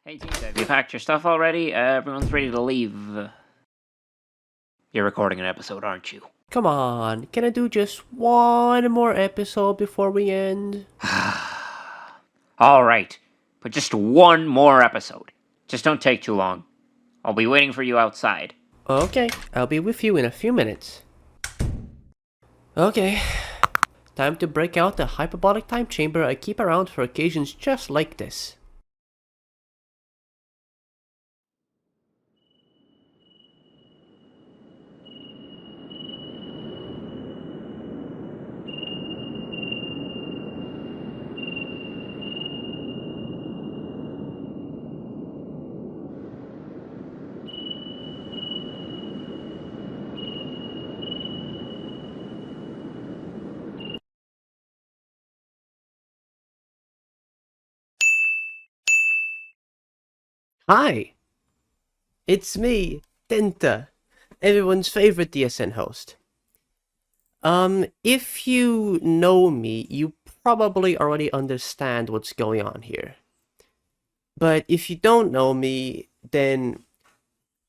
Hey, Tinta, have you packed your stuff already? Everyone's ready to leave. You're recording an episode, aren't you? Come on, can I do just one more episode before we end? Alright, but just one more episode. Just don't take too long. I'll be waiting for you outside. Okay, I'll be with you in a few minutes. Okay, time to break out the hyperbolic time chamber I keep around for occasions just like this. Hi, it's me, Tinta, everyone's favorite DSN host. If you know me, you probably already understand what's going on here. But if you don't know me, then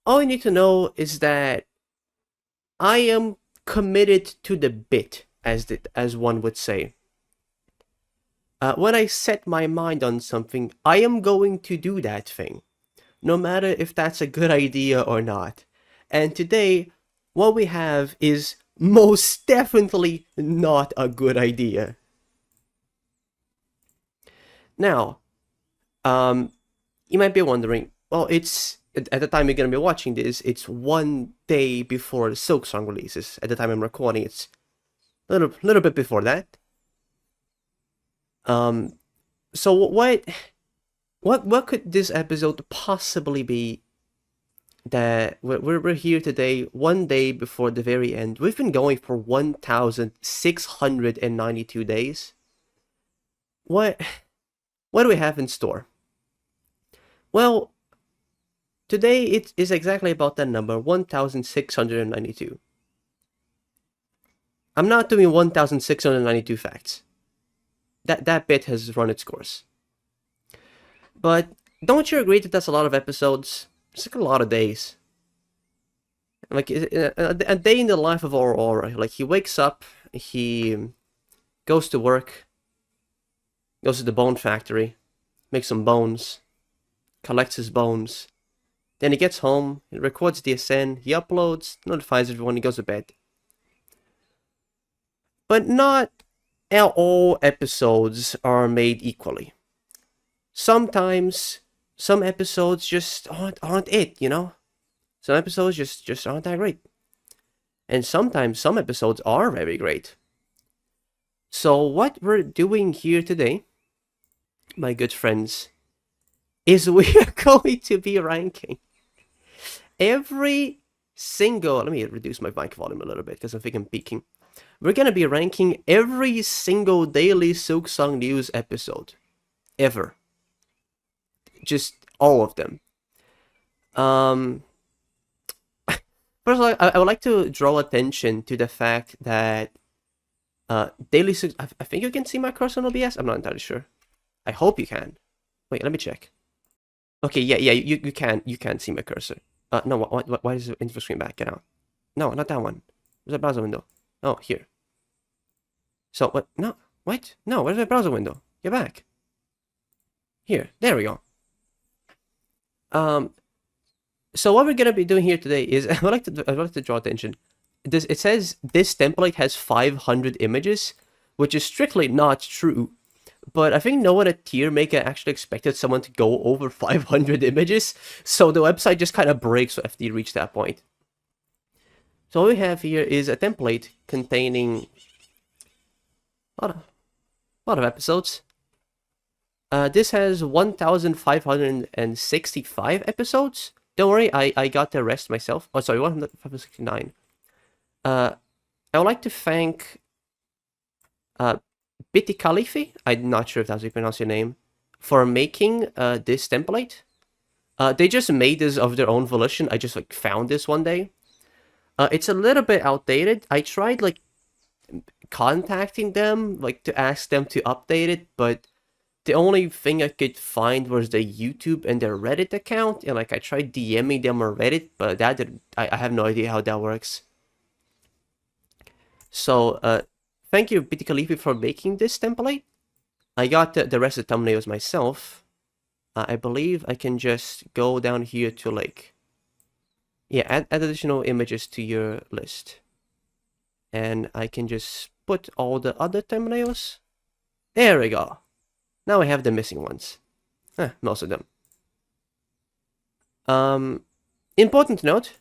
all you need to know is that I am committed to the bit, as one would say. When I set my mind on something, I am going to do that thing, no matter if that's a good idea or not. And today, what we have is most definitely not a good idea. Now, you might be wondering, well, it's at the time you're going to be watching this, it's one day before the Silksong releases. At the time I'm recording, it's a little bit before that. So what could this episode possibly be? That we're here today, one day before the very end. We've been going for 1,692 days. What do we have in store? Well, today it is exactly about that number, 1,692. I'm not doing 1,692 facts. That bit has run its course. But don't you agree that that's a lot of episodes? It's like a lot of days. Like a day in the life of Aora. Like he wakes up, he goes to work, goes to the bone factory, makes some bones, collects his bones. Then he gets home, he records DSN, he uploads, notifies everyone, he goes to bed. But not all episodes are made equally. Sometimes some episodes just aren't it, you know? Some episodes just aren't that great. And sometimes some episodes are very great. So what we're doing here today, my good friends, is we are going to be ranking every single... Let me reduce my mic volume a little bit because I think I'm peaking. We're going to be ranking every single daily Silksong news episode. Ever. Just all of them. First of all, I would like to draw attention to the fact that daily... I think you can see my cursor on OBS? I'm not entirely sure. I hope you can. Wait, let me check. Okay, yeah, you can see my cursor. No, why is the info screen back? Get out. No, not that one. Where's the browser window? Oh, here. So, what? No, what? No, where's the browser window? Get back. Here, there we go. So what we're gonna be doing here today is I'd like to draw attention. It says this template has 500 images, which is strictly not true. But I think no one at Tier Maker actually expected someone to go over 500 images, so the website just kind of breaks after you reach that point. So what we have here is a template containing a lot of episodes. This has 1,565 episodes. Don't worry, I got the rest myself. Oh, sorry, 1,569. I would like to thank Biti Khalifi, I'm not sure if that's how you pronounce your name, for making this template. They just made this of their own volition. I just found this one day. It's a little bit outdated. I tried contacting them to ask them to update it, but the only thing I could find was the YouTube and their Reddit account, and like I tried DMing them on Reddit, but that didn't, I have no idea how that works. So, thank you, BT Khalifi, for making this template. I got the rest of the thumbnails myself. I believe I can just go down here to like, yeah, add additional images to your list. And I can just put all the other thumbnails. There we go. Now I have the missing ones. Most of them. Important note,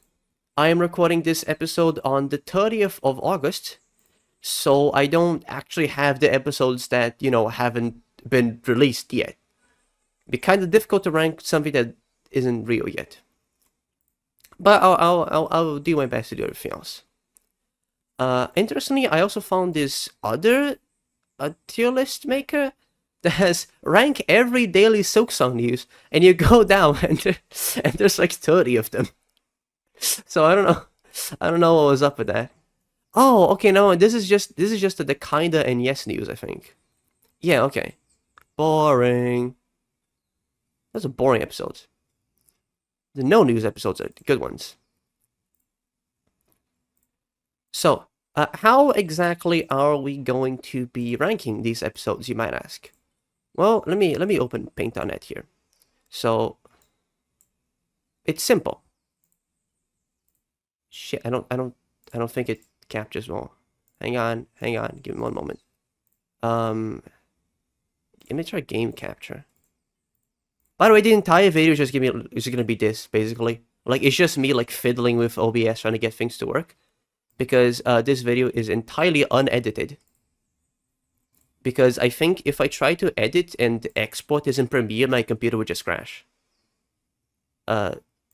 I am recording this episode on the 30th of August, so I don't actually have the episodes that, you know, haven't been released yet. It'd be kind of difficult to rank something that isn't real yet. But I'll do my best to do everything else. Interestingly, I also found this other tier list maker that has rank every daily Silksong news, and you go down and there's like 30 of them. So I don't know what was up with that. Oh, okay, no, this is just the kinda and yes news, I think. Yeah, okay. Boring. Those are boring episodes. The no news episodes are the good ones. So, how exactly are we going to be ranking these episodes, you might ask? Well, let me open Paint.net here. So, it's simple. Shit, I don't think it captures well. Hang on, give me one moment. Let me try game capture. By the way, the entire video is just gonna be this, basically. Like, it's just me like fiddling with OBS trying to get things to work. Because this video is entirely unedited. Because I think if I try to edit and export this in Premiere, my computer would just crash.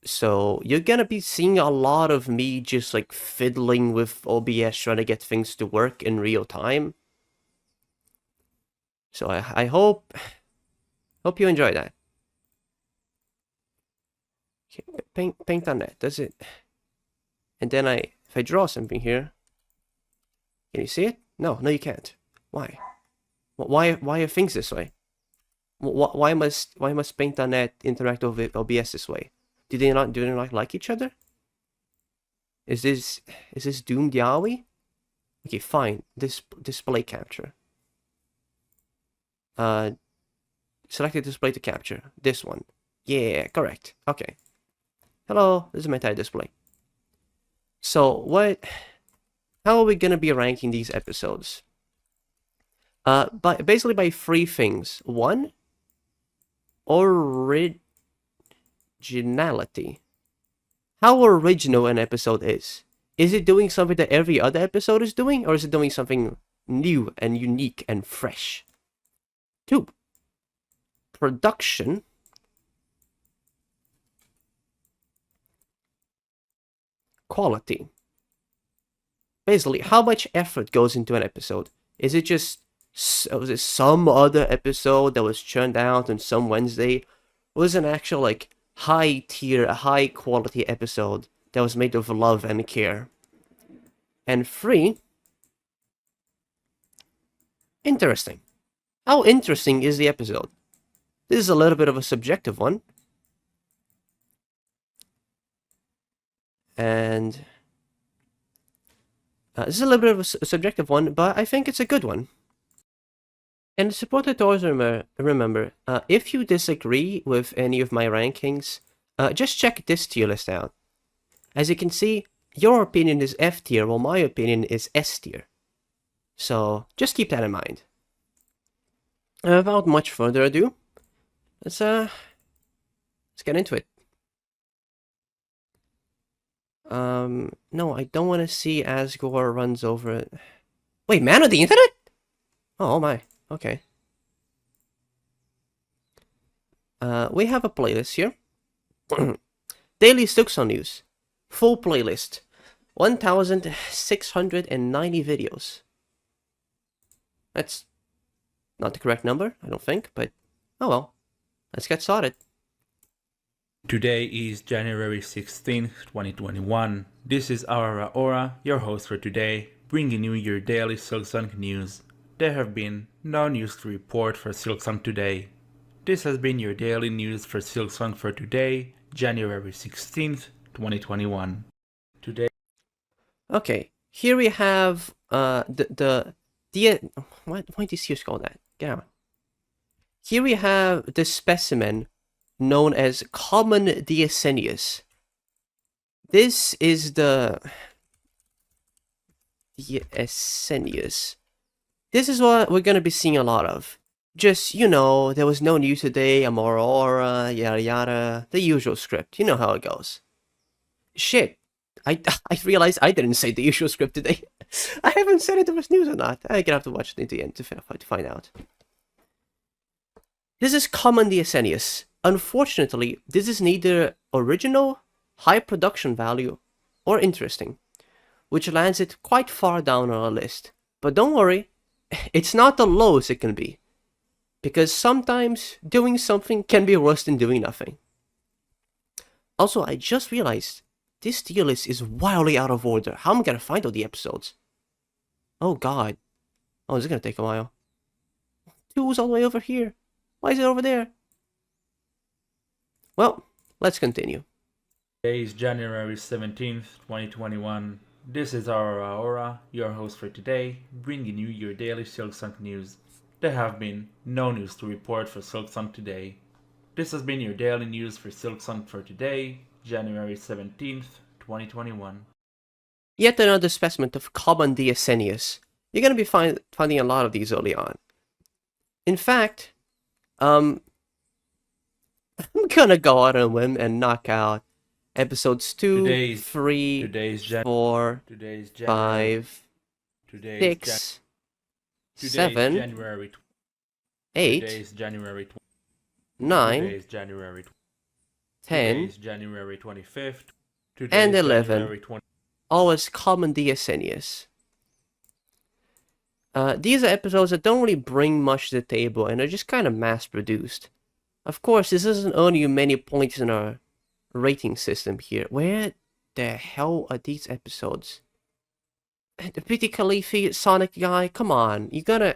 So you're gonna be seeing a lot of me just like fiddling with OBS trying to get things to work in real time. So I hope you enjoy that. Okay, Paint.net, does it? And then if I draw something here, can you see it? No, you can't. Why? Why are things this way? Why must Paint.net interact with OBS this way? Do they not like each other? Is this doomed yaoi? Okay, fine. Display capture. Select the display to capture. This one. Yeah, correct. Okay. Hello, this is my entire display. So how are we gonna be ranking these episodes? Basically by three things. One, originality. How original an episode is. Is it doing something that every other episode is doing, or is it doing something new and unique and fresh? Two, production. Quality. Basically, how much effort goes into an episode? Is it just some other episode that was churned out on some Wednesday? Or was it an actual like high tier, high quality episode that was made with love and care? And three, interesting. How interesting is the episode? This is a little bit of a subjective one. And this is a little bit of a subjective one, but I think it's a good one. And it's important to always remember, if you disagree with any of my rankings, just check this tier list out. As you can see, your opinion is F tier, while my opinion is S tier. So just keep that in mind. Without much further ado, let's get into it. No, I don't want to see Asgore runs over it. Wait, man of the internet? Oh my, okay. We have a playlist here. Daily Silksong News. Full playlist. 1,690 videos. That's not the correct number, I don't think, but oh well. Let's get started. Today is January 16th, 2021. This is Aora, your host for today, bringing you your daily Silksong news. There have been no news to report for Silksong today. This has been your daily news for Silksong for today, January 16th, 2021. Today. Okay, here we have the why did you call that? Get out. Here we have the specimen known as common DSN. This is the DSN. This is what we're gonna be seeing a lot of. Just, you know, there was no news today, I'm Aora, yada yada, the usual script. You know how it goes. Shit, I realized I didn't say the usual script today. I haven't said if there was news or not. I'm gonna have to watch it into the end to find out. This is common DSN. Unfortunately, this is neither original, high production value, or interesting, which lands it quite far down on our list. But don't worry, it's not the lowest it can be, because sometimes doing something can be worse than doing nothing. Also, I just realized this tier list is wildly out of order. How am I gonna find all the episodes? Oh god. Oh, this is gonna take a while. 2's all the way over here. Why is it over there? Well, let's continue. Today is January 17th, 2021. This is Aora, your host for today, bringing you your daily Silksong news. There have been no news to report for Silksong today. This has been your daily news for Silksong for today, January 17th, 2021. Yet another specimen of common DSN. You're going to be finding a lot of these early on. In fact, I'm gonna go out on a whim and knock out episodes 2, 3, 4, 5, 6, 7, 8, 9, 10, January 25th, and 11. Always common DSN. These are episodes that don't really bring much to the table and are just kind of mass-produced. Of course, this doesn't earn you many points in our rating system here. Where the hell are these episodes? The Pretty Khalifi, Sonic guy, come on, you gotta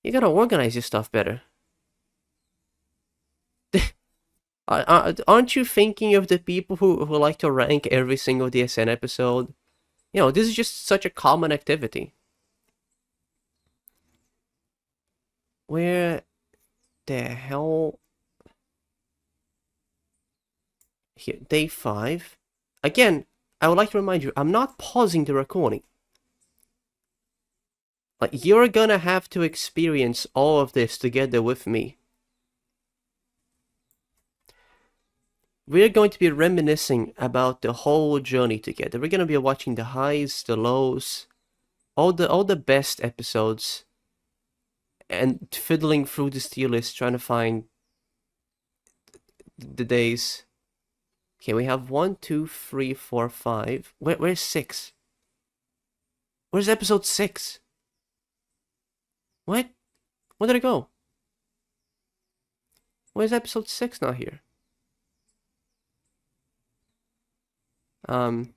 organize your stuff better. Aren't you thinking of the people who like to rank every single DSN episode? You know, this is just such a common activity. Where the hell? Here, day 5. Again, I would like to remind you, I'm not pausing the recording. Like, you're gonna have to experience all of this together with me. We're going to be reminiscing about the whole journey together. We're gonna be watching the highs, the lows, all the best episodes, and fiddling through this tier list trying to find the days. Okay, we have 1, 2, 3, 4, 5. Where's 6? Where's episode 6? What? Where did it go? Where's episode 6 not here? Where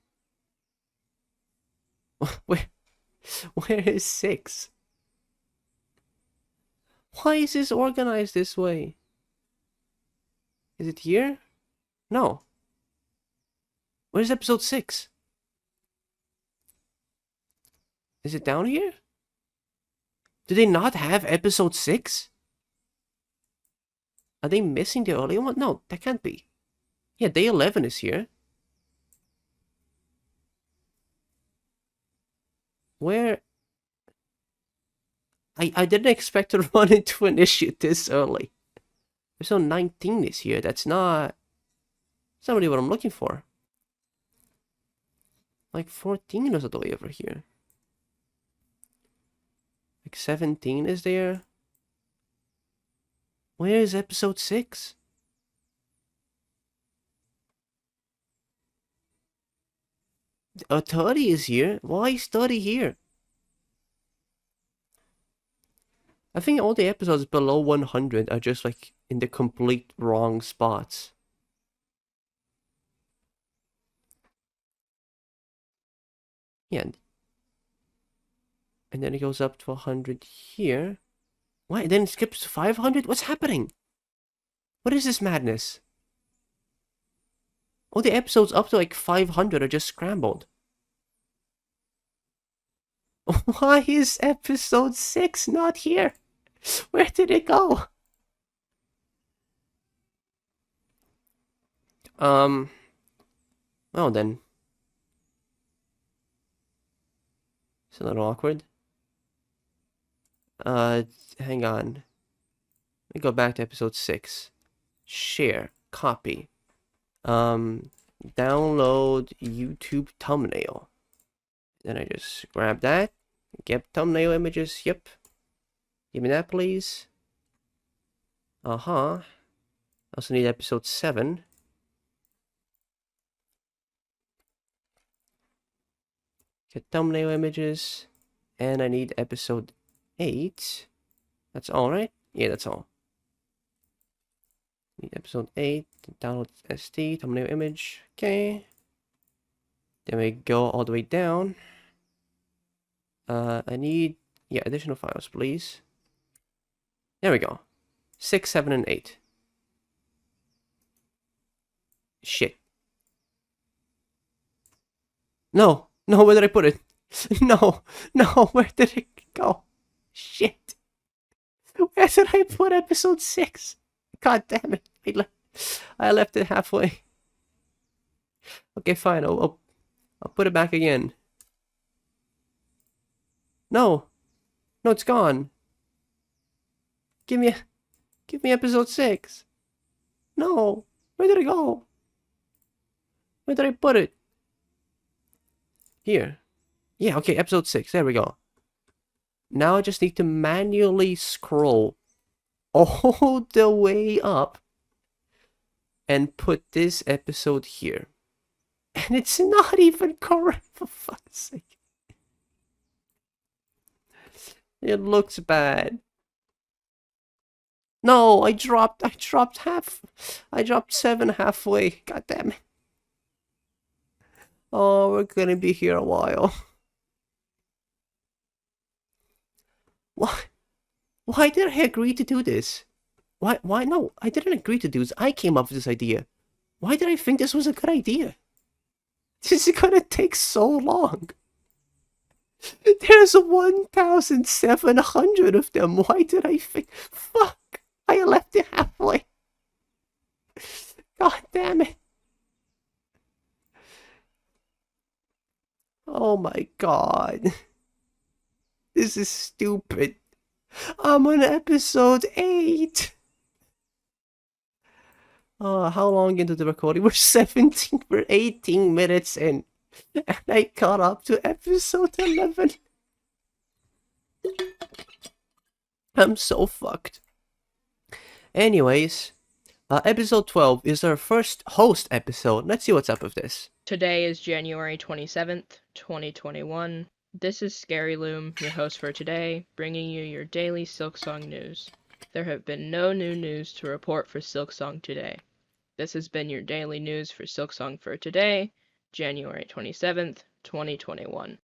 is 6? Why is this organized this way? Is it here? No. Where's episode 6? Is it down here? Do they not have episode 6? Are they missing the earlier one? No, that can't be. Yeah, day 11 is here. Where? I didn't expect to run into an issue this early. Episode 19 is here. That's not really what I'm looking for. Like 14 is all the way over here. Like 17 is there. Where is episode 6? Oh, 30 is here. Why is 30 here? I think all the episodes below 100 are just like in the complete wrong spots. Yeah. And then it goes up to 100 here. What? And then it skips to 500? What's happening? What is this madness? All the episodes up to like 500 are just scrambled. Why is episode 6 not here? Where did it go? Well then. It's a little awkward. Hang on. Let me go back to episode 6. Share. Copy. Download YouTube thumbnail. Then I just grab that. Get thumbnail images. Yep. Give me that, please. I also need episode 7. Get thumbnail images. And I need episode 8. That's all, right? Yeah, that's all. Need episode 8. Download SD. Thumbnail image. Okay. Then we go all the way down. I need, yeah, additional files, please. There we go. 6, 7, and 8. Shit. No, where did I put it? No, where did it go? Shit. Where did I put episode 6? God damn it. I left it halfway. Okay, fine. I'll put it back again. No, it's gone. Give me episode 6. No, where did it go? Where did I put it? Here. Yeah, okay, episode 6. There we go. Now I just need to manually scroll all the way up and put this episode here. And it's not even correct, for fuck's sake. It looks bad. No, I dropped 7 halfway. God damn it. Oh, we're gonna be here a while. Why did I agree to do this? Why? No, I didn't agree to do this. I came up with this idea. Why did I think this was a good idea? This is gonna take so long. There's 1,700 of them. Why did I think? Fuck! I left it halfway. God damn it. Oh my god. This is stupid. I'm on episode 8. How long into the recording? We're 18 minutes in. And I caught up to episode 11. I'm so fucked. Anyways, episode 12 is our first host episode. Let's see what's up with this. Today is January 27th, 2021. This is Scary Loom, your host for today, bringing you your daily Silksong news. There have been no new news to report for Silksong today. This has been your daily news for Silksong for today, January 27th, 2021.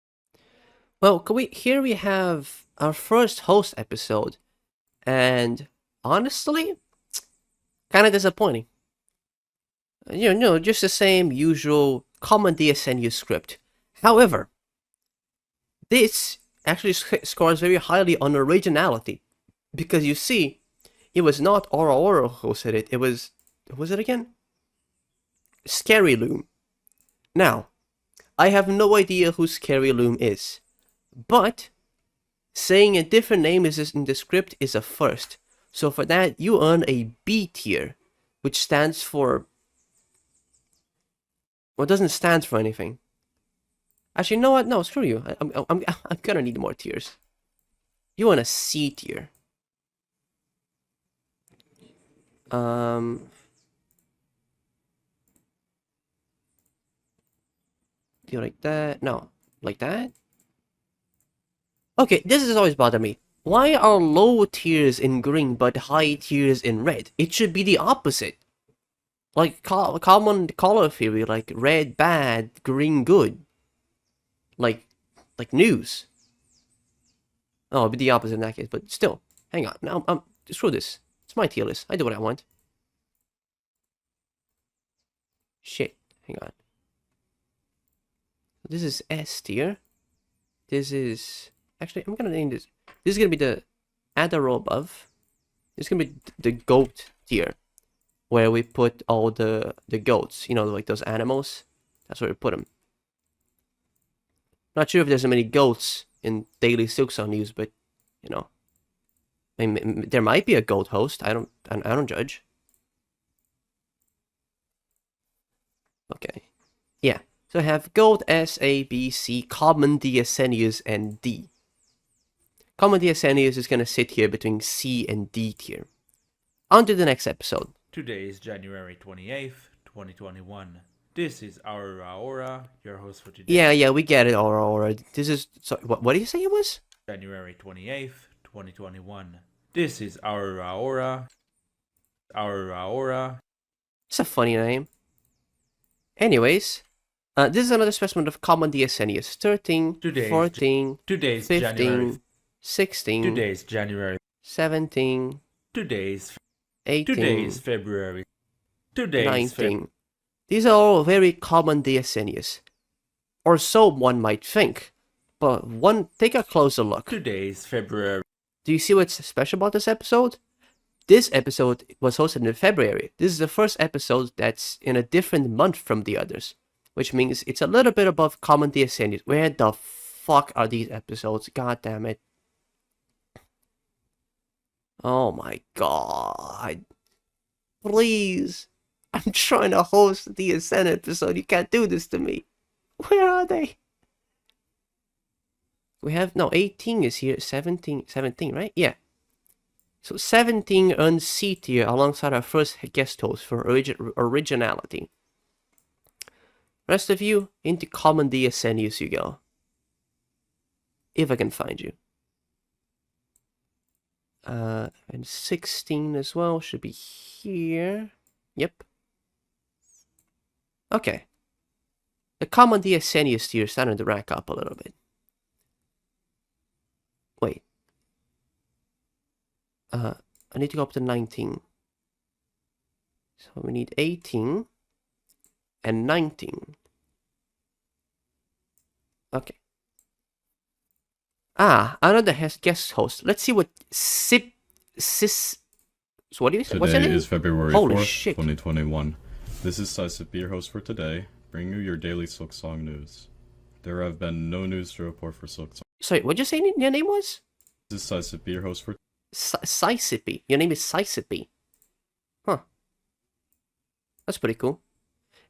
Well, here we have our first host episode, and honestly, kind of disappointing. Just the same usual common DSN script. However, this actually scores very highly on originality, because you see, it was not Aora who hosted it. It was it again? Scary Loom. Now, I have no idea who Scary Loom is, but saying a different name is in the script is a first. So for that, you earn a B tier, which stands for... well, it doesn't stand for anything. Actually, you know what? No, screw you. I'm gonna need more tiers. You earn a C tier. Do you like that? No. Like that? Okay, this has always bothered me. Why are low tiers in green but high tiers in red? It should be the opposite. Like common color theory, like red bad, green good. Like news. Oh, it'd be the opposite in that case, but still. Hang on. Now, screw this. It's my tier list. I do what I want. Shit. Hang on. This is S tier. This is... Actually, I'm gonna name this. This is gonna be the Aora above. This is gonna be the goat tier. Where we put all the goats. You know, like those animals. That's where we put them. Not sure if there's many goats in daily Silksong news, but, you know. I mean, there might be a goat host. I don't judge. Okay. Yeah. So I have gold S, A, B, C, common DSN and D. Common DSN is going to sit here between C and D tier. On to the next episode. Today is January 28th, 2021. This is Aora, your host for today. Yeah, we get it, Aora. This is... Sorry, what did you say it was? January 28th, 2021. This is Aora. It's a funny name. Anyways, this is another specimen of common DSN. 13, 14, 15, January. 16, Today's January. 17, Today's 18, Today's February. Today's 19. These are all very common DSN. Or so one might think. But take a closer look. Today's February. Do you see what's special about this episode? This episode was hosted in February. This is the first episode that's in a different month from the others. Which means it's a little bit above common DSN. Where the fuck are these episodes? God damn it. Oh my god. Please. I'm trying to host the DSN episode. You can't do this to me. Where are they? We have... No, 18 is here. 17, right? Yeah. So 17 on C tier alongside our first guest host for originality. Rest of you, into common DSN you go. If I can find you. And 16 as well should be here. Yep. Okay. The common DSN tier is starting to rack up a little bit. Wait. I need to go up to 19. So we need 18 and 19. Okay. Another guest host. Let's see what So what do you say? What's your Today name? is February Holy 4th, shit. 2021. This is Sisip, your host for today, bringing you your daily Silksong news. There have been no news to report for Silksong. Sorry, what'd you say your name was? This is Sisip, your host for... Sisipi. Your name is Sisipi. Huh. That's pretty cool.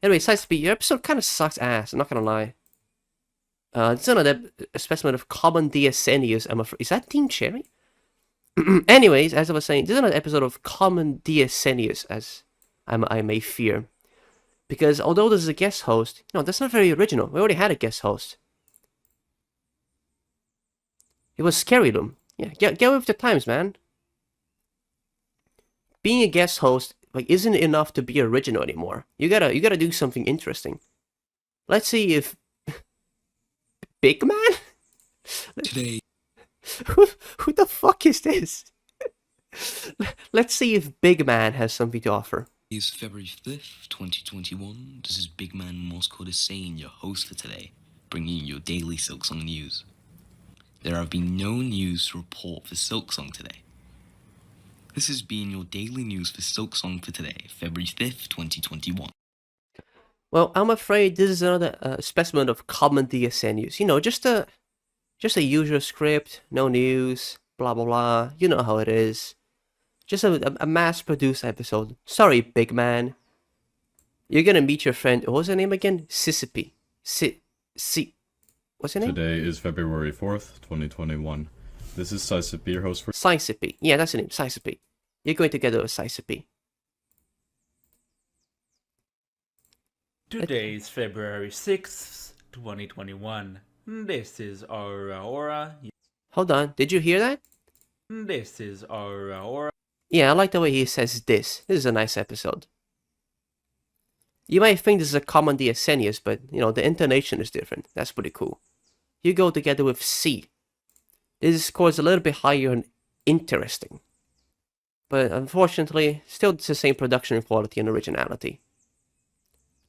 Anyway, Sisipi, your episode kind of sucks ass, I'm not gonna lie. This is another specimen of common DSN I'm afraid. Is that Team Cherry? Anyways, as I was saying, this is another episode of common DSN as I may fear. Because although this is a guest host, that's not very original. We already had a guest host. It was Scary Loom. Yeah, get with the times, man. Being a guest host isn't enough to be original anymore. You gotta do something interesting. Let's see if Big Man? Today Who the fuck is this? Let's see if Big Man has something to offer. is February 5th, 2021. This is Big Man Moscow the Sane, your host for today, bringing you your daily Silksong news. There have been no news to report for Silksong today. This has been your daily news for Silksong for today, February 5th, 2021. Well, I'm afraid this is another specimen of common DSN news. Just a usual script, no news, blah blah blah. You know how it is. Just a mass-produced episode. Sorry, Big Man. You're gonna meet your friend. What was her name again? Sisipi. What's her name? Today is February 4th, 2021. This is Sisip, your host for... Sisipi. Yeah, that's her name. Sisipi. You're going together with Sisipi. Today is February 6th, 2021. This is Aora. Hold on. Did you hear that? This is Aora. Yeah, I like the way he says this. This is a nice episode. You might think this is a common DSN, but, the intonation is different. That's pretty cool. You go together with C. This scores a little bit higher on interesting. But unfortunately, still it's the same production quality and originality.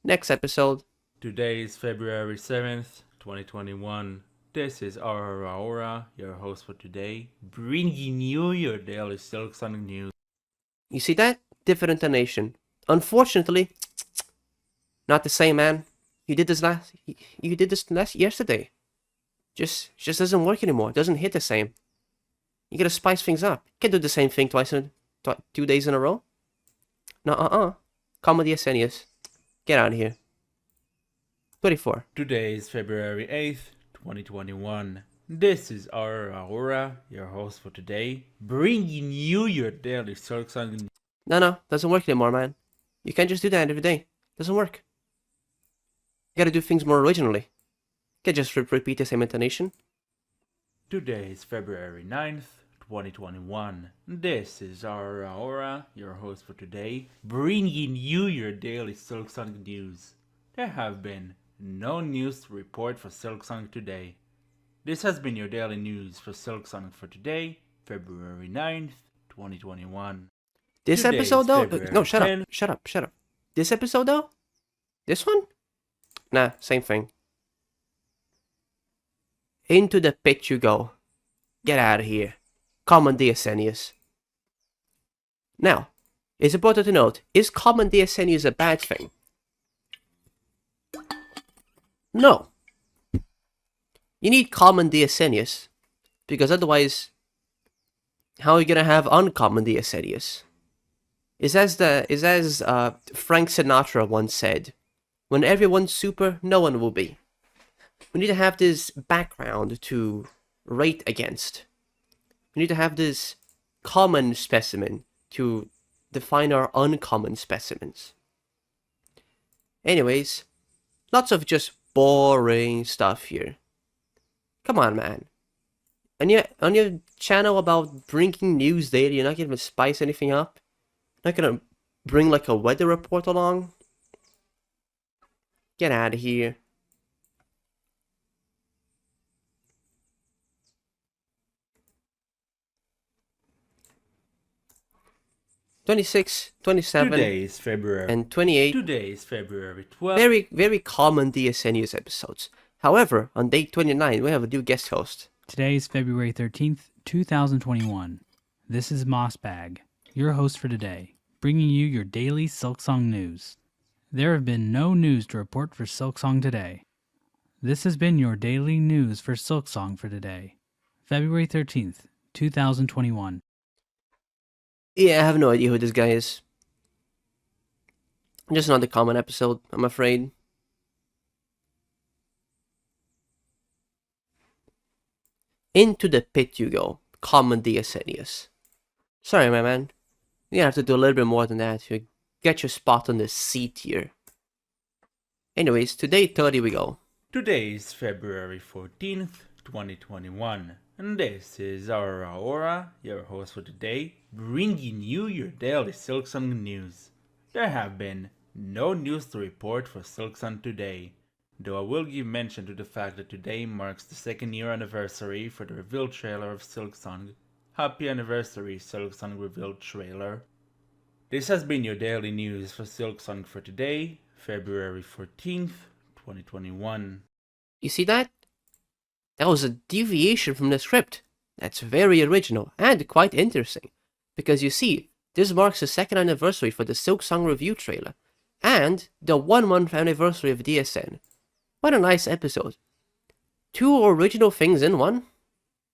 Next episode. Today is February 7th, 2021. This is Aora, your host for today, bringing you your daily Silksong news. You see that? Different intonation. Unfortunately, not the same, man. You did this yesterday. Just doesn't work anymore. It doesn't hit the same. You gotta spice things up. You can't do the same thing 2 days in a row. No, Comedy Asenius. Get out of here. 24. Today is February 8th, 2021. This is Aora, your host for today, bringing you your daily Silksong news. No, doesn't work anymore, man. You can't just do that every day. Doesn't work. You gotta do things more originally. You can't just repeat the same intonation. Today is February 9th, 2021. This is Aora, your host for today, bringing you your daily Silksong news. There have been no news to report for Silksong today. This has been your daily news for Silksong for today, February 9th, 2021. This Today episode is though? February No, shut 10th. up. This episode though? This one? Nah, same thing. Into the pit you go. Get out of here. Common DSNius. Now, it's important to note, is common DSNius a bad thing? No. You need common DSNius, because otherwise, how are you gonna have uncommon DSNius? It's as Frank Sinatra once said, when everyone's super, no one will be. We need to have this background to rate against. We need to have this common specimen to define our uncommon specimens. Anyways, lots of just boring stuff here. Come on, man. On your channel about bringing news daily, you're not gonna spice anything up? Not gonna bring like a weather report along? Get out of here. Today is February and 28. Today is February 12th. Very, very common DSNews episodes. However, on day 29, we have a new guest host. Today is February 13th, 2021. This is Mossbag, your host for today, bringing you your daily Silksong news. There have been no news to report for Silksong today. This has been your daily news for Silksong for today, February 13th, 2021. Yeah, I have no idea who this guy is. Just another common episode, I'm afraid. Into the pit you go, common DSNius. Sorry, my man. You have to do a little bit more than that to get your spot on the C tier. Anyways, to day 30 we go. Today is February 14th, 2021. And this is Aora, your host for today, bringing you your daily Silksong news. There have been no news to report for Silksong today, though I will give mention to the fact that today marks the 2nd year anniversary for the reveal trailer of Silksong. Happy anniversary, Silksong reveal trailer. This has been your daily news for Silksong for today, February 14th, 2021. You see that? That was a deviation from the script. That's very original and quite interesting. Because you see, this marks the 2nd anniversary for the Silksong review trailer, and the 1-month anniversary of DSN. What a nice episode. 2 original things in one?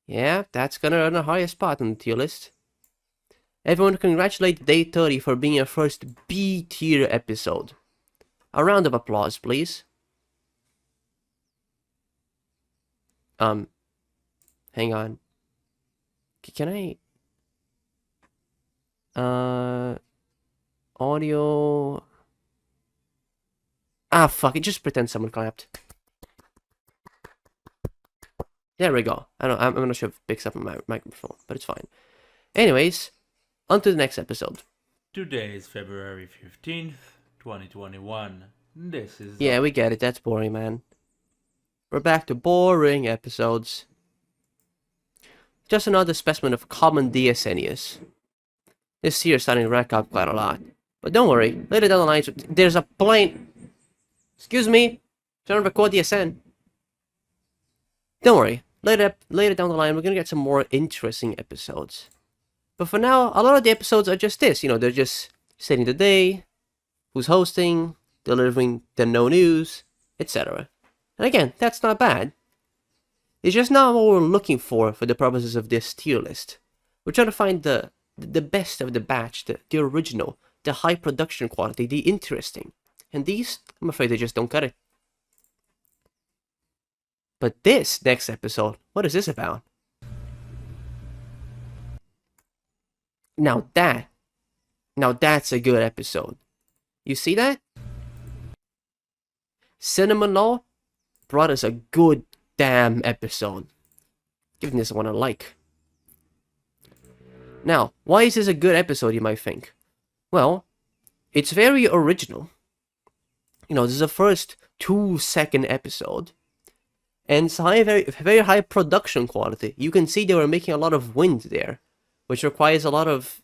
Yeah, that's gonna earn a higher spot on the tier list. Everyone congratulate Day 30 for being your first B tier episode. A round of applause, please. Hang on. Can I... Audio... Fuck it, just pretend someone clapped. There we go. I'm not sure if it picks up on my microphone, but it's fine. Anyways, on to the next episode. Today is February 15th, 2021. This is... Yeah, we get it. That's boring, man. We're back to boring episodes. just another specimen of common DSN. This here is starting to rack up quite a lot. But don't worry, later down the line, there's a plane. Excuse me, trying to record DSN. Don't worry, later down the line, we're gonna get some more interesting episodes. But for now, a lot of the episodes are just this. You know, they're just setting the day, who's hosting, delivering the no news, etc. And again, that's not bad. It's just not what we're looking for the purposes of this tier list. We're trying to find the best of the batch, the original, the high production quality, the interesting. And these, I'm afraid they just don't cut it. But this next episode, what is this about? Now that's a good episode. You see that? Cinnamon Law brought us a good damn episode. Giving this one a like. Now, why is this a good episode, you might think? Well, it's very original. You know, this is the first 2-second episode. And it's very high production quality. You can see they were making a lot of wind there, which requires a lot of...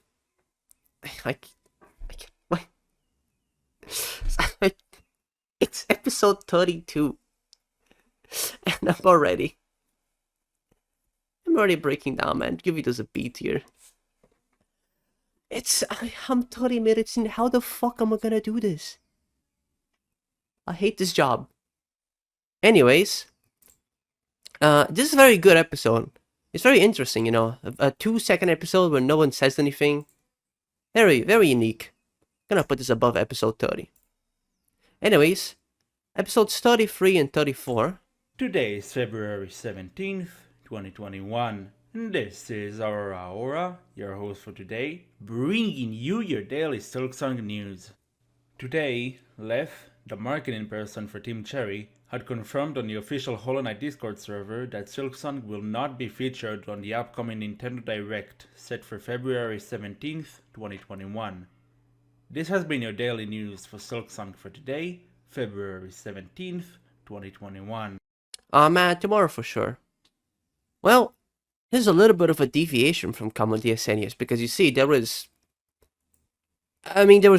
It's episode 32. And I'm already breaking down, man. Give it as a beat here. I'm 30 minutes in. How the fuck am I gonna do this? I hate this job. Anyways, this is a very good episode. It's very interesting, you know. A 2-second episode where no one says anything. Very, very unique. I'm gonna put this above episode 30. Anyways, episodes 33 and 34. Today is February 17th, 2021, and this is our Aora, your host for today, bringing you your daily Silksong news. Today, Leth, the marketing person for Team Cherry, had confirmed on the official Hollow Knight Discord server that Silksong will not be featured on the upcoming Nintendo Direct set for February 17th, 2021. This has been your daily news for Silksong for today, February 17th, 2021. Man, tomorrow for sure. Well, here's a little bit of a deviation from common DSN because you see, there was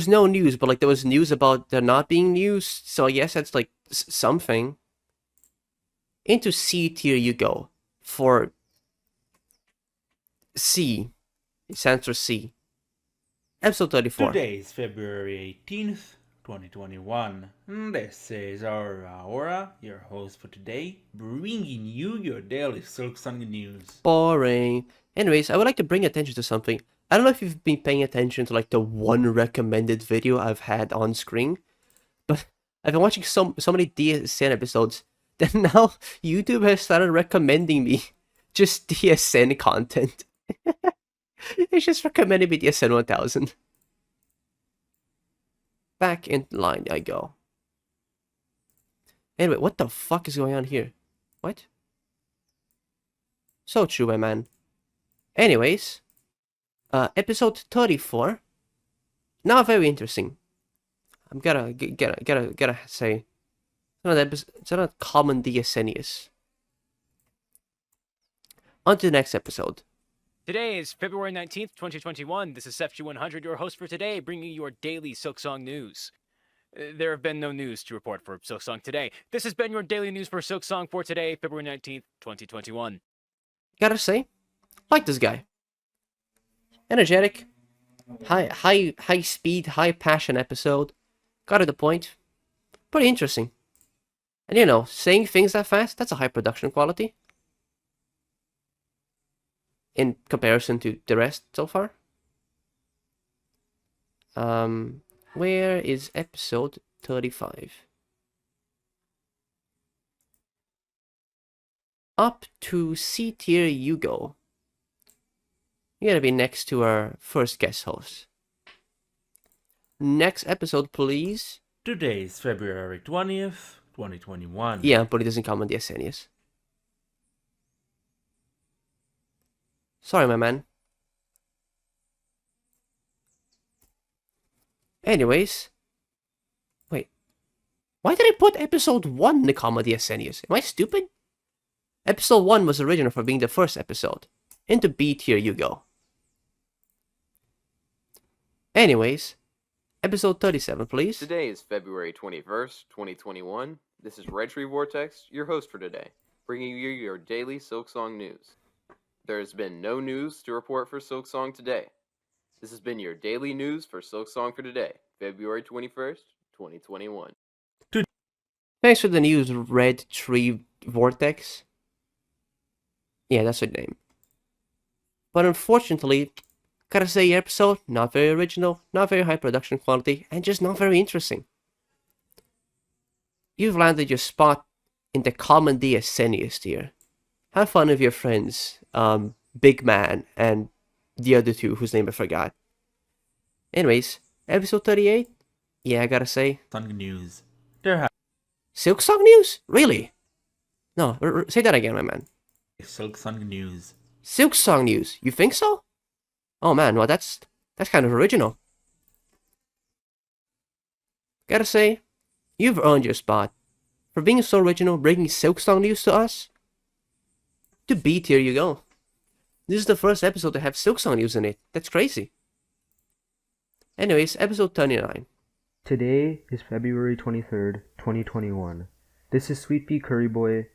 no news, but like there was news about there not being news, so I guess that's like something. Into C tier you go for C. It stands for C. Episode 34. Today is February 18th, 2021. This is our Aora, your host for today, bringing you your daily Silksong news. Boring. Anyways, I would like to bring attention to something. I don't know if you've been paying attention to like the one recommended video I've had on screen, but I've been watching so many DSN episodes that now YouTube has started recommending me just DSN content. It's just recommending me DSN 1000. Back in line I go. Anyway, what the fuck is going on here? What? So true, my man. Anyways, episode 34. Now very interesting. I'm gotta say, it's not a common DSN. On to the next episode. Today is February 19th, 2021. This is SefG100, your host for today, bringing you your daily Silksong news. There have been no news to report for Silksong today. This has been your daily news for Silksong for today, February 19th, 2021. Gotta say, like this guy. Energetic, high speed, high passion episode. Got to the point. Pretty interesting. And you know, saying things that fast, that's a high production quality. In comparison to the rest so far. Where is episode 35? Up to C tier you go. You gotta be next to our first guest host. Next episode, please. Today is February 20th, 2021. Yeah, but it doesn't come on the SNES. Sorry, my man. Anyways. Wait. Why did I put episode 1 in the comedy SNES? Am I stupid? Episode 1 was original for being the first episode. Into B tier you go. Anyways, episode 37, please. Today is February 21st, 2021. This is Retry Vortex, your host for today, bringing you your daily Silksong news. There has been no news to report for Silksong today. This has been your daily news for Silksong for today, February 21st, 2021. Thanks for the news, Red Tree Vortex. Yeah, that's her name. But unfortunately, gotta say, your episode, not very original, not very high production quality, and just not very interesting. You've landed your spot in the common DSN tier. Have fun with your friends, Big Man, and the other two whose name I forgot. Anyways, episode 38? Yeah, I gotta say. Silksong news. There have Silksong news? Really? No, say that again, my man. Silksong news. Silksong news? You think so? Oh man, well that's kind of original. Gotta say, you've earned your spot. For being so original, bringing Silksong news to us. To B tier you go. This is the first episode to have Silksong news in it. That's crazy. Anyways, episode 39. Today is February 23rd, 2021. This is Sweet Pea Curry Boy.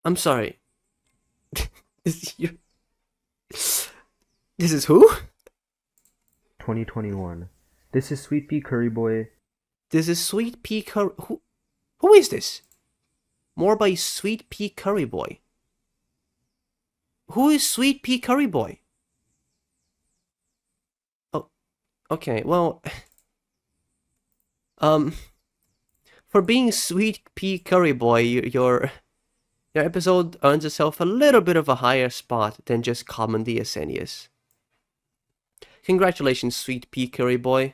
I'm sorry. This is who? 2021. This is Sweet Pea Curry Boy. This is Sweet Pea Curry... Who is this? More by Sweet Pea Curry Boy. Who is Sweet Pea Curry Boy? Oh, okay, well... For being Sweet Pea Curry Boy, your episode earns itself a little bit of a higher spot than just common DSN. Congratulations, Sweet Pea Curry Boy.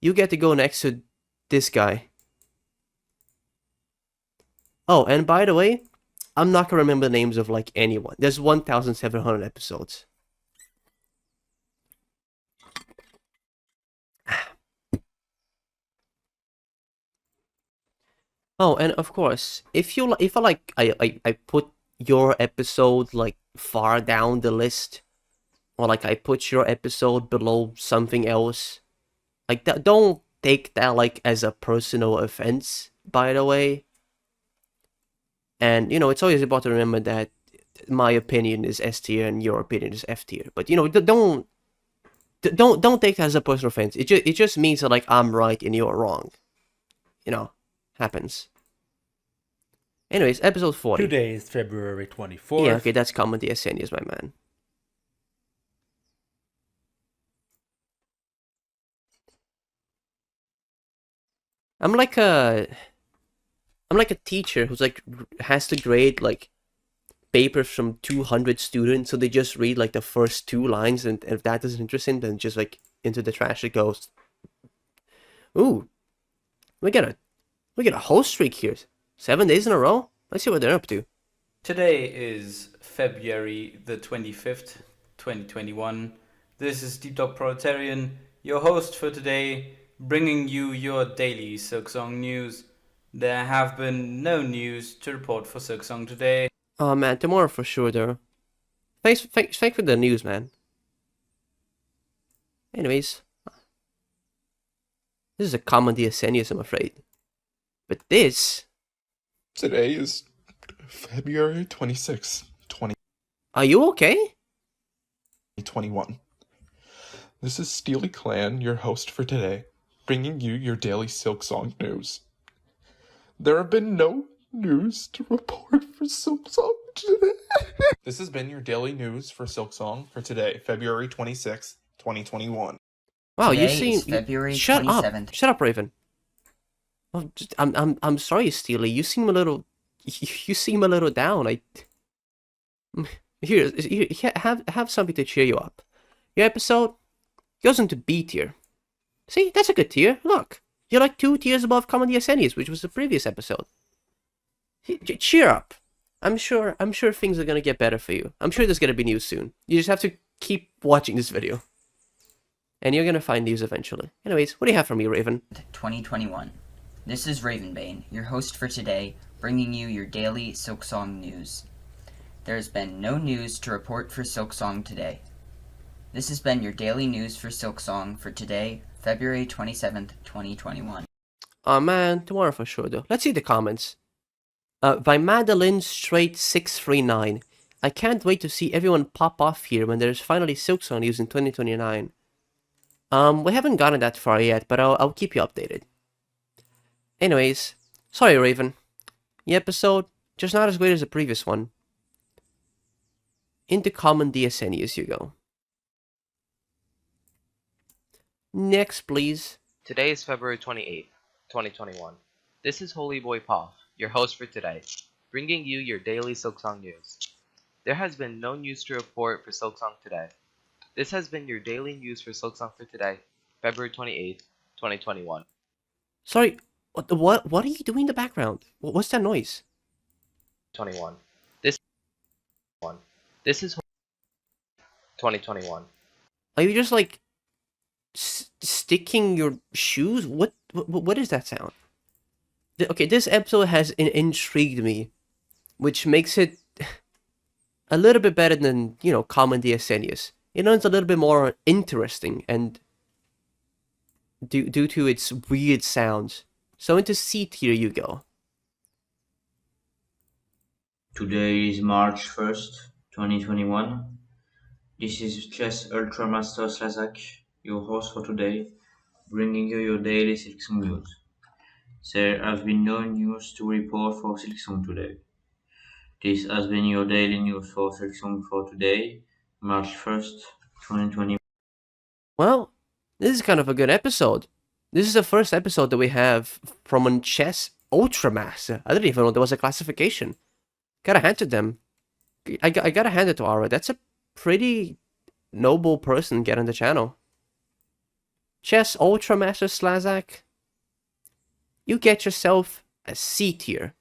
You get to go next to this guy. Oh, and by the way, I'm not gonna remember the names of like anyone. There's 1,700 episodes. Oh, and of course, if I put your episode like far down the list, or like I put your episode below something else, like that, don't take that like as a personal offense, by the way. And it's always important to remember that my opinion is S tier and your opinion is F tier. But don't take that as a personal offense. It just means that like I'm right and you're wrong. Happens. Anyways, episode 40. Today is February 24th. Yeah, okay, that's common DSN, my man. I'm like a teacher who's like has to grade like papers from 200 students, so they just read like the first 2 lines, and if that doesn't interest them, then just like into the trash it goes. Ooh, we get a whole streak here. 7 days in a row. Let's see what they're up to. Today is February the 25th, 2021. This is Deep Dog Proletarian, your host for today, bringing you your daily Silksong news. There have been no news to report for Silksong today. Oh man, tomorrow for sure though. Thanks for the news, man. Anyways, this is a common DSN, I'm afraid. But this... Today is February 26th, Are you okay? 2021. This is Steely Clan, your host for today, bringing you your daily Silksong news. There have been no news to report for Silksong today. This has been your daily news for Silksong for today, February 26th, 2021. Wow, Today you seem... is February Shut 27th. up! Shut up, Raven. Oh, I'm sorry, Steely. You seem a little... You seem a little down. Here, have something to cheer you up. Your episode goes into B tier. See, that's a good tier. Look, you're like 2 tiers above common DSNs, which was the previous episode. Cheer up. I'm sure things are gonna get better for you. I'm sure there's gonna be news soon. You just have to keep watching this video, and you're gonna find news eventually. Anyways, what do you have for me, Raven? 2021. This is Ravenbane, your host for today, bringing you your daily Silksong news. there has been no news to report for Silksong today. This has been your daily news for Silksong for today, February 27th, 2021. Oh man, tomorrow for sure though. Let's see the comments. By Madeline Straight 639. I can't wait to see everyone pop off here when there's finally Silksong news in 2029. We haven't gotten that far yet, but I'll keep you updated. Anyways, sorry Raven. The episode, just not as great as the previous one. Into common DSN news you go. Next, please. Today is February 28th, 2021. This is Holy Boy Poff, your host for today, bringing you your daily Silksong news. There has been no news to report for Silksong today. This has been your daily news for Silksong for today, February 28th, 2021. Sorry, what are you doing in the background? What's that noise? 21. This is 2021. Are you just like sticking your shoes? What is that sound? Okay, this episode has intrigued me, which makes it a little bit better than, you know, common DSN news. You know, it's a little bit more interesting and due to its weird sounds. So into C tier you go. Today is March 1st, 2021. This is Chess Ultramaster Slazak, your host for today, bringing you your daily Silksong news. There have been no news to report for Silksong today. This has been your daily news for Silksong for today, March 1st, 2021. Well, this is kind of a good episode. This is the first episode that we have from a Chess Ultramaster. I didn't even know there was a classification. Gotta hand to them. I gotta hand it to Aora. That's a pretty noble person getting the channel. Chess Ultramaster Slazak. You get yourself a C tier.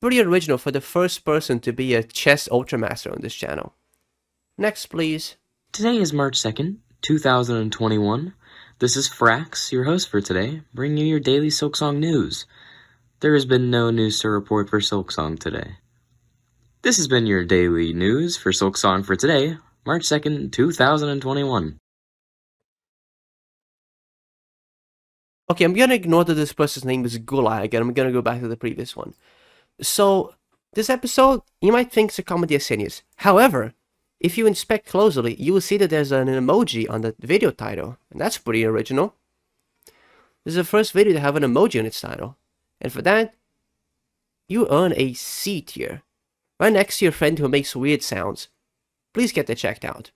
Pretty original for the first person to be a Chess Ultramaster on this channel. Next, please. Today is March 2nd, 2021. This is Frax, your host for today, bringing you your daily Silksong news. There has been no news to report for Silksong today. This has been your daily news for Silksong for today, March 2nd, 2021. Okay, I'm gonna ignore that this person's name is Gulag, and I'm gonna go back to the previous one. So, this episode, you might think it's a comedy Asinius. However, if you inspect closely, you will see that there's an emoji on the video title, and that's pretty original. This is the first video to have an emoji on its title, and for that, you earn a C tier, right next to your friend who makes weird sounds. Please get that checked out.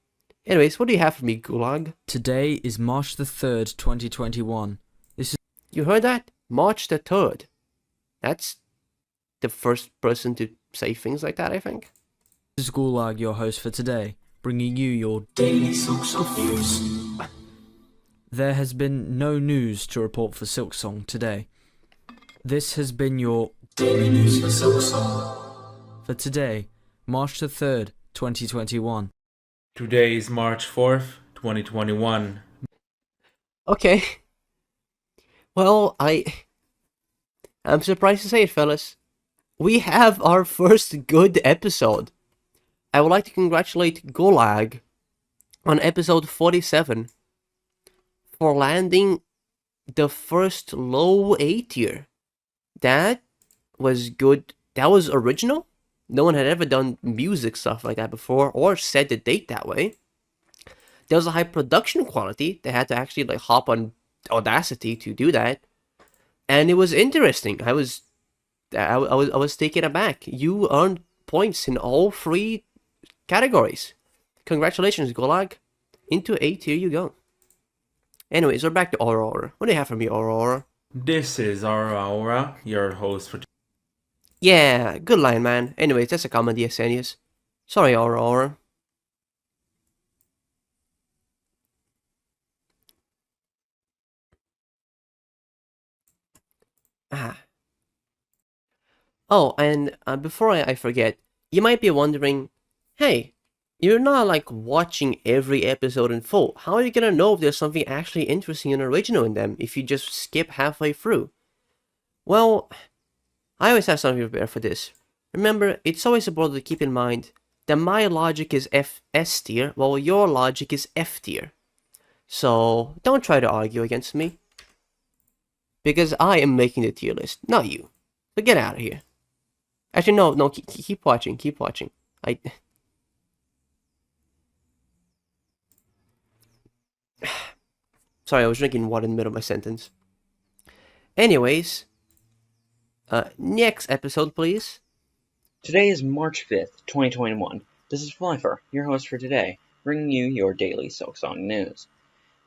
Anyways, what do you have for me, Gulag? Today is March the 3rd, 2021. You heard that? March the 3rd. That's the first person to say things like that, I think. This is Gulag, your host for today, bringing you your daily Silksong news. There has been no news to report for Silksong today. This has been your daily news for Silksong for today, March the 3rd, 2021. Today is March 4th, 2021. Okay. Well, I'm surprised to say it, fellas. We have our first good episode. I would like to congratulate Gulag on episode 47 for landing the first low A tier. That was good. That was original. No one had ever done music stuff like that before or set the date that way. There was a high production quality. They had to actually like hop on Audacity to do that. And it was interesting. I was taken aback. You earned points in all three categories. Congratulations, Gulag. Into A tier you go. Anyways, we're back to Aora. What do you have for me, Aora? This is our Aora, your host for... Yeah, good line, man. Anyways, that's a common DSN. Sorry, Aora. Oh, and before I forget, you might be wondering, hey, you're not like watching every episode in full. How are you gonna know if there's something actually interesting and original in them if you just skip halfway through? Well, I always have something prepared for this. Remember, it's always important to keep in mind then my logic is S tier, while your logic is F tier. So don't try to argue against me. Because I am making the tier list, not you. So get out of here. Actually, no, keep watching, Sorry, I was drinking water in the middle of my sentence. Anyways, next episode, please. Today is March 5th, 2021. This is Flyfer, your host for today, bringing you your daily Silksong news.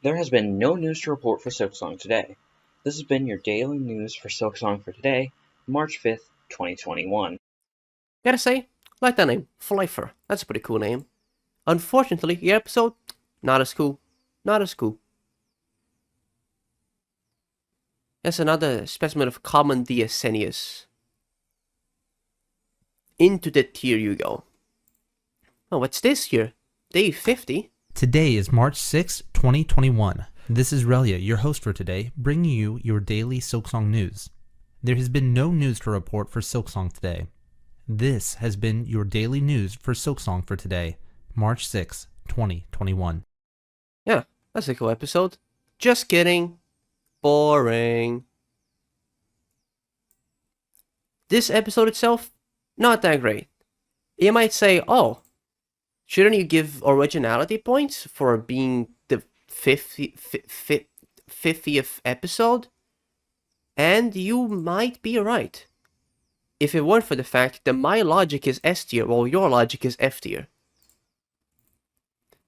There has been no news to report for Silksong today. This has been your daily news for Silksong for today, March 5th, 2021. Gotta say, like that name, Flyfer. That's a pretty cool name. Unfortunately, your episode, not as cool. Not as cool. That's another specimen of common DSN. Into the tier you go. Oh, what's this here? Day 50? Today is March 6, 2021. This is Relia, your host for today, bringing you your daily Silksong news. There has been no news to report for Silksong today. This has been your daily news for Silksong for today, March 6, 2021. Yeah, that's a cool episode. Just kidding. Boring. This episode itself, not that great. You might say, oh, shouldn't you give originality points for being the 50th episode? And you might be right. If it weren't for the fact that my logic is S tier while your logic is F tier.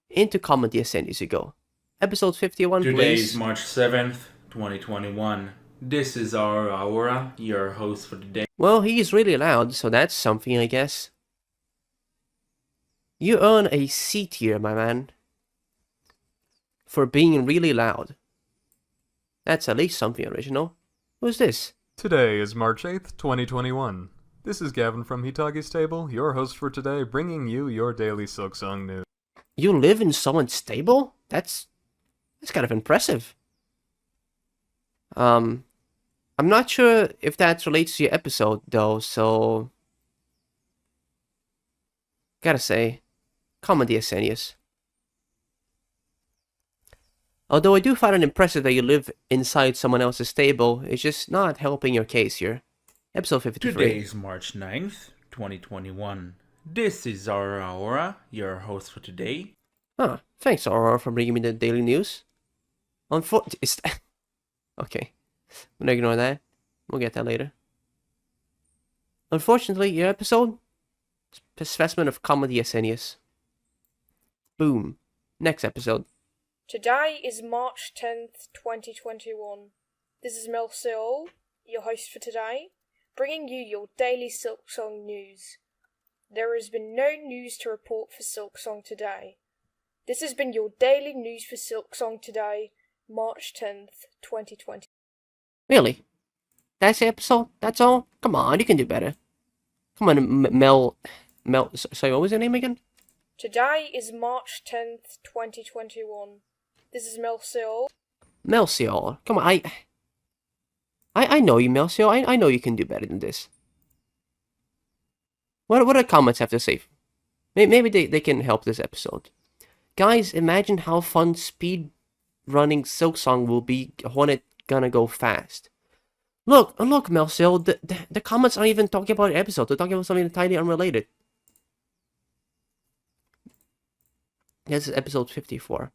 Into common DSN as you go. Episode 51, Today please. is March 7th, 2021. This is our Aora, your host for the day. Well, he's really loud, so that's something, I guess. You earn a C tier, my man. For being really loud. That's at least something original. Who's this? Today is March 8th, 2021. This is Gavin from Hitagi's Table, your host for today, bringing you your daily Silksong news. You live in someone's stable? That's kind of impressive. I'm not sure if that relates to your episode, though, so... Gotta say, common DSN. Although I do find it impressive that you live inside someone else's stable, it's just not helping your case here. Episode 53. Today is March 9th, 2021. This is our Aora, your host for today. Huh, thanks Aora for bringing me the daily news. Okay, I'm gonna ignore that. We'll get that later. Unfortunately, your episode is a specimen of common DSN. Boom. Next episode. Today is March 10th, 2021. This is Mel Seol, your host for today, bringing you your daily Silksong news. There has been no news to report for Silksong today. This has been your daily news for Silksong today, March 10th, 2020. Really? That's the episode? That's all? Come on, you can do better. Come on, Mel... Sorry, what was your name again? Today is March 10th, 2021. This is Mel Seol. Mel Seol. Come on, I know you, Mel Seol. I know you can do better than this. What do the comments have to say? Maybe they can help this episode. Guys, imagine how fun speed running Silksong will be when it's gonna go fast. Look, Mel Seol, the comments aren't even talking about the episode. They're talking about something entirely unrelated. This is episode 54.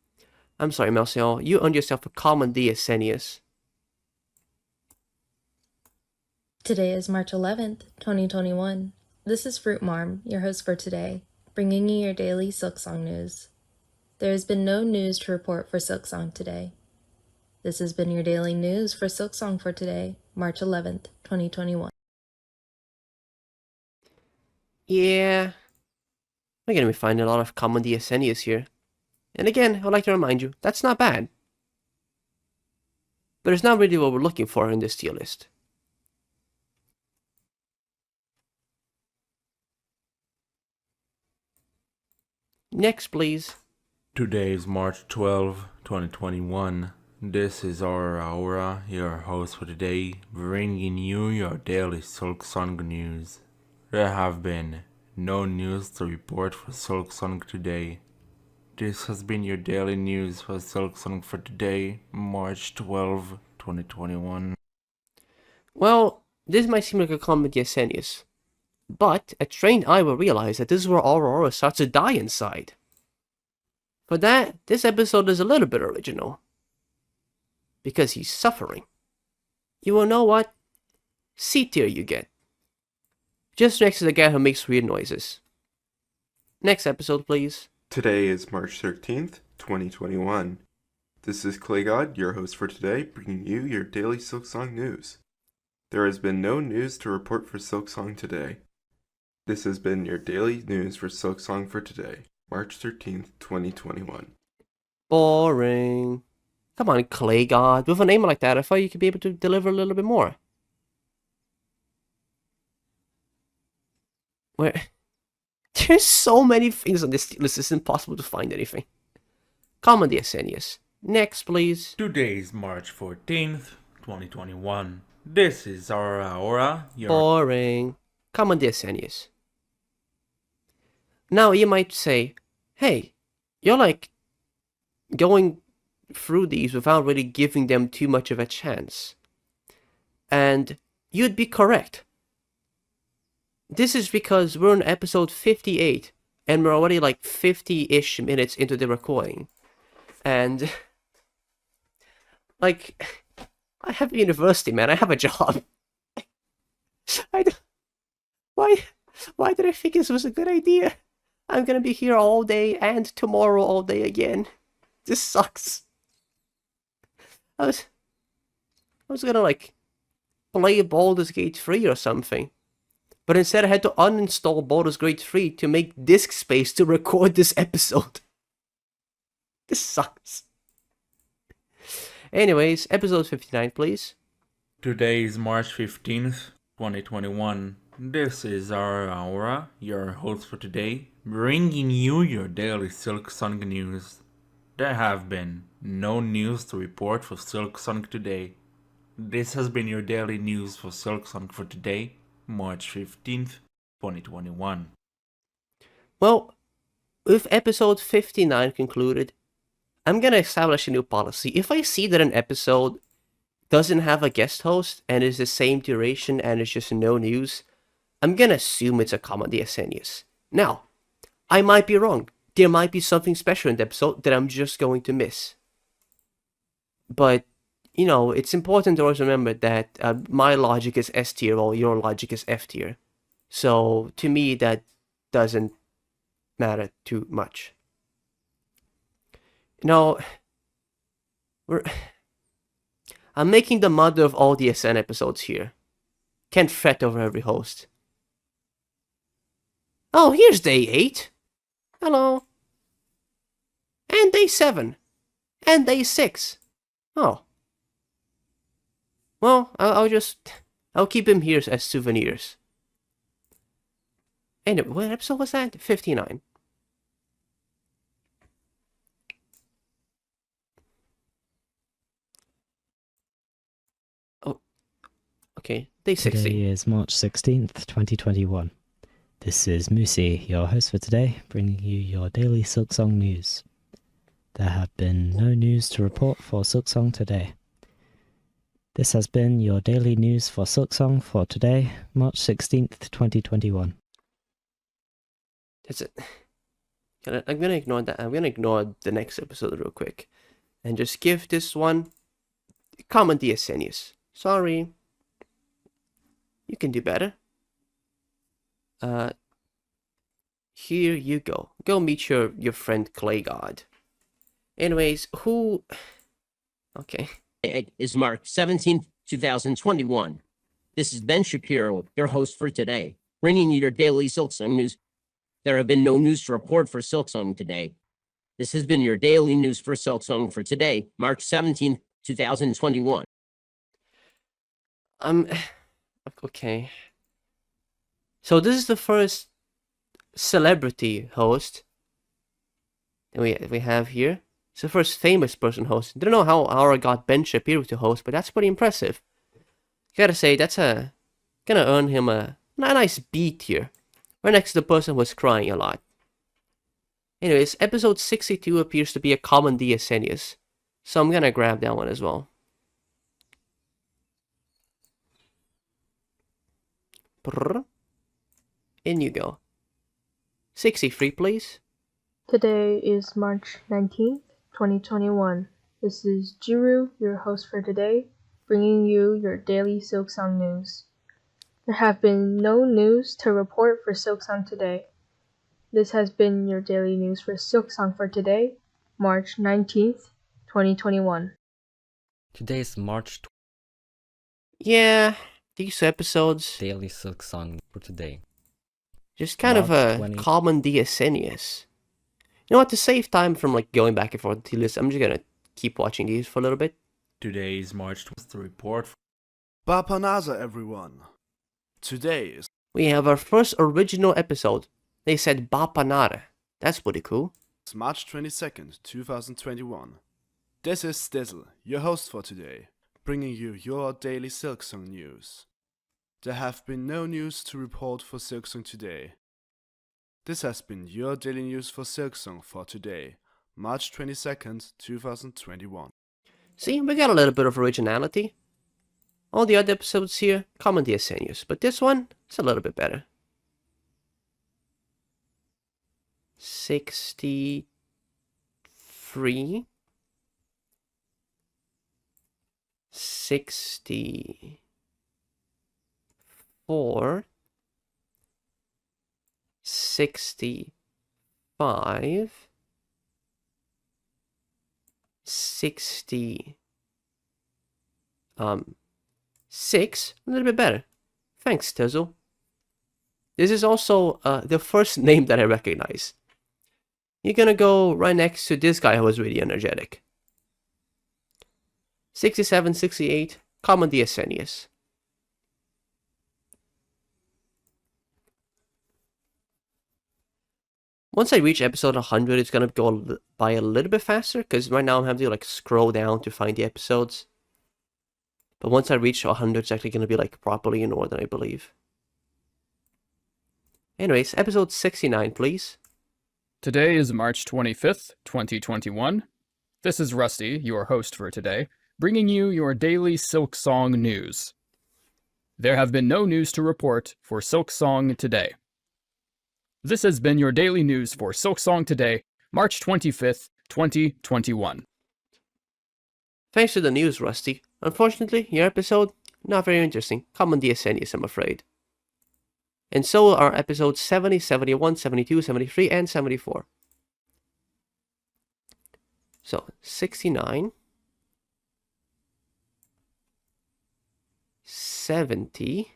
I'm sorry, Mel Seol. You earned yourself a common DSN. Today is March 11th, 2021. This is Fruit Marm, your host for today, bringing you your daily Silksong news. There has been no news to report for Silksong today. This has been your daily news for Silksong for today, March 11th, 2021. Yeah, we're going to be finding a lot of common DSN here. And again, I'd like to remind you, that's not bad. But it's not really what we're looking for in this tier list. Next, please. Today is March 12, 2021. This is our Aora, your host for today, bringing you your daily Silksong news. There have been no news to report for Silksong today. This has been your daily news for Silksong for today, March 12, 2021. Well, this might seem like a common DSN, but a trained eye will realize that this is where Aora starts to die inside. For that, this episode is a little bit original. Because he's suffering. You will know what? C tier you get. Just next to the guy who makes weird noises. Next episode, please. Today is March 13th, 2021. This is Claygod, your host for today, bringing you your daily Silksong news. There has been no news to report for Silksong today. This has been your daily news for Silksong for today, March 13th, 2021. Boring. Come on, Claygod. With a name like that, I thought you could be able to deliver a little bit more. Where? There's so many things on this list, it's impossible to find anything. Come on, DSN. Next, please. Today is March 14th, 2021. This is our Aora. Boring. Come on, DSN. Now, you might say, hey, you're like going through these without really giving them too much of a chance. And you'd be correct. This is because we're on episode 58 and we're already like 50-ish minutes into the recording. And like, I have a university, man. I have a job. Why did I think this was a good idea? I'm gonna be here all day and tomorrow all day again. This sucks. I was gonna like play Baldur's Gate 3 or something. But instead I had to uninstall Baldur's Gate 3 to make disk space to record this episode. This sucks. Anyways, episode 59, please. Today is March 15th, 2021. This is our Aora, your host for today, bringing you your daily Silksong news. There have been no news to report for Silksong today. This has been your daily news for Silksong for today, March 15th, 2021. Well, with episode 59 concluded, I'm gonna establish a new policy. If I see that an episode doesn't have a guest host and is the same duration and it's just no news, I'm gonna assume it's a common DSN. Now, I might be wrong. There might be something special in the episode that I'm just going to miss. But, you know, it's important to always remember that my logic is S tier while your logic is F tier. So, to me, that doesn't matter too much. Now, I'm making the mother of all DSN episodes here. Can't fret over every host. Oh, here's day 8. Hello. And day 7. And day 6. Oh. Well, I'll keep him here as souvenirs. Anyway, what episode was that? 59. Oh, okay. Day 60. Today is March 16th, 2021. This is Moosey, your host for today, bringing you your daily Silksong news. There have been no news to report for Silksong today. This has been your daily news for Silksong for today, March 16th, 2021. That's it. I'm gonna ignore that. I'm gonna ignore the next episode real quick. And just give this one common DSN. Sorry. You can do better. Here you go. Go meet your friend Claygod. Anyways, who... Okay. It is March 17th, 2021. This is Ben Shapiro, your host for today, bringing you your daily Silksong news. There have been no news to report for Silksong today. This has been your daily news for Silksong for today, March 17th, 2021. Okay. So this is the first celebrity host that we have here. It's the first famous person host. I don't know how Aora got Ben Shapiro to host, but that's pretty impressive. Gotta say, that's gonna earn him a nice B tier. right next to the person who was crying a lot. Anyways, episode 62 appears to be a common DSN, so I'm gonna grab that one as well. In you go. 63, please. Today is March 19th, 2021. This is Jiru, your host for today, bringing you your daily Silksong news. There have been no news to report for Silksong today. This has been your daily news for Silksong for today, March 19th, 2021. Today is March Yeah, these episodes Daily Silksong for today. just kind of March a 20. common DSN. You know what, to save time from like going back and forth to this, I'm just gonna keep watching these for a little bit. Today is March 20th to report. Bapanaza, everyone. Today is... We have our first original episode. They said Bapanara. That's pretty cool. It's March 22nd, 2021. This is Stizzle, your host for today, bringing you your daily Silksong news. There have been no news to report for Silksong today. This has been your daily news for Silksong for today, March 22nd, 2021. See, we got a little bit of originality. All the other episodes here, common DSN, but this one, it's a little bit better. 63. 64. 65. 60. 6, a little bit better. Thanks, Tizzle. This is also the first name that I recognize. You're gonna go right next to this guy who was really energetic. 67, 68, common DSN. Once I reach episode 100, it's gonna go by a little bit faster, because right now I'm having to like scroll down to find the episodes. But once I reach 100, it's actually gonna be like properly in order, I believe. Anyways, episode 69, please. Today is March 25th, 2021. This is Rusty, your host for today, bringing you your daily Silksong news. There have been no news to report for Silksong today. This has been your daily news for Silksong today, March 25th, 2021. Thanks for the news, Rusty. Unfortunately, your episode, not very interesting. Common DSN, I'm afraid. And so are episodes 70, 71, 72, 73, and 74. So, 69, 70,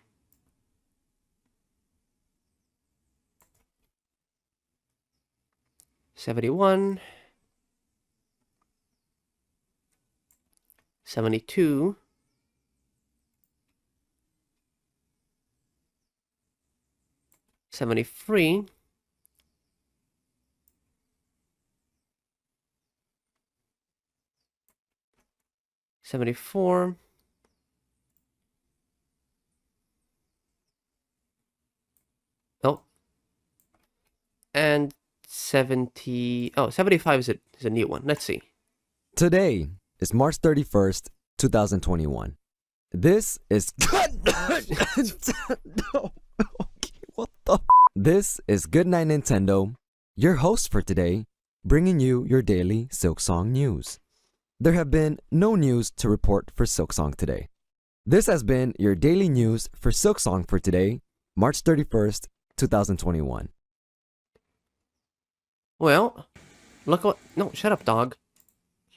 71, 72, 73, 74, oh, and 70, oh, 75 is a new one. Let's see. Today is March 31st, 2021. This is no. What the? This is Goodnight Nintendo, your host for today, bringing you your daily Silksong news. There have been no news to report for Silksong today. This has been your daily news for Silksong for today, March 31st, 2021. Well, look what. No, shut up, dog.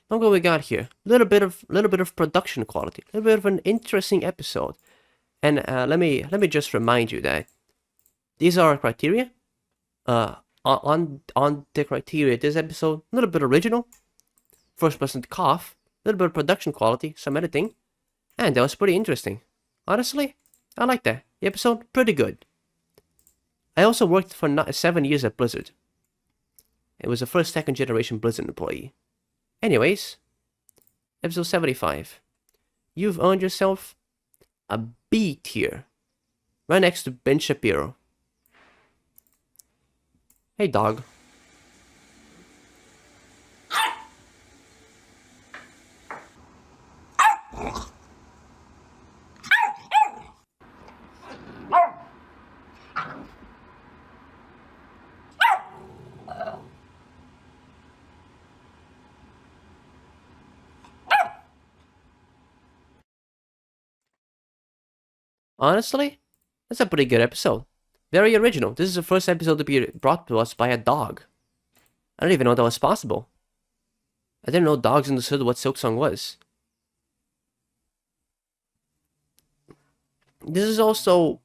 Look what we got here. Little bit of production quality. A little bit of an interesting episode. And let me just remind you that these are our criteria. On the criteria, this episode a little bit original. First person to cough. A little bit of production quality, some editing, and that was pretty interesting. Honestly, I like that. The episode pretty good. I also worked for 7 years at Blizzard. It was a first, second generation Blizzard employee. Anyways, episode 75. You've earned yourself a B tier, right next to Ben Shapiro. Hey, dog. Honestly, that's a pretty good episode. Very original. This is the first episode to be brought to us by a dog. I didn't even know that was possible. I didn't know dogs understood what Silksong was. This is also,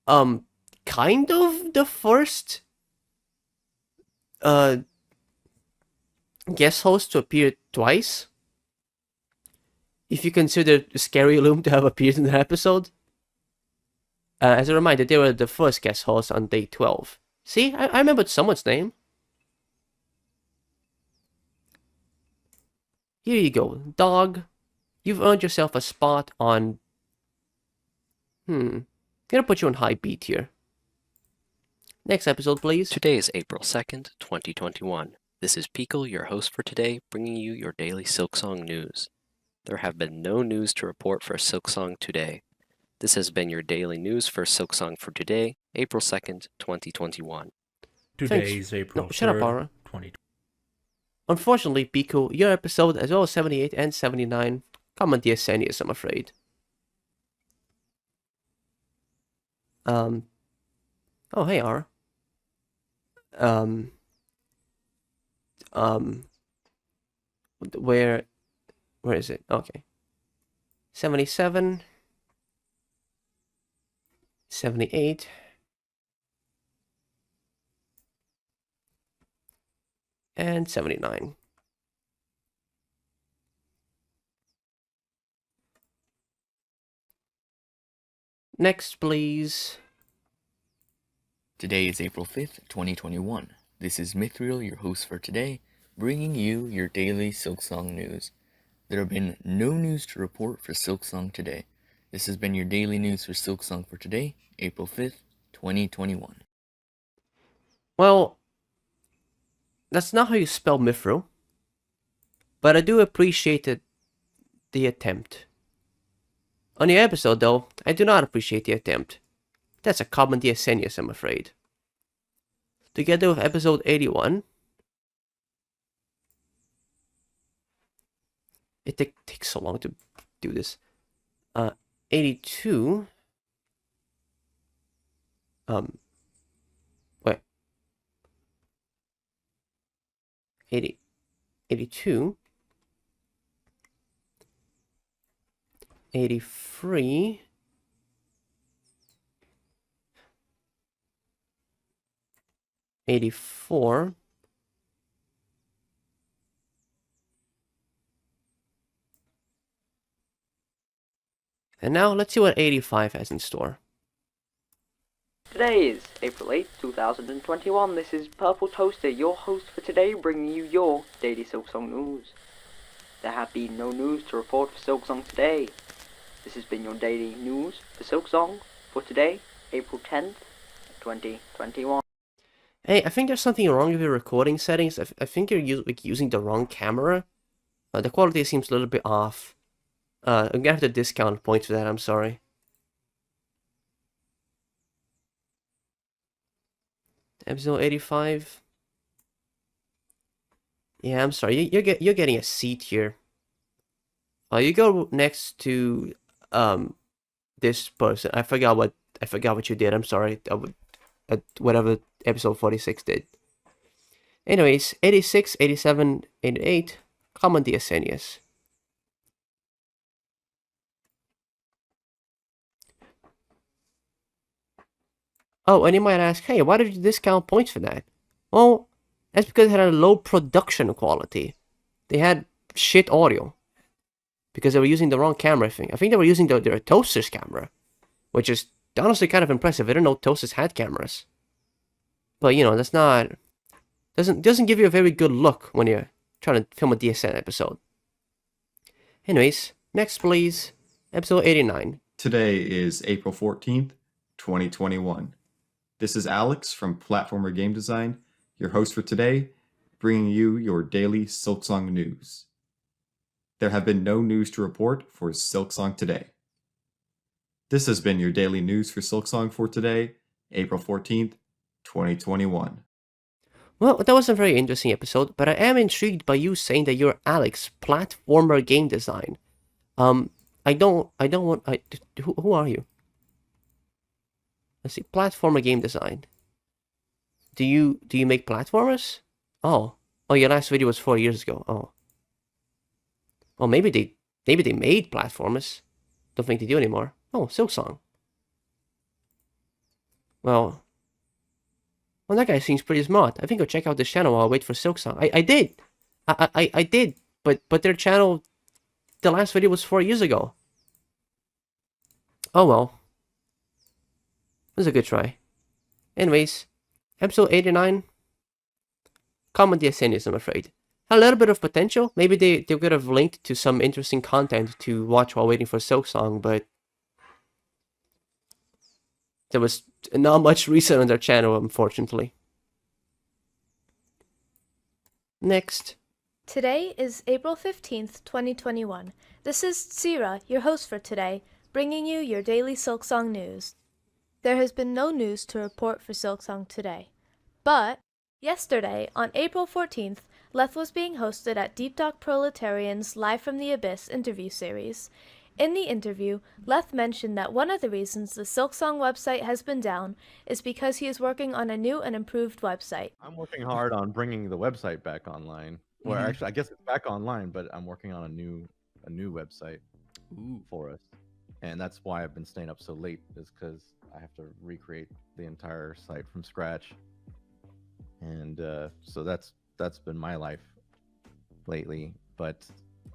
kind of the first, guest host to appear twice. If you consider Scary Loom to have appeared in the episode. As a reminder, they were the first guest host on day 12. See, I remembered someone's name. Here you go, dog. You've earned yourself a spot on... Gonna put you on high beat here. Next episode, please. Today is April 2nd, 2021. This is Pico, your host for today, bringing you your daily Silksong news. There have been no news to report for Silksong today. This has been your daily news for Silksong for today, April 2nd, 2021. Today is April 3rd, shut up, Aora. 2020. Unfortunately, Pico, your episode, as well as 78 and 79, come on DSN, yes, I'm afraid. Oh, hey, Aora. Where is it? Okay. 77, 78, and 79. Next, please. Today is April 5th, 2021. This is Mithril, your host for today, bringing you your daily Silksong news. There have been no news to report for Silksong today. This has been your daily news for Silksong for today, April 5th, 2021. Well, that's not how you spell Mithril, but I do appreciate the attempt. On the episode, though, I do not appreciate the attempt. That's a common DSN, yes, I'm afraid. Together with episode 81, it takes so long to do this. 82. Wait. 82. 83. 84. And now let's see what 85 has in store. Today is April 8th, 2021. This is Purple Toaster, your host for today, bringing you your daily Silksong news. There have been no news to report for Silksong today. This has been your daily news for Silksong for today, April 10th, 2021. Hey, I think there's something wrong with your recording settings. I think you're using the wrong camera. The quality seems a little bit off. I'm gonna have to discount points for that, I'm sorry. Episode 85. Yeah, I'm sorry. You're getting a seat here. You go next to this person. I forgot what you did. I'm sorry. Whatever episode 46 did. Anyways, 86, 87, 88. Come on, DSN, yes. Oh, and you might ask, hey, why did you discount points for that? Well, that's because it had a low production quality. They had shit audio. Because they were using the wrong camera thing. I think they were using their Toaster's camera. Which is honestly kind of impressive. I didn't know Toasters had cameras. But, you know, that's not... Doesn't give you a very good look when you're trying to film a DSN episode. Anyways, next please. Episode 89. Today is April 14th, 2021. This is Alex from Platformer Game Design, your host for today, bringing you your daily Silksong news. There have been no news to report for Silksong today. This has been your daily news for Silksong for today, April 14th, 2021. Well, that was a very interesting episode, but I am intrigued by you saying that you're Alex, Platformer Game Design. Who are you? Let's see, Platformer Game Design. Do you make platformers? Oh, your last video was 4 years ago. Oh. Well, maybe they made platformers. Don't think they do anymore. Oh, Silksong. Well, that guy seems pretty smart. I think I'll check out this channel while I wait for Silksong. I did. I did. But their channel, the last video was 4 years ago. Oh well. It was a good try. Anyways, episode 89. Common DSN, I'm afraid. A little bit of potential. Maybe they could have linked to some interesting content to watch while waiting for Silksong, but there was not much recent on their channel, unfortunately. Next. Today is April 15th, 2021. This is Tsira, your host for today, bringing you your daily Silksong news. There has been no news to report for Silksong today. But, yesterday, on April 14th, Leth was being hosted at Deep Talk Proletarian's Live from the Abyss interview series. In the interview, Leth mentioned that one of the reasons the Silksong website has been down is because he is working on a new and improved website. I'm working hard on bringing the website back online. Well, actually, I guess it's back online, but I'm working on a new website for us. And that's why I've been staying up so late, is because I have to recreate the entire site from scratch. And so that's been my life lately. But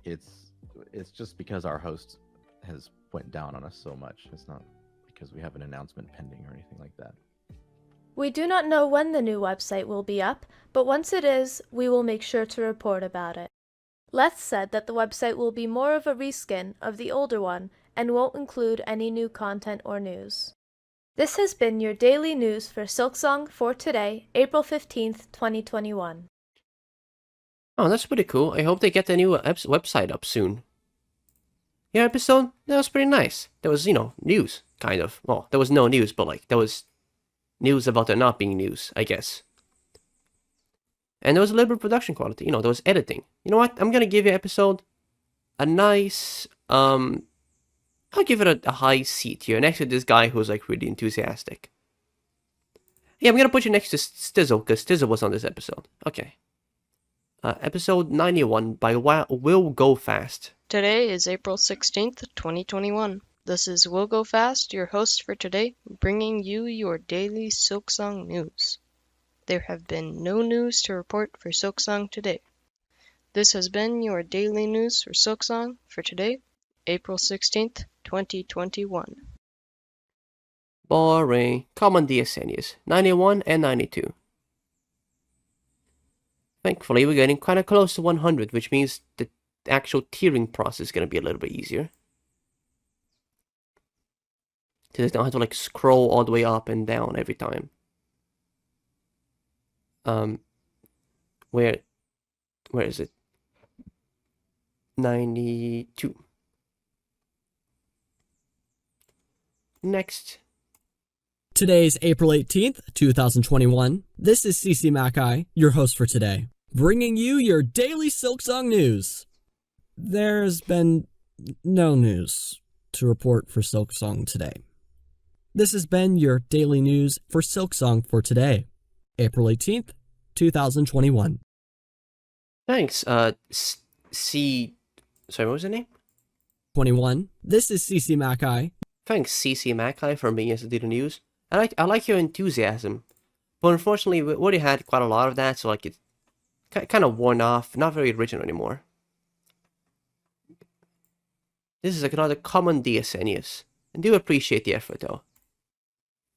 it's just because our host has went down on us so much. It's not because we have an announcement pending or anything like that. We do not know when the new website will be up, but once it is, we will make sure to report about it. Leth said that the website will be more of a reskin of the older one and won't include any new content or news. This has been your daily news for Silksong for today, April 15th, 2021. Oh, that's pretty cool. I hope they get the new website up soon. Your episode? That was pretty nice. There was, news, kind of. Well, there was no news, but there was news about there not being news, I guess. And there was a little bit of production quality. There was editing. You know what? I'm gonna give your episode a nice, I'll give it a high C tier next to this guy who's really enthusiastic. Yeah, I'm gonna put you next to Stizzle, because Stizzle was on this episode. Okay. Episode 91 by Will Go Fast. Today is April 16th, 2021. This is Will Go Fast, your host for today, bringing you your daily Silksong news. There have been no news to report for Silksong today. This has been your daily news for Silksong for today, April 16th, 2021. Boring. Common DSN 91 and 92. Thankfully, we're getting kind of close to 100, which means the actual tiering process is going to be a little bit easier. So they don't have to scroll all the way up and down every time. Where is it? 92. Next. Today is April 18th, 2021. This is CC Mackay, your host for today, bringing you your daily Silksong news. There's been no news to report for Silksong today. This has been your daily news for Silksong for today, April 18th, 2021. Thanks, sorry, what was her name? 21. This is CC Mackay. Thanks, CC Mackay, for being as the daily news. I like your enthusiasm, but unfortunately we already had quite a lot of that, so it's kind of worn off, not very original anymore. This is another common DSN, and do appreciate the effort though.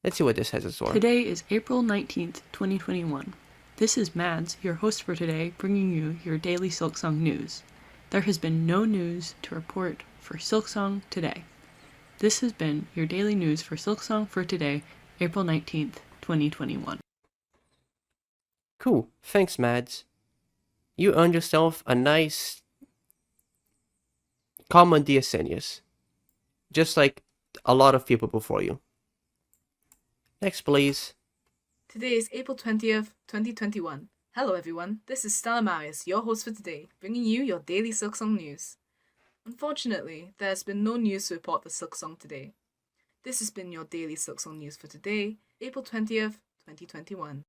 Let's see what this has in store. Today is April 19th, 2021. This is Mads, your host for today, bringing you your daily Silksong news. There has been no news to report for Silksong today. This has been your daily news for Silksong for today, April 19th, 2021. Cool. Thanks, Mads. You earned yourself a nice common DSN, just like a lot of people before you. Next, please. Today is April 20th, 2021. Hello everyone, this is Stella Marius, your host for today, bringing you your daily Silksong news. Unfortunately, there has been no news to report for Silksong today. This has been your daily Silksong news for today, April 20th, 2021.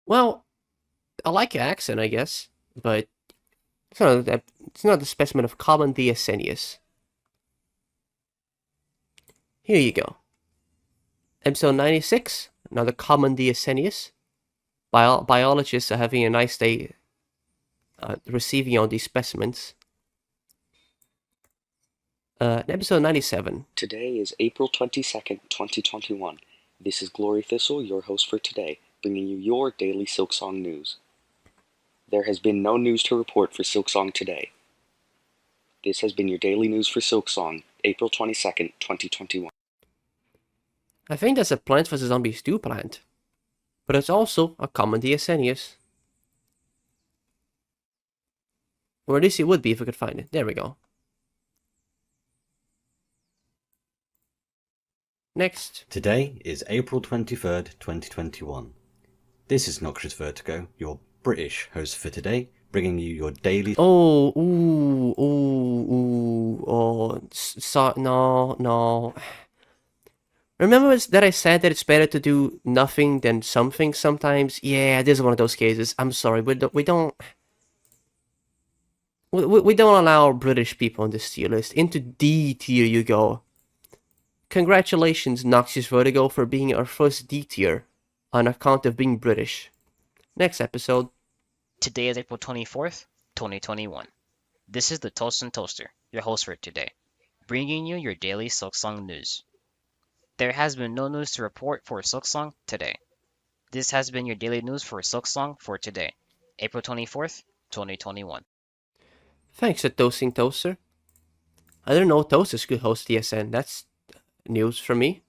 Well, I like your accent, I guess, but it's not the specimen of common DSN. Here you go. Episode 96, another common DSN. Biologists are having a nice day receiving all these specimens. Episode 97. Today is April 22nd, 2021. This is Glory Thistle, your host for today, bringing you your daily Silksong news. There has been no news to report for Silksong today. This has been your daily news for Silksong, April 22nd, 2021. I think that's a Plants vs. Zombies 2 plant. But it's also a common DSN. Or at least it would be if we could find it. There we go. Next. Today is April 23rd, 2021. This is Noxious Vertigo, your British host for today, bringing you your daily... No. Remember that I said that it's better to do nothing than something sometimes? Yeah, this is one of those cases. I'm sorry, we don't allow British people on this tier list. Into D tier you go. Congratulations, Noxious Vertigo, for being our first D tier on account of being British. Next episode. Today is April 24th, 2021. This is the Toast and Toaster, your host for today, bringing you your daily Silksong news. There has been no news to report for Silksong today. This has been your daily news for Silksong for today, April 24th, 2021. Thanks, a Toasting Toaster. I didn't know Toasters could host DSN. That's news for me.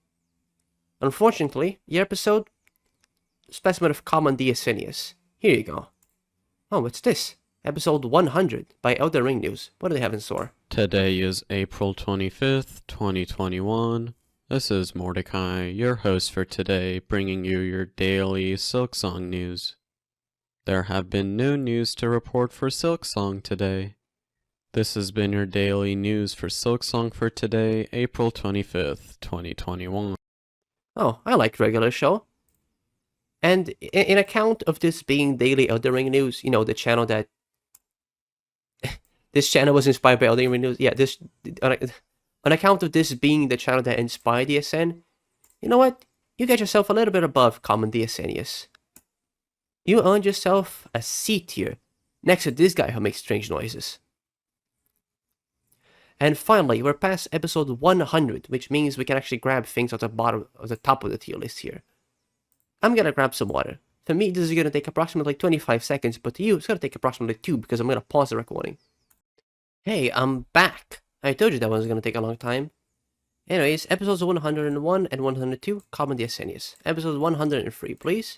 Unfortunately, your episode, specimen of common DSN. Here you go. Oh, what's this? Episode 100 by Elden Ring News. What do they have in store? Today is April 25th, 2021. This is Mordecai, your host for today, bringing you your daily Silksong news. There have been no news to report for Silksong today. This has been your daily news for Silksong for today, April 25th, 2021. Oh, I like regular show. And in account of this being daily Elden Ring News, you know, the channel that... this channel was inspired by Elden Ring News. Yeah, this... On account of this being the channel that inspired DSN, you know what? You get yourself a little bit above common DSN. You earned yourself a C tier, next to this guy who makes strange noises. And finally, we're past episode 100, which means we can actually grab things at the bottom, of the top of the tier list here. I'm gonna grab some water. For me, this is gonna take approximately 25 seconds, but to you, it's gonna take approximately 2 because I'm gonna pause the recording. Hey, I'm back. I told you that one was going to take a long time. Anyways, episodes 101 and 102, common DSN. Episode 103, please.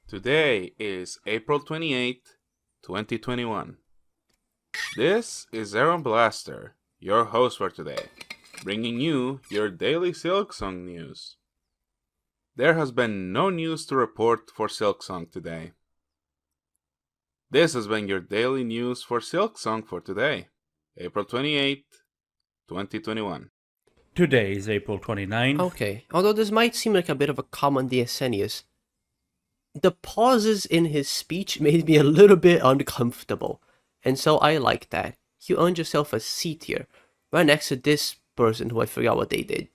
Today is April 28th, 2021. This is Aaron Blaster, your host for today, bringing you your daily Silksong news. There has been no news to report for Silksong today. This has been your daily news for Silksong for today, April 28th, 2021. Today is April 29th. Okay, although this might seem like a bit of a common DSN, the pauses in his speech made me a little bit uncomfortable, and so I like that. You earned yourself a C tier, right next to this person who I forgot what they did.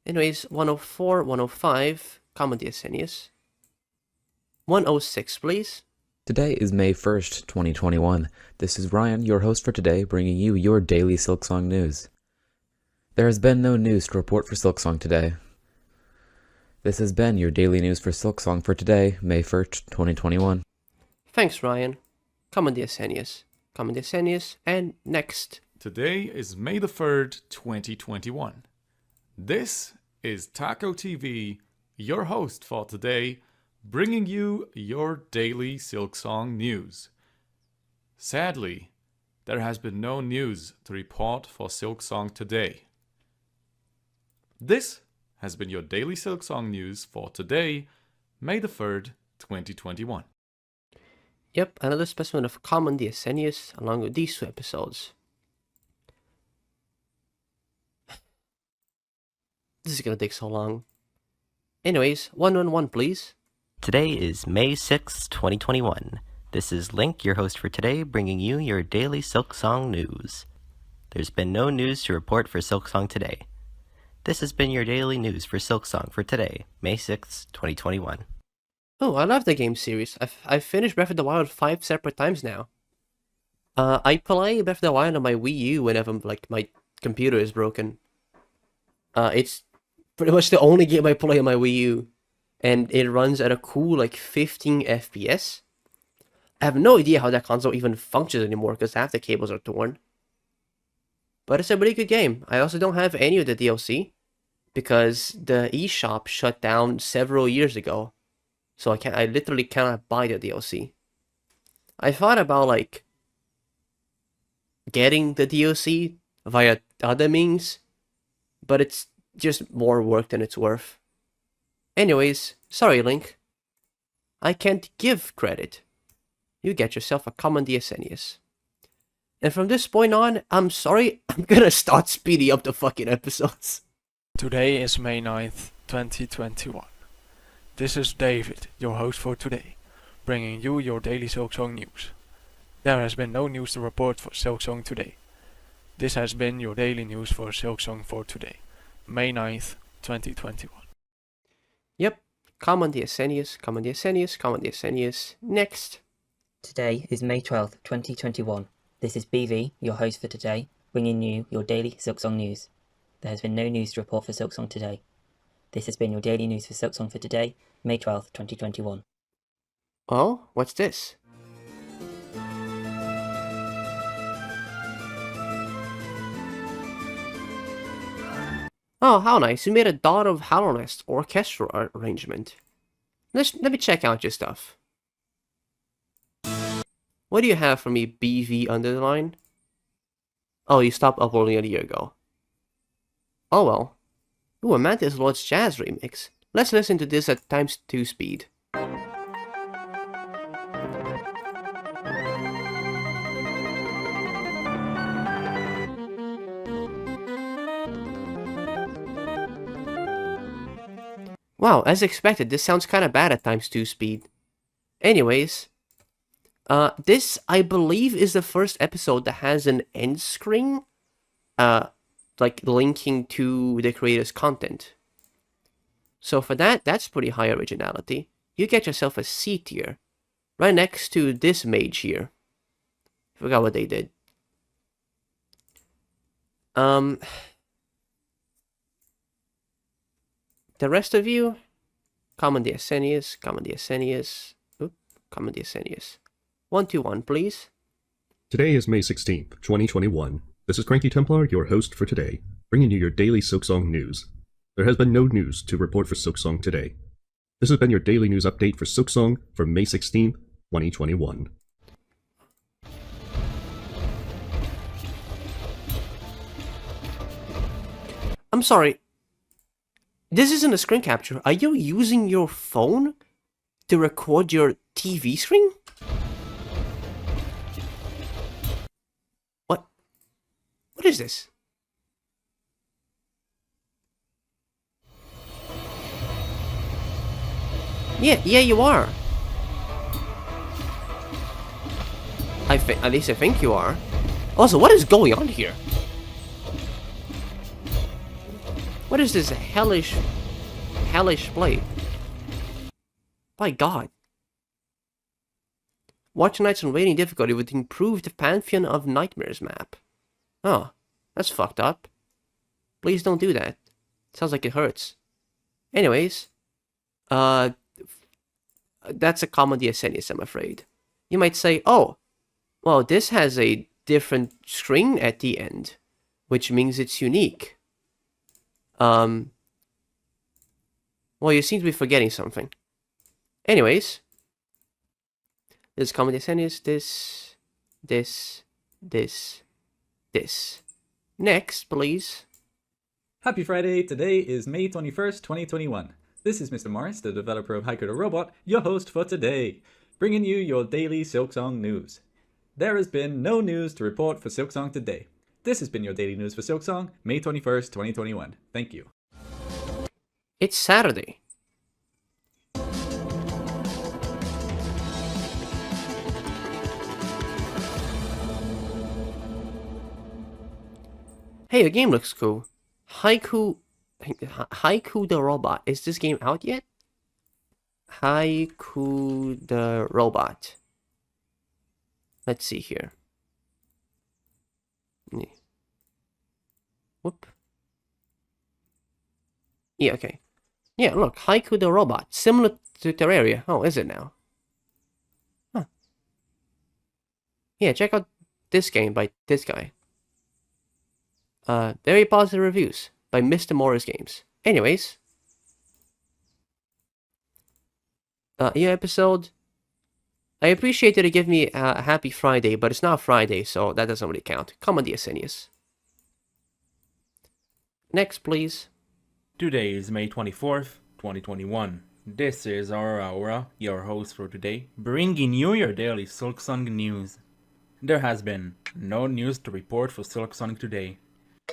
Anyways, 104, 105, common DSN. 106, please. Today is May 1st, 2021. This is Ryan, your host for today, bringing you your daily Silksong news. There has been no news to report for Silksong today. This has been your daily news for Silksong for today, May 1st, 2021. Thanks, Ryan. Common DSN. Common DSN, and next. Today is May the 3rd, 2021. This is Taco TV, your host for today, bringing you your daily Silksong news. Sadly, there has been no news to report for Silksong today. This has been your daily Silksong news for today, May the 3rd, 2021. Yep, another specimen of common DSN along with these 2 episodes. This is gonna take so long. Anyways, 111 please. Today is May 6th, 2021. This is Link, your host for today, bringing you your daily Silksong news. There's been no news to report for Silksong today. This has been your daily news for Silksong for today, May 6th, 2021. Oh, I love the game series. I've finished Breath of the Wild 5 separate times now. I play Breath of the Wild on my Wii U whenever my computer is broken. It's pretty much the only game I play on my Wii U, and it runs at a cool 15 FPS. I have no idea how that console even functions anymore because half the cables are torn. But it's a pretty good game. I also don't have any of the DLC because the eShop shut down several years ago. So I literally cannot buy the DLC. I thought about getting the DLC via other means, but it's just more work than it's worth. Anyways, sorry Link. I can't give credit. You get yourself a common DSN. And from this point on, I'm sorry, I'm gonna start speeding up the fucking episodes. Today is May 9th, 2021. This is David, your host for today, bringing you your daily Silksong news. There has been no news to report for Silksong today. This has been your daily news for Silksong for today, May 9th, 2021. Yep, common DSN, common DSN, common DSN. Next. Today is May 12th, 2021. This is BV, your host for today, bringing you your daily Silksong news. There has been no news to report for Silksong today. This has been your daily news for Silksong for today, May 12th, 2021. Oh, what's this? Oh, how nice. You made a Daughter of Hallownest orchestral arrangement. Let me check out your stuff. What do you have for me, BV underline? Oh, you stopped uploading a year ago. Oh well. Ooh, a Mantis Lord's Jazz remix. Let's listen to this at ×2 speed. Wow, as expected, this sounds kinda bad at ×2 speed. Anyways, this, I believe, is the first episode that has an end screen, linking to the creator's content. So for that, that's pretty high originality. You get yourself a C tier, right next to this mage here. Forgot what they did. The rest of you, common DSN, common DSN, common DSN. 121, please. Today is May 16th, 2021. This is Cranky Templar, your host for today, bringing you your daily Silksong news. There has been no news to report for Silksong today. This has been your daily news update for Silksong for May 16th, 2021. I'm sorry. This isn't a screen capture. Are you using your phone to record your TV screen? What is this? Yeah, you are. At least I think you are. Also, what is going on here? What is this hellish play? By God. Watch Nights on Rating difficulty with improved Pantheon of Nightmares map. Oh, that's fucked up. Please don't do that. Sounds like it hurts. Anyways, that's a common DSN, I'm afraid. You might say, oh, well, this has a different string at the end, which means it's unique. Well, you seem to be forgetting something. Anyways, this common DSN is this. Next, please. Happy Friday! Today is May 21st, 2021. This is Mr. Morris, the developer of Haiku the Robot, your host for today, bringing you your daily Silksong news. There has been no news to report for Silksong today. This has been your daily news for Silksong, May 21st, 2021. Thank you. It's Saturday. Hey, the game looks cool. Haiku the Robot. Is this game out yet? Haiku the Robot. Let's see here. Whoop. Yeah, okay. Yeah, look, Haiku the Robot. Similar to Terraria. Oh, is it now? Huh. Yeah, check out this game by this guy. Very positive reviews by Mr. Morris Games. Anyways. Yeah, episode. I appreciate that you give me a happy Friday, but it's not Friday, so that doesn't really count. Come on, DSN. Next, please. Today is May 24th, 2021. This is our Aora, your host for today, bringing you your daily Silksong news. There has been no news to report for Silksong today.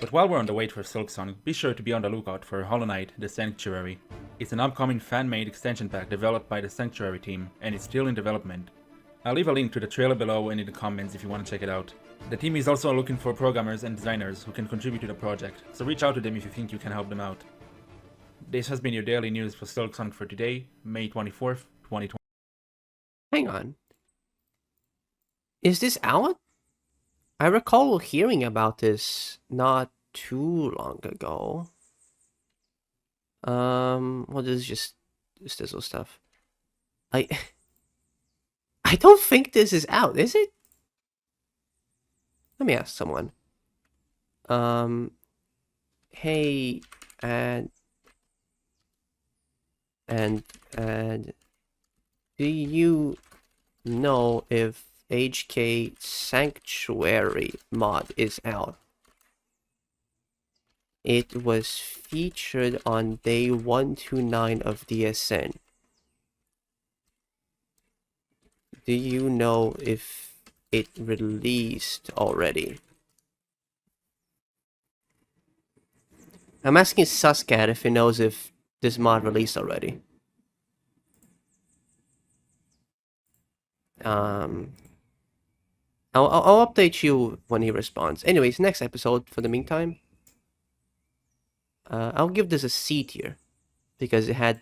But while we're on the wait for Silksong, be sure to be on the lookout for Hollow Knight: The Sanctuary. It's an upcoming fan-made extension pack developed by the Sanctuary team, and it's still in development. I'll leave a link to the trailer below and in the comments if you want to check it out. The team is also looking for programmers and designers who can contribute to the project, so reach out to them if you think you can help them out. This has been your daily news for Silksong for today, May 24th, 2020. Hang on. Is this out? I recall hearing about this not too long ago. Well, this is just Stizzle stuff. I don't think this is out, is it? Let me ask someone. Hey, and do you know if HK Sanctuary mod is out? It was featured on day 129 of DSN. Do you know if it released already? I'm asking Suscat if he knows if this mod released already. I'll update you when he responds. Anyways, next episode for the meantime. I'll give this a C tier because it had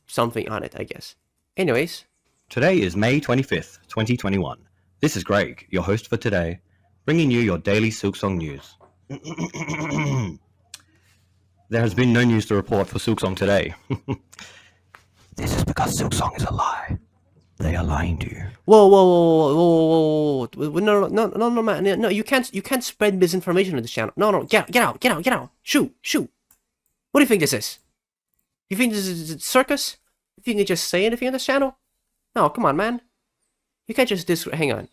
something on it, I guess. Anyways. Today is May 25th, 2021. This is Greg, your host for today, bringing you your daily Silksong news. There has been no news to report for Silksong today. This is because Silksong is a lie. They are lying to you. Whoa! No, man. No, you can't spread misinformation on this channel. No, get out. Shoot. What do you think this is? You think this is a circus? You think you just say anything on this channel? No, come on, man. You can't just hang on.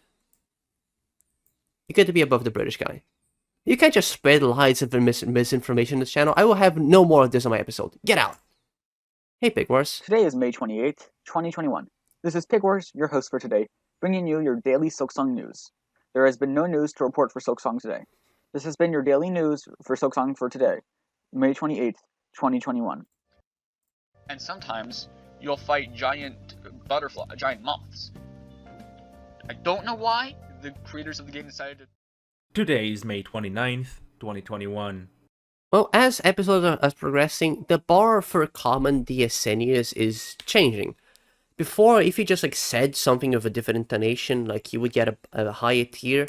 You got to be above the British guy. You can't just spread lies and misinformation on this channel. I will have no more of this on my episode. Get out. Hey, Pigwars. Today is May 28th, 2021. This is Pigwars, your host for today, bringing you your daily Silksong news. There has been no news to report for Silksong today. This has been your daily news for Silksong for today, May 28th, 2021. And sometimes you'll fight giant moths. I don't know why the creators of the game decided to... Today is May 29th, 2021. Well, as episodes are progressing, the bar for common DSNers is changing. Before, if you just said something of a different intonation, you would get a higher tier.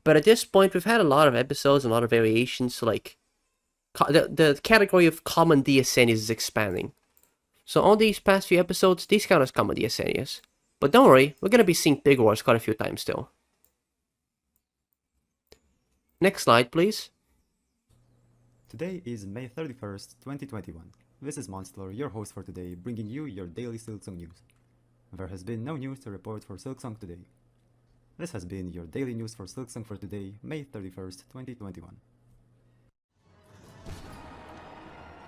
But at this point, we've had a lot of episodes and a lot of variations, so the category of common DSN is expanding. So on these past few episodes, these count as common DSNers. But don't worry, we're gonna be seeing Pig Wars quite a few times still. Next slide, please. Today is May 31st, 2021. this is Monster, your host for today, bringing you your daily Silksong news. There has been no news to report for Silksong today. This has been your daily news for Silksong for today, May 31st, 2021.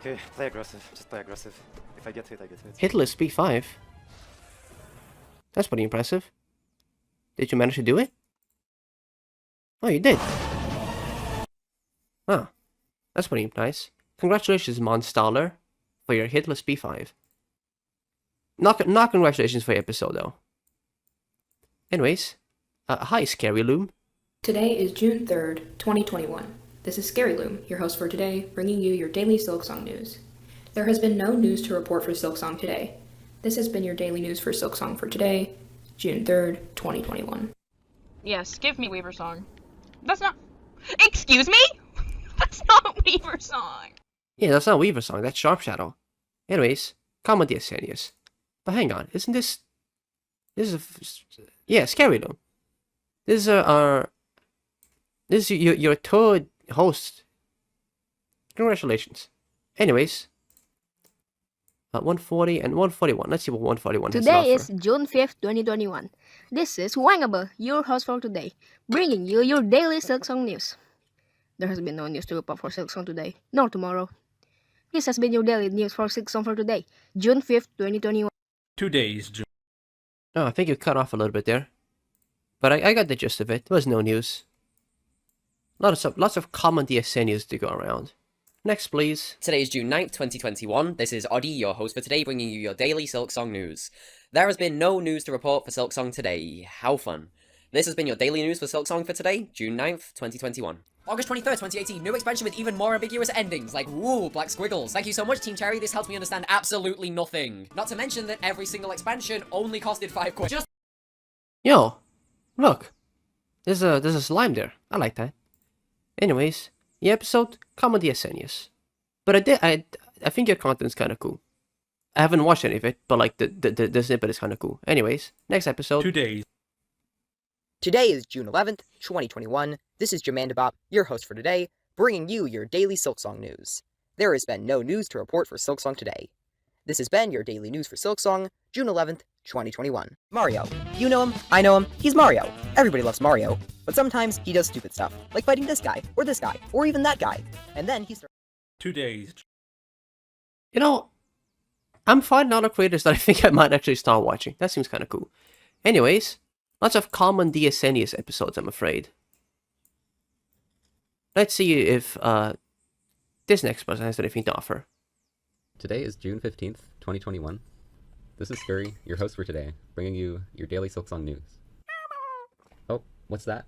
Okay, play aggressive. Just play aggressive. If I get hit, I get hit. Hitless P5. That's pretty impressive. Did you manage to do it? Oh, you did. Oh, that's pretty nice. Congratulations, Monstaller, for your hitless P5. Not congratulations for your episode, though. Anyways, hi, Scary Loom. Today is June 3rd, 2021. This is Scary Loom, your host for today, bringing you your daily Silksong news. There has been no news to report for Silksong today. This has been your daily news for Silksong for today, June 3rd, 2021. Yes, give me Weaver Song. That's not... Excuse me? That's not Weaver Song. Yeah, that's not Weaver Song, that's Sharp Shadow. Anyways, comment the Asenius. But hang on, isn't this... Yeah, Scary Loom. This is your third host. Congratulations. Anyways, 140 and 141. Let's see what 141 has to offer. Today is June 5th, 2021. This is Wangaba, your host for today, bringing you your daily Silksong news. There has been no news to report for Silksong today, nor tomorrow. This has been your daily news for Silksong for today, June 5th, 2021. Today is June. Oh, I think you cut off a little bit there. But I got the gist of it. There was no news. Lots of common DSN news to go around. Next, please. Today is June 9th, 2021. This is Oddie, your host for today, bringing you your daily Silksong news. There has been no news to report for Silksong today. How fun. This has been your daily news for Silksong for today, June 9th, 2021. August 23rd, 2018, new expansion with even more ambiguous endings, like woo, black squiggles. Thank you so much, Team Cherry, this helps me understand absolutely nothing. Not to mention that every single expansion only costed 5 quid. Just... Yo, look. There's a slime there. I like that. Anyways, the episode, Comedy Asenius. But I think your content's kind of cool. I haven't watched any of it, but like the snippet is kind of cool. Anyways, next episode. Today is June 11th, 2021. This is Jamandabop, your host for today, bringing you your daily Silksong news. There has been no news to report for Silksong today. This has been your daily news for Silksong, June 11th, 2021. Mario. You know him, I know him, he's Mario. Everybody loves Mario. But sometimes he does stupid stuff, like fighting this guy, or even that guy. And then he starts... 2 days. You know, I'm finding other creators that I think I might actually start watching. That seems kind of cool. Anyways, lots of common DSNius episodes, I'm afraid. Let's see if this next person has anything to offer. Today is June 15th, 2021. This is Scurry, your host for today, bringing you your daily Silksong news. Oh, what's that?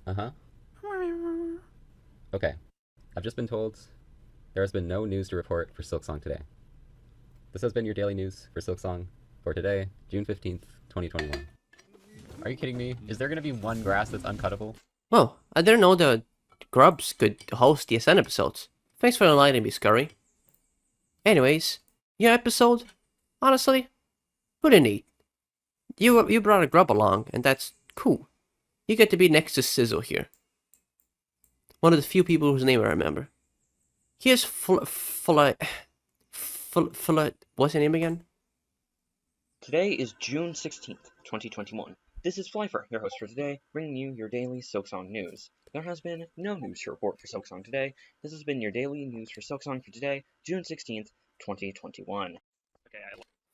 Uh-huh. Okay, I've just been told there has been no news to report for Silksong today. This has been your daily news for Silksong for today, June 15th, 2021. Are you kidding me? Is there going to be one grass that's uncuttable? Oh, I didn't know the Grubs could host DSN episodes. Thanks for enlightening me, Scurry. Anyways, your episode, honestly, pretty neat. You brought a Grub along, and that's cool. You get to be next to Sizzle here. One of the few people whose name I remember. Here's what's your name again? Today is June 16th, 2021. This is Flyfer, your host for today, bringing you your daily Silksong news. There has been no news to report for Silksong today. This has been your daily news for Silksong for today, June 16th, 2021.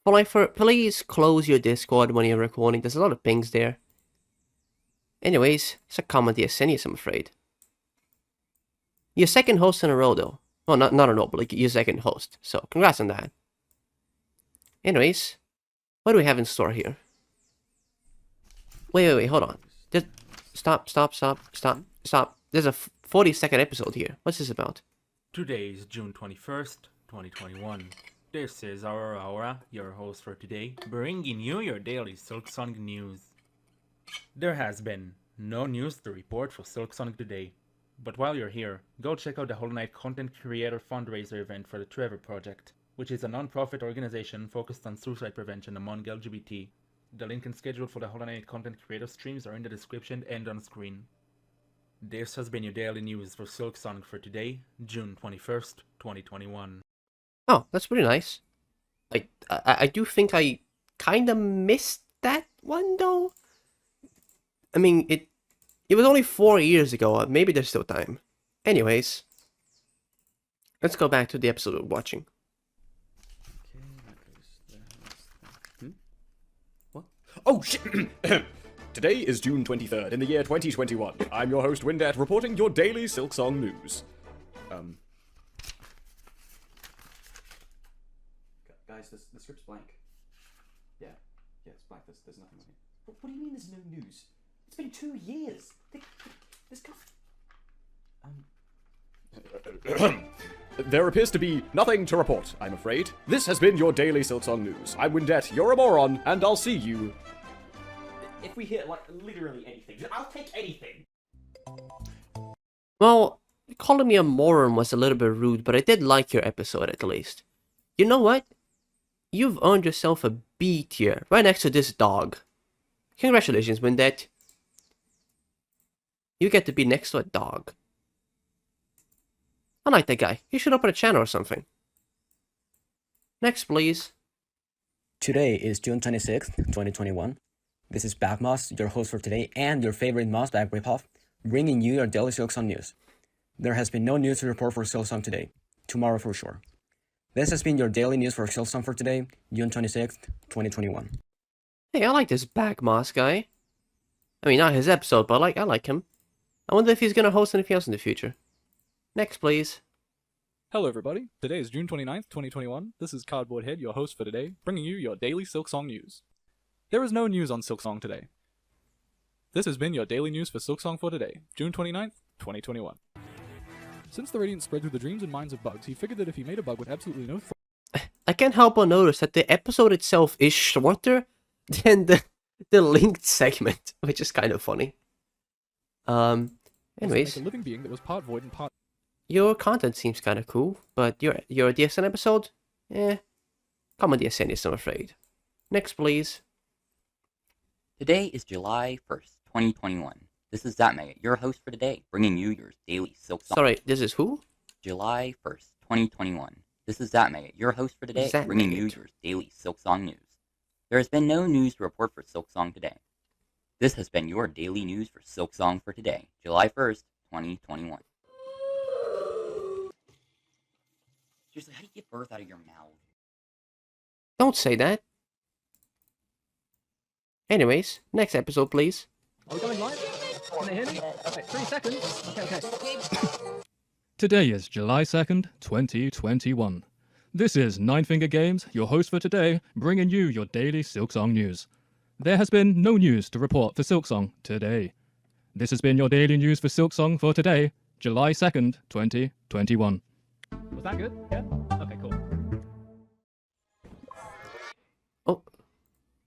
Flyfer, please close your Discord when you're recording. There's a lot of pings there. Anyways, it's a common DSN, I'm afraid. Your second host in a row, though. Well, not a row, but like your second host. So, congrats on that. Anyways, what do we have in store here? Wait, hold on. Stop. There's a 40-second episode here. What's this about? Today is June 21st, 2021. This is our Aora, your host for today, bringing you your daily Silksong news. There has been no news to report for Silksong today. But while you're here, go check out the Hollow Knight Content Creator Fundraiser event for the Trevor Project, which is a non-profit organization focused on suicide prevention among LGBT. The link and schedule for the Hollow Knight Content Creator streams are in the description and on screen. This has been your daily news for Silksong for today, June 21st, 2021. Oh, that's pretty nice. I do think I kind of missed that one, though. I mean, it was only 4 years ago. Maybe there's still time. Anyways, let's go back to the episode we're watching. What? Oh, shit! Today is June 23rd in the year 2021. I'm your host, Windat, reporting your daily Silksong news. Guys, the script's blank. Yeah, it's blank. There's nothing on here. What do you mean there's no news? It's been 2 years. This guy... There appears to be nothing to report, I'm afraid. This has been your daily Silksong news. I'm Windet, you're a moron, and I'll see you. If we hear, literally anything, I'll take anything. Well, calling me a moron was a little bit rude, but I did like your episode at least. You know what? You've earned yourself a B tier, right next to this dog. Congratulations, Windet. You get to be next to a dog. I like that guy. He should open a channel or something. Next, please. Today is June 26th, 2021. This is Bagmoss, your host for today and your favorite Mossbag ripoff, bringing you your daily Silksong news. There has been no news to report for Silksong today. Tomorrow for sure. This has been your daily news for Silksong for today, June 26th, 2021. Hey, I like this Bagmoss guy. I mean, not his episode, but I like him. I wonder if he's gonna host anything else in the future. Next, please. Hello everybody, today is June 29th, 2021. This is Cardboard Head, your host for today, bringing you your daily Silksong news. There is no news on Silksong today. This has been your daily news for Silksong for today, June 29th, 2021. Since the radiance spread through the dreams and minds of bugs, he figured that if he made a bug with absolutely no I can't help but notice that the episode itself is shorter than the linked segment, which is kind of funny. Anyways, a living being that was part void and part... Your content seems kind of cool, but your DSN episode? Come on DSN, I'm afraid. Next, please. Today is July 1st, 2021. This is Zatmaggot, your host for today, bringing you your daily Silksong. Sorry, this is who? July 1st, 2021. This is Zatmaggot, your host for today, bringing you your daily Silksong news. There has been no news to report for Silksong today. This has been your daily news for Silksong for today, July 1st, 2021. Seriously, how do you get birth out of your mouth? Don't say that. Anyways, next episode, please. Are we going live? Can they hear me? Wait, 3 seconds. Okay. Today is July 2nd, 2021. This is Nine Finger Games, your host for today, bringing you your daily Silksong news. There has been no news to report for Silksong today. This has been your daily news for Silksong for today, July 2nd, 2021. Was that good? Yeah? Okay, cool.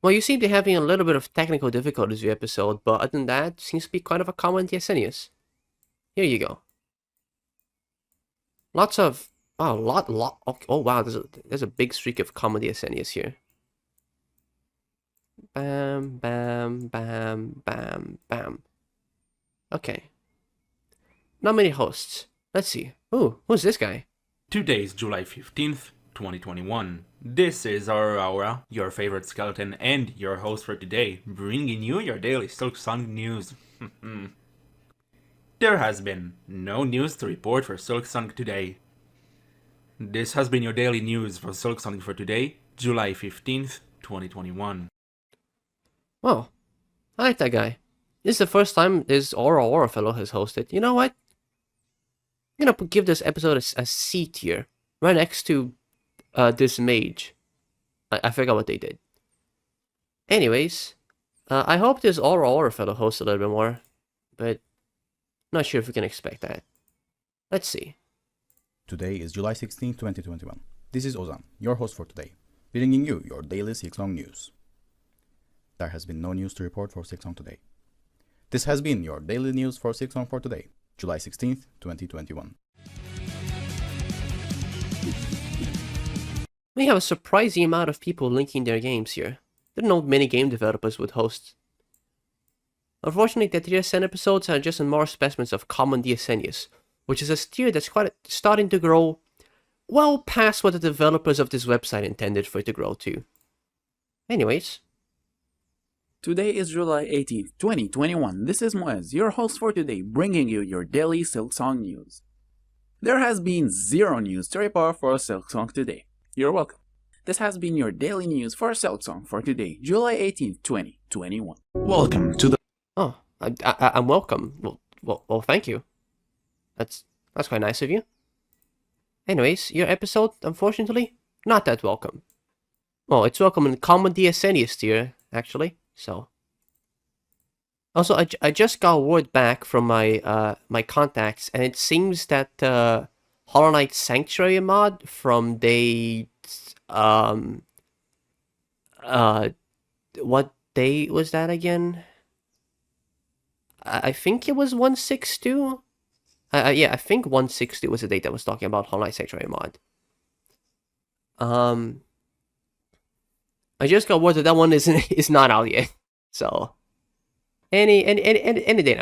Well, you seem to be having a little bit of technical difficulties with your episode, but other than that, seems to be quite of a common DSN. Here you go. Lots of... Oh, oh wow, there's a big streak of common DSN here. Bam, bam, bam, bam, bam. Okay. Not many hosts. Let's see. Ooh, who's this guy? Today is July 15th, 2021. This is our Aora, your favorite skeleton, and your host for today, bringing you your daily Silksong news. There has been no news to report for Silksong today. This has been your daily news for Silksong for today, July 15th, 2021. Well, I like that guy. This is the first time this Aora fellow has hosted. You know what? I'm gonna give this episode a C tier, right next to this mage. I forgot what they did. Anyways, I hope this Aora fellow hosts a little bit more, but not sure if we can expect that. Let's see. Today is July 16, 2021. This is Ozan, your host for today, bringing you your daily Silksong news. There has been no news to report for Silksong today. This has been your daily news for Silksong for today, July 16th, 2021. We have a surprising amount of people linking their games here. Didn't know many game developers would host Unfortunately, the DSN episodes are just more specimens of common DSNius, which is a steer that's quite starting to grow well past what the developers of this website intended for it to grow to. Anyways. Today is July 18th, 2021. This is Moez, your host for today, bringing you your daily Silksong news. There has been zero news to report for Silksong today. You're welcome. This has been your daily news for Silksong for today, July 18th, 2021. Welcome to the... Oh, I'm welcome. Well, thank you. That's quite nice of you. Anyways, your episode, unfortunately, not that welcome. Well, it's welcome in common DSNius tier, actually, so. Also, I just got word back from my my contacts, and it seems that Hollow Knight Sanctuary mod from day what day was that again? I think it was 162. Yeah, I think 160 was the date that was talking about Hollow Knight Sanctuary mod. I just got word that one is not out yet, so any day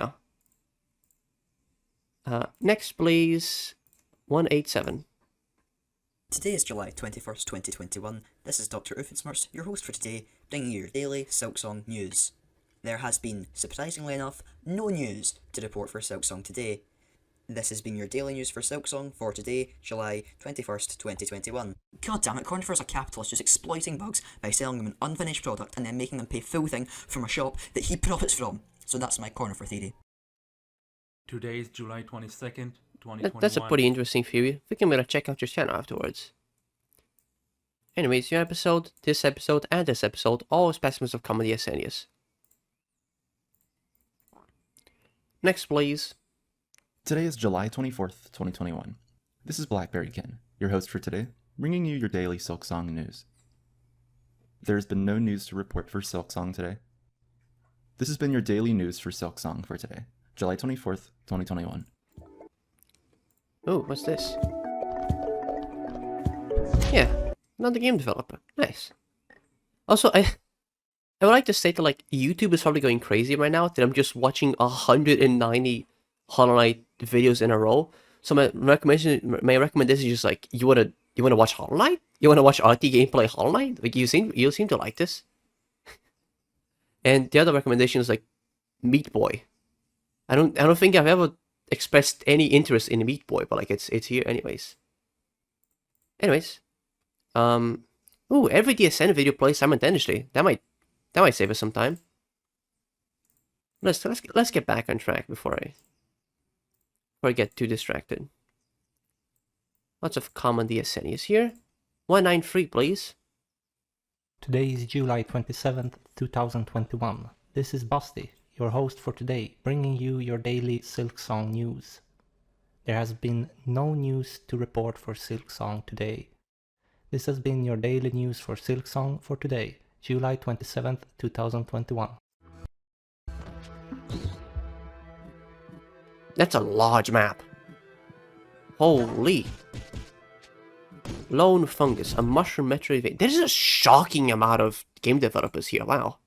now. Next, please, 187. Today is July 21st, 2021. This is Dr. Uffensmurst, your host for today, bringing you your daily Silksong news. There has been, surprisingly enough, no news to report for Silksong today. This has been your daily news for Silksong for today, July 21st, 2021. God damn it, Cornifer's a capitalist just exploiting bugs by selling them an unfinished product and then making them pay full thing from a shop that he profits from. So that's my Cornifer theory. Today is July 22nd, 2021. That's a pretty interesting theory. I think I'm gonna check out your channel afterwards. Anyways, your episode, this episode, and this episode, all specimens of common DSNius. Next, please. Today is July 24th, 2021. This is Blackberry Ken, your host for today, bringing you your daily Silksong news. There has been no news to report for Silksong today. This has been your daily news for Silksong for today, July 24th, 2021. Oh, what's this? Yeah, another game developer. Nice. Also, I would like to state that, like, YouTube is probably going crazy right now, that I'm just watching 190 Hollow Knight videos in a row. So my recommendation is just like, you wanna watch Hollow Knight? You wanna watch RT gameplay Hollow Knight? Like, you seem to like this. And the other recommendation is like Meat Boy. I don't think I've ever expressed any interest in Meat Boy, but like it's here anyways. Ooh, every DSN video plays simultaneously. That might save us some time. Let's get back on track before I get too distracted. Lots of common DSNius here. 193, please. Today is July 27th, 2021. This is Busty, your host for today, bringing you your daily Silksong news. There has been no news to report for Silksong today. This has been your daily news for Silksong for today, July 27th, 2021. That's a large map. Holy. Lone Fungus, a mushroom metro evade. There's a shocking amount of game developers here, wow.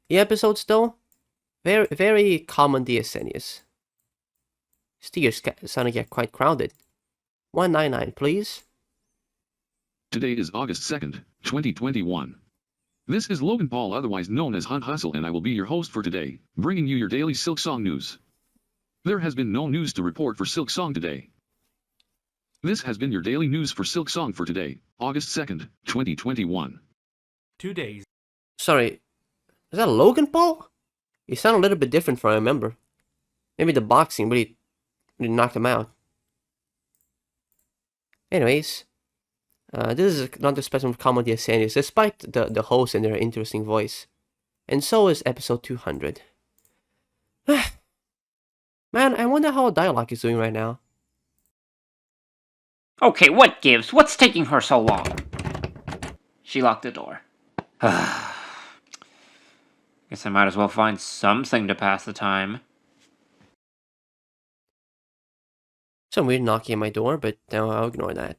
The episodes though, very common DSNius. Steers starting to get quite crowded. 199, please. Today is August 2nd, 2021. This is Logan Paul, otherwise known as Hunt Hustle, and I will be your host for today, bringing you your daily Silksong news. There has been no news to report for Silksong today. This has been your daily news for Silksong for today, August 2nd, 2021. 2 days. Sorry, is that Logan Paul? You sound a little bit different from what I remember. Maybe the boxing really knocked him out. Anyways, this is another specimen of common DSNius, despite the host and their interesting voice. And so is episode 200. Man, I wonder how Dialogue is doing right now. Okay, what gives? What's taking her so long? She locked the door. Guess I might as well find something to pass the time. Some weird knocking at my door, but no, I'll ignore that.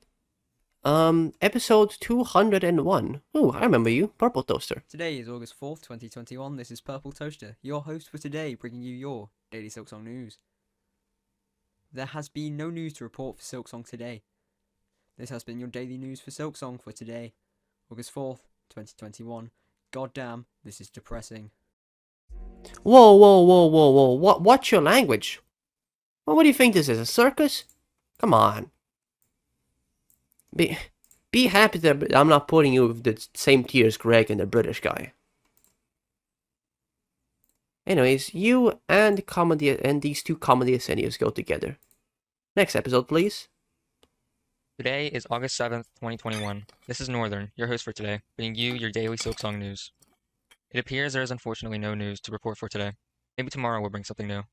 Episode 201. Ooh, I remember you, Purple Toaster. Today is August 4th, 2021. This is Purple Toaster, your host for today, bringing you your daily Silksong news. There has been no news to report for Silksong today. This has been your daily news for Silksong for today, August 4th, 2021. God damn, this is depressing. Whoa. What's your language? Well, what do you think this is, a circus? Come on. Be happy that I'm not putting you with the same tier as Greg and the British guy. Anyways, you and these two comedy SNEs go together. Next episode, please. Today is August 7th, 2021. This is Northern, your host for today, bringing you your daily Silksong news. It appears there is unfortunately no news to report for today. Maybe tomorrow we'll bring something new.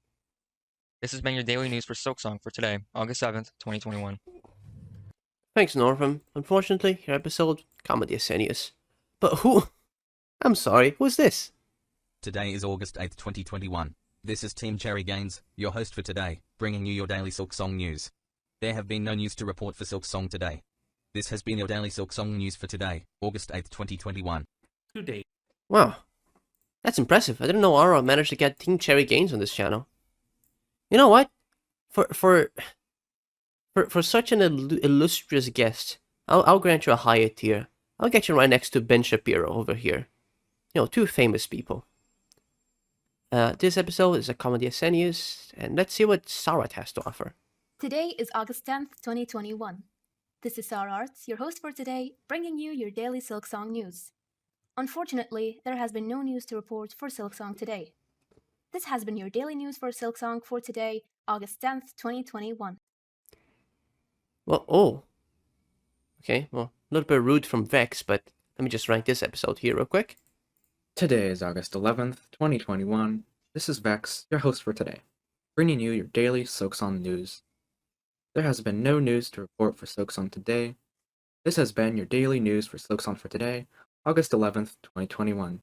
This has been your daily news for Silksong for today, August 7th, 2021. Thanks, Northam. Unfortunately, your episode, comedy SNEs. But who? I'm sorry, who's this? Today is August 8th, 2021. This is Team Cherry Gaines, your host for today, bringing you your daily Silksong news. There have been no news to report for Silksong today. This has been your daily Silksong news for today, August 8th, 2021. Today. Wow. That's impressive. I didn't know Aora managed to get Team Cherry Gaines on this channel. You know what? For such an illustrious guest, I'll grant you a higher tier. I'll get you right next to Ben Shapiro over here. You know, two famous people. This episode is a comedy SNEs, and let's see what Sarat has to offer. Today is August 10th, 2021. This is Sarah Arts, your host for today, bringing you your daily Silksong news. Unfortunately, there has been no news to report for Silksong today. This has been your daily news for Silksong for today, August 10th, 2021. Well, oh. Okay, well, a little bit rude from Vex, but let me just rank this episode here real quick. Today is August 11th, 2021. This is Vex, your host for today, bringing you your daily Silksong news. There has been no news to report for Silksong today. This has been your daily news for Silksong for today, August 11th, 2021.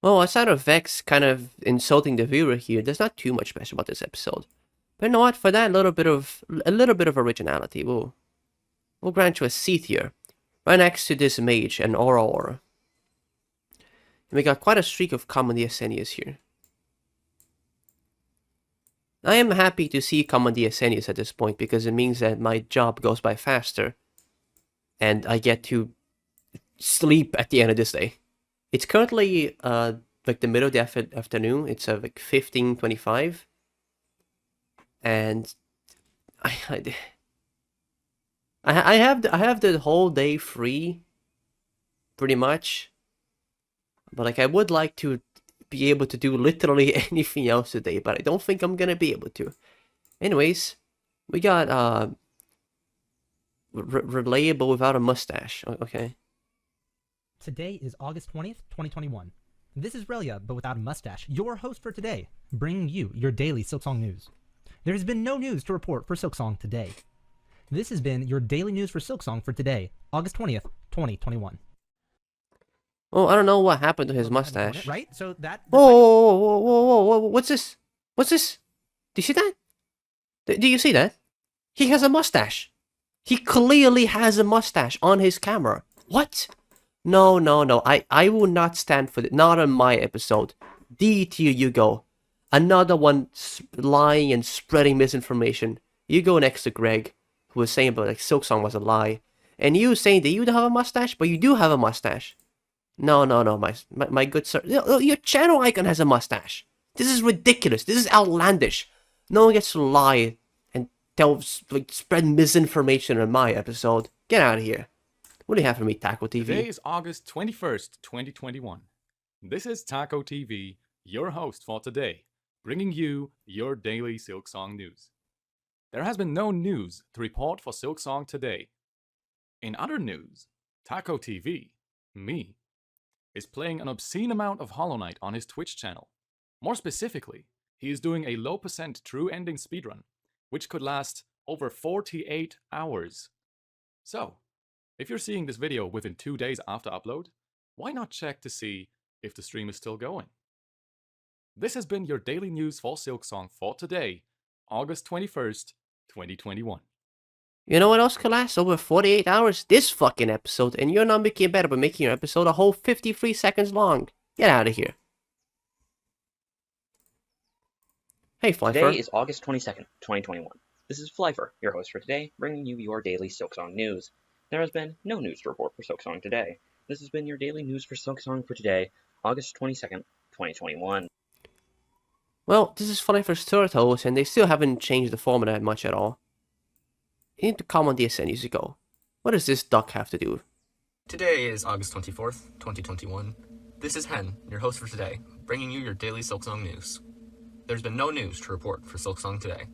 Well, aside of Vex kind of insulting the viewer here, there's not too much special about this episode. But you know what? For that little bit of originality, we'll grant you a C tier, right next to this mage and Aora. And we got quite a streak of comedy SNEs here. I am happy to see comedy SNEs at this point because it means that my job goes by faster, and I get to sleep at the end of this day. It's currently like the middle of the afternoon. It's like 15:25. And I have the whole day free, pretty much. But like I would like to be able to do literally anything else today, but I don't think I'm gonna be able to. Anyways, we got relatable without a mustache. Okay. Today is August 20th, 2021. This is Relia, but without a mustache, your host for today, bringing you your daily Silksong news. There has been no news to report for Silksong today. This has been your daily news for Silksong for today, August 20th, 2021. Oh, I don't know what happened to his mustache. Right? So that... Whoa, what's this? What's this? Do you see that? Do you see that? He has a mustache. He clearly has a mustache on his camera. What? No. I will not stand for it. Not on my episode. D tier you go. Another one lying and spreading misinformation. You go next to Greg, who was saying about like Silksong was a lie. And you saying that you don't have a mustache, but you do have a mustache. No, my good sir. Your channel icon has a mustache. This is ridiculous. This is outlandish. No one gets to lie and spread misinformation on my episode. Get out of here. What do you have for me, Taco TV? Today is August 21st, 2021. This is Taco TV, your host for today, bringing you your daily Silksong news. There has been no news to report for Silksong today. In other news, Taco TV, me, is playing an obscene amount of Hollow Knight on his Twitch channel. More specifically, he is doing a low % true ending speedrun, which could last over 48 hours. So, if you're seeing this video within 2 days after upload, why not check to see if the stream is still going? This has been your daily news for Silksong for today, August 21st, 2021. You know what else could last over 48 hours? This fucking episode, and you're not making it better by making your episode a whole 53 seconds long. Get out of here. Hey, Flyfer. Today is August 22nd, 2021. This is Flyfer, your host for today, bringing you your daily Silksong news. There has been no news to report for Silksong today. This has been your daily news for Silksong for today, August 22nd, 2021. Well, this is Flyfer's third host, and they still haven't changed the format much at all. You need to come on DSN years ago. What does this duck have to do? Today is August 24th, 2021. This is Hen, your host for today, bringing you your daily Silksong news. There's been no news to report for Silksong today.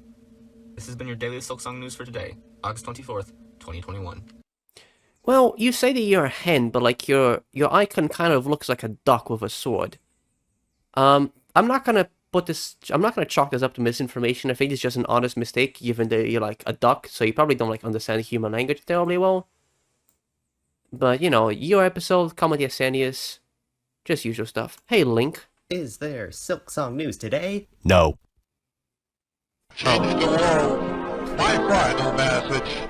This has been your daily Silksong news for today, August 24th, 2021. Well, you say that you're a hen, but like your icon kind of looks like a duck with a sword. I'm not gonna chalk this up to misinformation. I think it's just an honest mistake, given that you're like a duck, so you probably don't like understand human language terribly well. But you know, your episode, Comedy Asanius, just usual stuff. Hey, Link. Is there Silksong news today? No. Change the world. My final message.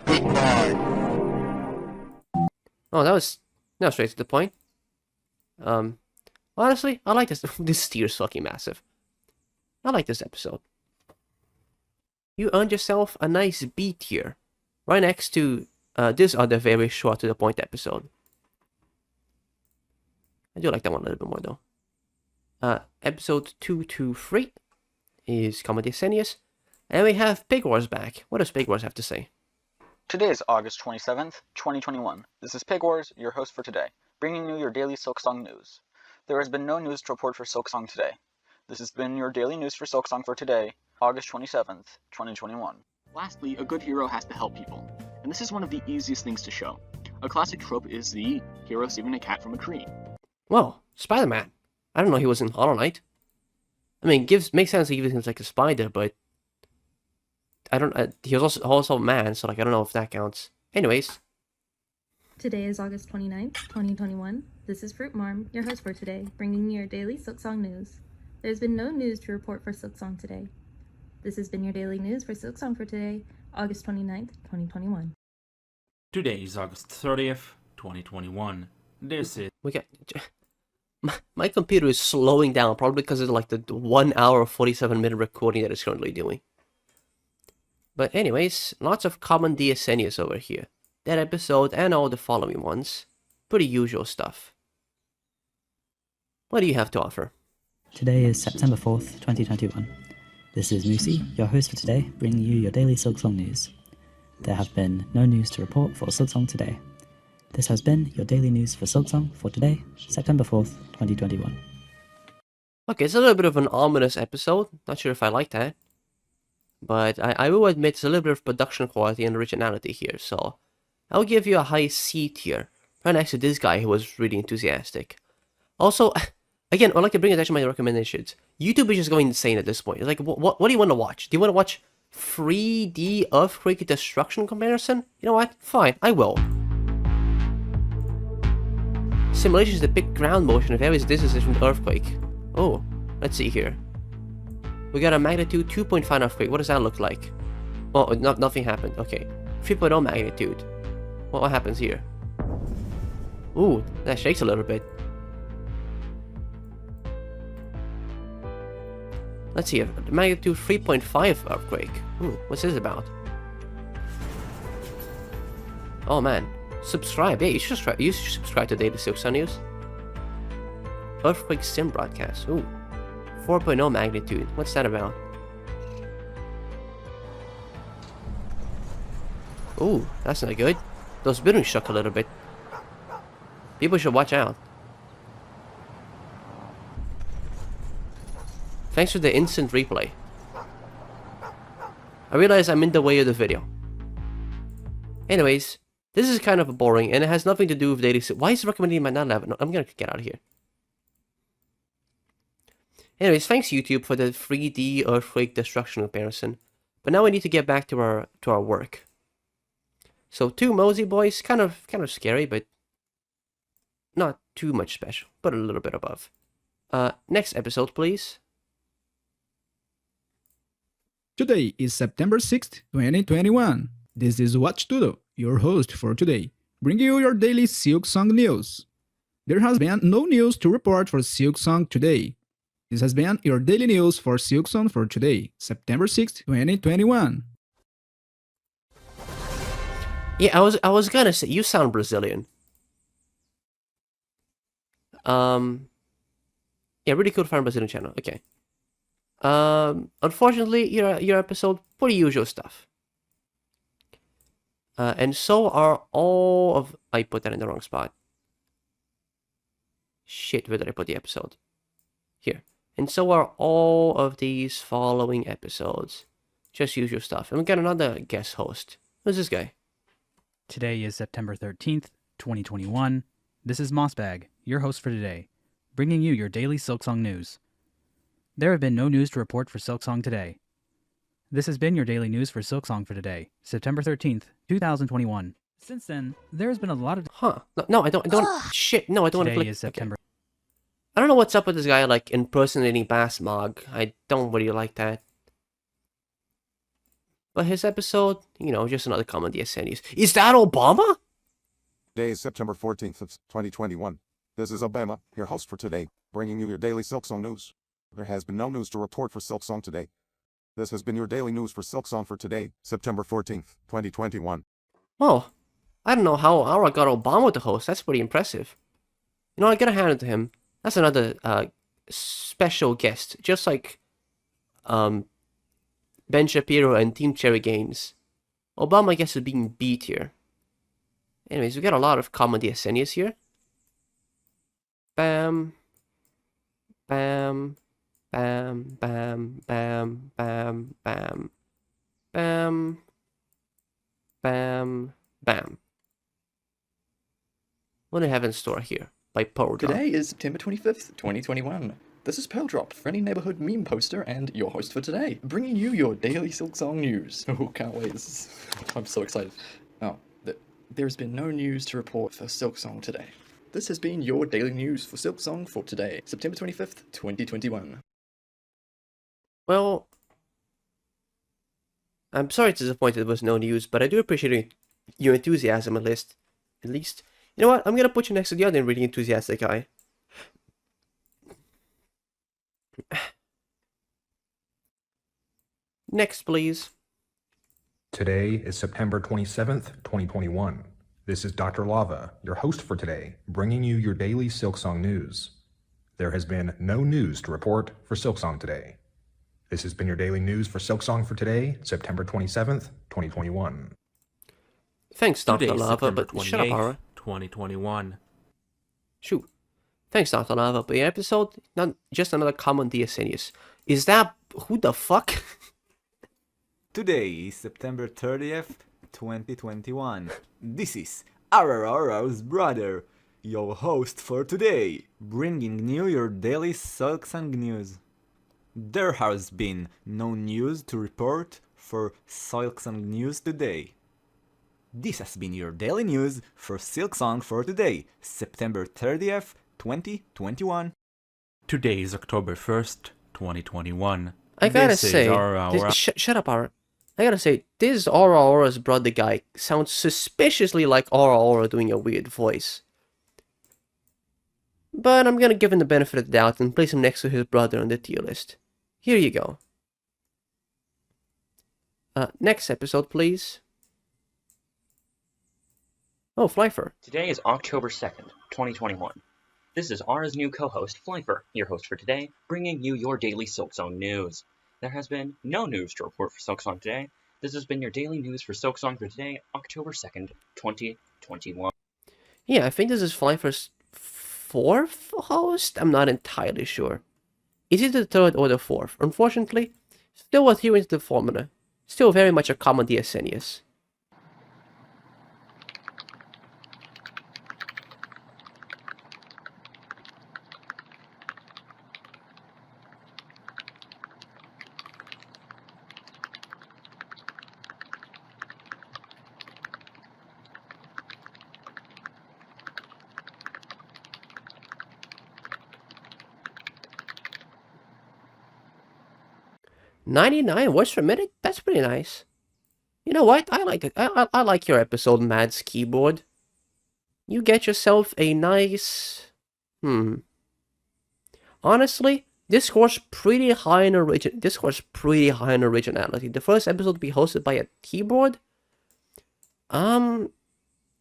Goodbye. Oh, that was straight to the point. Honestly, I like this. This steer's fucking massive. I like this episode. You earned yourself a nice B tier, right next to this other very short to the point episode. I do like that one a little bit more though. Episode 223 is Comedy Asenius, and we have Pig Wars back. What does Pig Wars have to say? Today is August 27th, 2021. This is Pig Wars, your host for today, bringing you your daily Silksong news. There has been no news to report for Silksong today. This has been your daily news for Silksong for today, August 27th, 2021. Lastly, a good hero has to help people, and this is one of the easiest things to show. A classic trope is the hero saving a cat from a tree. Well, Spider-Man. I don't know he was in Hollow Knight. I mean, makes sense that he was like a spider, but I don't. He was also a man, so like I don't know if that counts. Anyways. Today is August 29th, 2021. This is Fruit Marm, your host for today, bringing you your daily Silksong news. There's been no news to report for Silksong today. This has been your daily news for Silksong for today, August 29th, 2021. Today is August 30th, 2021. This is... We got... My computer is slowing down, probably because of like the 1 hour 47-minute recording that it's currently doing. But anyways, lots of common DSNius over here. That episode and all the following ones. Pretty usual stuff. What do you have to offer? Today is September 4th, 2021. This is Moosey, your host for today, bringing you your daily Silksong news. There have been no news to report for Silksong today. This has been your daily news for Silksong for today, September 4th, 2021. Okay, it's a little bit of an ominous episode. Not sure if I like that. But I will admit it's a little bit of production quality and originality here, so I'll give you a high C tier, right next to this guy who was really enthusiastic. Also, again, I'd like to bring attention to my recommendations. YouTube is just going insane at this point. It's like, what do you want to watch? Do you want to watch 3D Earthquake Destruction comparison? You know what? Fine, I will. Simulations depict ground motion at various distances from the earthquake. Oh, let's see here. We got a magnitude 2.5 earthquake. What does that look like? Oh, nothing happened. Okay. 3.0 magnitude. What happens here? Ooh, that shakes a little bit. Let's see. Magnitude 3.5 earthquake. What's this about? Oh man. Subscribe. Yeah, you should subscribe to Daily Silksong News. Earthquake Sim broadcast. Ooh. 4.0 magnitude. What's that about? Ooh, that's not good. Those buildings shook a little bit. People should watch out. Thanks for the instant replay. I realize I'm in the way of the video. Anyways, this is kind of boring and it has nothing to do with daily. Why is it recommending my 9/11? I'm gonna get out of here. Anyways, thanks YouTube for the 3D earthquake destruction comparison. But now we need to get back to our work. So 2 Mosey boys, kind of scary, but not too much special, but a little bit above. Next episode, please. Today is September 6th, 2021. This is Watch Tudo, your host for today, bringing you your daily Silksong news. There has been no news to report for Silksong today. This has been your daily news for Silksong for today, September 6th, 2021. Yeah, I was gonna say, you sound Brazilian. Yeah, really cool to find Brazilian channel. Okay. Unfortunately, your episode, pretty usual stuff. And so are all of... I put that in the wrong spot. Shit, where did I put the episode? Here. And so are all of these following episodes. Just usual stuff. And we got another guest host. Who's this guy? Today is September 13th, 2021. This is Mossbag, your host for today, bringing you your daily Silksong news. There have been no news to report for Silksong today. This has been your daily news for Silksong for today, September 13th, 2021. Since then, there has been a lot of... No, I don't... Shit, no, I don't want to click... Today is September... Okay. I don't know what's up with this guy, like, impersonating Bassmog. I don't really like that. But his episode, you know, just another common DSN news. Is that Obama? Today is September 14th of 2021. This is Obama, your host for today, bringing you your daily Silksong news. There has been no news to report for Silksong today. This has been your daily news for Silksong for today, September 14th, 2021. Well, I don't know how Aora got Obama to host. That's pretty impressive. You know, I gotta hand it to him. That's another special guest, just like Ben Shapiro and Team Cherry Games. Obama, I guess, is being beat here. Anyways, we got a lot of common DSNias here. Bam. Bam. Bam. Bam. Bam. Bam. Bam. Bam. Bam. Bam. What do I have in store here? By Pearl Drop. Today is September 25th, 2021. This is Pearl Drop, friendly neighborhood meme poster and your host for today, bringing you your daily Silksong news. Oh, can't wait. I'm so excited. Oh, there's been no news to report for Silksong today. This has been your daily news for Silksong for today, September 25th, 2021. Well, I'm sorry to disappoint there was no news, but I do appreciate your enthusiasm at least. You know what? I'm gonna put you next to the other really enthusiastic guy. Next, please. Today is September 27th, 2021. This is Dr. Lava, your host for today, bringing you your daily Silksong news. There has been no news to report for Silksong today. This has been your daily news for Silksong for today, September 27th, 2021. Thanks, Dr. Today, Lava, September but shut up, 28th, Aora. 2021. Shoot. Thanks, Dr. Lava, but your episode, not just another common DSNius. Is that... who the fuck? Today is September 30th, 2021. This is Aora's brother, your host for today, bringing you your daily Silksong news. There has been no news to report for Silksong news today. This has been your daily news for Silksong for today, September 30th, 2021. Today is October 1st, 2021. I gotta This is say... Aora. Shut up, Aora. I gotta say, this Aora's brother guy sounds suspiciously like Aora doing a weird voice. But I'm gonna give him the benefit of the doubt and place him next to his brother on the tier list. Here you go. Next episode, please. Oh, Flyfer. Today is October 2nd, 2021. This is Aura's new co-host, Flyfer, your host for today, bringing you your daily Silksong news. There has been no news to report for Silksong today. This has been your daily news for Silksong for today, October 2nd, 2021. Yeah, I think this is Flyfer's fourth host? I'm not entirely sure. Is it the third or the fourth? Unfortunately, still adhering to the formula. Still very much a common DSNius. $99 words per minute? That's pretty nice. You know what? I like it. I like your episode, Mads Keyboard. You get yourself a nice... Honestly, this scores pretty high in originality. The first episode to be hosted by a keyboard? I'm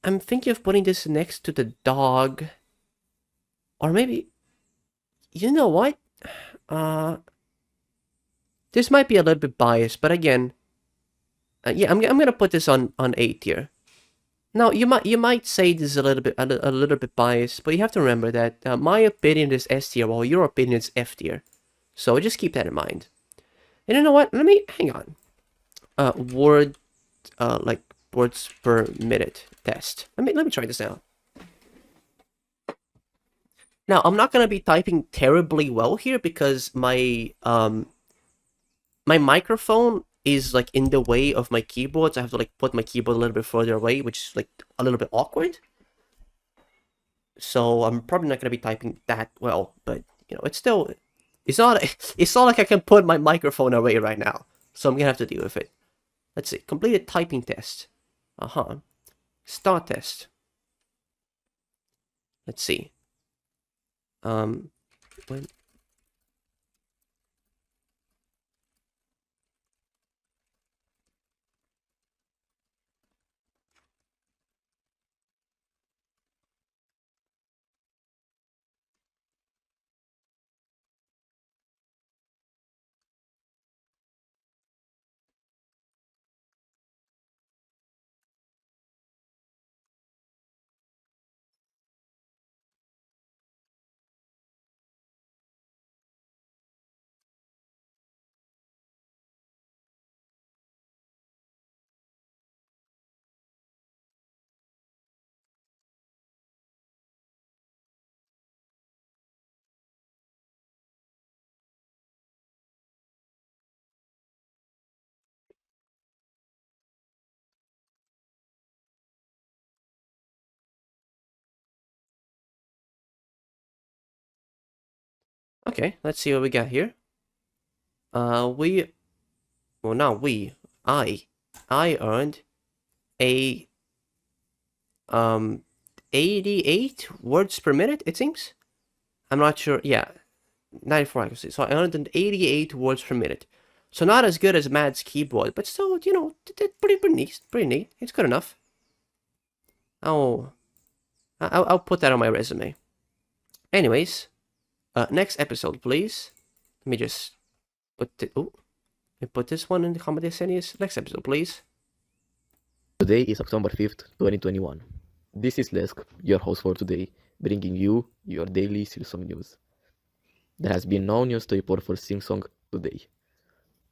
thinking of putting this next to the dog. Or maybe... You know what? This might be a little bit biased, but again... yeah, I'm gonna put this on A tier. Now, you might say this is a little bit biased, but you have to remember that my opinion is S tier, while your opinion is F tier. So just keep that in mind. And you know what? Let me hang on. Words per minute test. Let me try this out. Now, I'm not gonna be typing terribly well here because my my microphone is like in the way of my keyboard, so I have to like put my keyboard a little bit further away, which is like a little bit awkward. So I'm probably not gonna be typing that well, but you know, it's not like I can put my microphone away right now. So I'm gonna have to deal with it. Let's see. Completed typing test. Start test. Let's see. When Okay, let's see what we got here. I earned a 88 words per minute, it seems. I'm not sure. Yeah, 94 accuracy. So I earned an 88 words per minute. So not as good as Mads Keyboard, but still, you know, pretty neat. Pretty neat. It's good enough. I'll put that on my resume. Anyways, next episode, please. Let me just put this one in the comment series. Next episode, please. Today is October 5th, 2021. This is Lesk, your host for today, bringing you your daily Silksong news. There has been no news to report for Silksong today.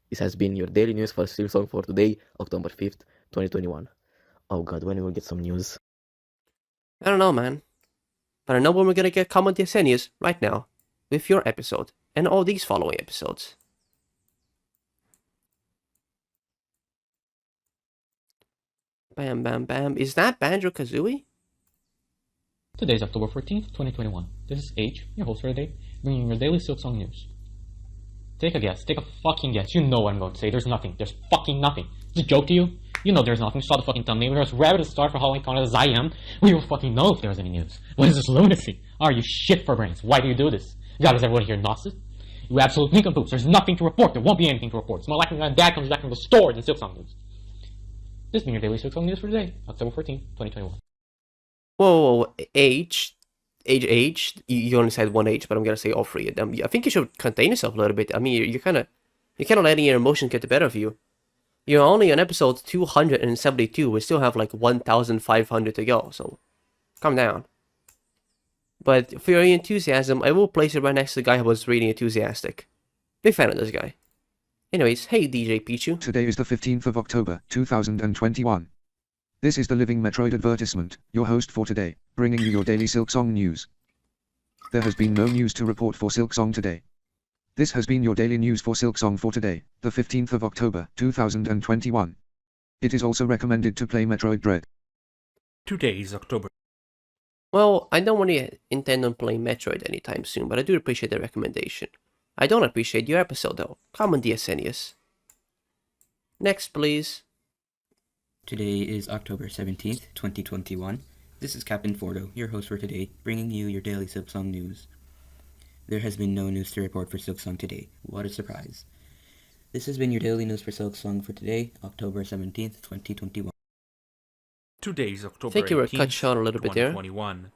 This has been your daily news for Silksong for today, October 5th, 2021. Oh god, when will we get some news? I don't know, man. But I know when we're gonna get comment Yesenius right now, with your episode, and all these following episodes. Bam, bam, bam. Is that Banjo-Kazooie? Today is October 14th, 2021. This is H, your host for today, bringing you your daily Silksong news. Take a guess. Take a fucking guess. You know what I'm going to say. There's nothing. There's fucking nothing. Is it a joke to you? You know there's nothing. Saw the fucking thumbnail. You're as rabid as star for Halloween Con as I am. We will fucking know if there's any news. What is this lunacy? Are you shit for brains? Why do you do this? God, is everyone here Gnostic? You absolute nincompoops. There's nothing to report. There won't be anything to report. It's more likely my dad comes back from the store than Silksong news. This has been your daily Silksong news for today, October 14th, 2021. Whoa, H. You only said one H, but I'm gonna say all three of them. I think you should contain yourself a little bit. I mean, you're kind of letting your emotions get the better of you. You're only on episode 272. We still have like 1,500 to go, so calm down. But for your enthusiasm, I will place it right next to the guy who was really enthusiastic. Big fan of this guy. Anyways, hey DJ Pichu. Today is the 15th of October, 2021. This is the Living Metroid advertisement, your host for today, bringing you your daily Silksong news. There has been no news to report for Silksong today. This has been your daily news for Silksong for today, the 15th of October, 2021. It is also recommended to play Metroid Dread. Today is October. Well, I don't really intend on playing Metroid anytime soon, but I do appreciate the recommendation. I don't appreciate your episode though. Come on, DSNius. Next, please. Today is October 17th, 2021. This is Captain Fordo, your host for today, bringing you your daily Silksong news. There has been no news to report for Silksong today. What a surprise. This has been your daily news for Silksong for today, October 17th, 2021. Today is I October think you were 18th, cut short a little bit there. 2021.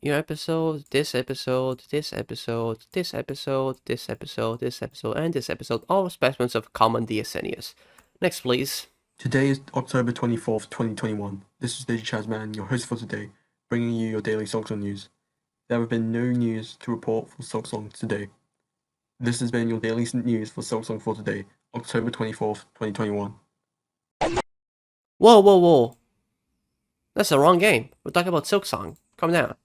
Your episode, this episode, this episode, this episode, this episode, this episode, and this episode, all specimens of common DSN. Next, please. Today is October 24th, 2021. This is DJ Chazman, your host for today, bringing you your daily Silksong news. There have been no news to report for Silksong today. This has been your daily news for Silksong for today, October 24th, 2021. Whoa, whoa, whoa. That's the wrong game. We're talking about Silksong. Calm down.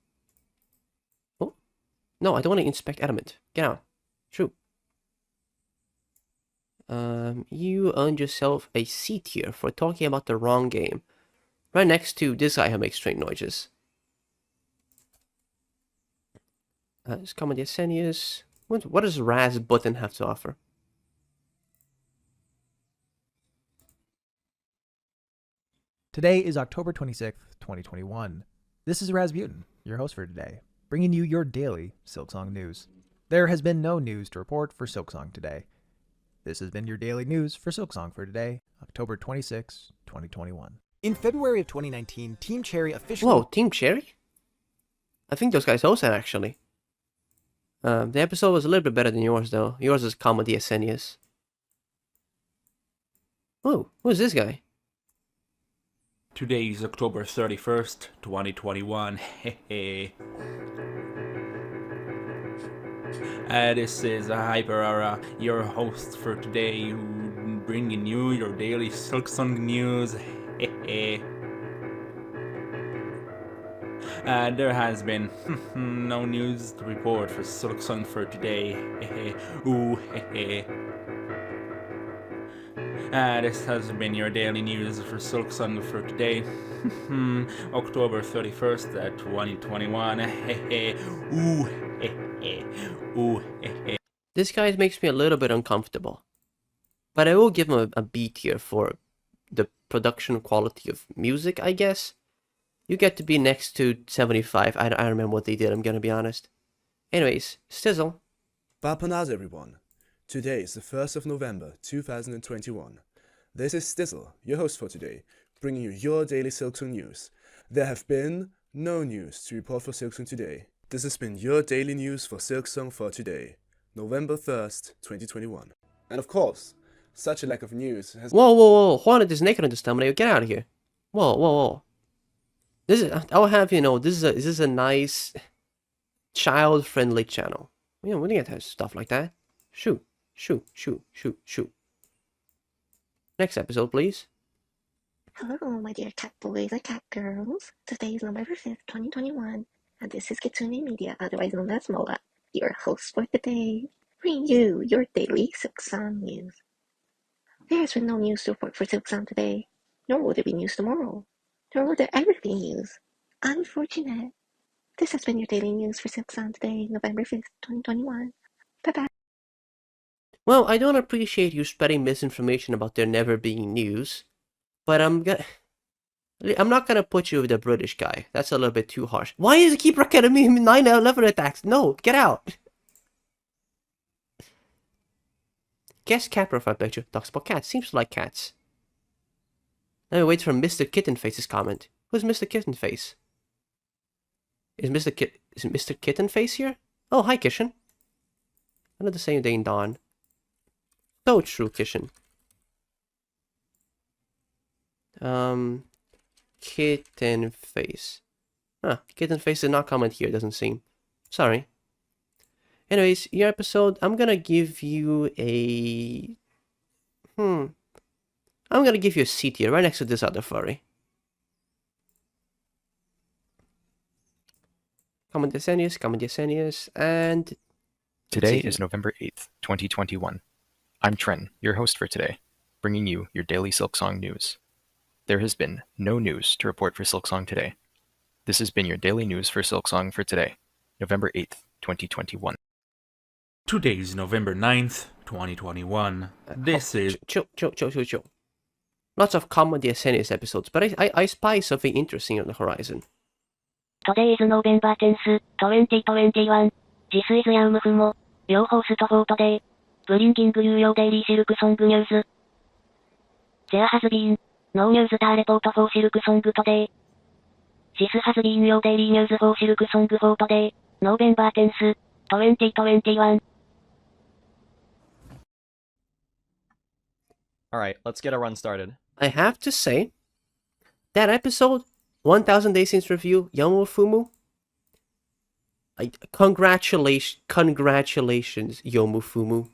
Oh. No, I don't want to inspect element. Get out. True. You earned yourself a C tier for talking about the wrong game. Right next to this guy who makes strange noises. It's common Yesenius. What does Raz Button have to offer? Today is October 26th, 2021. This is Rasputin, your host for today, bringing you your daily Silksong news. There has been no news to report for Silksong today. This has been your daily news for Silksong for today, October 26th, 2021. In February of 2019, Team Cherry officially... Whoa, Team Cherry? I think those guys hosted, actually. The episode was a little bit better than yours, though. Yours is Comedy Asenius. Oh, who's this guy? Today is October 31st, 2021. Hehe. This is Aora, your host for today, bringing you your daily Silksong news. Hehe. There has been no news to report for Silksong for today. Ooh, this has been your daily news for Silksong for today, October 31st, 2021. Ooh, This guy makes me a little bit uncomfortable. But I will give him a B tier for the production quality of music, I guess. You get to be next to 75. I don't remember what they did, I'm gonna be honest. Anyways, Stizzle. Bapanaz everyone. Today is the 1st of November, 2021. This is Stizzle, your host for today, bringing you your daily Silksong news. There have been no news to report for Silksong today. This has been your daily news for Silksong for today, November 1st, 2021. And of course, such a lack of news has... Whoa, whoa, whoa. Hornet is naked on this thumbnail. Get out of here. Whoa, whoa, whoa. This is, I'll have you know, this is a nice, child-friendly channel. You know, we don't have stuff like that. Shoot, shoot, shoot, shoot, shoot. Next episode, please. Hello, my dear cat boys and cat girls. Today is November 5th, 2021, and this is Kitsune Media, otherwise known as Mola, your host for today, bringing you your daily Silksong news. There's been no news to report for Silksong today, nor will there be news tomorrow, nor will there ever be news. Unfortunate. This has been your daily news for Silksong today, November 5th, 2021. Bye-bye. Well, I don't appreciate you spreading misinformation about there never being news, but I'm not gonna put you with the British guy. That's a little bit too harsh. Why does it keep rocketing me 9/11 attacks? No, get out. Guess cat profile picture. Talks about cats. Seems to like cats. Let me wait for Mr. Kittenface's comment. Who's Mr. Kittenface? Is Mr. Kittenface here? Oh, hi, Kishin. I know the same day in Dawn. So true, Kishin. Kitten face. Huh, kitten face did not comment here, doesn't seem. Sorry. Anyways, your episode, I'm gonna give you a... I'm gonna give you a C tier right next to this other furry. Comment Yesenius, and... Today is November 8th, 2021. I'm Tren, your host for today, bringing you your daily Silksong news. There has been no news to report for Silksong today. This has been your daily news for Silksong for today, November 8th, 2021. Today is November 9th, 2021. This is... Chill. Lots of common DSN episodes, but I spy something interesting on the horizon. Today is November 10th, 2021. This is Yaum Fumo, your host for today, bringing you your daily Silksong news. There has been no news to report for Silksong today. This has been your daily news for Silksong for today, November 10th, 2021. Alright, let's get a run started. I have to say, that episode, 1000 Days Since Review, Yaum Fumu, congratulations, Yaum Fumu.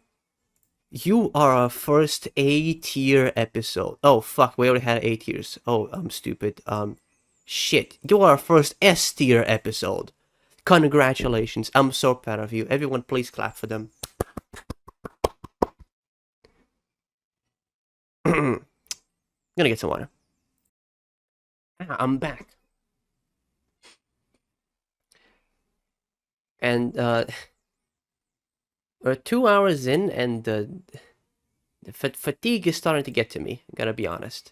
You are our first A-tier episode. Oh, fuck, we already had A tiers. Oh, I'm stupid. Shit. You are our first S-tier episode. Congratulations. I'm so proud of you. Everyone, please clap for them. I'm gonna get some water. I'm back. And, we're 2 hours in, and the fatigue is starting to get to me, gotta be honest.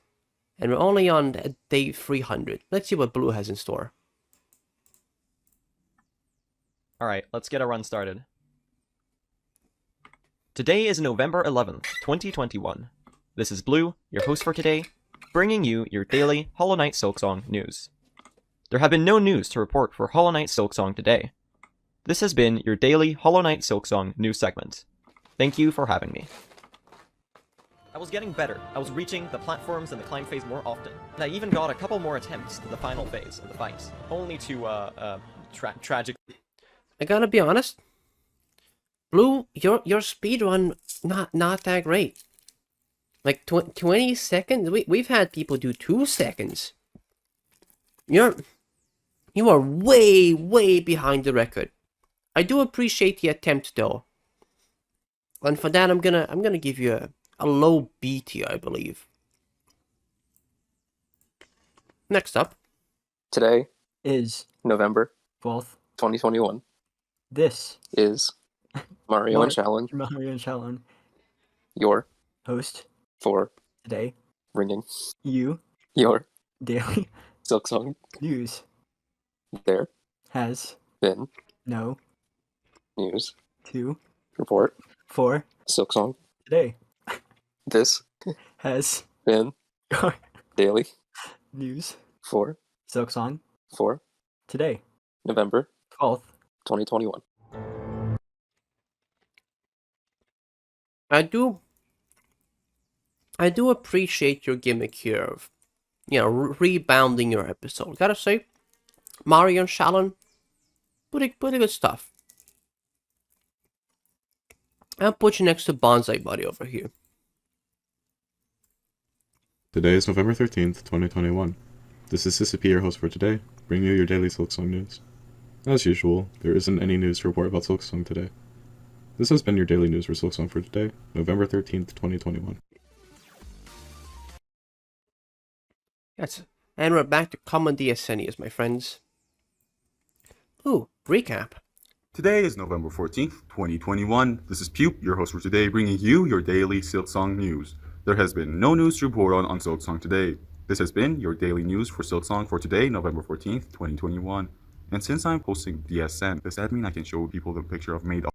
And we're only on day 300. Let's see what Blue has in store. Alright, let's get a run started. Today is November 11th, 2021. This is Blue, your host for today, bringing you your daily Hollow Knight Silksong news. There have been no news to report for Hollow Knight Silksong today. This has been your daily Hollow Knight Silksong news segment. Thank you for having me. I was getting better. I was reaching the platforms and the climb phase more often. And I even got a couple more attempts to the final phase of the fight. Only to, tragic... I gotta be honest. Blue, your speedrun, not that great. Like, 20 seconds? We've had people do 2 seconds. You are way behind the record. I do appreciate the attempt, though. And for that, I'm gonna give you a low B tier, I believe. Next up. Today is November 12th, 2021. This is Mario and Shalon, Mario and Shalon, your host for today, bringing you your daily Silksong news. There has been no news to report for Silksong today. This has been daily news for Silksong for today, November 12th, 2021. I do appreciate your gimmick here of, rebounding your episode. Gotta say, Mario and Shalon, pretty good stuff. I'll put you next to Bonsai Buddy over here. Today is November 13th, 2021. This is Sissy P, your host for today, bringing you your daily Silksong news. As usual, there isn't any news to report about Silksong today. This has been your daily news for Silksong for today, November 13th, 2021. Yes, and we're back to common DSN, my friends. Ooh, recap. Today is November 14th, 2021. This is Pupe, your host for today, bringing you your daily Silksong news. There has been no news to report on Silksong today. This has been your daily news for Silksong for today, November 14th, 2021. And since I'm posting DSN, does that mean I can show people the picture I've made?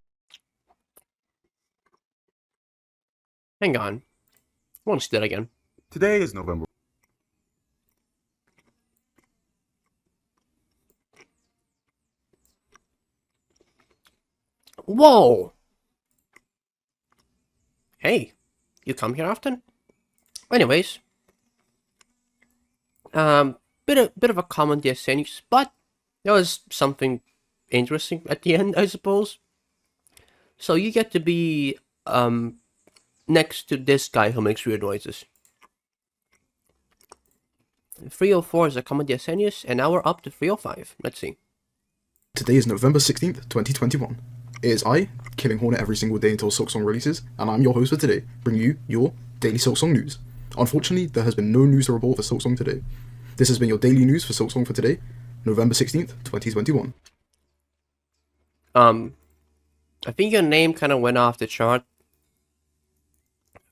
Hang on. I want to see that again. Today is November. Whoa! Hey, you come here often? Anyways, bit of a common DSN, but there was something interesting at the end, I suppose. So you get to be next to this guy who makes weird noises. 304 is a common DSN, and now we're up to 305. Let's see. Today is November 16th, 2021. It is I, Killing Hornet every single day until Silksong releases, and I'm your host for today, bringing you your daily Silksong news. Unfortunately, there has been no news to report for Silksong today. This has been your daily news for Silksong for today, November 16th, 2021. I think your name kind of went off the chart.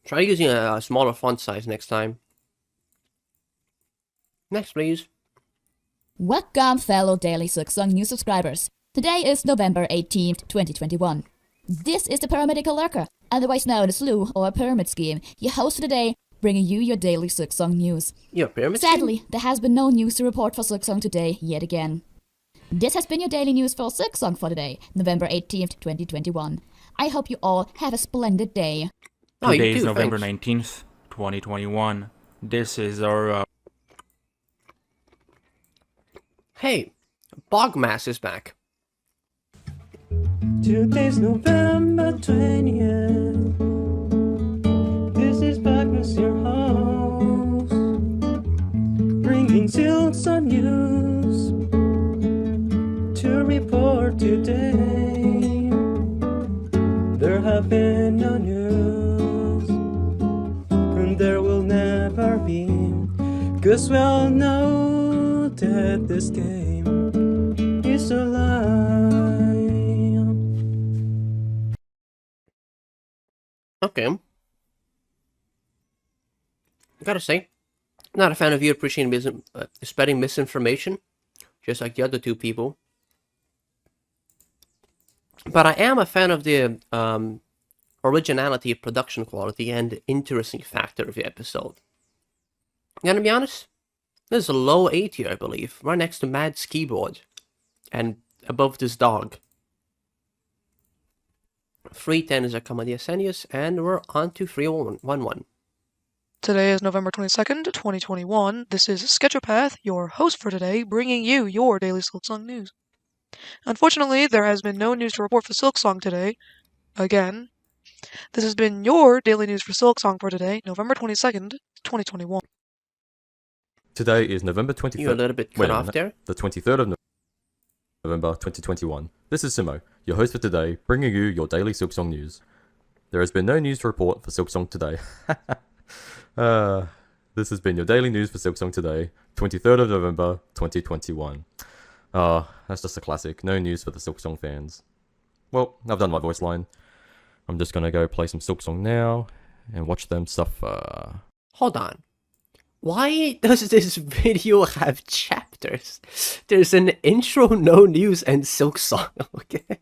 Try using a smaller font size next time. Next, please. Welcome, fellow Daily Silksong News subscribers. Today is November 18th, 2021. This is the Paramedical Lurker, otherwise known as SLU or Pyramid Scheme, your host for today, bringing you your daily Silksong news. Your pyramid Sadly, there has been no news to report for Silksong today yet again. This has been your daily news for Silksong for today, November 18th, 2021. I hope you all have a splendid day. Today is November 19th, 2021. This is our... Hey, Bogmass is back. Today's November 20th. This is Bogmass, your host, bringing Silksong news to report today. There have been no news, and there will never be, 'cause we all know that this game is a lie. Okay. Gotta say, not a fan of you appreciating spreading misinformation, just like the other two people. But I am a fan of the originality, production quality, and interesting factor of the episode. Gonna be honest, this is a low A tier, I believe, right next to Mad's keyboard, and above this dog. 310 is a DSN, and we're on to 311. Today is November 22nd, 2021. This is Sketchopath, your host for today, bringing you your daily Silksong news. Unfortunately, there has been no news to report for Silksong today. Again. This has been your daily news for Silksong for today, November 22nd, 2021. Today is November 23rd. You're a little bit cut off there. The 23rd of November 2021. This is Simo, your host for today, bringing you your daily Silksong news. There has been no news to report for Silksong today. This has been your daily news for Silksong today, 23rd of November 2021. That's just a classic. No news for the Silksong fans. Well, I've done my voice line. I'm just gonna go play some Silksong now and watch them suffer. Hold on. Why does this video have chapters? There's an intro, no news, and Silksong. Okay.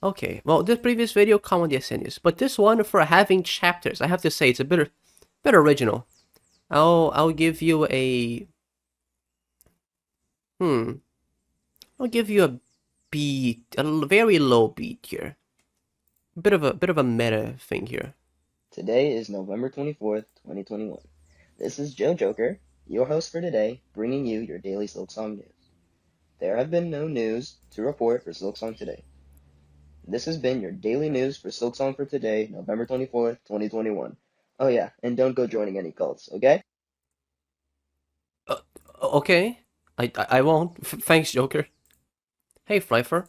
Okay. Well, this previous video, common DSN news, but this one for having chapters, I have to say it's a bit original. I'll give you a. I'll give you a beat, a very low beat here. A bit of a meta thing here. Today is November 24th, 2021. This is Joe Joker, your host for today, bringing you your daily Silksong news. There have been no news to report for Silksong today. This has been your daily news for Silksong for today, November 24th, 2021. Oh yeah, and don't go joining any cults, okay? Okay. I won't. Thanks, Joker. Hey, Flyfer.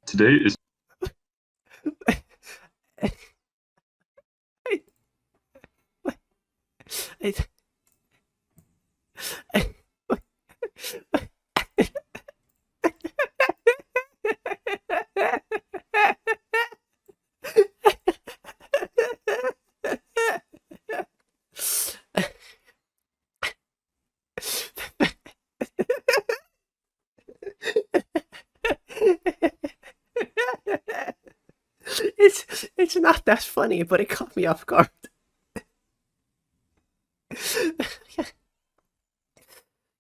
Today is... It's not that funny, but it caught me off guard.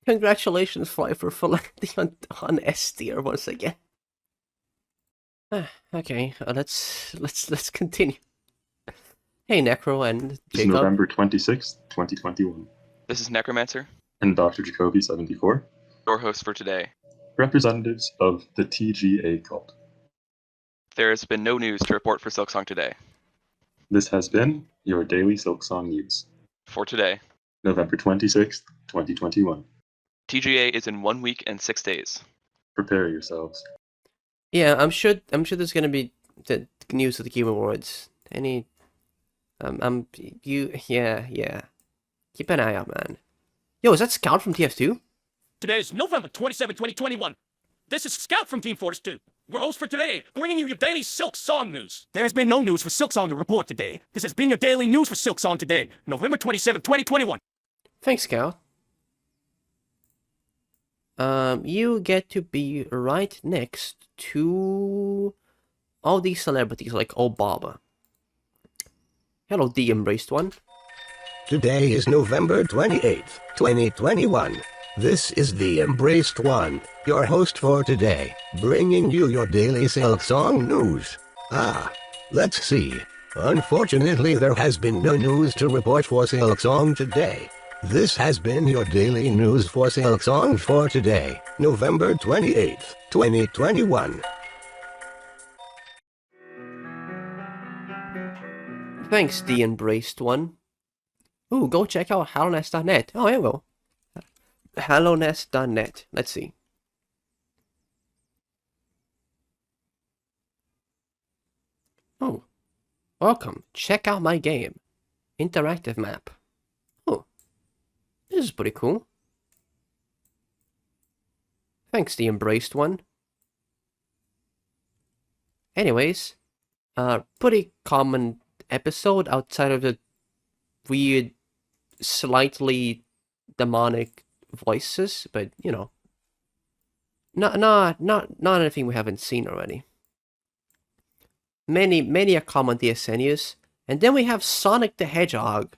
Congratulations, Flyfer, for landing on S tier once again. Okay, let's continue. Hey, Necro and It's Jacob. November 26th, 2021. This is Necromancer, And Dr. Jacoby74, your host for today. representatives of the TGA cult. There has been no news to report for Silksong today. This has been your daily Silksong news. For today, November 26th, 2021. TGA is in 1 week and 6 days. Prepare yourselves. Yeah, I'm sure there's gonna be the news of the Game Awards. Any, yeah. Keep an eye out, man. Yo, is that Scout from TF2? Today is November 27, 2021. This is Scout from Team Fortress 2, your host for today, bringing you your daily Silksong news. There has been no news for Silksong to report today. This has been your daily news for Silksong today, November 27th, 2021. Thanks, Scout. You get to be right next to all these celebrities like Obama. Hello, the embraced one. Today is November 28th, 2021. This is the Embraced One, your host for today, bringing you your daily Silksong news. Let's see. Unfortunately, there has been no news to report for Silksong today. This has been your daily news for Silksong for today, November 28th, 2021. Thanks, the embraced one. Ooh, go check out hellonest.net. Oh, I will. hellonest.net. Let's see. Oh, welcome. Check out my game. Interactive map. Oh, this is pretty cool. Thanks, the embraced one. Anyways, pretty common episode outside of the weird, slightly demonic voices, but you know, not anything we haven't seen already. Many a common DSN use, and then we have Sonic the Hedgehog.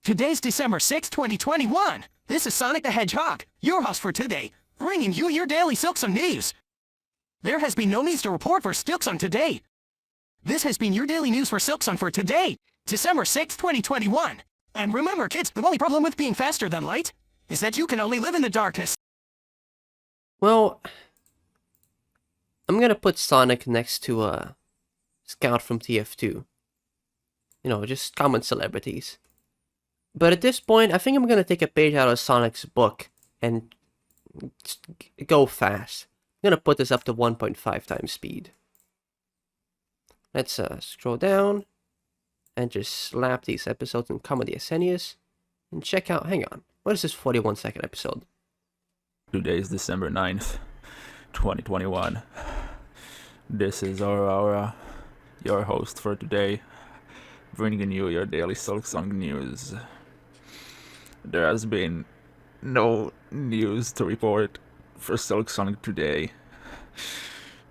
Today's December 6th, 2021. This is Sonic the Hedgehog, your host for today, bringing you your daily Silksong news. There has been no news to report for Silksong today. This has been your daily news for Silksong for today, December 6th, 2021. And remember, kids, the only problem with being faster than light is that you can only live in the darkness. Well, I'm gonna put Sonic next to Scout from TF2. You know, just common celebrities. But at this point, I think I'm gonna take a page out of Sonic's book and go fast. I'm gonna put this up to 1.5 times speed. Let's scroll down and just slap these episodes in Comedy Asenius and check out, hang on, what is this 41-second episode? Today is December 9th, 2021. This is Aora, your host for today, bringing you your daily Silksong news. There has been no news to report for Silksong today.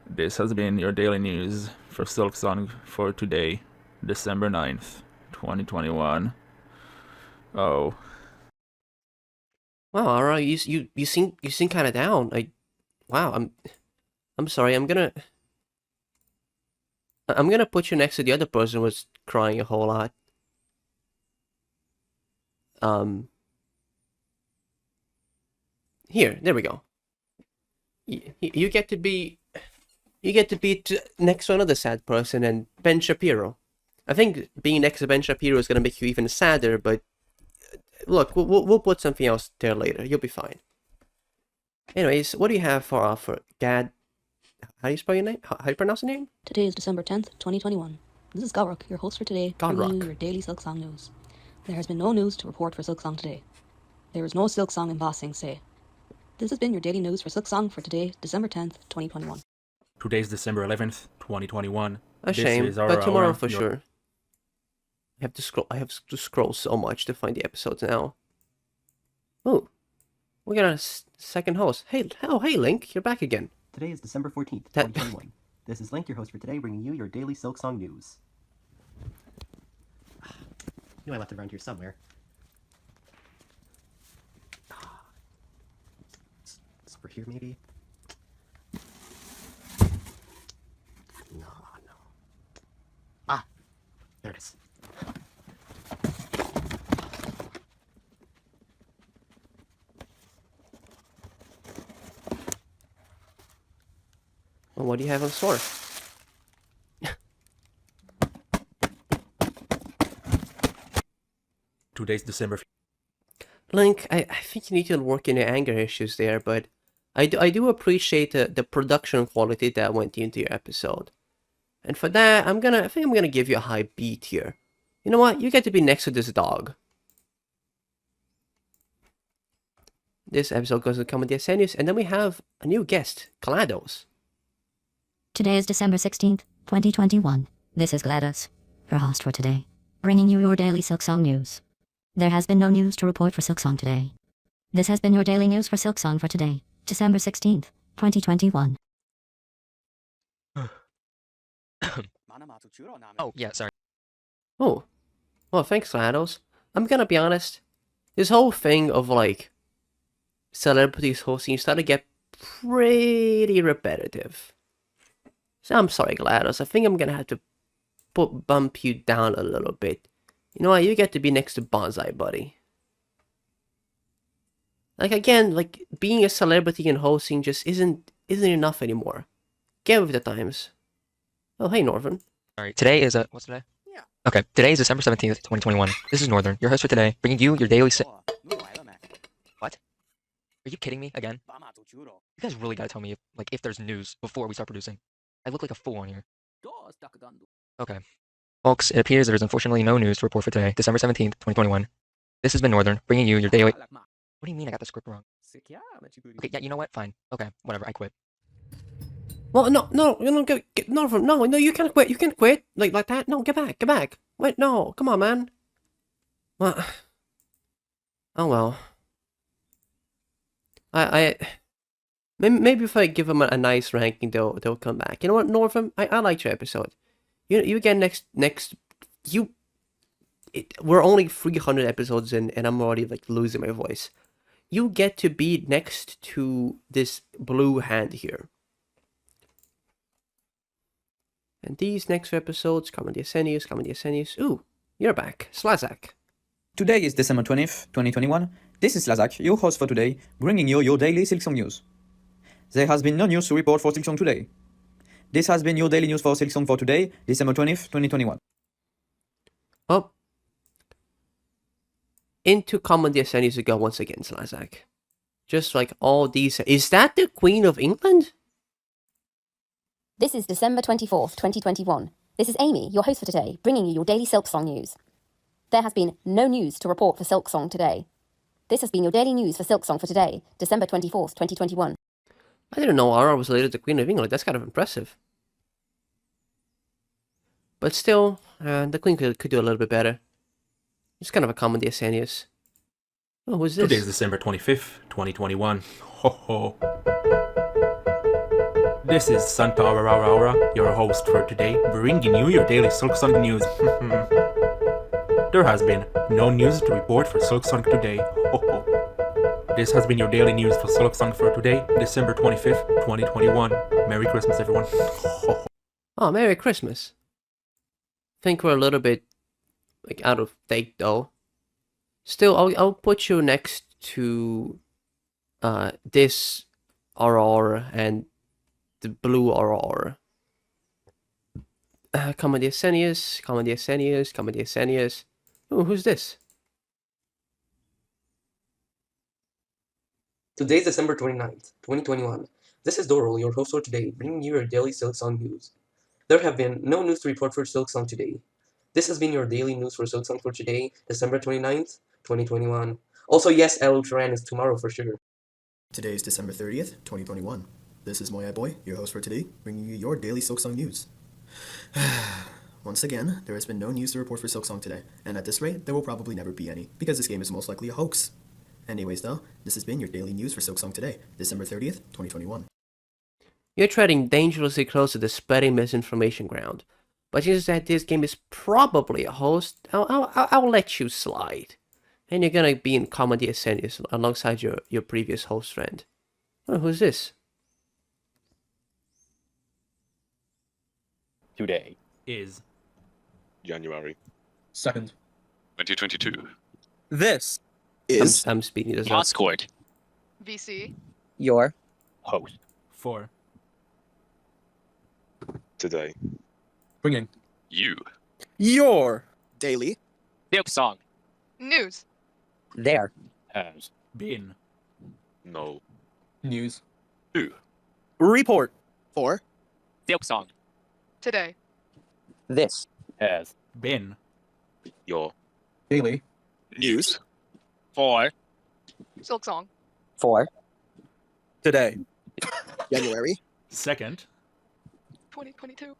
This has been your daily news for Silksong for today, December 9th, 2021. Oh. Wow, Aura, you seem kind of down. Wow, I'm sorry. I'm gonna put you next to the other person who was crying a whole lot. Here, there we go. You get to be next to another sad person, and Ben Shapiro. I think being next to Ben Shapiro is gonna make you even sadder, but look, we'll put something else there later. You'll be fine. Anyways, what do you have for Gad? How do you spell your name? How do you pronounce the name? Today is December 10th, 2021. This is Galrock, your host for today, bringing you your daily Silksong news. There has been no news to report for Silksong today. There is no Silksong in Ba Sing Se. This has been your daily news for Silksong for today, December 10th, 2021. Today's December 11th, 2021. A shame, but tomorrow for sure. I have to scroll so much to find the episodes now. Oh, we got a second host. Hey, Link, you're back again. Today is December 14th, 2021. This is Link, your host for today, bringing you your daily Silksong news. I knew I left it around here somewhere. It's over here, maybe? No. Ah, there it is. Well, what do you have in store? Today's December. Link, I think you need to work in your anger issues there, but I do appreciate the production quality that went into your episode. And for that, I think I'm gonna give you a high B tier. You know what? You get to be next to this dog. This episode goes to Common DSN News, and then we have a new guest, GLaDOS. Today is December 16th, 2021. This is GLaDOS, your host for today, bringing you your daily Silksong news. There has been no news to report for Silksong today. This has been your daily news for Silksong for today, December 16th, 2021. Oh, yeah, sorry. Oh, well, thanks, GLaDOS. I'm gonna be honest. This whole thing of, like, celebrities hosting started to get pretty repetitive. So I'm sorry, GLaDOS. I think I'm gonna have to bump you down a little bit. You know what? You get to be next to Bonsai Buddy. Like, again, like, being a celebrity and hosting just isn't enough anymore. Get with the times. Oh, hey, Northern. Alright, today is what's today? Yeah. Okay, today is December 17th, 2021. This is Northern, your host for today, bringing you your daily What? Are you kidding me again? You guys really gotta tell me if there's news before we start producing. I look like a fool on here. Okay. Folks, it appears there is unfortunately no news to report for today, December 17th, 2021. This has been Northern, bringing you your daily... What do you mean I got the script wrong? Okay, yeah, you know what? Fine. Okay, whatever, I quit. Well, no, Northern, no, you can't quit, you can't quit, like that, no, get back, wait, no, come on, man. What? Oh, well. Maybe if I give them a nice ranking, they'll come back. You know what, Northern, I liked your episode. You get we're only 300 episodes in, and I'm already, like, losing my voice. You get to be next to this blue hand here. And these next few episodes, Common DSN News. Ooh, you're back, Slazak. Today is December 20th, 2021. This is Slazak, your host for today, bringing you your daily Silksong news. There has been no news to report for Silksong today. This has been your daily news for Silksong for today, December 20th, 2021. Oh. Into Common DSN News we go once again, Slazak. Just like all these... Is that the Queen of England? This is December 24th, 2021. This is Amy, your host for today, bringing you your daily Silksong news. There has been no news to report for Silksong today. This has been your daily news for Silksong for today, December 24th, 2021. I didn't know Aora was related to the Queen of England. That's kind of impressive. But still, the Queen could do a little bit better. It's kind of a Common DSN News. Oh, who's this? Today is December 25th, 2021. Ho ho. This is Santa Aora, your host for today, bringing you your daily Silksong news. There has been no news to report for Silksong today. Ho ho. This has been your daily news for Silksong for today, December 25th, 2021. Merry Christmas, everyone. Ho ho. Oh, Merry Christmas. Think we're a little bit, like, out of date though. Still, I'll put you next to this Aurora and the blue Aurora. Common DSN News. Oh, who's this? Today is December 29th, 2021. This is Doral, your host for today, bringing you your daily Silksong news. There have been no news to report for Silksong today. This has been your daily news for Silksong for today, December 29th, 2021. Also, yes, Ultrawide is tomorrow for sure. Today is December 30th, 2021. This is Moya Boy, your host for today, bringing you your daily Silksong news. Once again, there has been no news to report for Silksong today, and at this rate, there will probably never be any, because this game is most likely a hoax. Anyways though, this has been your daily news for Silksong today, December 30th, 2021. You're treading dangerously close to the spreading misinformation ground. But since that this game is probably a host, I'll let you slide. And you're gonna be in Common DSN News alongside your previous host friend. Oh, who's this? Today is January 2nd, 2022. This is... I'm speaking as well. Oscord. VC. Your host. For today. Bringing you your daily Silksong News. There has been no news to report for Silksong Today. This has been your daily news for Silksong For today, January 2nd, 2022.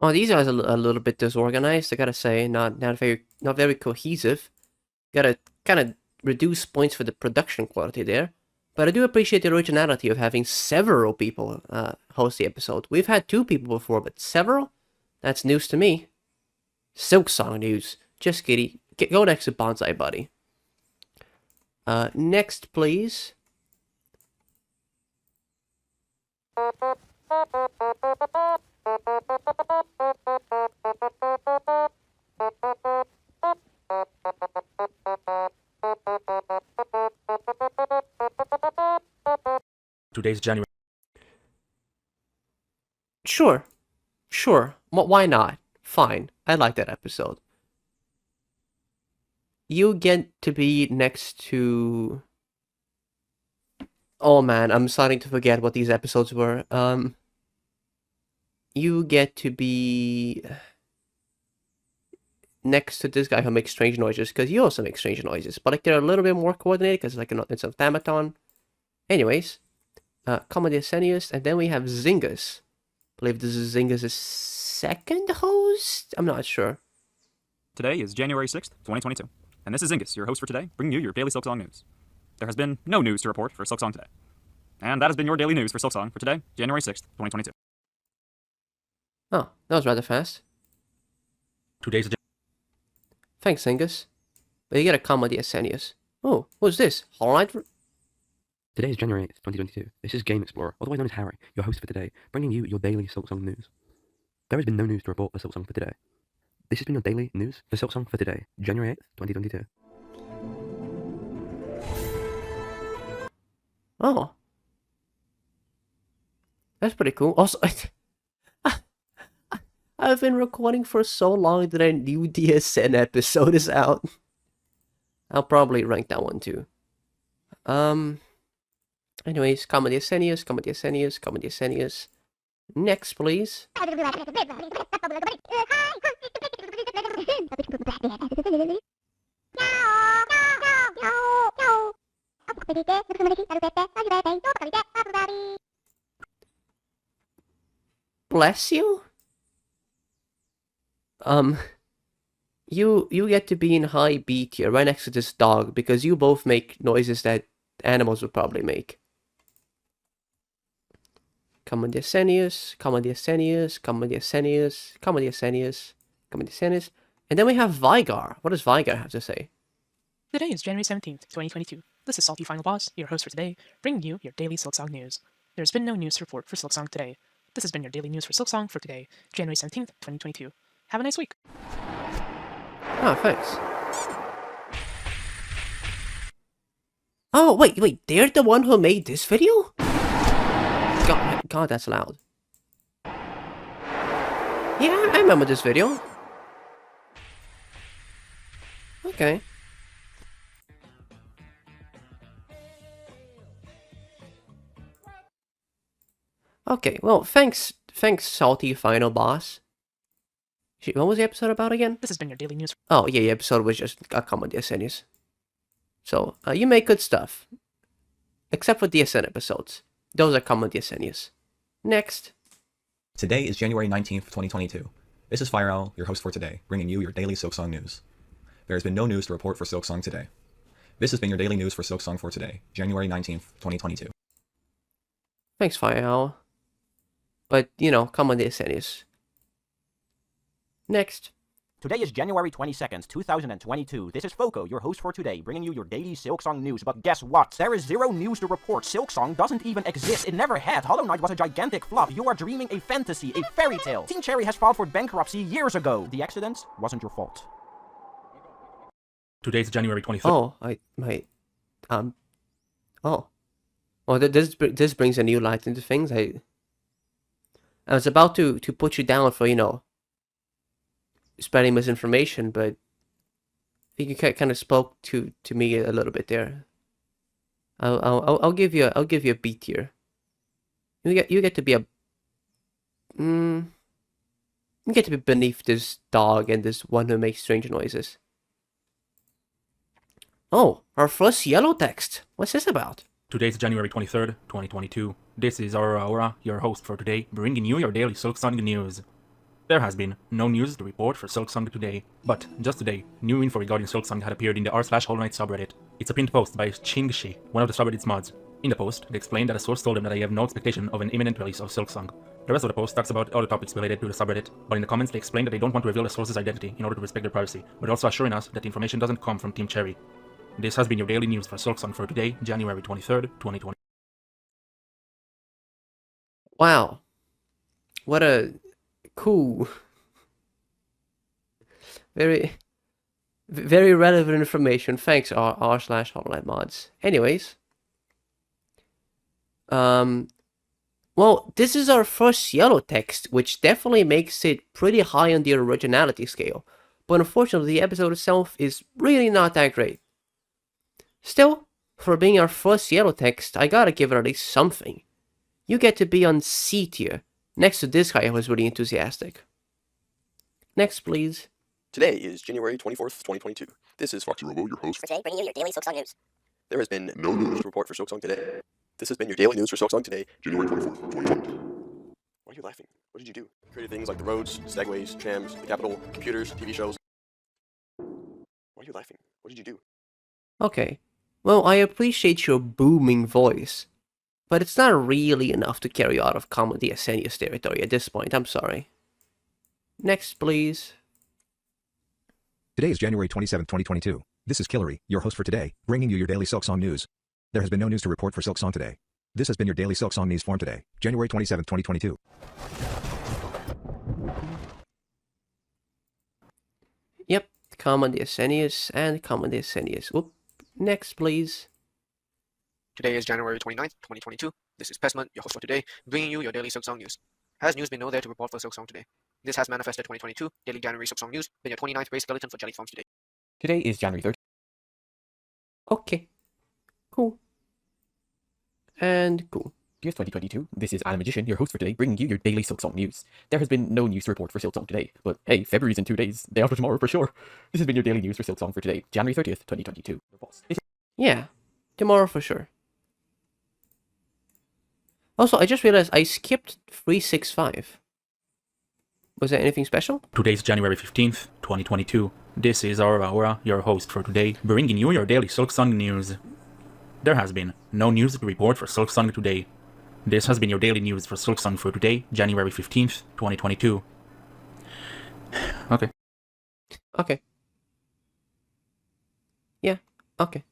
Oh, these guys are a little bit disorganized, I gotta say. Not very cohesive. Gotta kind of reduce points for the production quality there. But I do appreciate the originality of having several people host the episode. We've had 2 people before, but several? That's news to me. Silksong news. Just kidding. Go next to Bonsai Buddy. Next, please. today's January. Sure. Why not? Fine. I like that episode. You get to be next to... Oh man, I'm starting to forget what these episodes were. You get to be next to this guy who makes strange noises, because you also make strange noises, but like they're a little bit more coordinated, because like it's a thematon. Anyways, Comedy Asenius, and then we have Zingus. I believe this is Zingus' second host? I'm not sure. Today is January 6th, 2022, and this is Zingus, your host for today, bringing you your daily Silksong news. There has been no news to report for Silksong today. And that has been your daily news for Silksong for today, January 6th, 2022. Oh, that was rather fast. Today's... Thanks, Zingus. But you get a Comedy Asenius. Oh, what's this? Alright. Today is January 8th, 2022. This is Game Explorer, otherwise known as Harry, your host for today, bringing you your daily Silksong news. There has been no news to report for Silksong for today. This has been your daily news for Silksong for today, January 8th, 2022. Oh. That's pretty cool. Also, I've been recording for so long that a new DSN episode is out. I'll probably rank that one too. Anyways, Comedy Asenius, Comedy Asenius, Comedy Asenius. Next, please. Bless you? You get to be in high B tier right next to this dog because you both make noises that animals would probably make. Comedy Asenius, Comedy Asenius, Comedy Asenius, Comedy Asenius, Comedy Asenius. And then we have Vigar. What does Vigar have to say? Today is January 17th, 2022. This is Salty Final Boss, your host for today, bringing you your daily Silksong news. There's been no news to report for Silksong today. This has been your daily news for Silksong for today, January 17th, 2022. Have a nice week. Oh, thanks. Oh, wait, they're the one who made this video? God, that's loud. Yeah, I remember this video. Okay. Okay, well, thanks, Salty Final Boss. What was the episode about again? This has been your daily news. Oh, yeah, the episode was just a Comedy Asenius. So, you make good stuff. Except for DSN episodes. Those are Comedy Asenius. Next. Today is January 19th, 2022. This is Fire Owl, your host for today, bringing you your daily Silksong news. There has been no news to report for Silksong today. This has been your daily news for Silksong for today, January 19th, 2022. Thanks, Fire Owl. But, you know, Comedy Asenius. Next. Today is January 22nd, 2022. This is Foco, your host for today, bringing you your daily Silksong news. But guess what? There is zero news to report. Silksong doesn't even exist. It never had. Hollow Knight was a gigantic flop. You are dreaming a fantasy, a fairy tale. Team Cherry has filed for bankruptcy years ago. The accident wasn't your fault. Today's January 23rd. Oh, Oh. Well, this brings a new light into things. I was about to put you down for, you know, spreading misinformation, but you kind of spoke to me a little bit there. I'll give you a B tier. You get to be a You get to be beneath this dog and this one who makes strange noises. Oh, our first yellow text. What's this about? Today's January 23rd, 2022. This is Aora, your host for today, bringing you your daily Silksong news. There has been no news to report for Silksong today, but just today, new info regarding Silksong had appeared in the r/Hollow Knight subreddit. It's a pinned post by Chingshi, one of the subreddit's mods. In the post, they explained that a source told them that they have no expectation of an imminent release of Silksong. The rest of the post talks about other topics related to the subreddit, but in the comments they explained that they don't want to reveal the source's identity in order to respect their privacy, but also assuring us that the information doesn't come from Team Cherry. This has been your daily news for Silksong for today, January 23rd, 2020. Wow. What a cool... Very relevant information. Thanks, r/Hollow Knight mods. Anyways. Well, this is our first yellow text, which definitely makes it pretty high on the originality scale. But unfortunately, the episode itself is really not that great. Still, for being our first yellow text, I gotta give it at least something. You get to be on C tier, next to this guy who was really enthusiastic. Next, please. Today is January 24th, 2022. This is Foxy Robo, your host For today, bringing you your daily Silksong news. There has been no news to report for Silksong today. This has been your daily news for Silksong today, January 24th, 2022. Why are you laughing? What did you do? You created things like the roads, stagways, trams, the Capitol, computers, TV shows. Why are you laughing? What did you do? Okay. Well, I appreciate your booming voice, but it's not really enough to carry you out of common DSN territory at this point, I'm sorry. Next, please. Today is January 27, 2022. This is Killery, your host for today, bringing you your daily Silksong news. There has been no news to report for Silksong today. This has been your daily Silksong news form today, January 27, 2022. Yep, common DSN and common DSN. Whoop. Next, please. Today is January 29th, 2022. This is Pesman, your host for today, bringing you your daily Silksong news. Has news been no there to report for Silksong today? This has manifested 2022, daily January Silksong news, been your 29th base skeleton for Jelly Farms today. Today is January 3rd. Okay. Cool. And cool. Here's 2022. This is Anna Magician, your host for today, bringing you your daily Silksong news. There has been no news to report for Silksong today, but hey, February's in 2 days, day after tomorrow for sure. This has been your daily news for Silksong for today, January 30th, 2022. Yeah, tomorrow for sure. Also, I just realized I skipped 365. Was there anything special? Today's January 15th, 2022. This is Aora, your host for today, bringing you your daily Silksong news. There has been no news to report for Silksong today. This has been your daily news for Silksong for today, January 15th, 2022. Okay. Okay. Yeah, okay.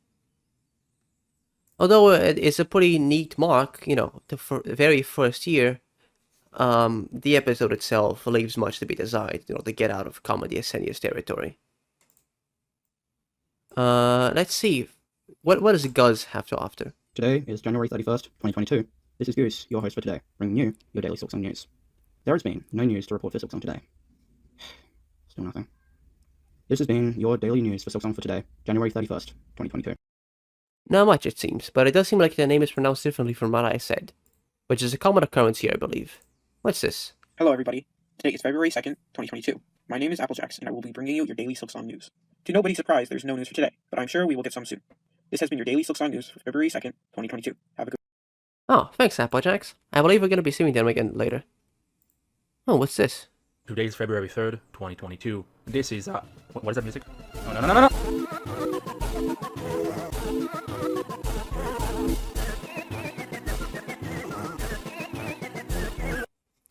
Although it's a pretty neat mark, you know, the very first year, the episode itself leaves much to be desired, you know, to get out of comedy Asenius territory. Let's see. What does Guz have to offer? Today is January 31st, 2022. This is Goose, your host for today, bringing you your daily Silksong news. There has been no news to report for Silksong today. Still nothing. This has been your daily news for Silksong for today, January 31st, 2022. Not much, it seems, but it does seem like the name is pronounced differently from what I said, which is a common occurrence here, I believe. What's this? Hello, everybody. Today is February 2nd, 2022. My name is Applejacks, and I will be bringing you your daily Silksong news. To nobody's surprise, there's no news for today, but I'm sure we will get some soon. This has been your daily Silksong news for February 2nd, 2022. Have a good... Oh, thanks, Applejacks. I believe we're going to be seeing them again later. Oh, what's this? Today's February 3rd, 2022. This is, what is that music? No.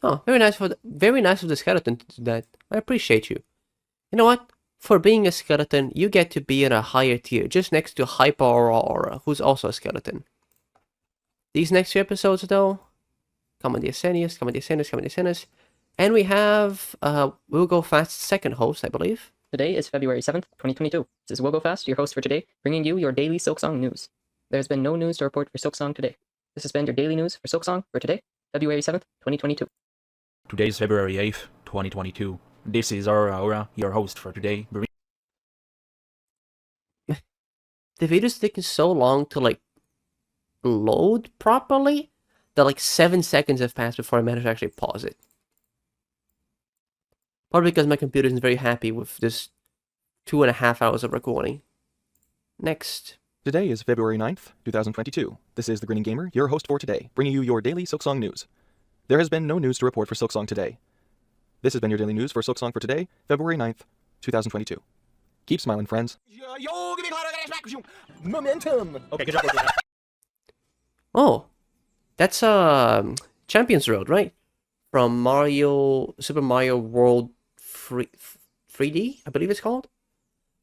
Oh, very nice of the skeleton to do that. I appreciate you. You know what? For being a skeleton, you get to be in a higher tier, just next to Hyper Aora, who's also a skeleton. These next 2 episodes, though, come on the Asenius. And we have, We'll Go Fast's second host, I believe. Today is February 7th, 2022. This is We'll Go Fast, your host for today, bringing you your daily Silksong news. There's been no news to report for Silksong today. This has been your daily news for Silksong for today, February 7th, 2022. Today's February 8th, 2022. This is Aora, your host for today. The video's taking so long to, load properly that, 7 seconds have passed before I managed to actually pause it. Probably because my computer isn't very happy with this 2.5 hours of recording. Next. Today is February 9th, 2022. This is The Grinning Gamer, your host for today, bringing you your daily Silksong news. There has been no news to report for Silksong today. This has been your daily news for Silksong for today, February 9th, 2022. Keep smiling, friends. Momentum. Okay, good job. Oh, that's Champions Road, right? From Super Mario World 3D, I believe it's called.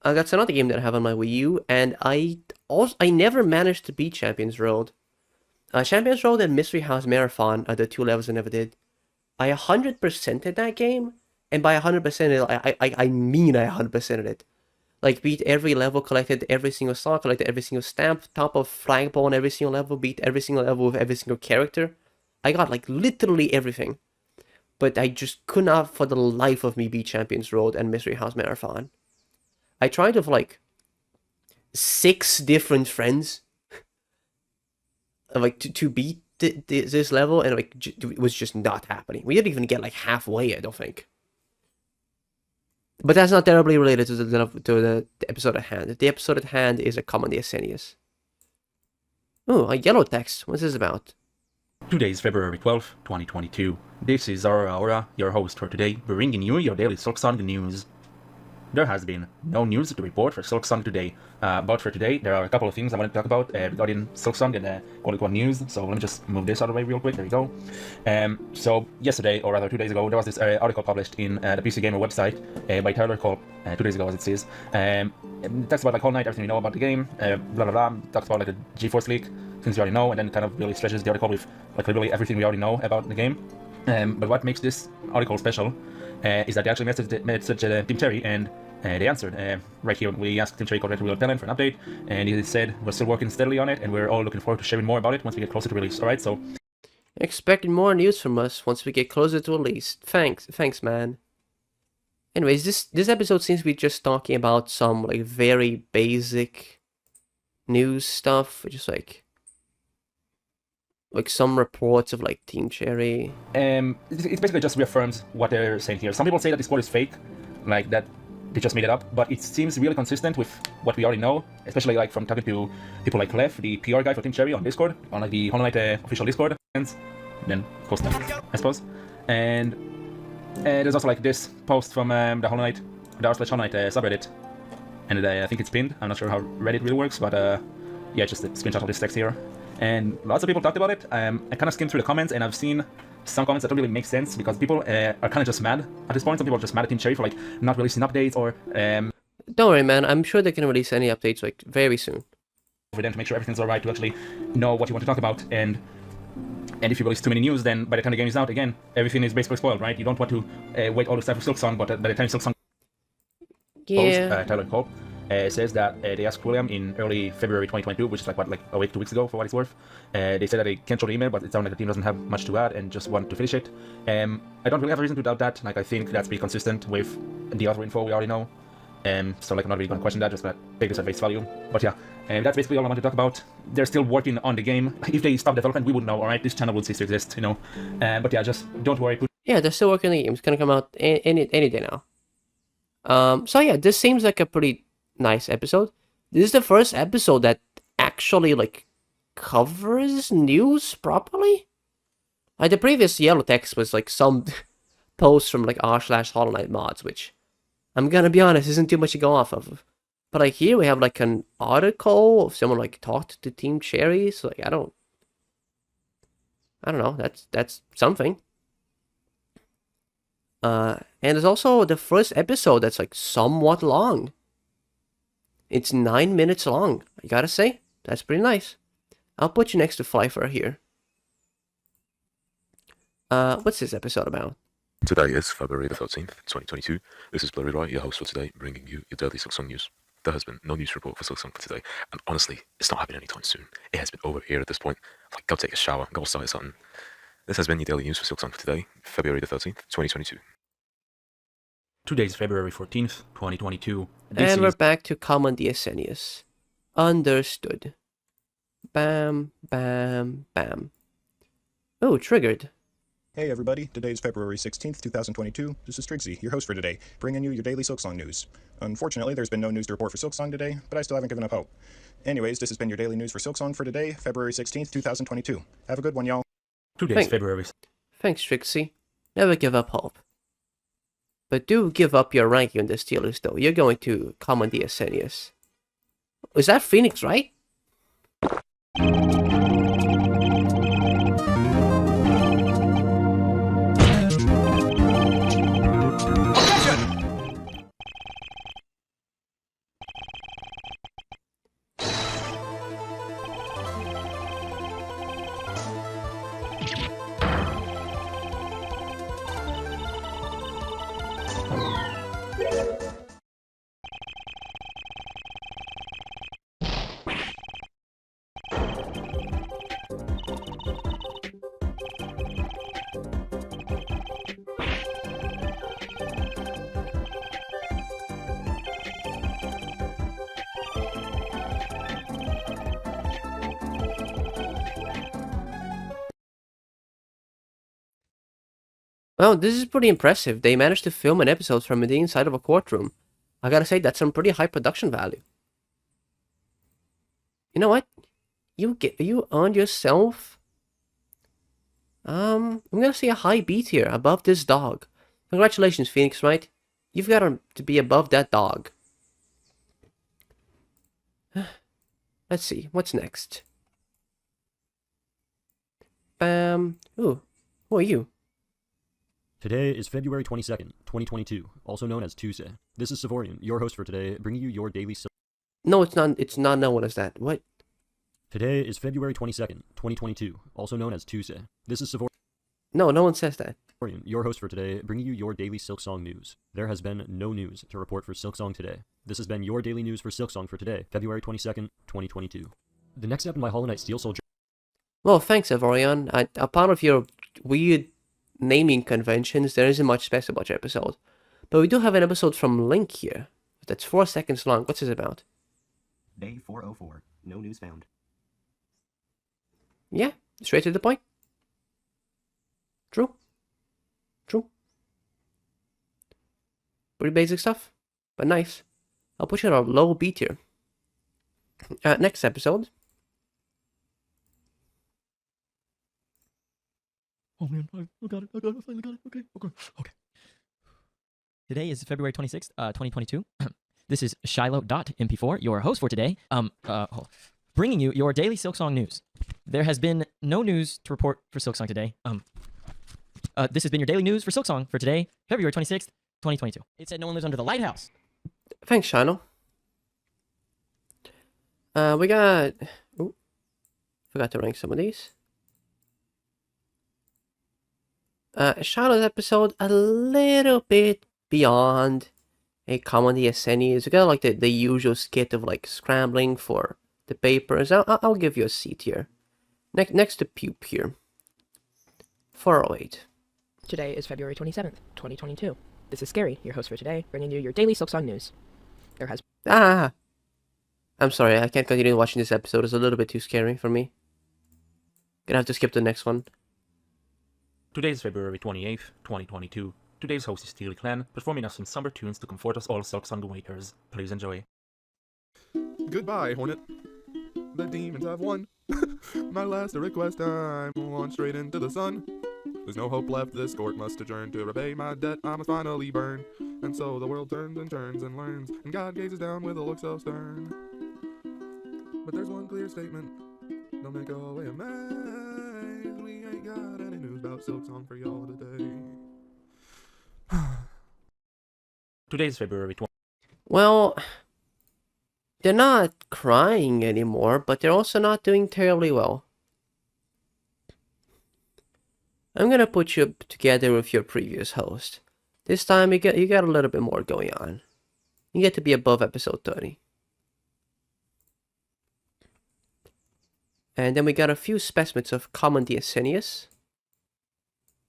That's another game that I have on my Wii U, and I never managed to beat Champions Road. Champions Road and Mystery House Marathon are the two levels I never did. I 100%ed that game, and by 100%, I mean I 100%ed it. Like, beat every level, collected every single star, collected every single stamp, top of flagpole on every single level, beat every single level with every single character. I got, like, literally everything. But I just could not, for the life of me, beat Champions Road and Mystery House Marathon. I tried with, like, 6 different friends, like, to beat this level, and, like, it was just not happening. We didn't even get, like, halfway, I don't think. But that's not terribly related to the episode at hand. The episode at hand is a common DSN. Oh, a yellow text. What's this about? Today is February 12th, 2022. This is Aora, your host for today, bringing you your daily Silksong news. There has been no news to report for Silksong today, but for today there are a couple of things I want to talk about regarding Silksong and quote-unquote news, so let me just move this out of the way real quick, there we go. So yesterday, or rather 2 days ago, there was this article published in the PC Gamer website by Tyler called 2 days ago as it says. It talks about like Whole Night, everything we know about the game, blah blah blah, talks about like a GeForce leak, things we already know, and then kind of really stretches the article with like literally everything we already know about the game. But what makes this article special is that they actually messaged Team Cherry, and they answered. Right here, we asked Team Cherry Correct Real Talent for an update, and he said we're still working steadily on it, and we're all looking forward to sharing more about it once we get closer to release. Alright, so... Expect more news from us once we get closer to release. Thanks, man. Anyways, this episode seems to be just talking about some, like, very basic news stuff, just like some reports of like Team Cherry. It basically just reaffirms what they're saying here. Some people say that this quote is fake, like that they just made it up, but it seems really consistent with what we already know, especially like from talking to people like Clef, the PR guy for Team Cherry on Discord, on like the Hollow Knight official Discord, and then of course that, I suppose. And there's also like this post from the Hollow Knight subreddit, and I think it's pinned. I'm not sure how Reddit really works, but yeah, just a screenshot of this text here. And lots of people talked about it. I kind of skimmed through the comments, and I've seen some comments that don't really make sense because people are kind of just mad at this point. Some people are just mad at Team Cherry for like not releasing updates or Don't worry, man. I'm sure they can release any updates like very soon. For them to make sure everything's alright, to actually know what you want to talk about. And if you release too many news, then by the time the game is out, again, everything is basically spoiled, right? You don't want to wait all this time for Silksong, but by the time Silksong post, Tyler Cole says that they asked William in early February 2022, which is like a week, 2 weeks ago for what it's worth. They said that they can't show the email, but it sounds like the team doesn't have much to add and just want to finish it. I don't really have a reason to doubt that. Like, I think that's pretty consistent with the other info we already know. So like, I'm not really going to question that, just gonna take this at face value. But yeah, that's basically all I want to talk about. They're still working on the game. If they stop development, we wouldn't know, alright? This channel would cease to exist, you know? But yeah, just don't worry. Yeah, they're still working on the game. It's gonna come out any day now. So yeah, this seems like a pretty nice episode. This is the first episode that actually like covers news properly. Like the previous yellow text was like some posts from like r/Hollow Knight mods, which I'm gonna be honest isn't too much to go off of. But like here we have like an article of someone like talked to Team Cherry, so like I don't know. That's something. And there's also the first episode that's like somewhat long. It's 9 minutes long. I gotta say, that's pretty nice. I'll put you next to Flyfer here. What's this episode about? Today is February the 13th, 2022. This is Ultrawide, your host for today, bringing you your daily Silksong news. There has been no news report for Silksong for today, and honestly, it's not happening anytime soon. It has been over here at this point. Like, go take a shower, go start something. This has been your daily news for Silksong for today, February the 13th, 2022. Today's February 14th, 2022. And we're back to common DSN. Understood. Bam, bam, bam. Oh, triggered. Hey everybody, today's February 16th, 2022. This is Trixie, your host for today, bringing you your daily Silksong news. Unfortunately, there's been no news to report for Silksong today, but I still haven't given up hope. Anyways, this has been your daily news for Silksong for today, February 16th, 2022. Have a good one, y'all. Today's February. Thanks, Trixie. Never give up hope. But do give up your ranking on the Steelers, though. You're going to common DSN, yes. Is that Phoenix, right? Well, this is pretty impressive. They managed to film an episode from the inside of a courtroom. I gotta say, that's some pretty high production value. You know what? You earned yourself. I'm gonna say a high beat here, above this dog. Congratulations, Phoenix, right? You've got to be above that dog. Let's see, what's next? Bam. Ooh, who are you? Today is February 22nd, 2022, also known as Tuesday. This is Savorian, your host for today, bringing you your daily... No, it's not. It's not known as that. What? Today is February 22nd, 2022, also known as Tuesday. This is Savorian... No, no one says that. Savorian, your host for today, bringing you your daily Silksong news. There has been no news to report for Silksong today. This has been your daily news for Silksong for today, February 22nd, 2022. The next step in my Hollow Knight Steel Soldier... Well, thanks, Avorion. A part of your weird naming conventions, there isn't much special about your episode. But we do have an episode from Link here. That's 4 seconds long. What's this about? Day 404. No news found. Yeah, straight to the point. True. True. Pretty basic stuff, but nice. I'll put you on a low beat here. Next episode. Oh man, I got it, I finally got it, okay. Today is February 26th, 2022. This is Shiloh.mp4, your host for today, bringing you your daily Silksong news. There has been no news to report for Silksong today. This has been your daily news for Silksong for today, February 26th, 2022. It said no one lives under the lighthouse. Thanks, Shiloh. We got... Ooh, forgot to rank some of these. Shiloh's episode a little bit beyond a common DSN is. We got like the usual skit of like scrambling for the papers. I'll give you a seat here. Next to Pupe here. 408. Today is February 27th, 2022. This is Scary, your host for today, bringing you your daily Silksong news. There has... I'm sorry, I can't continue watching this episode. It's a little bit too scary for me. Gonna have to skip the next one. Today is February 28th, 2022. Today's host is Steely Clan, performing us some somber tunes to comfort us all Silksong waiters. Please enjoy. Goodbye, Hornet. The demons have won. My last request, I'm on straight into the sun. There's no hope left, this court must adjourn. To repay my debt, I must finally burn. And so the world turns and turns and learns, and God gazes down with a look so stern. But there's one clear statement, don't make away amazed. We ain't got any news about Silksong for y'all today. Today is February 20th. Well, they're not crying anymore, but they're also not doing terribly well. I'm gonna put you together with your previous host. This time you got a little bit more going on. You get to be above episode 30. And then we got a few specimens of common DSN.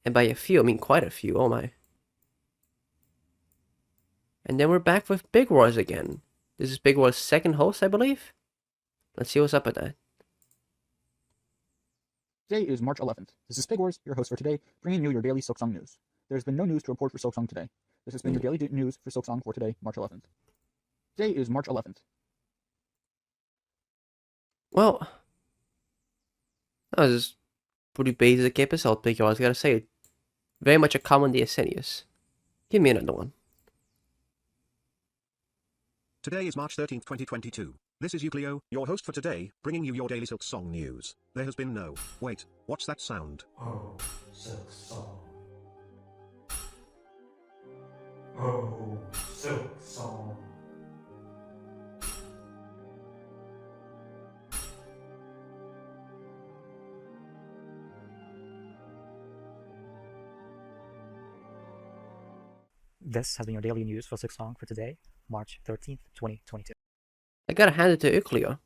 And by a few, I mean quite a few, oh my. And then we're back with Big Wars again. This is Big Wars' second host, I believe. Let's see what's up with that. Today is March 11th. This is Pig Wars, your host for today, bringing you your daily Silksong news. There's been no news to report for Silksong today. This has been your daily news for Silksong for today, March 11th. Today is March 11th. Well, that was a pretty basic episode, Pig. I was gonna say, very much a common DSN. Give me another one. Today is March 13th, 2022. This is Euclio, your host for today, bringing you your daily Silksong news. There has been no... Wait, what's that sound? Oh, Silksong. Oh, Silksong. This has been your daily news for Silksong for today, March 13th, 2022. I gotta hand it to Euclio.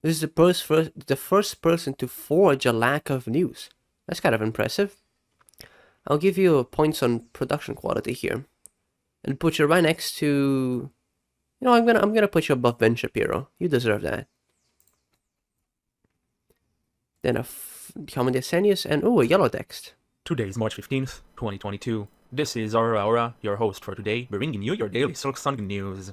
This is the first person to forge a lack of news. That's kind of impressive. I'll give you points on production quality here, and put you right next to. You know, I'm gonna put you above Ben Shapiro. You deserve that. Then a common DSN and a yellow text. Today is March 15th, 2022. This is Aora, your host for today, bringing you your daily Silksong news.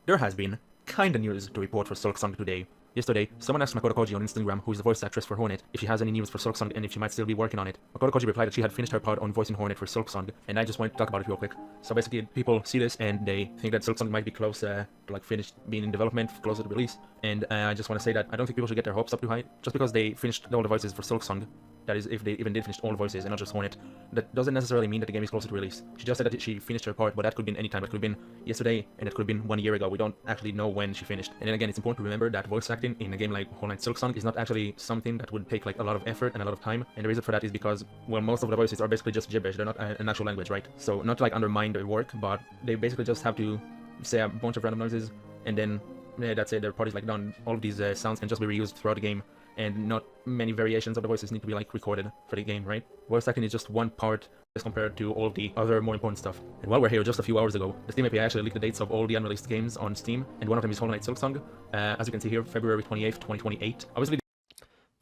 There has been kinda news to report for Silksong today. Yesterday, someone asked Makoto Koji on Instagram, who is the voice actress for Hornet, if she has any news for Silksong and if she might still be working on it. Makoto Koji replied that she had finished her part on voicing Hornet for Silksong, and I just wanted to talk about it real quick. So basically, people see this and they think that Silksong might be close to like finished being in development, close to the release. And I just want to say that I don't think people should get their hopes up too high. Just because they finished all the voices for Silksong, that is, if they even did finish all the voices and not just Hornet, that doesn't necessarily mean that the game is closer to release. She just said that she finished her part, but that could have been any time. It could have been yesterday, and it could have been 1 year ago. We don't actually know when she finished. And then again, it's important to remember that voice acting in a game like Whole Night Silksong is not actually something that would take like a lot of effort and a lot of time. And the reason for that is because, well, most of the voices are basically just gibberish. They're not an actual language, right? So not to like undermine their work, but they basically just have to say a bunch of random noises, and then that's it. Their part is like done. All of these sounds can just be reused throughout the game, and not many variations of the voices need to be like recorded for the game, right? Voice acting is just one part as compared to all of the other more important stuff. And while we're here, just a few hours ago, the Steam API actually leaked the dates of all the unreleased games on Steam, and one of them is Whole Night Silksong. As you can see here, February 28th, 2028. Obviously.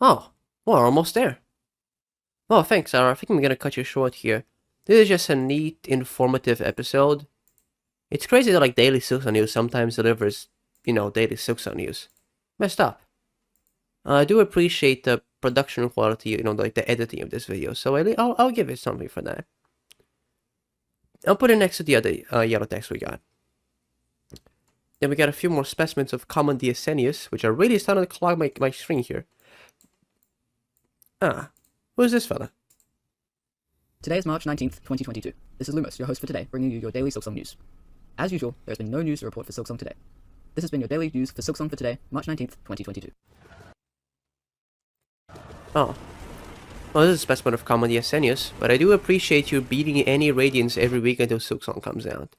Oh, well, we're almost there. Oh, thanks, Sarah. I think I'm gonna cut you short here. This is just a neat, informative episode. It's crazy that like Daily Silksong News sometimes delivers, you know, Daily Silksong News. Messed up. I do appreciate the production quality, you know, like the editing of this video, so I'll give it something for that. I'll put it next to the other yellow text we got. Then we got a few more specimens of common DSN, which are really starting to clog my screen here. Who's this fella? Today is March 19th, 2022. This is Lumos, your host for today, bringing you your daily Silksong news. As usual, there has been no news to report for Silksong today. This has been your daily news for Silksong for today, March 19th, 2022. Oh. Well, this is a specimen of common DSN, but I do appreciate you beating any radiance every week until Silksong comes out.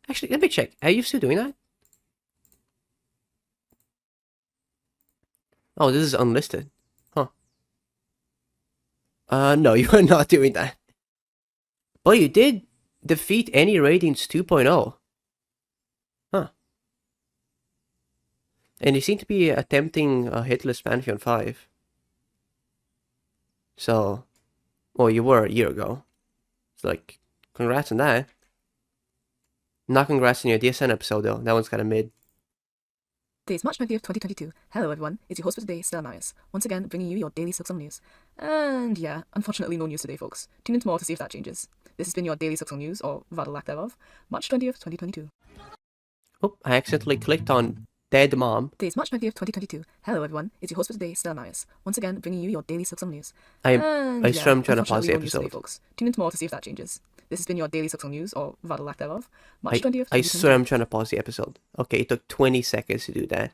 Actually, let me check. Are you still doing that? Oh, this is unlisted. Huh. No, you are not doing that. But you did defeat any Radiance 2.0. Huh. And you seem to be attempting a hitless Pantheon 5. So, well, you were a year ago. It's like, congrats on that. Not congrats on your DSN episode, though. That one's kind of mid. Today is March 20th, 2022. Hello everyone, it's your host for today, Stella Marius, once again bringing you your daily Silksong news. And yeah, unfortunately no news today folks. Tune in tomorrow to see if that changes. This has been your daily Silksong news, or rather lack thereof, March 20th, 2022. Oh, I accidentally clicked on Dead Mom. Today is March 20th, 2022. Hello everyone, it's your host for today, Stella Marius, once again bringing you your daily Silksong news. I swear I'm trying to pause the no news today, episode. folks. Tune in tomorrow to see if that changes. This has been your daily Silksong news, or rather lack thereof, March 20th, 2022. I swear I'm trying to pause the episode. Okay, it took 20 seconds to do that.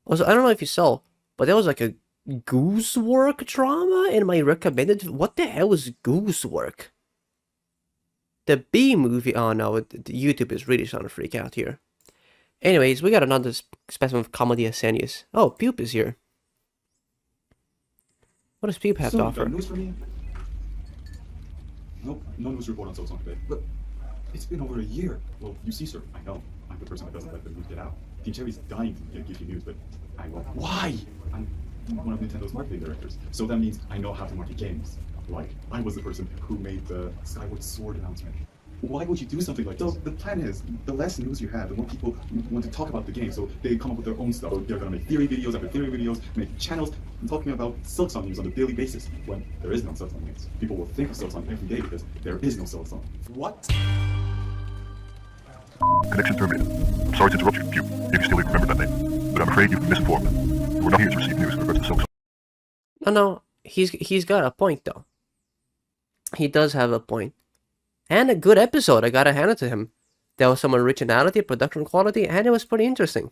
Also, I don't know if you saw, but there was like a Goosework drama in my recommended. What the hell is Goosework? The B movie. Oh no, YouTube is really starting to freak out here. Anyways, we got another specimen of comedy Asenius. Oh, Pupe is here. What does Pupe have to offer? News for me? Nope, no news report on Silksong today. But it's been over a year. Well, you see, sir, I know. I'm the person that doesn't let the news get out. Team Cherry's dying to give you news, but I won't. Why? one of Nintendo's marketing directors. So that means I know how to market games. Like, I was the person who made the Skyward Sword announcement. Why would you do something like this? The plan is, the less news you have, the more people want to talk about the game, so they come up with their own stuff. So they're going to make theory videos after theory videos, make channels talking about Silksong news on a daily basis, when there is no Silksong news. People will think of Silksong every day because there is no Silksong. What? Connection terminated. I'm sorry to interrupt you, Pew, if you still remember that name, but I'm afraid you've been misinformed. We're not here to receive news in regards to Silksong. No, he's got a point though. He does have a point. And a good episode, I gotta hand it to him. There was some originality, production quality, and it was pretty interesting.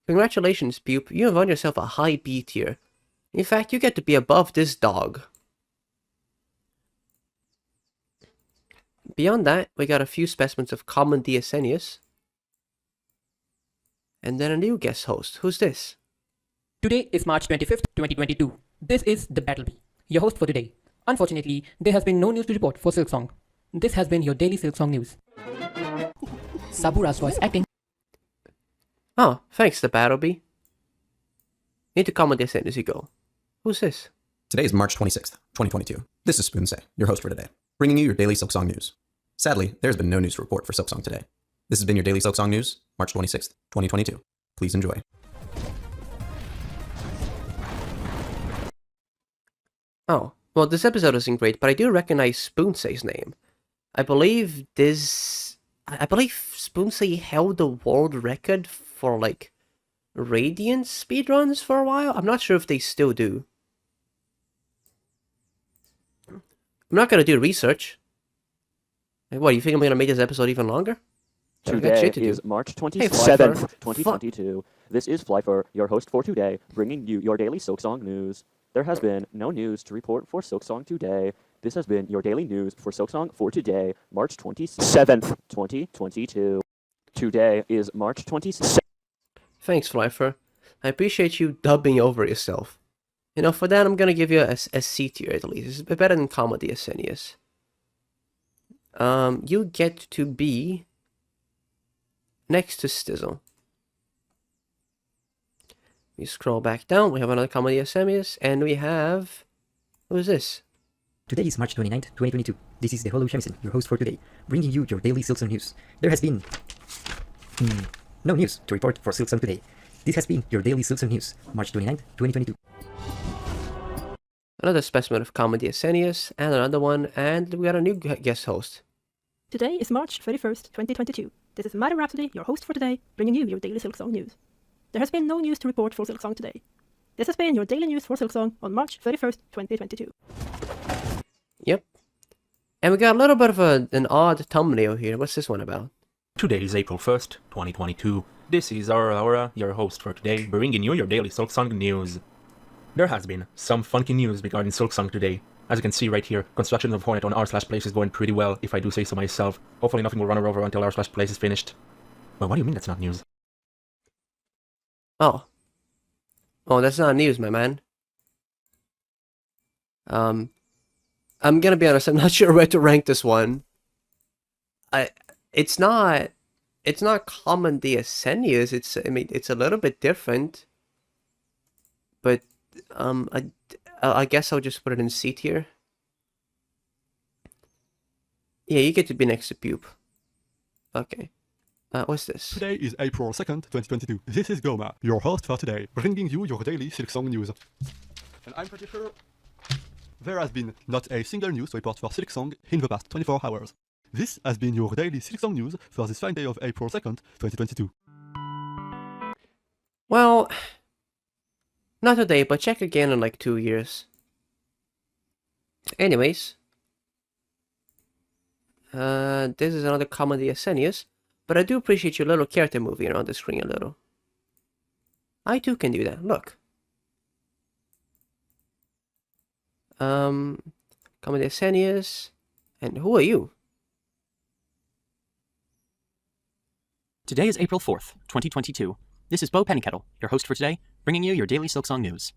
Congratulations, Pupe, you have earned yourself a high B tier. In fact, you get to be above this dog. Beyond that, we got a few specimens of common DSNius. And then a new guest host. Who's this? Today is March 25th, 2022. This is the Battlebee, your host for today. Unfortunately, there has been no news to report for Silksong. This has been your daily Silksong news. Sabura's voice acting. Oh, thanks, the Battlebee. Need to comment this in as you go. Who's this? Today is March 26th, 2022. This is Spoonsay, your host for today, bringing you your daily Silksong news. Sadly, there's been no news to report for Silksong today. This has been your daily Silksong news, March 26th, 2022. Please enjoy. Oh, well, this episode isn't great, but I do recognize Spoonsay's name. I believe Spoonsay held the world record for, like, Radiant speedruns for a while. I'm not sure if they still do. I'm not gonna do research. Like, what, you think I'm gonna make this episode even longer? Today is March 27th, 2022. This is Flyfer, your host for today, bringing you your daily Silksong news. There has been no news to report for Silksong today. This has been your daily news for Silksong for today, March 27th, 2022. Today is March 27th. Thanks, Flyfer. I appreciate you dubbing over yourself. You know, for that, I'm gonna give you a C tier at least. It's better than Comedy Asenius. You get to be next to Stizzle. We scroll back down, we have another Comedy Asenius, and we have... Who is this? Today is March 29th, 2022. This is the Hollow Shamisen, your host for today, bringing you your daily Silksong news. There has been... no news to report for Silksong today. This has been your daily Silksong news, March 29th, 2022. Another specimen of Comedy Asenius, and another one, and we got a new guest host. Today is March 31st, 2022. This is Mario Rhapsody, your host for today, bringing you your daily Silksong news. There has been no news to report for Silksong today. This has been your daily news for Silksong on March 31st, 2022. Yep. And we got a little bit of an odd thumbnail here. What's this one about? Today is April 1st, 2022. This is Aora, your host for today, bringing you your daily Silksong news. There has been some funky news regarding Silksong today. As you can see right here, construction of Hornet on r/place is going pretty well, if I do say so myself. Hopefully nothing will run her over until r/place is finished. Well, what do you mean that's not news? Oh, that's not news, my man. I'm gonna be honest, I'm not sure where to rank this one. It's not common DSNius, it's a little bit different. But, I guess I'll just put it in C tier. Yeah, you get to be next to Pupe. Okay. What's this? Today is April 2nd, 2022. This is Goma, your host for today, bringing you your daily Silksong news. And I'm pretty sure there has been not a single news report for Silksong in the past 24 hours. This has been your daily Silksong news for this fine day of April 2nd, 2022. Well, not today, but check again in like 2 years. Anyways. This is another Comedy Asenius. But I do appreciate your little character moving around the screen a little. I too can do that. Look. Comedy Asenius. And who are you? Today is April 4th, 2022. This is Bo Pennykettle, your host for today, bringing you your daily Silksong news.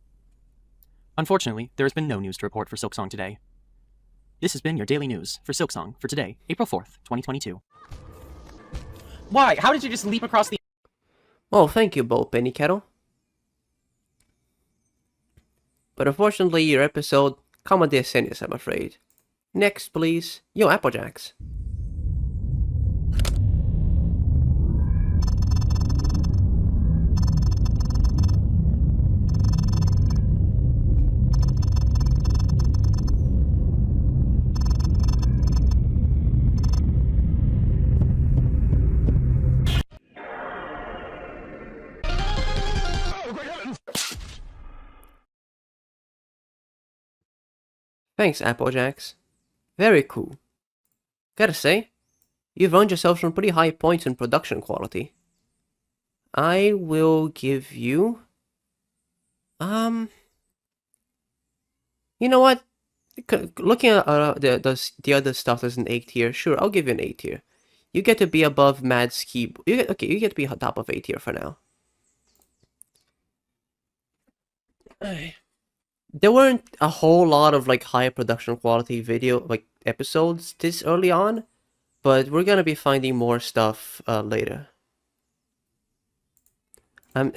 Unfortunately, there has been no news to report for Silksong today. This has been your daily news for Silksong for today, April 4th, 2022. Why? How did you just leap across the... Oh, thank you, Bo Pennykettle. But unfortunately, your episode, come on DSN, I'm afraid. Next, please. Yo, Applejacks. Thanks, Applejacks. Very cool. Gotta say, you've earned yourself some pretty high points in production quality. I will give you... You know what? Looking at the other stuff as an A tier, sure, I'll give you an A tier. You get to be above Mad's keyboard. You get to be on top of A tier for now. There weren't a whole lot of like high production quality video episodes this early on, but we're gonna be finding more stuff later. I'm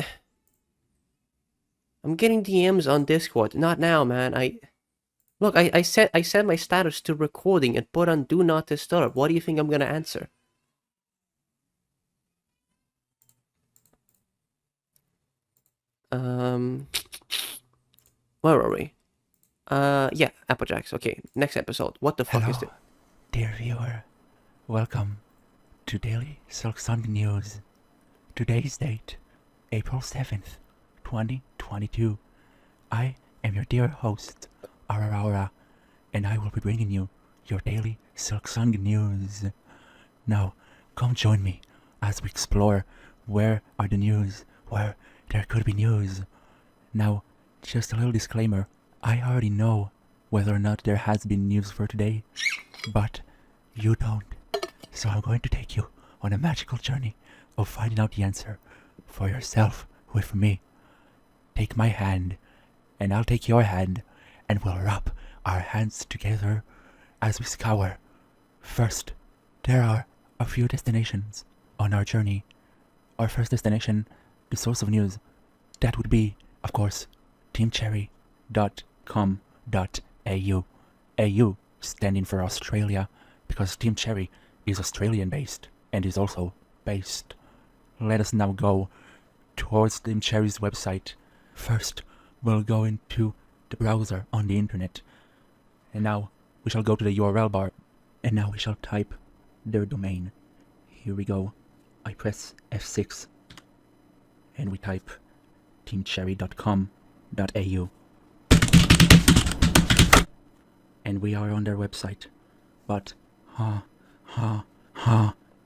getting DMs on Discord. Not now, man. I set my status to recording and put on Do Not Disturb. What do you think I'm gonna answer? Where are we? Yeah, Applejacks. Okay, next episode. What the fuck is it? Dear viewer, welcome to Daily Silksong News. Today's date, April 7th, 2022. I am your dear host, Aora, and I will be bringing you your daily Silksong News. Now, come join me as we explore where are the news, where there could be news. Now, just a little disclaimer, I already know whether or not there has been news for today, but you don't. So I'm going to take you on a magical journey of finding out the answer for yourself with me. Take my hand, and I'll take your hand, and we'll rub our hands together as we scour. First, there are a few destinations on our journey. Our first destination, the source of news, that would be, of course, teamcherry.com.au. AU standing for Australia, because Team Cherry is Australian based and is also based. Let us now go towards Team Cherry's website. First, we'll go into the browser on the internet, and now we shall go to the URL bar, and now we shall type their domain. Here we go. I press F6 and we type teamcherry.com.au, and we are on their website. But on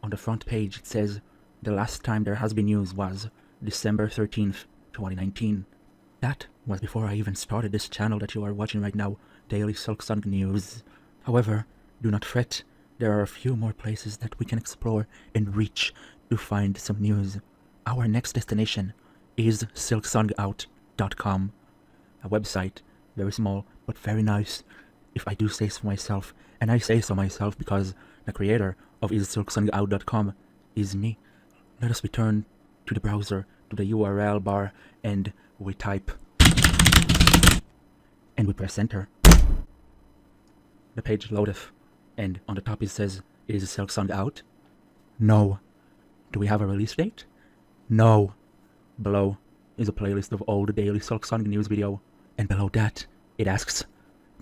the front page it says the last time there has been news was December 13th, 2019. That was before I even started this channel that you are watching right now, Daily Silksong News. However, do not fret, there are a few more places that we can explore and reach to find some news. Our next destination is silksongout.com, a website, very small but very nice, if I do say so myself, and I say so myself because the creator of silksongout.com is me. Let us return to the browser, to the URL bar, and we type, and we press enter. The page loadeth, and on the top it says, is Silksong out? No. Do we have a release date? No. Below is a playlist of all the daily Silksong news video, and below that it asks,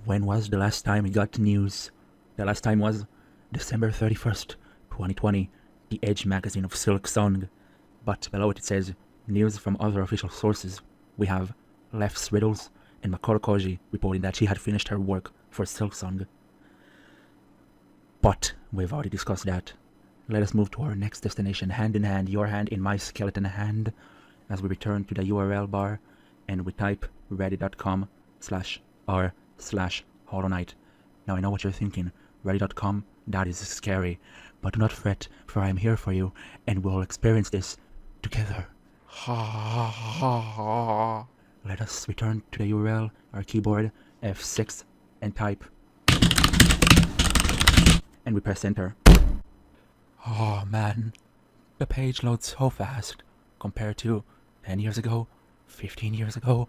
when was the last time we got news? The last time was December 31st, 2020, the Edge magazine of Silksong. But below it says, news from other official sources. We have Left's Riddles and Makoro Koji reporting that she had finished her work for Silksong. But we've already discussed that. Let us move to our next destination, hand in hand, your hand in my skeleton hand, as we return to the URL bar and we type reddit.com/r/Hollow Knight. Now I know what you're thinking, reddit.com, that is scary, but do not fret, for I am here for you, and we'll experience this together. Let us return to the URL, our keyboard, F6, and type, and we press enter. Oh man, the page loads so fast compared to 10 years ago, 15 years ago.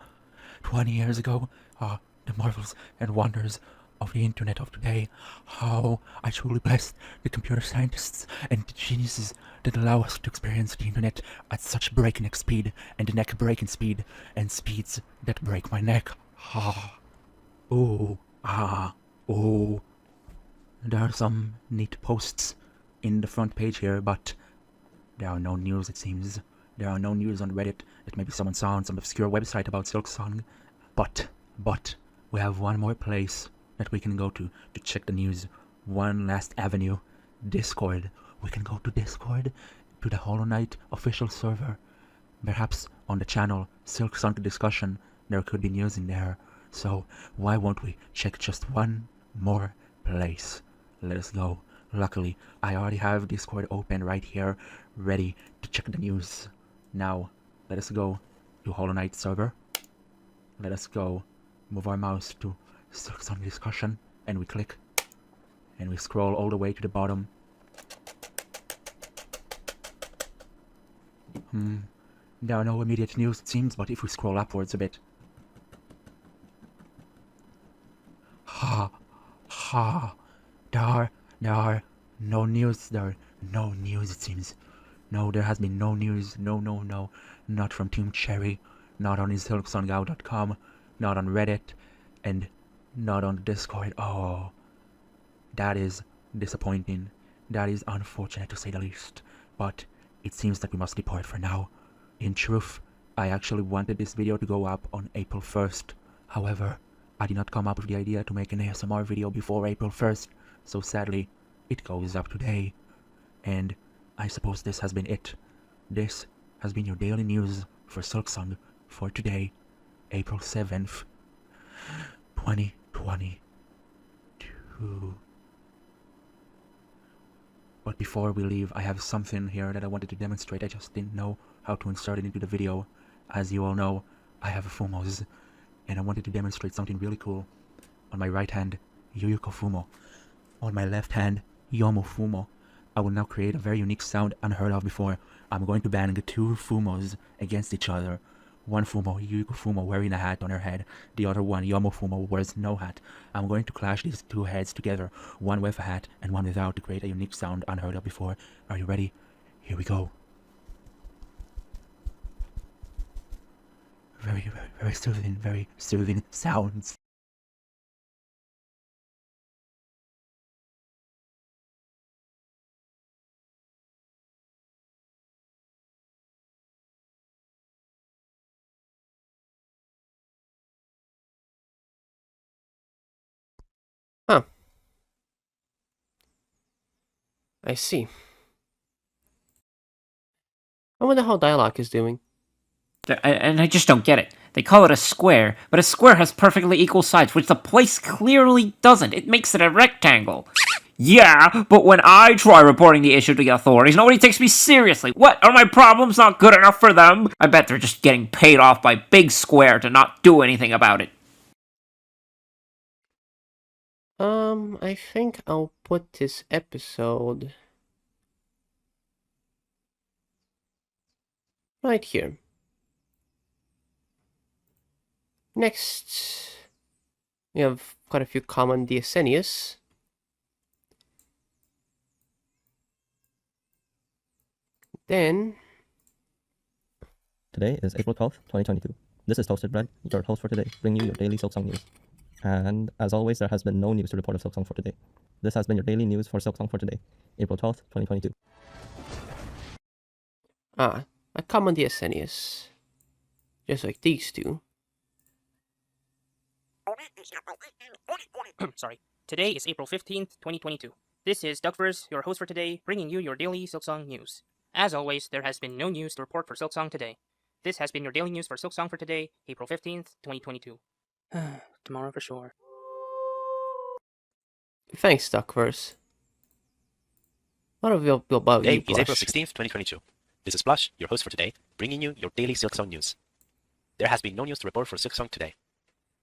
20 years ago. The marvels and wonders of the internet of today. How I truly bless the computer scientists and the geniuses that allow us to experience the internet at such breakneck speed and neck-breaking speed and speeds that break my neck. Oh. There are some neat posts in the front page here, but there are no news, it seems. There are no news on Reddit that maybe someone saw on some obscure website about Silksong. But we have one more place that we can go to check the news. One last avenue. Discord. We can go to Discord, to the Hollow Knight official server. Perhaps on the channel Silksong Discussion there could be news in there. So why won't we check just one more place? Let us go. Luckily, I already have Discord open right here, ready to check the news. Now, let us go to Hollow Knight server. Let us go move our mouse to Silksong Discussion, and we click, and we scroll all the way to the bottom. There are no immediate news, it seems, but if we scroll upwards a bit. There are no news, it seems. No, there has been no news, no, not from Team Cherry, not on silksongout.com, not on Reddit, and not on Discord. Oh, that is disappointing. That is unfortunate to say the least, but it seems that we must depart for now. In truth, I actually wanted this video to go up on April 1st. However, I did not come up with the idea to make an ASMR video before April 1st, so sadly, it goes up today. And I suppose this has been it. This has been your daily news for Silksong for today, April 7th, 2022. But before we leave, I have something here that I wanted to demonstrate. I just didn't know how to insert it into the video. As you all know, I have a Fumos, and I wanted to demonstrate something really cool. On my right hand, Yuyuko Fumo. On my left hand, Yomo Fumo. I will now create a very unique sound unheard of before. I'm going to bang two Fumos against each other. One Fumo, Yuyuko Fumo, wearing a hat on her head. The other one, Yomo Fumo, wears no hat. I'm going to clash these two heads together, one with a hat and one without, to create a unique sound unheard of before. Are you ready? Here we go. Very soothing sounds. Huh. I see. I wonder how Dialogue is doing. And I just don't get it. They call it a square, but a square has perfectly equal sides, which the place clearly doesn't. It makes it a rectangle. Yeah, but when I try reporting the issue to the authorities, nobody takes me seriously. What, are my problems not good enough for them? I bet they're just getting paid off by Big Square to not do anything about it. I think I'll put this episode right here. Next, we have quite a few common DSN news. Then, today is April 12th, 2022. This is Toasted Bread, your host for today, bringing you your daily Silksong news. And as always, there has been no news to report of Silksong for today. This has been your daily news for Silksong for today, April 12th, 2022. a common DSN news. Just like these two. Sorry. Today is April 15th, 2022. This is Duckverse, your host for today, bringing you your daily Silksong news. As always, there has been no news to report for Silksong today. This has been your daily news for Silksong for today, April 15th, 2022. Tomorrow for sure. Thanks, Duckverse. What about you, Today is Blush? April 16th, 2022. This is Blush, your host for today, bringing you your daily Silksong news. There has been no news to report for Silksong today.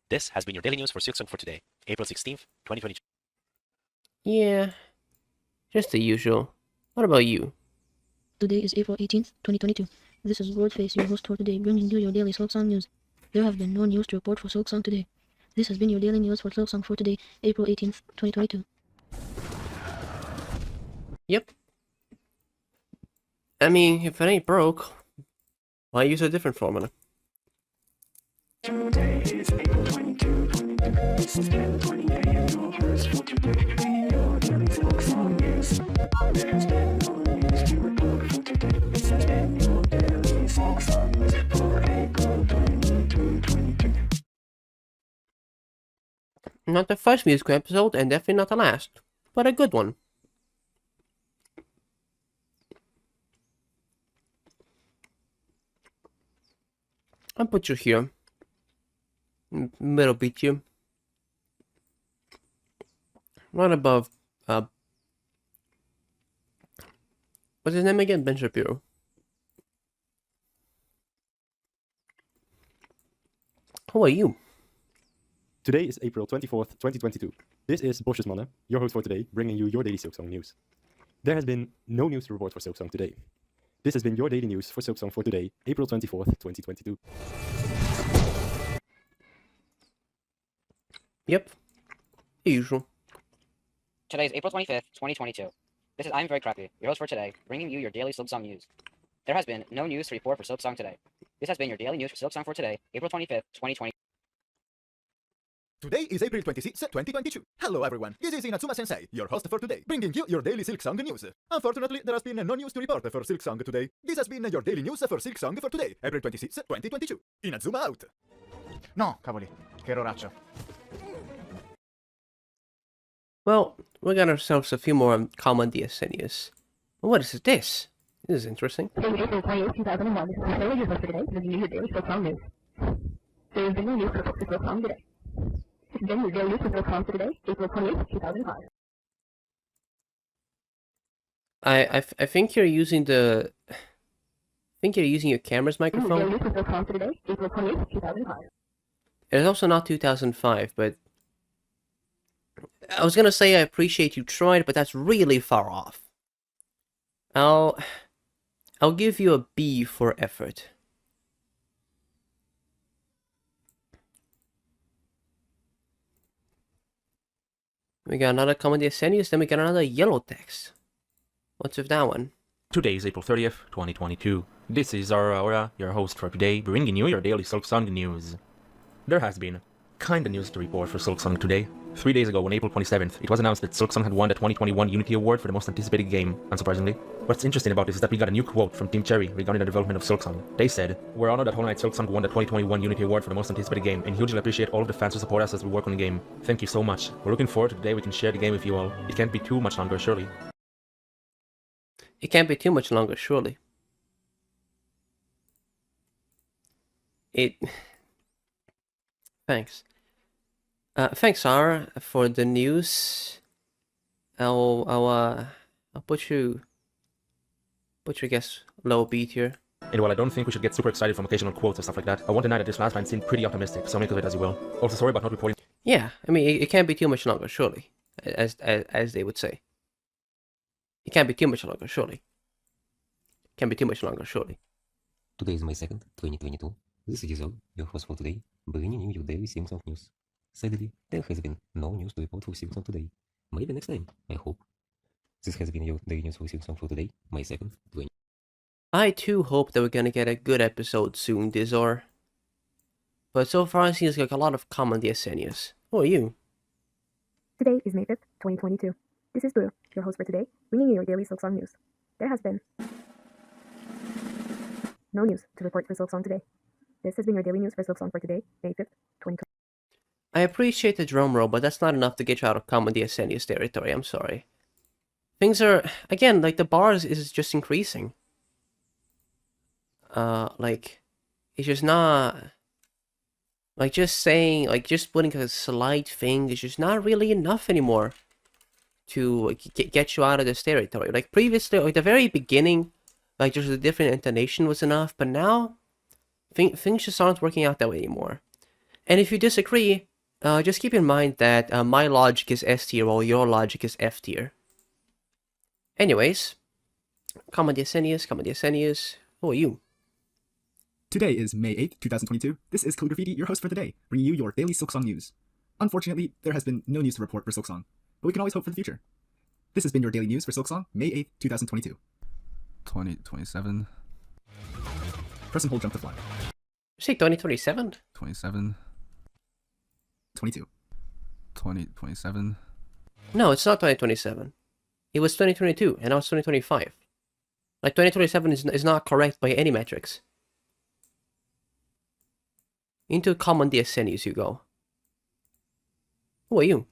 This has been your daily news for Silksong for today, April 16th, 2022. Yeah, just the usual. What about you? Today is April 18th, 2022. This is Lordface, your host for today, bringing you your daily Silksong news. There have been no news to report for Silksong today. This has been your daily news for Silksong for today, April 18th, 2022. Yep. I mean, if it ain't broke, why use a different formula? Today is April 22, 22. This is 10:20 a.m. Your host for today, bringing your daily Silksong news. There has been no news to report for today. This has been your daily Silksong news for April 22, 22. Not the first musical episode, and definitely not the last, but a good one. I'll put you here. Middle beat you. Right above, what's his name again? Ben Shapiro. Who are you? Today is April 24th, 2022. This is Bosjes Manne, your host for today, bringing you your daily Silksong news. There has been no news to report for Silksong today. This has been your daily news for Silksong for today, April 24th, 2022. Yep. The usual. Today is April 25th, 2022. This is I'm Very Crappy, your host for today, bringing you your daily Silksong news. There has been no news to report for Silksong today. This has been your daily news for Silksong for today, April 25th, 2020. Today is April 26, 2022. Hello everyone, this is Inatsuma-sensei, your host for today, bringing you your daily Silksong news. Unfortunately, there has been no news to report for Silksong today. This has been your daily news for Silksong for today, April 26, 2022. Inatsuma out. No, cavoli, che eroraccio. Well, we got ourselves a few more common DSN news. What is this? This is interesting. Today is April 28th, 2001. This is the daily news for today, bringing you your daily Silksong news. There has been no news to report for Silksong today. This has been your daily news for Silksong for today, April 28th, 2005. I think you're using the... I think you're using your camera's microphone. Daily news for Silksong for today, April 28th, 2005. It's also not 2005, but... I was gonna say I appreciate you tried, but that's really far off. I'll give you a B for effort. We got another common DSN news, then we got another yellow text. What's with that one? Today is April 30th, 2022. This is Aora, your host for today, bringing you your daily Silksong news. There has been kinda news to report for Silksong today. 3 days ago, on April 27th, it was announced that Silksong had won the 2021 Unity Award for the most anticipated game, unsurprisingly. What's interesting about this is that we got a new quote from Team Cherry regarding the development of Silksong. They said, "We're honored that Hollow Knight Silksong won the 2021 Unity Award for the most anticipated game, and hugely appreciate all of the fans who support us as we work on the game. Thank you so much. We're looking forward to the day we can share the game with you all. It can't be too much longer, surely." It can't be too much longer, surely. Thanks. Thanks, Sarah, for the news. I'll put you guess low beat here. And while I don't think we should get super excited from occasional quotes and stuff like that, I won't deny that this last line seemed pretty optimistic, so make of it as you will. Also, sorry about not reporting. Yeah, I mean, it can't be too much longer, surely, as they would say. It can't be too much longer, surely. Can't be too much longer, surely. Today is May 2nd, 2022. This is Zog, your host for today, bringing you your daily Silksong news. Sadly, there has been no news to report for Silksong today. Maybe next time, I hope. This has been your daily news for Silksong for today, May 2nd, 2022. I too hope that we're gonna get a good episode soon, Dizor. But so far it seems like a lot of common DSN news. Who are you? Today is May 5th, 2022. This is Blue, your host for today, bringing you your daily Silksong news. There has been no news to report for Silksong today. This has been your daily news for Silksong for today, May 5th, 2022. I appreciate the drum roll, but that's not enough to get you out of common DSN news territory, I'm sorry. Things are, again, like the bars is just increasing. Like, it's just not, like just saying, like just putting a slight thing is just not really enough anymore to get you out of this territory. Like previously, like the very beginning, like just a different intonation was enough, but now things just aren't working out that way anymore. And if you disagree, just keep in mind that my logic is S tier while your logic is F tier. Anyways, common DSN news, who are you? Today is May 8th, 2022. This is Calligraffiti, your host for today, bringing you your daily Silksong news. Unfortunately, there has been no news to report for Silksong, but we can always hope for the future. This has been your daily news for Silksong, May 8th, 2022. 2027. Press and hold jump to fly. Say 2027? 27. 22. 2027. No, it's not 2027. It was 2022, and now it's 2025. Like, 2027 is not correct by any metrics. Into common DSN use you go. Who are you?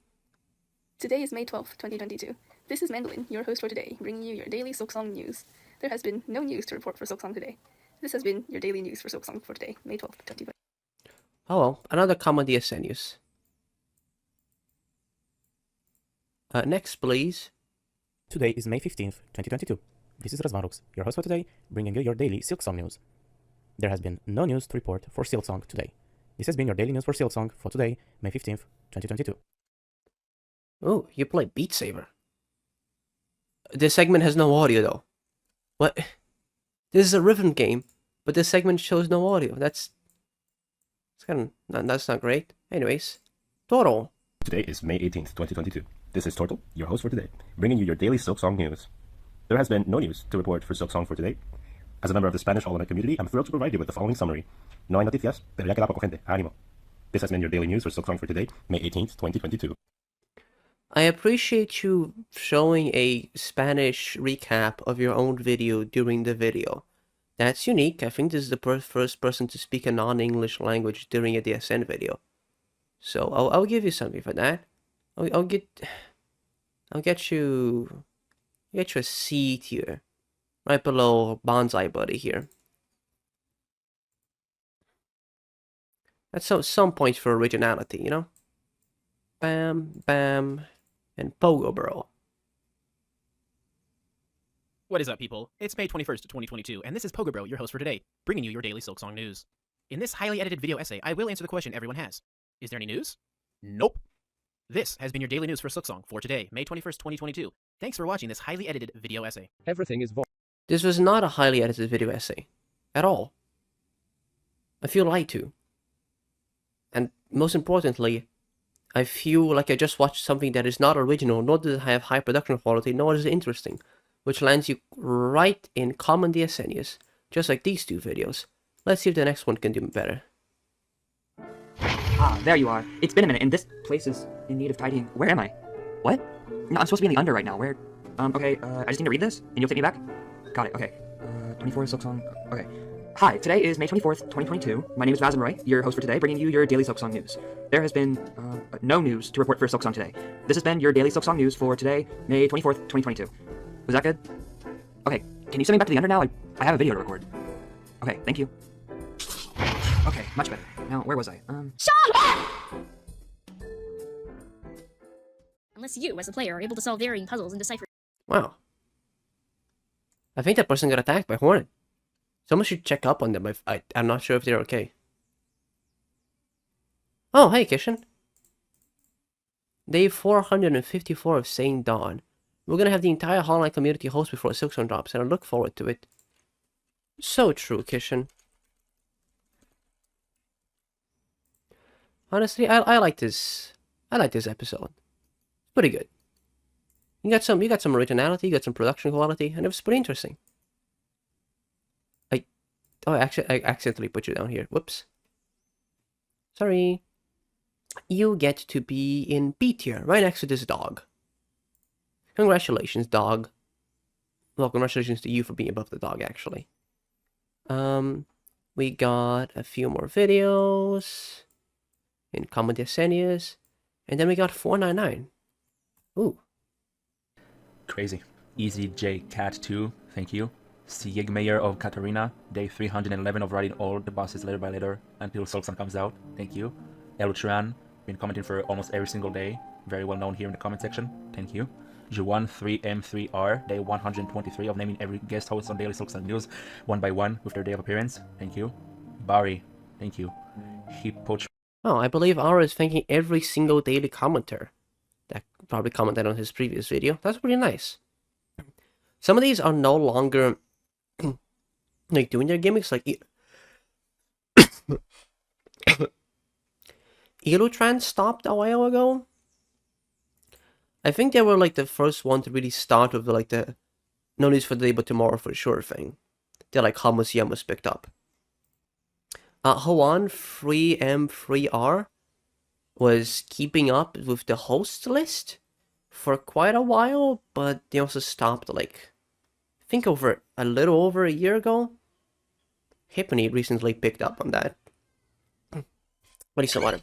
Today is May 12th, 2022. This is Mandolin, your host for today, bringing you your daily Silksong news. There has been no news to report for Silksong today. This has been your daily news for Silksong for today, May 12th, 2022. Oh well, another common DSN use. Next, please. Today is May 15th, 2022. This is Razvarux, your host for today, bringing you your daily Silksong news. There has been no news to report for Silksong today. This has been your daily news for Silksong for today, May 15th, 2022. Oh, you play Beat Saber. This segment has no audio though. What? This is a rhythm game, but this segment shows no audio. That's not great. Anyways, Toro. Today is May 18th, 2022. This is Tortle, your host for today, bringing you your daily Silksong news. There has been no news to report for Silksong for today. As a member of the Spanish Holland community, I'm thrilled to provide you with the following summary. No hay noticias, pero ya queda poco gente. Ánimo. This has been your daily news for Silksong for today, May 18th, 2022. I appreciate you showing a Spanish recap of your own video during the video. That's unique. I think this is the first person to speak a non-English language during a DSN video. So I'll give you something for that. I'll get you a C tier, right below Bonsai Buddy here. That's some points for originality, you know. Bam, bam, and Pogo Bro. What is up, people? It's May 21st, 2022, and this is Pogo Bro, your host for today, bringing you your daily Silksong news. In this highly edited video essay, I will answer the question everyone has. Is there any news? Nope. This has been your daily news for Silksong for today, May 21st, 2022. Thanks for watching this highly edited video essay. Everything is This was not a highly edited video essay. At all. I feel lied to. And most importantly, I feel like I just watched something that is not original, nor does it have high production quality, nor is it interesting, which lands you right in common DSN use, just like these two videos. Let's see if the next one can do better. Ah, there you are. It's been a minute, and this place is in need of tidying. Where am I? What? No, I'm supposed to be in the under right now. Where? Okay, I just need to read this, and you'll take me back? Got it, okay. 24 Silksong, okay. Hi, today is May 24th, 2022. My name is Vazim Roy, your host for today, bringing you your daily Silksong news. There has been, no news to report for Silksong today. This has been your daily Silksong news for today, May 24th, 2022. Was that good? Okay, can you send me back to the under now? I have a video to record. Okay, thank you. Okay, much better. Now, where was I? Shut up! Unless you, as a player, are able to solve varying puzzles and decipher. Wow. I think that person got attacked by Hornet. Someone should check up on them. I'm not sure if they're okay. Oh, hey, Kishan. Day 454 of Saint Dawn. We're gonna have the entire Hotline community host before Silksong drops, and I look forward to it. So true, Kishan. Honestly, I like this. I like this episode. Pretty good. You got some originality, you got some production quality, and it was pretty interesting. I accidentally put you down here. Whoops. Sorry. You get to be in B tier, right next to this dog. Congratulations, dog. Well, congratulations to you for being above the dog, actually. We got a few more videos in common DSN, and then we got 499. Ooh. Crazy. Easy J Cat 2, thank you. Siegmeyer of Katarina, day 311 of writing all the bosses letter by letter until Silksong comes out, thank you. Elutran, been commenting for almost every single day, very well known here in the comment section, thank you. Juan3M3R, day 123 of naming every guest host on Daily Silksong News one by one with their day of appearance, thank you. Bari, thank you. Hippoch. Oh, I believe Aora is thanking every single daily commenter that probably commented on his previous video. That's pretty nice. Some of these are no longer like doing their gimmicks, like Ultrawide stopped a while ago. I think they were like the first one to really start with like the no news for today but tomorrow for sure thing. They're like Hummus Yummus picked up. Hoan 3M3R was keeping up with the host list for quite a while, but they also stopped like I think over a little over a year ago. Hippony recently picked up on that. What is some water?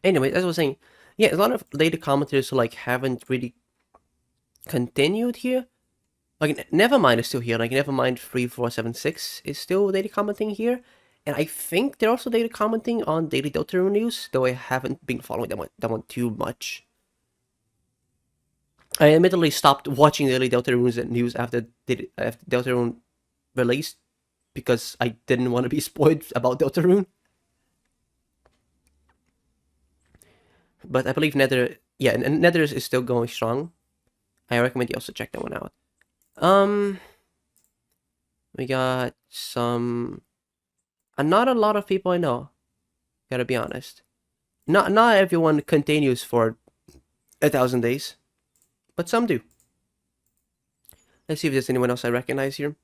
Anyway, as I was saying, yeah, a lot of later commentators who like haven't really continued here. Like Nevermind is still here. Like Nevermind 3476 is still daily commenting here, and I think they're also daily commenting on Daily Deltarune news, though I haven't been following them on too much. I admittedly stopped watching Daily Deltarune news after Deltarune released because I didn't want to be spoiled about Deltarune. But I believe Nether, yeah, and Nether is still going strong. I recommend you also check that one out. We got some, not a lot of people I know, gotta be honest. Not everyone continues for 1,000 days, but some do. Let's see if there's anyone else I recognize here.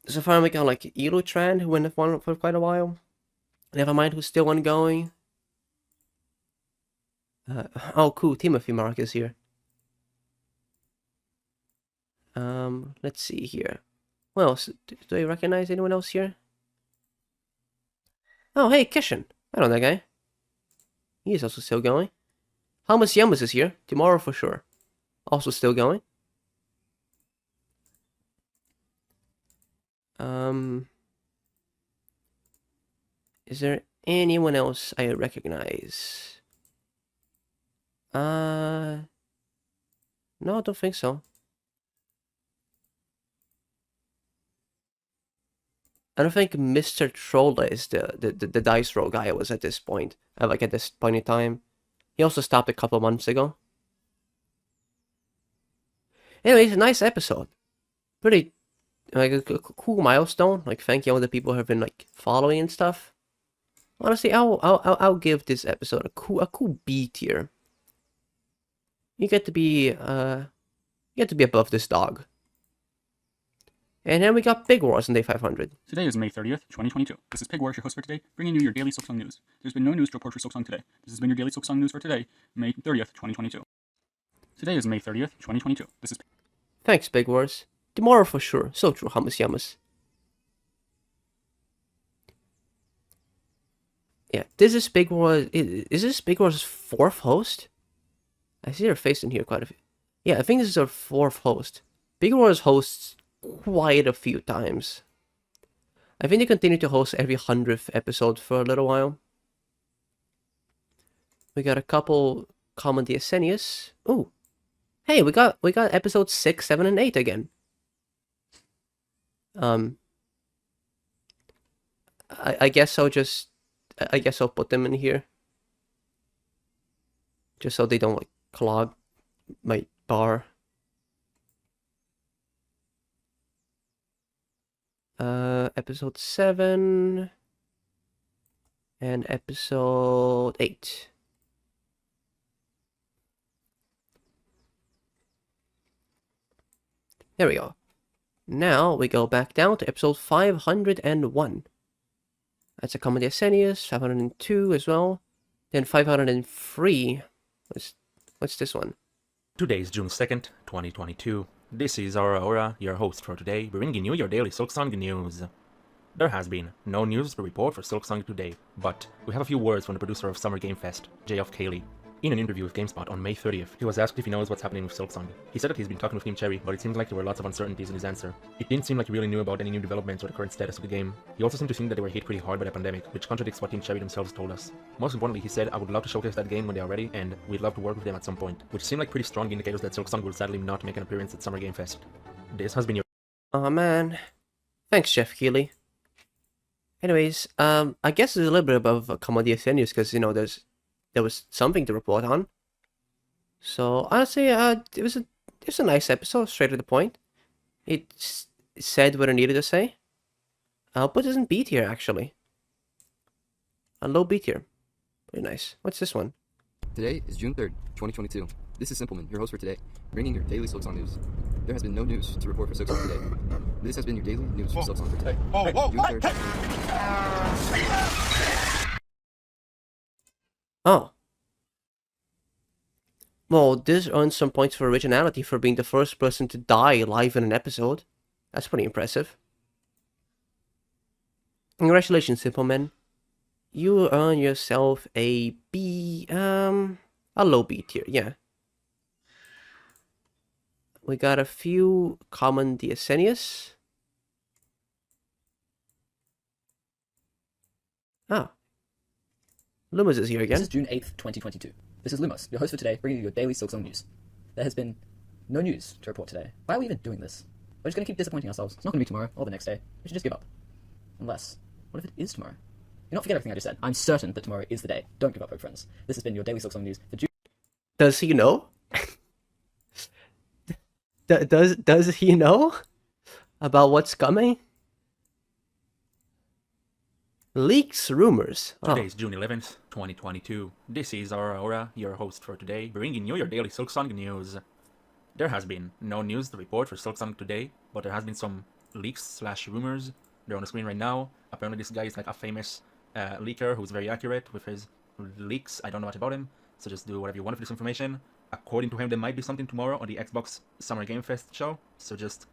So far we got like Ultrawide, who went on for quite a while. Nevermind, who's still ongoing. Oh, cool. Timothy Mark is here. Let's see here. What else? Do I recognize anyone else here? Oh, hey, Kishin. I know that guy. He is also still going. Hummus Yummus is here. Tomorrow for sure. Also still going. Is there anyone else I recognize? No, I don't think so. I don't think Mr. Trolla is the dice roll guy I was at this point. Like at this point in time. He also stopped a couple months ago. Anyways, a nice episode. Pretty like a cool milestone. Like thank you all the people who have been like following and stuff. Honestly, I'll give this episode a cool B tier. You get to be above this dog. And then we got Big Wars on day 500. Today is May 30th, 2022. This is Pig Wars, your host for today, bringing you your daily Silksong news. There's been no news to report for Silksong today. This has been your daily Silksong news for today, May 30th, 2022. Today is May 30th, 2022. This is. Thanks, Big Wars. Tomorrow for sure. So true, Hummus Yummus. Yeah, this is Big Wars. Is this Big Wars' 4th host? I see her face in here quite a few. Yeah, I think this is her 4th host. Big Wars hosts quite a few times. I think they continue to host every 100th episode for a little while. We got a couple common DSNius. Ooh. Hey, we got episodes 6, 7, and 8 again. I guess I'll put them in here. Just so they don't like clog my bar. Episode 7 and episode 8. There we go. Now we go back down to episode 501. That's a comedy Asenius, 502 as well. Then 503. What's this one? Today is June 2nd, 2022. This is Aora, your host for today, bringing you your daily Silksong news. There has been no news to report for Silksong today, but we have a few words from the producer of Summer Game Fest, J.F. Cayley. In an interview with GameSpot on May 30th, he was asked if he knows what's happening with Silksong. He said that he's been talking with Team Cherry, but it seems like there were lots of uncertainties in his answer. It didn't seem like he really knew about any new developments or the current status of the game. He also seemed to think that they were hit pretty hard by the pandemic, which contradicts what Team Cherry themselves told us. Most importantly, he said, I would love to showcase that game when they are ready, and we'd love to work with them at some point, which seemed like pretty strong indicators that Silksong will sadly not make an appearance at Summer Game Fest. This has been your... Aw, man. Thanks, Jeff Keighley. Anyways, I guess it's a little bit above Comedy Asenius, because, you know, there's there was something to report on. So honestly, it was a nice episode, straight to the point. It said what it needed to say. Output isn't B tier actually. A low B tier. Pretty nice. What's this one? Today is June 3rd, 2022. This is Simpleman, your host for today, bringing your daily Silksong news. There has been no news to report for Silksong today. This has been your daily news for Silksong for today. June 3rd. Oh. Well, this earns some points for originality for being the first person to die live in an episode. That's pretty impressive. Congratulations, Simpleman. You earn yourself a B, a low B tier, yeah. We got a few common DSNius. Ah. Lumos is here again. This is June 8th, 2022. This is Lumos, your host for today, bringing you your daily Silksong news. There has been no news to report today. Why are we even doing this? We're just going to keep disappointing ourselves. It's not going to be tomorrow or the next day. We should just give up. Unless, what if it is tomorrow? Do not forget everything I just said. I'm certain that tomorrow is the day. Don't give up hope, friends. This has been your daily Silksong news for June. Does he know? Does he know about what's coming? Leaks, rumors. Today is June 11th, 2022. This is Aora, your host for today, bringing you your daily Silksong news. There has been no news to report for Silksong today, but there has been some leaks/rumors. They're on the screen right now. Apparently this guy is like a famous leaker who's very accurate with his leaks. I don't know much about him, so just do whatever you want with this information. According to him, there might be something tomorrow on the Xbox Summer Game Fest show, so just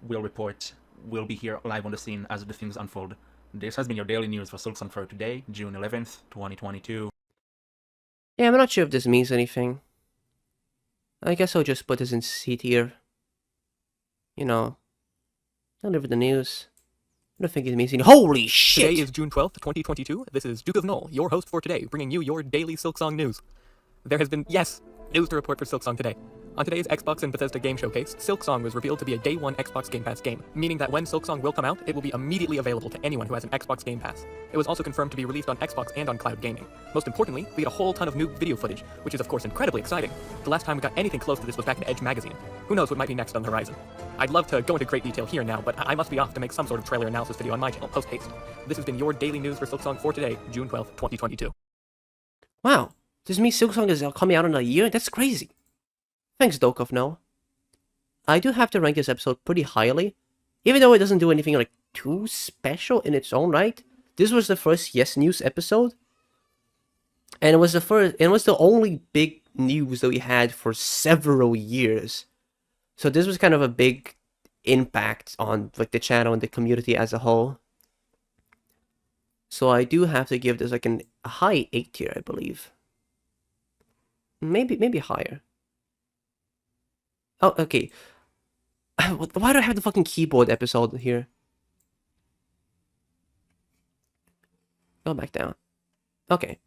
we'll report. We'll be here live on the scene as the things unfold. This has been your daily news for Silksong for today, June 11th, 2022. Yeah, I'm not sure if this means anything. I guess I'll just put this in C tier. You know, deliver the news. I don't think it means anything. Holy shit! Today is June 12th, 2022. This is Duke of Knoll, your host for today, bringing you your daily Silksong news. There has been, yes, news to report for Silksong today. On today's Xbox and Bethesda Game Showcase, Silksong was revealed to be a Day 1 Xbox Game Pass game, meaning that when Silksong will come out, it will be immediately available to anyone who has an Xbox Game Pass. It was also confirmed to be released on Xbox and on cloud gaming. Most importantly, we get a whole ton of new video footage, which is of course incredibly exciting. The last time we got anything close to this was back in Edge magazine. Who knows what might be next on the horizon? I'd love to go into great detail here now, but I must be off to make some sort of trailer analysis video on my channel, post-haste. This has been your daily news for Silksong for today, June 12th, 2022. Wow, this means Silksong is coming out in a year? That's crazy. Thanks, Duke of Knoll. I do have to rank this episode pretty highly, even though it doesn't do anything like too special in its own right. This was the first Yes News episode, and it was the only big news that we had for several years. So this was kind of a big impact on like the channel and the community as a whole. So I do have to give this like a high 8 tier, I believe. Maybe higher. Oh, okay. Why do I have the fucking keyboard episode here? Go back down. Okay.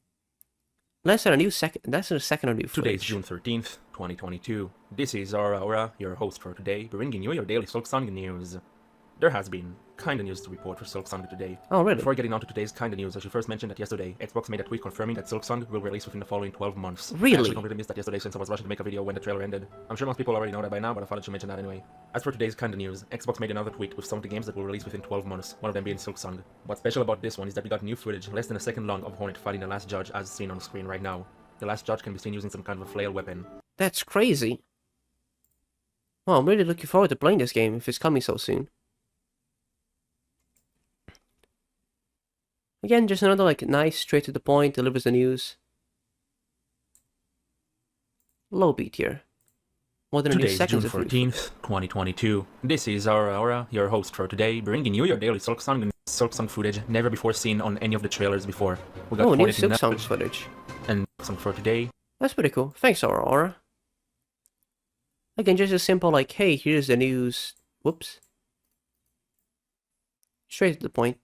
Let's start a new second. That's a second or new Today is footage. June 13th, 2022. This is Aora, your host for today, bringing you your daily Silksong news. There has been kinda news to report for Silksong today. Oh, really? Before getting on to today's kinda news, I should first mention that yesterday, Xbox made a tweet confirming that Silksong will release within the following 12 months. Really? I actually completely missed that yesterday since I was rushing to make a video when the trailer ended. I'm sure most people already know that by now, but I thought I should mention that anyway. As for today's kinda news, Xbox made another tweet with some of the games that will release within 12 months, one of them being Silksong. What's special about this one is that we got new footage, less than a second long, of Hornet fighting the last judge as seen on the screen right now. The last judge can be seen using some kind of a flail weapon. That's crazy. Well, I'm really looking forward to playing this game if it's coming so soon. Again, just another like nice, straight to the point, delivers the news. Low beat here. More than a new Today is June seconds of 14th, 2022. This is Aora, your host for today, bringing you your daily Silksong footage never before seen on any of the trailers before. We got Oh, new Hornet in Silksong that footage. and Silksong for today. That's pretty cool. Thanks, Aura. Again, just a simple like, hey, here's the news. Whoops. Straight to the point.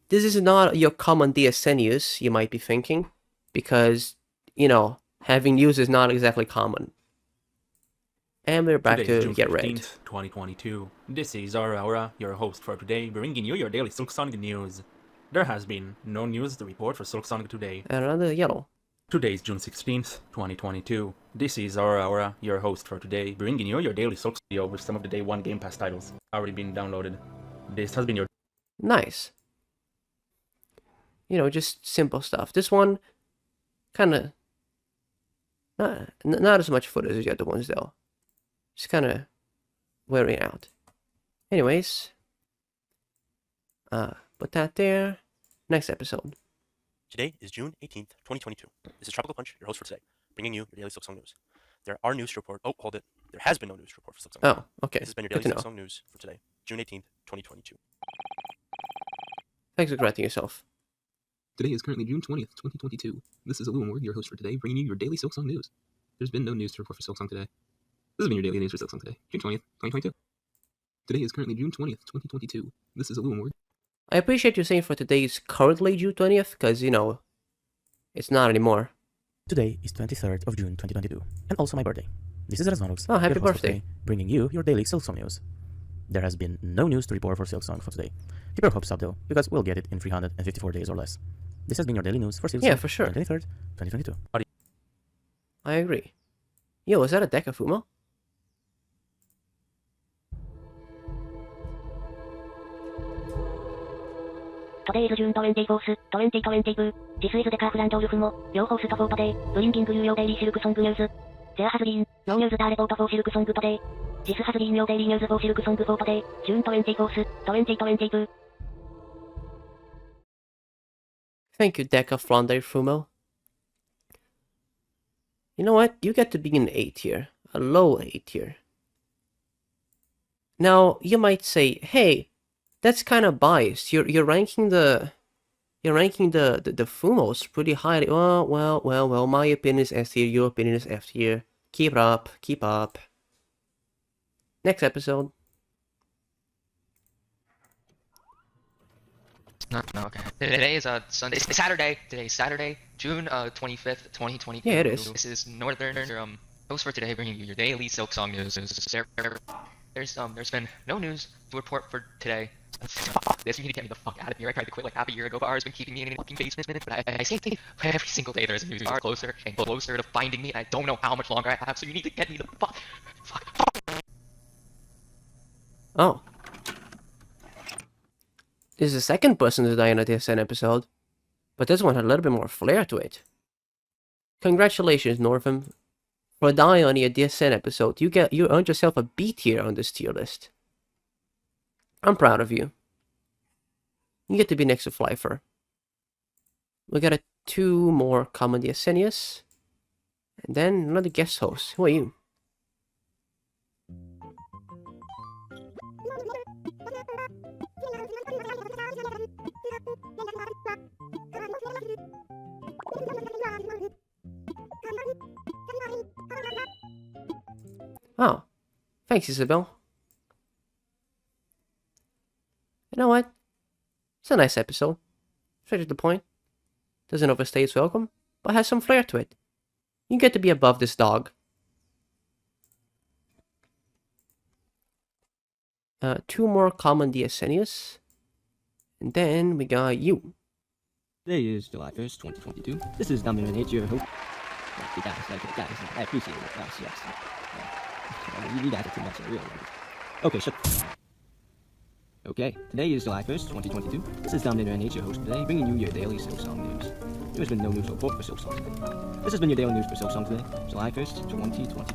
This is not your common DSN news, you might be thinking, because, you know, having news is not exactly common. And we're back Today is to June Get 15th, Ready. 2022. This is Aora, your host for today, bringing you your daily Silksong news. There has been no news to report for Silksong today. And another yellow. Today is June 16th, 2022. This is Aora, your host for today, bringing you your daily Silksong video with some of the Day 1 Game Pass titles already been downloaded. This has been your... Nice. You know, just simple stuff. This one, kind of... Not as much footage as the other ones, though. Just kind of wearing out. Anyways, put that there. Next episode. Today is June 18th, 2022. This is Tropical Punch, your host for today, bringing you your daily Silksong news. There are news to report. Oh, hold it. There has been no news to report for Silksong. Oh, okay. This has been your Good daily to know. Silksong news for today, June 18th, 2022. Thanks for correcting yourself. Today is currently June 20th, 2022. This is Aluamore, your host for today, bringing you your daily Silksong news. There's been no news to report for Silksong today. This has been your daily news for Silksong today, June 20th, 2022. Today is currently June 20th, 2022. This is Aluamore. I appreciate you saying for today is currently June 20th, because, you know, it's not anymore. Today is 23rd of June 2022, and also my birthday. This is Razvanux, Oh, happy your host for birthday. today, bringing you your daily Silksong news. There has been no news to report for Silksong for today. Keep your hopes up though, because we'll get it in 354 days or less. This has been your daily news for Silksong. Yeah, for sure. 23rd, 2022. I agree. Yo, is that a deck of Fumo? Today is June 24th, 2022. This is Decaf and Ulfmo, your host for today, bringing you your daily Silksong news. There has been no news to report for Silksong today. This has been your daily news for Silksong for today, June 24th, 2022. Thank you, deck of Flounder Fumo. You know what? You get to be an 8 here. A low 8 here. Now, you might say, hey, that's kind of biased. You're ranking the Fumos pretty highly. Well, my opinion is S tier, your opinion is F tier. Keep it up, keep up. Next episode. No, okay. Today is Sunday. It's Saturday. Today is Saturday, June 25th, 2022. Yeah, it is. This is Northern host for today, bringing you your daily Silksong news. There's been no news to report for today. Fuck this, you need to get me the fuck out of here. I tried to quit like half a year ago, but Aura's been keeping me in a fucking basement, but I say every single day there's news. Aura closer and closer to finding me, and I don't know how much longer I have, so you need to get me the fuck. Oh. This is the second person to die in a DSN episode, but this one had a little bit more flair to it. Congratulations, Northam. For dying on your DSN episode, you earned yourself a B tier on this tier list. I'm proud of you. You get to be next to Flyfer. We got 2 more common DSNius, and then another guest host. Who are you? Oh, thanks, Isabel. You know what? It's a nice episode. Straight to the point. Doesn't overstay its welcome, but has some flair to it. You get to be above this dog. 2 more common DSNius. And then we got you. Today is July 1st, 2022. This is Dominant H, your host. Guys, I appreciate it. Yes. You guys are too much, I really like it. Okay, shut. Okay, today is July 1st, 2022. This is Dominator NH, your host today, bringing you your daily Silksong news. There has been no news report for Silksong today. This has been your daily news for Silksong today, July 1st, 2022.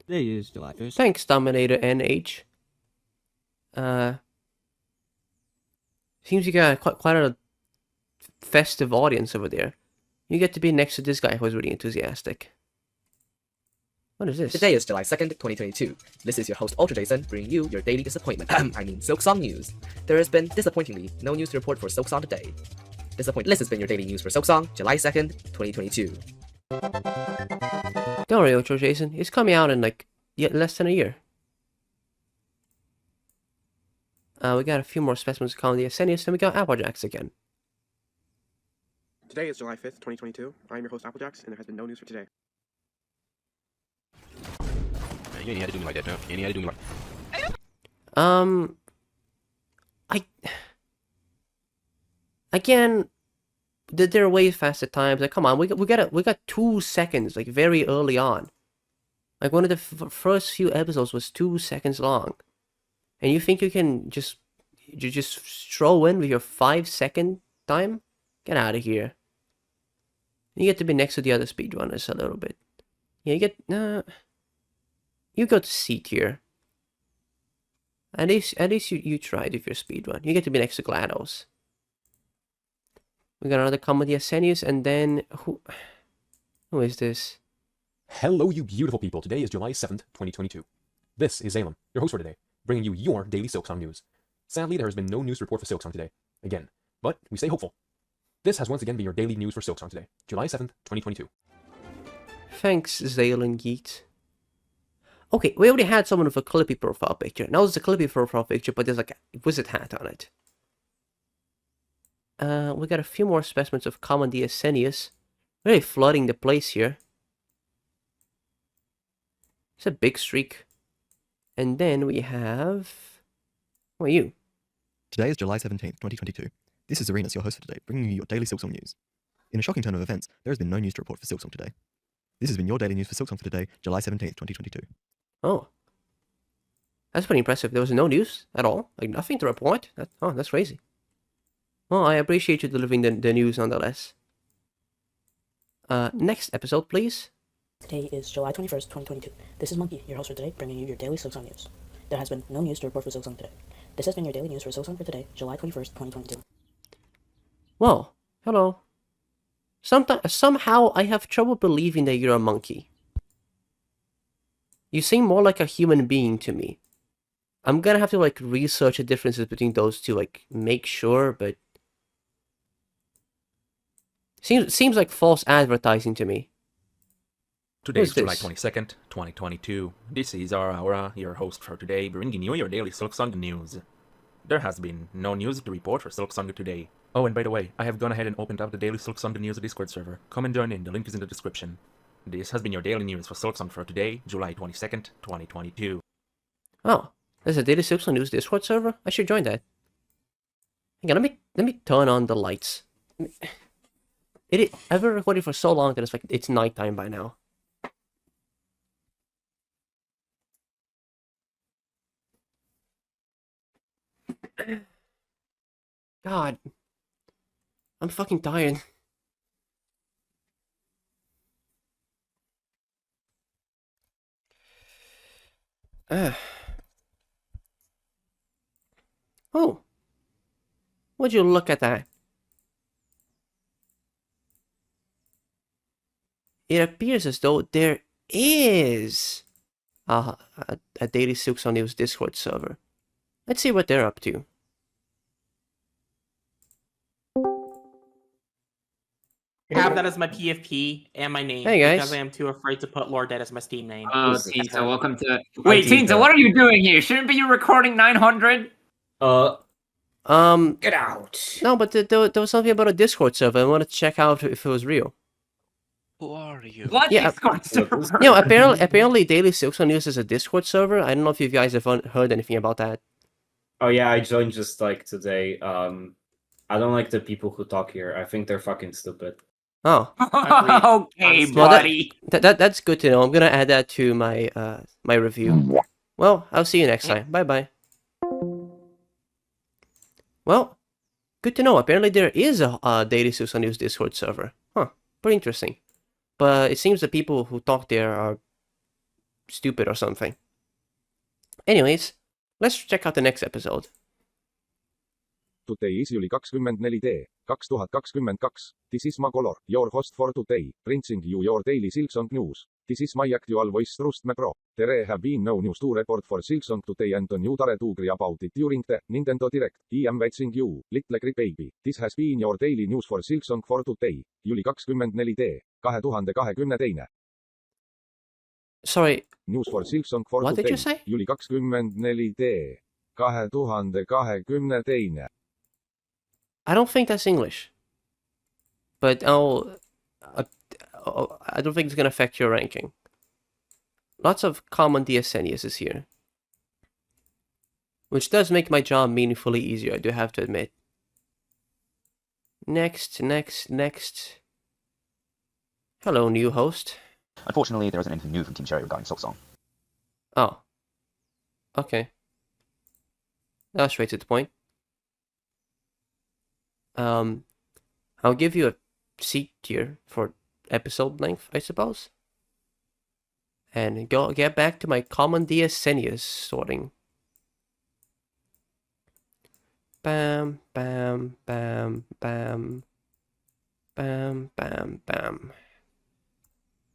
Today is July 1st. Thanks, Dominator NH. Seems you got quite a festive audience over there. You get to be next to this guy who's really enthusiastic. What is this? Today is July 2nd, 2022. This is your host Ultra Jason, bringing you your daily disappointment. Silksong news. There has been, disappointingly, no news to report for Silksong today. This has been your daily news for Silksong, July 2nd, 2022. Don't worry, Ultra Jason. It's coming out in like less than a year. We got a few more specimens calling the Ascenius, and we got Applejacks again. Today is July 5th, 2022. I am your host, Applejacks, and there has been no news for today. You ain't had to do me like that, no. You ain't had to do me like Again, they're way fast at times. Like, come on, we got 2 seconds, like, very early on. Like, one of the first few episodes was 2 seconds long. And you think you can just throw in with your 5-second time? Get out of here. You get to be next to the other speedrunners a little bit. Yeah, you got a seat here. At least you tried with your speedrun. You get to be next to GLaDOS. We got another comedy Asenius, and then who is this? Hello, you beautiful people. Today is July 7th, 2022. This is Zalem, your host for today, bringing you your daily Silksong news. Sadly, there has been no news report for Silksong today, again, but we stay hopeful. This has once again been your daily news for Silksong today, July 7th, 2022. Thanks, Zalen Geet. Okay, we already had someone with a Clippy profile picture. Now it's a Clippy profile picture, but there's like a wizard hat on it. We got a few more specimens of common Asenius. Really flooding the place here. It's a big streak. And then we have... Who are you? Today is July 17th, 2022. This is Arenas, your host for today, bringing you your daily Silksong news. In a shocking turn of events, there has been no news to report for Silksong today. This has been your daily news for Silksong for today, July 17th, 2022. Oh. That's pretty impressive. There was no news at all. Like, nothing to report. That's crazy. Well, I appreciate you delivering the news nonetheless. Next episode, please. Today is July 21st, 2022. This is Monkey, your host for today, bringing you your daily Silksong news. There has been no news to report for Silksong today. This has been your daily news for Silksong for today, July 21st, 2022. Well, hello. Somehow I have trouble believing that you're a monkey. You seem more like a human being to me. I'm gonna have to like research the differences between those two, like make sure, but seems like false advertising to me. Today is July 22nd, 2022. This is Aora, your host for today, bringing you your daily Silksong news. There has been no news to report for Silksong today. Oh, and by the way, I have gone ahead and opened up the daily Silksong news Discord server. Come and join in, the link is in the description. This has been your daily news for Silksong for today, July 22nd, 2022. Oh, there's a daily Silksong news Discord server? I should join that. Hang on, let me turn on the lights. I've been recording for so long that it's like it's nighttime by now. God. I'm fucking tired. Oh. Would you look at that? It appears as though there is a daily Silksong News Discord server. Let's see what they're up to. I have that as my PFP and my name. Hey, guys. Because I am too afraid to put Lord Dead as my Steam name. Oh, Tinta, welcome to... Wait, Tinta, what are you doing here? Shouldn't be you recording 900? Get out. No, but there was something about a Discord server. I wanted to check out if it was real. Who are you? What Yeah, Discord server? You know, apparently Daily Silksong News is a Discord server. I don't know if you guys have heard anything about that. Oh yeah, I joined just like today. I don't like the people who talk here. I think they're fucking stupid. Oh. Okay, Well, buddy. that's good to know. I'm gonna add that to my my review. Well, I'll see you next time. Bye bye. Well, good to know. Apparently there is a Daily Silksong News Discord server. Huh. Pretty interesting. But it seems the people who talk there are stupid or something. Anyways, let's check out the next episode. Today is July 24D, 2022. This is Magolor, your host for today, bringing you your daily Silksong news. This is my actual voice Trustme Pro. There have been no news to report for Silksong today and you dare to agree about it during the Nintendo Direct. I am waiting you, little baby. This has been your daily news for Silksong for today, July 24D, 2022. Sorry. News for Silksong for What today. did you say? July 24D, 2022. I don't think that's English. But I don't think it's gonna affect your ranking. Lots of common DSN uses here. which does make my job meaningfully easier, I do have to admit. Next. Hello, new host. Unfortunately, there isn't anything new from Team Cherry regarding Silksong. Oh. Okay. That's straight to the point. I'll give you a seat here for episode length, I suppose. And get back to my common DSN sorting. Bam, bam, bam, bam. Bam, bam, bam.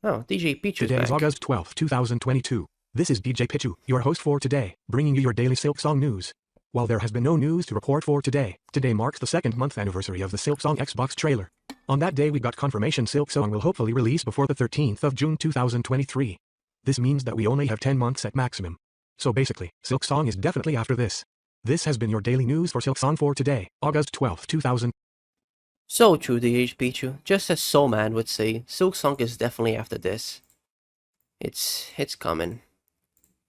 Oh, DJ Pichu's Today back. is August 12th, 2022. This is DJ Pichu, your host for today, bringing you your daily Silksong news. While there has been no news to report for today, today marks the second month anniversary of the Silksong Xbox trailer. On that day we got confirmation Silksong will hopefully release before the 13th of June 2023. This means that we only have 10 months at maximum. So basically, Silksong is definitely after this. This has been your daily news for Silksong for today, August 12th, 2000. So true, DJ Pichu. Just as Soul Man would say, Silksong is definitely after this. It's coming.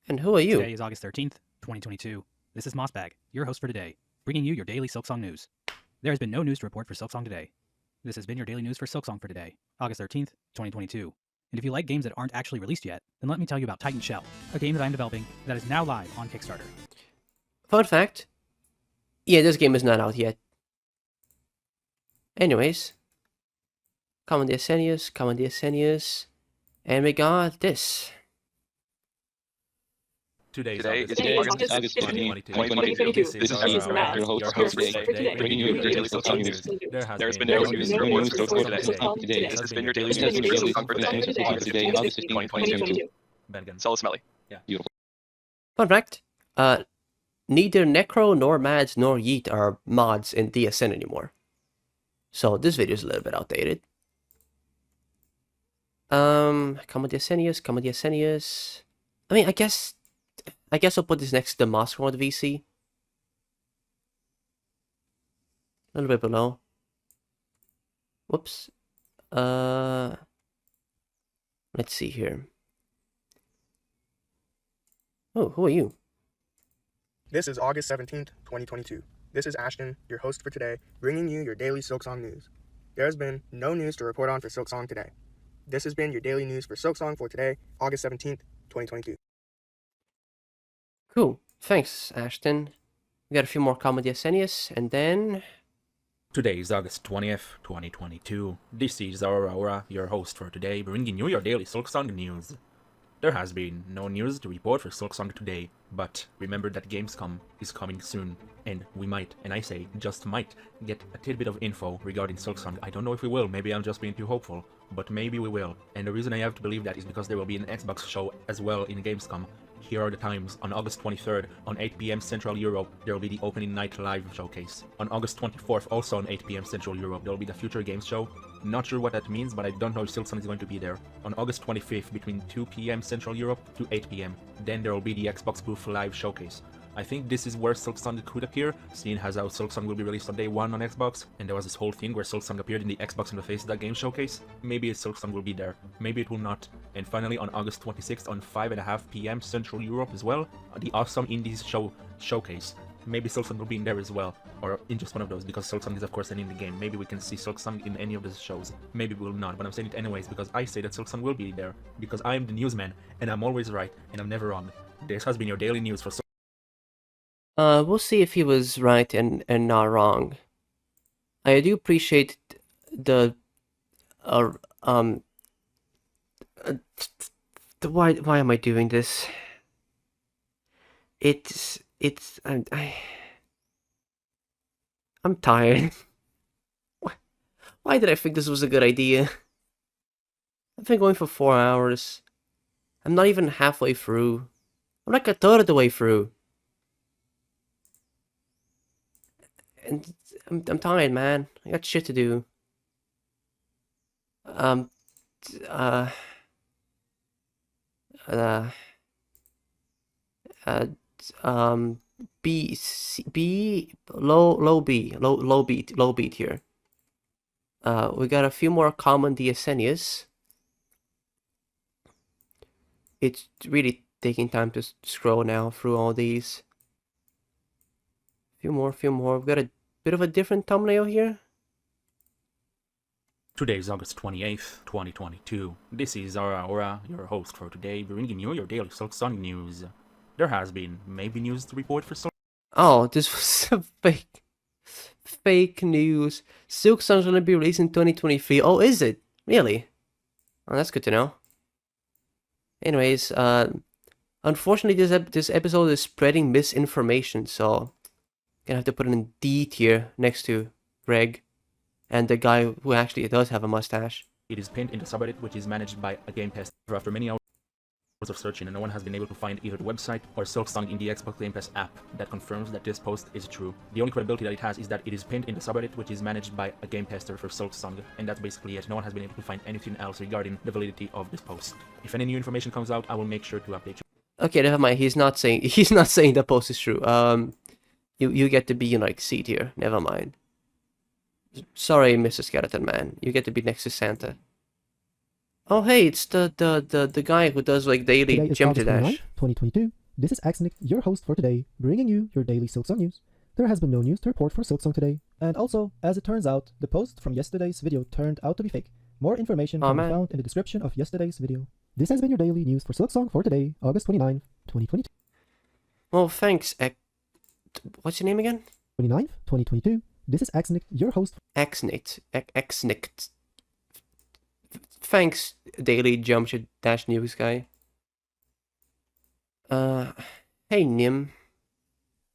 And who are you? Today is August 13th, 2022. This is Mossbag, your host for today, bringing you your daily Silksong news. There has been no news to report for Silksong today. This has been your daily news for Silksong for today, August 13th, 2022. And if you like games that aren't actually released yet, then let me tell you about Titan Shell, a game that I'm developing that is now live on Kickstarter. Fun fact. Yeah, this game is not out yet. Anyways. Common DSN, and we got this. Today is August 2022. This is Matt, your host for today, bringing you your daily Silksong news. There has been no news to report today. This has been your daily news for today, August 15th, 2022. Sell smelly. Yeah. Beautiful. Fun fact. Neither Necro, nor Mads, nor Yeet are mods in DSN anymore. So this video is a little bit outdated. Common DSN. I mean, I guess I'll put this next to the Moscow World VC. A little bit below. Whoops. Let's see here. Oh, who are you? This is August 17th, 2022. This is Ashton, your host for today, bringing you your daily Silksong news. There has been no news to report on for Silksong today. This has been your daily news for Silksong for today, August 17th, 2022. Cool. Thanks, Ashton. We got a few more comedy SNES, and then... Today is August 20th, 2022. This is Aora, your host for today, bringing you your daily Silksong news. There has been no news to report for Silksong today, but remember that Gamescom is coming soon, and we might, and I say just might, get a tidbit of info regarding Silksong. I don't know if we will, maybe I'm just being too hopeful, but maybe we will. And the reason I have to believe that is because there will be an Xbox show as well in Gamescom. Here are the times. On August 23rd, on 8 PM Central Europe, there will be the Opening Night Live showcase. On August 24th, also on 8 PM Central Europe, there will be the Future Games show. Not sure what that means, but I don't know if Silksong is going to be there. On August 25th, between 2 PM Central Europe to 8 PM, then there will be the Xbox Booth Live showcase. I think this is where Silksong could appear, seeing as how Silksong will be released on day 1 on Xbox, and there was this whole thing where Silksong appeared in the Xbox in the Face of that game showcase. Maybe Silksong will be there, maybe it will not. And finally on August 26th on 5:30 PM Central Europe as well, the Awesome Indies showcase. Maybe Silksong will be in there as well, or in just one of those, because Silksong is of course an indie game. Maybe we can see Silksong in any of those shows. Maybe we will not, but I'm saying it anyways because I say that Silksong will be there, because I am the newsman, and I'm always right, and I'm never wrong. This has been your daily news for we'll see if he was right and not wrong. I do appreciate the why am I doing this? I'm tired. Why did I think this was a good idea? I've been going for 4 hours. I'm not even halfway through. I'm like a third of the way through. And I'm tired, man. I got shit to do. Low beat here. We got a few more common DSNs. It's really taking time to scroll now through all these. Few more. We've got a bit of a different thumbnail here. Today is August 28th, 2022. This is Aora, your host for today, bringing you your daily Silksong news. There has been maybe news to report for Silksong. Oh, this was a fake news. Silksong's gonna be released in 2023. Oh, is it? Really? Oh, that's good to know. Anyways, unfortunately, this episode is spreading misinformation, so gonna have to put it in D tier next to Greg and the guy who actually does have a mustache. It is pinned in the subreddit, which is managed by a game tester. After many hours of searching, no one has been able to find either the website or Silksong in the Xbox Game Pass app that confirms that this post is true. The only credibility that it has is that it is pinned in the subreddit, which is managed by a game tester for Silksong, and that's basically it. No one has been able to find anything else regarding the validity of this post. If any new information comes out, I will make sure to update you. Okay, never mind. He's not saying the post is true. You get to be in like C tier. Never mind. Sorry, Mr. Skeleton Man. You get to be next to Santa. Oh hey, it's the guy who does like daily Geometry Dash. 2022. This is Axnick, your host for today, bringing you your daily Silksong news. There has been no news to report for Silksong today, and also, as it turns out, the post from yesterday's video turned out to be fake. More information can be found in the description of yesterday's video. This has been your daily news for Silksong for today, August 29th, 2022. Well, thanks. What's your name again? 29th, 2022. This is Axnick, your host. Axnick. Thanks, daily Geometry Dash news guy. Hey Nim.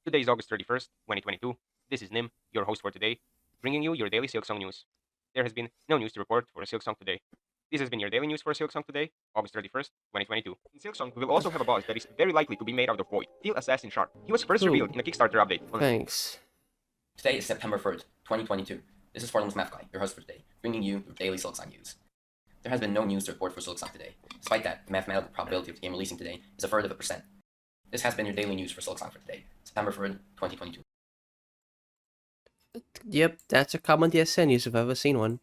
Today is August 31st, 2022. This is Nim, your host for today, bringing you your daily Silksong news. There has been no news to report for Silksong today. This has been your daily news for Silksong today, August 31st, 2022. In Silksong, we will also have a boss that is very likely to be made out of void, Steel Assassin Shark. He was first revealed in a Kickstarter update. Thanks. Today is September 3rd, 2022. This is Fortnite's Math Guy, your host for today, bringing you your daily Silksong news. There has been no news to report for Silksong today. Despite that, the mathematical probability of the game releasing today is 1/3%. This has been your daily news for Silksong for today, September 3rd, 2022. Yep, that's a common DSN news if I've ever seen one.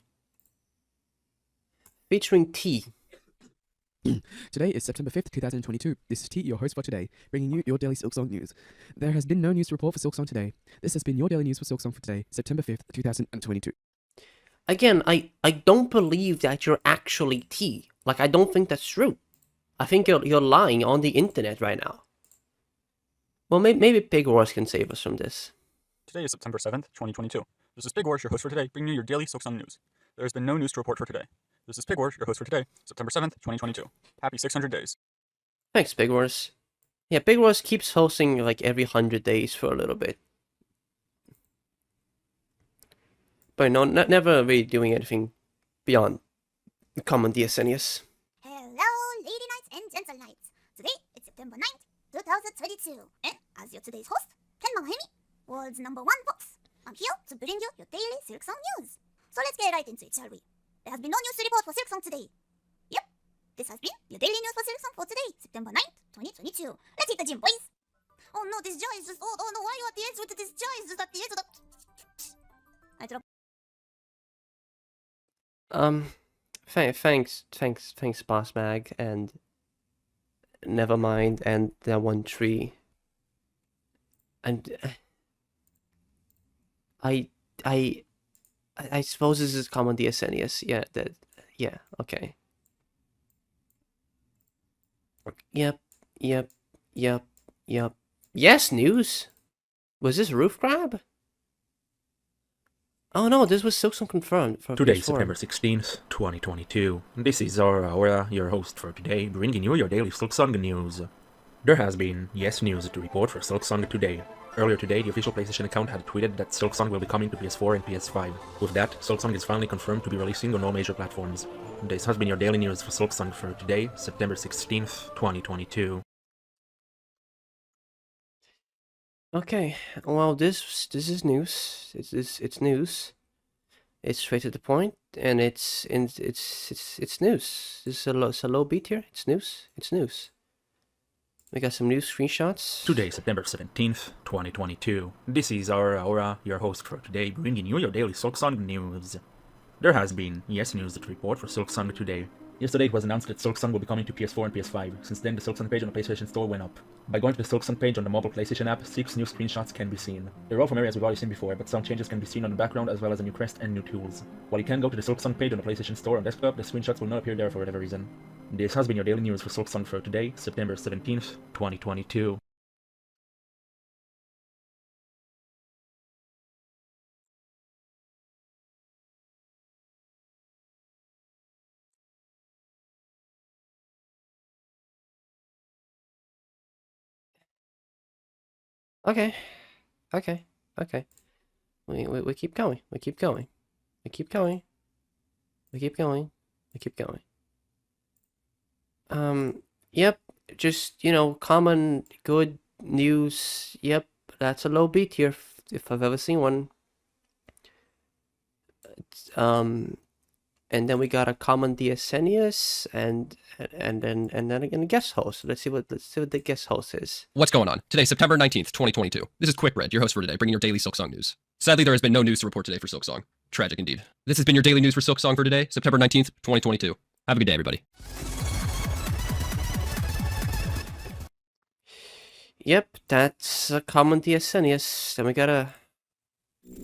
Featuring T. Today is September 5th, 2022. This is T, your host for today, bringing you your daily Silksong news. There has been no news to report for Silksong today. This has been your daily news for Silksong for today, September 5th, 2022. Again, I don't believe that you're actually T. Like, I don't think that's true. I think you're lying on the internet right now. Well, maybe Pig Wars can save us from this. Today is September 7th, 2022. This is Pig Wars, your host for today, bringing you your daily Silksong news. There has been no news to report for today. This is Pig Wars, your host for today, September 7th, 2022. Happy 600 days. Thanks, Pig Wars. Yeah, Pig Wars keeps hosting like every 100 days for a little bit. But no, never really doing anything beyond the common DSNES. Hello, lady knights and gentle knights. Today is September 9th, 2022. And as your today's host, Ken Mahemi, world's #1 box. I'm here to bring you your daily Silksong news. So let's get right into it, shall we? There has been no news to report for Silksong today. Yep, this has been your daily news for Silksong for today, September 9th, 2022. Let's hit the gym, boys. Oh no, this jar is just, oh no, why are you at the edge with this jar? Is just at the edge of the... I dropped... Thanks, Boss Mag, and Nevermind, and that one tree. And I suppose this is common DSNES. Yeah, okay. Yep. Yes, news. Was this Roof Crab? Oh no, this was Silksong confirmed for Today, PS4. September 16th, 2022. This is Aora, your host for today, bringing you your daily Silksong news. There has been news to report for Silksong today. Earlier today, the official PlayStation account had tweeted that Silksong will be coming to PS4 and PS5. With that, Silksong is finally confirmed to be releasing on all major platforms. This has been your daily news for Silksong for today, September 16th, 2022. Okay, well, this is news. It's news. It's straight to the point, and it's news. This is a low beat here. It's news. We got some news screenshots. Today, September 17th, 2022. This is Aora, your host for today, bringing you your daily Silksong news. There has been news to report for Silksong today. Yesterday it was announced that Silksong will be coming to PS4 and PS5. Since then, the Silksong page on the PlayStation Store went up. By going to the Silksong page on the mobile PlayStation app, 6 new screenshots can be seen. They're all from areas we've already seen before, but some changes can be seen on the background as well as a new crest and new tools. While you can go to the Silksong page on the PlayStation Store on desktop, the screenshots will not appear there for whatever reason. This has been your daily news for Silksong for today, September 17th, 2022. Okay. We keep going. We keep going. We keep going. We keep going. We keep going. Yep. Just, common good news. Yep. That's a low beat here if I've ever seen one. And then we got a common DSN and then again a guest host. Let's see what the guest host is. What's going on? Today, September 19th, 2022. This is Quick Red, your host for today, bringing your daily Silksong news. Sadly, there has been no news to report today for Silksong. Tragic indeed. This has been your daily news for Silksong for today, September 19th, 2022. Have a good day, everybody. Yep, that's a common DSN, yes. Then we got a...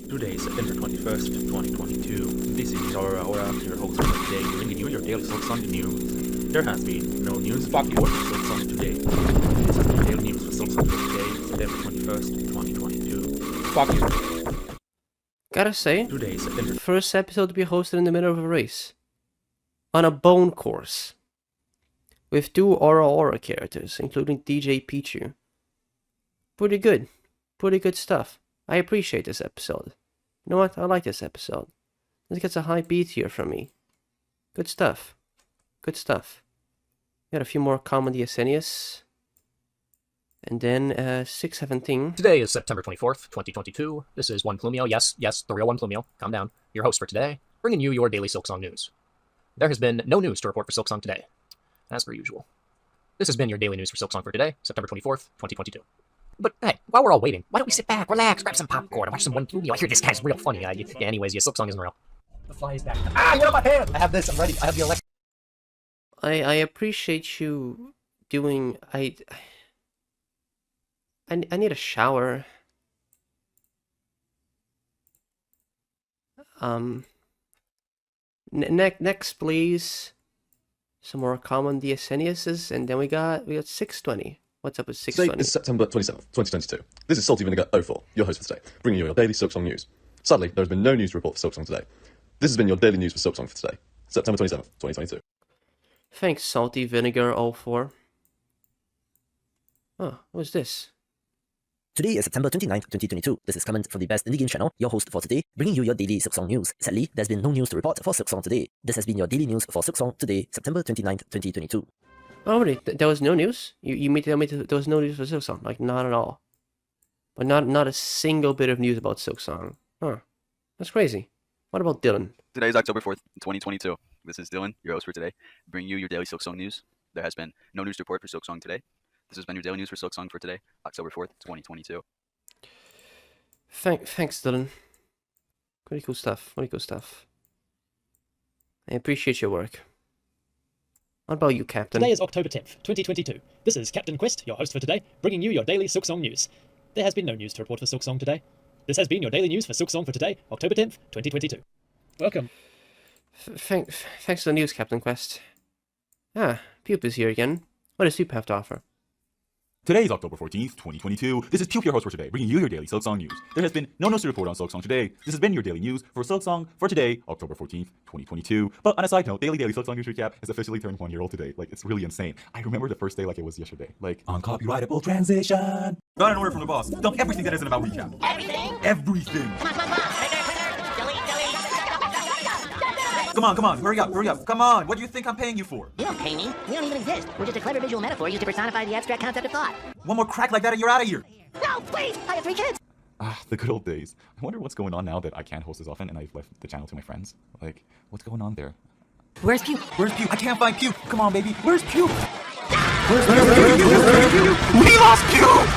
Today, September 21st, 2022. This is Aora, your host for today, bringing you your daily Silksong news. There has been no news for Silksong today. This has been your daily news for Silksong for today, September 21st, 2022. Fuck you. Gotta say, Today, September... first episode to be hosted in the middle of a race. On a bone course. With 2 Aora characters, including DJ Pichu. Pretty good. Pretty good stuff. I appreciate this episode. You know what? I like this episode. This gets a high beat here from me. Good stuff. Good stuff. Got a few more common DSNs. And then 617. Today is September 24th, 2022. This is One Plumio. Yes, the real One Plumio. Calm down. Your host for today, bringing you your daily Silksong news. There has been no news to report for Silksong today, as per usual. This has been your daily news for Silksong for today, September 24th, 2022. But hey, while we're all waiting, why don't we sit back, relax, grab some popcorn, and watch some One Plumio? I hear this guy's real funny. Anyways, Silksong isn't real. The fly is back. Get on my hand! I have this, I'm ready. I have the electric. I appreciate you doing... I need a shower. Next, please. Some more common DSNs, and then we got 620. What's up with 620? Today is September 27th, 2022. This is Salty Vinegar 04, your host for today, bringing you your daily Silksong news. Sadly, there has been no news to report for Silksong today. This has been your daily news for Silksong for today, September 27th, 2022. Thanks, Salty Vinegar 04. Oh, what's this? Today is September 29th, 2022. This is comment from the Best Indie Game channel, your host for today, bringing you your daily Silksong news. Sadly, there's been no news to report for Silksong today. This has been your daily news for Silksong today, September 29th, 2022. Oh, really? There was no news? You mean to tell me there was no news for Silksong? Like, not at all. But not a single bit of news about Silksong. Huh. That's crazy. What about Dylan? Today is October 4th, 2022. This is Dylan, your host for today, bringing you your daily Silksong news. There has been no news to report for Silksong today. This has been your daily news for Silksong for today, October 4th, 2022. Thanks, Dylan. Pretty cool stuff. I appreciate your work. What about you, Captain? Today is October 10th, 2022. This is Captain Quest, your host for today, bringing you your daily Silksong news. There has been no news to report for Silksong today. This has been your daily news for Silksong for today, October 10th, 2022. Welcome. Thanks for the news, Captain Quest. Pup is here again. What does Pup have to offer? Today is October 14th, 2022. This is Pup, your host for today, bringing you your daily Silksong news. There has been no news to report on Silksong today. This has been your daily news for Silksong for today, October 14th, 2022. But on a side note, daily Silksong news recap has officially turned 1 year old today. Like, it's really insane. I remember the first day like it was yesterday. Like, uncopyrightable transition. Got an order from the boss. Dump everything that isn't about recap. Everything. Come on, hurry up. Come on, what do you think I'm paying you for? You don't pay me. We don't even exist. We're just a clever visual metaphor used to personify the abstract concept of thought. One more crack like that and you're out of here. No, please! I have 3 kids! The good old days. I wonder what's going on now that I can't host as often and I've left the channel to my friends. Like, what's going on there? Where's Puke? I can't find Puke! Come on, baby! Where's Puke? Where's Puke? We lost Puke!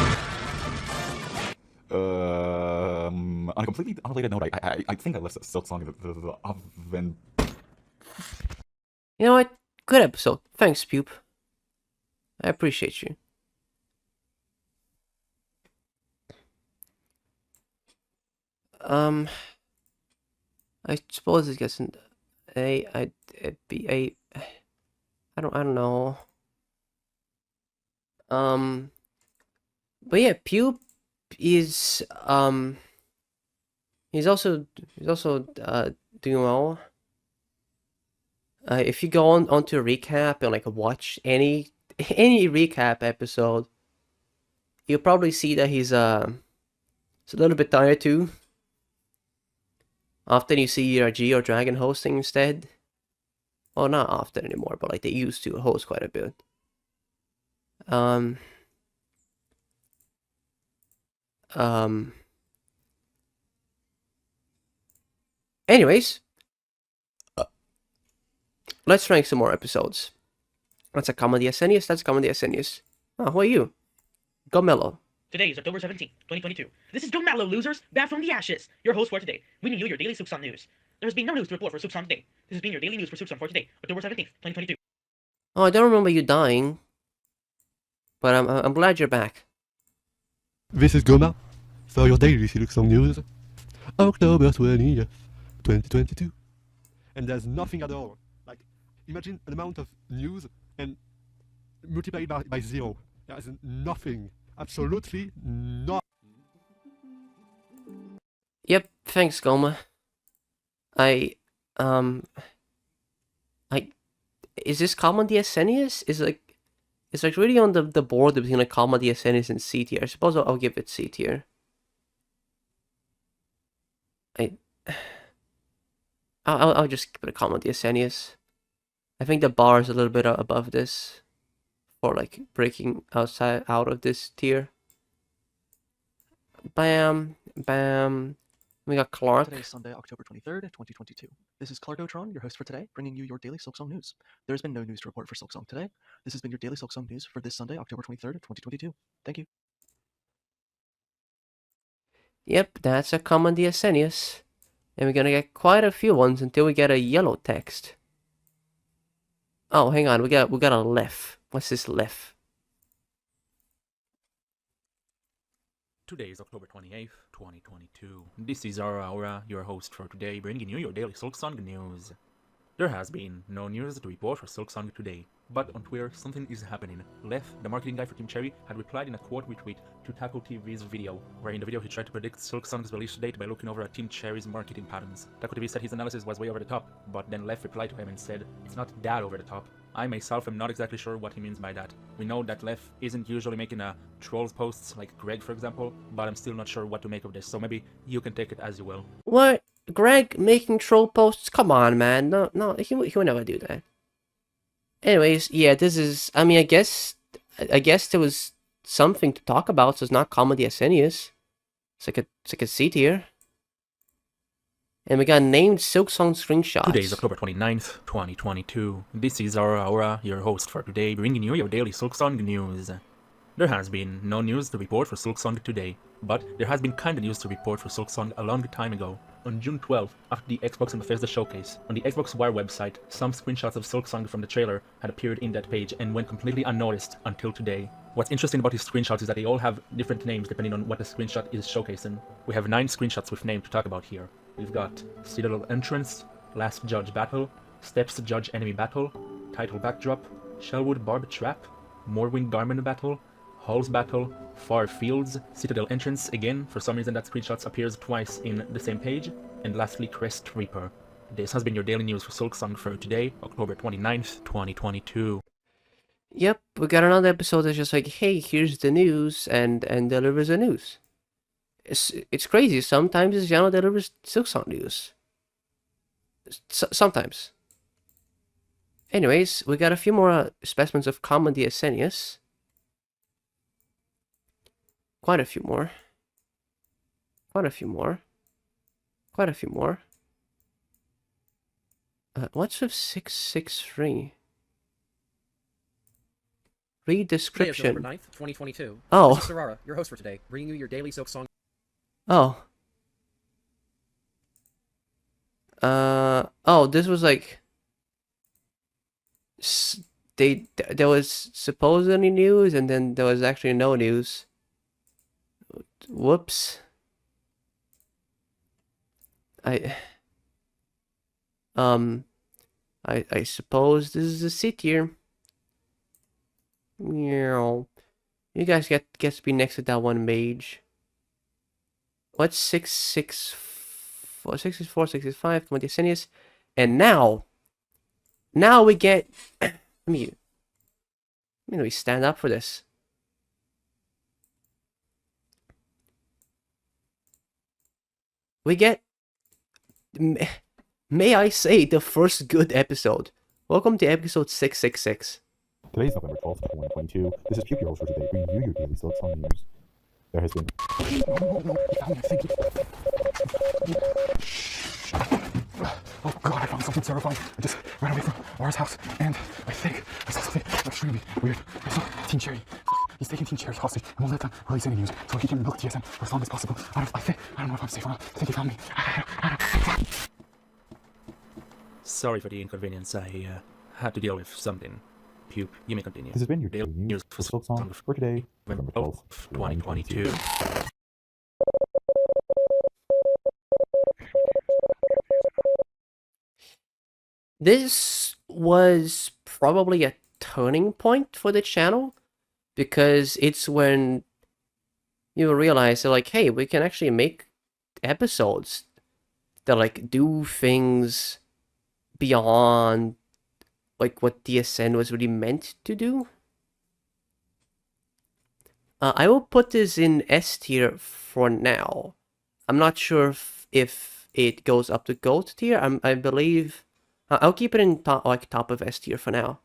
On a completely unrelated note, I think I left Silksong in the oven. You know what? good episode. Thanks, Pupe. I appreciate you. I suppose it gets an A. It'd be a. I don't know. But yeah, Pupe is he's also doing well. If you go onto a recap and like watch any recap episode, you'll probably see that he's a little bit tired too. Often you see ERG or Dragon hosting instead. Well, not often anymore, but like they used to host quite a bit. Anyways, let's rank some more episodes. That's a comedy SNES. That's comedy SNES. Oh, who are you? Go Mellow. Today is October 17th, 2022. This is Go Mellow, losers, back from the ashes. Your host for today, bringing you your daily Silksong news. There has been no news to report for Silksong today. This has been your daily news for Silksong for today, October 17th, 2022. Oh, I don't remember you dying, but I'm glad you're back. This is Goma for your daily Silksong news, October 20th, 2022. And there's nothing at all. Like, imagine an amount of news and multiply it by 0. There's nothing. Absolutely not. Yep, thanks, Goma. Is this comedy SNES? It's like really on the border between like comedy SNES and C tier. I suppose I'll give it C tier. I'll just give it a comedy SNES. I think the bar is a little bit above this for like breaking out of this tier. Bam, bam. We got Clark. Today is Sunday, October 23rd, 2022. This is Clarkotron, your host for today, bringing you your daily Silksong news. There has been no news to report for Silksong today. This has been your daily Silksong news for this Sunday, October 23rd, 2022. Thank you. Yep, that's a comedy SNES. And we're gonna get quite a few ones until we get a yellow text. Oh, hang on, we got a left. What's this left? Today is October 28th, 2022. This is Aora, your host for today, bringing you your daily Silksong news. There has been no news to report for Silksong today, but on Twitter something is happening. Lef, the marketing guy for Team Cherry, had replied in a quote retweet to Taco TV's video, where in the video he tried to predict Silksong's release date by looking over at Team Cherry's marketing patterns. Taco TV said his analysis was way over the top, but then Lef replied to him and said, "It's not that over the top." I myself am not exactly sure what he means by that. We know that Lef isn't usually making trolls posts like Greg, for example, but I'm still not sure what to make of this, so maybe you can take it as you will. What? Greg making troll posts? Come on, man. No, he would never do that. Anyways, yeah, this is, I mean, I guess there was something to talk about, so it's not comedy SNES. It's like a C tier. And we got named Silksong screenshots. Today is October 29th, 2022. This is Aora, your host for today, bringing you your daily Silksong news. There has been no news to report for Silksong today, but there has been kinda news to report for Silksong a long time ago. On June 12th, after the Xbox and Bethesda showcase, on the Xbox Wire website, some screenshots of Silksong from the trailer had appeared in that page and went completely unnoticed until today. What's interesting about these screenshots is that they all have different names depending on what the screenshot is showcasing. We have 9 screenshots with names to talk about here. We've got Citadel Entrance, Last Judge Battle, Steps Judge Enemy Battle, Title Backdrop, Shellwood Barb Trap, Morrowind Garment Battle, Halls Battle, Far Fields, Citadel Entrance again, for some reason that screenshot appears twice in the same page, and lastly Crest Reaper. This has been your daily news for Silksong for today, October 29th, 2022. Yep, we got another episode that's just like, hey, here's the news, and delivers the news. It's crazy. Sometimes this channel delivers Silksong news. Sometimes. Anyways, we got a few more specimens of comedy SNES. Quite a few more. What's with 663? Read description. Today is November 9th, 2022. Oh. This is Aora, your host for today, bringing you your daily Silksong. Oh. Oh, this was like... there was supposedly news, and then there was actually no news. Whoops. I suppose this is a C tier. You guys get to be next to that one mage. What's 664, 665? Come on, Desenius. And now we get. we stand up for this. We get. May I say, the first good episode. Welcome to episode 666. Today is November 12th, 2022. This is Puke, your host for today, bringing you your daily Silksong news. There has been... Oh god, I found something terrifying. I just ran away from Aura's house, and I think I saw something extremely weird. I saw Team Cherry. He's taking Team Cherry hostage and won't let them release any news so he can milk DSN for as long as possible. I don't know if I'm safe or not. I think he found me. Sorry for the inconvenience. I had to deal with something. Puke, you may continue. This has been your daily news for Silksong for today, November 12th, 2022. This was probably a turning point for the channel, because it's when you realize they're like, hey, we can actually make episodes that like do things beyond like what DSN was really meant to do. I will put this in S tier for now. I'm not sure if it goes up to Gold tier. I believe I'll keep it in top of S tier for now.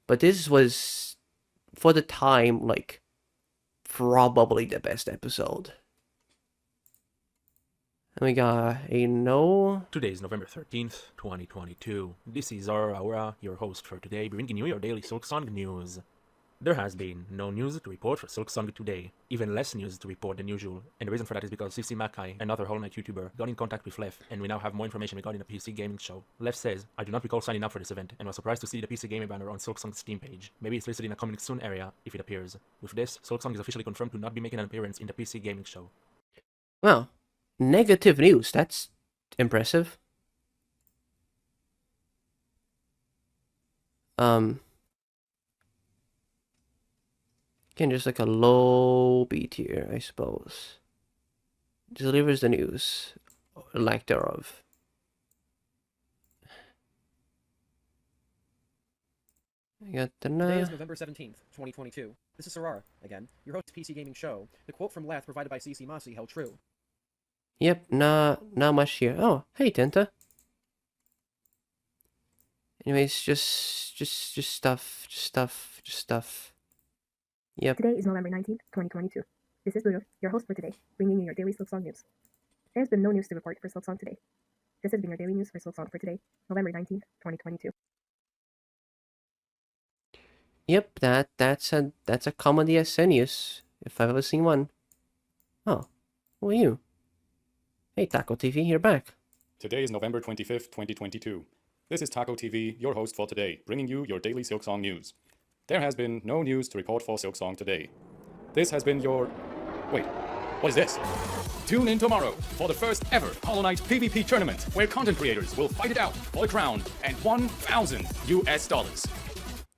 But this was, for the time, like probably the best episode. And we got a no. Today is November 13th, 2022. This is Aora, your host for today, bringing you your daily Silksong news. There has been no news to report for Silksong today, even less news to report than usual, and the reason for that is because CC Makai, another Hollow Knight YouTuber, got in contact with Lef, and we now have more information regarding the PC gaming show. Lef says, I do not recall signing up for this event, and was surprised to see the PC gaming banner on Silksong's Steam page. Maybe it's listed in a coming soon area, if it appears. With this, Silksong is officially confirmed to not be making an appearance in the PC gaming show. Well, negative news, that's impressive. Again, just like a low B tier, I suppose. Delivers the news, or lack thereof. I got the Today is November 17th, 2022. This is Sarara, again, your host of PC Gaming Show. The quote from Lath provided by CC Masi held true. Yep, not much here. Oh, hey Tinta. Anyways, just stuff. Yep. Today is November 19th, 2022. This is Bruno, your host for today, bringing you your daily Silksong news. There's been no news to report for Silksong today. This has been your daily news for Silksong for today, November 19th, 2022. Yep, that's a common DSN news, if I've ever seen one. Oh, who are you? Hey Taco TV, you're back. Today is November 25th, 2022. This is Taco TV, your host for today, bringing you your daily Silksong news. There has been no news to report for Silksong today. This has been your... Wait, what is this? Tune in tomorrow for the first ever Hollow Knight PvP tournament, where content creators will fight it out for the crown and $1,000.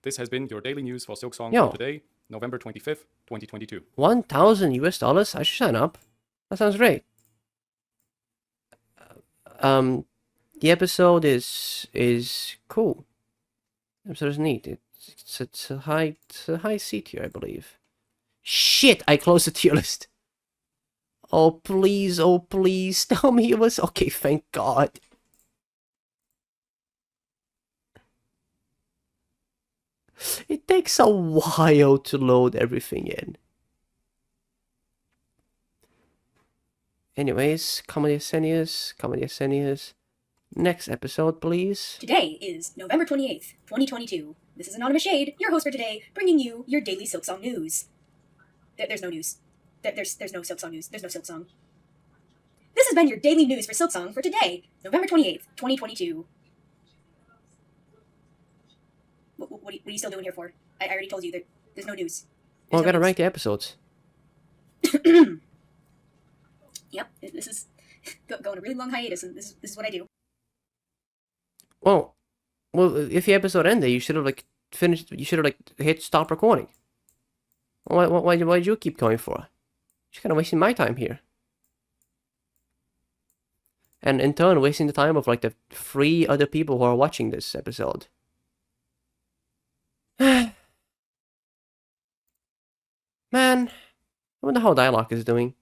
This has been your daily news for Silksong for today, November 25th, 2022. $1,000? I should sign up. That sounds great. The episode is cool. The episode is neat. It's a high C tier, I believe. Shit! I closed the tier list. Oh please! Tell me it was okay. Thank God. It takes a while to load everything in. Anyways, Comedy Asenius. Next episode, please. Today is November 28th, 2022. This is Anonymous Shade, your host for today, bringing you your daily Silksong news. There's no news. There's no Silksong news. There's no Silksong. This has been your daily news for Silksong for today, November 28th, 2022. what are you still doing here for? I already told you that there's no news. Well, I There's gotta no rank the episodes. news. Yep, this is going a really long hiatus, and this is what I do. Well, if the episode ended, you should have like finished. You should have like hit stop recording. Why did you keep going for? You're kind of wasting my time here. And in turn, wasting the time of like the 3 other people who are watching this episode. Man, I wonder how Dialogue is doing.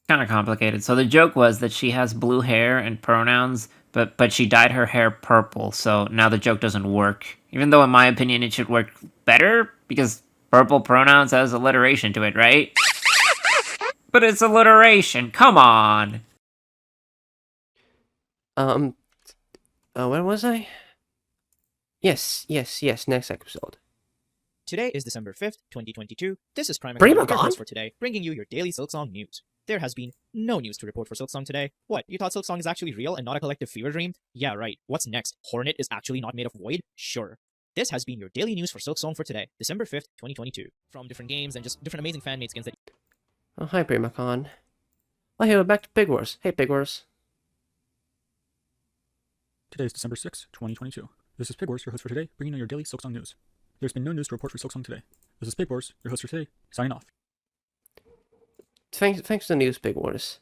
Kind of complicated. So the joke was that she has blue hair and pronouns, but she dyed her hair purple, so now the joke doesn't work. Even though in my opinion it should work better, because purple pronouns has alliteration to it, right? But it's alliteration, come on! Where was I? Yes, next episode. Today is December 5th, 2022. This is Prime Bring your it on. host for today, bringing you your daily Silksong news. There has been no news to report for Silksong today. What, you thought Silksong is actually real and not a collective fever dream? Yeah, right. What's next? Hornet is actually not made of void? Sure. This has been your daily news for Silksong for today, December 5th, 2022. From different games and just different amazing fan-made skins that... Oh, hi, Primacon. Oh, hey, we're back to Pig Wars. Hey, Pig Wars. Today is December 6th, 2022. This is Pig Wars, your host for today, bringing you your daily Silksong news. There's been no news to report for Silksong today. This is Pig Wars, your host for today, signing off. Thanks to the news, Pig Wars.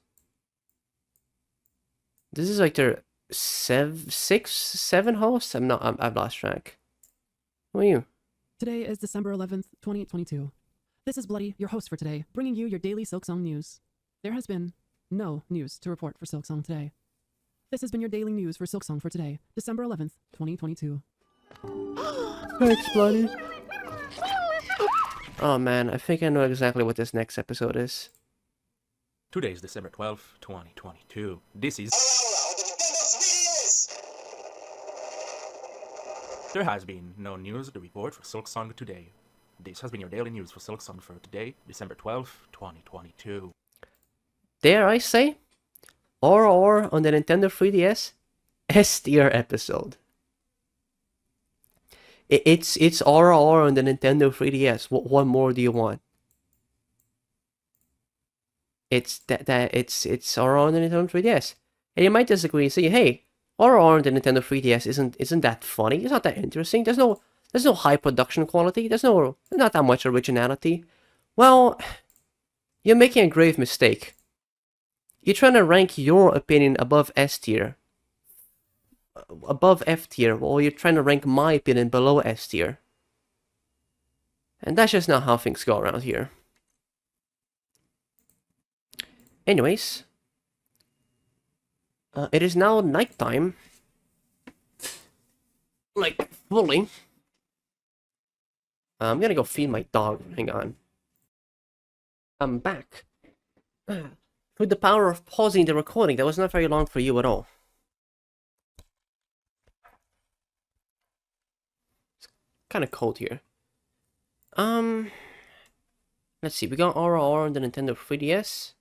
This is like their 7 hosts? I've lost track. Who are you? Today is December 11th, 2022. This is Bloody, your host for today, bringing you your daily Silksong news. There has been no news to report for Silksong today. This has been your daily news for Silksong for today, December 11th, 2022. Thanks, Bloody. Oh man, I think I know exactly what this next episode is. Today is December 12th, 2022. This is... There has been no news to report for Silksong today. This has been your daily news for Silksong for today, December 12th, 2022. Dare I say? Aora on the Nintendo 3DS? S-tier episode. It's Aora on the Nintendo 3DS. What more do you want? It's Aora on the Nintendo 3DS. And you might disagree and say, hey, Aora on the Nintendo 3DS isn't that funny. It's not that interesting. There's no high production quality. There's not that much originality. Well, you're making a grave mistake. You're trying to rank your opinion above S tier, above F tier, or you're trying to rank my opinion below S tier. And that's just not how things go around here. Anyways, it is now nighttime. Like, fully. I'm gonna go feed my dog. Hang on. I'm back. With the power of pausing the recording, that was not very long for you at all. It's kind of cold here. Let's see. We got Aora on the Nintendo 3DS.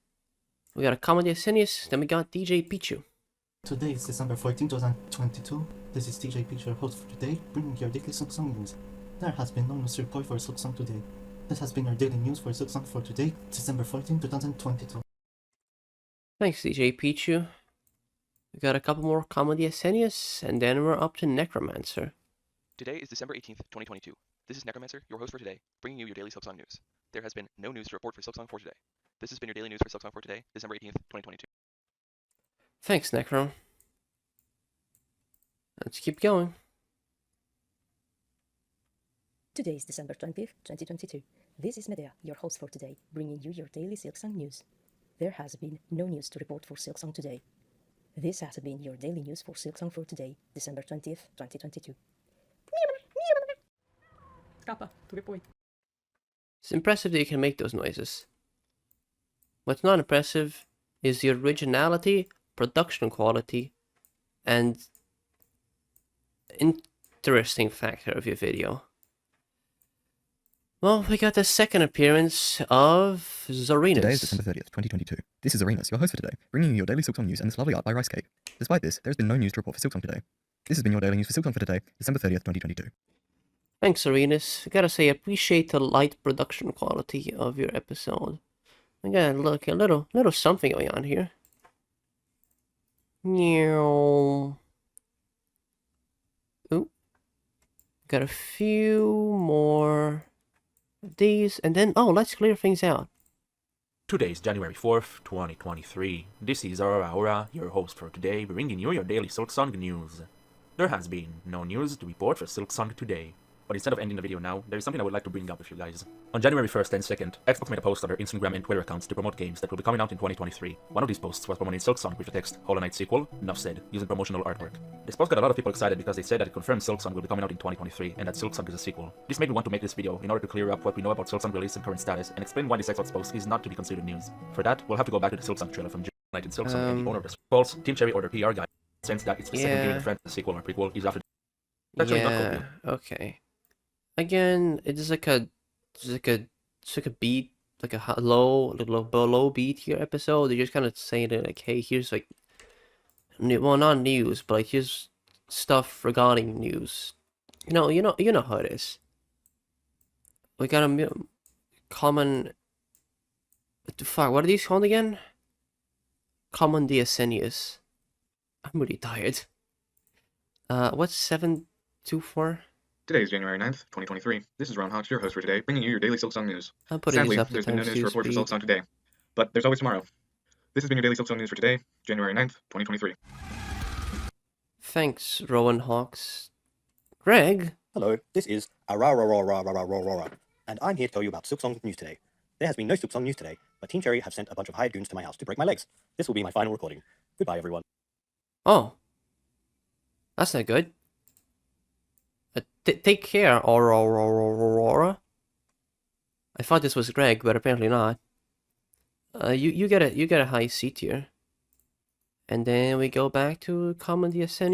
We got a Comedy Asinius. Then we got DJ Pichu. Today is December 14, 2022. This is DJ Pichu, your host for today, bringing your daily Silksong news. There has been no news report for Silksong today. This has been your daily news for Silksong for today, December 14, 2022. Thanks, DJ Pichu. We got a couple more Comedy Asinius, and then we're up to Necromancer. Today is December 18th, 2022. This is Necromancer, your host for today, bringing you your daily Silksong news. There has been no news to report for Silksong for today. This has been your daily news for Silksong for today, December 18th, 2022. Thanks, Necro. Let's keep going. Today is December 20th, 2022. This is Medea, your host for today, bringing you your daily Silksong news. There has been no news to report for Silksong today. This has been your daily news for Silksong for today, December 20th, 2022. Kappa, to the point. It's impressive that you can make those noises. What's not impressive is the originality, production quality, and interesting factor of your video. Well, we got the second appearance of Zorinus. Today is December 30th, 2022. This is Zorinus, your host for today, bringing you your daily Silksong news and this lovely art by Rice Cake. Despite this, there has been no news to report for Silksong today. This has been your daily news for Silksong for today, December 30th, 2022. Thanks, Arenas. I gotta say, I appreciate the light production quality of your episode. Again, look, a little something going on here. Meow. Ooh. Got a few more of these, and then, oh, let's clear things out. Today is January 4th, 2023. This is Aora, your host for today, bringing you your daily Silksong news. There has been no news to report for Silksong today. But instead of ending the video now, there is something I would like to bring up with you guys. On January 1st and 2nd, Xbox made a post on their Instagram and Twitter accounts to promote games that will be coming out in 2023. One of these posts was promoting Silksong with the text, Hollow Knight sequel, enough said, using promotional artwork. This post got a lot of people excited because they said that it confirmed Silksong will be coming out in 2023 and that Silksong is a sequel. This made me want to make this video in order to clear up what we know about Silksong release and current status, and explain why this Xbox post is not to be considered news. For that, we'll have to go back to the Silksong trailer from June in Silksong and the owner of the false Team Cherry or their PR guy, since that it's the second game in the franchise sequel or prequel is after. That's really not cool. Okay. Again, it's like a beat, like a low beat here episode. They're just kind of saying it like, hey, here's like, well, not news, but like here's stuff regarding news. You know how it is. We got a common. What the fuck? What are these called again? Common DSN. I'm really tired. What's 724? Today is January 9th, 2023. This is Ron Hodge, your host for today, bringing you your daily Silksong news. Sadly, there's been no news to report for Silksong today, but there's always tomorrow. This has been your daily Silksong news for today, January 9th, 2023. Thanks, Rowan Hawks. Greg? Hello, this is Aora, and I'm here to tell you about Silksong news today. There has been no Silksong news today, but Team Cherry have sent a bunch of hired goons to my house to break my legs. This will be my final recording. Goodbye, everyone. Oh. That's not good. Take care, Aura. I thought this was Greg, but apparently not. You get a high seat here. And then we go back to Common DSN.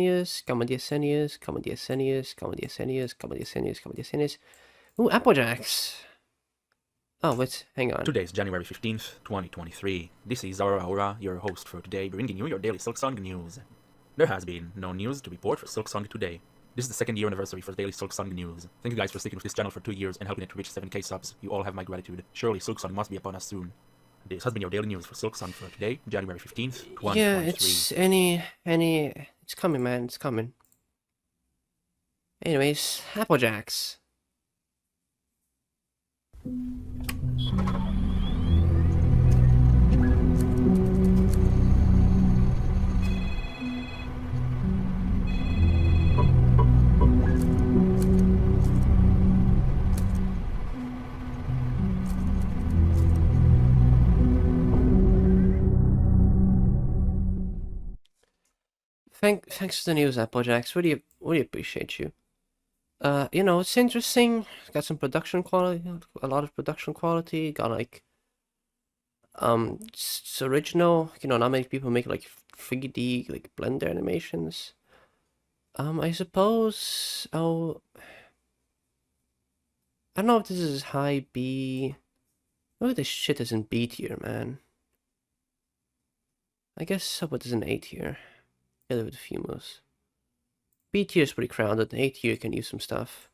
Ooh, Applejacks. Oh, wait, hang on. Today is January 15th, 2023. This is Aora, your host for today, bringing you your daily Silksong news. There has been no news to report for Silksong today. This is the second year anniversary for Daily Silksong News. Thank you guys for sticking with this channel for 2 years and helping it to reach 7k subs. You all have my gratitude. Surely Silksong must be upon us soon. This has been your daily news for Silksong for today, January 15th, 2023. Yeah, it's coming, man, it's coming. Anyways, Applejacks. Thanks for the news, Applejacks. Really appreciate you. It's interesting. Got some production quality, a lot of production quality. Got like, it's original. Not many people make like 3D like Blender animations. I suppose. Oh, I don't know if this is high B. Look at this shit is in B tier, man. I guess I'll put this in A tier. Together with a few moves. B tier is pretty crowded. A tier can use some stuff.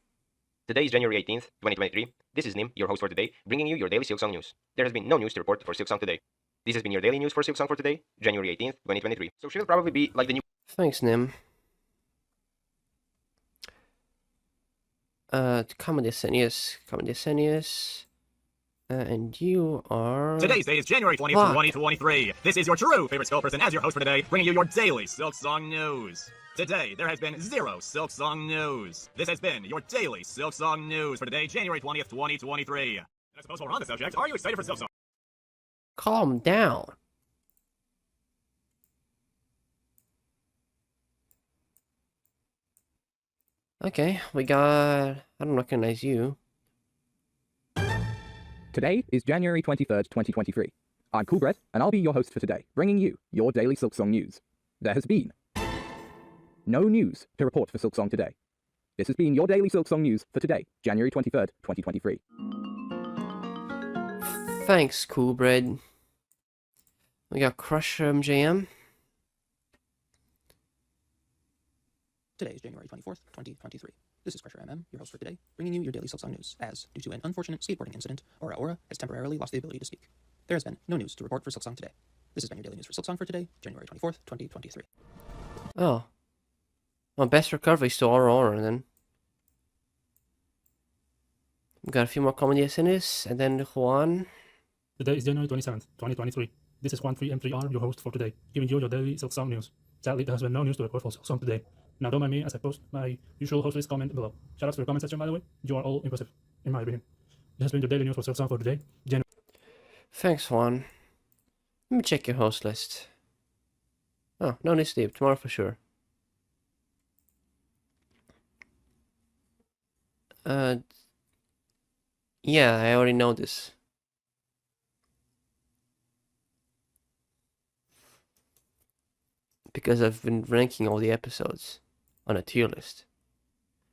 Today is January 18th, 2023. This is Nim, your host for today, bringing you your daily Silksong news. There has been no news to report for Silksong today. This has been your daily news for Silksong for today, January 18th, 2023. So she'll probably be like the new. Thanks, Nim. Common DSN. And you are... Today's date is January 20th, 2023. This is your true favorite skull person as your host for today, bringing you your daily Silksong news. Today, there has been zero Silksong news. This has been your daily Silksong news for today, January 20th, 2023. And I suppose while we're on the subject, are you excited for Silksong? Calm down. Okay, we got... I don't recognize you. Today is January 23rd, 2023. I'm Coolbret, and I'll be your host for today, bringing you your daily Silksong news. There has been no news to report for Silksong today. This has been your daily Silksong news for today, January 23rd, 2023. Thanks, Coolbred. We got Crusher MJM. Today is January 24th, 2023. This is Crusher MM, your host for today, bringing you your daily Silksong news, as, due to an unfortunate skateboarding incident, Aora has temporarily lost the ability to speak. There has been no news to report for Silksong today. This has been your daily news for Silksong for today, January 24th, 2023. Oh. Well, best recovery to Aora then. We've got a few more common DSNs, and then Juan. Today is January 27th, 2023. This is Juan3M3R, your host for today, giving you your daily Silksong news. Sadly, there has been no news to report for Silksong today. Now don't mind me as I post my usual host list comment below. Shoutouts to the comment section, by the way. You are all impressive, in my opinion. This has been your daily news for Silksong for today, January. Thanks, Juan. Let me check your host list. Oh, no need sleep. Tomorrow for sure. Yeah, I already know this. Because I've been ranking all the episodes on a tier list.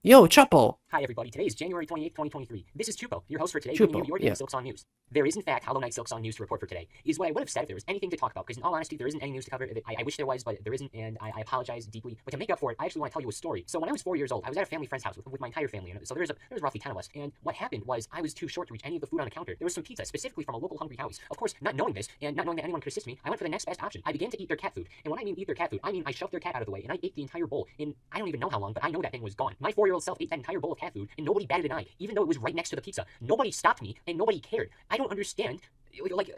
Yo, Chapo! Hi everybody, today is January 28th, 2023. This is Chupo, your host for today, Chupo, bringing you your daily yeah. Silksong news. There is in fact Hollow Knight Silksong news to report for today, is what I would have said if there was anything to talk about, because in all honesty, there isn't any news to cover. I wish there was, but there isn't, and I apologize deeply. But to make up for it, I actually want to tell you a story. So when I was 4 years old, I was at a family friend's house with my entire family, and so there was roughly 10 of us, and what happened was I was too short to reach any of the food on the counter. There was some pizza, specifically from a local hungry house. Of course, not knowing this, and not knowing that anyone could assist me, I went for the next best option. I began to eat their cat food, and when I mean eat their cat food, I mean I shoved their cat out of the way, and I ate the entire bowl, and I don't even know how long, but I know that thing was gone. My 4-year-old self ate that entire bowl of cat food, and nobody batted an eye, even though it was right next to the pizza. Nobody stopped me, and nobody cared. I don't understand. Like,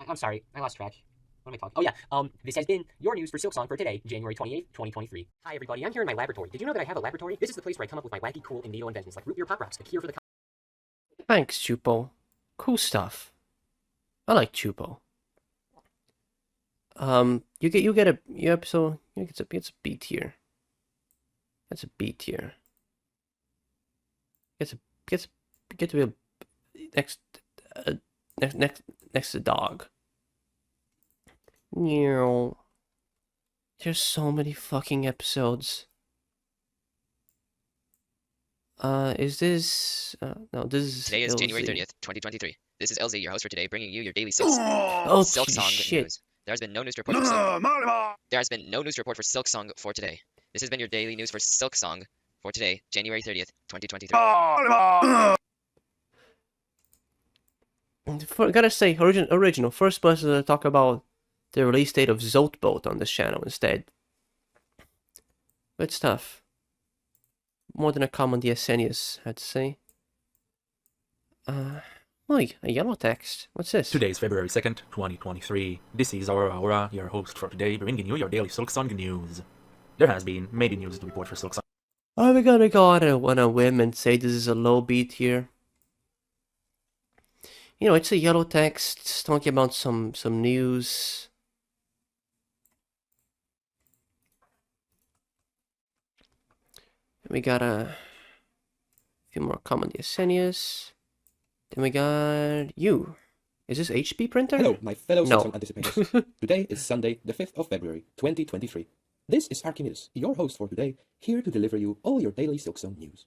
I'm sorry, I lost track. What am I talking? Oh yeah, this has been your news for Silksong for today, January 28th, 2023. Hi everybody, I'm here in my laboratory. Did you know that I have a laboratory? This is the place where I come up with my wacky, cool, and neato inventions, like root beer pop rocks, the cure for the... Thanks, Chupo. Cool stuff. I like Chupo. You get a episode. It's a B tier. That's a B tier. Get to be a next to dog. Meow. There's so many fucking episodes. Is this no, this is Today is LZ. January 30th, 2023. This is LZ, your host for today, bringing you your daily Silksong shit. news. There has been no news to report for Silksong for today. This has been your daily news for Silksong for today, January 30th, 2023. Gotta say, original. First person to talk about the release date of Zoltboat on this channel instead. Good stuff. More than a common DSN, I'd say. Oh, a yellow text. What's this? Today is February 2nd, 2023. This is Aora, your host for today, bringing you your daily Silksong news. There has been maybe news to report for Silksong. Are we gonna go out on a whim and say this is a low beat here? You know, it's a yellow text. It's talking about some news. We got a few more common DSNs. Then we got you. Is this HP printer? Hello, my fellow No. Silksong anticipators. Today is Sunday, the 5th of February, 2023. This is Archimedes, your host for today, here to deliver you all your daily Silksong news.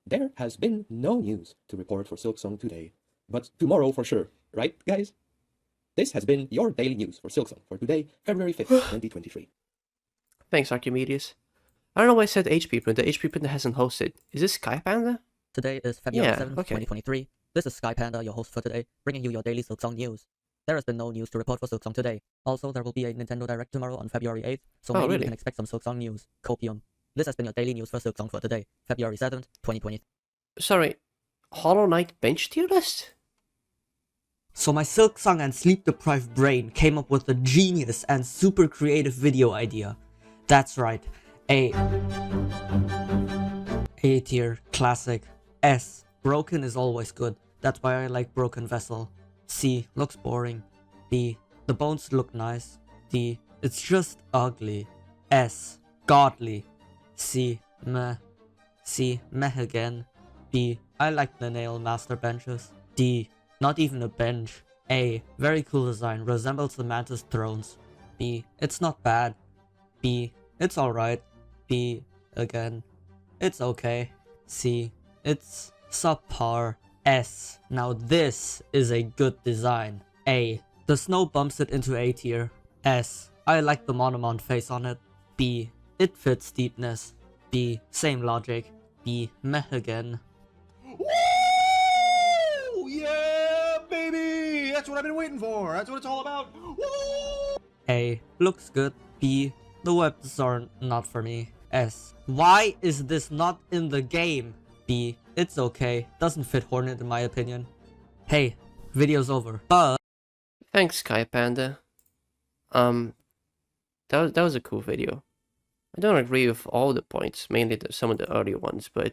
There has been no news to report for Silksong today, but tomorrow for sure, right, guys? This has been your daily news for Silksong for today, February 5th, 2023. Thanks, Archimedes. I don't know why I said HP printer. HP printer hasn't hosted. Is this Skypanda? Today is February Yeah, 7th, okay. 2023. This is Sky Panda, your host for today, bringing you your daily Silksong news. There has been no news to report for Silksong today. Also, there will be a Nintendo Direct tomorrow on February 8th, so maybe really? you can expect some Silksong news. Copium. This has been your daily news for Silksong for today, February 7th, 2023. Sorry, Hollow Knight bench tier list? So my Silksong and sleep-deprived brain came up with a genius and super creative video idea. That's right, A tier, classic. S, broken is always good. That's why I like Broken Vessel. C, looks boring. B, the bones look nice. D, it's just ugly. S, godly. C, meh. C, meh again. B, I like the nail master benches. D, not even a bench. A, very cool design, resembles the Mantis thrones. B, it's not bad. B, it's alright. B, again, it's okay. C, it's subpar. S, now this is a good design. A, the snow bumps it into A tier. S, I like the Monomon face on it. B, it fits steepness. B. Same logic. B. Meh again. Woo! Yeah, baby! That's what I've been waiting for. That's what it's all about. Woo! A. Looks good. B. The weapons are not for me. S. Why is this not in the game? B. It's okay. Doesn't fit Hornet in my opinion. Hey, video's over. But Thanks, Sky Panda. That was a cool video. I don't agree with all the points, mainly some of the earlier ones, but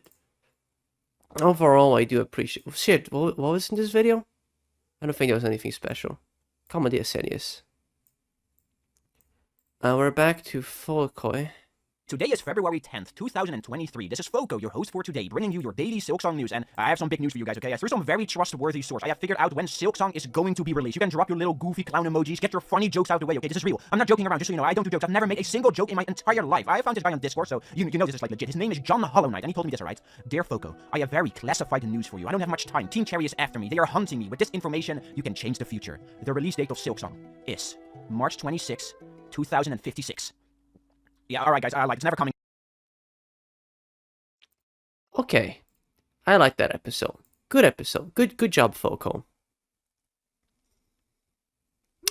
overall I do appreciate. Shit, what was in this video? I don't think there was anything special. Comedy Asenius. We're back to Folkoi. Today is February 10th, 2023. This is Foco, your host for today, bringing you your daily Silksong news. And I have some big news for you guys, okay? Through some very trustworthy source, I have figured out when Silksong is going to be released. You can drop your little goofy clown emojis, get your funny jokes out of the way, okay? This is real. I'm not joking around, just so you know. I don't do jokes. I've never made a single joke in my entire life. I found this guy on Discord, so you know this is like legit. His name is John Hollow Knight, and he told me this, alright? Dear Foco, I have very classified news for you. I don't have much time. Team Cherry is after me. They are hunting me. With this information, you can change the future. The release date of Silksong is March 26, 2056. Yeah, alright guys, it's never coming. Okay, I like that episode. Good episode. Good job, Foco.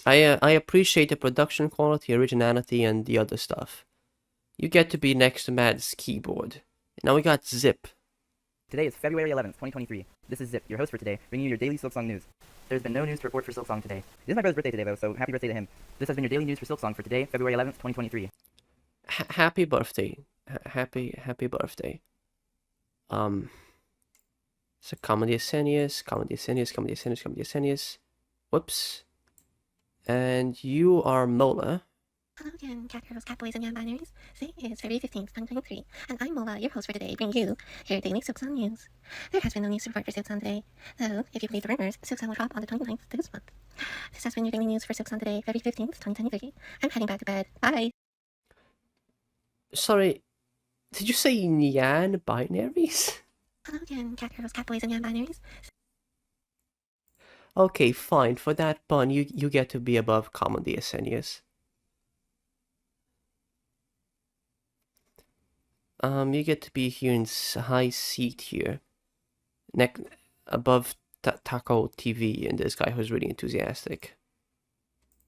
I appreciate the production quality, originality, and the other stuff. You get to be next to Matt's keyboard. Now we got Zip. Today is February 11th, 2023. This is Zip, your host for today, bringing you your daily Silksong news. There's been no news to report for Silksong today. It is my brother's birthday today, though, so happy birthday to him. This has been your daily news for Silksong for today, February 11th, 2023. Happy birthday. Happy birthday. So Comedy Asenius. Whoops. And you are Mola. Hello again, cat girls, cat boys, and non-binaries. Today is February 15th, 2023, and I'm Mola, your host for today, bringing you your daily Silksong news. There has been no news to report for Silksong today, though, if you believe the rumors, Silksong will drop on the 29th of this month. This has been your daily news for Silksong today, February 15th, 2023. I'm heading back to bed. Bye! Sorry, did you say Nyan binaries? Hello again, cat girls, cat boys, and non-binaries. Okay, fine. For that pun, you get to be above Comedy Asenius. You get to be here in high seat here, above Taco TV, and this guy who's really enthusiastic.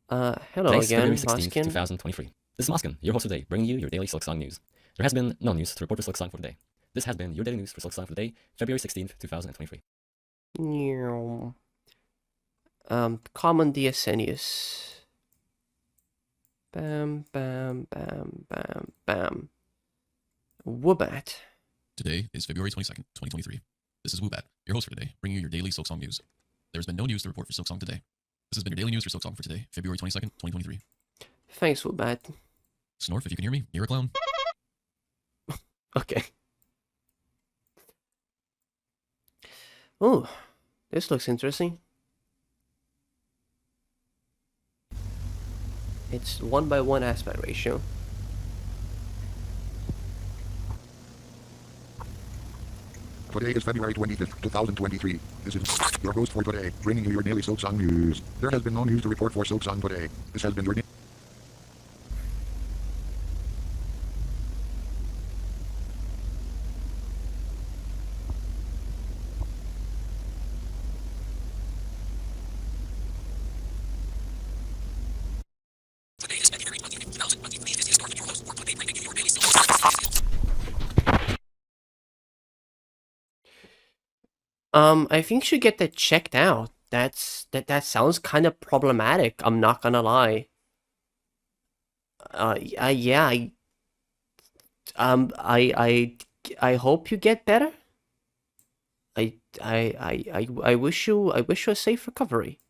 Hello Thanks, again, February 16th, Moskin. 2023. This is Moskin, your host today, bringing you your daily Silksong news. There has been no news to report for Silksong for today. This has been your daily news for Silksong for the day, February 16th, 2023. Comedy Asenius. Bam, bam, bam, bam, bam. Woobat. Today is February 22nd, 2023. This is Woobat, your host for today, bringing you your daily Silksong news. There's been no news to report for Silksong today. This has been your daily news for Silksong for today, February 22nd, 2023. Thanks, Woobat. Snorf, if you can hear me, you're a clown. Okay. Oh, this looks interesting. It's 1:1 aspect ratio. Today is February 25th, 2023. This is your host for today, bringing you your daily Silksong news. There has been no news to report for Silksong today. This has been your... I think you should get that checked out. That sounds kind of problematic. I'm not gonna lie. Yeah. I hope you get better. I wish you a safe recovery.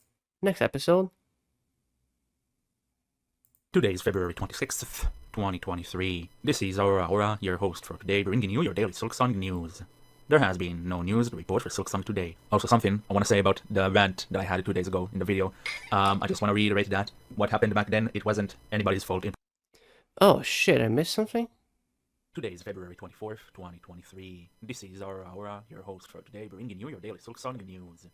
Next episode. Today is February 26th, 2023. This is Aora, your host for today, bringing you your daily Silksong news. There has been no news to report for Silksong today. Also, something I want to say about the rant that I had 2 days ago in the video. I just want to reiterate that what happened back then, it wasn't anybody's fault. Oh shit, I missed something? Today is February 24th, 2023. This is Aora, your host for today, bringing you your daily Silksong news.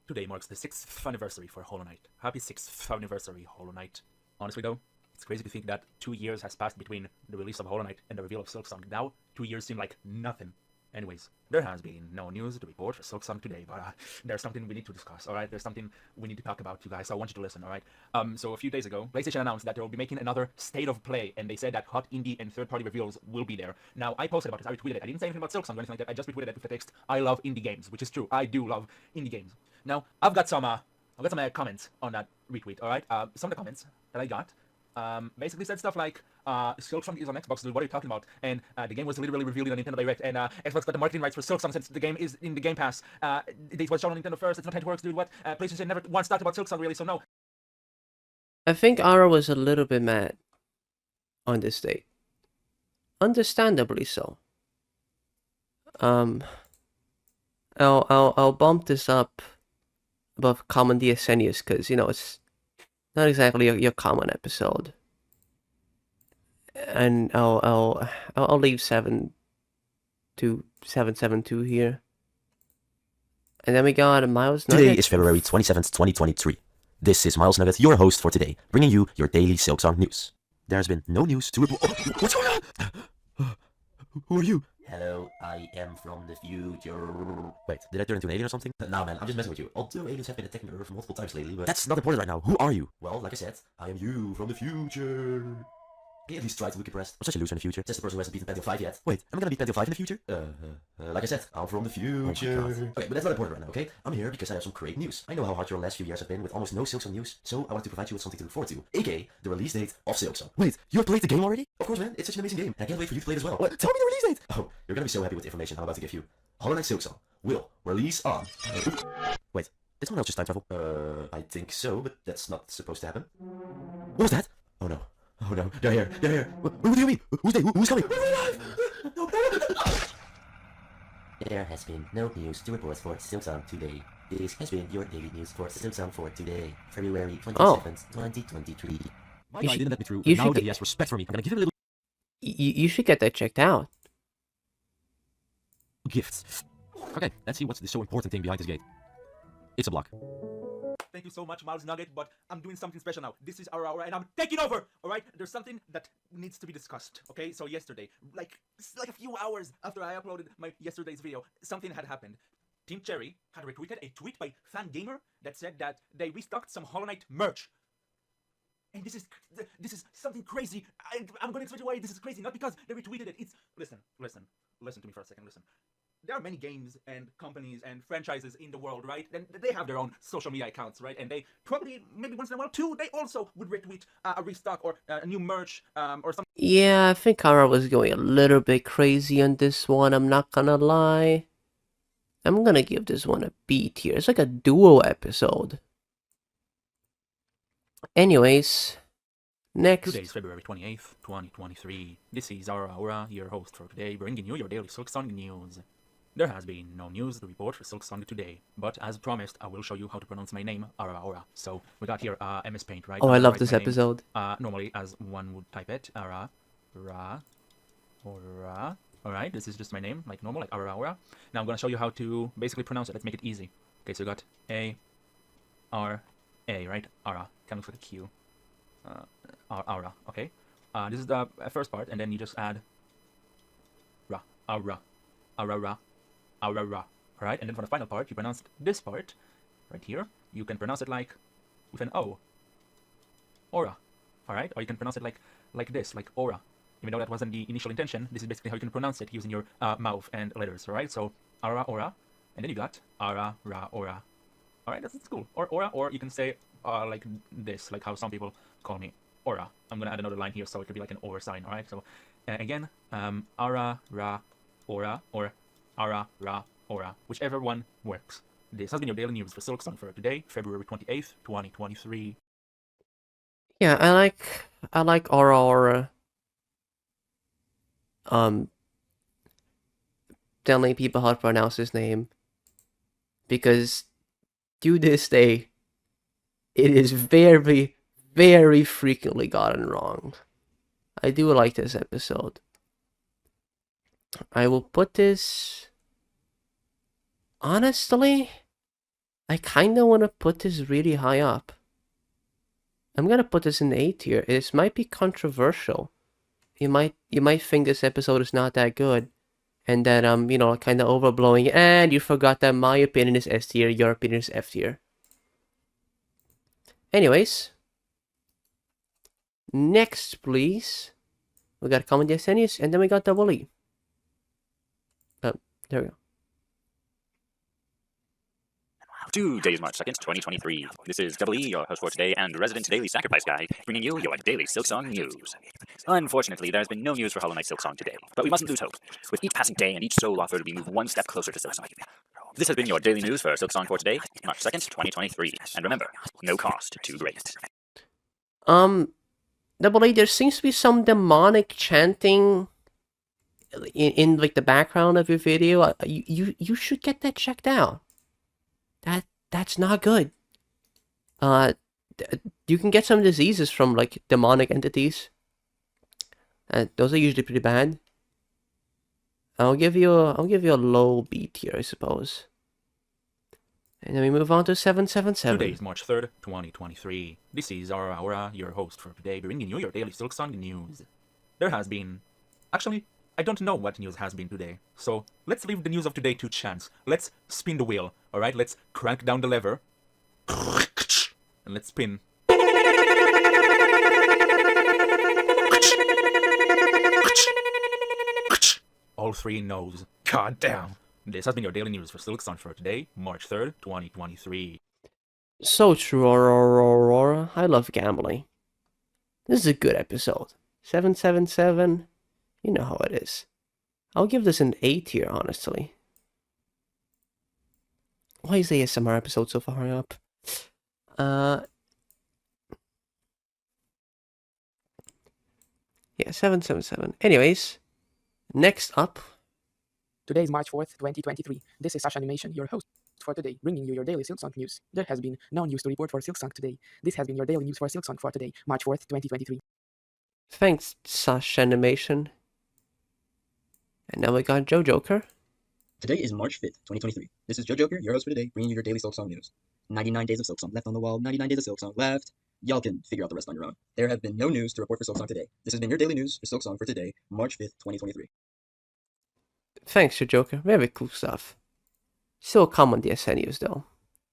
Today marks the 6th anniversary for Hollow Knight. Happy 6th anniversary, Hollow Knight. Honestly though, It's crazy to think that 2 years has passed between the release of Hollow Knight and the reveal of Silksong. Now, 2 years seem like nothing. Anyways, there has been no news to report for Silksong today, but there's something we need to discuss, alright? There's something we need to talk about, you guys, so I want you to listen, alright? So a few days ago, PlayStation announced that they will be making another State of Play, and they said that hot indie and third-party reveals will be there. Now, I posted about this, I retweeted it. I didn't say anything about Silksong or anything like that, I just retweeted it with the text, I love indie games, which is true. I do love indie games. Now, I've got some comments on that retweet, alright? Some of the comments that I got basically said stuff like, Silksong is on Xbox, dude, what are you talking about? And the game was literally revealed in a Nintendo Direct, and Xbox got the marketing rights for Silksong since the game is in the Game Pass. It was shown on Nintendo first, it's not how it works, dude, what? PlayStation never once talked about Silksong, really, so no. I think Aora was a little bit mad on this date. Understandably so. I'll bump this up above common DSN use because, you know, it's not exactly your common episode. And I'll leave 72772 here. And then we got Miles Nugget. Today is February 27th, 2023. This is Miles Nugget, your host for today, bringing you your daily Silksong news. There has been no news to report. Oh, what's going on? Who are you? Hello, I am from the future. Wait, did I turn into an alien or something? Nah, man, I'm just messing with you. Although aliens have been attacking Earth multiple times lately, but that's not important right now. Who are you? Well, like I said, I am you from the future. Can you at least try to look impressed? I'm such a loser in the future. Just the person who hasn't beaten Pentium 5 yet. Wait, am I gonna beat Pentium 5 in the future? Like I said, I'm from the future. Oh, okay, but that's not important right now, okay? I'm here because I have some great news. I know how hard your last few years have been with almost no Silksong news, so I wanted to provide you with something to look forward to, aka the release date of Silksong. Wait, you have played the game already? Of course, man. It's such an amazing game, and I can't wait for you to play it as well. What? Tell me the release date! Oh, you're gonna be so happy with the information I'm about to give you. Hollow Knight Silksong will release on... Wait, did someone else just time travel? I think so, but that's not supposed to happen. What was that? Oh no. Oh no, they're here, they're here. What do you mean? Who's they? Who's coming? There has been no news to report for Silksong today. This has been your daily news for Silksong for today, February 27th, 2023. My guy didn't let me through, you and now should that he has respect for me, I'm gonna give him a little You should get that checked out. gifts. Okay, let's see what's the so important thing behind this gate. It's a block. Thank you so much, Miles Nugget, but I'm doing something special now. This is Aora, and I'm taking over, alright? There's something that needs to be discussed, okay? So yesterday, like a few hours after I uploaded my yesterday's video, something had happened. Team Cherry had retweeted a tweet by Fangamer that said that they restocked some Hollow Knight merch. And this is something crazy. I'm gonna explain to you why this is crazy, not because they retweeted it. It's... Listen to me for a second, listen. There are many games and companies and franchises in the world, right? And they have their own social media accounts, right? And they probably, maybe once in a while too, they also would retweet a restock or a new merch or something. Yeah, I think Aora was going a little bit crazy on this one, I'm not gonna lie. I'm gonna give this one a B tier. It's like a duo episode. Anyways, next. Today is February 28th, 2023. This is Aora, your host for today, bringing you your daily Silksong news. There has been no news to report for Silksong today, but as promised, I will show you how to pronounce my name, Aora. So, we got here MS Paint, right? Oh, I love this episode. Normally, as one would type it, Aora. Alright, this is just my name, like normal, like Aora. Now I'm gonna show you how to basically pronounce it. Let's make it easy. Okay, so we got A-R-A, right? Aora. Kind of looks like a Q. Aora, okay? This is the first part, and then you just add Ra, Aora, Aura, Aurora. Alright, and then for the final part, you pronounce this part, right here. You can pronounce it like, with an O. Aura. Alright, or you can pronounce it like this, like Aura. Even though that wasn't the initial intention, this is basically how you can pronounce it using your mouth and letters, alright? So, Aura, Aura, and then you got Ara, Ra, Aura. Alright, that's cool. Or Aura, or you can say like this, like how some people call me, Aura. I'm gonna add another line here so it could be like an or sign, alright? So, again, Ara, Ra, Aura, or Ara, Ra, Aura, whichever one works. This has been your daily news for Silksong for today, February 28th, 2023. Yeah, I like Aura. Telling people how to pronounce his name, because to this day, it is very, very frequently gotten wrong. I do like this episode. I will put this... Honestly, I kind of want to put this really high up. I'm gonna put this in A tier. This might be controversial. You might think this episode is not that good, and that I'm kind of overblowing it, and you forgot that my opinion is S tier, your opinion is F tier. Anyways, next please. We got Common DSN, and then we got Double E. Oh, there we go. Tuesday, March 2nd, 2023. This is Double E, your host for today, and resident Daily Sacrifice Guy, bringing you your daily Silksong news. Unfortunately, there has been no news for Hollow Knight Silksong today, but we mustn't lose hope. With each passing day and each soul offered, we move one step closer to Silksong. This has been your daily news for Silksong for today, March 2nd, 2023. And remember, no cost too great. Double E, there seems to be some demonic chanting in like the background of your video. You should get that checked out. That's not good. You can get some diseases from like demonic entities. Those are usually pretty bad. I'll give you a low B tier, I suppose. And then we move on to 777. Today is March 3rd, 2023. This is Aora, your host for today, bringing you your daily Silksong news. There has been... Actually, I don't know what news has been today, so let's leave the news of today to chance. Let's spin the wheel, alright? Let's crank down the lever. And let's spin. All three no's. God damn. This has been your daily news for Silksong for today, March 3rd, 2023. So true, Aurora. I love gambling. This is a good episode. 777. You know how it is. I'll give this an A tier, honestly. Why is the ASMR episode so far up? Yeah, 777. Anyways, next up. Today is March 4th, 2023. This is Sash Animation, your host for today, bringing you your daily Silksong news. There has been no news to report for Silksong today. This has been your daily news for Silksong for today, March 4th, 2023. Thanks, Sash Animation. And now we got Joe Joker. Today is March 5th, 2023. This is Joe Joker, your host for today, bringing you your daily Silksong news. 99 days of Silksong left on the wall, 99 days of Silksong left. Y'all can figure out the rest on your own. There have been no news to report for Silksong today. This has been your daily news for Silksong for today, March 5th, 2023. Thanks, Joe Joker. Very cool stuff. Still common DSN news, though.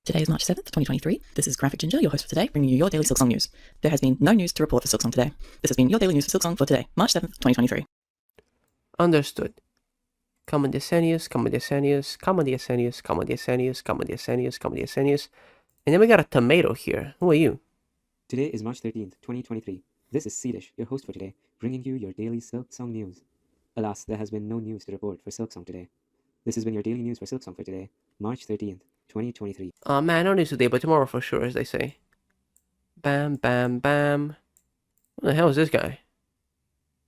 Today is March 7th, 2023. This is Graphic Ginger, your host for today, bringing you your daily Silksong news. There has been no news to report for Silksong today. This has been your daily news for Silksong for today, March 7th, 2023. Understood. Common DSN, common DSN, common DSN, common DSN, common DSN, common DSN. And then we got a tomato here. Who are you? Today is March 13th, 2023. This is Seedish, your host for today, bringing you your daily Silksong news. Alas, there has been no news to report for Silksong today. This has been your daily news for Silksong for today, March 13th, 2023. Man, no news today, but tomorrow for sure, as they say. Bam, bam, bam. What the hell is this guy?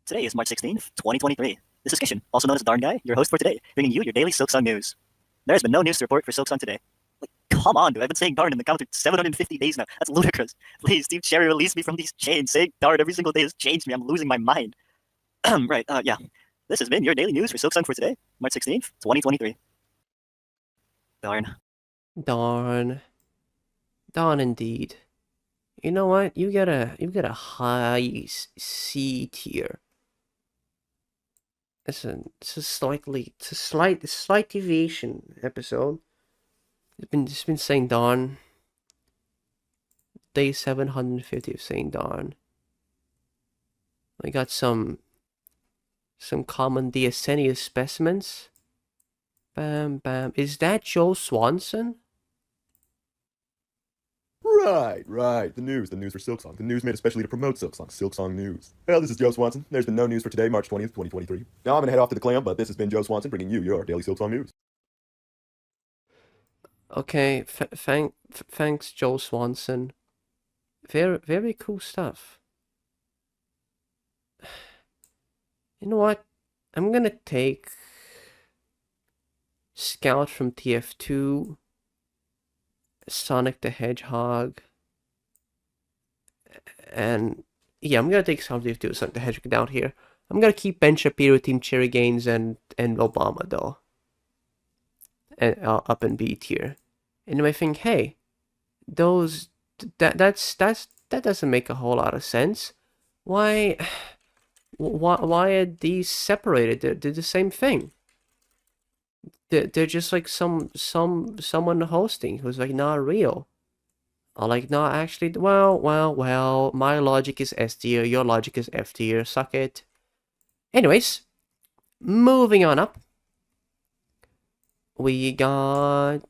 Today is March 16th, 2023. This is Kishin, also known as Darn Guy, your host for today, bringing you your daily Silksong news. There has been no news to report for Silksong today. Like, come on, dude, I've been saying Darn in the comments for 750 days now. That's ludicrous. Please, Steve Cherry, release me from these chains. Saying Darn every single day has changed me. I'm losing my mind. Right, yeah. This has been your daily news for Silksong for today, March 16th, 2023. Darn. Darn. Darn indeed. You know what? You get a high C tier. It's a slight deviation episode. It's been saying darn. Day 750 of saying darn. I got some common DSN specimens. Bam bam. Is that Joe Swanson? Right. The news for Silksong. The news made especially to promote Silksong. Silksong news. Well, this is Joe Swanson. There's been no news for today, March 20th, 2023. Now I'm gonna head off to the clam, but this has been Joe Swanson bringing you your daily Silksong news. Okay, thanks, Joe Swanson. Very cool stuff. You know what? I'm gonna take Scout from TF2, Sonic the Hedgehog, and yeah, I'm gonna take Sonic the TF2, Sonic the Hedgehog down here. I'm gonna keep Ben Shapiro, Team Cherry Gaines, and Obama though, and up in B tier. And I think, hey, that's that doesn't make a whole lot of sense. Why are these separated? They're the same thing. They're just like someone hosting who's like not real. Or like not actually. Well. My logic is S tier. Your logic is F tier. Suck it. Anyways, moving on up. We got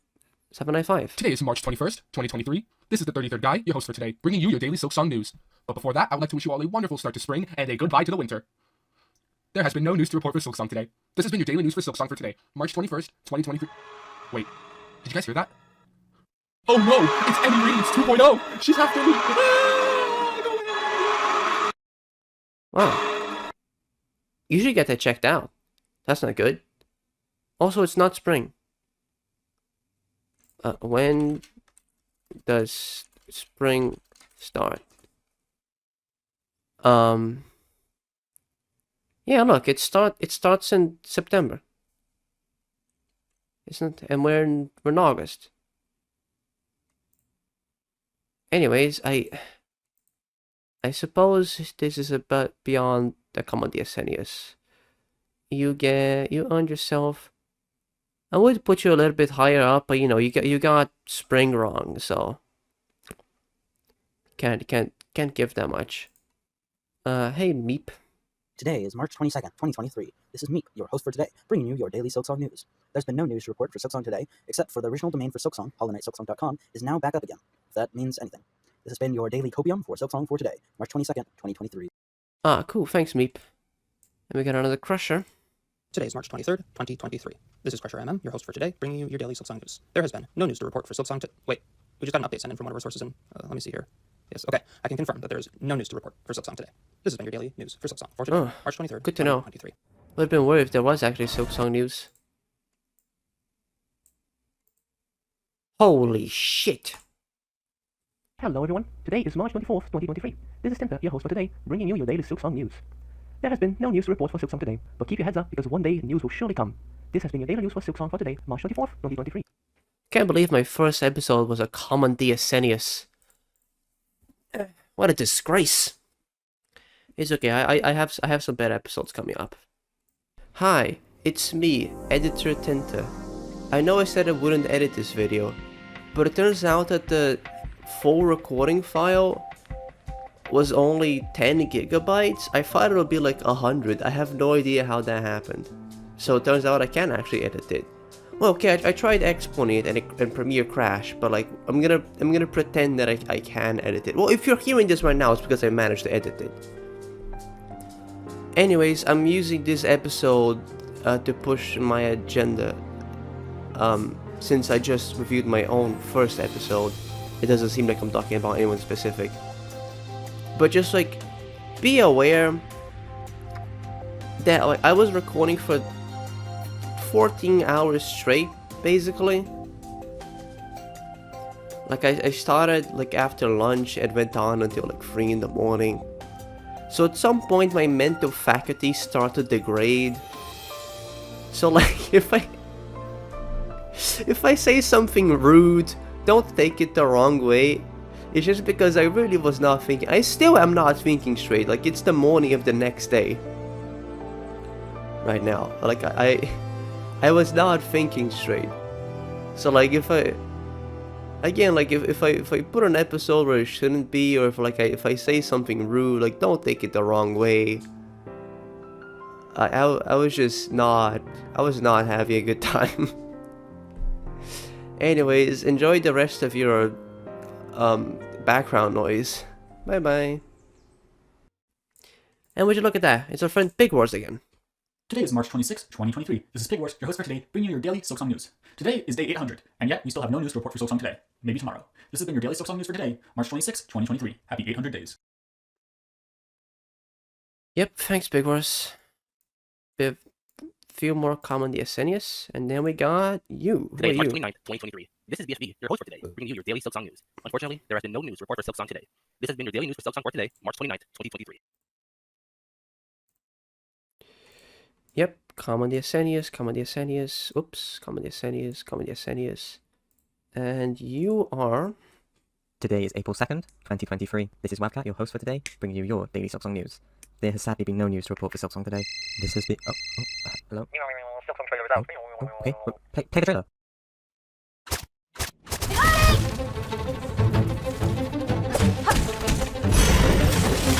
795. Today is March 21st, 2023. This is the 33rd guy, your host for today, bringing you your daily Silksong news. But before that, I would like to wish you all a wonderful start to spring and a goodbye to the winter. There has been no news to report for Silksong today. This has been your daily news for Silksong for today, March 21st, 2023. Wait, did you guys hear that? Oh no, it's Emmy Reads 2.0! She's after me! Wow. You should get that checked out. That's not good. Also, it's not spring. When does spring start? Yeah, look, it starts in September. Isn't it? And we're in August. Anyways, I suppose this is a bit beyond the common DSN. You earned yourself. I would put you a little bit higher up, but you got spring wrong, so can't give that much. Hey Meep. Today is March 22nd, 2023. This is Meep, your host for today, bringing you your daily Silksong news. There's been no news to report for Silksong today, except for the original domain for Silksong, HollowKnightSilksong.com, is now back up again, if that means anything. This has been your daily copium for Silksong for today, March 22nd, 2023. Ah, cool. Thanks, Meep. And we got another Crusher. Today is March 23rd, 2023. This is Crusher MM, your host for today, bringing you your daily Silksong news. There has been no news to report for Silksong Wait, we just got an update sent in from one of our sources in... let me see here. Yes, okay. I can confirm that there is no news to report for Silksong today. This has been your daily news for Silksong for today, Oh, March 23rd, good to know. 2023. Would have been worried if there was actually Silksong news. Holy shit. Hello everyone, today is March 24th, 2023. This is Tinta, your host for today, bringing you your daily Silksong news. There has been no news to report for Silksong today, but keep your heads up because one day news will surely come. This has been your daily news for Silksong for today, March 24th, 2023. Can't believe my first episode was a common DSN. What a disgrace. It's okay, I have some better episodes coming up. Hi, it's me, Editor Tinta. I know I said I wouldn't edit this video, but it turns out that the full recording file was only 10 gigabytes. I thought it would be like 100. I have no idea how that happened. So it turns out I can actually edit it. Well, okay, I tried exporting it and Premiere crashed, but like I'm gonna pretend that I can edit it. Well, if you're hearing this right now, it's because I managed to edit it. Anyways, I'm using this episode to push my agenda. Since I just reviewed my own first episode, it doesn't seem like I'm talking about anyone specific. But just like, be aware that like I was recording for 14 hours straight, basically. Like I started like after lunch and went on until like 3 in the morning. So at some point my mental faculties start to degrade. So like if I say something rude, don't take it the wrong way. It's just because I really was not thinking. I still am not thinking straight. Like it's the morning of the next day. Right now. Like I was not thinking straight. So like if I put an episode where it shouldn't be, or if I say something rude, like don't take it the wrong way. I was not having a good time. Anyways, enjoy the rest of your background noise. Bye bye. And would you look at that? It's our friend Big Wars again. Today is March 26, 2023. This is Pig Wars, your host for today, bringing you your daily Silksong news. Today is day 800, and yet we still have no news to report for Silksong today. Maybe tomorrow. This has been your daily Silksong news for today, March 26, 2023. Happy 800 days. Yep, thanks Big Wars. A few more common DSN, and then we got you. Today is March 29th, 2023. This is BSB, your host for today, bringing you your daily Silksong news. Unfortunately, there has been no news to report for Silksong today. This has been your daily news for Silksong for today, March 29th, 2023. Yep, common DSN. Oops, common DSN. And you are Today is April 2nd, 2023. This is Wildcat, your host for today, bringing you your daily Silksong news. There has sadly been no news to report for Silksong today. This has been... hello? Okay, play the trailer.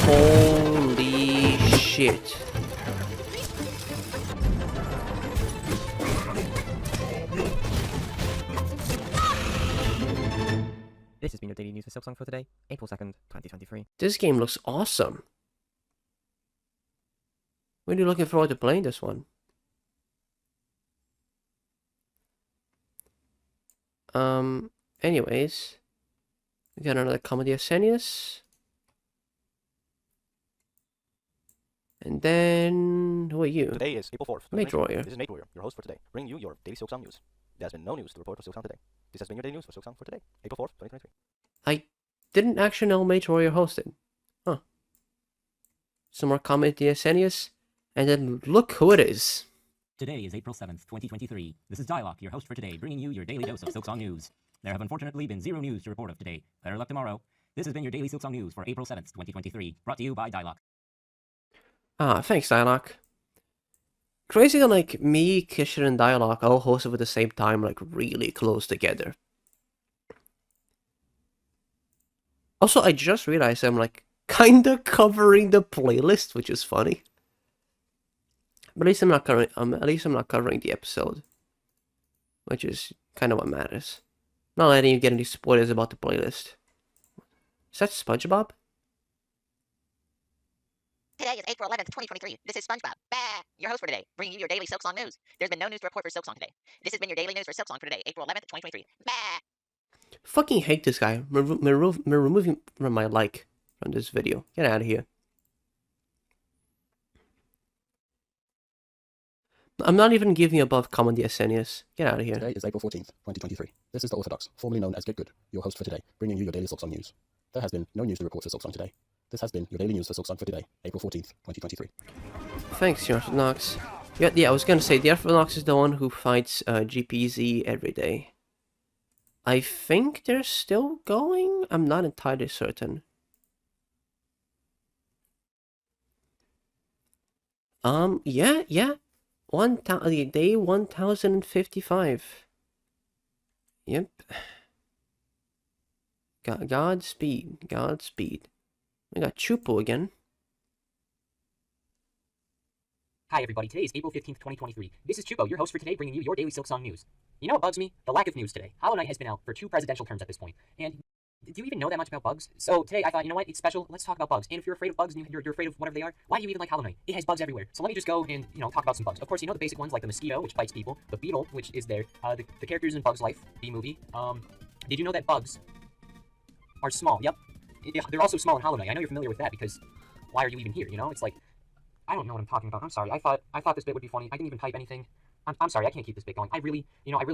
Holy shit. This has been your daily news for Silksong for today, April 2nd, 2023. This game looks awesome. Really looking forward to playing this one. Anyways, we got another comedy of Senius. And then, who are you? Today is April 4th. Mage Warrior. This is Mage Warrior, your host for today, bringing you your daily Silksong news. There has been no news to report for Silksong today. This has been your daily news for Silksong for today, April 4th, 2023. I didn't actually know Mage Warrior hosted. Huh. Some more comedy of Senius. And then look who it is. Today is April 7th, 2023. This is Dialogue, your host for today, bringing you your daily dose of Silksong news. There have unfortunately been zero news to report of today. Better luck tomorrow. This has been your daily Silksong news for April 7th, 2023, brought to you by Dialogue. Ah, thanks, Dialogue. Crazy that, like, me, Kishin, and Dialogue all hosted at the same time, like, really close together. Also, I just realized I'm, like, kinda covering the playlist, which is funny. But at least I'm not covering the episode, which is kind of what matters. Not letting you get any spoilers about the playlist. Is that SpongeBob? Today is April 11th, 2023. This is SpongeBob, your host for today, bringing you your daily Silksong news. There's been no news to report for Silksong today. This has been your daily news for Silksong for today, April 11th, 2023. Fucking hate this guy. Removing my like from this video. Get out of here. I'm not even giving above comedy as Senius. Get out of here. Today is April 14th, 2023. This is the Orthodox, formerly known as Get Good, your host for today, bringing you your daily Silksong news. There has been no news to report for Silksong today. This has been your daily news for Silksong for today, April 14th, 2023. Thanks, the Orthodox. Yeah, I was gonna say, the Orthodox is the one who fights GPZ every day. I think they're still going? I'm not entirely certain. Yeah. Day 1055. Yep. Godspeed. We got Chupo again. Hi everybody, today is April 15th, 2023. This is Chupo, your host for today, bringing you your daily Silksong news. You know what bugs me? The lack of news today. Hollow Knight has been out for 2 presidential terms at this point, and do you even know that much about bugs? So today I thought, you know what, it's special, let's talk about bugs. And if you're afraid of bugs and you're afraid of whatever they are, why do you even like Hollow Knight? It has bugs everywhere. So let me just go and, talk about some bugs. Of course, you know the basic ones like the mosquito, which bites people, the beetle, which is there, the characters in Bugs Life, B-movie. Did you know that bugs are small? Yep. They're also small in Hollow Knight. I know you're familiar with that because why are you even here, It's like, I don't know what I'm talking about. I'm sorry. I thought this bit would be funny. I didn't even type anything. I'm sorry. I can't keep this bit going. I really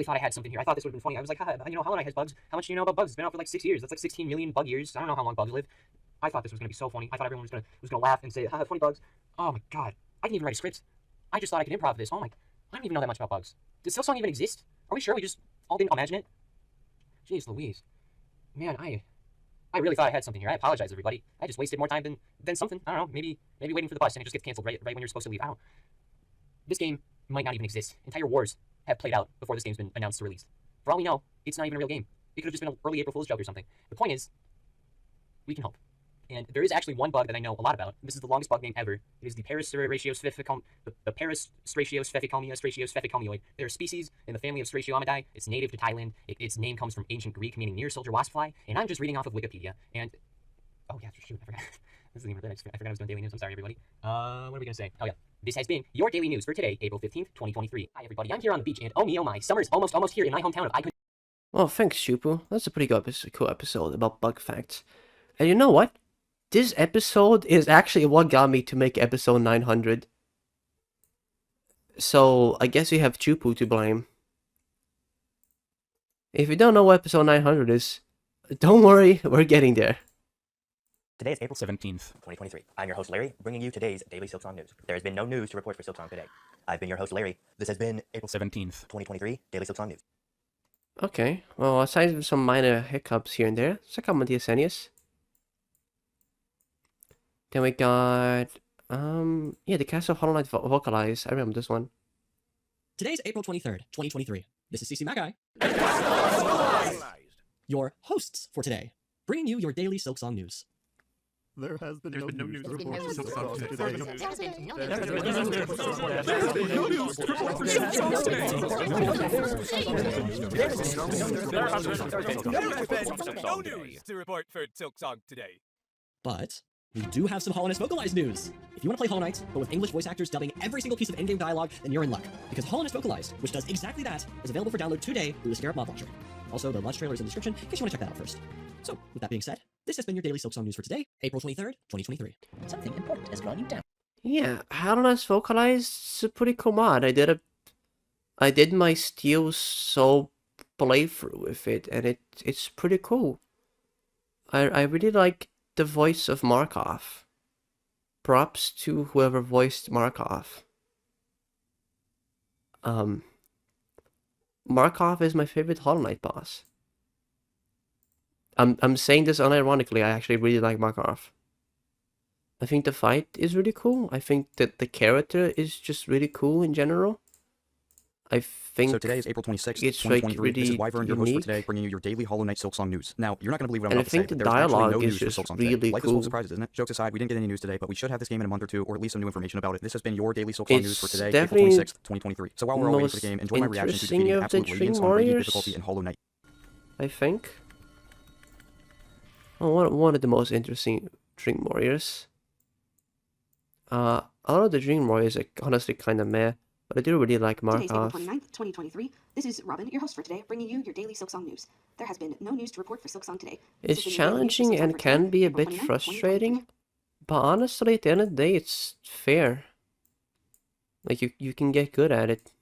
thought I had something here. I thought this would have been funny. I was like, Hollow Knight has bugs. How much do you know about bugs? It's been out for like 6 years. That's like 16 million bug years. I don't know how long bugs live. I thought this was gonna be so funny. I thought everyone was gonna laugh and say, haha, funny bugs. Oh my god. I didn't even write a script. I just thought I could improv this. Oh my. I don't even know that much about bugs. Does Silksong even exist? Are we sure we just all didn't imagine it? Jeez Louise. Man, I really thought I had something here. I apologize, everybody. I just wasted more time than something. I don't know. Maybe waiting for the bus and it just gets canceled right when you're supposed to leave. I don't. This game might not even exist. Entire wars have played out before this game's been announced to release. For all we know, it's not even a real game. It could have just been an early April Fool's joke or something. The point is, we can hope. And there is actually one bug that I know a lot about. This is the longest bug name ever. It is the Parasstratiosphepicomia. They're a species in the family of Stratiomidae. It's native to Thailand. Its name comes from ancient Greek, meaning near soldier waspfly. And I'm just reading off of Wikipedia. And oh yeah, shoot, I forgot. This isn't even related. I forgot I was doing daily news. I'm sorry, everybody. What are we gonna say? Oh yeah, this has been your daily news for today, April 15th, 2023. Hi everybody, I'm here on the beach, and oh me, oh my, summer's almost here in my hometown of I could. Well, thanks, Chupu. That's a pretty good cool episode about bug facts. And you know what? This episode is actually what got me to make episode 900. So, I guess we have Chupu to blame. If you don't know what episode 900 is, don't worry, we're getting there. Today is April 17th, 2023. I'm your host, Larry, bringing you today's daily Silksong news. There has been no news to report for Silksong today. I've been your host, Larry. This has been April 17th, 2023, daily Silksong news. Okay, well, aside from some minor hiccups here and there, it's a common DSN, yes. Then we got, yeah, the cast of Hollow Knight vocalized. I remember this one. Today's April 23rd, 2023. This is CC Magai, your hosts for today, bringing you your daily Silksong news. There has been no news to report for Silksong today. No news to report for Silksong today. But we do have some Hollow Knight vocalized news. If you want to play Hollow Knight, but with English voice actors dubbing every single piece of in-game dialogue, then you're in luck. Because Hollow Knight Vocalized, which does exactly that, is available for download today through the Scarab Mod Launcher. Also, the launch trailer is in the description in case you want to check that out first. So, with that being said, this has been your daily Silksong news for today, April 23rd, 2023. Something important has drawn you down. Yeah, Hollow Knight's vocalized is a pretty cool mod. I did my Steel Soul playthrough with it, and it's pretty cool. I really like the voice of Markov. Props to whoever voiced Markov. Markov is my favorite Hollow Knight boss. I'm saying this unironically, I actually really like Markov. I think the fight is really cool. I think that the character is just really cool in general. I think so. Today is April 26th, it's 2023. like really this is Wyvern, your host for unique. today, bringing you your daily Hollow Knight Silksong news. Now, you're not going to believe what I'm And I about to say, think but the there's actually dialogue no is news for just Silksong really today. Life is full cool. of surprises, isn't it? Jokes aside, we didn't get any news today, but we should have this game in a month or two, or at least some new information about it. This has been your daily Silksong news for It's today, April definitely 26th, 2023. So while we're all waiting for the game, enjoy my reaction to interesting defeating of the absolute Dream radiance on radiant Warriors. difficulty in Hollow Knight. I think. Oh, one of the most interesting Dream Warriors. A lot of the Dream Warriors are honestly kind of meh, but I do really like Today's April Markov. 29th, 2023. This is Robin, your host for today, bringing you your daily Silksong news. There has been no news to report for Silksong today. It's challenging and can be a bit frustrating, but honestly, at the end of the day, it's fair. Like, you can get good at it.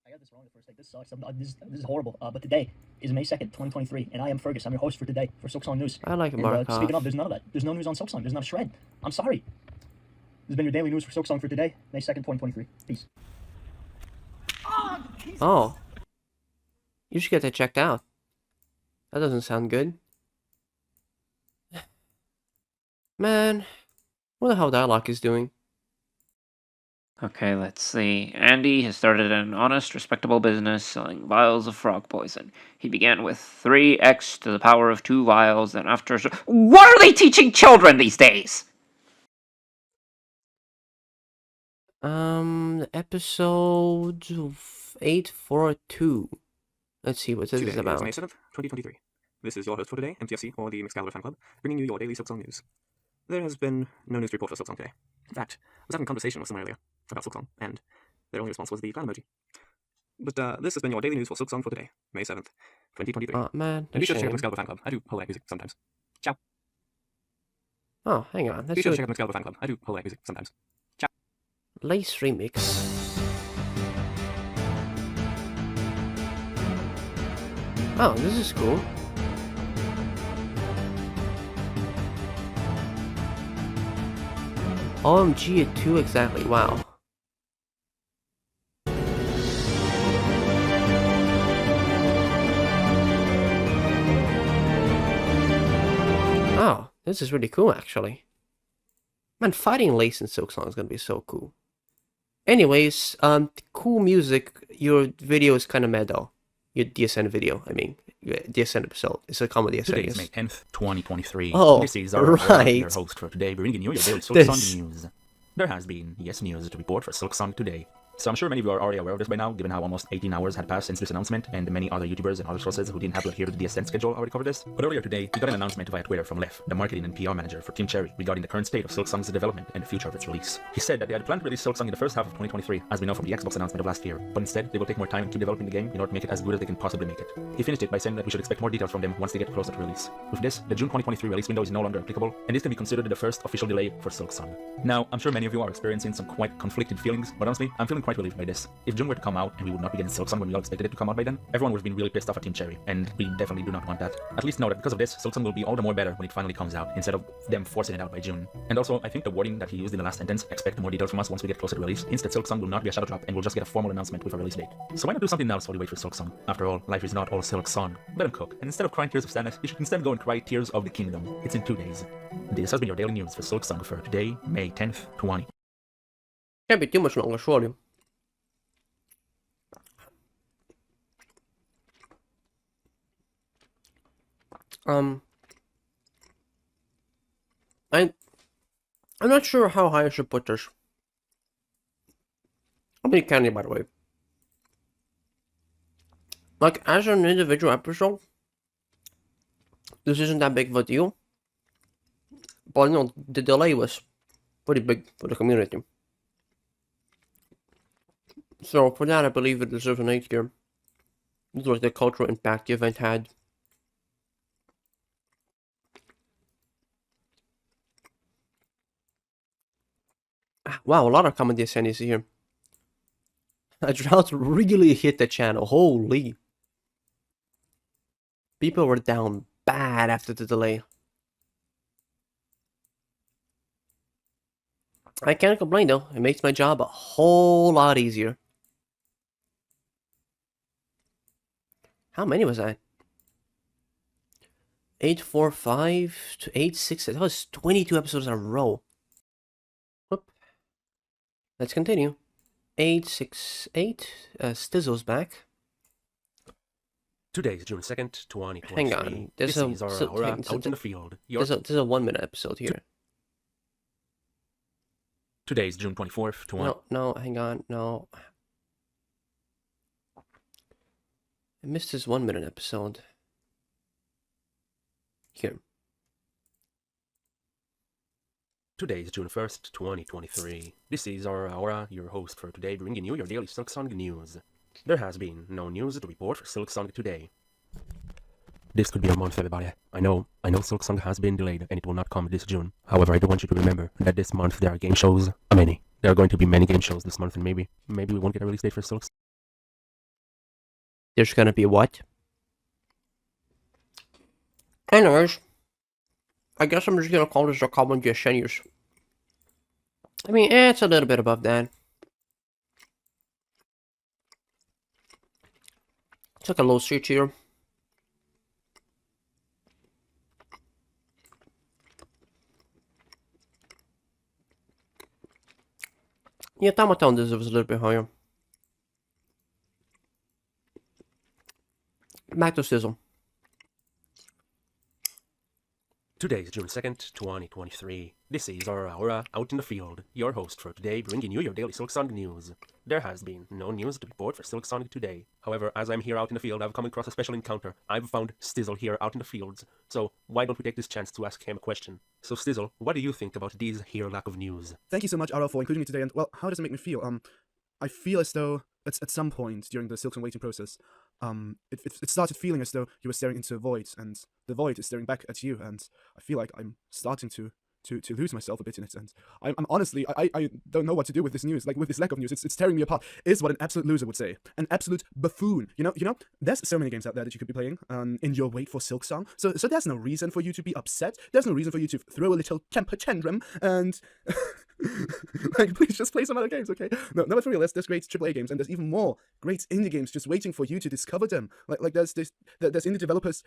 I got this wrong the first take. This sucks. This is horrible. But today is May 2nd, 2023, and I am Fergus. I'm your host for today for Silksong News. I like and, Markov. Speaking of, there's none of that. There's no news on Silksong. There's not a shred. I'm sorry. This has been your daily news for Silksong for today, May 2nd, 2023. Peace. Oh. You should get that checked out. That doesn't sound good. Man, what the hell Dialogue is doing? Okay, let's see. Andy has started an honest, respectable business selling vials of frog poison. He began with 3x to the power of 2 vials, and after... What are they teaching children these days? Episode 842. Let's see what this Today is about. is May 7th, 2023. This is your host for today, MTFC, or the Excalibur Fan Club, bringing you your daily Silksong news. There has been no news to report for Silksong today. In fact, I was having a conversation with someone earlier about Silksong, and their only response was the clown emoji. But this has been your daily news for Silksong for today, May 7th, 2023. Oh, man, And be sure to check out shame. Excalibur Fan Club. I do whole music sometimes. Ciao. Oh, hang on. Be Let's sure do to check out Excalibur Fan Club. I do whole music sometimes. Ciao. Lace Remix. Oh, this is cool. OMG at 2 exactly, wow. Oh, this is really cool actually. Man, fighting Lace in Silksong is gonna be so cool. Anyways, cool music. Your video is kind of mad though. Your DSN video, I mean, your DSN episode. It's a comedy DSN. Today is yes. May 10th, 2023. Oh, This is Aora, right. your host for today, bringing you your daily This- Silksong news. There has been, yes, news to report for Silksong today. So I'm sure many of you are already aware of this by now, given how almost 18 hours had passed since this announcement, and many other YouTubers and other sources who didn't have to adhere to the DSN schedule already covered this. But earlier today, we got an announcement via Twitter from Leff, the marketing and PR manager for Team Cherry, regarding the current state of Silksong's development and the future of its release. He said that they had planned to release Silksong in the first half of 2023, as we know from the Xbox announcement of last year, but instead they will take more time and keep developing the game in order to make it as good as they can possibly make it. He finished it by saying that we should expect more details from them once they get closer to release. With this, the June 2023 release window is no longer applicable, and this can be considered the first official delay for Silksong. Now, I'm sure many of you are experiencing some quite conflicted feelings, but honestly, I'm feeling quite quite relieved by this. If June were to come out and we would not be getting Silksong when we all expected it to come out by then, everyone would have been really pissed off at Team Cherry, and we definitely do not want that. At least know that because of this, Silksong will be all the more better when it finally comes out, instead of them forcing it out by June. And also, I think the wording that he used in the last sentence, expect more details from us once we get closer to release, hints that Silksong will not be a shadow drop and we'll just get a formal announcement with a release date. So why not do something else while we wait for Silksong? After all, life is not all Silksong. Let him cook, and instead of crying tears of sadness, you should instead go and cry tears of the kingdom. It's in 2 days. This has been your daily news for Silksong for today, May 10th, 20. Can't be too much longer, surely. I'm not sure how high I should put this. How many candy, by the way? Like, as an individual episode, this isn't that big of a deal. But you know, the delay was pretty big for the community. So for that, I believe it deserves an 8 here. This was the cultural impact the event had. Wow, a lot of common DSN is here. A drought really hit the channel. Holy. People were down bad after the delay. I can't complain though. It makes my job a whole lot easier. How many was that? 845 to 86. That was 22 episodes in a row. Whoop. Let's continue. 868. Stizzle's back. Today is June 2nd, 2023. Hang on. There's a Aora out in the field. There's a 1 minute episode here. Today is June 24th, 20. No, hang on. No. I missed this 1 minute episode. Here. Today is June 1st, 2023. This is Aora, your host for today, bringing you your daily Silksong news. There has been no news to report for Silksong today. This could be a month, everybody. I know Silksong has been delayed and it will not come this June. However, I do want you to remember that this month there are game shows. Many. There are going to be many game shows this month, and maybe we won't get a release date for Silksong. There's gonna be what? Anyways, I guess I'm just gonna call this a common DSN use. I mean, it's a little bit above that. It's like a low C tier. Yeah, Tomaton deserves a little bit higher. Back to Sizzle. Today is June 2nd, 2023. This is Aora out in the field, your host for today, bringing you your daily Silksong news. There has been no news to report for Silksong today. However, as I'm here out in the field, I've come across a special encounter. I've found Stizzle here out in the fields, so why don't we take this chance to ask him a question? So Stizzle, what do you think about these here lack of news? Thank you so much, Aora, for including me today, and well, how does it make me feel? I feel as though at some point during the Silksong waiting process, it started feeling as though you were staring into a void, and the void is staring back at you, and I feel like I'm starting to lose myself a bit in it, and I'm honestly, I don't know what to do with this news, like with this lack of news. It's tearing me apart. Is what an absolute loser would say. An absolute buffoon. You know, there's so many games out there that you could be playing in your wait for Silksong, so there's no reason for you to be upset. There's no reason for you to throw a little temper tantrum and like, please just play some other games, okay? No, but for real, there's great AAA games, and there's even more great indie games just waiting for you to discover them. Like there's indie developers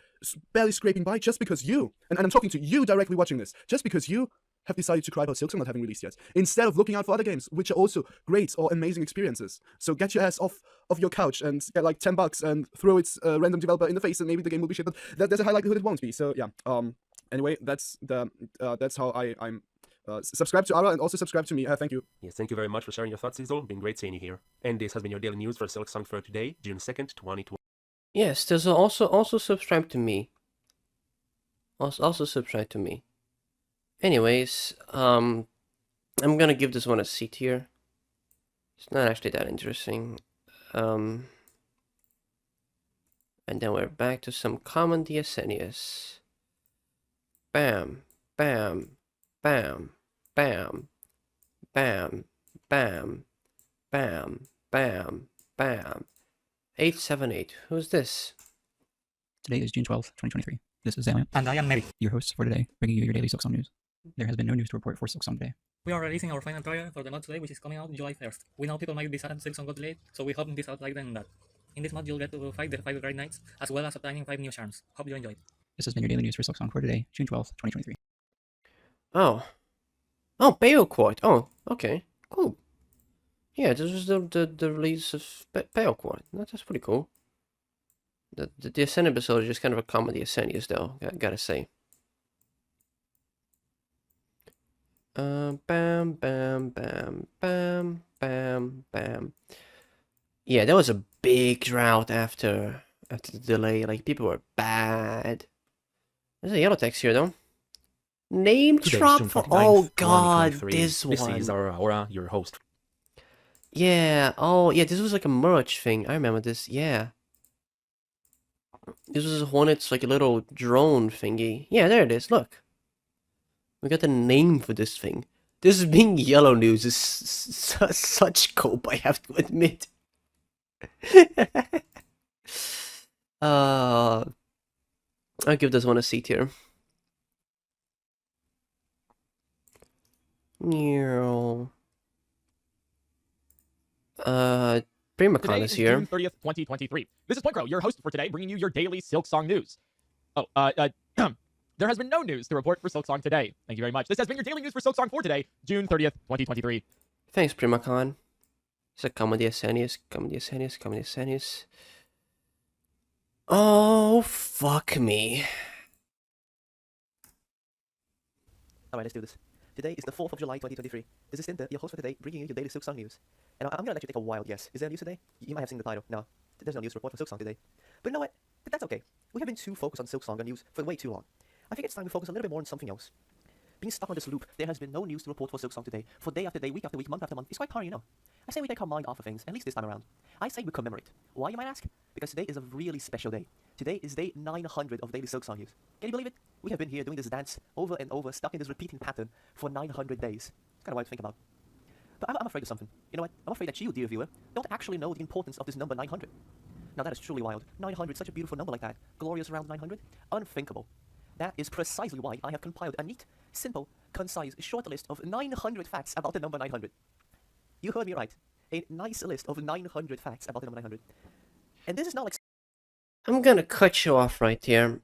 barely scraping by just because you, and I'm talking to you directly watching this, just because you have decided to cry about Silksong not having released yet, instead of looking out for other games, which are also great or amazing experiences. So get your ass off your couch and get like $10 and throw its random developer in the face, and maybe the game will be shit, but there's a high likelihood it won't be. So yeah, anyway, that's how I'm subscribe to Aora and also subscribe to me. Thank you. Yes, thank you very much for sharing your thoughts, Sizzle. Been great seeing you here. And this has been your daily news for Silksong for today, June 2nd, 2020. Yes, there's also subscribe to me. Also subscribe to me. Anyways, I'm gonna give this one a C tier. It's not actually that interesting. And then we're back to some common DSNs. Bam, bam, bam, bam, bam, bam, bam, bam, bam. 878. Who's this? Today is June 12th, 2023. This is Zalian. And I am Mary, your host for today, bringing you your daily Silksong news. There has been no news to report for Silksong today. We are releasing our final trailer for the mod today, which is coming out July 1st. We know people might be sad Silksong got delayed, so we hope this out later than that. In this mod, you'll get to fight the 5 Great Knights, as well as obtaining 5 new charms. Hope you enjoyed. This has been your daily news for Silksong for today, June 12th, 2023. Oh. Oh, Balecourt. Oh, okay. Cool. Yeah, this was the release of Balecourt. That's pretty cool. The DSN episode is just kind of a comedy of Ascenius, though, gotta say. Bam, bam, bam, bam, bam, bam. Yeah, there was a big drought after the delay. Like, people were bad. There's a yellow text here, though. Name drop for... Oh, God, this one. This is Aora, your host. Yeah, oh, yeah, this was like a merch thing. I remember this, yeah. This was Hornet's, like, a little drone thingy. Yeah, there it is, look. We got the name for this thing. This being yellow news is such cope, I have to admit. I'll give this one a C tier. Primakon is here. June 30th, 2023. This is Pointcrow, your host for today, bringing you your daily Silksong news. There has been no news to report for Silksong today. Thank you very much. This has been your daily news for Silksong for today, June 30th, 2023. Thanks, Primakon. It's a comedy Ascenius, comedy Ascenius, comedy Ascenius. Oh, fuck me. Alright, let's do this. Today is the 4th of July, 2023. This is Tinta, your host for today, bringing you your daily Silksong news. And I'm gonna let you take a wild guess. Is there news today? You might have seen the title. No, there's no news report for Silksong today. But you know what? But that's okay. We have been too focused on Silksong news for way too long. I think it's time we focus a little bit more on something else. Being stuck on this loop, there has been no news to report for Silksong today. For day after day, week after week, month after month, it's quite tiring, you know. I say we take our mind off of things, at least this time around. I say we commemorate. Why, you might ask? Because today is a really special day. Today is day 900 of daily Silksong news. Can you believe it? We have been here doing this dance over and over, stuck in this repeating pattern for 900 days. It's kind of wild to think about. But I'm afraid of something. You know what? I'm afraid that you, dear viewer, don't actually know the importance of this number 900. Now that is truly wild. 900, such a beautiful number like that. Glorious round 900? Unthinkable. That is precisely why I have compiled a neat, simple, concise, short list of 900 facts about the number 900. You heard me right. A nice list of 900 facts about the number 900. And this is not like... I'm gonna cut you off right here.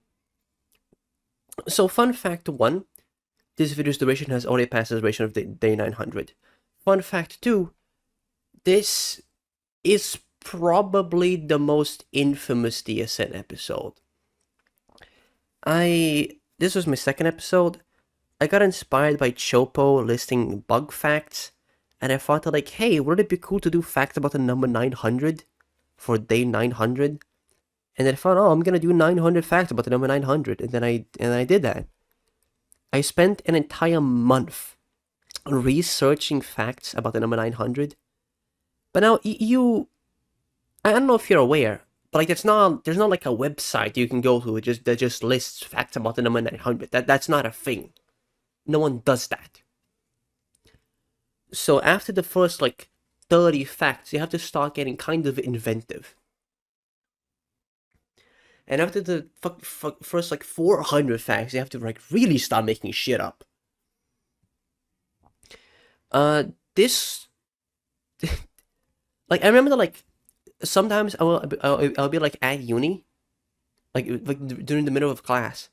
So, fun fact 1. This video's duration has already passed the duration of day 900. Fun fact 2. This is probably the most infamous DSN episode. This was my second episode. I got inspired by Chopo listing bug facts, and I thought that, like, hey, wouldn't it be cool to do facts about the number 900 for day 900? And then I thought, oh, I'm gonna do 900 facts about the number 900, and then I did that. I spent an entire month researching facts about the number 900. But now I don't know if you're aware, but like there's not like a website you can go to that just lists facts about the number 900. That's not a thing. No one does that. So after the first like 30 facts, you have to start getting kind of inventive. And after the first like 400 facts, you have to like really start making shit up. This like I remember that like sometimes I'll be like at uni, like during the middle of class,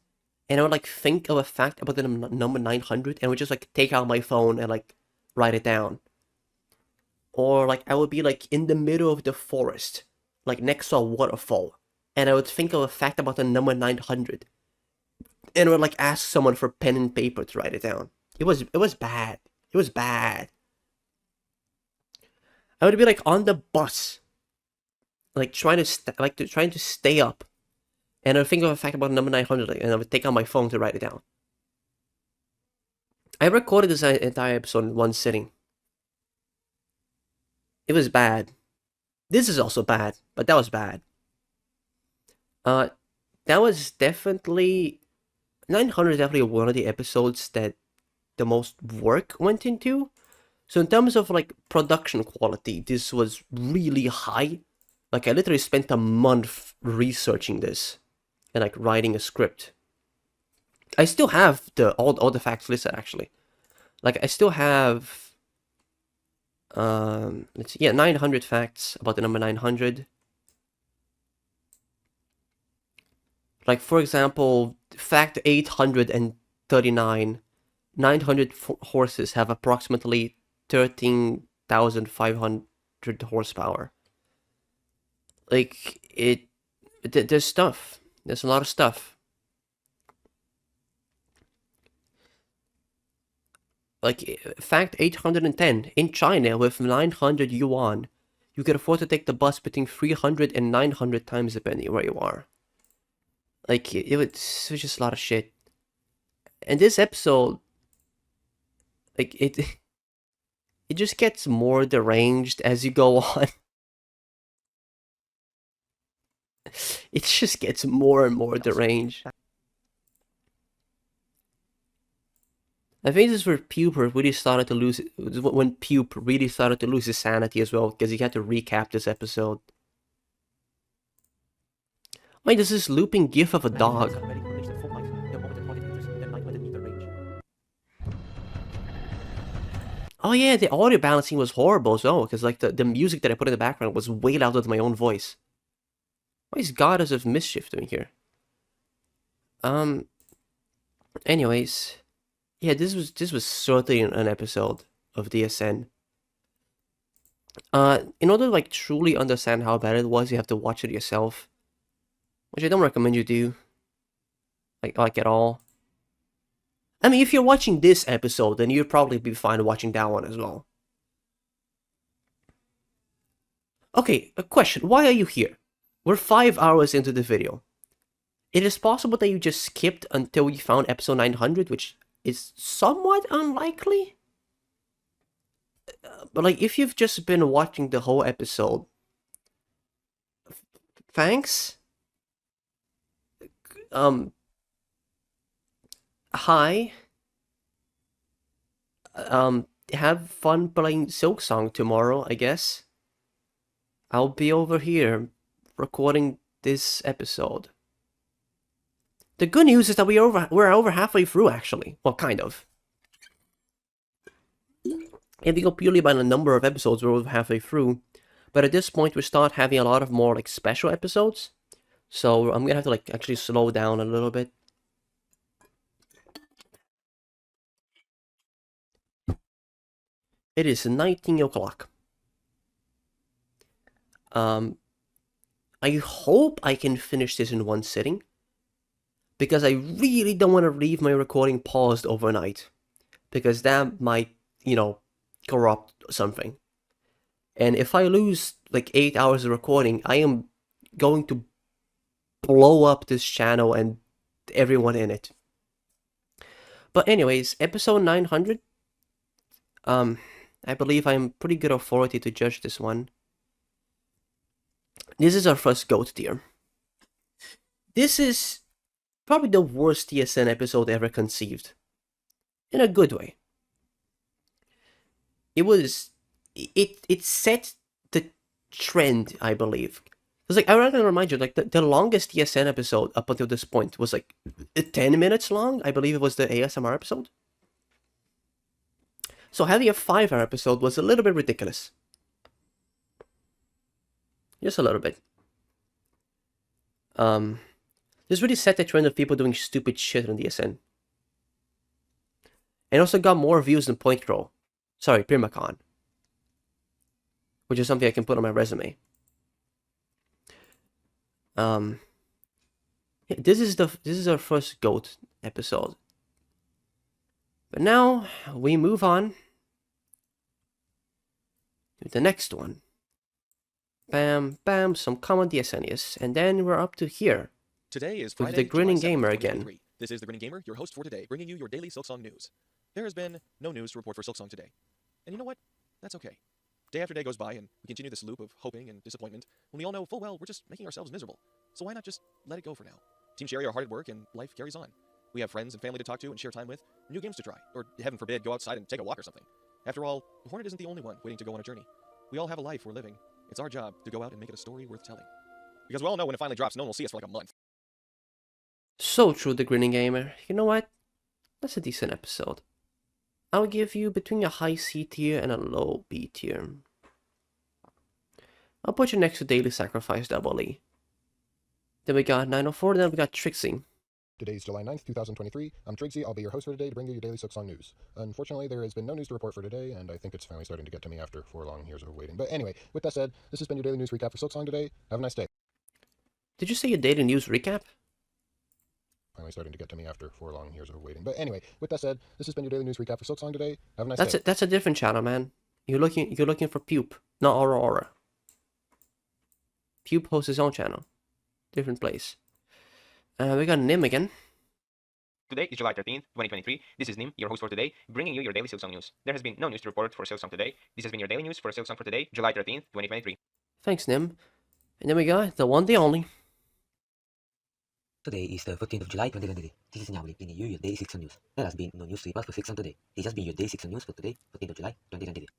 and I would like think of a fact about the number 900, and I would just like take out my phone and like write it down. Or like I would be like in the middle of the forest, like next to a waterfall, and I would think of a fact about the number 900, and I would like ask someone for pen and paper to write it down. It was bad. It was bad. I would be like on the bus, like trying to stay up, and I would think of a fact about number 900, and I would take out my phone to write it down. I recorded this entire episode in one sitting. It was bad. This is also bad, but that was bad. That was definitely 900 is definitely one of the episodes that the most work went into. So in terms of like production quality, this was really high. Like I literally spent a month researching this and like writing a script. I still have all the facts listed actually. Like I still have let's see, yeah, 900 facts about the number 900. Like for example, fact 839, 900 horses have approximately 13,500 horsepower. Like there's stuff. There's a lot of stuff. Like fact 810, in China with 900 yuan, you can afford to take the bus between 300 and 900 times depending where you are. Like it was just a lot of shit. And this episode, like it just gets more deranged as you go on. It just gets more and more deranged. I think this is where Pupe really started to lose, when Pupe really started to lose his sanity as well, because he had to recap this episode. Wait, there's this looping gif of a dog. Oh yeah, the audio balancing was horrible as well, because like the music that I put in the background was way louder than my own voice. What is Goddess of Mischief doing here? Anyways, yeah, this was certainly an episode of DSN. In order to like truly understand how bad it was, you have to watch it yourself, which I don't recommend you do. Like at all. I mean, if you're watching this episode, then you'd probably be fine watching that one as well. Okay, a question. Why are you here? We're 5 hours into the video. It is possible that you just skipped until you found episode 900, which is somewhat unlikely. But like, if you've just been watching the whole episode, thanks. Hi. Have fun playing Silksong tomorrow, I guess. I'll be over here recording this episode. The good news is that we're over halfway through, actually. Well, kind of. If you go purely by the number of episodes, we're over halfway through. But at this point, we start having a lot of more like special episodes. So I'm gonna have to like actually slow down a little bit. It is 19 o'clock. I hope I can finish this in one sitting, because I really don't want to leave my recording paused overnight, because that might, you know, corrupt something. And if I lose like 8 hours of recording, I am going to blow up this channel and everyone in it. But anyways, episode 900. I believe I'm pretty good authority to judge this one. This is our first GOAT tier. This is probably the worst DSN episode ever conceived. In a good way. It set the trend, I believe. It's like, I want to remind you, like the longest DSN episode up until this point was like 10 minutes long. I believe it was the ASMR episode. So having a 5-hour episode was a little bit ridiculous. Just a little bit. This really set the trend of people doing stupid shit on DSN. And also got more views than Point Troll. Sorry, Primacon. Which is something I can put on my resume. This is our first GOAT episode. But now we move on to the next one. Bam, bam, some common DSNius, and then we're up to here. Today is with Friday, the Grinning July 7th, Gamer 2023. again. This is the Grinning Gamer, your host for today, bringing you your daily Silksong news. There has been no news to report for Silksong today. And you know what? That's okay. Day after day goes by, and we continue this loop of hoping and disappointment, when we all know full well we're just making ourselves miserable. So why not just let it go for now? Team Sherry are hard at work, and life carries on. We have friends and family to talk to and share time with, new games to try, or heaven forbid, go outside and take a walk or something. After all, the Hornet isn't the only one waiting to go on a journey. We all have a life we're living. It's our job to go out and make it a story worth telling. Because we all know when it finally drops, no one will see us for like a month. So true, the Grinning Gamer. You know what? That's a decent episode. I'll give you between a high C tier and a low B tier. I'll put you next to Daily Sacrifice Double E. Then we got 904, then we got Trixie. Today is July 9th, 2023. I'm Trixie. I'll be your host for today to bring you your daily Silksong news. Unfortunately, there has been no news to report for today, and I think it's finally starting to get to me after 4 long years of waiting. But anyway, with that said, this has been your daily news recap for Silksong today. Have a nice day. Did you say your daily news recap? Finally starting to get to me after 4 long years of waiting. But anyway, with that said, this has been your daily news recap for Silksong today. Have a nice day. That's a different channel, man. You're looking for Pupe, not Aora. Pupe hosts his own channel. Different place. We got Nim again. Today is July 13th, 2023. This is Nim, your host for today, bringing you your daily Silksong news. There has been no news to report for Silksong today. This has been your daily news for Silksong for today, July 13th, 2023. Thanks, Nim. And then we got the one, the only. Today is the 14th of July, 2023. This is Nyabli bringing you your daily Silksong news. There has been no news to report for Silksong today. This has been your daily Silksong news for today, 14th of July, 2023.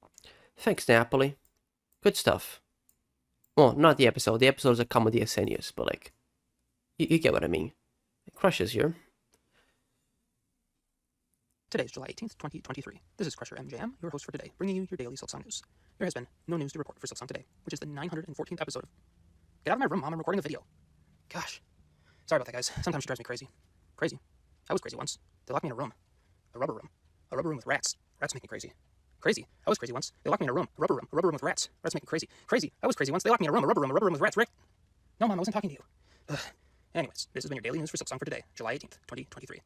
Thanks, Napoli. Good stuff. Well, not the episode. The episode is a comedy DSN, but like, you get what I mean. It crushes here. Today is July 18th, 2023. This is Crusher MJM, your host for today, bringing you your daily Silksong news. There has been no news to report for Silksong today, which is the 914th episode of... Get out of my room, Mom, I'm recording a video. Gosh. Sorry about that, guys. Sometimes she drives me crazy. Crazy. I was crazy once. They locked me in a room. A rubber room. A rubber room with rats. Rats make me crazy. Crazy. I was crazy once. They locked me in a room. A rubber room. A rubber room with rats. Rats make me crazy. Crazy. I was crazy once. They locked me in a room. A rubber room with rats. No, Mom, I wasn't talking to you. Ugh. Anyways, this has been your daily news for Silksong for today, July 18th, 2023.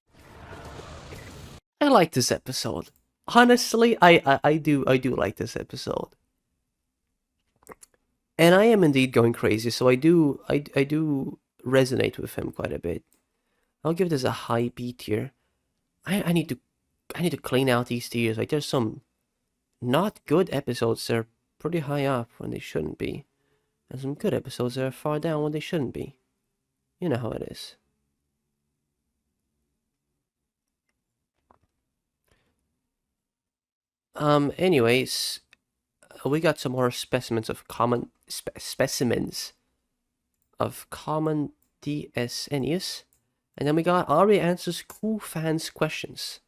I like this episode. Honestly, I do like this episode. And I am indeed going crazy, so I do resonate with him quite a bit. I'll give this a high B tier. I need to clean out these tiers. Like, there's some not good episodes that are pretty high up when they shouldn't be. And some good episodes that are far down when they shouldn't be. You know how it is. Anyways, we got some more specimens of common DSNs, and then we got Ari answers cool fans questions.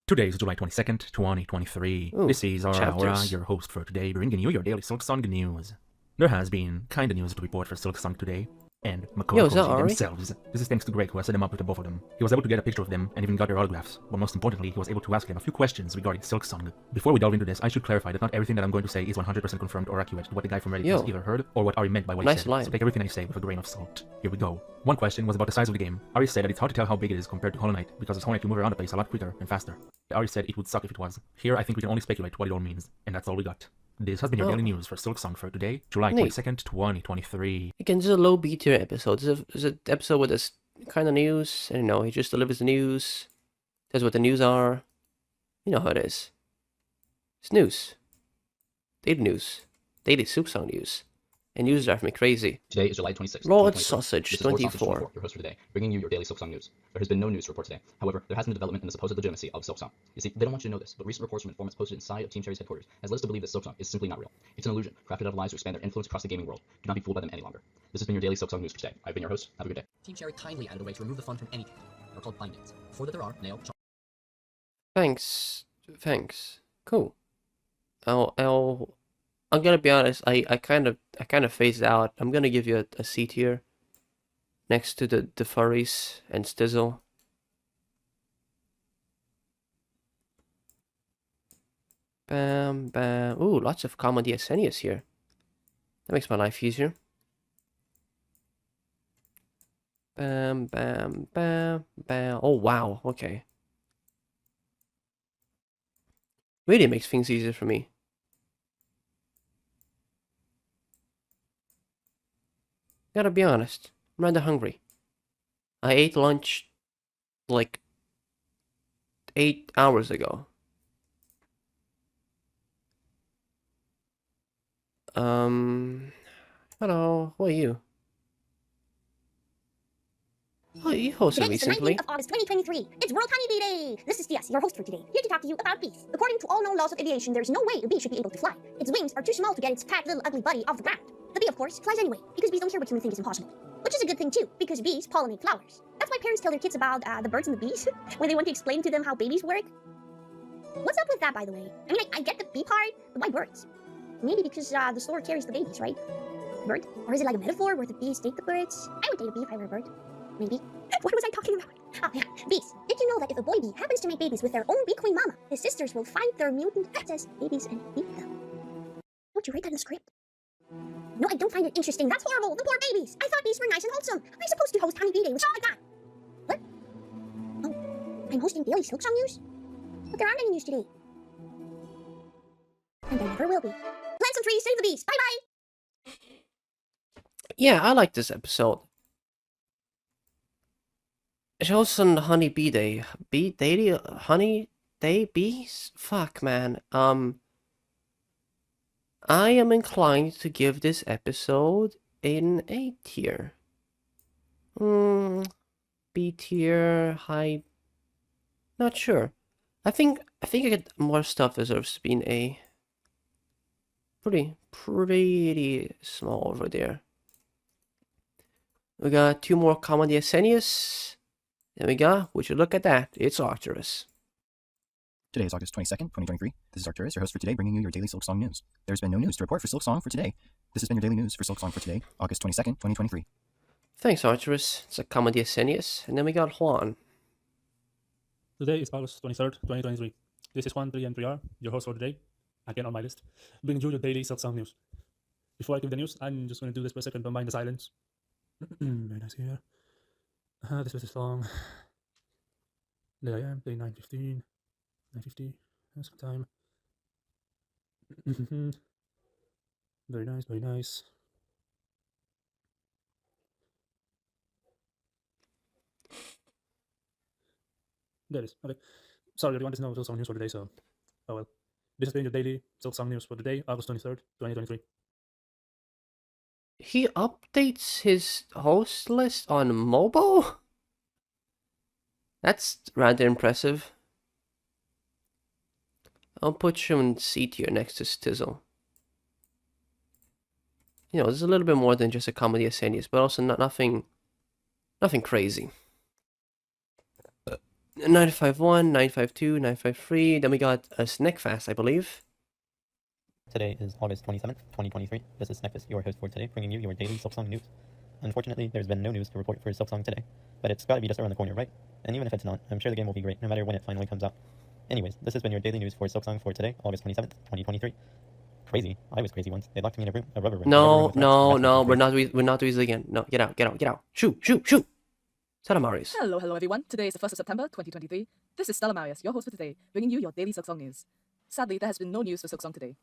Today is July 22nd, 2023. Ooh, this is chapters. Aora, your host for today, bringing you your daily Silksong news. There has been kinda news to report for Silksong today, and Yo, is that Makoto Ari? themselves. This is thanks to Greg, who has set them up with the both of them. He was able to get a picture of them and even got their autographs, but most importantly, he was able to ask them a few questions regarding Silksong. Before we delve into this, I should clarify that not everything that I'm going to say is 100% confirmed or accurate to what the guy from Reddit Yo. has either heard or what Ari meant by what Nice he said, line. so take everything I say with a grain of salt. Here we go. One question was about the size of the game. Ari said that it's hard to tell how big it is compared to Hollow Knight, because as Hollow Knight can move around the place a lot quicker and faster. Ari said it would suck if it was. Here, I think we can only speculate what it all means, and that's all we got. This has been your daily news for Silksong for today, July Neat. 22nd, 2023. Again, this is a low B tier episode. This is an episode with this kind of news. I don't know, he just delivers the news, says what the news are. You know how it is. It's news. Daily news. Daily Silksong news. And news drive me crazy. Today is July 26th. Lord 2023. Sausage This is Lord 24. 24, your host for today, bringing you your daily Silksong news. There has been no news to report today. However, there has been a development in the supposed legitimacy of Silksong. You see, they don't want you to know this, but recent reports from informants posted inside of Team Cherry's headquarters has led us to believe that Silksong is simply not real. It's an illusion, crafted out of lies to expand their influence across the gaming world. Do not be fooled by them any longer. This has been your daily Silksong news for today. I've been your host. Have a good day. Team Cherry kindly added a way to remove the fun from anything. They're called bindings. Before that there are nail, Thanks. Cool. I'm gonna be honest, I kind of phased out. I'm gonna give you a C tier next to the furries and Stizzle. Bam, bam. Ooh, lots of common DSNs here. That makes my life easier. Bam, bam, bam, bam. Oh, wow. Okay. Really makes things easier for me. Gotta be honest, I'm rather hungry. I ate lunch like 8 hours ago. Hello, who are you? Oh, you hosted Today is the recently. 19th of August 2023. It's World Honeybee Day! This is DS, your host for today, here to talk to you about bees. According to all known laws of aviation, there is no way a bee should be able to fly. Its wings are too small to get its fat little ugly buddy off the ground. The bee, of course, flies anyway, because bees don't care what humans think is impossible. Which is a good thing too, because bees pollinate flowers. That's why parents tell their kids about the birds and the bees, when they want to explain to them how babies work. What's up with that, by the way? I mean, I get the bee part, but why birds? Maybe because the store carries the babies, right? Bird? Or is it like a metaphor where the bees take the birds? I would date a bee if I were a bird. Maybe. What was I talking about? Oh yeah, bees. Did you know that if a boy bee happens to make babies with their own bee queen mama, his sisters will find their mutant princess babies and eat them? Would you write that in the script? No, I don't find it interesting. That's horrible. The poor babies. I thought bees were nice and wholesome. I'm supposed to host Honeybee Day with stuff like that. What? Oh, I'm hosting daily Silksong news? But there aren't any news today. And there never will be. Plant some trees, save the bees. Bye-bye! Yeah, I like this episode. It's also on Honey Bee Day. Bee Daily Honey Day Bees? Fuck, man. I am inclined to give this episode an A tier. B tier, high. Not sure. I think I get more stuff deserves to be an A. Pretty small over there. We got 2 more comedy Asenius. There we go. Would you look at that? It's Arcturus. Today is August 22nd, 2023. This is Arcturus, your host for today, bringing you your daily Silksong news. There's been no news to report for Silksong for today. This has been your daily news for Silksong for today, August 22nd, 2023. Thanks, Arcturus. It's a comedy Asenius. And then we got Juan. Today is August 23rd, 2023. This is Juan 3 and 3R, your host for today, again on my list, bringing you your daily Silksong news. Before I give the news, I'm just going to do this for a second, don't mind the silence. Very nice here. This was a song. There I am, day 9:15. 9:50. That's some time. Very nice, very nice. There it is. Okay. Sorry, everyone, there's no Silksong news for today, so. Oh well. This has been your daily Silksong news for today, August 23rd, 2023. He updates his host list on mobile? That's rather impressive. I'll put you in C tier next to Stizzle. You know, there's a little bit more than just a comedy Asenius, but also nothing crazy. 951, 952, 953, then we got a Snackfast, I believe. Today is August 27th, 2023. This is Snackfast, your host for today, bringing you your daily Silksong news. Unfortunately, there's been no news to report for Silksong today, but it's gotta be just around the corner, right? And even if it's not, I'm sure the game will be great, no matter when it finally comes out. Anyways, this has been your daily news for Silksong for today, August 27th, 2023. Crazy. I was crazy once. They locked me in a room, a rubber room. No, we're not doing it again. No, get out. Shoot. Stella Marius. Hello, everyone. Today is the 1st of September, 2023. This is Stella Marius, your host for today, bringing you your daily Silksong news. Sadly, there has been no news for Silksong today.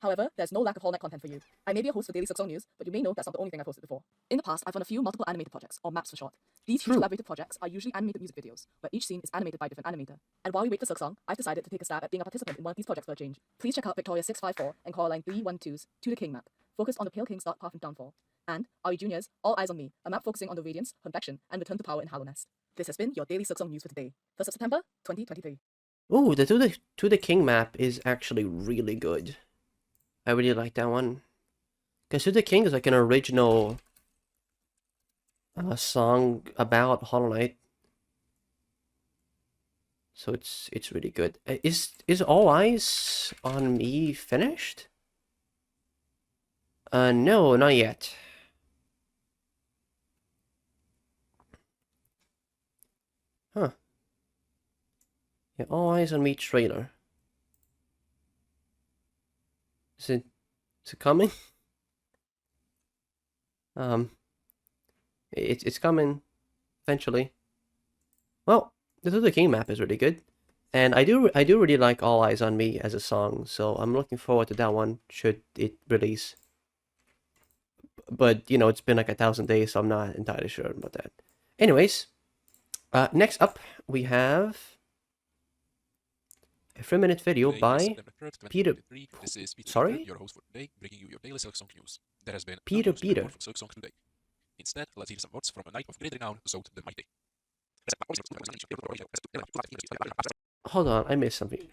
However, there's no lack of whole night content for you. I may be a host for daily Silksong news, but you may know that's not the only thing I've hosted before. In the past, I've run a few multiple animated projects, or MAPs for short. These huge collaborative projects are usually animated music videos, where each scene is animated by a different animator. And while we wait for Silksong, I've decided to take a stab at being a participant in one of these projects for a change. Please check out Victoria654 and Coraline 312's To the King map, focused on the Pale King's dark path and downfall. And Ari Jr.'s All Eyes on Me, a map focusing on the radiance, convection, and return to power in Hallownest. This has been your daily Silksong news for today, 1st of September, 2023. Ooh, the To the King map is actually really good. I really like that one. Because To the King is like an original song about Hollow Knight. So it's really good. Is All Eyes on Me finished? No, not yet. Huh. Yeah, All Eyes on Me trailer. Is it coming? It's coming eventually. Well, the To the King map is really good, and I do really like All Eyes on Me as a song, so I'm looking forward to that one should it release. But you know, it's been like 1,000 days, so I'm not entirely sure about that. Anyways, next up we have a 3-minute video by Peter. This is Peter, Sorry? your host for today, bringing you your daily Silksong news. There has been Peter. from Silksong today. Instead, let's hear some words from a knight of great renown, Zote the Mighty. Hold on, I missed something.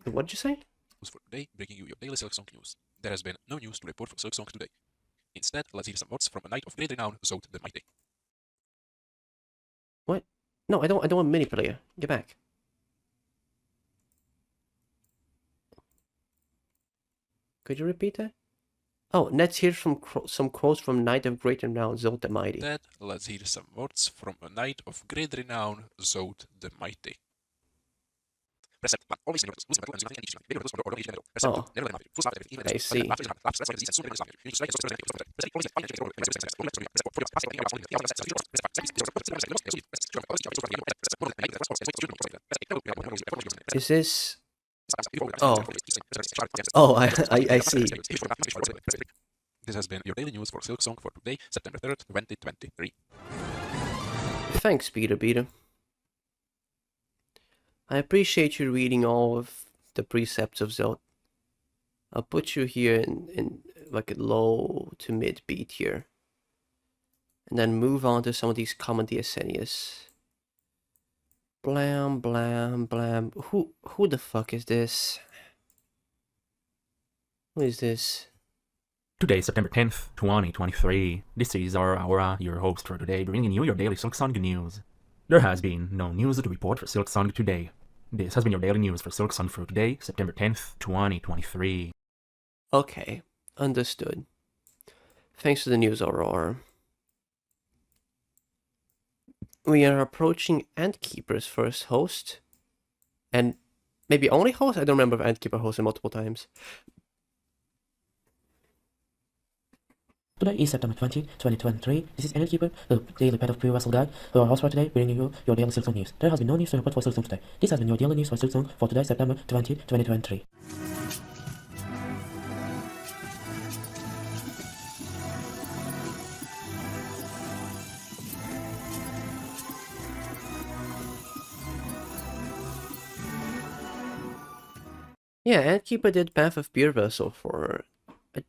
What did you say? For today, bringing you your daily Silksong news. There has been no news to report for Silksong today. Instead, let's hear some words from a knight of great renown, Zote the Mighty. What? No, I don't want mini player. Get back. Could you repeat that? Oh, let's hear from some quotes from Knight of Great Renown, Zote the Mighty. Instead, let's hear some words from a knight of great renown, Zote the Mighty. Oh, I see. Is this? Oh, I see. This has been your daily news for Silksong for today, September 3rd, 2023. Thanks, Peter. I appreciate you reading all of the precepts of Zote. I'll put you here in like a low to mid beat here. And then move on to some of these common DSNs. Blam, blam, blam. Who the fuck is this? Who is this? Today, September 10th, 2023. This is Aora, your host for today, bringing you your daily Silksong news. There has been no news to report for Silksong today. This has been your daily news for Silksong for today, September 10th, 2023. Okay, understood. Thanks to the news, Aurora. We are approaching Antkeeper's first host. And maybe only host? I don't remember if Antkeeper hosted multiple times. Today is September 20, 2023. This is Energy Keeper, the daily pet of Pure Vessel Guide, who are host for today, bringing you your daily Silksong news. There has been no news to report for Silksong today. This has been your daily news for Silksong for today, September 20, 2023. Yeah, Antkeeper did Path of Pure Vessel for a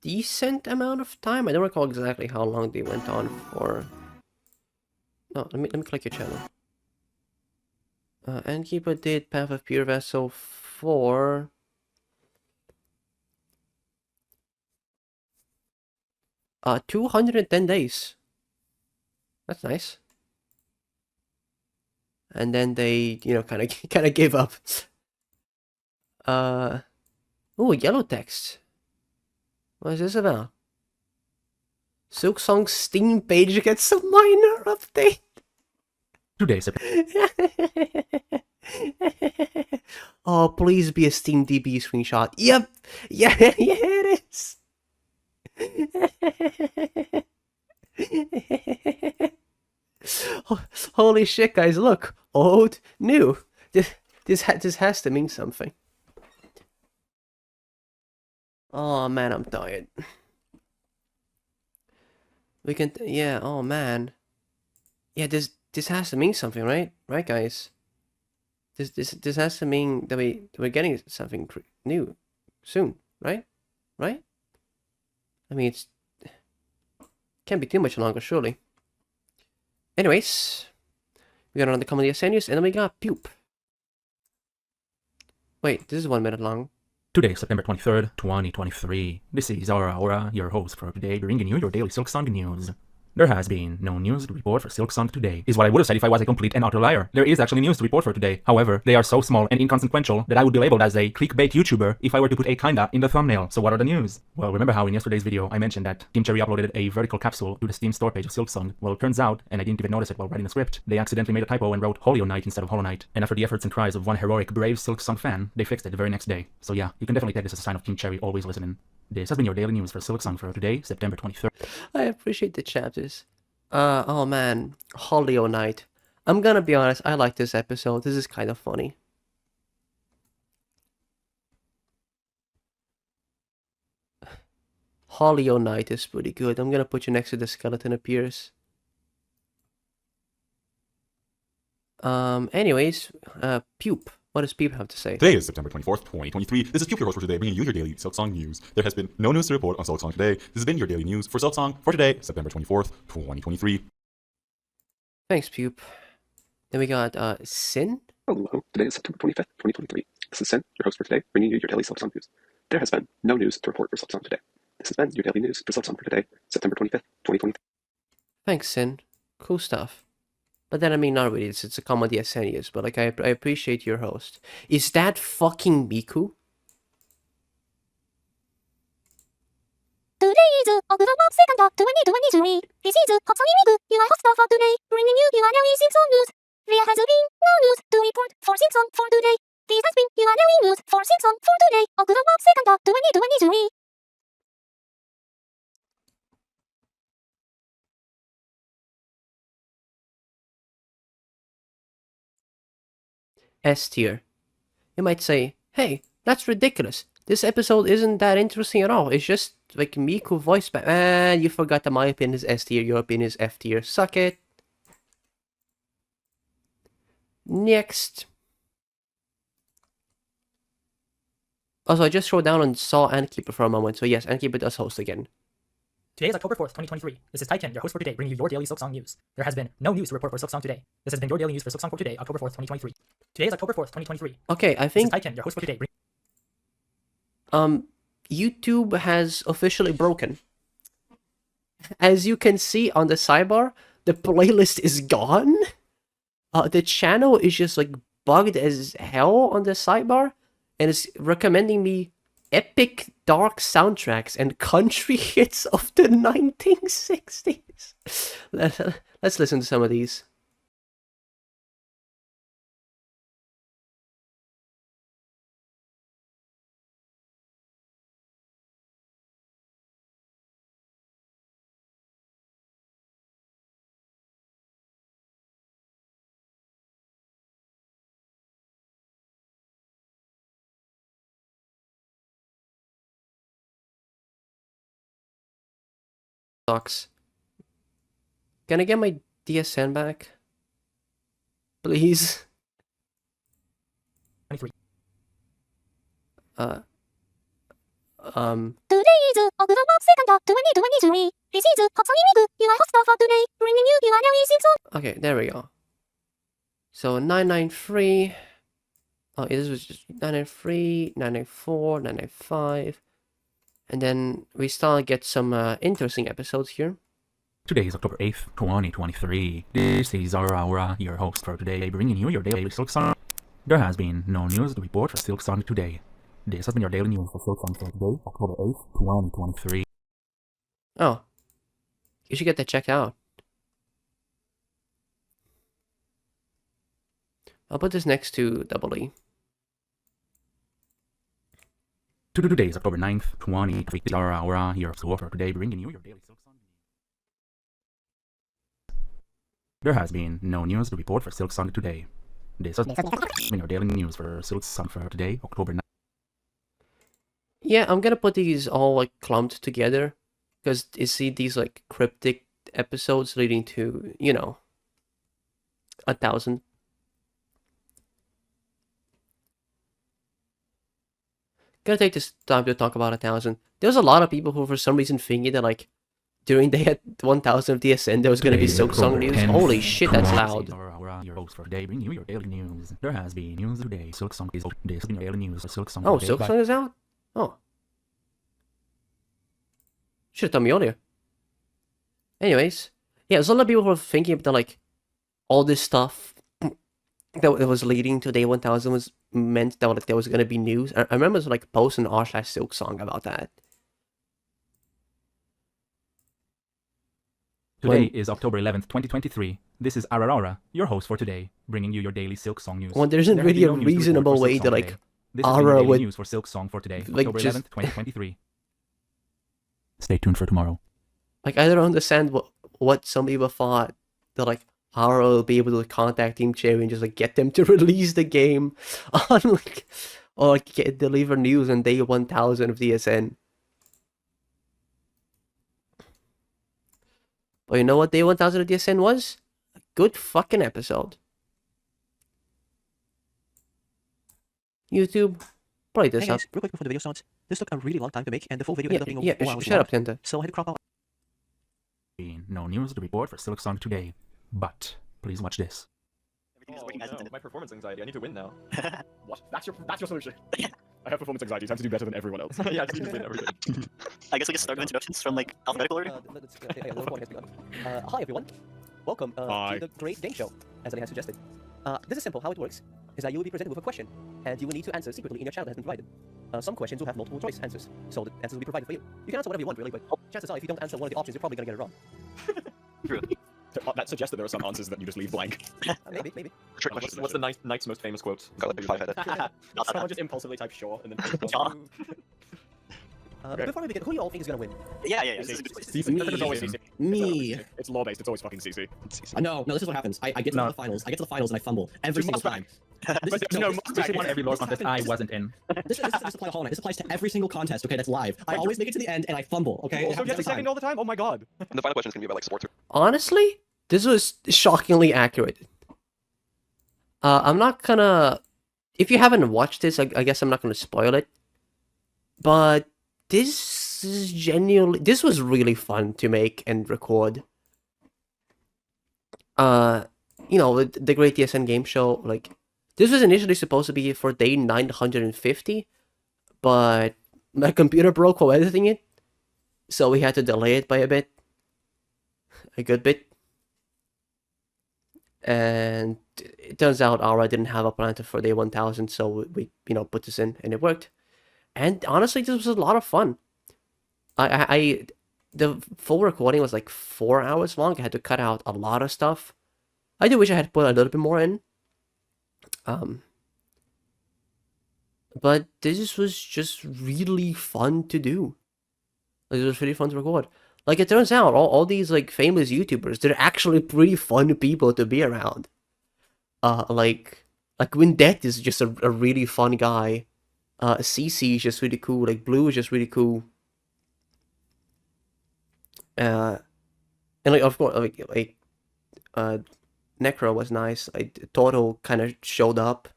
decent amount of time. I don't recall exactly how long they went on for. No, let me click your channel. Antkeeper did Path of Pure Vessel for 210 days. That's nice. And then they, you know, kind of gave up. Oh, yellow text. What is this about? Silksong's Steam page gets a minor update. Today, Oh, please be a Steam DB screenshot. Yep. Yeah, it is. Oh, holy shit, guys! Look, old, new. This has to mean something. Oh man, I'm tired. We can, yeah. Oh man, yeah. This has to mean something, right? Right, guys. This has to mean that we're getting something new soon, right? Right? I mean, it's can't be too much longer, surely. Anyways, we got another common DSN news, and then we got Pupe. Wait, this is 1 minute long. Today, September 23rd, 2023. This is Aora, your host for today, bringing you your daily Silksong news. There has been no news to report for Silksong today, is what I would have said if I was a complete and utter liar. There is actually news to report for today. However, they are so small and inconsequential that I would be labeled as a clickbait YouTuber if I were to put a kinda in the thumbnail. So what are the news? Well, remember how in yesterday's video I mentioned that Team Cherry uploaded a vertical capsule to the Steam store page of Silksong? Well, it turns out, and I didn't even notice it while writing the script, they accidentally made a typo and wrote Hollow Knight instead of Hollow Knight. And after the efforts and cries of one heroic, brave Silksong fan, they fixed it the very next day. So yeah, you can definitely take this as a sign of Team Cherry always listening. This has been your daily news for Silksong for today, September 23rd. I appreciate the chapters. Oh man, Hollow Knight. I'm gonna be honest, I like this episode. This is kind of funny. Hollow Knight is pretty good. I'm gonna put you next to the skeleton appears. Anyways, Pupe. What does Pupe have to say? Today is September 24th, 2023. This is Pupe, your host for today, bringing you your daily Silksong news. There has been no news to report on Silksong today. This has been your daily news for Silksong for today, September 24th, 2023. Thanks, Pupe. Then we got Sin. Hello, today is September 25th, 2023. This is Sin, your host for today, bringing you your daily Silksong news. There has been no news to report for Silksong today. This has been your daily news for Silksong for today, September 25th, 2023. Thanks, Sin. Cool stuff. But then, I mean, not really. It's a common DSN use, but like, I appreciate your host. Is that fucking Miku? Today is October 2nd, 2023. This is Hotsoni Miku, your host for today, bringing you your daily Silksong news. There has been no news to report for Silksong for today. This has been your daily news for Silksong for today, October 2nd, 2023. S tier. You might say, hey, that's ridiculous. This episode isn't that interesting at all. It's just like Miku voice back. You forgot that my opinion is S tier, your opinion is F tier. Suck it. Next. Also, I just wrote down and saw Antkeeper for a moment. So yes, Antkeeper does host again. Today is October 4th, 2023. This is Taiken, your host for today, bringing you your daily Silksong news. There has been no news to report for Silksong today. This has been your daily news for Silksong for today, October 4th, 2023. Today is October 4th, 2023. Okay, I think This is Taiken, your host for today. YouTube has officially broken. As you can see on the sidebar, the playlist is gone. The channel is just like bugged as hell on the sidebar, and it's recommending me epic dark soundtracks and country hits of the 1960s. Let's listen to some of these. Sucks. Can I get my DSN back? Please? 23. Today is October 2nd, 2023. This is Hotsoni Miku, your host for today, bringing you your daily Silksong. Okay, there we go. So 993. Oh, this was just 993, 994, 995. And then we start to get some interesting episodes here. Today is October 8th, 2023. This is Aora, your host for today, bringing you your daily Silksong. There has been no news to report for Silksong today. This has been your daily news for Silksong for today, October 8th, 2023. Oh. You should get that checked out. I'll put this next to Double E. Today is October 9th, 2023. This is Aora, your host for today, bringing you your daily Silksong. There has been no news to report for Silksong today. This has been your daily news for Silksong for today, October 9th. Yeah, I'm gonna put these all like clumped together, because you see these like cryptic episodes leading to, you know, 1,000. Gonna take this time to talk about 1,000. There's a lot of people who for some reason thinking that like during day at 1,000 of DSN there was gonna be Silksong news. Holy shit, that's loud. Your host for today, bringing you your daily news. There has been news today. Silksong is this has been your daily news for Silksong. Oh, today. Silksong is out? Oh. Should've told me earlier. Anyways, yeah, there's a lot of people who are thinking that like all this stuff that was leading to day 1,000 was meant that like, there was gonna be news. I remember like posting r/Silksong about that. Today is October 11th, 2023. This is Aora, your host for today, bringing you your daily Silksong news. When there isn't really a reasonable way to like Aora would news for Silksong for today, like, October just 11th, 2023. Stay tuned for tomorrow. Like I don't understand what some people thought that like Aora will be able to contact Team Cherry and just like get them to release the game on like or like deliver news on day 1,000 of DSN. But you know what day 1,000 of DSN was? A good fucking episode. YouTube, play this Hey guys, up. real quick before the video starts. This took a really long time to make, and the full video ended up being Yeah, over 4 hours shut up, long. Tinta. So I had to crop out. No news to report for Silksong today, but please watch this. My performance anxiety. I need to win now. What? That's your solution. I have performance anxiety. Time to do better than everyone else. Yeah, I just need to win everything. I guess we can start with introductions from like alphabetical order. The recording has begun. Hi everyone. Welcome to the Great Game Show, as the name has suggested. This is simple. How it works is that you will be presented with a question, and you will need to answer secretly in your channel that has been provided. Some questions will have multiple choice answers, so the answers will be provided for you. You can answer whatever you want, really, but chances are, if you don't answer one of the options, you're probably gonna get it wrong. That suggests that there are some answers that you just leave blank. Maybe. What's the knight's most famous quote? Someone just impulsively type sure and then. Before we begin, who do you all think is gonna win? Yeah. This is a good place. It's always CC. Me. It's law based. It's always fucking CC. No, this is what happens. I get to the finals. I get to the finals and I fumble every single time. Every lore contest I wasn't in. This doesn't apply to Hollow Knight. This applies to every single contest. Okay, that's live. I always make it to the end and I fumble. Okay. So you have to second all the time. Oh my god. And the final question is gonna be about like support. Honestly, this was shockingly accurate. I'm not gonna. If you haven't watched this, I guess I'm not gonna spoil it. But this is genuinely. This was really fun to make and record. You know, the Great DSN Game Show, like, this was initially supposed to be for day 950, but my computer broke while editing it, so we had to delay it by a good bit. And it turns out Aora didn't have a plan for day 1000, so we put this in, and it worked. And honestly, this was a lot of fun. The full recording was like 4 hours long. I had to cut out a lot of stuff. I do wish I had put a little bit more in. But this was just really fun to do. Like, it was really fun to record. Like, it turns out, all these, like, famous YouTubers, they're actually pretty fun people to be around. Like Windet is just a really fun guy. CC is just really cool. Like, Blue is just really cool. And, like, of course, Necro was nice. Toto kind of showed up.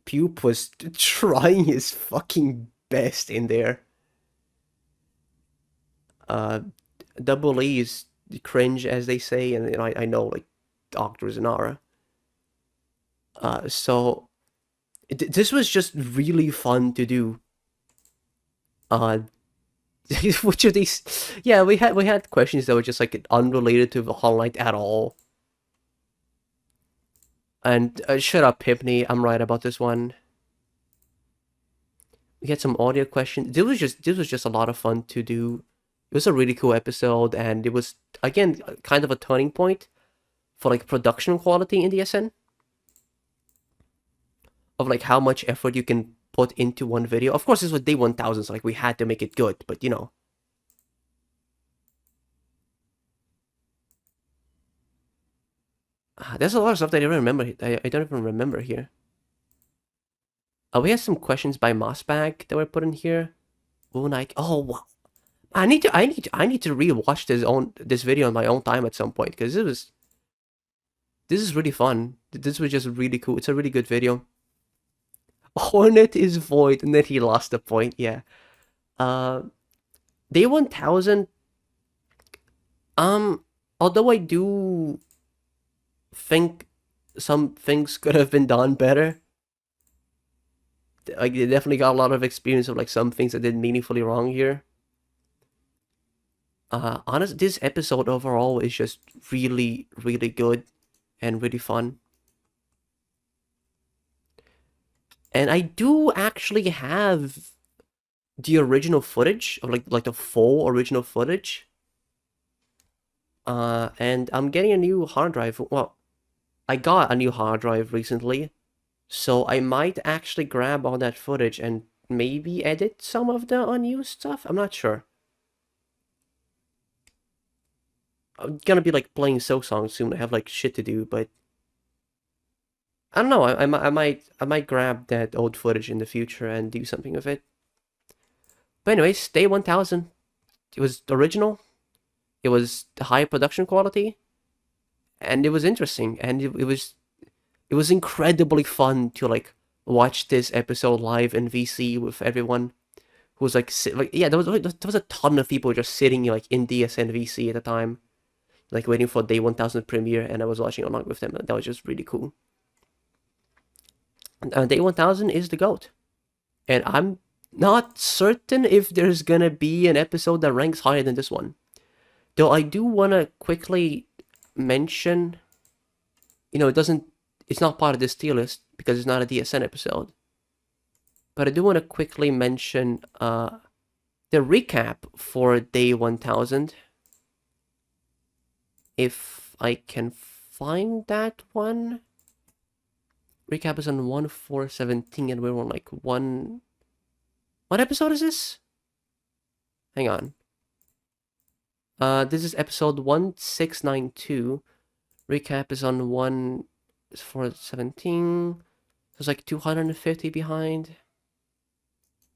Pupe was trying his fucking best in there. Double E is cringe, as they say, and I know, like, Doctors and Aora. So this was just really fun to do. Which of these? Yeah, we had questions that were just like unrelated to the Hollow Knight at all. And shut up, Pipney. I'm right about this one. We had some audio questions. This was just a lot of fun to do. It was a really cool episode, and it was, again, kind of a turning point for like production quality in DSN. Of like how much effort you can put into one video. Of course, this was day 1000, so like we had to make it good, but you know. There's a lot of stuff that I don't remember. I don't even remember here. We had some questions by Mossbag that were put in here. Oh wow. I need to rewatch this video on my own time at some point, because this is really fun. This was just really cool. It's a really good video. Hornet is void, and then he lost the point. Yeah. Day 1000. Although I do think some things could have been done better. Like, they definitely got a lot of experience of like some things that did meaningfully wrong here. Honestly, this episode overall is just really, really good and really fun. And I do actually have the original footage, or like the full original footage. And I'm getting a new hard drive. Well, I got a new hard drive recently, so I might actually grab all that footage and maybe edit some of the unused stuff. I'm not sure. I'm gonna be like playing Silksong soon. I have like shit to do, but I don't know. I might grab that old footage in the future and do something with it. But anyways, day 1000. It was original. It was high production quality, and it was interesting, and it was incredibly fun to like watch this episode live in VC with everyone who was like yeah, there was a ton of people just sitting like in DSN VC at the time. like waiting for day 1000 premiere, and I was watching along with them. That was just really cool. Day 1000 is the GOAT, and I'm not certain if there's gonna be an episode that ranks higher than this one. Though I do want to quickly mention, you know, it's not part of this tier list because it's not a DSN episode. But I do want to quickly mention the recap for day 1000. If I can find that one. Recap is on 1/4/17 and we're on like one... What episode is this? Hang on. This is episode 1692. Recap is on 1/4/17. It's like 250 behind.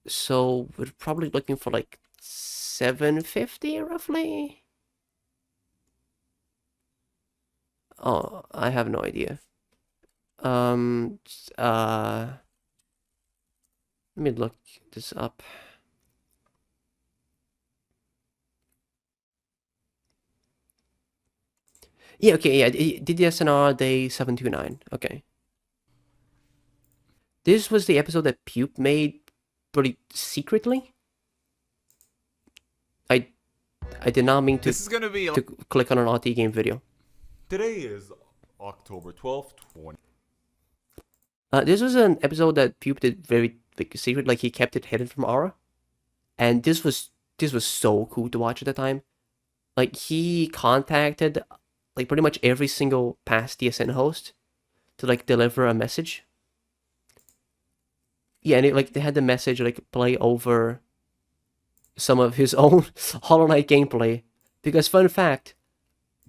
So we're probably looking for like 750 roughly. Oh, I have no idea. Let me look this up. Yeah, okay, yeah, DSNR day 729. Okay. This was the episode that Pupe made pretty secretly. I did not mean to, This is gonna be to click on an RT game video. Today is October 12th, 20. This was an episode that Pupe did very like secret, like he kept it hidden from Aora, and this was so cool to watch at the time. Like he contacted like pretty much every single past DSN host to like deliver a message. Yeah, and they had the message like play over some of his own Hollow Knight gameplay. Because fun fact,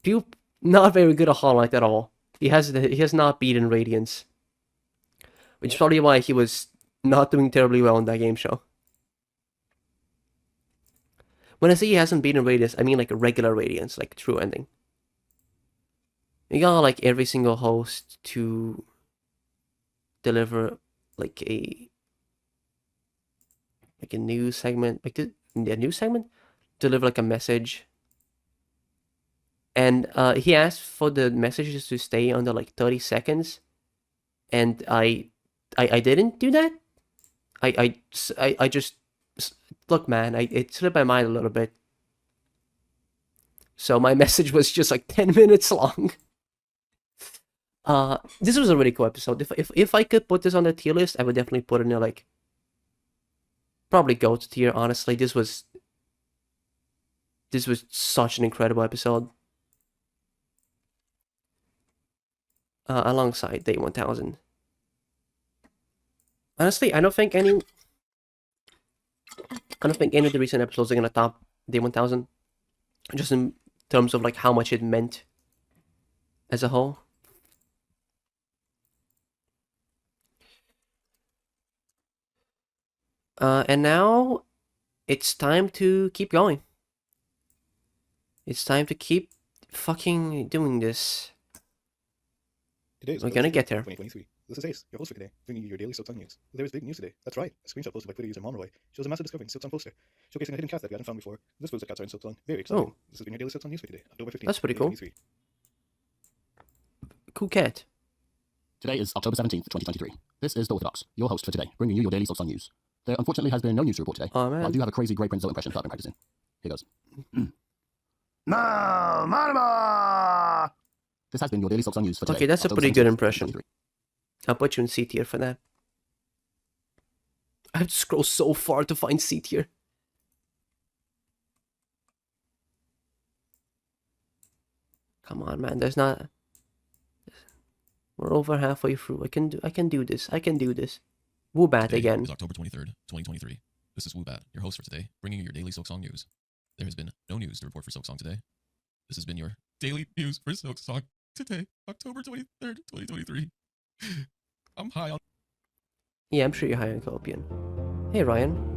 Pupe not very good at Hollow Knight at all. He has not beaten Radiance, which is probably why he was not doing terribly well in that game show. When I say he hasn't beaten Radiance, I mean like a regular Radiance, like true ending. You got like every single host to deliver like a news segment, like a news segment, deliver like a message. And he asked for the messages to stay under like 30 seconds, and I didn't do that. I just look, man. It slipped my mind a little bit. So my message was just like 10 minutes long. This was a really cool episode. If I could put this on the tier list, I would definitely put it in there, like probably GOAT tier. Honestly, this was such an incredible episode. Alongside day 1000. Honestly, I don't think any of the recent episodes are gonna top day 1000. Just in terms of like how much it meant as a whole. And now it's time to keep going. It's time to keep fucking doing this. We're gonna get there. 2023. This is Ace, your host for today, bringing you your daily Silksong news. There is big news today. That's right. A screenshot posted by Twitter user Monroy shows a massive discovery in Silksong poster, showcasing a hidden cat that we hadn't found before. This proves that cats are in Silksong. Very exciting. Oh. This has been your daily Silksong news for today, October 15th. That's pretty cool. 2023. Cool cat. Today is October 17th, 2023. This is the Orthodox, your host for today, bringing you your daily Silksong news. There unfortunately has been no news to report today. Oh, man. But I do have a crazy Great Prince Zo impression that I've been practicing. Here goes. This has been your daily Silksong news for today. Okay, that's a October pretty good 17th, impression. 2023. I'll put you in C tier for that. I have to scroll so far to find C tier. Come on, man. There's not. We're over halfway through. I can do this. I can do this. Woobat Today again. is October 23rd, 2023. This is Woobat, your host for today, bringing you your daily Silksong news. There has been no news to report for Silksong today. This has been your daily news for Silksong today, October 23rd, 2023. I'm high on... Yeah, I'm sure you're high on Copian. Hey, Ryan.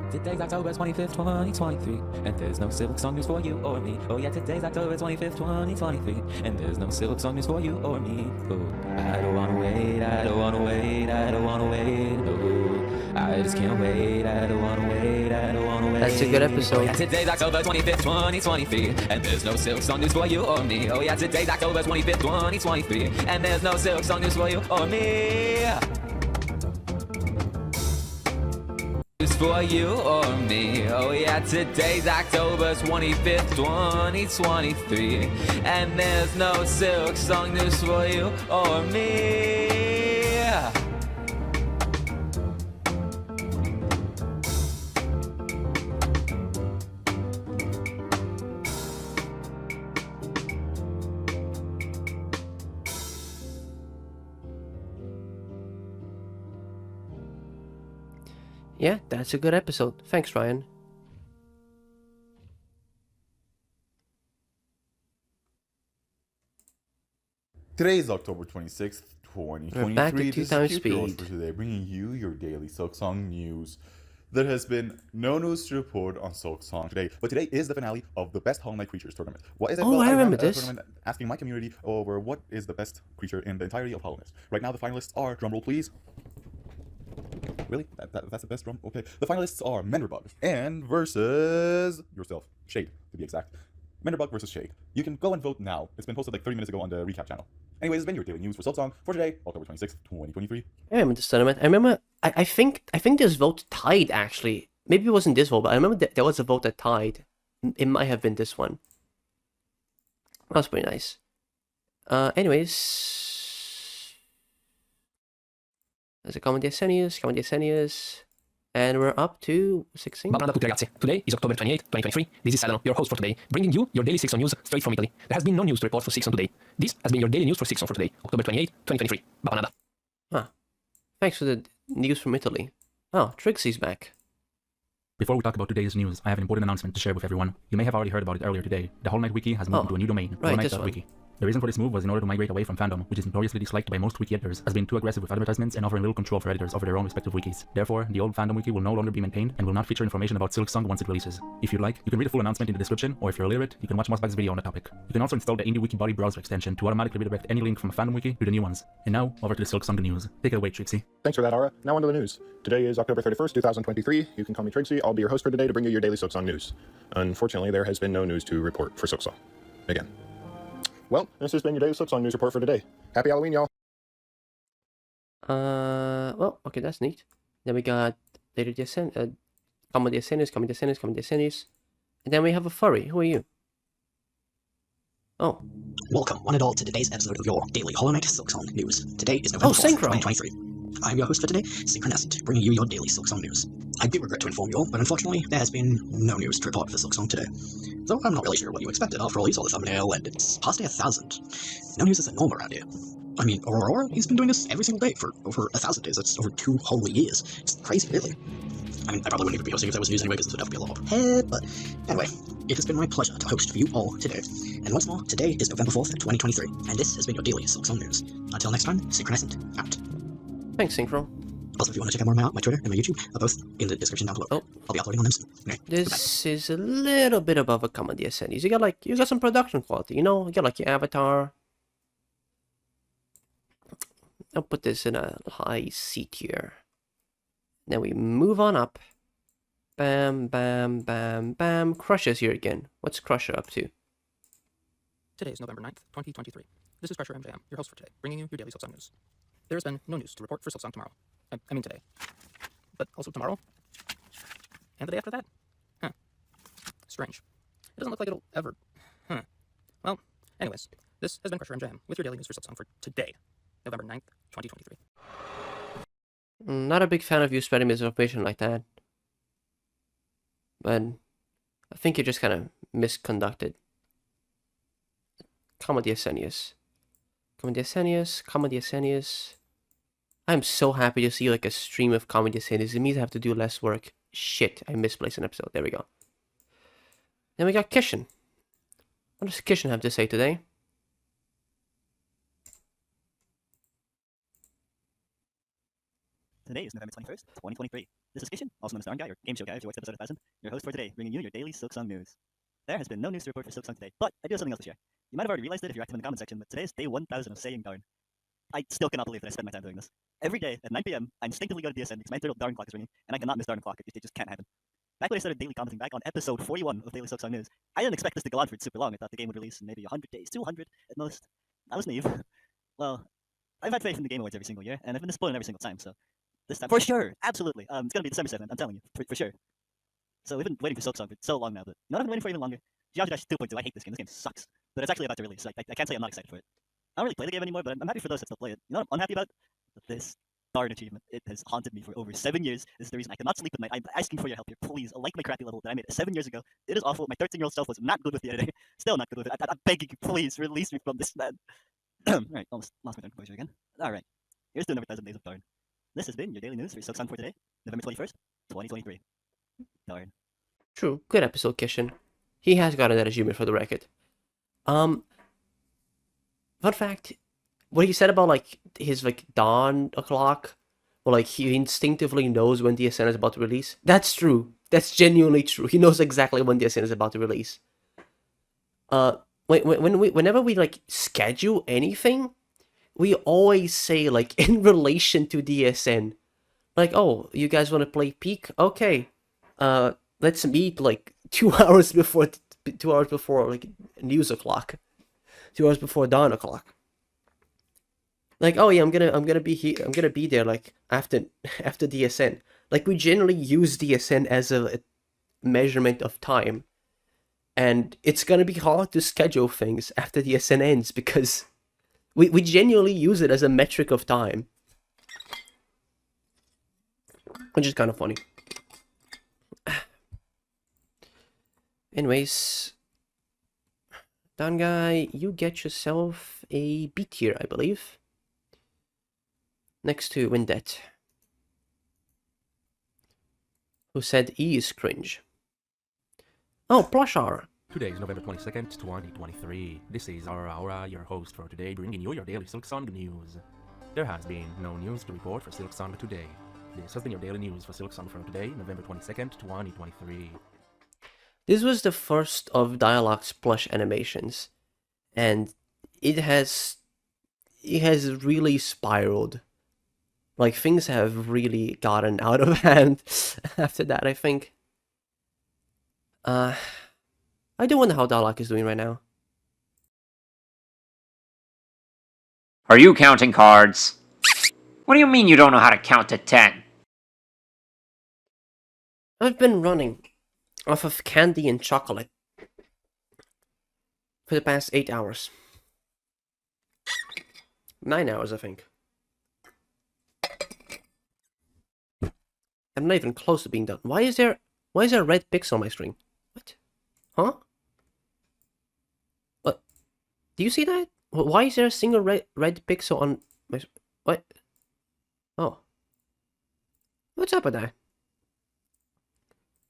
Today's October 25th, 2023, and there's no Silksong news for you or me. Oh yeah, today's October 25th, 2023, and there's no Silksong news for you or me. Oh, I don't wanna wait, I don't wanna wait, I don't wanna wait, no. I I just can't wait, I don't wanna wait, I don't wanna wait. That's a good episode. Oh yeah, today's October 25th, 2023, and there's no Silksong news for you or me. Oh yeah, today's October 25th, 2023, and there's no Silksong news for you or me. News for you or me. Oh yeah, today's October 25th, 2023, and there's no Silksong news for you or me. Yeah, that's a good episode. Thanks, Ryan. Today is October 26th, 2023. We're back at 2 times This is Cupid speed. for today, bringing you your daily Silksong news. There has been no news to report on Silksong today, but today is the finale of the Best Hollow Knight Creatures tournament. What is it? Oh, Well, I remember ran a this. tournament asking my community over what is the best creature in the entirety of Hollowness. Right now, the finalists are, drumroll please. Really? That's the best drum? Okay. The finalists are Menderbug and versus yourself, Shade, to be exact. Menderbug versus Shade. You can go and vote now. It's been posted like 30 minutes ago on the recap channel. Anyways, it's been your daily news for Silksong for today, October 26th, 2023. I remember this tournament. I remember. I think this vote tied actually. Maybe it wasn't this vote, but I remember there was a vote that tied. It might have been this one. That was pretty nice. Anyways. There's a Common DSN, and we're up to 16. Buongiorno a tutti ragazzi, today is October 28, 2023. This is Sadano, your host for today, bringing you your daily Silksong news straight from Italy. There has been no news to report for Silksong today. This has been your daily news for Silksong for today, October 28, 2023. Babanada. Huh. Thanks for the news from Italy. Oh, Trixie's back. Before we talk about today's news, I have an important announcement to share with everyone. You may have already heard about it earlier today. The Hollow Knight Wiki has moved into a new domain, right, this one. HollowKnight.wiki. The reason for this move was in order to migrate away from fandom, which is notoriously disliked by most wiki editors, as being too aggressive with advertisements and offering little control for editors over their own respective wikis. Therefore, the old fandom wiki will no longer be maintained and will not feature information about Silksong once it releases. If you'd like, you can read the full announcement in the description, or if you're illiterate, you can watch Mossbag's video on the topic. You can also install the Indie Wiki Body browser extension to automatically redirect any link from a fandom wiki to the new ones. And now, over to the Silksong news. Take it away, Trixie. Thanks for that, Aora. Now on to the news. Today is October 31st, 2023. You can call me Trixie. I'll be your host for today to bring you your daily Silksong news. Unfortunately, there has been no news to report for Silksong. Again. Well, this has been your daily Silksong news report for today. Happy Halloween, y'all. Well, okay, that's neat. Then we got later DSN, Common DSNs, and then we have a furry. Who are you? Oh. Welcome, one and all, to today's episode of your daily Hollow Knight Silksong news. Today is November 4th, 2023. I'm your host for today, Synchronescent, bringing you your daily Silksong news. I do regret to inform you all, but unfortunately, there has been no news to report for Silksong today. Though I'm not really sure what you expected. After all, you saw the thumbnail, and it's past 1,000. No news is the norm around here. I mean, Aora, he's been doing this every single day for over 1,000 days. That's over 2 whole years. It's crazy, really. I mean, I probably wouldn't even be hosting if there was news anyway, because this would have to be a lot of head, but anyway, it has been my pleasure to host for you all today. And once more, today is November 4th, 2023, and this has been your daily Silksong news. Until next time, Synchronescent out. Thanks, Synchro. Also, if you want to check out more of my art, my Twitter and my YouTube are both in the description down below. I'll be uploading on them soon. Okay, This is a little bit above a Common DSN. You got some production quality, you know? You got like your avatar. I'll put this in a high C tier. Then we move on up. Bam, bam, bam, bam. Crusher's here again. What's Crusher up to? Today is November 9th, 2023. This is Crusher MJM, your host for today, bringing you your daily Silksong news. There has been no news to report for Silksong tomorrow. I mean today. But also tomorrow. And the day after that. Huh. Strange. It doesn't look like it'll ever... Huh. Well, anyways, this has been Crusher MJM with your daily news for Silksong for today, November 9th, 2023. Not a big fan of you spreading misinformation like that. But I think you're just kind of misconducted. Common DSN. I'm so happy to see like a stream of Common DSN. It means I have to do less work. Shit, I misplaced an episode. There we go. Then we got Kishin. What does Kishin have to say today? Today is November 21st, 2023. This is Kishin, also known as Darn Guy, or Game Show Guy if you watched episode 1000, your host for today, bringing you your daily Silksong news. There has been no news to report for Silksong today, but I do have something else to share. You might have already realized it if you're active in the comment section, but today is day 1000 of saying Darn. I still cannot believe that I spend my time doing this. Every day at 9 p.m., I instinctively go to DSN because my internal Darn clock is ringing, and I cannot miss Darn clock. It just can't happen. Back when I started daily commenting back on episode 41 of Daily Silksong News, I didn't expect this to go on for super long. I thought the game would release in maybe 100 days, 200 at most. I was naive. Well, I've had faith in the Game Awards every single year, and I've been disappointed every single time, so this time, for sure, absolutely. It's going to be December 7th, I'm telling you, for sure. So we've been waiting for Silksong for so long now, but I've been waiting for even longer. Geometry Dash 2.2, I hate this game. This game sucks. But it's actually about to release. Like, I can't say I'm not excited for it. I don't really play the game anymore, but I'm happy for those that still play it. You know what I'm unhappy about? This darn achievement. It has haunted me for over 7 years. This is the reason I cannot sleep at night. I'm asking for your help here. Please, like my crappy level that I made 7 years ago. It is awful. My 13-year-old self was not good with the other day. Still not good with it. I'm begging you, please, release me from this, man. Alright, almost lost my turn composure again. Alright, here's to another 1,000 days of Darn. This has been your daily news for Silksong for today, November 21st, 2023. Darn. True. Good episode, Kishin. He has gotten that achievement for the record. Fun fact, what he said about like his like dawn o'clock, or like he instinctively knows when DSN is about to release. That's true. That's genuinely true. He knows exactly when DSN is about to release. Whenever we like schedule anything, we always say like in relation to DSN, like, oh, you guys want to play Peak? Okay, let's meet like 2 hours before 2 hours before like news o'clock, 2 hours before dawn o'clock. Like, oh yeah, I'm gonna be here. I'm gonna be there like after DSN. Like we generally use DSN as a measurement of time, and it's gonna be hard to schedule things after DSN ends because we genuinely use it as a metric of time, which is kind of funny. Anyways, Don Guy, you get yourself a B tier, I believe. Next to Windet, who said E is cringe. Oh, Plush Aora. Today is November 22nd, 2023. This is Aora, your host for today, bringing you your daily Silksong news. There has been no news to report for Silksong today. This has been your daily news for Silksong for today, November 22nd, 2023. This was the first of Dialogue's plush animations, and it has really spiraled. Like, things have really gotten out of hand after that, I think. I do wonder how Dialogue is doing right now. Are you counting cards? What do you mean you don't know how to count to 10? I've been running off of candy and chocolate for the past 8 hours. 9 hours, I think. I'm not even close to being done. Why is there a red pixel on my screen? What? Huh? What? Do you see that? Why is there a single red pixel on my... What? Oh. What's up with that?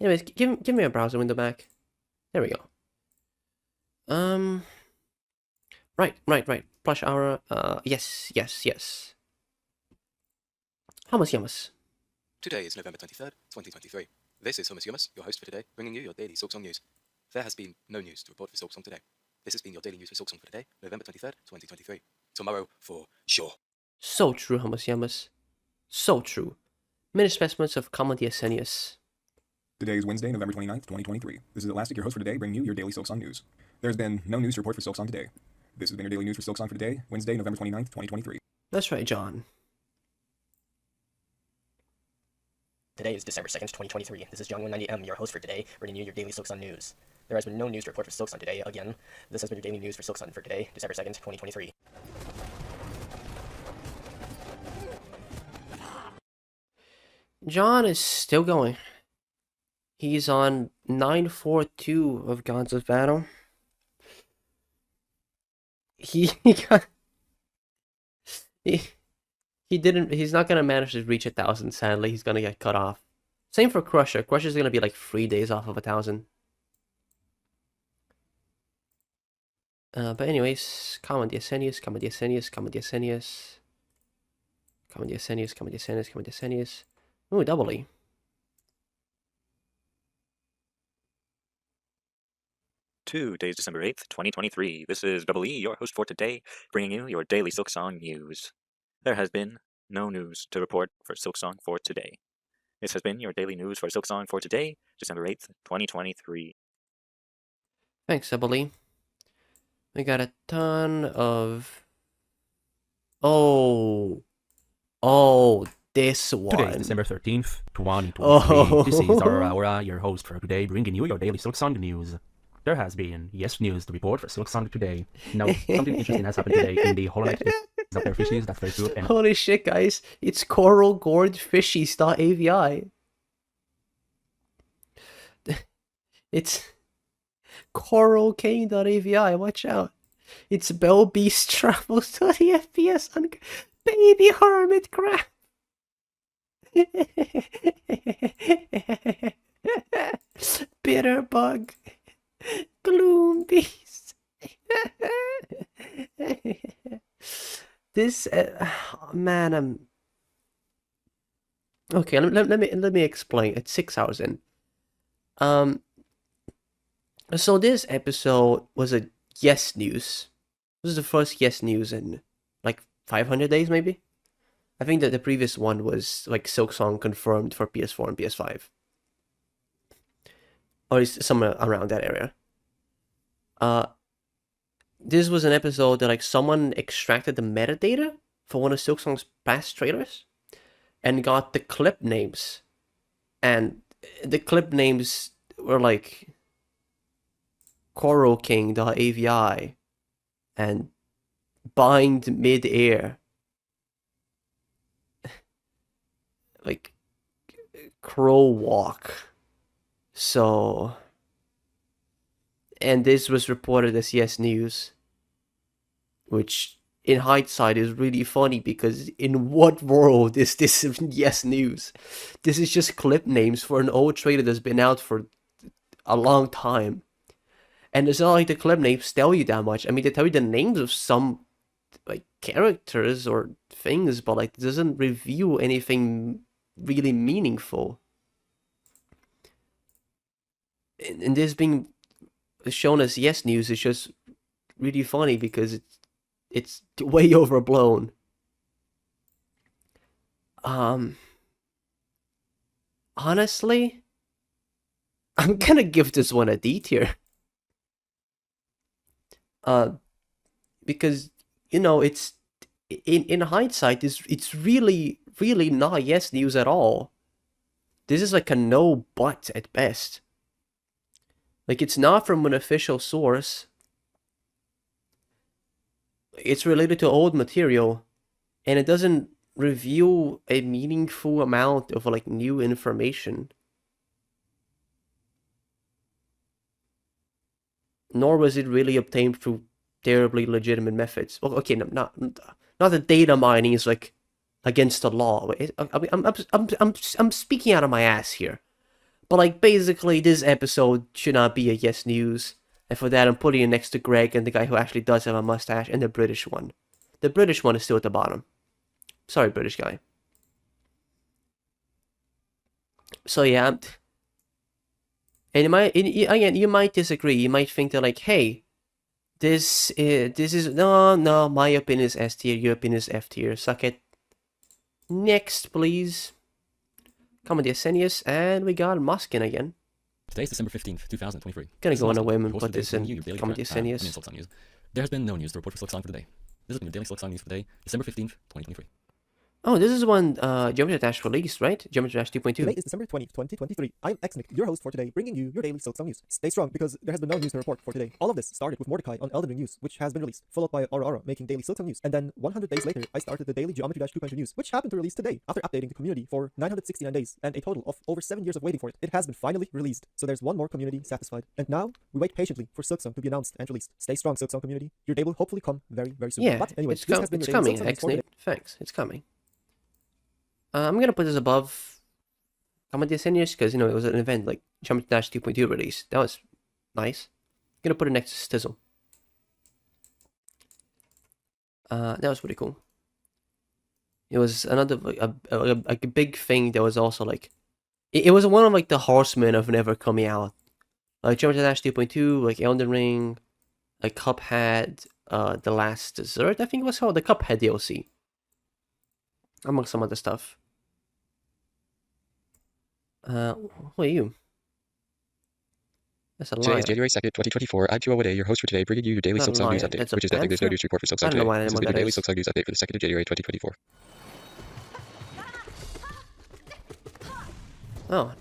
Anyways, give me a browser window back. There we go. Right. Plush Aora. Yes. Hummus. Today is November 23rd, 2023. This is Hummus, your host for today, bringing you your daily Silksong news. There has been no news to report for Silksong today. This has been your daily news for Silksong for today, November 23rd, 2023. Tomorrow for sure. So true, Hummus. So true. Many specimens of Common DSN. Today is Wednesday, November 29th, 2023. This is Elastic, your host for today, bringing you your daily Silksong news. There's been no news to report for Silksong today. This has been your daily news for Silksong for today, Wednesday, November 29th, 2023. That's right, John. Today is December 2nd, 2023. This is Young190M, your host for today, bringing you your daily Silksong news. There has been no news to report for Silksong today. Again, this has been your daily news for Silksong for today, December 2nd, 2023. John is still going. He's on 942 of Gods of Battle. He's not gonna manage to reach 1,000, sadly. He's gonna get cut off. Same for Crusher. Crusher's gonna be like 3 days off of 1,000. But anyways, Common DSN. Ooh, double E. Today is December 8th, 2023. This is Double E, your host for today, bringing you your daily Silksong news. There has been no news to report for Silksong for today. This has been your daily news for Silksong for today, December 8th, 2023. Thanks, Ebony. We got a ton of... Oh, this one. Today is December 13th, 2023. Oh. This is Aora, your host for today, bringing you your daily Silksong news. There has been news to report for Silksong today. Now, something interesting has happened today in the Hollow Knight of their fishies. That's very good. And Holy shit, guys. It's coralgourdfishies.avi. It's coralking.avi. Watch out. It's Bell Beast travels 30 FPS on baby hermit crab. Bitterbug. Gloom beast. This man, okay, let me explain. It's 6 hours in. So this episode was a yes news. This is the first yes news in like 500 days, maybe. I think that the previous one was like Silksong confirmed for PS4 and PS5, or is somewhere around that area. This was an episode that like someone extracted the metadata for one of Silksong's past trailers and got the clip names, and the clip names were like coralking.avi and bind mid-air, like crow walk. So, and this was reported as yes news, which in hindsight is really funny because in what world is this yes news? This is just clip names for an old trailer that's been out for a long time. And it's not like the clip names tell you that much. I mean, they tell you the names of some like characters or things, but like it doesn't reveal anything really meaningful. And this being shown as yes news is just really funny because it's way overblown. Honestly, I'm gonna give this one a D tier. Because you know it's in hindsight it's really not yes news at all. This is like a no but at best. Like it's not from an official source. It's related to old material, and it doesn't reveal a meaningful amount of like new information. Nor was it really obtained through terribly legitimate methods. Well, okay, no, not that data mining is like against the law. I'm speaking out of my ass here, but like basically this episode should not be a yes news, and for that I'm putting it next to Greg and the guy who actually does have a mustache and the British one. The British one is still at the bottom. Sorry, British guy. So yeah. And you might disagree. You might think that like, hey, this is no, my opinion is S tier, your opinion is F tier. Suck it. Next, please. Come on, Desenius, and we got Muskin again. Today's December 15th, 2023. Gonna go on a whim and Host put of the this day, in. your daily Come on, crap, Desenius. Silksong news. There has been no news to report for Silksong for today. This has been your daily Silksong news for today, December 15th, 2023. Oh, this is when Geometry Dash released, right? Geometry Dash 2.2. Today is December 20th, 2023. I'm Xnick, your host for today, bringing you your daily Silksong news. Stay strong because there has been no news to report for today. All of this started with Mordecai on Elden Ring news, which has been released, followed by Aora making daily Silksong news, and then 100 days later, I started the daily Geometry Dash 2.2 news, which happened to release today. After updating the community for 969 days and a total of over 7 years of waiting for it, it has been finally released. So there's one more community satisfied. And now we wait patiently for Silksong to be announced and released. Stay strong, Silksong community. Your day will hopefully come very, very soon. Yeah, But anyway, it's, this has been it's your daily coming, Silksong news for Xnate. today. Thanks, it's coming. I'm gonna put this above Common Desenius because you know it was an event like Geometry Dash 2.2 release. That was nice. I'm gonna put it next to Stizzle. That was pretty cool. It was another a big thing that was also like it was one of like the horsemen of never coming out. Like Geometry Dash 2.2, like Elden Ring, like Cuphead, The Last Dessert, I think it was called the Cuphead DLC. among some other stuff. Who are you? That's a Today lion. is January 2nd, 2024. I'm Aora, your host for today, bringing you your daily Not a Silksong news lion, update, that's a which is nothing. There's no panther? news report for I Silksong don't know today. what This has animal been your that daily is. Silksong news update for the 2nd of January, 2024. Oh.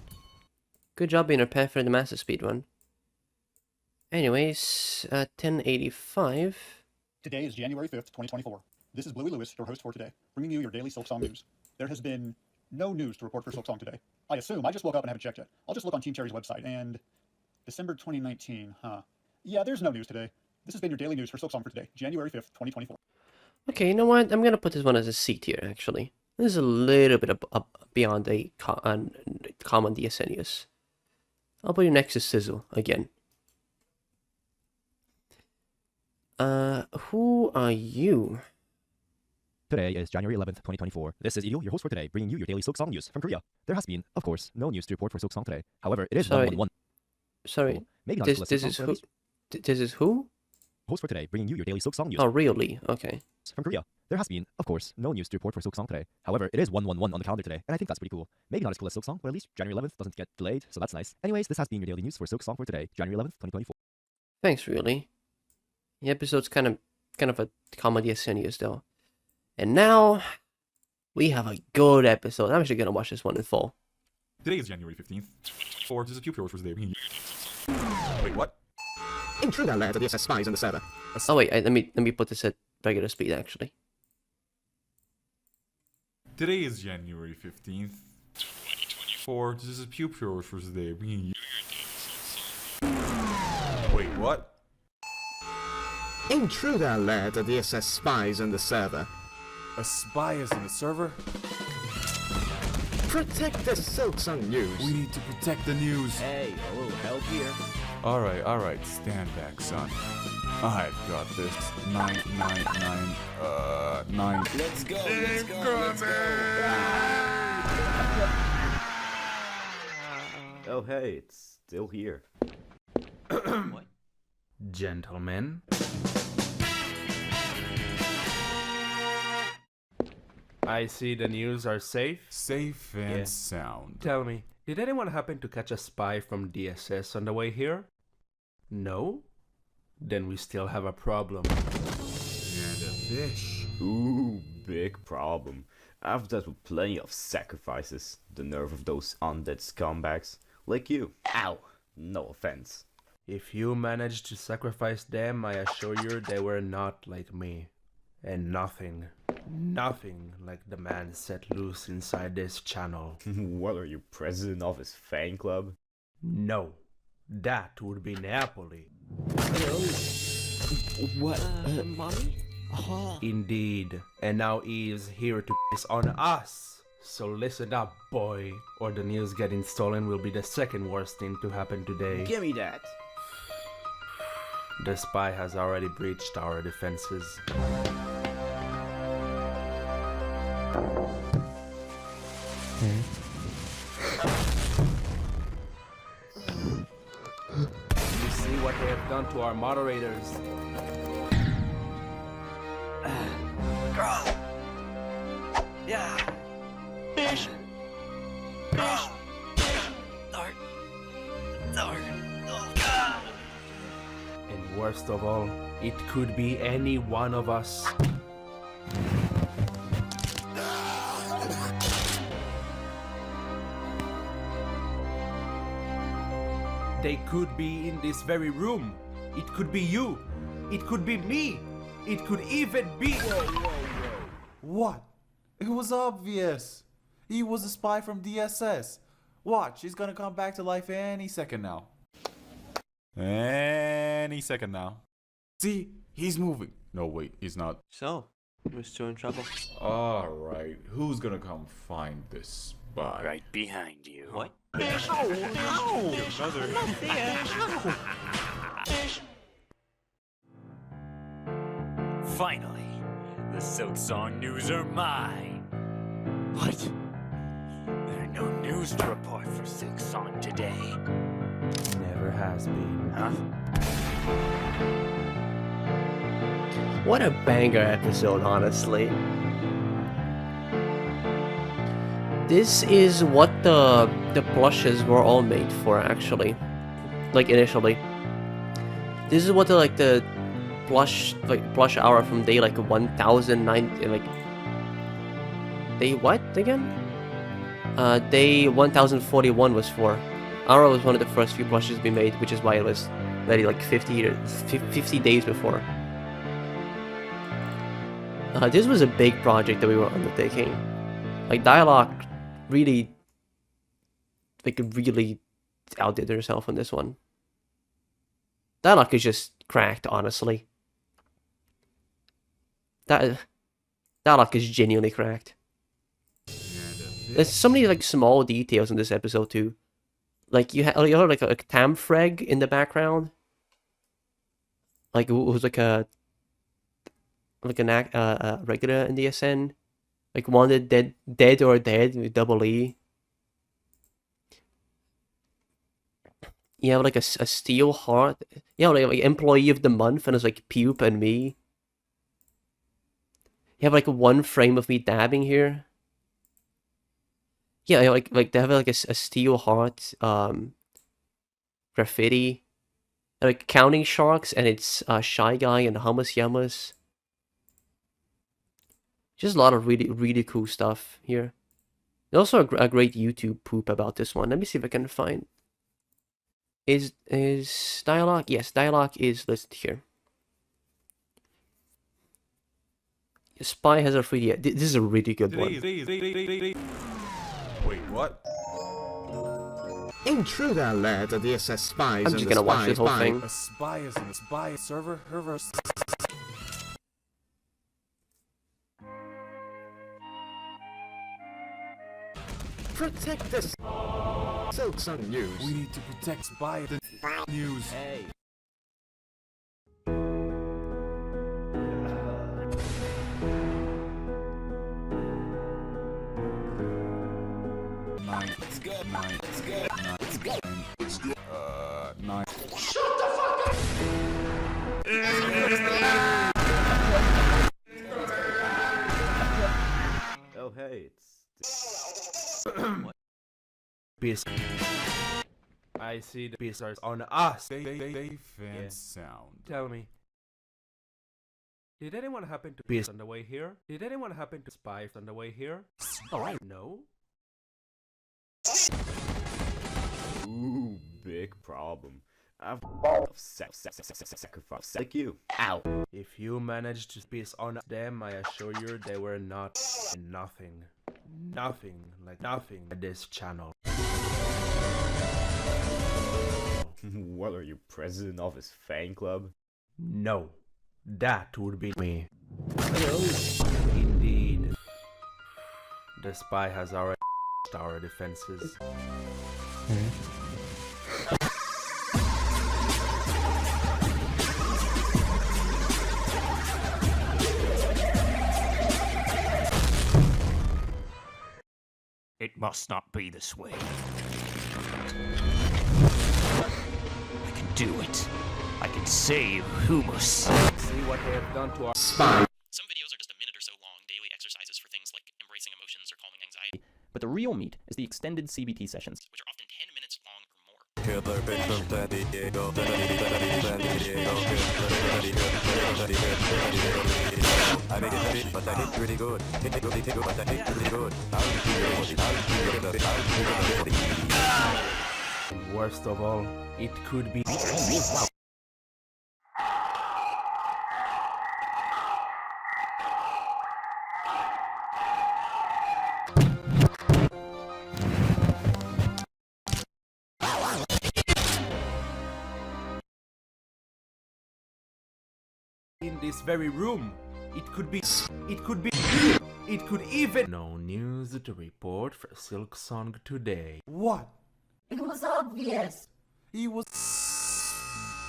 Good job being a panther in the master speed run. Anyways, 1085. Today is January 5th, 2024. This is Bluey Lewis, your host for today, bringing you your daily Silksong news. There has been no news to report for Silksong today. I assume. I just woke up and haven't checked yet. I'll just look on Team Cherry's website, and December 2019, huh? Yeah, there's no news today. This has been your daily news for Silksong for today, January 5th, 2024. Okay, you know what? I'm gonna put this one as a C tier, actually. This is a little bit beyond a common DSN use. I'll put you next to Sizzle again. Who are you? Today is January 11th, 2024. This is Eel, your host for today, bringing you your daily Silksong news from Korea. There has been, of course, no news to report for Silksong today. However, it is Sorry. 111. Sorry. Maybe not This as is Silksong, but at who? least This is who? host for today, bringing you your daily Silksong news Oh, really? Okay. from Korea. There has been, of course, no news to report for Silksong today. However, it is 111 on the calendar today, and I think that's pretty cool. Maybe not as cool as Silksong, but at least January 11th doesn't get delayed, so that's nice. Anyways, this has been your daily news for Silksong for today, January 11th, 2024. Thanks, really. The episode's kind of a common DSN use, though. And now we have a good episode. I'm actually gonna watch this one in full. Today is January 15th. Or just a few hours for today. Wait, what? Intruder alert, DSS spies on the server. Oh wait, let me put this at regular speed actually. Today is January 15th. 2024. This is a few hours for today. Wait, what? Intruder alert, DSS spies on the server. A spy is on the server? Protect the Silksong news. We need to protect the news. Hey, a little help here. Alright, stand back, son. I've got this. 999, 9. Let's go, let's go, let's go. Oh, hey, it's still here. What? Gentlemen. I see the news are safe. Safe and sound. Tell me, did anyone happen to catch a spy from DSS on the way here? No? Then we still have a problem. And a fish. Ooh, big problem. I've dealt with plenty of sacrifices. The nerve of those undead scumbags. Like you. Ow. No offense. If you managed to sacrifice them, I assure you they were not like me. And nothing like the man set loose inside this channel. What are you, president of his fan club? No, that would be Napoli. What? Mommy? Indeed, and now Eve's here to piss on us. So listen up, boy, or the news getting stolen will be the second worst thing to happen today. Give me that. The spy has already breached our defenses. You see what they have done to our moderators. Girl! Yeah! Fish! Fish! Dark! Dark! And worst of all, it could be any one of us. They could be in this very room. It could be you. It could be me. It could even be... Whoa. What? It was obvious. He was a spy from DSS. Watch, he's gonna come back to life any second now. Any second now. See, he's moving. No, wait, he's not. So, we're still in trouble. Alright, who's gonna come find this spy? Right behind you. What? Finally, the Silksong news are mine. What? There are no news to report for Silksong today. Never has been. Huh? What a banger episode, honestly. This is what the plushes were all made for, actually. Like, initially. This is what the plush Aora from day, like, 1009, like... Day what, again? Day 1041 was for. Aora was one of the first few plushes to be made, which is why it was ready, like, 50 days before. This was a big project that we were undertaking. Like, Dialogue really outdid herself on this one. Dialogue is just cracked, honestly. Dialogue is genuinely cracked. There's so many, like, small details in this episode, too. Like, you had like a Tamfreg in the background. Like, who was like a regular in DSN. Like, wanted dead or dead with double E. You have like a steel heart. You have like employee of the month, and it's like Pupe and me. You have like one frame of me dabbing here. Yeah, like they have like a steel heart graffiti. Like counting sharks, and it's Shy Guy and Hummus Yummus. Just a lot of really cool stuff here. There's also a great YouTube poop about this one. Let me see if I can find. Is Dialogue? Yes, Dialogue is listed here. Spy has a 3D. This is a really good one. Wait, what? Intruder led the DSS spies. I'm just gonna watch this whole thing. A spy is in a spy server. Protect this Silksong news. We need to protect spy the news. Hey. It's good. Nice. Shut the fuck up! Oh, hey, it's... Peace. I see the pieces on us. Safe and sound. Tell me. Did anyone happen to peace on the way here? Did anyone happen to spy on the way here? Alright, no? Ooh, big problem. I've sacrifice like you. Ow. If you managed to piss on them, I assure you they were not nothing at this channel. What are you, president of his fan club? No, that would be me. Indeed. The spy has already our defenses. It must not be this way. I can do it. I can save Hummus. See what they have done to our spy. Some videos are just a minute or so long, daily exercises for things like embracing emotions or calming anxiety. But the real meat is the extended CBT sessions, which are often 10 minutes long or more. I make it pretty, but I hit pretty good. But I hit pretty good. Worst of all, it could be. In this very room, it could even. No news to report for Silksong today. What? It was obvious. He was.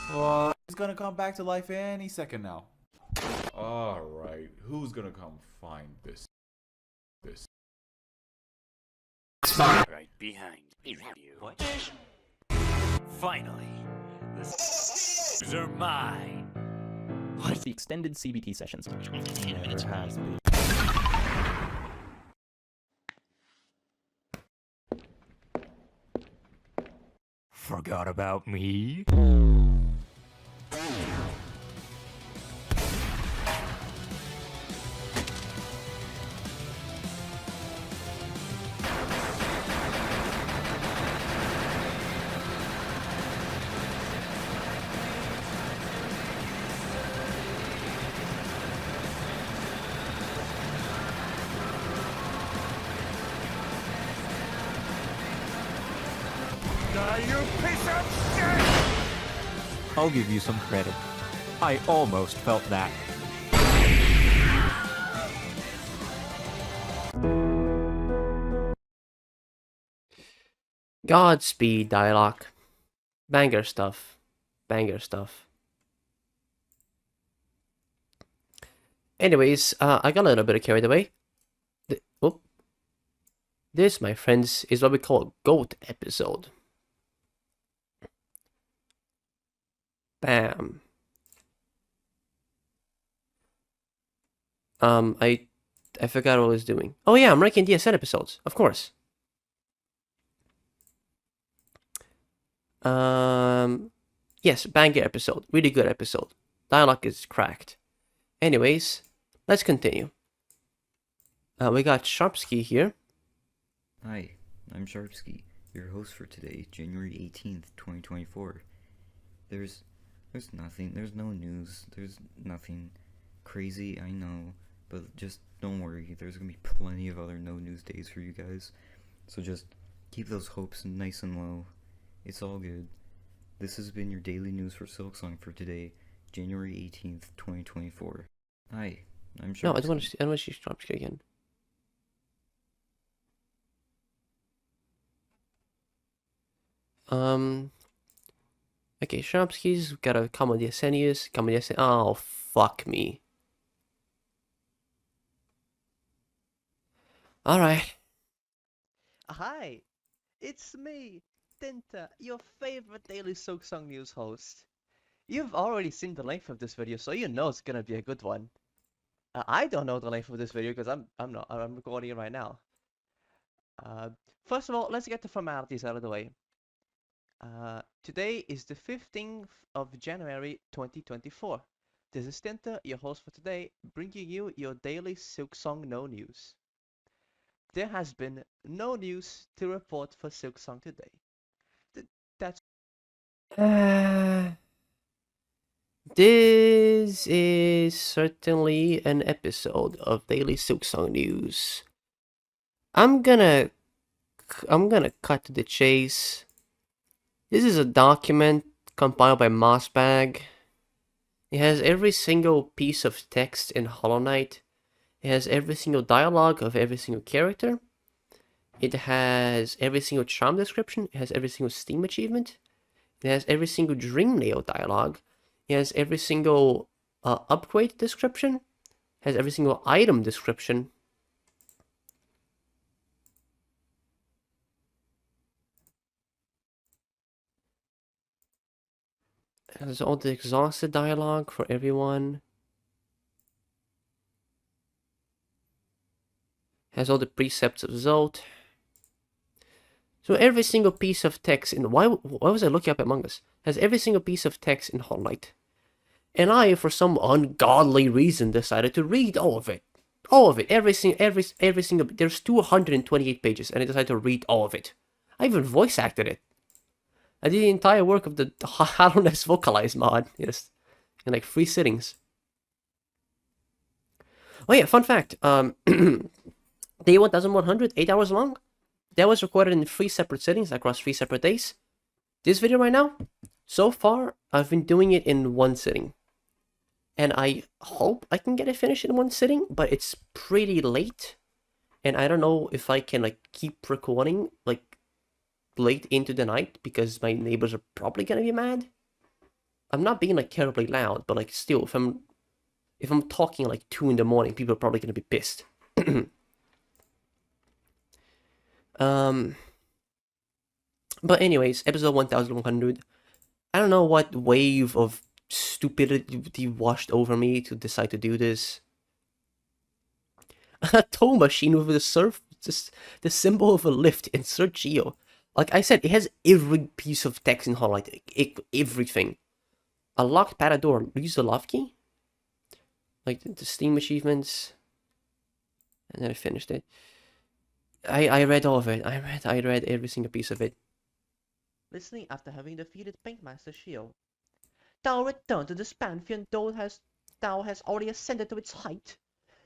Oh, he's gonna come back to life any second now. Alright, who's gonna come find this? Right behind you. What? Finally, the are mine. What? The extended CBT sessions, which never has been. Forgot about me? You piece of shit! I'll give you some credit. I almost felt that. Godspeed dialogue. Banger stuff. Banger stuff. Anyways, I got a little bit carried away. This, my friends, is what we call a GOAT episode. Bam. I forgot what I was doing. Oh yeah, I'm ranking DSN episodes, of course. Yes, banger episode, really good episode. Dialogue is cracked. Anyways, let's continue. We got Sharpski here. Hi, I'm Sharpski, your host for today, January 18th, 2024. There's nothing, there's no news, there's nothing crazy, I know, but just don't worry, there's gonna be plenty of other no news days for you guys, so just keep those hopes nice and low. It's all good. This has been your daily news for Silksong for today, January 18th, 2024. Hi, I'm Sharpski. No, I don't want to see Sharpski again. Okay, Sharpski's got a common DSN. Oh, fuck me. Alright. Hi, it's me, Tinta, your favorite daily Silksong news host. You've already seen the length of this video, so you know it's gonna be a good one. I don't know the length of this video because I'm recording it right now. First of all, let's get the formalities out of the way. Today is the 15th of January 2024. This is Tinta, your host for today, bringing you your daily Silksong no news. There has been no news to report for Silksong today. That's This is certainly an episode of Daily Silksong News. I'm gonna cut to the chase. This is a document compiled by Mossbag. It has every single piece of text in Hollow Knight. It has every single dialogue of every single character. It has every single charm description. It has every single Steam achievement. It has every single Dream layout dialogue. It has every single upgrade description. It has every single item description. It has all the exhausted dialogue for everyone. It has all the precepts of Zolt. So every single piece of text in why was I looking up Among Us? Has every single piece of text in Hollow Knight. And I, for some ungodly reason, decided to read all of it. All of it. Every single there's 228 pages, and I decided to read all of it. I even voice acted it. I did the entire work of the Hollowness Vocalize mod, yes, in like 3 sittings. Oh yeah, fun fact. Day 1100, 8 hours long. That was recorded in 3 separate sittings across 3 separate days. This video right now, so far, I've been doing it in 1 sitting. And I hope I can get it finished in 1 sitting, but it's pretty late. And I don't know if I can like keep recording like late into the night because my neighbors are probably gonna be mad. I'm not being like terribly loud, but like still, if I'm talking like 2 in the morning, people are probably gonna be pissed. But anyways, episode 1100. I don't know what wave of stupidity washed over me to decide to do this. A tow machine with a surf, just the symbol of a lift. Insert Geo. Like I said, it has every piece of text in highlight, everything. A locked paddock door. Use the loft key. Like the Steam achievements, and then I finished it. I read all of it. I read every single piece of it. Listening after having defeated Pinkmaster Shield. Thou return to this pantheon, thou has already ascended to its height.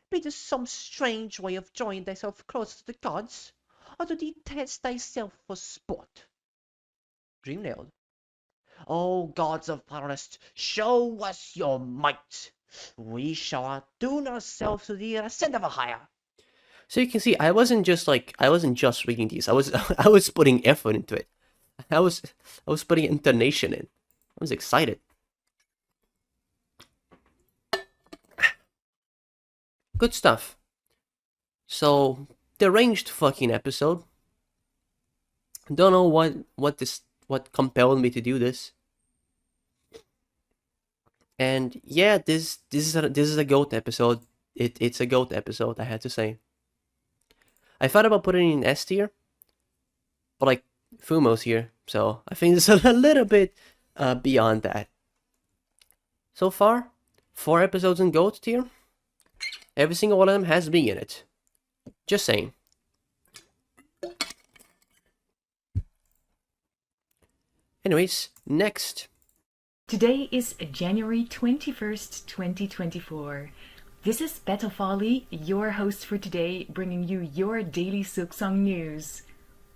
Be this some strange way of drawing thyself closer to the gods, or to detest thyself for sport? Dreamnailed. O gods of Paradise, show us your might. We shall attune ourselves to the ascent of a higher. So you can see, I wasn't just reading these. I was putting effort into it. I was putting intonation in. I was excited. Good stuff. So, deranged fucking episode. Don't know what compelled me to do this. And yeah, this is a GOAT episode. It's a GOAT episode, I had to say. I thought about putting it in S tier, but like Fumo's here, so I think it's a little bit beyond that. So far, 4 episodes in GOAT tier. Every single one of them has me in it. Just saying. Anyways, next. Today is January 21st, 2024. This is Battle Folly, your host for today, bringing you your daily Silksong news.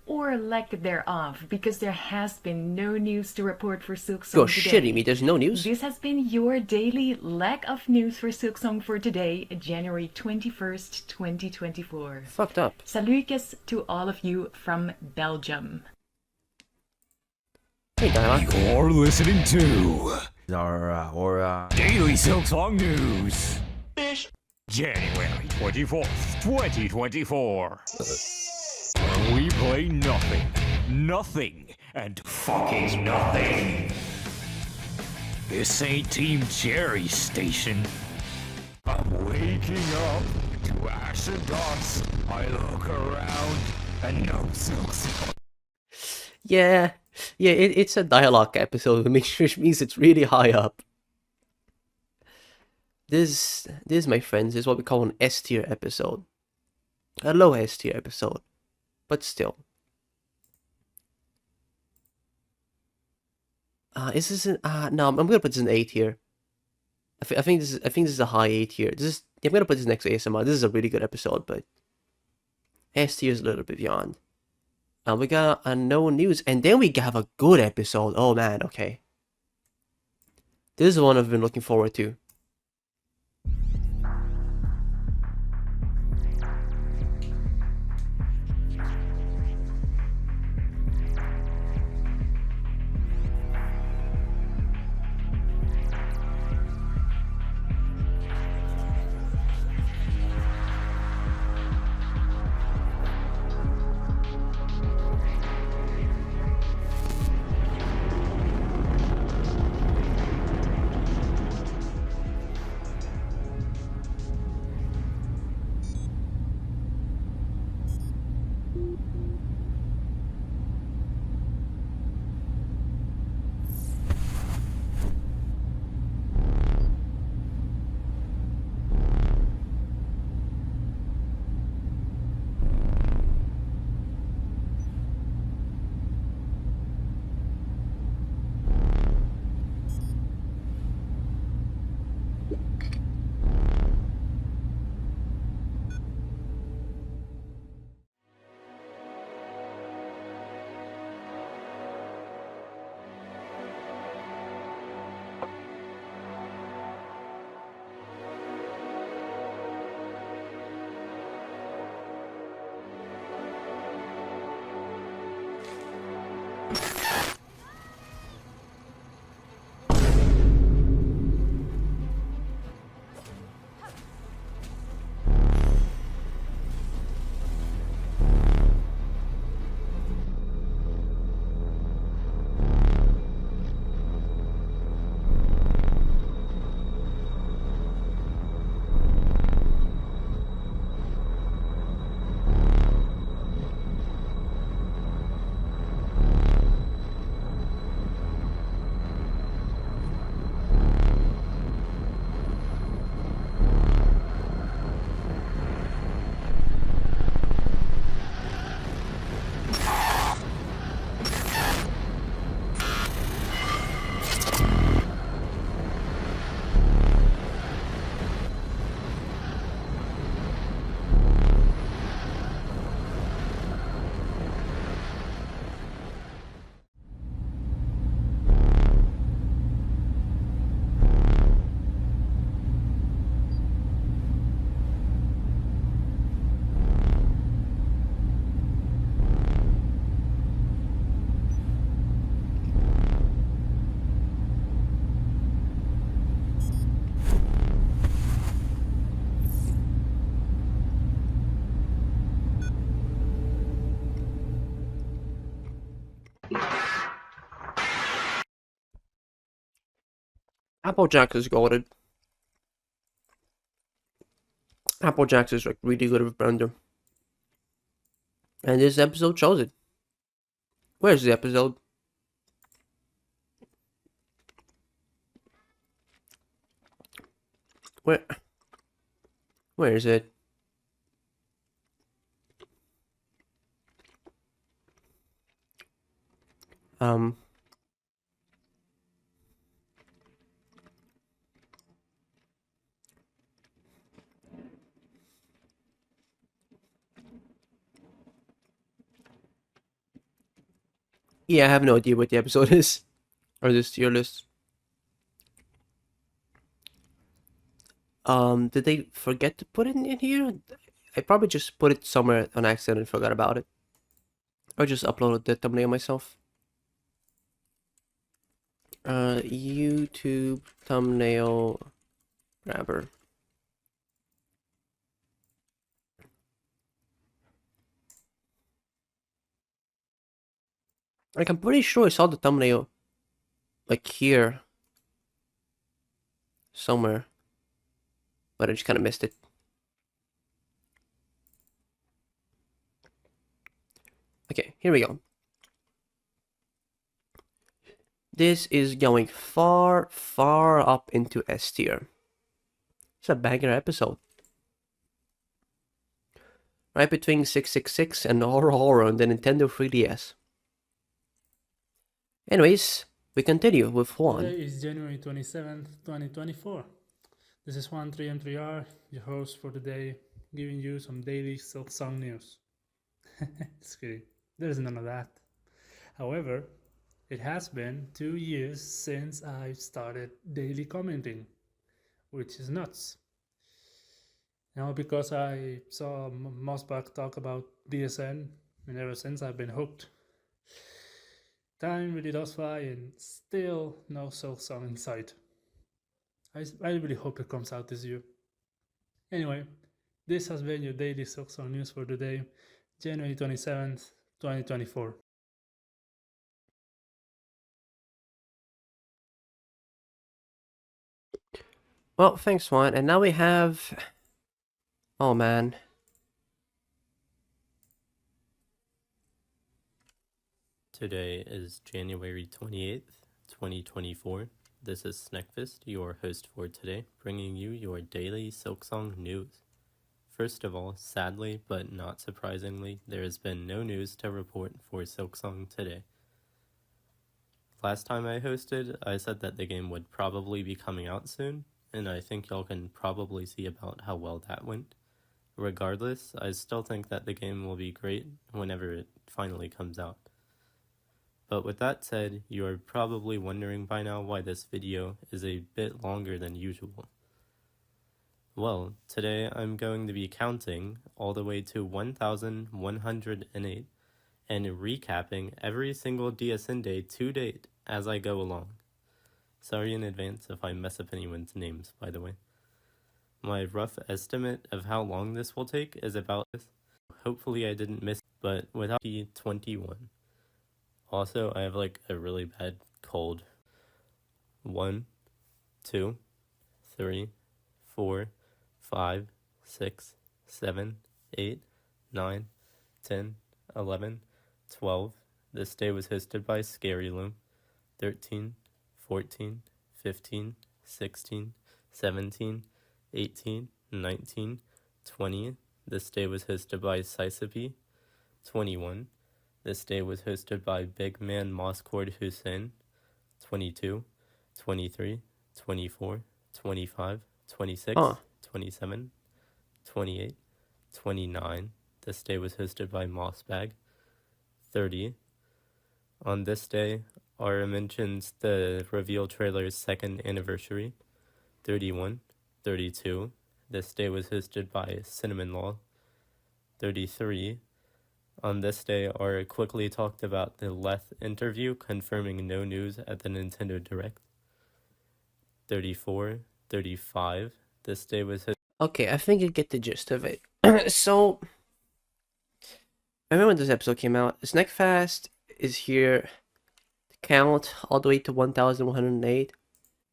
Or lack thereof, because there has been no news to report for Silksong You're today. shitting me, there's no news? This has been your daily lack of news for Silksong for today, January 21st, 2024. Fucked up. Salutjes to all of you from Belgium. Hey, Dialogue. You're listening to our Aora Daily Silksong News. January 24th, 2024. Where we play nothing, and fucking nothing. This ain't Team Cherry Station. I'm waking up to ash and dust. I look around and no Silksong. Yeah, it's a dialogue episode, which means it's really high up. This, my friends, is what we call an S tier episode. A low S tier episode, but still. Is this an no? I'm gonna put this in A tier. I think this is a high A tier. I'm gonna put this next to ASMR. This is a really good episode, but S tier is a little bit beyond. We got no news, and then we have a good episode. Oh man, okay. This is the one I've been looking forward to. Applejack is golden. Applejack is like really good with blender. And this episode shows it. Where's the episode? Where is it? Yeah, I have no idea what the episode is. Or this tier list. Did they forget to put it in here? I probably just put it somewhere on accident and forgot about it. Or just uploaded the thumbnail myself. YouTube thumbnail grabber. Like, I'm pretty sure I saw the thumbnail, like, here. Somewhere. But I just kind of missed it. Okay, here we go. This is going far, far up into S tier. It's a banger episode. Right between 666 and Aora on the Nintendo 3DS. Anyways, we continue with Juan. Today is January 27th, 2024. This is Juan 3M3R, your host for today, giving you some daily Silksong news. Just kidding, there's none of that. However, it has been 2 years since I started daily commenting, which is nuts. Now, because I saw Mossbach talk about DSN, and ever since I've been hooked. Time really does fly, and still no Silksong in sight. I really hope it comes out this year. Anyway, this has been your daily Silksong news for today, January 27th, 2024. Well, thanks, Juan. And now we have... Oh, man. Today is January 28th, 2024. This is Snackfist, your host for today, bringing you your daily Silksong news. First of all, sadly, but not surprisingly, there has been no news to report for Silksong today. Last time I hosted, I said that the game would probably be coming out soon, and I think y'all can probably see about how well that went. Regardless, I still think that the game will be great whenever it finally comes out. But with that said, you are probably wondering by now why this video is a bit longer than usual. Well, today I'm going to be counting all the way to 1,108 and recapping every single DSN day to date as I go along. Sorry in advance if I mess up anyone's names, by the way. My rough estimate of how long this will take is about this. Hopefully I didn't miss, but without the 21. Also, I have like a really bad cold. 1, 2, 3, 4, 5, 6, 7, 8, 9, 10, 11, 12. This day was hosted by Scary Loom. 13, 14, 15, 16, 17, 18, 19, 20. This day was hosted by Saisapi. 21. This day was hosted by Big Man Moscord Hussein. 22, 23, 24, 25, 26, 27, 28, 29. This day was hosted by Mossbag. 30. On this day, Aora mentions the reveal trailer's second anniversary. 31, 32. This day was hosted by Cinnamon Law. 33. On this day, Aora quickly talked about the Leth interview, confirming no news at the Nintendo Direct. 34, 35. This day was hosted. Okay, I think you get the gist of it. So, I remember when this episode came out. Snackfast is here to count all the way to 1,108.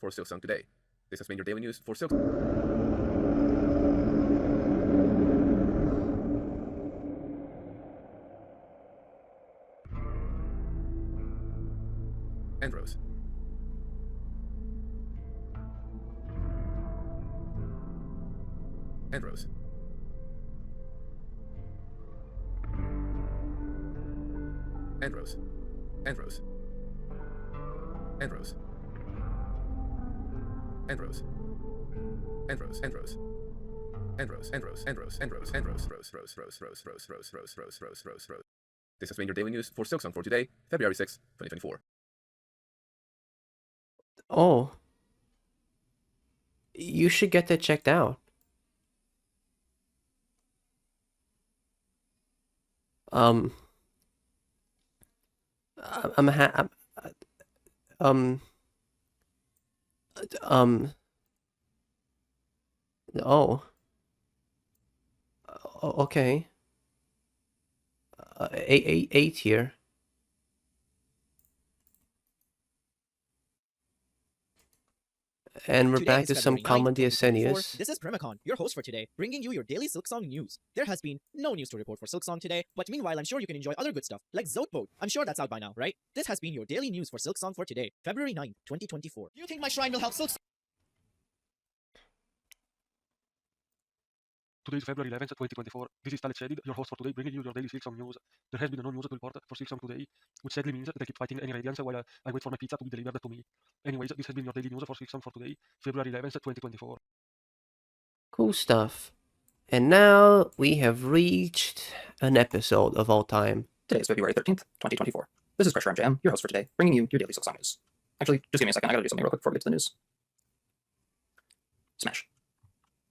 For Silksong today. This has been your daily news for Silksong. Andros. Andros. Andros. Andros. Andros. Andros. Andros. Andros. Andros. Andros. Andros. Andros. Andros. Rose. This has been your daily news for Silksong for today, February 6, 2024. Oh. You should get that checked out. I'm oh. Okay. 8 here. And we're Today back is to some February 9th, common DSN 2024. news. This is Primacon, your host for today, bringing you your daily Silksong news. There has been no news to report for Silksong today, but meanwhile, I'm sure you can enjoy other good stuff, like Zote. I'm sure that's out by now, right? This has been your daily news for Silksong for today, February 9th, 2024. Do you think my shrine will help Silksong? Today is February 11th, 2024. This is Talent Shadid, your host for today, bringing you your daily Silksong news. There has been no news to report for Silksong today, which sadly means that I keep fighting any radiance while I wait for my pizza to be delivered to me. Anyways, this has been your daily news for Silksong for today, February 11th, 2024. Cool stuff. And now we have reached an episode of all time. Today is February 13th, 2024. This is Pressure Jam, your host for today, bringing you your daily Silksong news. Actually, just give me a second. I gotta do something real quick before we get to the news. Smash.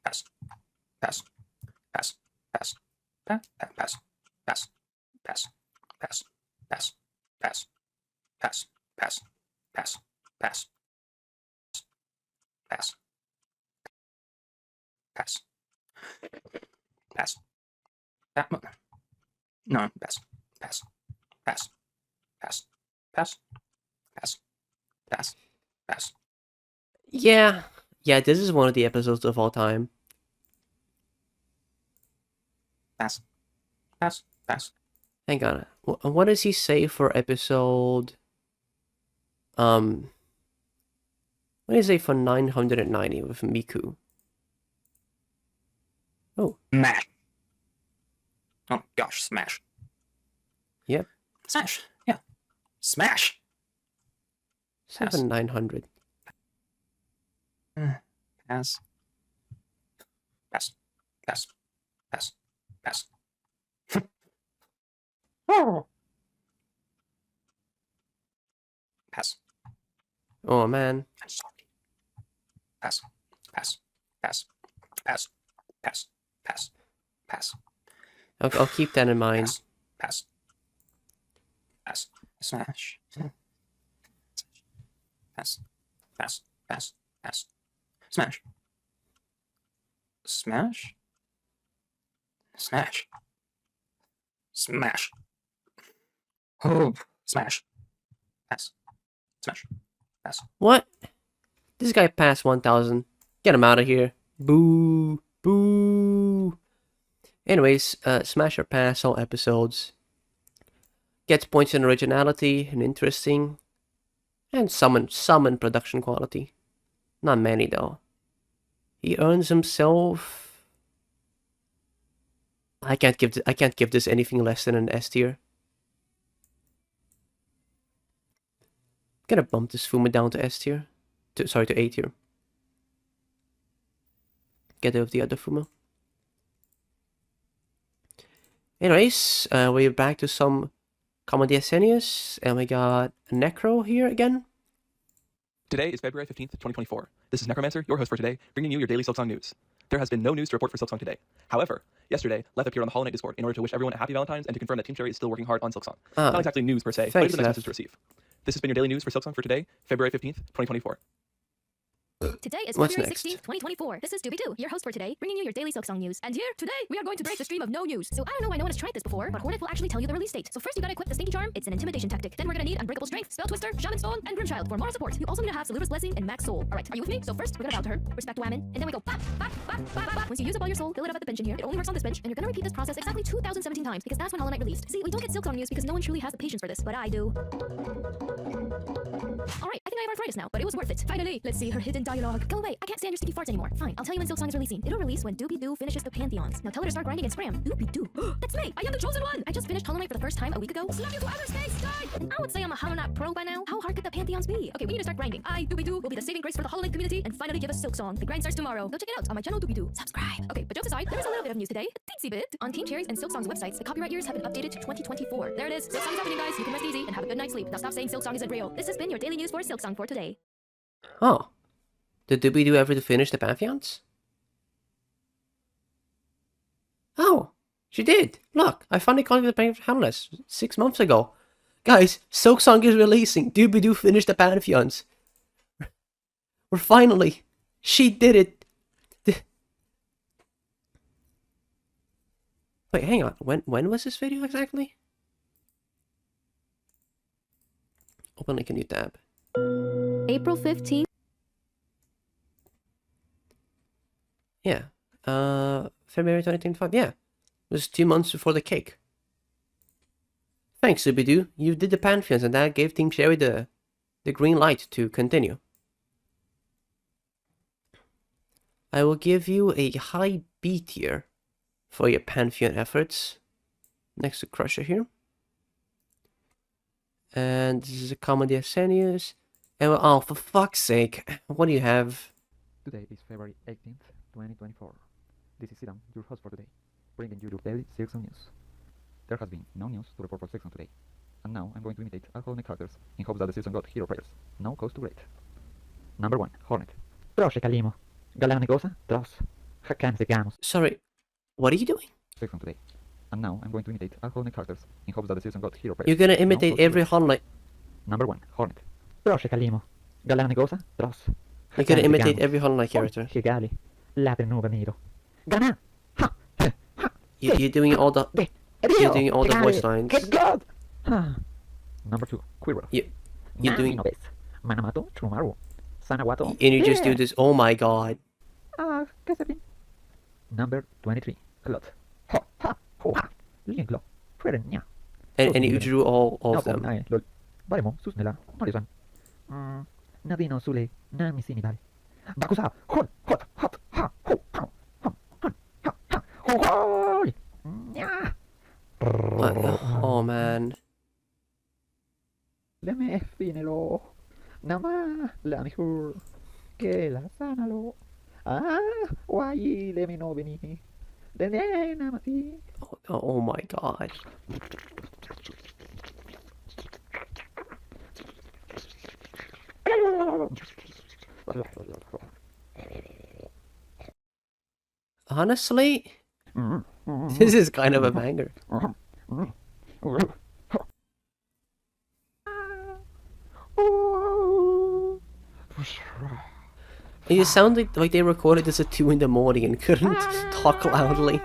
Pass. Pass. Pass. Pass. Pass. Pass. Pass. Pass. Pass. Pass. Pass. Pass. Pass. Pass. Pass. Pass. Pass. Pass. No, pass. Pass. Pass. Pass. Pass. Pass. Pass. Pass. Yeah, this is one of the episodes of all time. Pass. Pass. Pass. Hang on. What does he say for episode? What does he say for 990 with Miku? Oh. Smash. Oh gosh, smash. Yep. Smash. Yeah. Smash. 7900. Pass. Pass. Pass. Pass. Pass. Oh. Pass. Oh man. I'm sorry. Pass. Pass. Pass. Pass. Pass. Pass. Pass. I'll keep that in mind. Pass. Pass. Smash. Pass. Pass. Pass. Pass. Smash. Smash. Smash. Smash. Oh, smash. Pass. Smash. Pass. What? This guy passed 1000. Get him out of here. Boo. Boo. Anyways, smash or pass all episodes. Gets points in originality and interesting. And some in production quality. Not many though. He earns himself. I can't give this anything less than an S tier. Gonna bump this Fuma down to S tier. To A tier. Get rid of the other Fuma. Anyways, we're back to some common DSN news, and we got Necro here again. Today is February 15th, 2024. This is Necromancer, your host for today, bringing you your daily Silksong news. There has been no news to report for Silksong today. However, yesterday, Leth appeared on the Hollow Knight Discord in order to wish everyone a happy Valentine's and to confirm that Team Cherry is still working hard on Silksong. Not exactly news per se, but it's a nice message to receive. This has been your daily news for Silksong for today, February 15th, 2024. Today is What's February next? 16th, 2024. This is Doobie-Doo, your host for today, bringing you your daily Silksong news. And here, today, we are going to break the stream of no news. So I don't know why no one has tried this before, but Hornet will actually tell you the release date. So first you gotta equip the Stinky Charm. It's an intimidation tactic. Then we're gonna need Unbreakable Strength, Spell Twister, Shaman Stone, and Grimchild for moral support. You also need to have Saluda's Blessing and Max Soul. Alright, are you with me? So first, we're gonna bow to her, respect Whammon, and then we go bop, bop, bop, bop, bop. Once you use up all your soul, fill it up at the bench in here. It only works on this bench, and you're gonna repeat this process exactly 2017 times, because that's when Hollow Knight released. See, we don't get Silksong news because no one truly has the patience for this, but I do. Alright, I think I have arthritis now, but it was worth it. Finally, let's see her hidden dialogue. Go away, I can't stand your sticky farts anymore. Fine, I'll tell you when Silksong is releasing. It'll release when Doobie-Doo finishes the Pantheons. Now tell her to start grinding and scram. Doobie-Doo. That's me! I am the chosen one! I just finished Hollow Knight for the first time a week ago. Slap you to outer space, die! And I would say I'm a Hollow Knight pro by now. How hard could the Pantheons be? Okay, we need to start grinding. Doobie-Doo, will be the saving grace for the Hollow Knight community and finally give us Silksong. The grind starts tomorrow. Go check it out on my channel, Doobie-Doo. Subscribe. Okay, but jokes aside, there is a little bit of news today. A teensy bit. On Team Cherry's and Silksong's websites, the copyright years have been updated to 2024. There it is. Silksong is happening, guys. You can rest easy and have a good night's sleep. Now stop saying Silksong isn't real. This has been your daily news for Silksong for today. Oh. Did Doobie-Doo ever finish the Pantheons? Oh, she did. Look, I finally collected the Pantheons 6 months ago. Guys, Silksong is releasing. Doobie-Doo finished the Pantheons. We're finally. She did it. Wait, hang on. When was this video exactly? Open like a new tab. April 15th. Yeah. February 2025. Yeah. It was 2 months before the cake. Thanks, Doobie-Doo. You did the Pantheons and that gave Team Cherry the green light to continue. I will give you a high B tier for your Pantheon efforts. Next to Crusher here. And this is a common DSN. And oh, for fuck's sake, what do you have? Today is February 18th, 2024. This is Sidan, your host for today, bringing you your daily Silksong news. There has been no news to report for Silksong today, and now I'm going to imitate alcoholic characters in hopes that the Silksong got hero players. No cause to rate. Number 1, Hornet. Proszę Kalimo. Galana negosa, dos. Hakan sigamos. Sorry, what are you doing? Silksong today. And now I'm going to imitate alcoholic characters in hopes that the Silksong got hero players. You're gonna imitate every Hornet. Number 1, Hornet. Proszę Kalimo. Galana negosa, dos. You're gonna imitate every Hornet character. Higali. Latenuva nero. Gana. You're doing all the you're doing all the voice lines. Number 2, Quirrell. You're doing Manamato, Chumaru. Sanawato. and you just do this. Oh my god. Number 23, Clot. Ha ha ho ha. Linglo. Frerenya. And you drew all of them. Baremo, Susnela, Morrison. Nadino Sule, Nami Sinibal. Bakusa, hot, hot, hot, ha, ho, ha, ha, ha, ha, ha, ho, ho, nya. Oh man. Leme finelo. Nama, la mejor. Que la sanalo. Why let me know Benini. Namati. Oh my god. Honestly, this is kind of a banger. It sounded like they recorded this at 2 in the morning and couldn't talk loudly.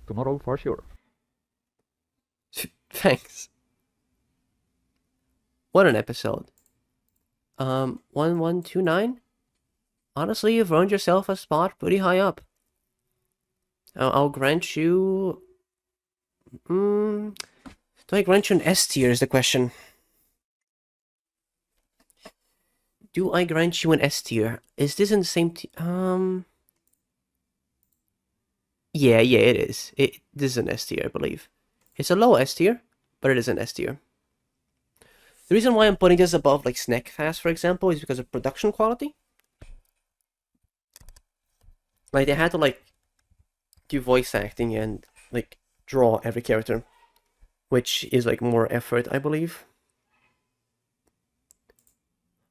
Tomorrow for sure. Thanks. What an episode. 1129? Honestly, you've earned yourself a spot pretty high up. I'll grant you... do I grant you an S tier is the question. Do I grant you an S tier? Is this in the same tier? Yeah, it is. This is an S tier, I believe. It's a low S tier, but it is an S tier. The reason why I'm putting this above like Snackfast, for example, is because of production quality. Like they had to like do voice acting and like draw every character, which is like more effort, I believe.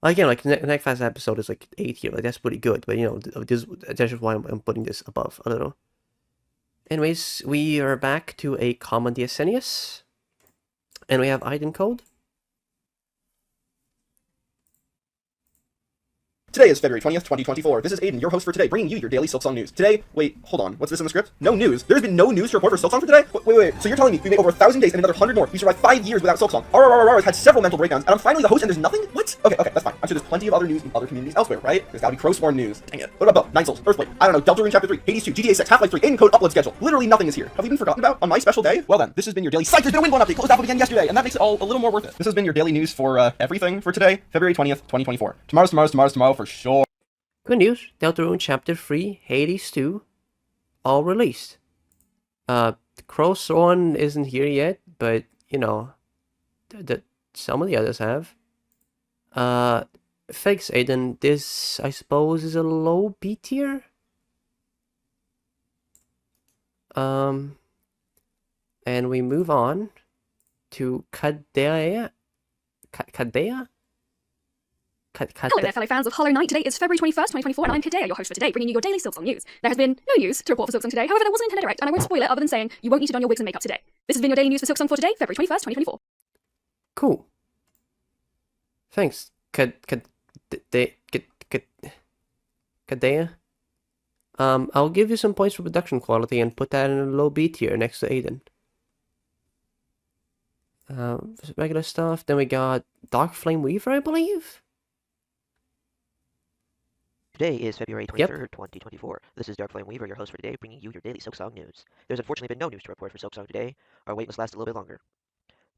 Again, like Snackfast episode is like 8 here, like that's pretty good, but you know, that's just why I'm putting this above a little. Anyways, we are back to a common DSN, and we have item code. Today is February 20th, 2024. This is Aiden, your host for today, bringing you your daily Silksong news. Today, wait, hold on, what's this in the script? No news. There's been no news to report for Silksong for today? Wait, so you're telling me we made over 1,000 days and another 100 more. We survived 5 years without Silksong. Aora has had several mental breakdowns, and I'm finally the host and there's nothing? What? Okay, that's fine. I'm sure there's plenty of other news in other communities elsewhere, right? There's gotta be Crowsworn news. Dang it. What about Nine Souls, Earthblade, I don't know, Deltarune Chapter 3, Hades 2, GTA 6, Half-Life 3, in-code upload schedule. Literally nothing is here. Have we been forgotten about on my special day? Well then, this has been your daily Psych, there's been a Windblown update, closed out again yesterday, and that makes it all a little more worth it. This has been your daily news for everything for today, February 20th, 2024. Tomorrow for sure. Good news, Deltarune Chapter 3, Hades 2, all released. Crowsworn isn't here yet, but, you know, some of the others have. Thanks, Aiden. This, I suppose, is a low B tier? And we move on to Kadea? Kadea? Hello there, fellow fans of Hollow Knight. Today is February 21st, 2024, and I'm Kadea, your host for today, bringing you your daily Silksong news. There has been no news to report for Silksong today. However, there was an Nintendo Direct, and I won't spoil it other than saying you won't need to don your wigs and makeup today. This has been your daily news for Silksong for today, February 21st, 2024. Cool. Thanks, Kadea. I'll give you some points for production quality and put that in a low B tier next to Aiden. Regular stuff. Then we got Dark Flame Weaver, I believe. Today is February 23rd, 2024. This is Dark Flame Weaver, your host for today, bringing you your daily Silksong news. There's unfortunately been no news to report for Silksong today. Our wait must last a little bit longer.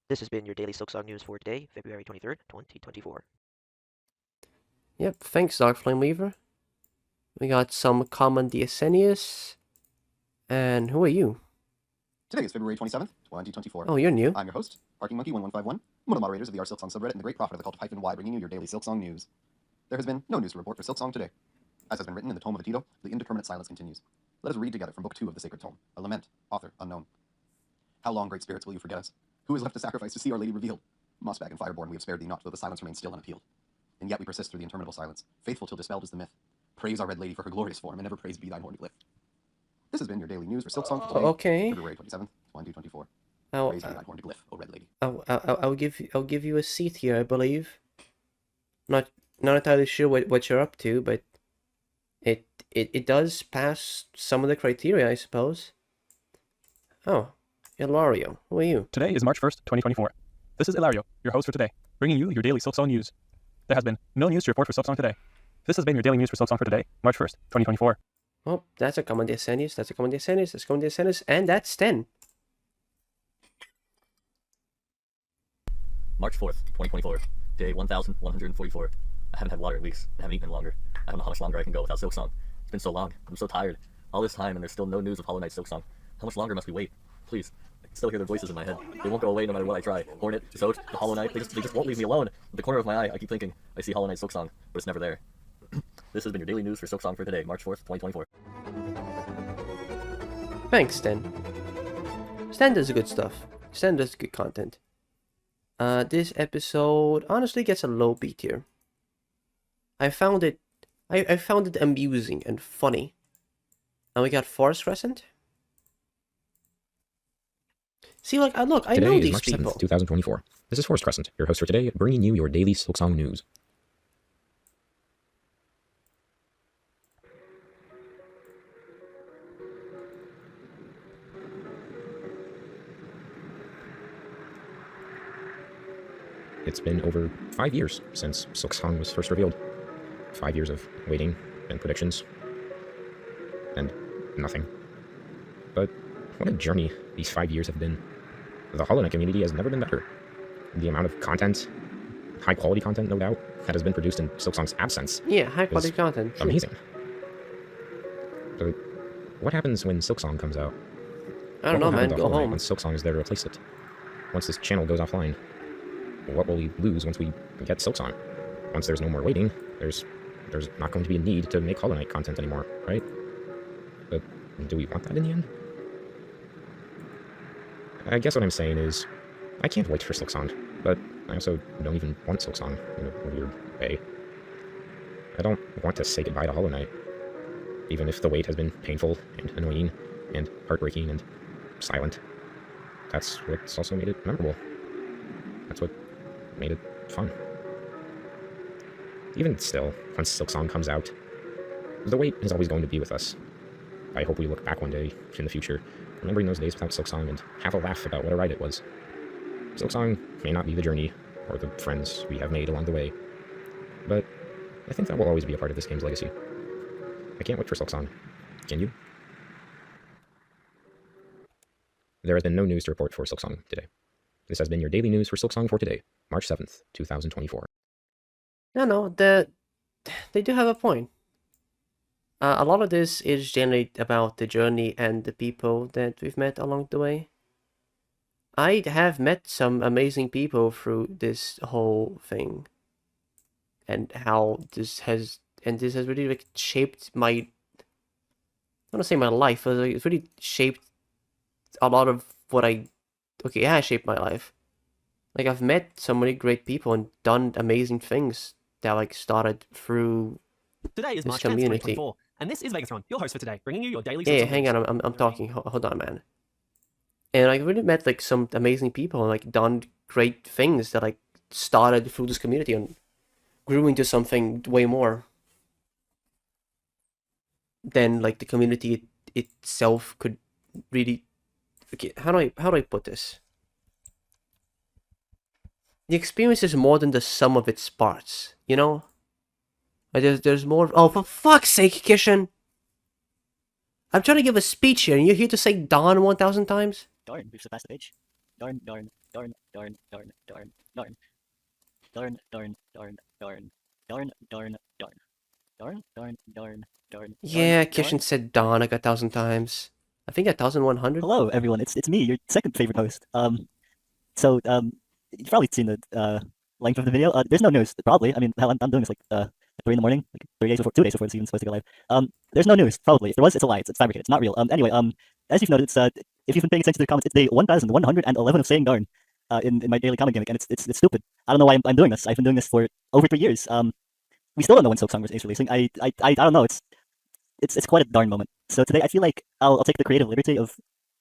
This has been your daily Silksong news for today, February 23rd, 2024. Yep, thanks, Dark Flame Weaver. We got some common DSN. And who are you? Today is February 27th, 2024. Oh, you're new. I'm your host, Parking Monkey 1151, one of the moderators of the Silksong subreddit and the great prophet of the cult of -y, bringing you your daily Silksong news. There has been no news to report for Silksong today. As has been written in the Tome of Atito, the indeterminate silence continues. Let us read together from Book 2 of the Sacred Tome, a lament, author unknown. How long, great spirits, will you forget us? Who is left to sacrifice to see Our Lady revealed? Mossbag and Fireborn, we have spared thee not, though the silence remains still unappealed. And yet we persist through the interminable silence, faithful till dispelled is the myth. Praise Our Red Lady for her glorious form, and ever praised be thine horny glyph. This has been your daily news for Silksong for today, okay. February 27th, 2024. I'll, Praise be thine horny glyph, O Red Lady. I'll give you a seat here, I believe. Not entirely sure what you're up to, but it does pass some of the criteria, I suppose. Oh, Ilario, who are you? Today is March 1st, 2024. This is Ilario, your host for today, bringing you your daily Silksong news. There has been no news to report for Silksong today. This has been your daily news for Silksong for today, March 1st, 2024. Oh, that's a common DSN, that's a common DSN, that's a common DSN, and that's 10. March 4th, 2024, day 1144. I haven't had water in weeks. I haven't eaten in longer. I don't know how much longer I can go without Silksong. It's been so long. I'm so tired. All this time and there's still no news of Hollow Knight Silksong. How much longer must we wait? Please. I can still hear their voices in my head. They won't go away no matter what I try. Hornet, Zote, the Hollow Knight, they just won't leave me alone. At the corner of my eye, I keep thinking, I see Hollow Knight Silksong, but it's never there. This has been your daily news for Silksong for today, March 4th, 2024. Thanks, Stan. Stan does good stuff. Stan does good content. This episode honestly gets a low B tier. I found it amusing and funny. And we got Forest Crescent. See, like, look, I know these people. Today is March 7th, 2024. This is Forest Crescent, your host for today, bringing you your daily Silksong news. It's been over 5 years since Silksong was first revealed. 5 years of waiting and predictions. And nothing. But what a journey these 5 years have been. The Hollow Knight community has never been better. The amount of content, high quality content no doubt, that has been produced in Silksong's absence. Yeah, high quality content. Amazing. But what happens when Silksong comes out? I don't know, man, go home. When Silksong is there to replace it. Once this channel goes offline. What will we lose once we get Silksong? Once there's no more waiting, there's not going to be a need to make Hollow Knight content anymore, right? But do we want that in the end? I guess what I'm saying is, I can't wait for Silksong, but I also don't even want Silksong in a weird way. I don't want to say goodbye to Hollow Knight, even if the wait has been painful and annoying and heartbreaking and silent. That's what's also made it memorable. That's what made it fun. Even still, once Silksong comes out, the wait is always going to be with us. I hope we look back one day in the future, remembering those days without Silksong and have a laugh about what a ride it was. Silksong may not be the journey or the friends we have made along the way, but I think that will always be a part of this game's legacy. I can't wait for Silksong. Can you? There has been no news to report for Silksong today. This has been your daily news for Silksong for today, March 7th, 2024. No, they do have a point. A lot of this is generally about the journey and the people that we've met along the way. I have met some amazing people through this whole thing. And how this has really like shaped my, I don't want to say my life, but it's really shaped a lot of what okay, it has shaped my life. Like, I've met so many great people and done amazing things that, like, started through Today is this March 10th, community. 2024, and this is Vegasron, your host for today, bringing you your daily... Yeah, hang on, I'm talking, hold on, man. And I really met, like, some amazing people and, like, done great things that, like, started through this community and grew into something way more than, like, the community itself could really... Okay, how do I put this? The experience is more than the sum of its parts, you know? Like, there's more... Oh, for fuck's sake, Kishan! I'm trying to give a speech here, and you're here to say Dawn 1,000 times? Darn, we've surpassed the page. Darn. darn, darn, darn, darn, darn, darn, darn, darn, darn, darn, darn, darn, darn, darn, darn, darn. Yeah, Kishan said Dawn like 1,000 times. I think 1,100. Hello, everyone. It's me, your second favorite host. So you've probably seen the length of the video. There's no news, probably. I mean, hell, I'm doing this like 3 in the morning, like 2 days before it's even supposed to go live. There's no news, probably. If there was, it's a lie. It's fabricated. It's not real. Anyway, as you've noted, if you've been paying attention to the comments, it's day 1,111 of saying darn in my daily comment gimmick, and it's stupid. I don't know why I'm doing this. I've been doing this for over 3 years. We still don't know when Silksong is releasing. I don't know. It's quite a darn moment. So today I feel like I'll take the creative liberty of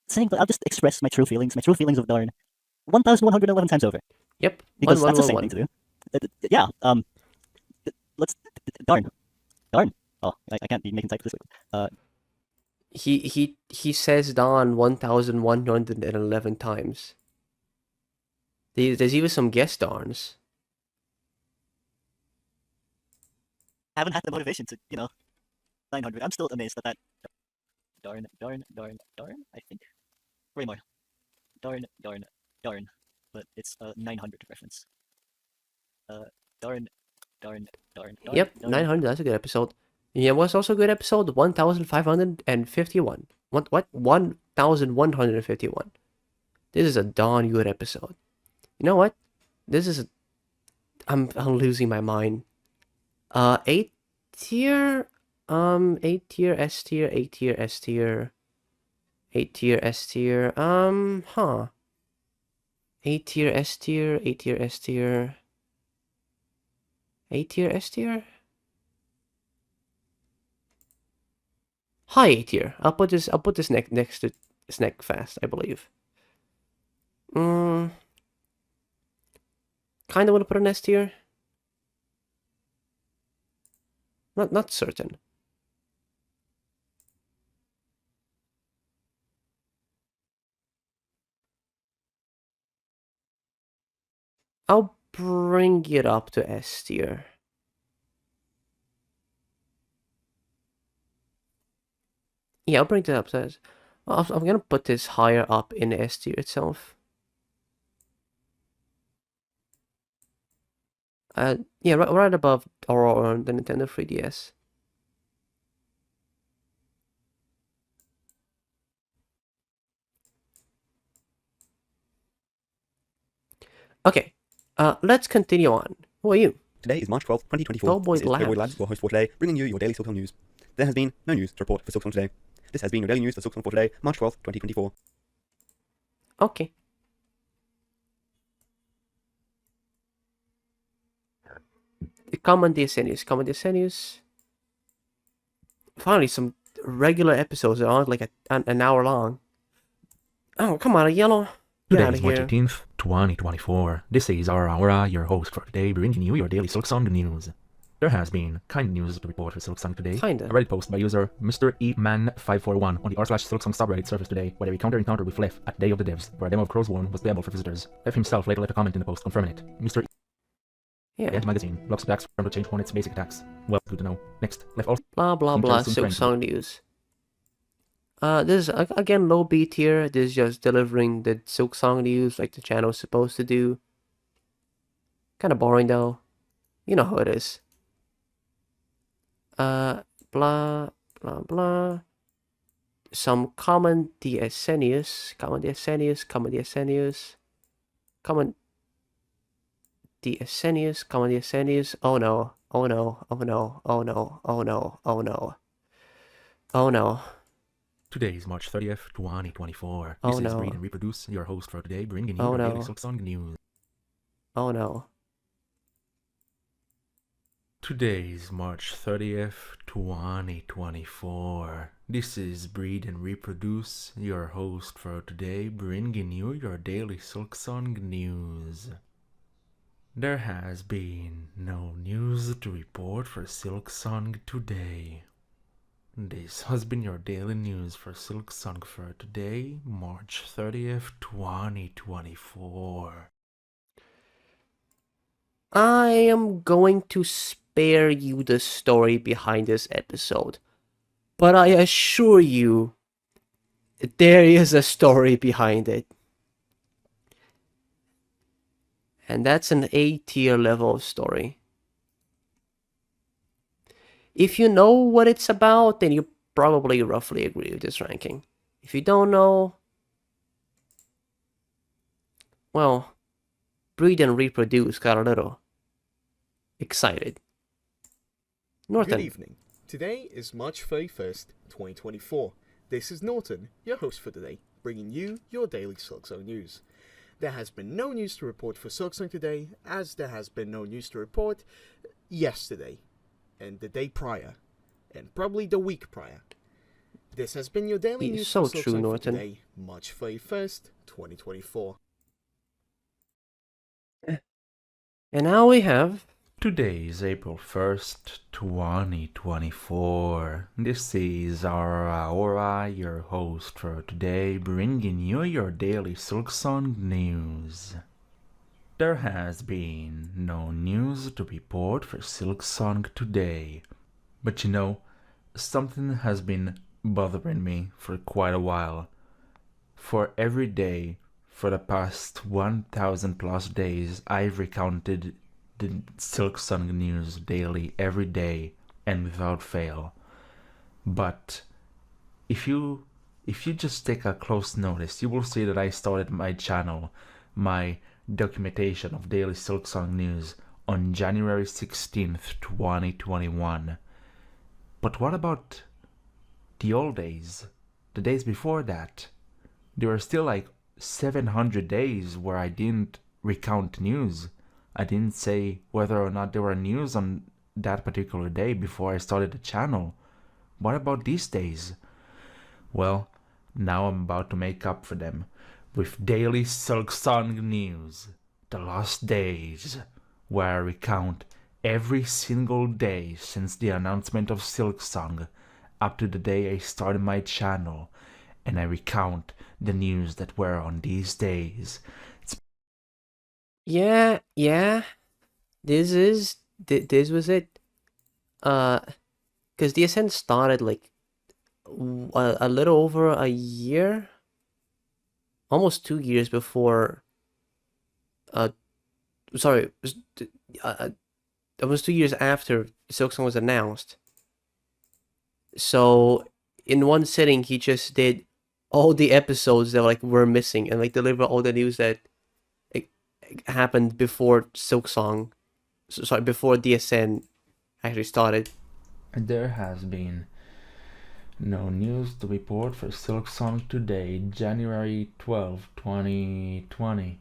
saying, but I'll just express my true feelings of darn 1,111 times over. Yep. Because that's the same thing to do. Yeah. Let's darn. Oh, I can't be making types this week. He says Dawn 1,111 times. There's even some guest darns. Haven't had the motivation to, 900. I'm still amazed at that. Darn, I think. Way more. Darn. But it's a 900 reference. Darn. Yep, 900. That's a good episode. Yeah, what's also a good episode? 1,551. What? 1,151. This is a darn good episode. You know what? I'm losing my mind. 8 tier. 8 tier, S tier, 8 tier, S tier. 8 tier, S tier. 8 tier, S tier, 8 tier, S tier. 8 tier, S tier? High 8 tier. I'll put this next to Snack Fast, I believe. Kinda wanna put an S tier. Not certain. I'll bring it up to S tier. Yeah, I'll bring it up to S. I'm gonna put this higher up in S tier itself. Yeah, right above Aora on the Nintendo 3DS. Okay, let's continue on. Who are you? Today is March 12th, 2024. Tallboy This is Tallboy Labs. Labs, your host for today, bringing you your daily Silksong news. There has been no news to report for Silksong today. This has been your daily news for Silksong for today, March 12th, 2024. Okay. Common DSN news. Finally, some regular episodes that aren't like an hour long. Oh, come on, a yellow. Get Today out is of March here. 18th, 2024. This is Aora, your host for today, bringing you your daily Silksong news. There has been kind news to report for Silksong today. Kinda. A Reddit post by user Mr. EMan541 on the r/Silksong subreddit surfaced today, where they encounter with Lef at Day of the Devs, where a demo of Crow's Worm was playable for visitors. Lef himself later left a comment in the post confirming it. Mr. Yeah. Ant Magazine blocks attacks from to change Hornet's basic attacks. Well, good to know. Next, Lef also Blah blah blah. Silksong news. This is again low B tier. This is just delivering the Silksong news like the channel is supposed to do. Kind of boring though. You know how it is. Blah blah blah. Some common DSN news. Common DSN news. Common DSN news. Common DSN news. Common DSN news. Oh no. Oh no. Oh no. Oh no. Oh no. Oh no. Oh no. Today is March 30th, 2024. Oh, This is no. Read and Reproduce, your host for today, bringing you Oh, your no. daily Silksong news. Oh no. Today is March 30th, 2024. This is Breed and Reproduce, your host for today, bringing you your daily Silksong news. There has been no news to report for Silksong today. This has been your daily news for Silksong for today, March 30th, 2024. I am going to spare you the story behind this episode, but I assure you there is a story behind it. And that's an A tier level of story. If you know what it's about, then you probably roughly agree with this ranking. If you don't know, well, Breed and Reproduce got a little excited. Norton. Good evening. Today is March 31st, 2024. This is Norton, your host for today, bringing you your daily Silksong news. There has been no news to report for Silksong today, as there has been no news to report yesterday, and the day prior, and probably the week prior. This has been your daily news so for true, Silksong for Norton. today, March 31st, 2024. And now we have... Today is April 1st, 2024. This is our Aora, your host for today, bringing you your daily Silksong news. There has been no news to report for Silksong today. But you know, something has been bothering me for quite a while. For every day, for the past 1,000 plus days, I've recounted the Silksong news daily, every day, and without fail. But if you just take a close notice, you will see that I started my channel, my documentation of daily Silksong news, on January 16th, 2021. But what about the old days? The days before that? There were still like 700 days where I didn't recount news. I didn't say whether or not there were news on that particular day before I started the channel. What about these days? Well, now I'm about to make up for them with daily Silksong news, the lost days, where I recount every single day since the announcement of Silksong up to the day I started my channel, and I recount the news that were on these days. Yeah. This was it. Because DSN started like a little over a year, almost 2 years before. Sorry, almost 2 years after Silksong was announced. So in one sitting, he just did all the episodes that like were missing and like deliver all the news that happened before Silksong. Sorry, before DSN actually started. There has been no news to report for Silksong today, January 12, 2020.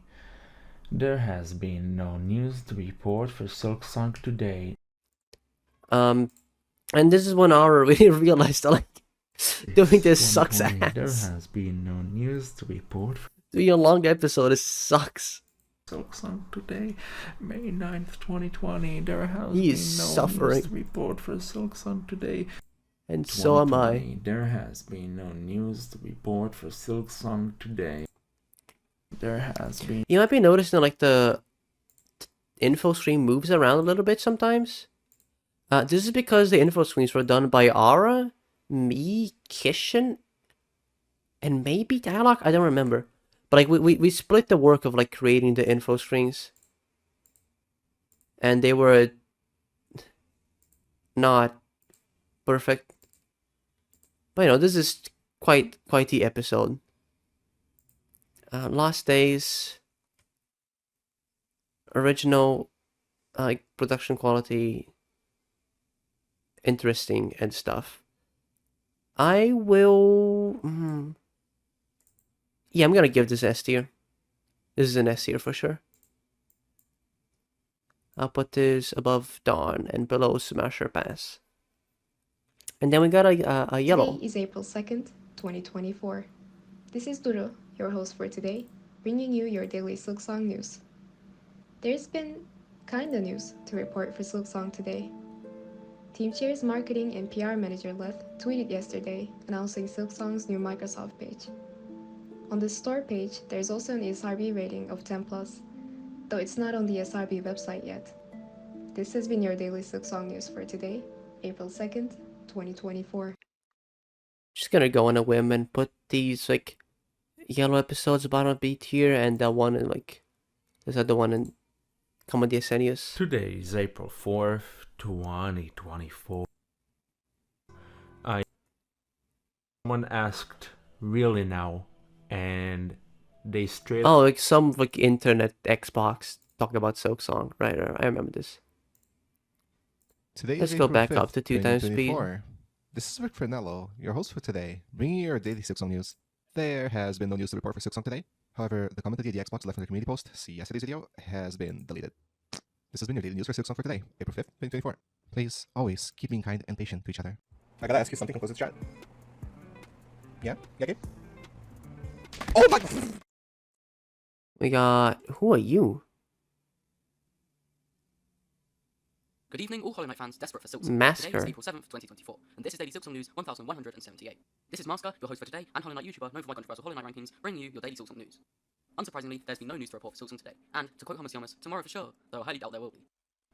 There has been no news to report for Silksong today. And this is when Aora really realized that like doing this sucks ass. There has been no news to report for Doing a long episode, it sucks. Silksong today, May 9th, 2020. There has He been is no suffering. news to report for Silksong today. And so am I. 2020. There has been no news to report for Silksong today. There has been... You might be noticing like the info screen moves around a little bit sometimes. This is because the info screens were done by Aora, me, Kishin, and maybe Dialogue? I don't remember. But like we split the work of like creating the info screens. And they were not perfect. But you know, this is quite the episode. Lost Days, original, production quality, interesting and stuff. I will... Yeah, I'm gonna give this S tier. This is an S tier for sure. I'll put this above Dawn and below Smasher Pass. And then we got a yellow. Today is April 2nd, 2024. This is Duro, your host for today, bringing you your daily Silksong news. There's been kinda news to report for Silksong today. Team Chair's marketing and PR manager Leth tweeted yesterday announcing Silksong's new Microsoft page. On the store page, there's also an SRB rating of 10+, though it's not on the SRB website yet. This has been your daily Silksong news for today, April 2nd, 2024. Just gonna go on a whim and put these like yellow episodes bottom B tier and that one in like this other one in Come on, DSN news. Today is April 4th, 2024. Someone asked, really now? And they straight Oh, like some like internet Xbox talking about Silksong. Right, I remember this. Today Let's is go April back 5th, up to 2 times speed. 2024. This is Rick Fernello, your host for today, bringing you your daily Silksong news. There has been no news to report for Silksong today. However, the comment that the Xbox left in the community post, see yesterday's video, has been deleted. This has been your daily news for Silksong for today, April 5th, 2024. Please always keep being kind and patient to each other. I gotta ask you something, close this chat. Yeah? Yeah, Gabe? Oh my! We got... Who are you? Good evening, all Hollow Knight fans desperate for Silksong. Masker. Today is April 7th, 2024, and this is Daily Silksong News 1178. This is Masker, your host for today, and Hollow Knight YouTuber known for my controversial Hollow Knight rankings, bringing you your Daily Silksong News. Unsurprisingly, there's been no news to report for Silksong today, and, to quote Homus Yomus, tomorrow for sure, though I highly doubt there will be.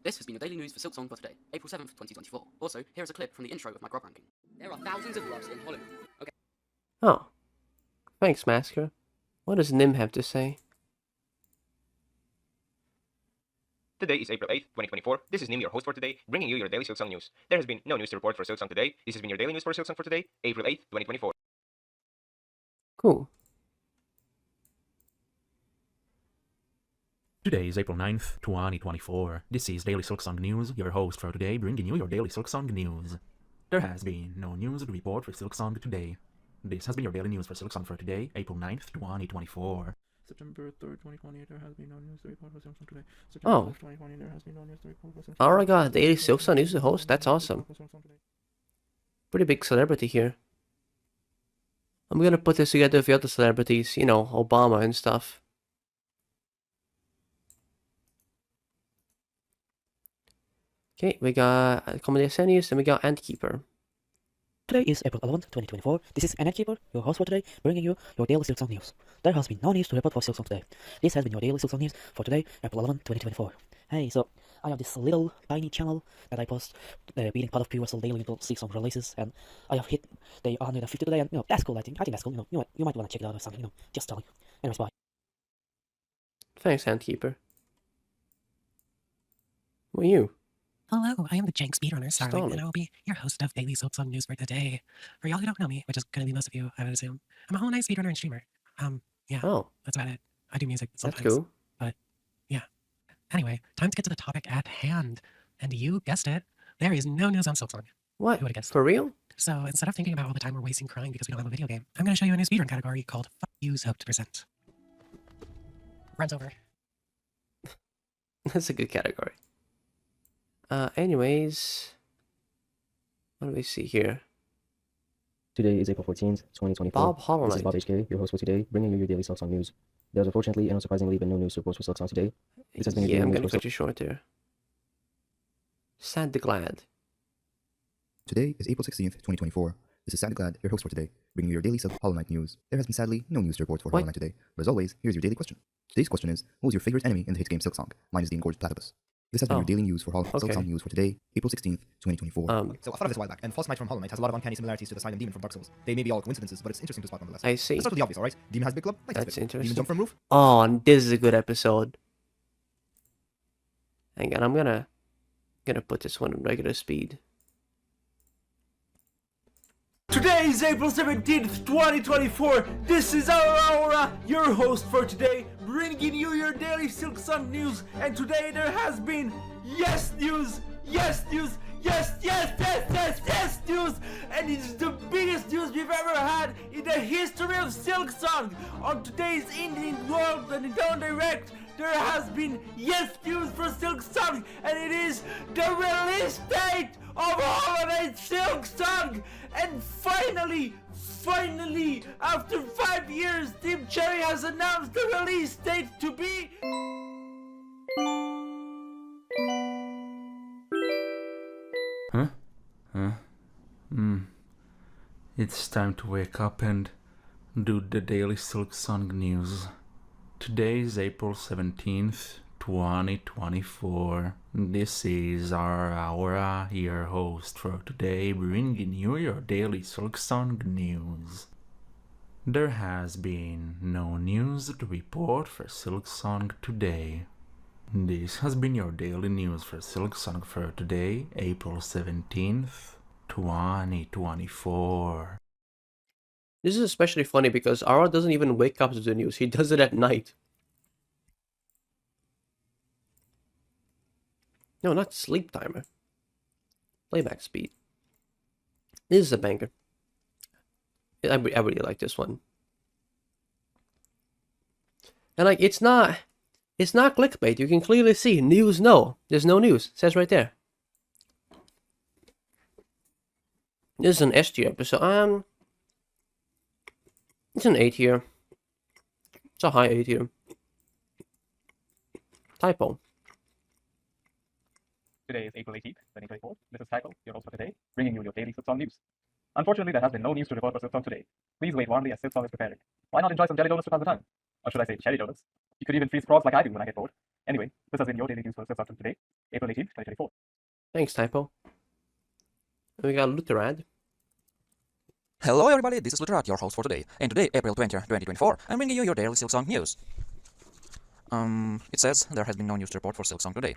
This has been your daily news for Silksong for today, April 7th, 2024. Also, here is a clip from the intro of my grub ranking. There are thousands of grubs in Hollow Knight. Okay. Oh. Thanks, Masker. What does Nim have to say? Today is April 8th, 2024. This is Nim, your host for today, bringing you your daily Silksong news. There has been no news to report for Silksong today. This has been your daily news for Silksong for today, April 8th, 2024. Cool. Today is April 9th, 2024. This is Daily Silksong News, your host for today, bringing you your daily Silksong news. There has been no news to report for Silksong today. This has been your daily news for Silksong for today, April 9th, 2024. September 3rd, 2020, there has been no news to report for Silksong today. Oh. 2020, there has been no news to report for Silksong. Aora got Daily Silksong News to host. That's awesome. Pretty big celebrity here. I'm gonna put this together with the other celebrities, you know, Obama and stuff. Okay, we got Comedy News, and we got Antkeeper. Today is April 11th, 2024. This is Keeper, your host for today, bringing you your daily Silksong news. There has been no news to report for Silksong today. This has been your daily Silksong news for today, April 11th, 2024. Hey, so I have this little tiny channel that I post being part of pre-Russell daily until Silksong releases, and I have hit the 150 today, and you know that's cool. I think that's cool. You might want to check it out or something. Just telling. Anyways, bye. Thanks, Antkeeper. Who are you? Hello, I am the Jank Speedrunner, Starling, Starling. and I will be your host of Daily Silksong News for today. For y'all who don't know me, which is going to be most of you, I would assume, I'm a Hollow Knight speedrunner and streamer. Yeah, Oh. that's about it. I do music That's sometimes. cool. But, yeah. Anyway, time to get to the topic at hand. And you guessed it, there is no news on Silksong. What? Who would have guessed? For real? So, instead of thinking about all the time we're wasting crying because we don't have a video game, I'm going to show you a new speedrun category called Fuck Yous Hope to Present. Run's over. That's a good category. Anyways, what do we see here? Today is April 14th, 2024. Bob Hollow This is Knight. Bob HK, your host for today, bringing you your daily Silksong news. There's unfortunately and unsurprisingly been no news to report for Silksong today. This has been your Yeah, daily I'm news gonna for cut you short there. Sad to glad. Today is April 16th, 2024. This is Sad Glad, your host for today, bringing you your daily Hollow Knight news. There has been sadly no news to report for What? Hollow Knight today, but as always, here's your daily question. Today's question is, what was your favorite enemy in the hit game Silksong? Mine is the engorged platypus. This has been your daily news for Silksong news for today, April 16th, 2024. So I thought of this a while back, and False Knight from Hollow Knight has a lot of uncanny similarities to the Silent Demon from Dark Souls. They may be all coincidences, but it's interesting to spot nonetheless. I see. Let's start with the obvious, alright? Demon has big club, Knight has That's big club. interesting. Demon jump from roof. Oh, and this is a good episode. Hang on, I'm gonna put this one in regular speed. Today is April 17th, 2024. This is Aora, your host for today, bringing you your daily Silksong news. And today there has been yes news, yes news, yes news. And it's the biggest news we've ever had in the history of Silksong. On today's Indian World and Down Direct, there has been yes news for Silksong, and it is the release date of Hollow Knight Silksong. And finally, after 5 years, Team Cherry has announced the release date to be... It's time to wake up and do the daily Silksong news. Today is April 17th, 2024. This is our Aora, your host for today, bringing you your daily Silksong news. There has been no news to report for Silksong today. This has been your daily news for Silksong for today, April 17th, 2024. This is especially funny because Aora doesn't even wake up to the news. He does it at night. No, not sleep timer. Playback speed. This is a banger. I really like this one. And like, it's not clickbait. You can clearly see news. No, there's no news. It says right there. This is an S tier episode. It's an A tier. It's a high A tier. Typo. Today is April 18th, 2024. This is Typo, your host for today, bringing you your daily Silksong news. Unfortunately, there has been no news to report for Silksong today. Please wait warmly as Silksong is preparing. Why not enjoy some jelly donuts to pass the time? Or should I say cherry donuts? You could even freeze frogs like I do when I get bored. Anyway, this has been your daily news for Silksong today, April 18th, 2024. Thanks, Typo. We got Ultrawide. Hello everybody, this is Drought, your host for today. And today, April 20th, 2024, I'm bringing you your daily Silksong news. It says there has been no news to report for Silksong today.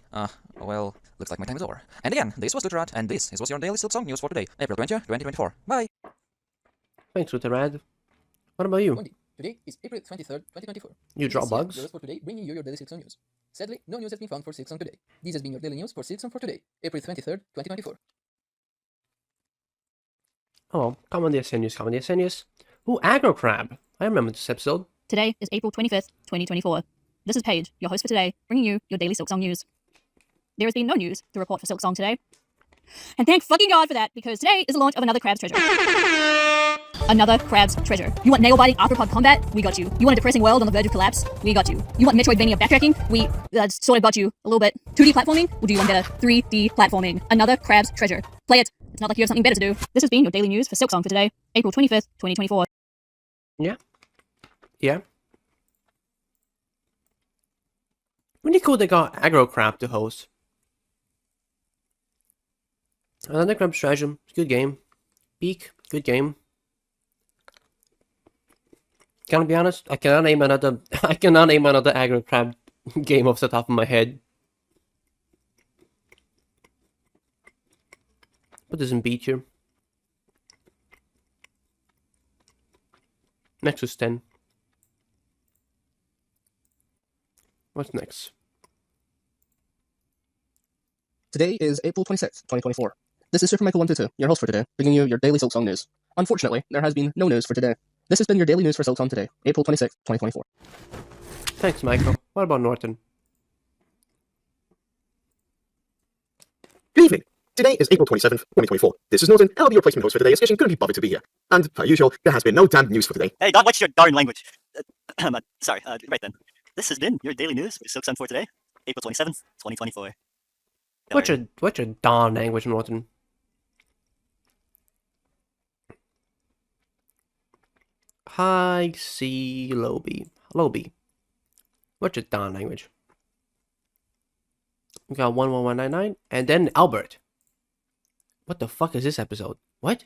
Well, looks like my time is over. And again, this was Drought, and this was your daily Silksong news for today, April 20th, 2024. Bye! Thanks, Ultrawide. What about you? Today is April 23rd, 2024. You draw bugs? Yours for today, bringing you your daily Silksong news. Sadly, no news has been found for Silksong today. This has been your daily news for Silksong for today, April 23rd, 2024. Oh, come on, DSN news, come on, DSN news. Ooh, Aggro Crab. I remember this episode. Today is April 25th, 2024. This is Paige, your host for today, bringing you your daily Silksong news. There has been no news to report for Silksong today. And thank fucking God for that, because today is the launch of another Crab's Treasure. Another Crab's Treasure. You want nail-biting arthropod combat? We got you. You want a depressing world on the verge of collapse? We got you. You want Metroidvania backtracking? We sort of got you a little bit. 2D platforming? We'll do you one better. 3D platforming. Another Crab's Treasure. Play it. It's not like you have something better to do. This has been your daily news for Silksong for today, April 25th, 2024. Yeah. Yeah. Really cool they got Aggro Crab to host. Another Crab's Treasure. Good game. Peak. Good game. Can I be honest? I cannot name another Aggro Crab game off the top of my head. Put this in B tier. Nexus 10. What's next? Today is April 26th, 2024. This is Super Michael 122, your host for today, bringing you your daily Silksong news. Unfortunately, there has been no news for today. This has been your daily news for Silksong today, April 26th, 2024. Thanks, Michael. What about Norton? Good evening. Today is April 27th, 2024. This is Norton, and I'll be your replacement host for today as Kishin couldn't be bothered to be here. And, per usual, there has been no damn news for today. Hey, don't watch your darn language. Sorry, right then. This has been your daily news for Silksong for today, April 27th, 2024. What's your darn language, Norton? High C low B. Low B. What's your darn language? We got 11199 and then Albert. What the fuck is this episode? What?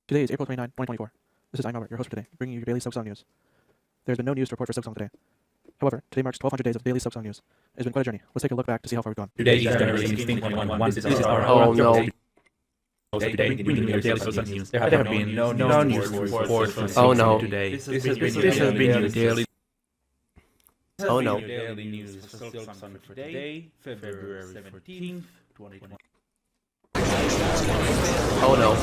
Today is April 29, 2024. This is Albert, your host for today, bringing you your daily Silksong news. There has been no news to report for Silksong today. However, today marks 1,200 days of daily Silksong news. It has been quite a journey. Let's take a look back to see how far we've gone. Today is January 16, 2021. This is our oh no. Today, bringing your daily Silksong news. There have been no news to report for oh no. today. This has been your daily. Oh no. Daily news for Silksong for today, February 14th, 2020. Oh no.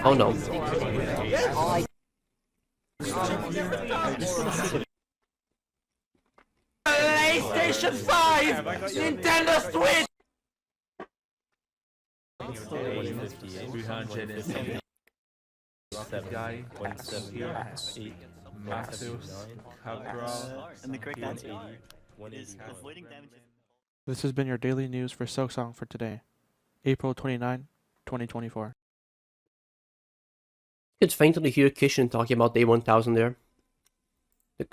Oh no. PlayStation 5! Nintendo Switch! Guy, 178, Mathos, Cabral, and the correct answer is avoiding damage. This has been your daily news for Silksong for today, April 29, 2024. It's faint to hear Kishin talking about day 1000 there.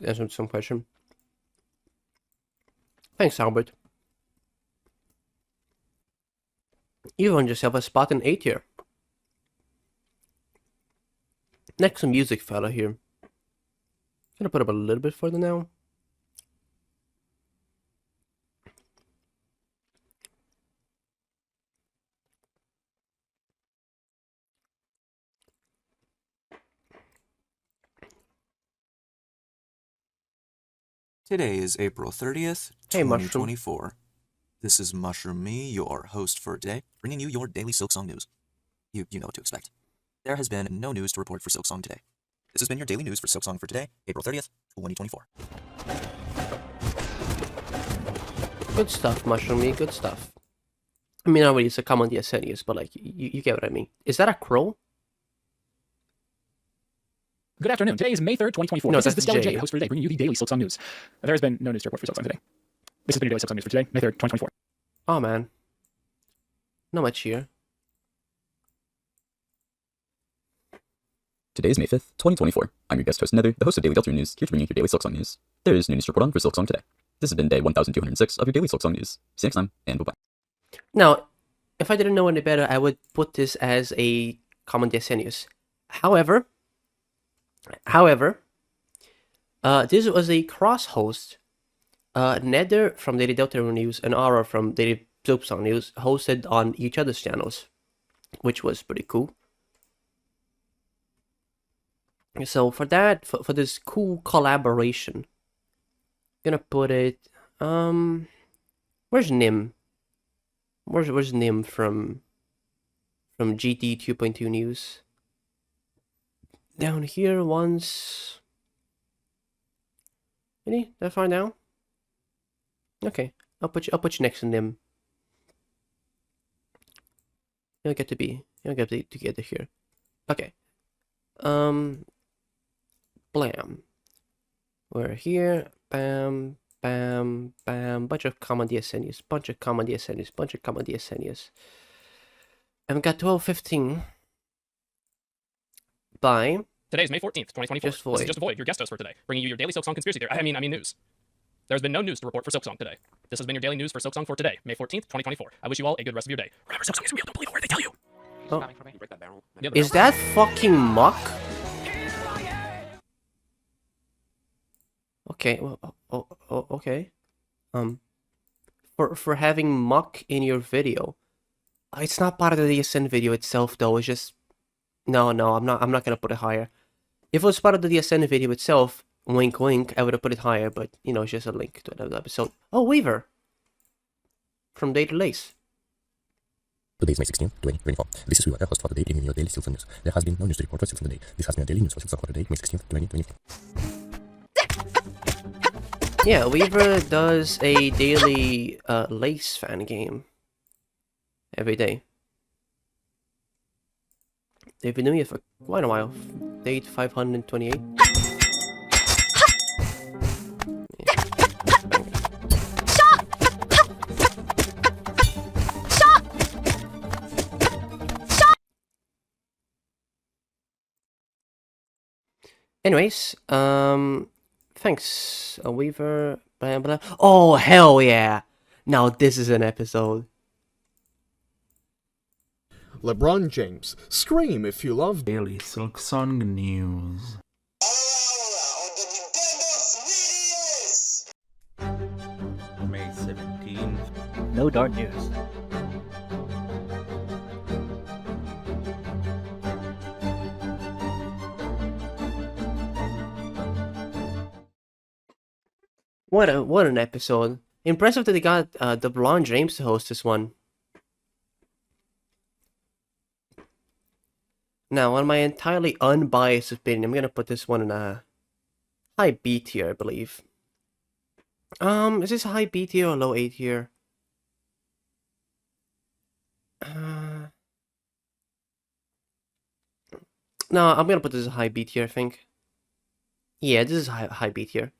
Answer some question. Thanks, Albert. You earned yourself a spot in A tier. Next, some music fella here. Gonna put up a little bit further now. Today is April 30th, Hey, Mushroom. 2024. This is Mushroom Me, your host for today, bringing you your daily Silksong news. You know what to expect. There has been no news to report for Silksong today. This has been your daily news for Silksong for today, April 30th, 2024. Good stuff, Mushroom Me, good stuff. I mean, not really, it's a common DSN use, but like, you get what I mean. Is that a crow? Good afternoon. Today is May 3rd, 2024. No, this is that's the Stellar Jay. J, host for today, bringing you the daily Silksong news. There has been no news to report for Silksong today. This has been your daily Silksong news for today, May 3rd, 2024. Oh, man. Not much here. Today is May 5th, 2024. I'm your guest host Nether, the host of Daily Delta News, here to bring you your daily Silksong news. There is no news to report on for Silksong today. This has been day 1206 of your daily Silksong news. See you next time, and bye-bye. Now, if I didn't know any better, I would put this as a common DSN use. However, this was a cross-host. Nether from Daily Delta News and Aora from Daily Silksong News hosted on each other's channels, which was pretty cool. So for that, for this cool collaboration, I'm gonna put it. Where's Nim? Where's Nim from GT 2.2 News? Down here once. Really? Did I find out? Okay, I'll put you next to Nim. You'll get to be together here. Okay. Blam. We're here. Bam, bam, bam. Bunch of common DSNs. Bunch of common DSNs. And we got 12:15. Bye. Today is May 14th, 2024. Just This Void. is Just Void, your guest host for today, bringing you your daily Silksong conspiracy theory. I mean news. There's been no news to report for Silksong today. This has been your daily news for Silksong for today, May 14th, 2024. I wish you all a good rest of your day. Remember, Silksong is real. Don't believe a word they tell you. Oh. Is that fucking Muck? Okay, well, okay. For having Muck in your video, it's not part of the DSN video itself, though. It's just no. I'm not gonna put it higher. If it was part of the DSN video itself, wink, wink, I would have put it higher. But you know, it's just a link to another episode. Oh, Weaver from Data Lace. Today is May 16th, 2024. This is Weaver, your host for today, bringing you your daily Silksong news. There has been no news to report for Silksong today. This has been your daily news for Silksong for today, May 16th, 2024. Yeah, Weaver does a daily Lace fan game every day. They've been doing it for quite a while. Date 528. Anyways, thanks, Weaver. Blah, blah. Oh, hell yeah! Now this is an episode. LeBron James, scream if you love Daily Silksong News. May 17th. No darn news. What an episode! Impressive that they got the LeBron James to host this one. Now, on my entirely unbiased opinion, I'm gonna put this one in a high B tier, I believe. Is this a high B tier or low A tier? No, I'm gonna put this as a high B tier, I think. Yeah, this is high B tier.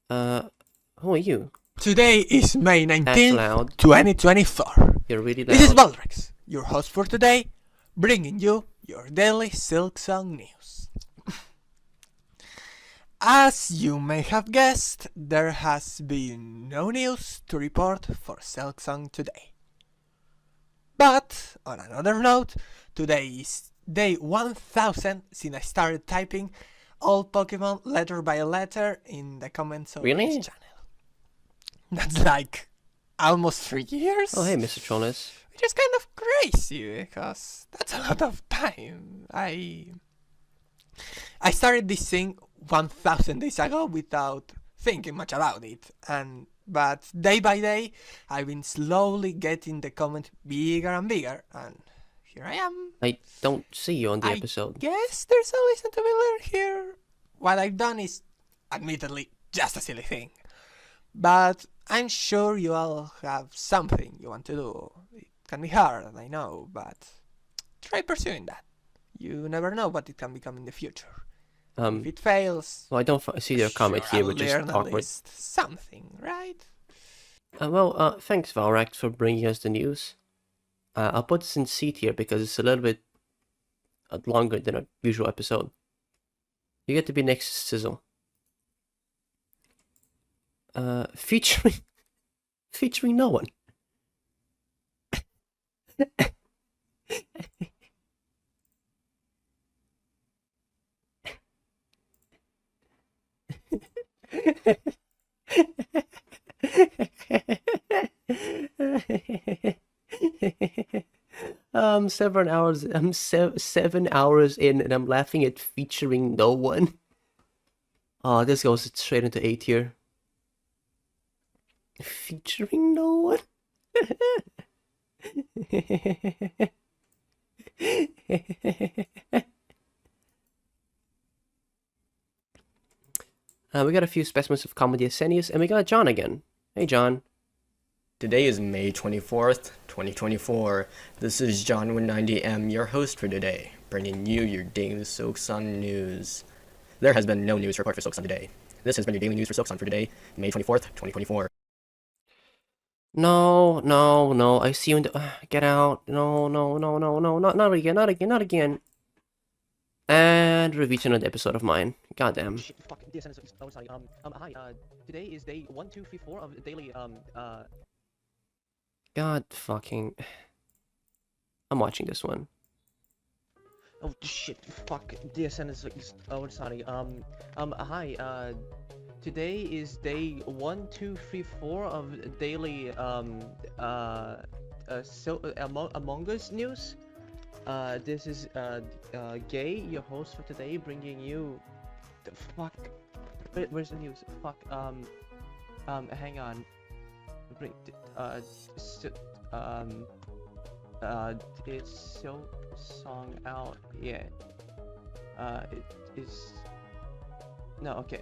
Who are you? Today is May That's 19th, loud. 2024. You're really loud. This is Baldrex, your host for today, bringing you your daily Silksong news. As you may have guessed, there has been no news to report for Silksong today. But on another note, today is day 1000 since I started typing all Pokemon letter by letter in the comments of Really? this channel. That's like almost 3 years. Oh, hey, Mr. Trollis. Which is kind of crazy because that's a lot of time. I started this thing 1000 days ago without thinking much about it, but day by day I've been slowly getting the comment bigger and bigger, and here I am. I don't see you on the episode. Yes, there's a reason to be learned here. What I've done is admittedly just a silly thing, but I'm sure you all have something you want to do. It can be hard, I know, but try pursuing that. You never know what it can become in the future. If it fails, well, I don't see your comment sure, here, I'll which is learn at awkward. least something, right? Thanks, Valract, for bringing us the news. I'll put this in C tier because it's a little bit longer than a usual episode. You get to be next to Sizzle. Featuring no one. I'm 7 hours in and I'm laughing at featuring no one. Oh, this goes straight into A tier. Featuring no one? We got a few specimens of Comedy Asenius, and we got John again. Hey, John. Today is May 24th, 2024. This is John 190M, your host for today, bringing you your daily Silksong news. There has been no news report for Silksong today. This has been your daily news for Silksong for today, May 24th, 2024. No. I see you in the... get out. No. Not again. And review another episode of mine. Goddamn. Fuck, DSN is... Oh, sorry. Hi. Today is day 1234 of the daily, God fucking... I'm watching this one. Oh, shit. Fuck. DSN is... Oh, sorry. Hi. Today is day 1234 of daily, Among Us news. This is, Gay, your host for today, bringing you... The fuck? Where's the news? Fuck, hang on. It's Silksong out, yeah. It is... No, okay,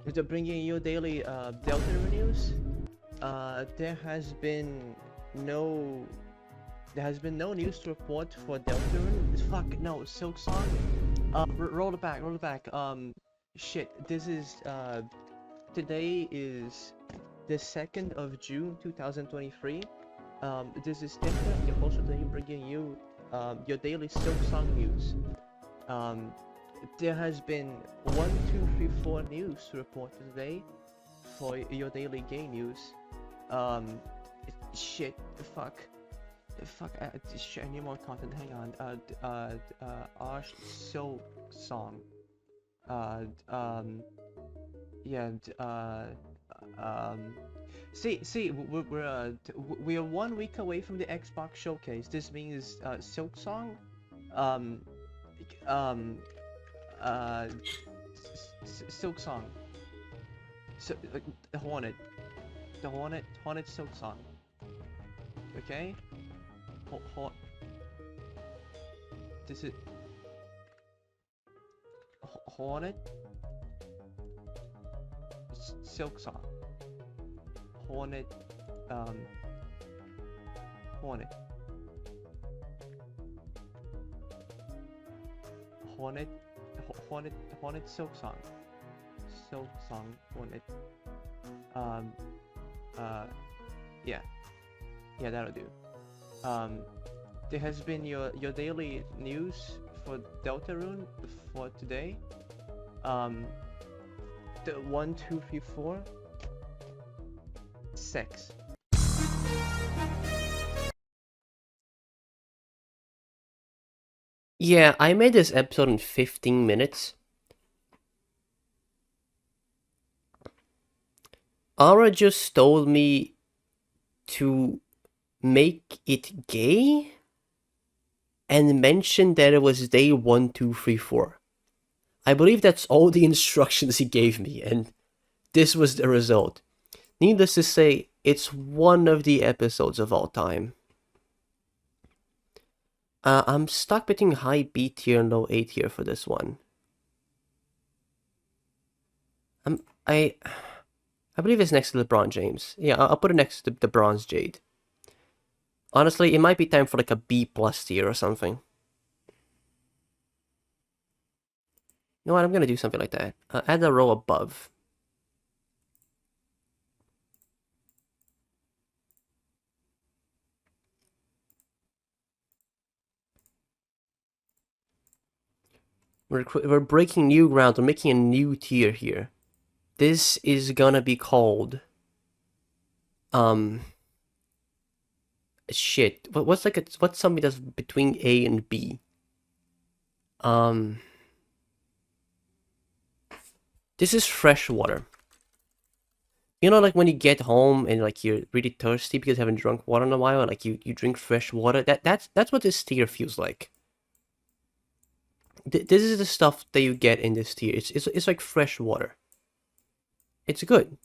it's bringing you daily, Delta news. There has been no news to report for Deltarune. Fuck, no, Silksong. Roll it back. Shit, this is, today is the 2nd of June, 2023. This is Tinta, your host for today, bringing you, your daily Silksong news. There has been 1, 2, 3, 4 news to report for today for your daily gay news. Shit, fuck, I need more content. Hang on. Silksong. See, we're 1 week away from the Xbox showcase. This means Silksong, Silksong. So, the Hornet Silksong. Okay? This is Hornet Silksong. Hornet Silksong. Hornet. Yeah, that'll do. There has been your daily news for Deltarune for today. The 1, 2, 3, 4. 6. Yeah, I made this episode in 15 minutes. Aora just told me to make it gay and mentioned that it was day 1, 2, 3, 4. I believe that's all the instructions he gave me, and this was the result. Needless to say, it's one of the episodes of all time. I'm stuck between high B tier and low A tier for this one. I believe it's next to LeBron James. Yeah, I'll put it next to the Bronze Jade. Honestly, it might be time for like a B+ tier or something. You know what? I'm gonna do something like that. Add a row above. We're breaking new ground. We're making a new tier here. This is gonna be called shit. What's something that's between A and B? This is fresh water. You know, like when you get home and like you're really thirsty because you haven't drunk water in a while, and like you drink fresh water. That's what this tier feels like. This is the stuff that you get in this tier. It's like fresh water. It's good.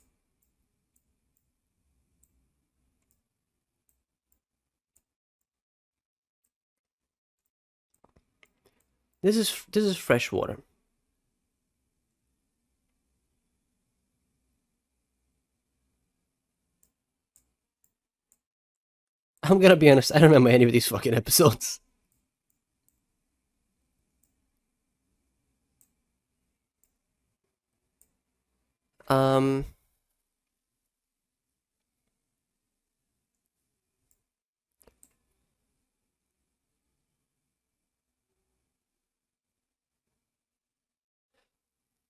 This is fresh water. I'm gonna be honest, I don't remember any of these fucking episodes.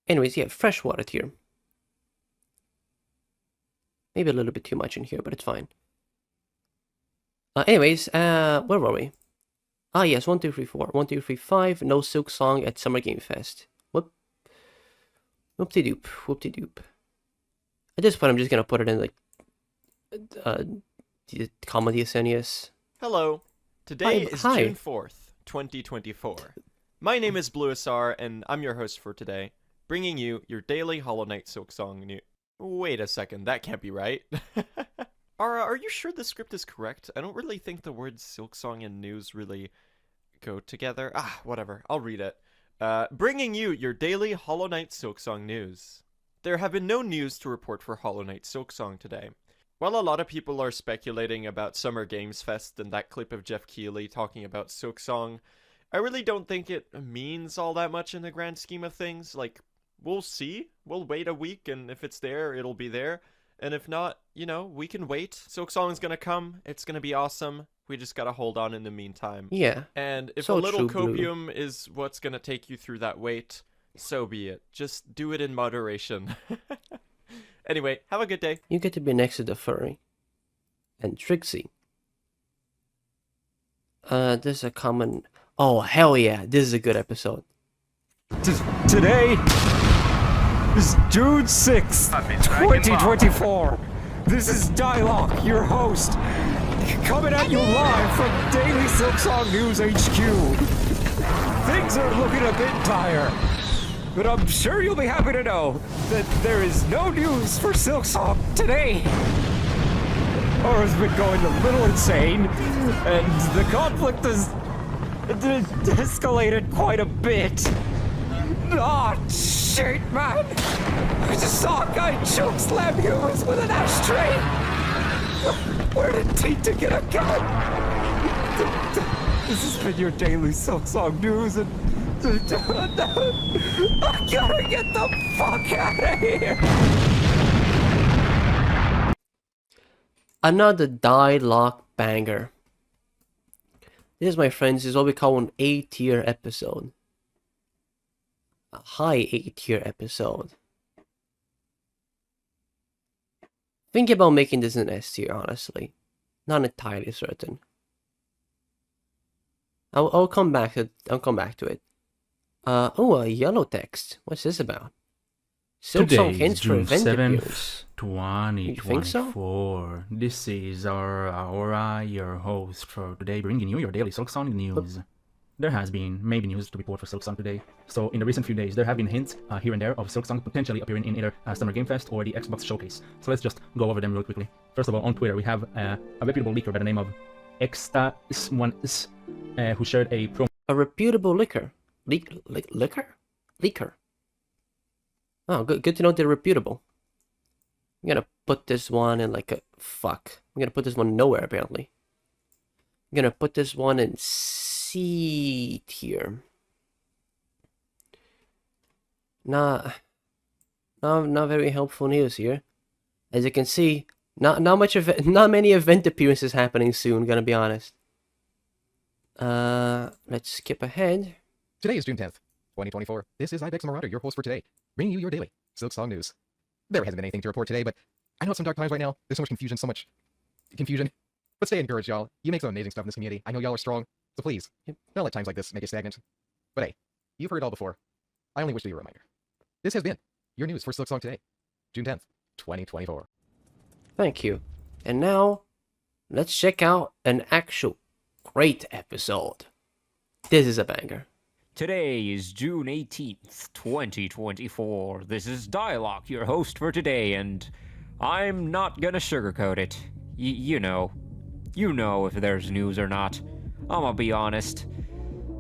Anyways, yeah, fresh water tier. Maybe a little bit too much in here, but it's fine. Anyways, where were we? Ah, yes, 1, 2, 3, 4. 1, 2, 3, 5. No Silksong at Summer Game Fest. Whoop. Whoop-de-doop. Whoop-de-doop. At this point, I'm just gonna put it in, like, the comedy SNES. Hello. Today is June 4th, 2024. My name is Bluisar, and I'm your host for today, bringing you your daily Hollow Knight Silksong news. Wait a second, that can't be right. Are you sure the script is correct? I don't really think the words Silksong and news really go together. Ah, whatever, I'll read it. Bringing you your daily Hollow Knight Silksong news. There have been no news to report for Hollow Knight Silksong today. While a lot of people are speculating about Summer Games Fest and that clip of Jeff Keighley talking about Silksong, I really don't think it means all that much in the grand scheme of things. Like, we'll see. We'll wait a week, and if it's there, it'll be there. And if not, you know, we can wait. Silksong's gonna come. It's gonna be awesome. We just gotta hold on in the meantime. Yeah. And if so a little true, copium is what's gonna take you through that wait, so be it. Just do it in moderation. Anyway, have a good day. You get to be next to the furry. And Trixie. This is a common... Oh, hell yeah. This is a good episode. Today is June 6th, 2024. This is Dialogue, your host, coming at you live from Daily Silksong News HQ. Things are looking a bit dire, but I'm sure you'll be happy to know that there is no news for Silksong today. Aura's been going a little insane, and the conflict has escalated quite a bit. Ah, shit, man! I just saw a guy chokeslam humans with an ashtray! Where did Tinta get a gun? This has been your daily Silksong news, and I gotta get the fuck out of here! Another dialogue banger. This, my friends, is what we call an A-tier episode. A high A-tier episode. Think about making this an S-tier, honestly. Not entirely certain. I'll come back to it. Oh, a yellow text. What's this about? Silksong Today hints is for June event 7th, appearance. 2024. This is our Aora, your host for today, bringing you your daily Silksong news. There has been maybe news to report for Silksong today. So in the recent few days, there have been hints here and there of Silksong potentially appearing in either Summer Game Fest or the Xbox Showcase. So let's just go over them real quickly. First of all, on Twitter, we have a reputable leaker by the name of Exta1, who shared a promo. A reputable liquor? Leaker? Oh, good to know they're reputable. I'm gonna put this one in like a... Fuck. I'm gonna put this one nowhere, apparently. I'm gonna put this one in C tier. Not very helpful news here. As you can see, not many event appearances happening soon, gonna be honest. Let's skip ahead. Today is June 10th, 2024. This is Ibex Marauder, your host for today, bringing you your daily Silksong news. There hasn't been anything to report today, but I know it's some dark times right now. There's so much confusion, But stay encouraged, y'all. You make some amazing stuff in this community. I know y'all are strong, so please, don't let times like this make you stagnant. But hey, you've heard it all before. I only wish to be a reminder. This has been your news for Silksong today, June 10th, 2024. Thank you. And now, let's check out an actual great episode. This is a banger. Today is June 18th, 2024. This is Dialogue, your host for today, and I'm not gonna sugarcoat it. You know if there's news or not. I'ma be honest.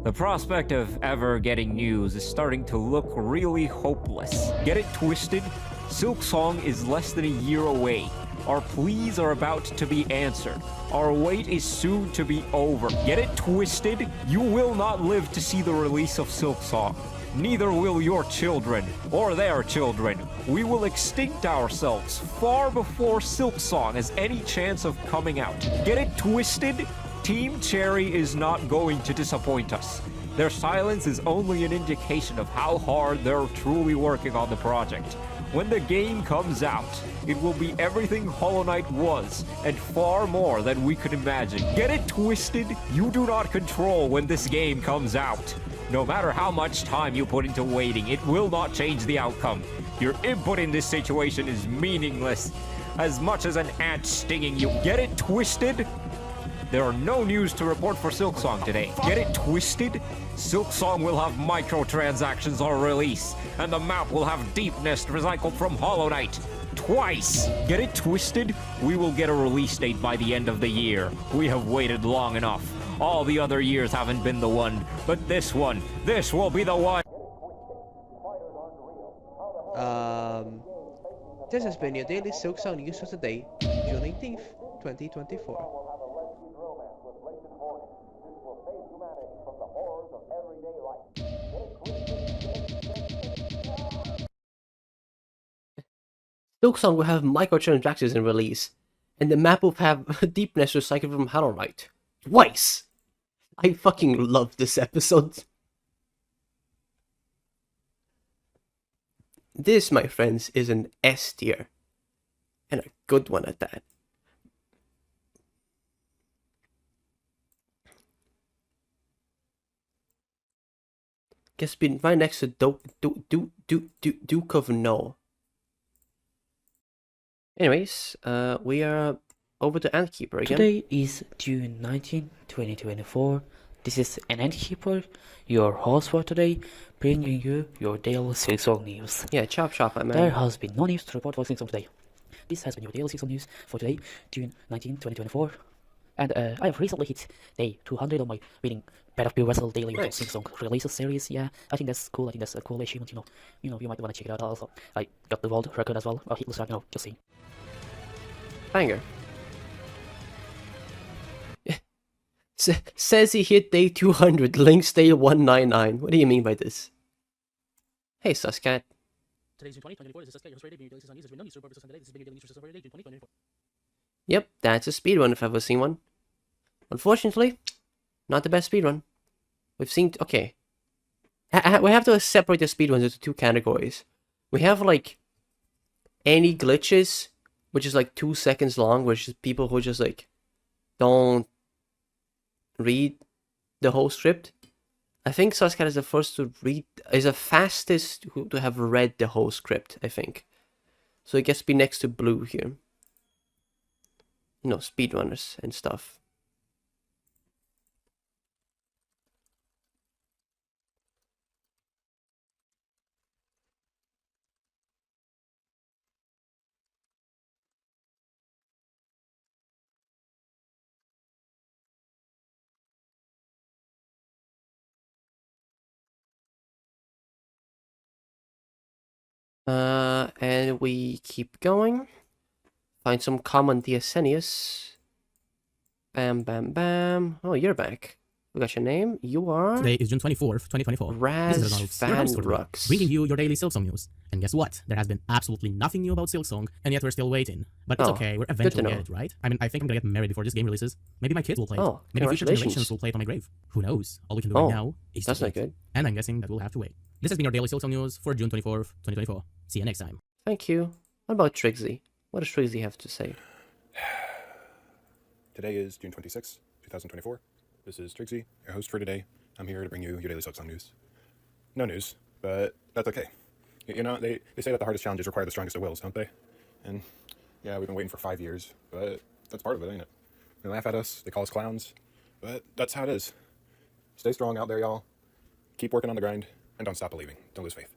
The prospect of ever getting news is starting to look really hopeless. Get it twisted? Silksong is less than a year away. Our pleas are about to be answered. Our wait is soon to be over. Get it twisted? You will not live to see the release of Silksong. Neither will your children, or their children. We will extinct ourselves far before Silksong has any chance of coming out. Get it twisted? Team Cherry is not going to disappoint us. Their silence is only an indication of how hard they're truly working on the project. When the game comes out, it will be everything Hollow Knight was, and far more than we could imagine. Get it twisted? You do not control when this game comes out. No matter how much time you put into waiting, it will not change the outcome. Your input in this situation is meaningless, as much as an ant stinging you. Get it twisted? There are no news to report for Silksong today. Get it twisted? Silksong will have microtransactions on release, and the map will have Deepnest recycled from Hollow Knight. Twice! Get it twisted? We will get a release date by the end of the year. We have waited long enough. All the other years haven't been the one, but this will be the one. This has been your daily Silksong news for today, June 18th, 2024. Silksong will have microtransactions in release, and the map will have Deepness recycled from Hollow Knight. Twice! I fucking love this episode. This, my friends, is an S tier. And a good one at that. Guess been right next to Duke of No. Anyways, we are over to Antkeeper again. Today is June 19, 2024. This is an Antkeeper, your host for today, bringing you your daily Silksong news. Yeah, chop, my man. There has been no news to report for Silksong today. This has been your daily Silksong news for today, June 19, 2024. And I have recently hit day 200 on my reading Battlefield Wrestle Daily Silksong releases series. Yeah, I think that's cool. I think that's a cool achievement. You might want to check it out. Also, I got the world record as well. I'll hit the start. Just see. Banger. Says he hit day 200, links day 199. What do you mean by this? Hey, Suscat. Today's June 20, 2024. This is Suscat, your host for today. Daily Silksong news. There's been no news to report for Silksong today. This has been your daily news for today, June 20, 2024. Yep, that's a speedrun if I've ever seen one. Unfortunately, not the best speedrun. We've seen... Okay. We have to separate the speedruns into two categories. We have, like, any glitches, which is, like, 2 seconds long, which is people who just, like, don't read the whole script. I think Saskia is the first to read, is the fastest to have read the whole script, I think. So it gets to be next to Blue here. You know, speedrunners and stuff. And we keep going. Find some common DSNius. Bam, bam, bam. Oh, you're back. We got your name. You are... Today is June 24th, 2024. Raz This is Ronald, your host for today, Rux. bringing you your daily Silksong news. And guess what? There has been absolutely nothing new about Silksong, and yet we're still waiting. But it's okay, we're eventually get it, right? I mean, I think I'm gonna get married before this game releases. Maybe my kids will play it. Oh, maybe future generations will play it on my grave. Who knows? All we can do right now is that's to not wait. good. And I'm guessing that we'll have to wait. This has been your daily Silksong news for June 24th, 2024. See you next time. Thank you. What about Trixie? What does Trixie have to say? Today is June 26, 2024. This is Trixie, your host for today. I'm here to bring you your daily Silksong news. No news, but that's okay. You know, they say that the hardest challenges require the strongest of wills, don't they? And yeah, we've been waiting for 5 years, but that's part of it, ain't it? They laugh at us, they call us clowns, but that's how it is. Stay strong out there, y'all. Keep working on the grind, and don't stop believing. Don't lose faith.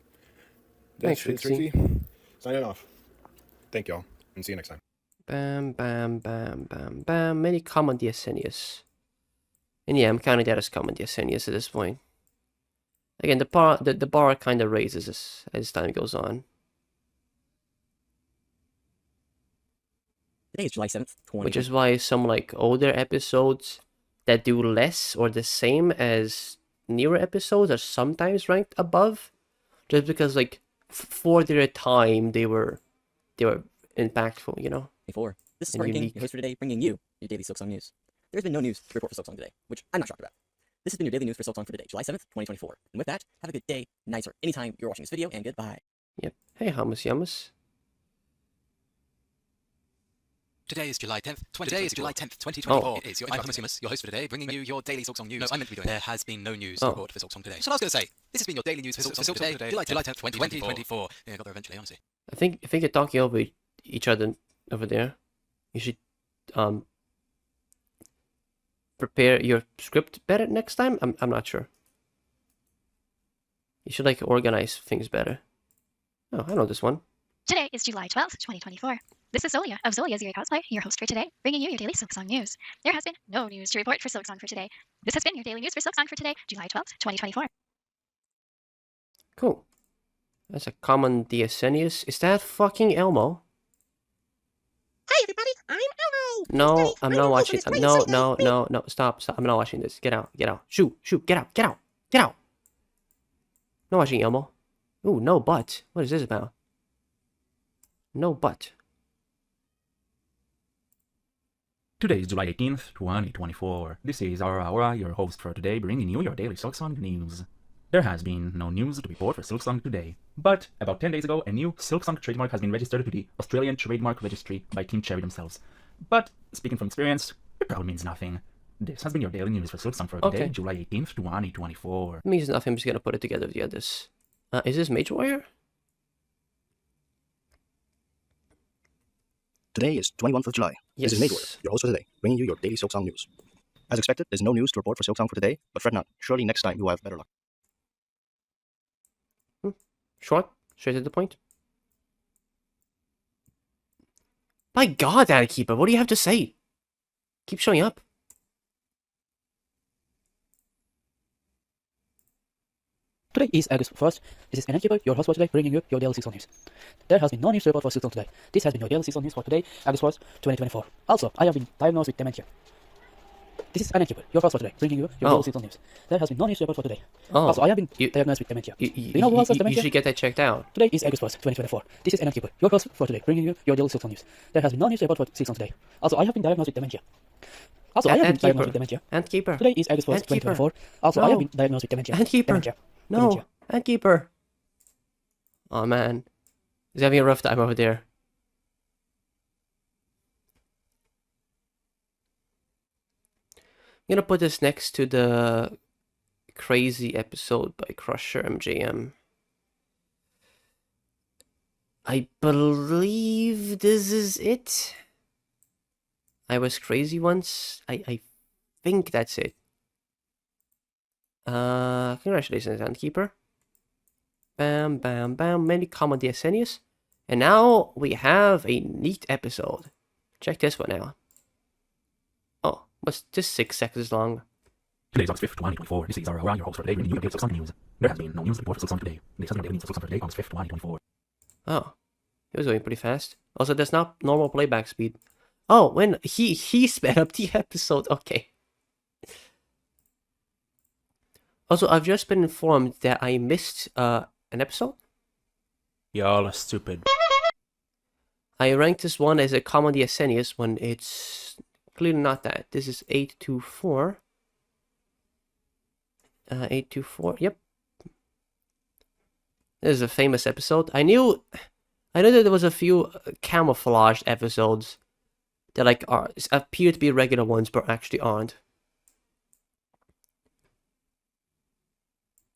Thanks, This is Trixie. Signing off. Thank y'all, and see you next time. Bam, bam, bam, bam, bam. Many common DSNius. And yeah, I'm counting that as common DSNius at this point. Again, the bar kind of raises as time goes on. Today is July 7th, 2020. Which is why some like older episodes that do less or the same as newer episodes are sometimes ranked above, just because like for their time they were impactful, you know. 24. This is and Spartan King, unique. your host for today, bringing you your daily Silksong news. There's been no news to report for Silksong today, which I'm not shocked about. This has been your daily news for Silksong for today, July 7th, 2024. And with that, have a good day, night, or anytime you're watching this video, and goodbye. Yep. Hey, hummus yummus. Today is July 10th, 2024. It is your I'm Hummus, your host for today, bringing you your daily Silksong news. No, I'm meant to be doing There has been no news to report for Silksong today. So I was going to say, this has been your daily news for Silksong today, July 10th, 2024. Yeah, I got there eventually, honestly. I think you're talking over each other over there. You should prepare your script better next time. I'm not sure. You should like organize things better. Oh, I know this one. Today is July 12th, 2024. This is Zolia of Zolia's Eerie Cosplay, your host for today, bringing you your daily Silksong news. There has been no news to report for Silksong for today. This has been your daily news for Silksong for today, July 12th, 2024. Cool. That's a common DSNius. Is that fucking Elmo? Hi everybody, I'm Elmo. No, I'm not watching. No, stop. I'm not watching this. Get out. Shoot, get out. Not watching Elmo. Ooh, no butt. What is this about? No butt. Today is July 18th, 2024. This is Aora, your host for today, bringing you your daily Silksong news. There has been no news to report for Silksong today, but about 10 days ago, a new Silksong trademark has been registered to the Australian Trademark Registry by Team Cherry themselves. But, speaking from experience, it probably means nothing. This has been your daily news for Silksong for today, July 18th, 2024. It means nothing. I'm just gonna put it together with the others. Is this Mage Warrior? Today is 21st of July. Yes. This is Mage Warrior, your host for today, bringing you your daily Silksong news. As expected, there's no news to report for Silksong for today, but fret not. Surely next time you will have better luck. Short, straight to the point. By God, Keeper, what do you have to say? Keep showing up. Today is August 1st. This is Keeper, your host for today, bringing you your daily Silksong news. There has been no news to report for Silksong today. This has been your daily Silksong news for today, August 1st, 2024. Also, I have been diagnosed with dementia. This is Keeper, your host for today, bringing you your daily Silksong news. There has been no news to report for today. Also, I have been diagnosed with dementia. Do you know who else has dementia? You should get that checked out. Today is August 1st, 2024. This is Keeper, your host for today, bringing you your daily Silksong news. There has been no news to report for Silksong today. Also, I have been diagnosed with dementia. Also, I have been diagnosed with dementia. Keeper. Today is August 1st, 2024. Also, I have been diagnosed with dementia. Keeper. No, Keeper. Oh man, he's having a rough time over there. gonna put this next to the crazy episode by Crusher MJM. I believe this is it. I was crazy once. I think that's it. Congratulations, Handkeeper. Bam, bam, bam. Many common DSNs. And now we have a neat episode. Check this one out. Oh, what's this 6 seconds long? Today is August 5th, 2024. This is Aora, your host for today, bringing you a daily Silksong news. There has been no news report for Silksong today. This has been daily news for Silksong for today, August 5th, 2024. Oh, it was going pretty fast. Also, that's not normal playback speed. Oh, when he sped up the episode. Okay. Also, I've just been informed that I missed an episode. Y'all are stupid. I ranked this one as a common DSNius when it's clearly not that. This is 824. 824, yep. This is a famous episode. I knew that there was a few camouflaged episodes that like appear to be regular ones but actually aren't.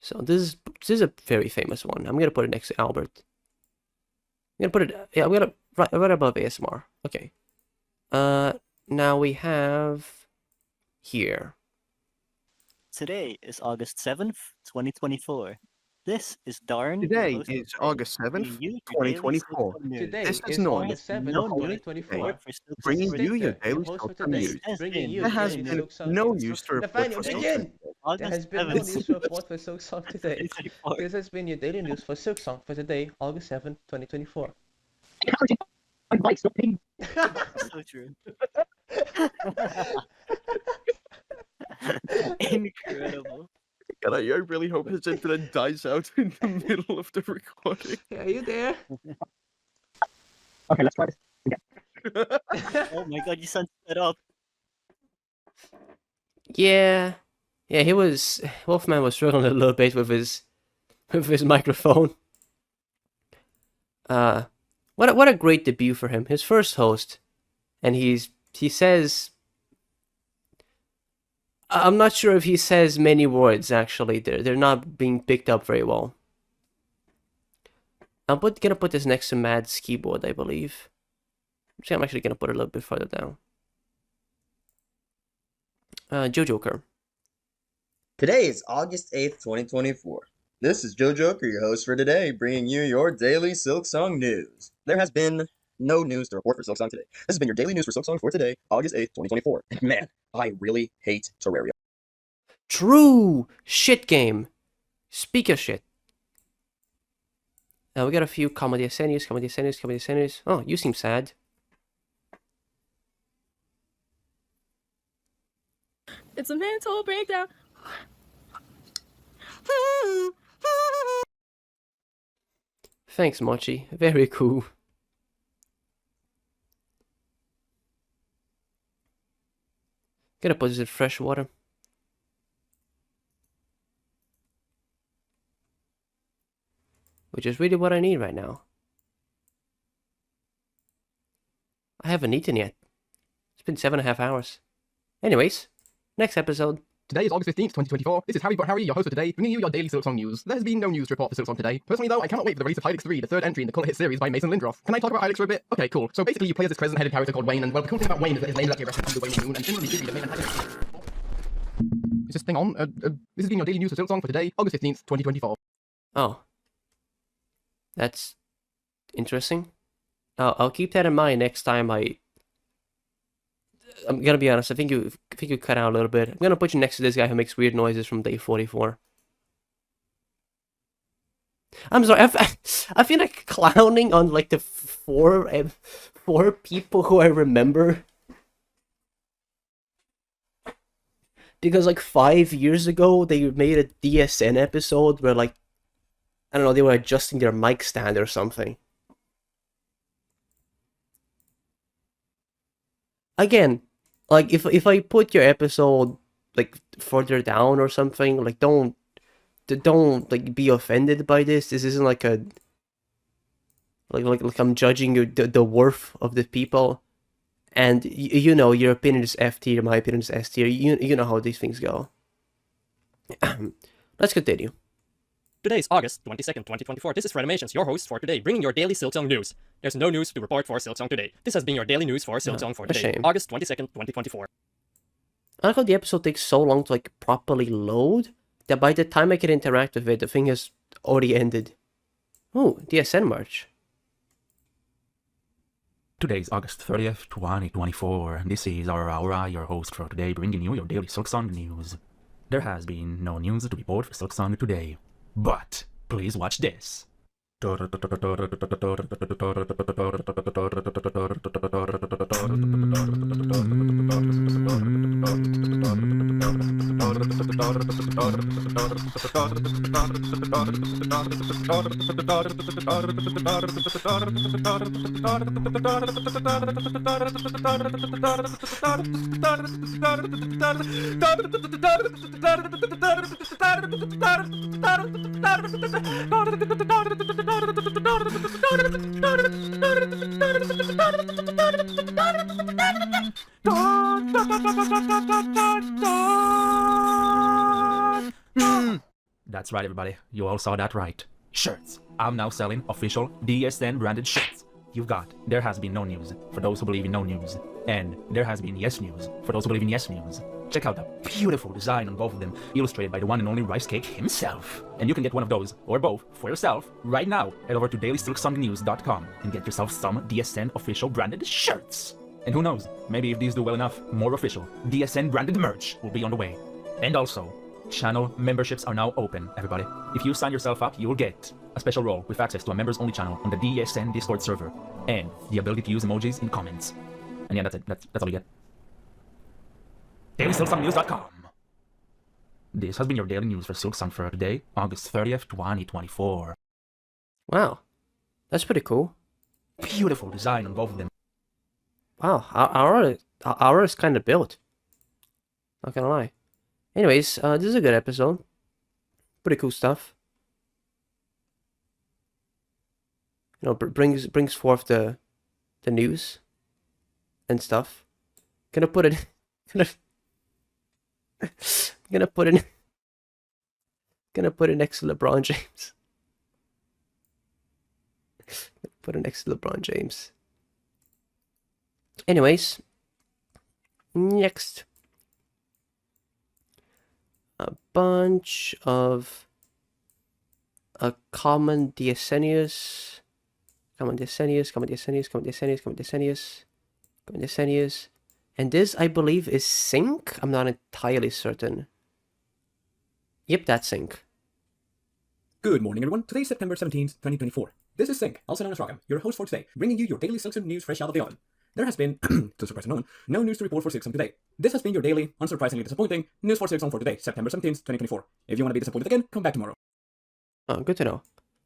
So this is a very famous one. I'm gonna put it next to Albert. I'm gonna put it, yeah, I'm gonna right above ASMR. Okay. Now we have here. Today is August 7th, 2024. This is Darn. Today is August 7th, 2024. This is Norm, your host today, bringing you your daily Silksong news. There has been no news to report for Silksong. There has been no news to report for Silksong today. This has been your daily news for Silksong for today, August 7th, 2024. So true. Incredible. God, I really hope his internet dies out in the middle of the recording. Are you there? Okay, let's try this again. Oh my god, you sent it up. Yeah, Wolfman was struggling a little bit with his microphone. What a great debut for him. His first host, and he says, I'm not sure if he says many words actually. They're not being picked up very well. I'm gonna put this next to Mad's keyboard, I believe. I'm actually gonna put it a little bit further down. Joe Joker. Today is August 8th, 2024. This is Joe Joker, your host for today, bringing you your daily Silksong news. There has been no news to report for Silksong today. This has been your daily news for Silksong for today, August 8th, 2024. And man, I really hate Terraria. True! Shit game. Speak of shit. Now we got a few comedy SNEs. Oh, you seem sad. It's a mental breakdown. Thanks, Mochi. Very cool. Gonna put this in fresh water. Which is really what I need right now. I haven't eaten yet. It's been 7.5 hours. Anyways, next episode. Today is August 15th, 2024. This is Harry, your host for today, bringing you your daily Silksong news. There has been no news to report for Silksong today. Personally, though, I cannot wait for the release of Hylix 3, the third entry in the Colour Hit series by Mason Lindroth. Can I talk about Hylix for a bit? Okay, cool. So basically, you play as this crescent-headed character called Wayne, and well, the cool thing about Wayne is that his name is actually a reference to the Wayne Moon, and similarly, the main antagonist. Is this thing on? This has been your daily news for Silksong for today, August 15th, 2024. Oh. That's interesting. I'll keep that in mind next time I'm gonna be honest, I think you cut out a little bit. I'm gonna put you next to this guy who makes weird noises from day 44. I'm sorry, I feel like clowning on like the four people who I remember. Because like 5 years ago, they made a DSN episode where like, I don't know, they were adjusting their mic stand or something. Again, like if I put your episode like further down or something, like don't like be offended by this. This isn't like a like I'm judging the worth of the people. And you know, your opinion is F tier, my opinion is S tier. You know how these things go. Let's continue. Today is August 22nd, 2024. This is Frenimations, your host for today, bringing your daily Silksong news. There's no news to report for Silksong today. This has been your daily news for Silksong for today, shame. August 22nd, 2024. I like how the episode takes so long to like properly load that by the time I can interact with it, the thing has already ended. Oh, DSN merch. Today is August 30th, 2024, and this is Aora, your host for today, bringing you your daily Silksong news. There has been no news to report for Silksong today, but please watch this. That's right, everybody. You all saw that right. Shirts. I'm now selling official DSN branded shirts. You've got There Has Been No News, for those who believe in no news, and There Has Been Yes News, for those who believe in yes news. Check out the beautiful design on both of them, illustrated by the one and only Rice Cake himself. And you can get one of those, or both, for yourself, right now. Head over to dailysilksongnews.com and get yourself some DSN official branded shirts. And who knows, maybe if these do well enough, more official DSN branded merch will be on the way. And also, channel memberships are now open, everybody. If you sign yourself up, you will get a special role with access to a members-only channel on the DSN Discord server, and the ability to use emojis in comments. And yeah, that's it. That's all you get. DailySilksongNews.com. This has been your daily news for Silksong for today, August 30th, 2024. Wow, that's pretty cool. Beautiful design on both of them. Wow, Aora is kind of built. Not gonna lie. Anyways, this is a good episode. Pretty cool stuff. You know, brings forth the news and stuff. Gonna put it. Gonna put it next to LeBron James. Put it next to LeBron James. Anyways, next. A bunch of common DSNius. And this, I believe, is Sync? I'm not entirely certain. Yep, that's Sync. Good morning, everyone. Today is September 17th, 2024. This is Sync, also known as Rockham, your host for today, bringing you your daily Silksong news fresh out of the oven. There has been, to surprise no one, no news to report for Silksong today. This has been your daily, unsurprisingly disappointing, news for Silksong for today, September 17th, 2024. If you want to be disappointed again, come back tomorrow. Oh, good to know.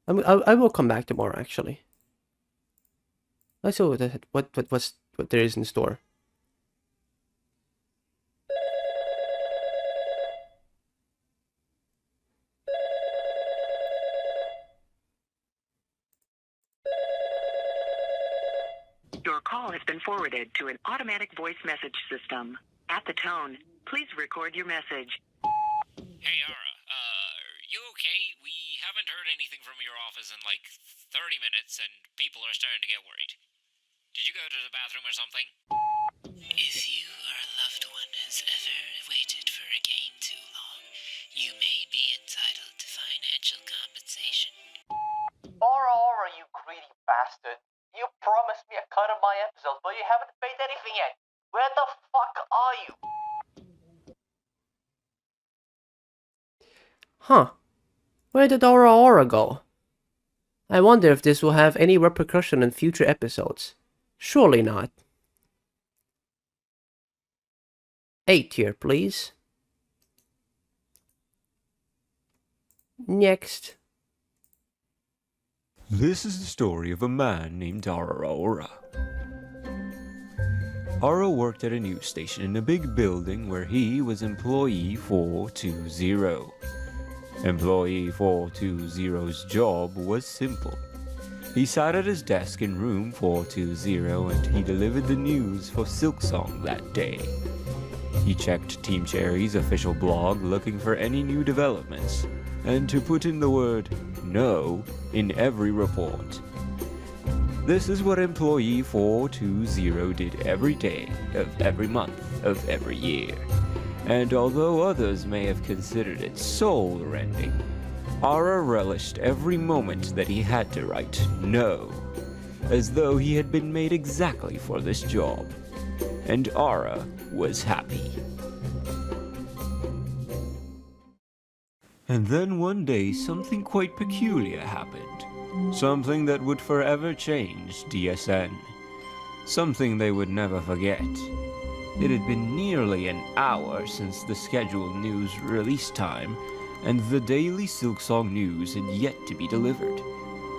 I will come back tomorrow, actually. Let's see what there is in store. Your call has been forwarded to an automatic voice message system. At the tone, please record your message. Hey, Aora, you okay? We haven't heard anything from your office in like 30 minutes, and people are starting to get worried. Did you go to the bathroom or something? If you or a loved one has ever waited for a game too long, you may be entitled to financial compensation. Aora, you greedy bastard. You promised me a cut of my episodes, but you haven't paid anything yet. Where the fuck are you? Huh. Where did Aora go? I wonder if this will have any repercussion in future episodes. Surely not. 8 tier, please. Next. This is the story of a man named Aora. Aora worked at a news station in a big building where he was employee 420. Employee 420's job was simple. He sat at his desk in room 420 and he delivered the news for Silksong that day. He checked Team Cherry's official blog looking for any new developments, and to put in the word "no" in every report. This is what employee 420 did every day of every month of every year. And although others may have considered it soul-rending, Aora relished every moment that he had to write "no," as though he had been made exactly for this job. And Aora was happy. And then one day something quite peculiar happened. Something that would forever change DSN. Something they would never forget. It had been nearly an hour since the scheduled news release time, and the daily Silksong news had yet to be delivered.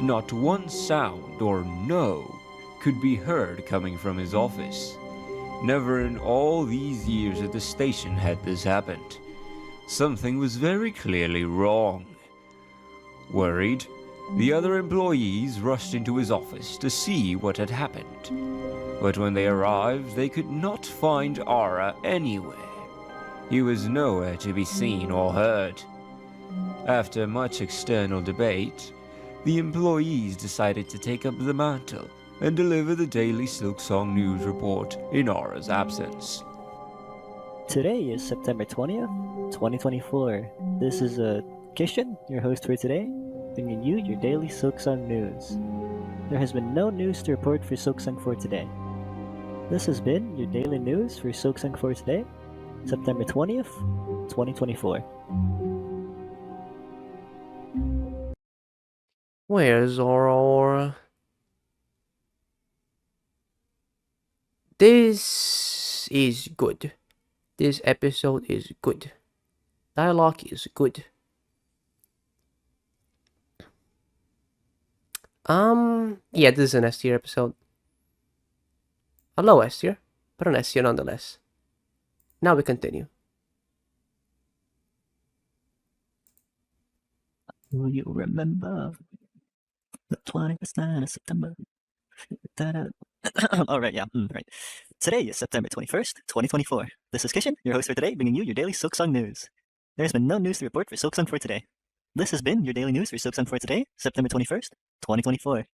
Not one sound or "no" could be heard coming from his office. Never in all these years at the station had this happened. Something was very clearly wrong. Worried, the other employees rushed into his office to see what had happened. But when they arrived, they could not find Aora anywhere. He was nowhere to be seen or heard. After much external debate, the employees decided to take up the mantle and deliver the daily Silksong news report in Aura's absence. Today is September 20th, 2024. This is Kishan, your host for today, bringing you your daily Silksong news. There has been no news to report for Silksong for today. This has been your daily news for Silksong for today, September 20th, 2024. Where's Aora? This is good. This episode is good. Dialogue is good. Yeah, this is an S tier episode. A low S tier, but an S tier nonetheless. Now we continue. Will you remember the 20th of September? Alright, yeah, right. Today is September 21st, 2024. This is Kishan, your host for today, bringing you your daily Silksong news. There has been no news to report for Silksong for today. This has been your daily news for Silksong for today, September 21st, 2024.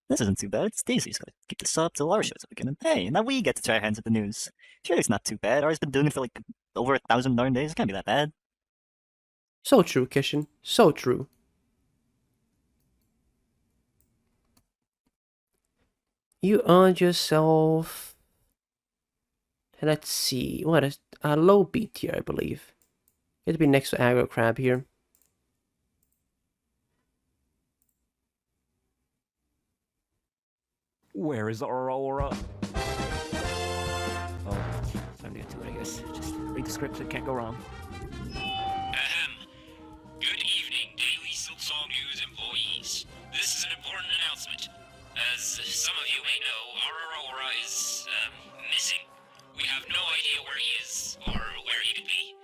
This isn't too bad. It's Daisy's gonna keep this up till our shows up again. And hey, now we get to try our hands at the news. Sure, it's not too bad. Ours been doing it for like over 1,000 darn days. It can't be that bad. So true, Kishan. So true. You earned yourself. Let's see. What is a low B tier, I believe. It'd be next to Aggro Crab here. Where is Aora? Oh, time to get to it, I guess. Just read the script, it can't go wrong. Good evening, Daily Silksong News employees. This is an important announcement. As some of you may know, our Aora is, missing. We have no idea where he is, or where he could be.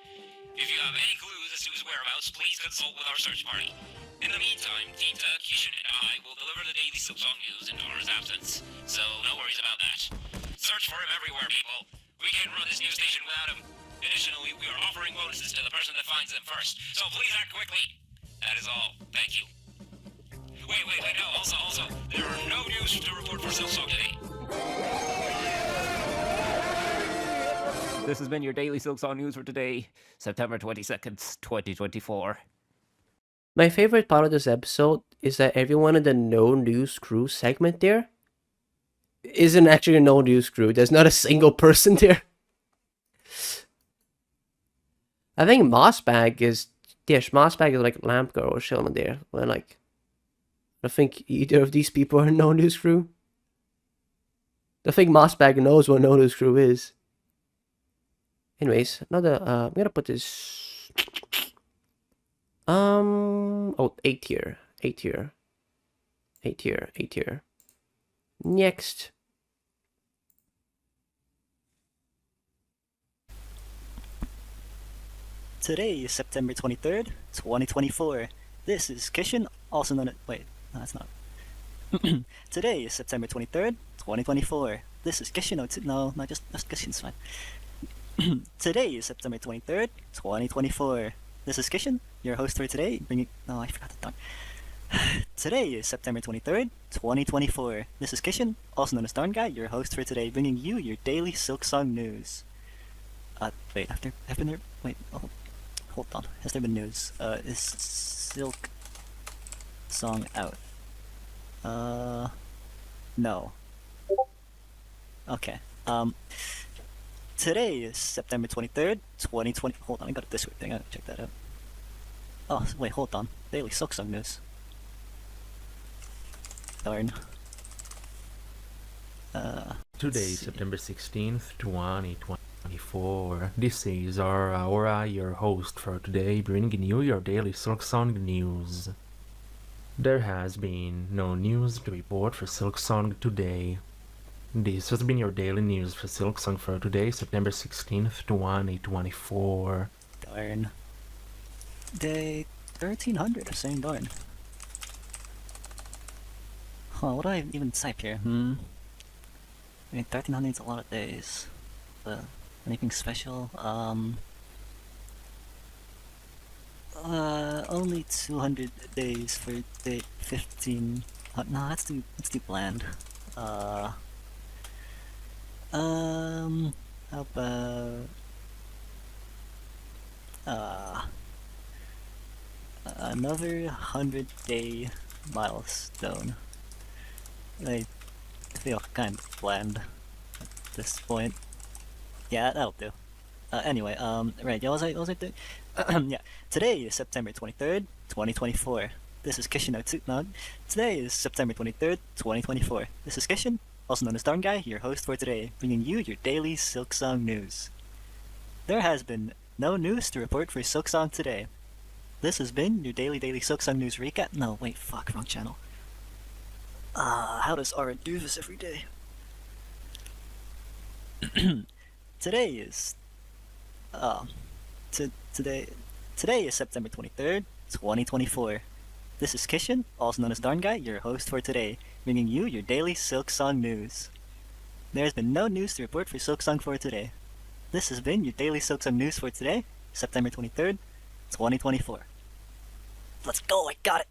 If you have any clues as to his whereabouts, please consult with our search party. In the meantime, Tinta, Kishan, and I will deliver the daily Silksong news in Aura's absence, so no worries about that. Search for him everywhere, people. We can't run this news station without him. Additionally, we are offering bonuses to the person that finds them first, so please act quickly. That is all. Thank you. Wait, no, also, there are no news to report for Silksong today. This has been your daily Silksong news for today, September 22nd, 2024. My favorite part of this episode is that everyone in the No News Crew segment there isn't actually a No News Crew. There's not a single person there. I think Mossbag is like Lamp Girl or chilling there. But like, I think either of these people are No News Crew. I think Mossbag knows what No News Crew is. Anyways, another, I'm gonna put this... Oh, 8 tier. Next. Today is September 23rd, 2024. This is Kishan, also known as... Wait, no, that's not. Today is September 23rd, 2024. This is Gishin. No, just Gishin's fine. Today is September 23rd, 2024. This is Gishin, your host for today. No, I forgot the darn. Today is September 23rd, 2024. This is Kishin, also known as Darn Guy, your host for today, bringing you your daily Silksong news. Wait, hold on. Has there been news? Is Silksong out? No. Okay. Today is September 23rd, 2020. Hold on, I got a Discord thing. I gotta check that out. Oh, wait, hold on. Daily Silksong news. Darn. Today, September 16th, 2024. This is our Aora, your host for today, bringing you your daily Silksong news. There has been no news to report for Silksong today. This has been your daily news for Silksong for today, September 16th, 2024. Darn. Day 1300, same darn. Huh, what do I even type here? I mean, 1300 is a lot of days. But anything special? Only 200 days for day 15. No, that's too bland. How about another 100-day milestone. I feel kind of bland at this point. Yeah, that'll do. Anyway, right, what was I doing? Yeah, today is September 23rd, 2024. This is Kishin. No, today is September 23rd, 2024. This is Kishin, also known as Darn Guy, your host for today, bringing you your daily Silksong news. There has been no news to report for Silksong today. This has been your daily Silksong news recap. No, wait, fuck, wrong channel. How does Aora do this every day? Today is today is September 23rd, 2024. This is Kishin, also known as Darn Guy, your host for today, bringing you your daily Silksong news. There has been no news to report for Silksong for today. This has been your daily Silksong news for today, September 23rd, 2024. Let's go, I got it!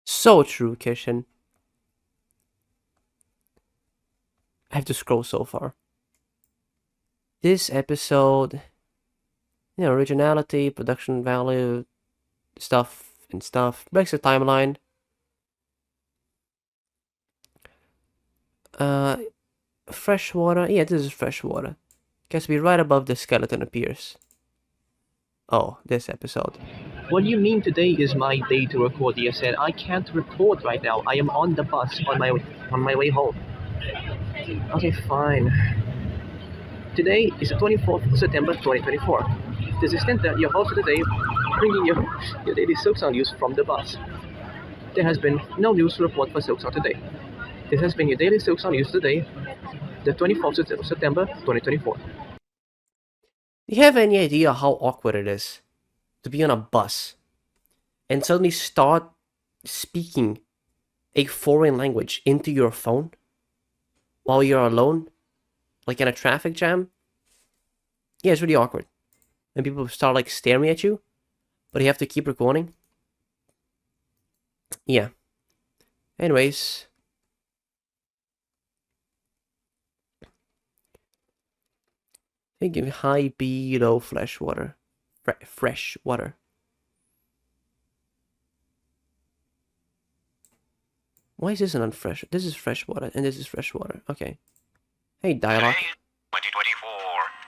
So true, Kishin. I have to scroll so far. This episode, originality, production value, stuff, breaks the timeline. Freshwater, yeah, this is freshwater. Guess be right above the skeleton appears. Oh, this episode. What do you mean today is my day to record DSN? I can't record right now. I am on the bus on my way home. Okay, fine. Today is the 24th of September 2024. This is Tinta, your host for today, bringing you your daily Silksong news from the bus. There has been no news to report for Silksong today. This has been your daily Silksong news today, the 24th of September 2024. Do you have any idea how awkward it is to be on a bus and suddenly start speaking a foreign language into your phone while you're alone, like in a traffic jam? Yeah, it's really awkward. And people start staring at you, but you have to keep recording. Yeah. Anyways. Think of high B, low fresh water. Fresh water. Why is this an unfresh? This is fresh water, and this is fresh water. Okay. Hey, dialogue. 2024.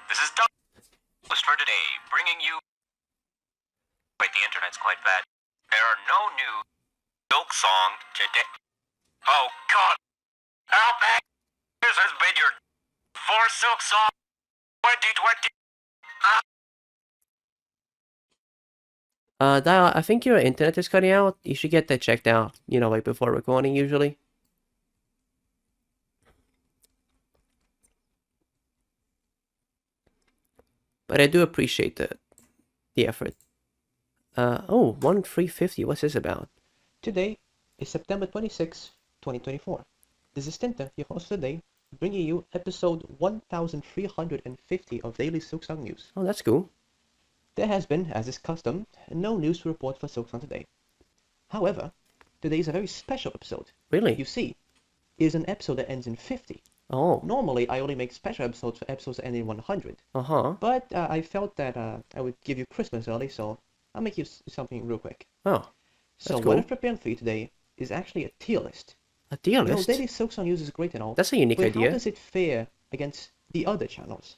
This is Doug for today, bringing you. Wait, the internet's quite bad. There are no new Silksong today. Oh God! Help me! This has been your for Silksong 2020. Dial, I think your internet is cutting out. You should get that checked out, before recording usually. But I do appreciate the effort. Oh, 1350, what's this about? Today is September 26, 2024. This is Tinta, your host today, bringing you episode 1350 of Daily Silksong News. Oh, that's cool. There has been, as is custom, no news to report for Silksong today. However, today is a very special episode. Really? You see, it is an episode that ends in 50. Oh. Normally, I only make special episodes for episodes that end in 100. Uh-huh. But I felt that I would give you Christmas early, so I'll make you something real quick. Oh, so cool. what I've prepared for you today is actually a tier list. A tier You know, list? Daily Silksong News is great and all. That's a unique but idea. How does it fare against the other channels?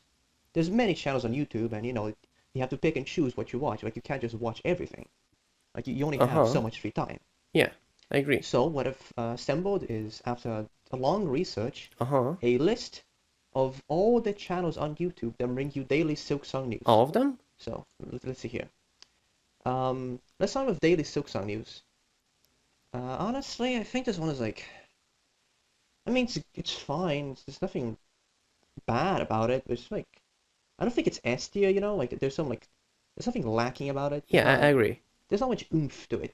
There's many channels on YouTube, and you know, you have to pick and choose what you watch. Like, you can't just watch everything. Like, you only have so much free time. Yeah, I agree. So what I've assembled is, after a long research, a list of all the channels on YouTube that bring you daily Silksong news. All of them? So let's see here. Let's start with daily Silksong news. Honestly, I think this one is like, I mean, it's fine. There's nothing bad about it. But it's like, I don't think it's S tier. You know, like there's something lacking about it. Yeah, I agree. There's not much oomph to it.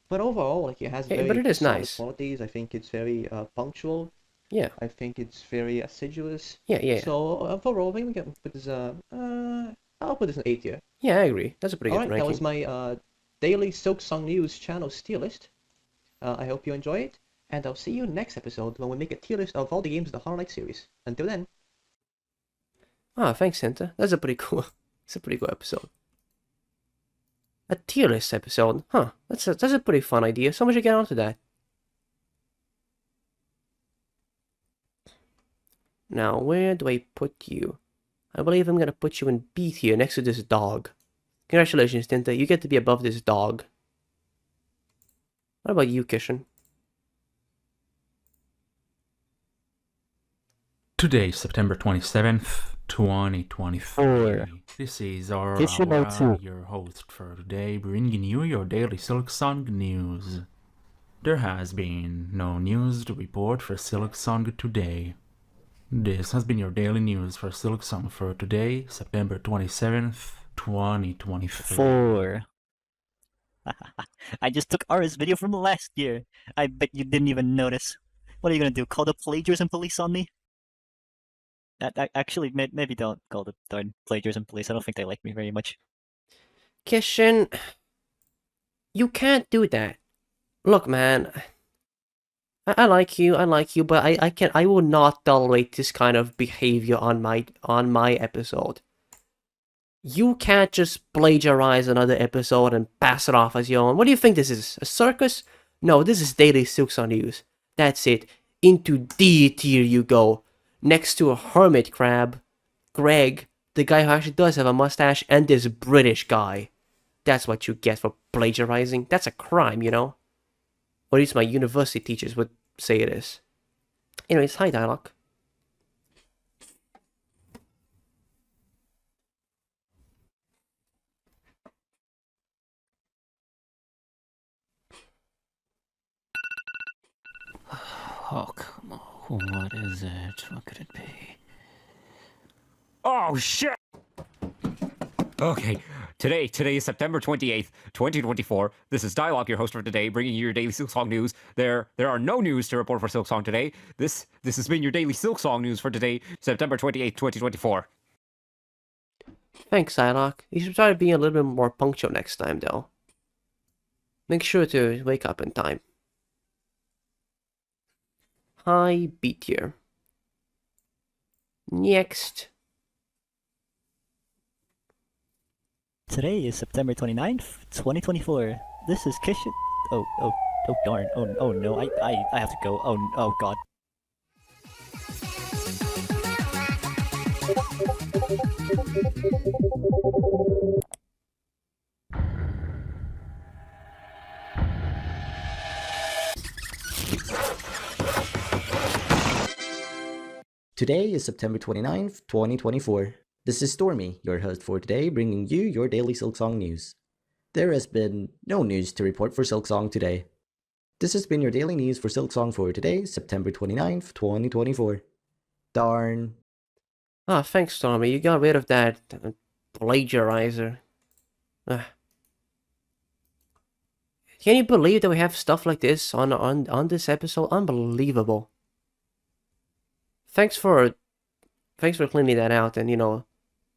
But overall, like, it has very but it is solid nice. qualities. I think it's very punctual. Yeah. I think it's very assiduous. Yeah. So overall, I think we can put this. I'll put this in 8 tier. Yeah, I agree. That's a pretty good Alright, ranking. that was my daily Silksong News channel tier list. I hope you enjoy it, and I'll see you next episode when we make a tier list of all the games of the Hollow Knight series. Until then. Ah, thanks, Santa. That's a pretty cool. It's a pretty cool episode. A tier list episode, huh? That's a pretty fun idea. Someone should get onto that. Now, where do I put you? I believe I'm gonna put you in B tier next to this dog. Congratulations, Tinta. You get to be above this dog. What about you, Kishan? Today, September 27th, 2023. This is Aora, your host for today, bringing you your daily Silksong news. There has been no news to report for Silksong today. This has been your daily news for Silksong for today, September 27th, 2023. I just took Aura's video from last year. I bet you didn't even notice. What are you gonna do, call the plagiarism police on me? Actually, maybe don't call the darn plagiarism police. I don't think they like me very much. Kishan, you can't do that. Look, man, I like you, but I will not tolerate this kind of behavior on my episode. You can't just plagiarize another episode and pass it off as your own. What do you think this is? A circus? No, this is Daily Silksong News. That's it. Into D tier you go. Next to a hermit crab, Greg, the guy who actually does have a mustache, and this British guy. That's what you get for plagiarizing. That's a crime, you know? Or at least my university teachers would say it is. Anyways, hi, Dialogue. Oh, come on. What is it? What could it be? Oh, shit! Okay, today is September 28th, 2024. This is Dialogue, your host for today, bringing you your daily Silksong news. There are no news to report for Silksong today. This has been your daily Silksong news for today, September 28th, 2024. Thanks, Psylocke. You should try being a little bit more punctual next time, though. Make sure to wake up in time. Hi, B tier. Next. Today is September 29th, 2024. This is Kishan. Oh darn. Oh no, I have to go. Oh god. Today is September 29th, 2024. This is Stormy, your host for today, bringing you your daily Silksong news. There has been no news to report for Silksong today. This has been your daily news for Silksong for today, September 29th, 2024. Darn. Ah, thanks, Stormy. You got rid of that plagiarizer. Can you believe that we have stuff like this on this episode? Unbelievable. Thanks for cleaning that out and, you know,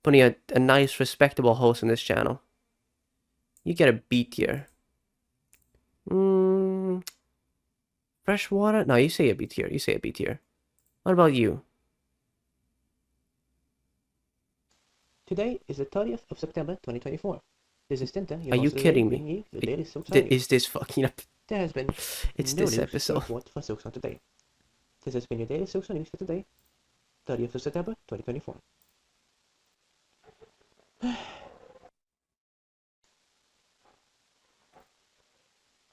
putting a nice, respectable host on this channel. You get a B tier. Fresh water? No, you say a B tier. You say a B tier. What about you? Today is the 30th of September 2024. This is Tinta. Are you kidding me? Is this fucking up? There has been It's no this news to episode. report for Silksong today. This has been your daily Silksong news for today, 30th of September 2024.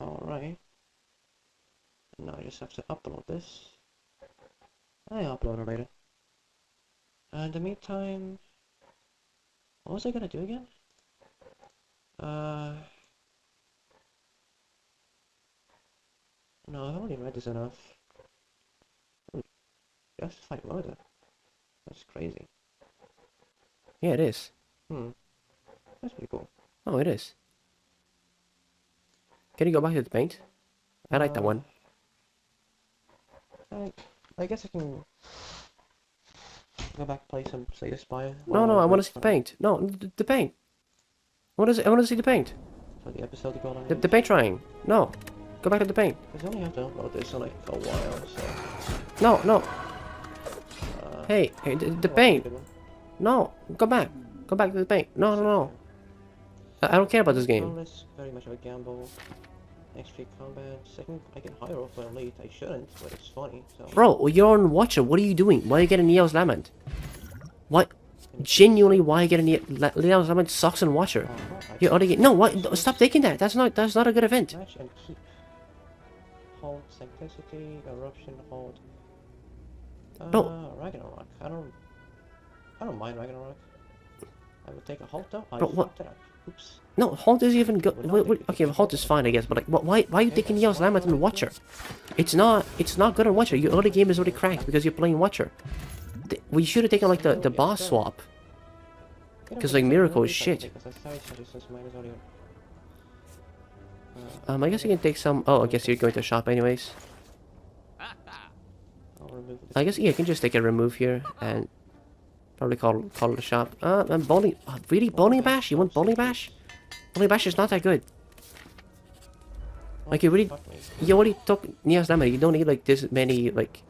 Alright. Now I just have to upload this. I'll upload it later. In the meantime, what was I gonna do again? No, I've already read this enough. Justified murder? That's crazy. Yeah, it is. That's pretty cool. Oh, it is. Can you go back to the paint? I like that one. I guess I can go back play some Slay the Spire. No, I want to see the paint. No, the paint. I want to see the paint. For the episode to go on. The paint drying. No, go back to the paint. Because I only have to upload this in like a while, so. No. Hey, the paint. No, go back. Go back to the paint. No. I don't care about this game. Very much of a gamble. XP combat. Second, I can higher off for elite. I shouldn't, but it's funny. So. Bro, you're on Watcher. What are you doing? Why are you getting Neo's Lament? What? Genuinely, why are you getting Neo's Lament sucks on Watcher? You already get. No, what? Stop taking that. That's not a good event. Match and keep. Hold Sancticity, Eruption, hold. No. Ragnarok. I don't mind Ragnarok. I would take a halt though. I Bro, what? fucked it up. Oops. No, Halt isn't even good. Okay, Halt is fine, I guess, but like, why are you taking Neo's Lament on Watcher? It's not good on Watcher. Your early game is already cracked because you're playing Watcher. We should have taken like the boss swap. Because like Miracle is shit. I guess you can take some. Oh, I guess you're going to shop anyways. I guess yeah, you can just take a remove here and probably call it a shop. And bowling. Really, bowling bash? You want bowling bash? Bowling bash is not that good. Like you already took Neo's Lament. You don't need like this many like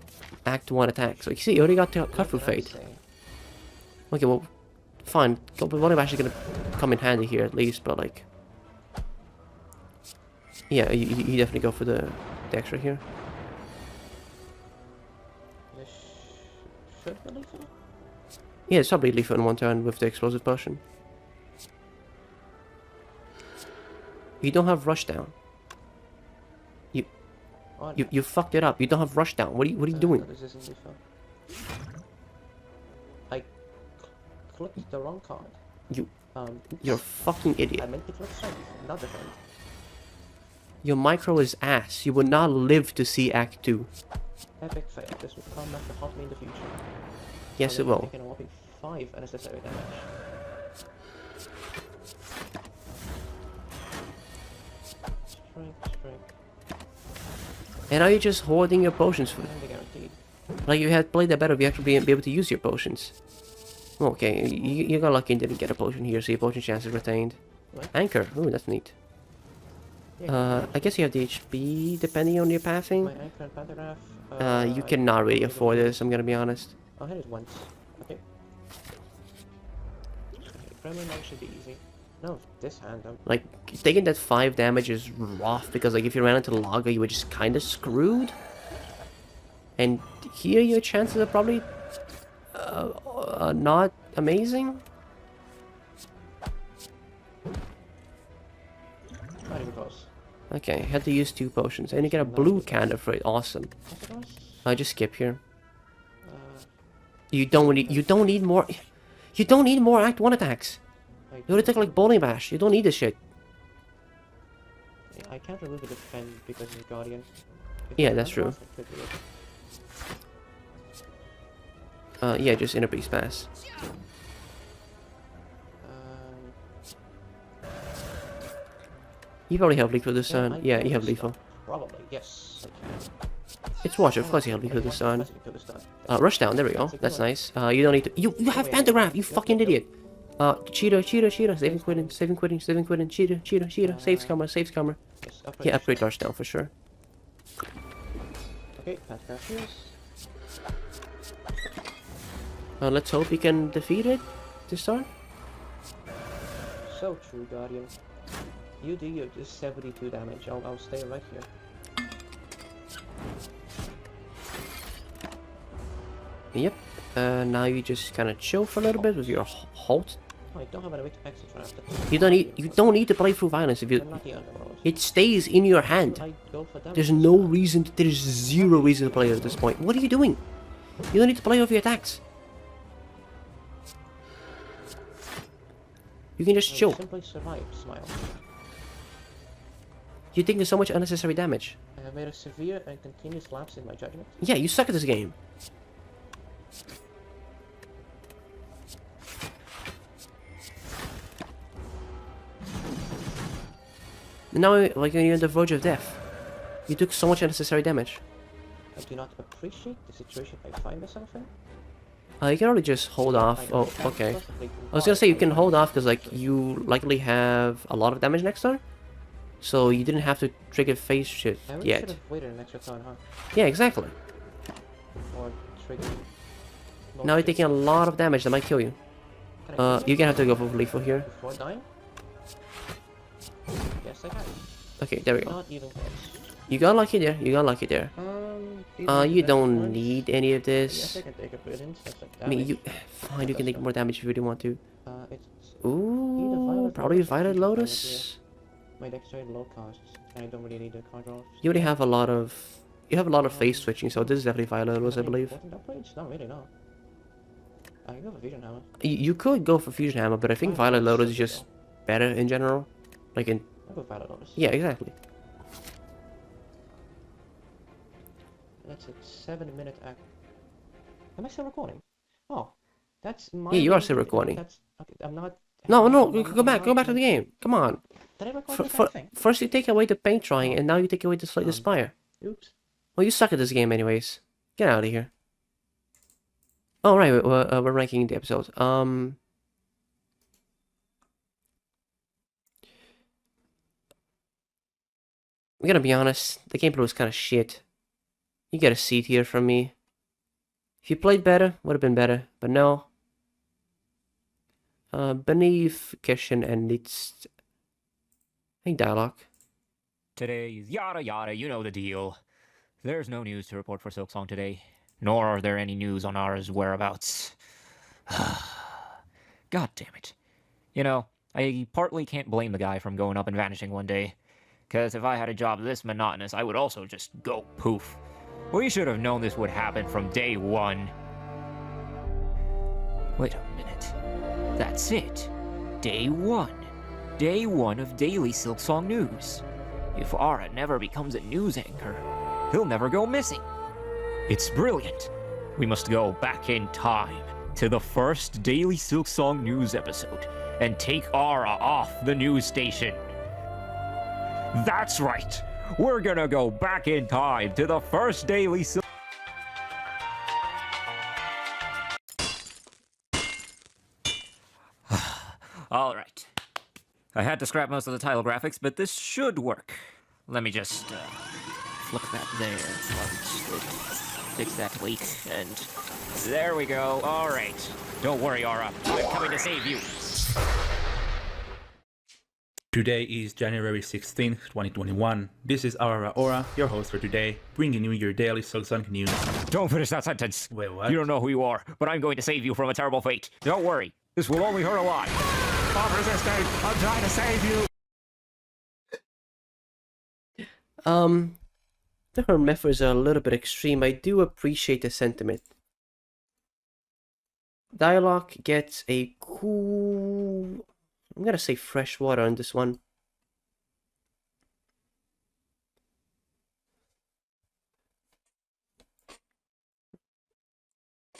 Act 1 attacks. Like you see, you already got to cut through Fate. Okay, well, fine. Bowling bash is gonna come in handy here at least, but like, yeah, you definitely go for the extra here. Yeah, it's probably lethal in one turn with the explosive potion. You don't have rushdown. You fucked it up. You don't have rushdown. What are you doing? I clicked the wrong card. You're a fucking idiot. I meant to click strength, not defend. Your micro is ass. You will not live to see Act 2. Epic fail. This will come back to haunt me in the future. Yes, it will. Taking a whopping 5 unnecessary damage. Strength. And are you just hoarding your potions for? Like you had played that better, you have to be able to use your potions. Okay, you got lucky and didn't get a potion here, so your potion chance is retained. What? Anchor. Ooh, that's neat. I guess you have the HP depending on your pathing. My anchor and pantograph. You cannot really afford this. I'm gonna be honest. I'll hit it once. Okay. Gremlin should be easy. No, this hand. Like taking that 5 damage is rough because like if you ran into the Lager, you were just kind of screwed. And here your chances are probably not amazing. Not even close. Okay, had to use 2 potions, and you get a blue candle for it. Awesome. I just skip here. You don't need more. You don't need more Act 1 attacks. You already took like bowling bash. You don't need this shit. I can't remove the defend because he's Guardian. Yeah, that's true. Yeah, just inner beast pass. You probably have Lethal this Yeah, turn. Yeah, you have Lethal. Probably, yes. It's Watcher, of course you have Lethal this turn. Kill this turn. Rush down, there we go. That's nice. You don't need to. You have Pantograph, you fucking idiot. Cheetah. Saving quitting. Cheetah. Saves camera. Yes, Yeah, upgrade Rush down for sure. Okay, Pantograph use. Let's hope we can defeat it this turn. So true, Guardian. You do your 72 damage. I'll stay right here. Yep. Now you just kind of chill for a little bit with your halt. Oh, I don't have any way to exit right after. You don't need to play through violence if you. I'm not the underworld. It stays in your hand. I go for damage. There's no reason. There's zero reason to play it at this point. What are you doing? You don't need to play off your attacks. You can just chill. Simply survive, Smile. You think there's so much unnecessary damage. I have made a severe and continuous lapse in my judgment. Yeah, you suck at this game. Now, like, you're on the verge of death. You took so much unnecessary damage. I do not appreciate the situation I find myself in. You can only just hold off. Oh, okay. I was gonna say you can hold off because, like, you likely have a lot of damage next turn. So you didn't have to trigger phase shift I really yet. should have waited an extra turn, huh? Yeah, exactly. Or trigger. Now you're taking a lot of damage that might kill you. You're gonna have to go for lethal here. Before dying? Yes, I can. Okay, there we go. Not even close. You got lucky there. You don't need any of this. Yes, I can take a brilliance. That's like I mean, damage. fine. You can take more damage if you really want to. It's Ooh, probably Violet Lotus. My dexterity low costs, and I don't really need the card draws. You already have a lot of. You have a lot of phase switching, so this is definitely Violet Lotus, I believe. Important upgrades? Not really, no. I can go for Fusion Hammer. You could go for Fusion Hammer, but I think Violet Lotus is just better in general. Like in. I'll go Violet Lotus. Yeah, exactly. That's a 7-minute act. Am I still recording? Oh, that's my. Yeah, you are still recording. That's okay. I'm not. No, go back to the game. Come on. Did I record the entire thing? First you take away the paint drying, and now you take away the spire. Oops. Well, you suck at this game anyways. Get out of here. Oh, right, we're ranking the episodes. I'm gonna be honest, the gameplay was kind of shit. You get a C tier from me. If you played better, would have been better, but no. Beneath Kishin and it's... I think dialogue. Today's yada yada, you know the deal. There's no news to report for Silksong today, nor are there any news on Aora's whereabouts. God damn it. You know, I partly can't blame the guy from going up and vanishing one day, because if I had a job this monotonous, I would also just go poof. We should have known this would happen from day one. Wait a minute. That's it. Day one. Day one of daily Silksong news. If Aora never becomes a news anchor, he'll never go missing. It's brilliant. We must go back in time to the first daily Silksong news episode and take Aora off the news station. That's right. We're gonna go back in time to the first daily Alright. I had to scrap most of the title graphics, but this should work. Let me just flick that there. Fix that leak, and there we go. Alright. Don't worry, Aora. I'm coming to save you. Today is January 16th, 2021. This is Aora, your host for today, bringing you your daily Silksong news. Don't finish that sentence. Wait, what? You don't know who you are, but I'm going to save you from a terrible fate. Don't worry. This will only hurt a lot. Stop resisting. I'm trying to save you. The methods are a little bit extreme. I do appreciate the sentiment. Dialogue gets a cool... I'm gonna say fresh water on this one.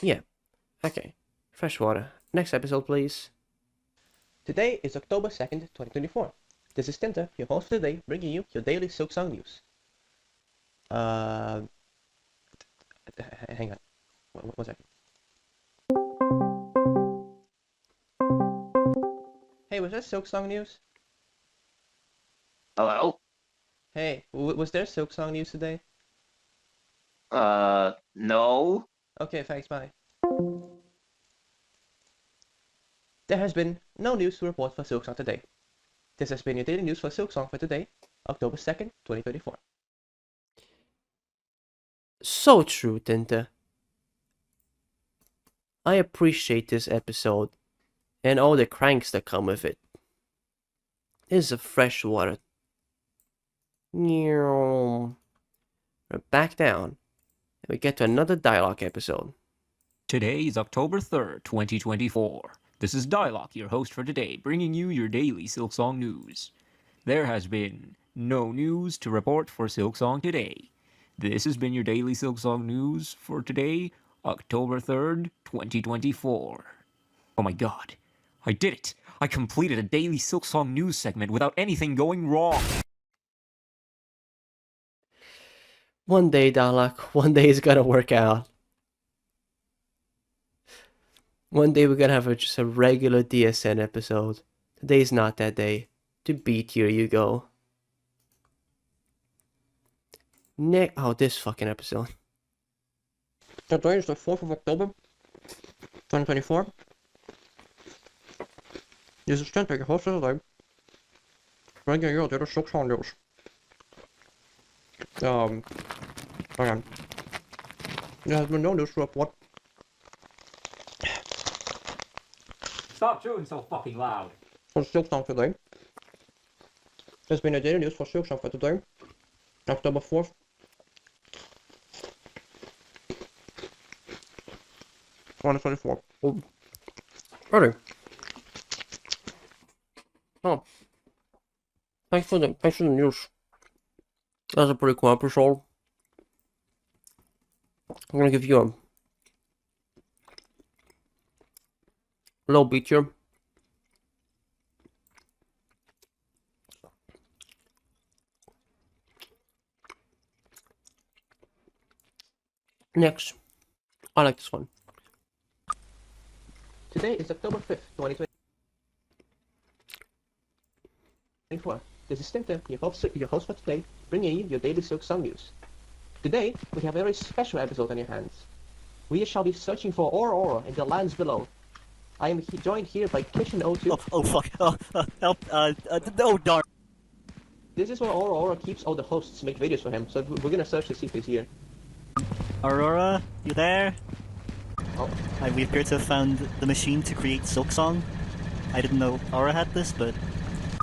Yeah. Okay. Fresh water. Next episode, please. Today is October 2nd, 2024. This is Tinta, your host for today, bringing you your daily Silksong news. Hang on. One second. Hey, was that Silksong news? Hello? Hey, was there Silksong news today? No. Okay, thanks, bye. There has been no news to report for Silksong today. This has been your daily news for Silksong for today, October 2nd, 2024. So true, Tinta. I appreciate this episode and all the cranks that come with it. This is a fresh water. We're back down, and we get to another dialogue episode. Today is October 3rd, 2024. This is Dialogue, your host for today, bringing you your daily Silksong news. There has been no news to report for Silksong today. This has been your daily Silksong news for today, October 3rd, 2024. Oh my god, I did it! I completed a daily Silksong news segment without anything going wrong! One day, Dalek, one day it's gonna work out. One day we're gonna have just a regular DSN episode. Today's not that day. To beat, here you go. This fucking episode. Today is the 4th of October, 2024. This is Tinta, your host for today, bringing you the Silksong news. Hang on. There has been no news to report. Stop chewing so fucking loud. For Silksong today. There's been a daily news for Silksong for today, October 4th. Oh. Ready. Oh. Thanks for the news. That's a pretty cool episode. I'm gonna give you a little beat here. Next. I like this one. Today is October 5th, 2024. This is Tinta, your host for today, bringing you your daily Silksong news. Today, we have a very special episode on your hands. We shall be searching for Aora in the lands below. I am joined here by Kitchen02. Oh fuck. Help. Oh darn. This is where Aora keeps all the hosts make videos for him, so we're gonna search to see if he's here. Aurora, you there? Oh. We appear to have found the machine to create Silksong. I didn't know Aura had this, but...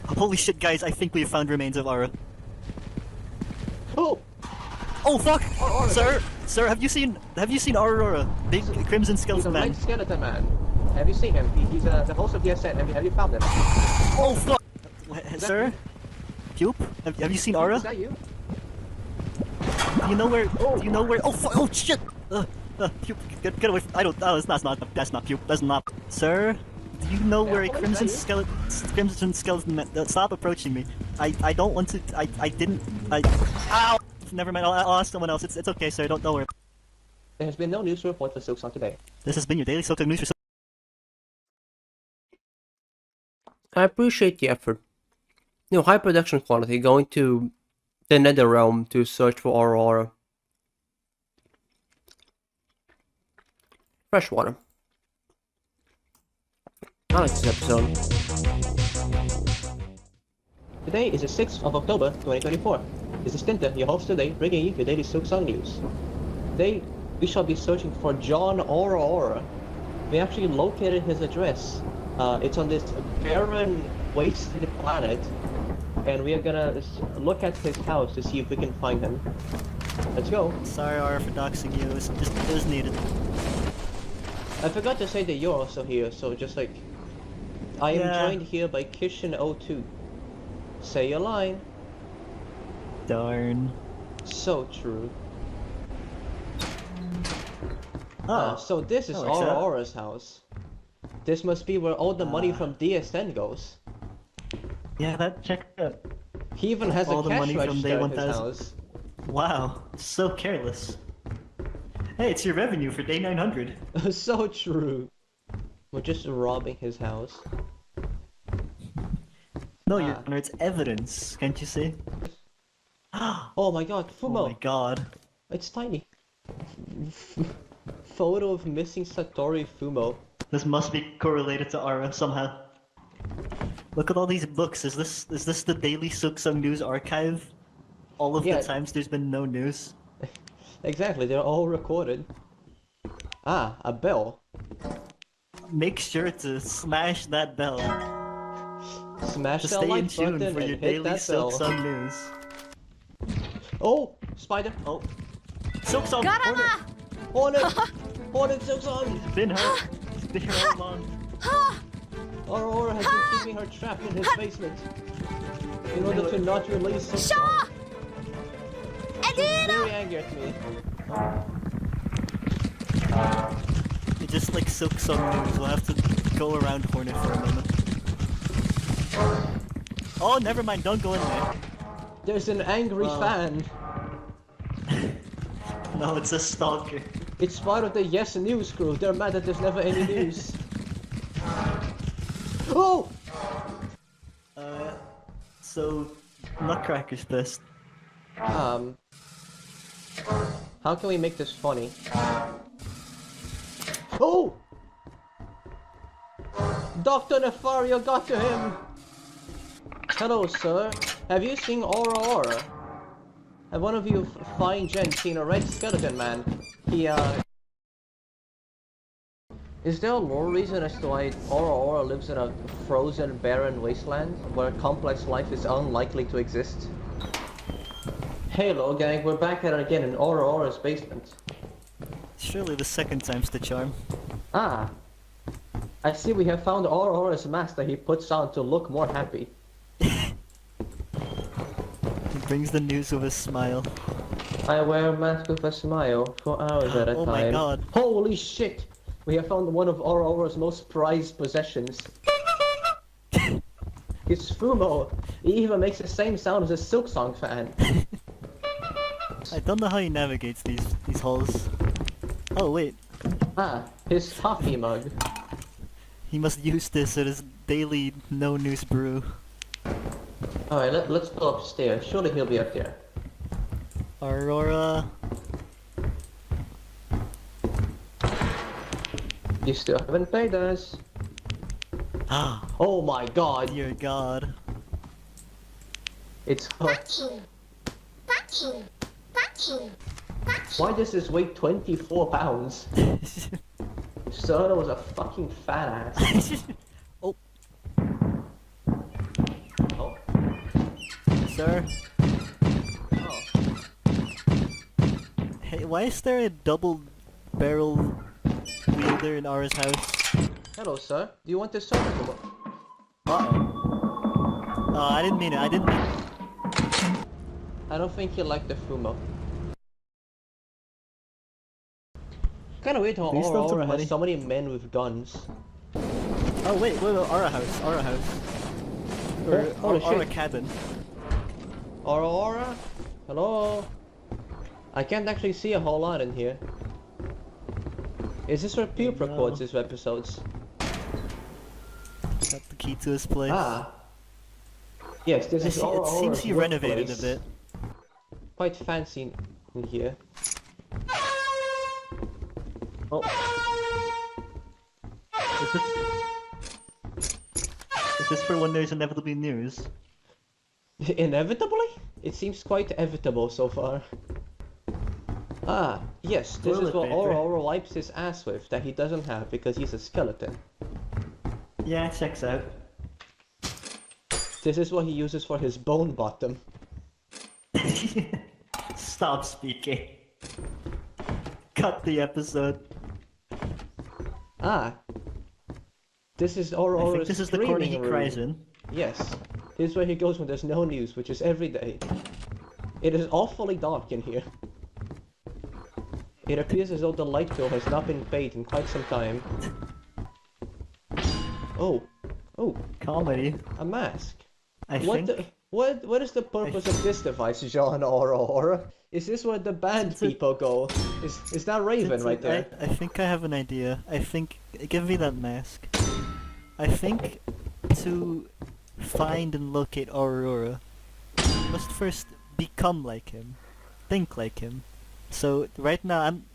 Holy shit, guys, I think we have found remains of Aura. Oh! Oh, fuck! Aura, Sir, have you seen Aurora? Big Crimson Skeleton Man. He's a White Skeleton Man. Have you seen him? He's the host of DSN. Have you found him? Oh, fuck! Sir? Pupe? Have you seen Aura? Is that you? Do you know where... Oh, fuck! Oh, shit! Pupe, get away from... I don't... Oh, that's not Pupe. That's not... Sir? Do you know where a Crimson Skeleton Man... Stop approaching me. I don't want to... I didn't... Ow! Never mind, I'll ask someone else. It's okay, sir. Don't worry. There has been no news to report for Silksong today. This has been your daily Silksong news for... I appreciate the effort. You know, high production quality, going to the Nether Realm to search for Aurora. Fresh water. I like this episode. Today is the 6th of October, 2024. This is Tinta, your host today, bringing you your daily Silksong news. Today, we shall be searching for John Aora. We actually located his address. It's on this barren, wasted planet, and we are gonna look at his house to see if we can find him. Let's go. Sorry, Aura, for doxing you. It was needed. I forgot to say that you're also here, so just like... I am joined here by Kitchen02. Say your line. Darn. So true. Oh. So this is Aura's house. This must be where all the money from DSN goes. Yeah, that checked out. He even has all a the cash money from register day at 1000. his house. Wow, so careless. Hey, it's your revenue for day 900. So true. We're just robbing his house. No, Your Honor, it's evidence. Can't you see? Oh my god, Fumo! Oh my god. It's tiny. Photo of missing Satori Fumo. This must be correlated to Aora somehow. Look at all these books. Is this the daily Silksong News archive? All of Yeah. the times there's been no news. Exactly, they're all recorded. Ah, a bell. Make sure to smash that bell. Smash to that stay like in tune button for and your hit daily that bell. Silksong News. Oh, spider. Oh, Silksong. Hornet. Hornet Silksong. Been her. It's been her all along. Aora has been keeping her trapped in his basement in order to not release Silksong. She's very angry at me. It's just like Silksong News. We'll have to go around Hornet for a moment. Oh, never mind. Don't go in there. There's an angry fan. No, it's a stalker. It's part of the Yes News crew. They're mad that there's never any news. Oh! So, Nutcracker's pissed. How can we make this funny? Oh! Dr. Nefario got to him! Hello, sir. Have you seen Aora? Have one of you fine gents seen a red skeleton man? He, Is there a lore reason as to why Aora lives in a frozen, barren wasteland where complex life is unlikely to exist? Hello, gang. We're back at it again in Aura's basement. Surely the second time's the charm. Ah. I see we have found Aura's mask that he puts on to look more happy. He brings the news with a smile. I wear a mask with a smile for hours at a time. Oh my god. Holy shit! We have found one of Aurora's most prized possessions. It's Fumo. He even makes the same sound as a Silksong fan. I don't know how he navigates these halls. Oh wait. Ah, his coffee mug. He must use this at his daily no news brew. Alright, let's go upstairs. Surely he'll be up there. Aurora. You still haven't paid us. Oh my god. Dear god. It's Why does this weigh 24 pounds? Soda was a fucking fat ass. Oh. Oh. Sir. Oh. Hey, why is there a double barrel wielder in Aura's house? Hello, sir. Do you want this soda? Uh-oh. Oh, I didn't mean it. I didn't mean it. I don't think you like the Fumo. Kinda weird how Please don't Aura tell me. has so many men with guns. Oh wait, Aura house. Aura house. Or holy Aura shit. cabin. Aura? Hello? I can't actually see a whole lot in here. Is this where Pupe records his episodes? Got the key to his place. Ah. Yes, this is It seems he renovated a bit. Quite fancy in here. Oh. Is this for when there's inevitably news? Inevitably? It seems quite inevitable so far. Ah, yes, this Toilet is what paper. Aura wipes his ass with that he doesn't have because he's a skeleton. Yeah, checks out. This is what he uses for his bone bottom. Stop speaking. Cut the episode. Ah. This is I Aura's think this is the corner he screaming cries room. in. Yes. This is where he goes when there's no news, which is every day. It is awfully dark in here. It appears as though the light bill has not been paid in quite some time. Oh. Oh. Comedy. A mask. What is the purpose of this device, John Aora? Is this where the band people go? Is that Raven right there? I think I have an idea. I think... Give me that mask. I think to find and locate Aurora, you must first become like him. Think like him. So, right now I'm...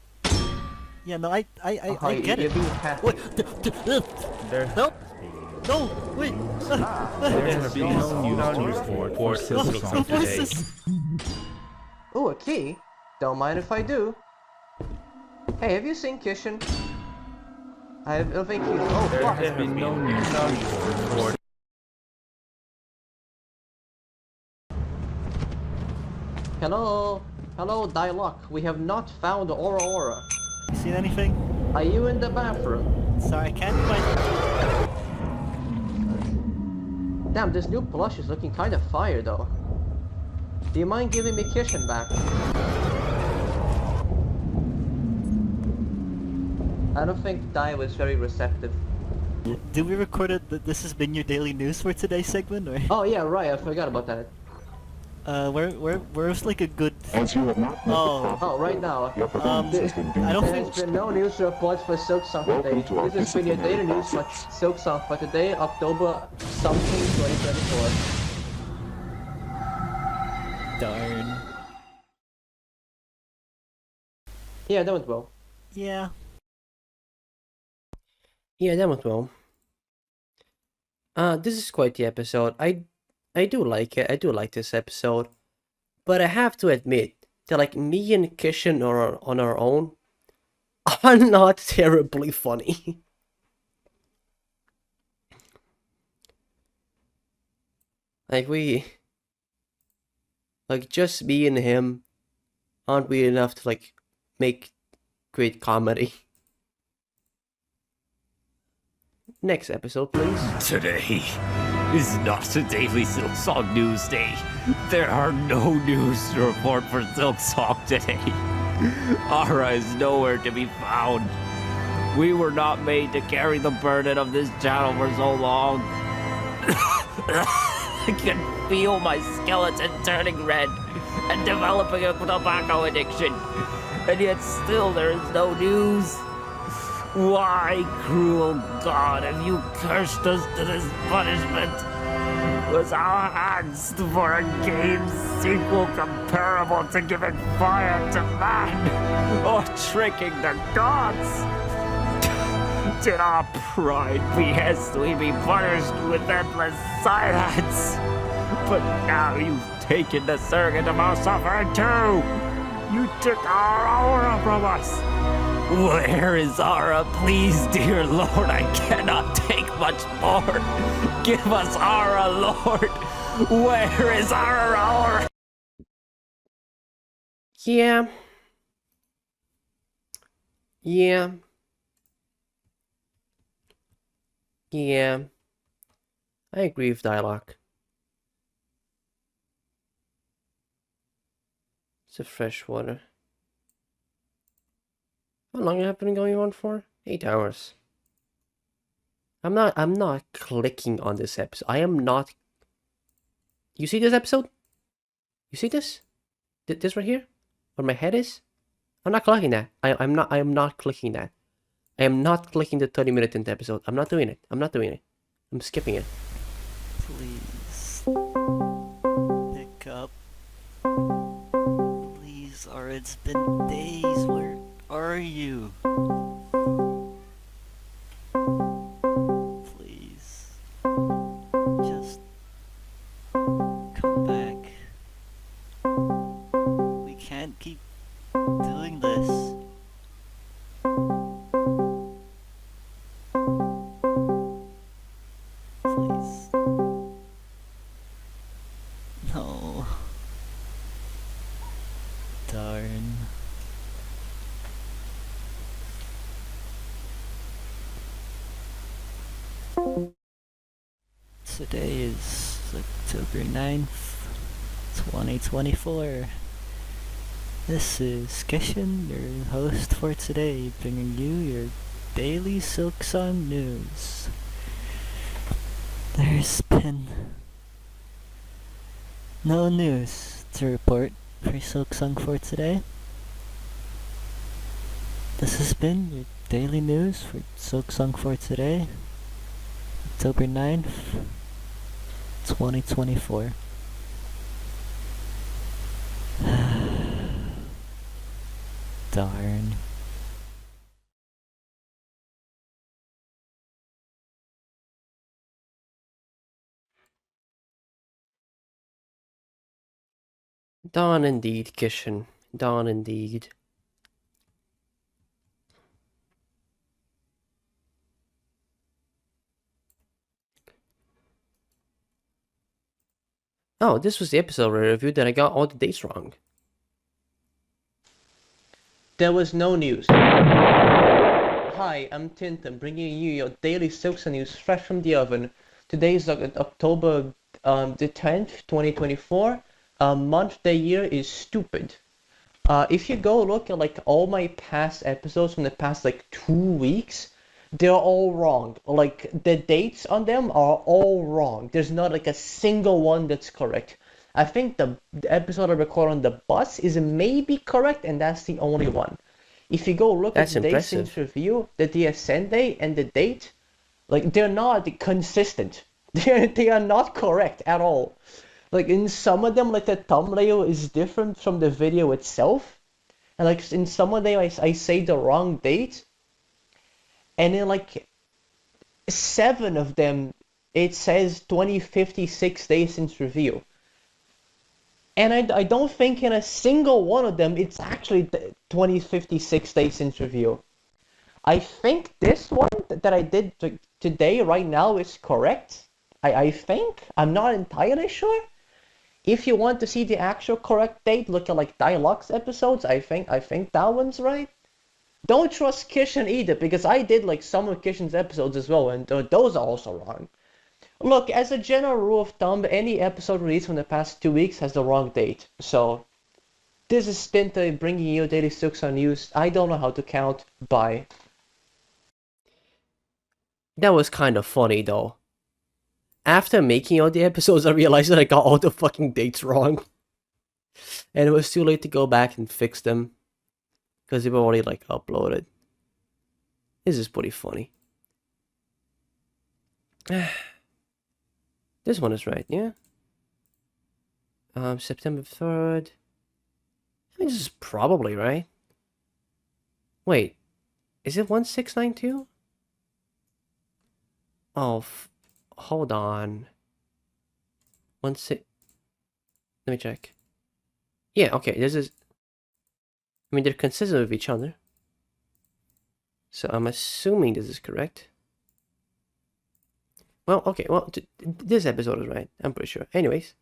Yeah, no, I get it. Wait, help! No, wait! There has been no news report for Silksong today. Oh, a key? Don't mind if I do. Hey, have you seen Kishin? I don't think he's... Oh, There fuck! has been no news report. Hello? Hello, Dialogue. We have not found Aura. You seen anything? Are you in the bathroom? Sorry, I can't quite... Damn, this new plush is looking kind of fire, though. Do you mind giving me Kishin back? I don't think Dai was very receptive. Did we record it that this has been your daily news for today's segment, or? Oh yeah, right, I forgot about that. Where's like a good... Oh, right now. I don't think... There's been no news reports for Silksong today. This has been your daily news for Silksong for today, October something 2024. Darn. Yeah, that went well. Yeah. Yeah, that went well. This is quite the episode. I do like it. I do like this episode. But I have to admit that like me and Kishin are on our own are not terribly funny. Like just me and him aren't we enough to like make great comedy. Next episode, please. Today is not a daily Silksong news day. There are no news to report for Silksong today. Aora is nowhere to be found. We were not made to carry the burden of this channel for so long. I can feel my skeleton turning red and developing a tobacco addiction. And yet still there is no news. Why, cruel God, have you cursed us to this punishment? Was our hands for a game sequel comparable to giving fire to man, or tricking the gods? Did our pride behest we be punished with endless silence? But now you've taken the surrogate of our suffering too! You took our aura from us! Where is Aora? Please, dear Lord, I cannot take much more. Give us Aora, Lord. Where is Aora? Yeah. Yeah. Yeah. I agree with Dialogue. It's a fresh water. How long have I been going on for? 8 hours. I'm not clicking on this episode. I am not. You see this episode? You see this? This right here? Where my head is? I'm not clicking that. I am not clicking that. I am not clicking the 30-minute Tinta episode. I'm not doing it. I'm I'm skipping it. Please. Pick up. Please, or it's been days. Where are you? Please. Just come back. We can't keep doing this. Please. No. Darn. Today is October 9th, 2024. This is Kishin, your host for today, bringing you your daily Silksong news. There's been No news to report for Silksong for today. This has been your daily news for Silksong for today, October 9th, 2024. Darn. Dawn indeed, Kishin. Dawn indeed. Oh, this was the episode review that I got all the dates wrong. There was no news. Hi, I'm Tinta, bringing you your daily Silksong news fresh from the oven. Today is October the 10th, 2024. Month, day, year is stupid. If you go look at like all my past episodes from the past like 2 weeks, they're all wrong. Like the dates on them are all wrong. There's not like a single one that's correct. I think the episode I recorded on the bus is maybe correct, and that's the only one. If you go look at the day since review, the DSN day and the date, like they're not consistent. They are not correct at all. Like in some of them, like the thumbnail is different from the video itself, and like in some of them I say the wrong date, and in like 7 of them it says 2056 days since review. And I don't think in a single one of them it's actually 2056 days since review. I think this one that I did today right now is correct. I think. I'm not entirely sure. If you want to see the actual correct date, look at like Dialogues episodes. I think that one's right. Don't trust Kishin either, because I did like some of Kishin's episodes as well, and those are also wrong. Look, as a general rule of thumb, any episode released from the past 2 weeks has the wrong date. So, this is Tinta bringing you daily Silksong news. I don't know how to count. Bye. That was kind of funny though. After making all the episodes, I realized that I got all the fucking dates wrong. And it was too late to go back and fix them, because they were already like uploaded. This is pretty funny. This one is right, yeah? September 3rd. I mean, this is probably right. Wait, is it 1692? Oh, hold on. 16... Let me check. Yeah, okay, this is... I mean, they're consistent with each other. So I'm assuming this is correct. Well, okay, well, this episode is right. I'm pretty sure. Anyways.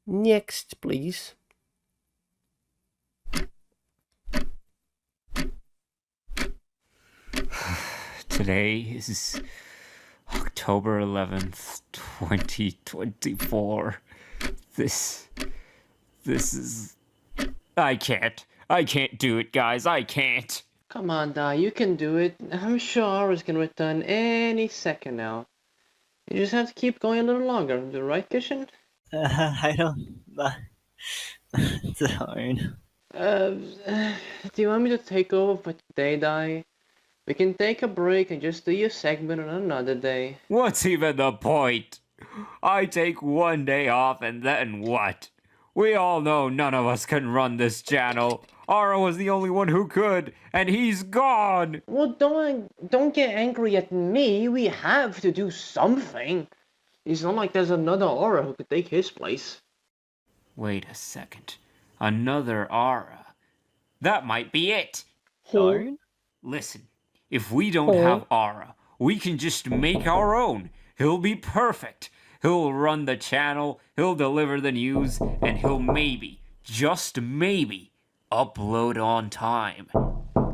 Next, please. Today is October 11th, 2024. This is... I can't do it, guys. I can't. Come on, Dai, you can do it. I'm sure Aura's gonna return any second now. You just have to keep going a little longer, right, Kishin? I don't... Darn. Do you want me to take over for today, Dai? We can take a break and just do your segment on another day. What's even the point? I take one day off and then what? We all know none of us can run this channel. Aora was the only one who could, and he's gone! Well, don't get angry at me. We have to do something. It's not like there's another Aora who could take his place. Wait a second. Another Aora. That might be it. Darn. Listen, if we don't have Aora, we can just make our own. He'll be perfect. He'll run the channel, he'll deliver the news, and he'll maybe, just maybe, upload on time.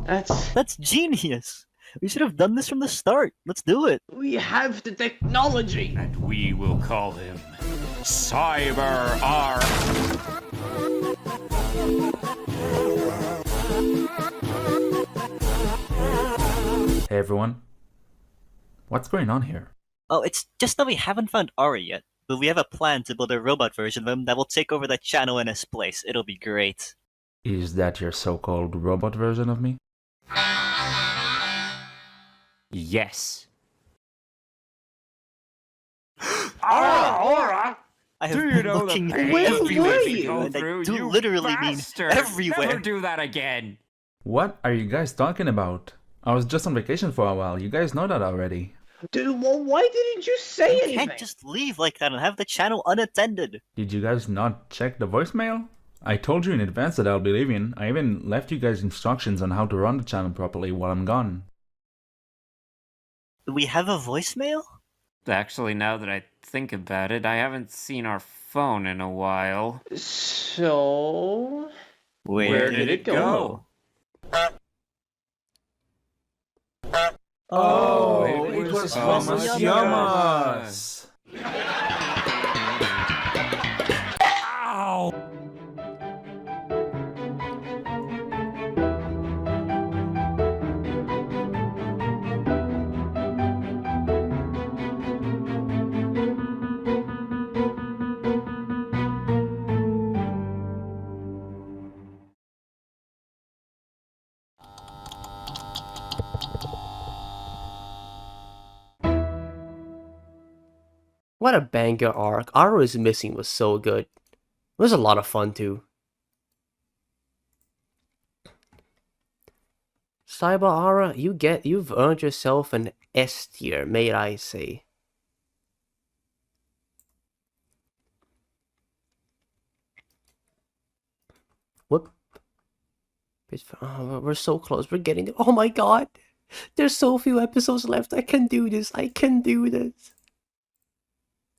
That's genius. We should have done this from the start. Let's do it. We have the technology. And we will call him Cyber R. Hey everyone. What's going on here? Oh, it's just that we haven't found Aora yet. but we have a plan to build a robot version of him that will take over the channel in his place. It'll be great. Is that your so-called robot version of me? Yes. Aora! I have Do you been know looking the pain everywhere for you you, go and I through, do you literally mean bastard. everywhere. Never do that again. What are you guys talking about? I was just on vacation for a while. You guys know that already. Dude, well, why didn't you say You anything? can't just leave like that and have the channel unattended. Did you guys not check the voicemail? I told you in advance that I'll be leaving. I even left you guys instructions on how to run the channel properly while I'm gone. We have a voicemail? Actually, now that I think about it, I haven't seen our phone in a while. So... Where did it go? Oh, it was Thomas Yamas! Ow! What a banger arc. Aora's Missing was so good. It was a lot of fun too. Cyber Aora, you've earned yourself an S tier, may I say. Whoop. Oh, we're so close. We're getting there. Oh my god. There's so few episodes left. I can do this. I can do this.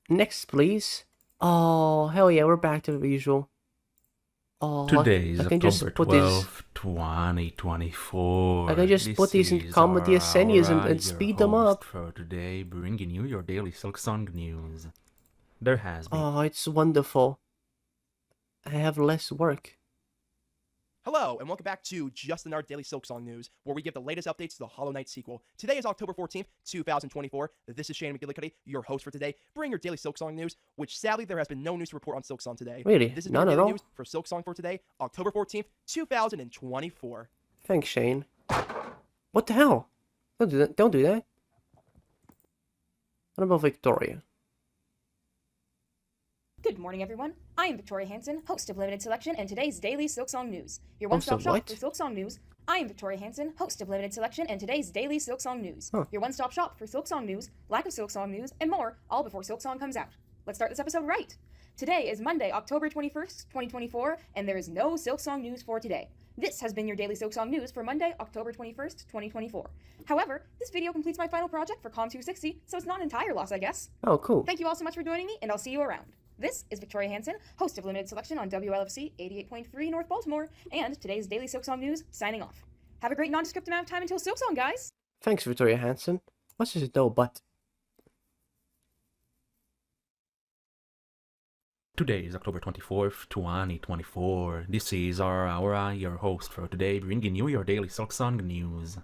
Next, please. Oh, hell yeah, we're back to the usual. Oh, Today is I can just October put these. 12th, 2024. I can just put these in This common is DSNs Aora, and your speed them host up. for today, bringing you your daily Silksong news. There has been. Oh, it's wonderful. I have less work. Hello, and welcome back to Just an Art Daily Silksong News, where we give the latest updates to the Hollow Knight sequel. Today is October 14th, 2024. This is Shane McGillicuddy, your host for today, bringing your daily Silksong news, which sadly there has been no news to report on Silksong today. Really? This is None your at daily all? news for Silksong for today, October 14th, 2024. Thanks, Shane. What the hell? Don't do that. Don't do that. What about Victoria? Good morning, everyone. I am Victoria Hansen, host of Limited Selection and today's daily Silksong News. Your Host one-stop of shop what? for Silksong News. I am Victoria Hansen, host of Limited Selection and today's daily Silksong News. Huh. Your one-stop shop for Silksong News, lack of Silksong news, and more, all before Silksong comes out. Let's start this episode right. Today is Monday, October 21st, 2024, and there is no Silksong news for today. This has been your daily Silksong News for Monday, October 21st, 2024. However, this video completes my final project for Com 260, so it's not an entire loss, I guess. Oh, cool. Thank you all so much for joining me, and I'll see you around. This is Victoria Hansen, host of Limited Selection on WLFC 88.3 North Baltimore, and today's daily Silksong News, signing off. Have a great nondescript amount of time until Silksong, guys! Thanks, Victoria Hansen. What's this no but? Today is October 24th, 2024. This is Aora, your host for today, bringing you your daily Silksong news.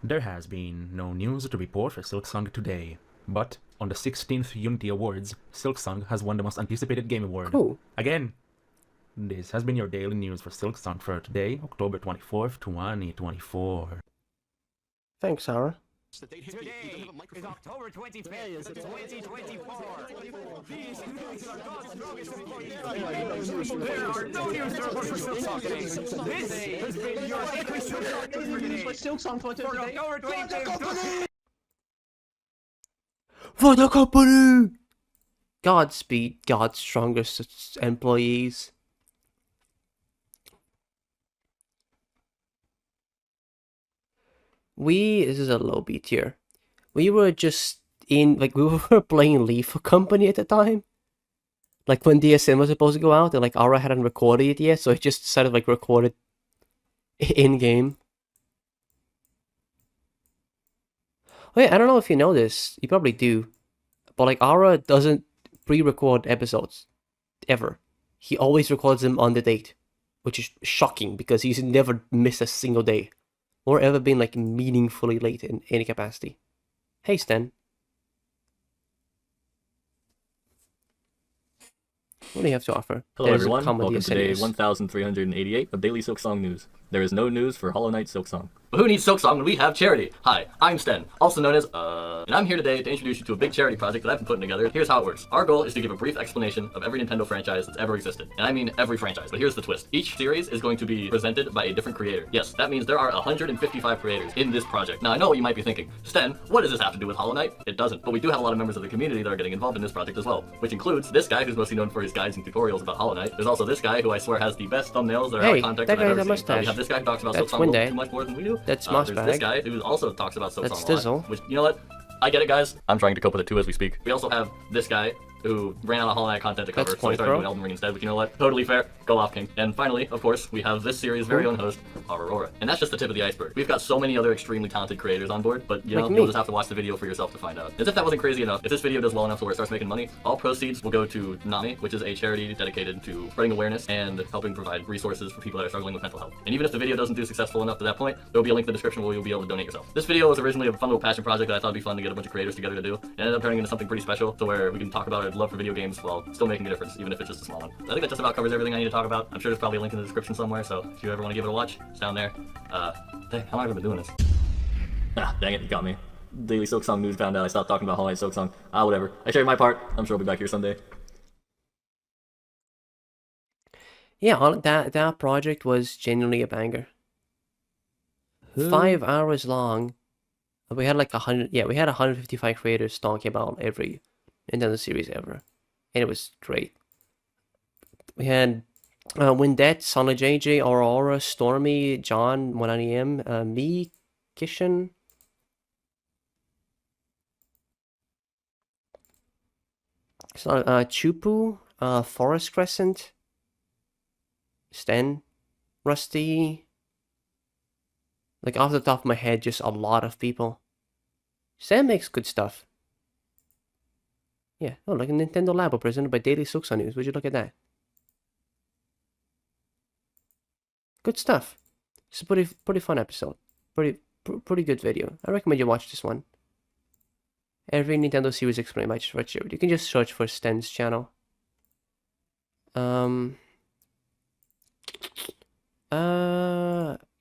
There has been no news to report for Silksong today, but on the 16th Unity Awards, Silksong has won the most anticipated game award. Cool. Again, this has been your daily news for Silksong for today, October 24th, 2024. Thanks, Sarah. Today is October 25th, 2024. These news are God's strongest employees. There are no news to report for Silksong today. This has been your daily Silksong news for today. For Silksong for October 25th. For the company! Godspeed, God's strongest employees. This is a low B tier. We were just we were playing Leaf Company at the time. Like when DSN was supposed to go out and like Aora hadn't recorded it yet, so I just decided to record it in-game. Wait, I don't know if you know this. You probably do. But like Aora doesn't pre-record episodes. Ever. He always records them on the date. Which is shocking because he's never missed a single day. Or ever been like meaningfully late in any capacity. Hey Stan. What do you have to offer? Hello There's a everyone, common welcome to DSN day news. 1388 of Daily Silksong News. There is no news for Hollow Knight Silksong. But who needs Silksong when we have charity? Hi, I'm Sten, also known as and I'm here today to introduce you to a big charity project that I've been putting together. Here's how it works. Our goal is to give a brief explanation of every Nintendo franchise that's ever existed. And I mean every franchise, but here's the twist. Each series is going to be presented by a different creator. Yes, that means there are 155 creators in this project. Now I know what you might be thinking. Sten, what does this have to do with Hollow Knight? It doesn't, but we do have a lot of members of the community that are getting involved in this project as well, which includes this guy who's mostly known for his guides and tutorials about Hollow Knight. There's also this guy who I swear has the best thumbnails that are out of context that that I've guy ever got seen. We mustache. have this guy who talks about That's Silksong Winday. too much more than we do. That's There's this Mossbag. guy who also talks about Silksong That's a lot, Dizzle. which, you know what? I get it, guys. I'm trying to cope with it too as we speak. We also have this guy who ran out of Hollow Knight content to cover, That's so he started Pointro. doing Elden Ring instead, but you know what? Totally fair. Go off, King. And finally, of course, we have this series' very own host, Aora. And that's just the tip of the iceberg. We've got so many other extremely talented creators on board, but you know, Like me. you'll just have to watch the video for yourself to find out. As if that wasn't crazy enough, if this video does well enough to where it starts making money, all proceeds will go to NAMI, which is a charity dedicated to spreading awareness and helping provide resources for people that are struggling with mental health. And even if the video doesn't do successful enough to that point, there will be a link in the description where you'll be able to donate yourself. This video was originally a fun little passion project that I thought would be fun to get a bunch of creators together to do. It ended up turning into something pretty special to where we can talk about our love for video games while still making a difference, even if it's just a small one. I think that just about covers everything I need to talk about. I'm sure there's probably a link in the description somewhere, so if you ever want to give it a watch, it's down there. Dang, how long have I been doing this? Ah, dang it, you got me. Daily Silksong News found out I stopped talking about Hollow Knight Silksong. Whatever. I shared my part. I'm sure I'll be back here someday. Yeah, that project was genuinely a banger. 5 hours long. We had like 100. Yeah, we had 155 creators talking about every Nintendo series ever, and it was great. We had Windet, Sonic JJ, Aora, Stormy, John, 190M, me, Kishin. So, Chupu, Forest Crescent, Sten, Rusty. Like off the top of my head, just a lot of people. Sten makes good stuff. Yeah, oh, like a Nintendo Labo presented by Daily Silksong News. Would you look at that? Good stuff. It's a pretty fun episode. Pretty good video. I recommend you watch this one. Every Nintendo series explained by Richard. You can just search for Sten's channel.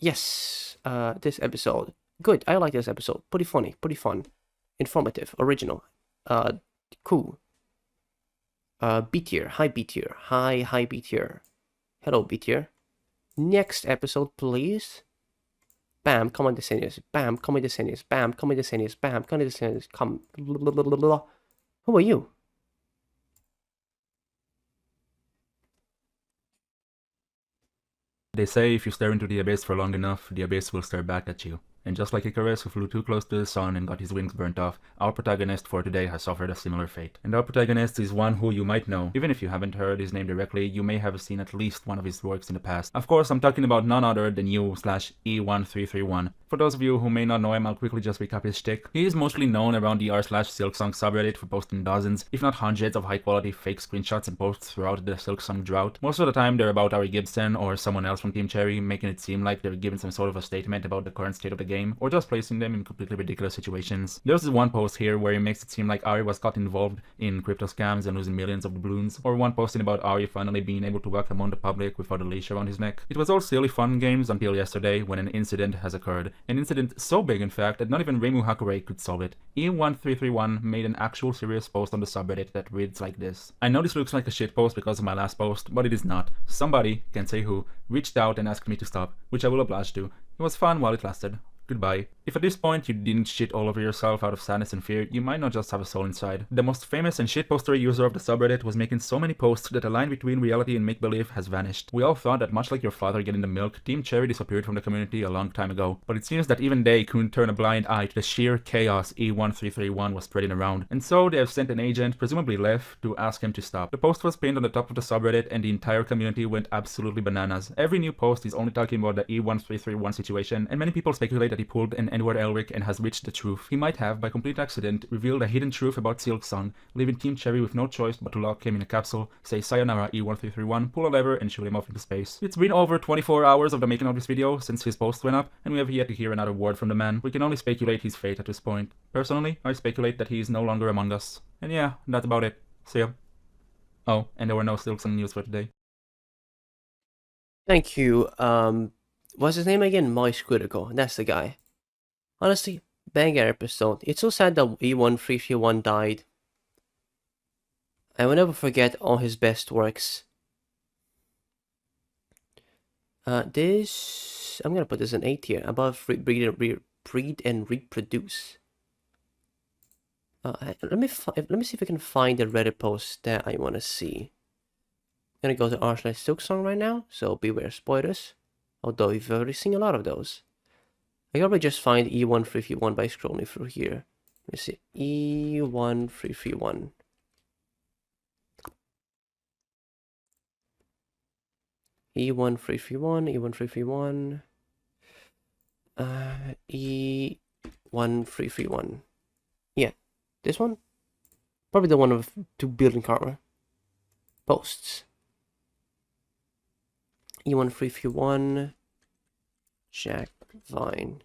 Yes. This episode. Good. I like this episode. Pretty funny. Pretty fun. Informative. Original. Cool. B tier. Hi B tier. Hi B tier. Hello B tier. Next episode, please. Bam, come on the seniors. Bam, come on the seniors. Bam, come on the seniors. Bam, come on the seniors. Come. Who are you? They say if you stare into the abyss for long enough, the abyss will stare back at you. And just like Icarus, who flew too close to the sun and got his wings burnt off, our protagonist for today has suffered a similar fate. And our protagonist is one who you might know. Even if you haven't heard his name directly, you may have seen at least one of his works in the past. Of course, I'm talking about none other than you/E1331. For those of you who may not know him, I'll quickly just recap his shtick. He is mostly known around the r/Silksong subreddit for posting dozens, if not hundreds, of high-quality fake screenshots and posts throughout the Silksong Drought. Most of the time, they're about Ari Gibson or someone else from Team Cherry, making it seem like they're giving some sort of a statement about the current state of the game, or just placing them in completely ridiculous situations. There's this one post here where he makes it seem like Ari was caught involved in crypto scams and losing millions of doubloons, or one posting about Ari finally being able to walk among the public without a leash around his neck. It was all silly fun games until yesterday when an incident has occurred. An incident so big in fact that not even Reimu Hakurei could solve it. E1331 made an actual serious post on the subreddit that reads like this. I know this looks like a shit post because of my last post, but it is not. Somebody, can't say who, reached out and asked me to stop, which I will oblige to. It was fun while it lasted. Goodbye. If at this point you didn't shit all over yourself out of sadness and fear, you might not just have a soul inside. The most famous and shitpostery user of the subreddit was making so many posts that the line between reality and make-believe has vanished. We all thought that much like your father getting the milk, Team Cherry disappeared from the community a long time ago. But it seems that even they couldn't turn a blind eye to the sheer chaos E1331 was spreading around. And so they have sent an agent, presumably Lev, to ask him to stop. The post was pinned on the top of the subreddit and the entire community went absolutely bananas. Every new post is only talking about the E1331 situation, and many people speculate that he pulled an Edward Elric and has reached the truth. He might have, by complete accident, revealed a hidden truth about Silksong, leaving Team Cherry with no choice but to lock him in a capsule, say sayonara E1331, pull a lever and shoot him off into space. It's been over 24 hours of the making of this video since his post went up, and we have yet to hear another word from the man. We can only speculate his fate at this point. Personally, I speculate that he is no longer among us. And yeah, that's about it. See ya. Oh, and there were no Silksong news for today. Thank you. What's his name again? Moist Critical. That's the guy. Honestly, banger episode. It's so sad that E1331 died. I will never forget all his best works. This... I'm gonna put this in 8 here. Above breed and reproduce. Let me see if I can find the Reddit post that I want to see. I'm gonna go to r/Silksong right now, so beware spoilers. Although you've already seen a lot of those. I can probably just find E1331 by scrolling through here. Let me see. E1331. E1331. E1331. Yeah, this one? Probably the one of 2 billion karma posts. E1331. Jack Vine.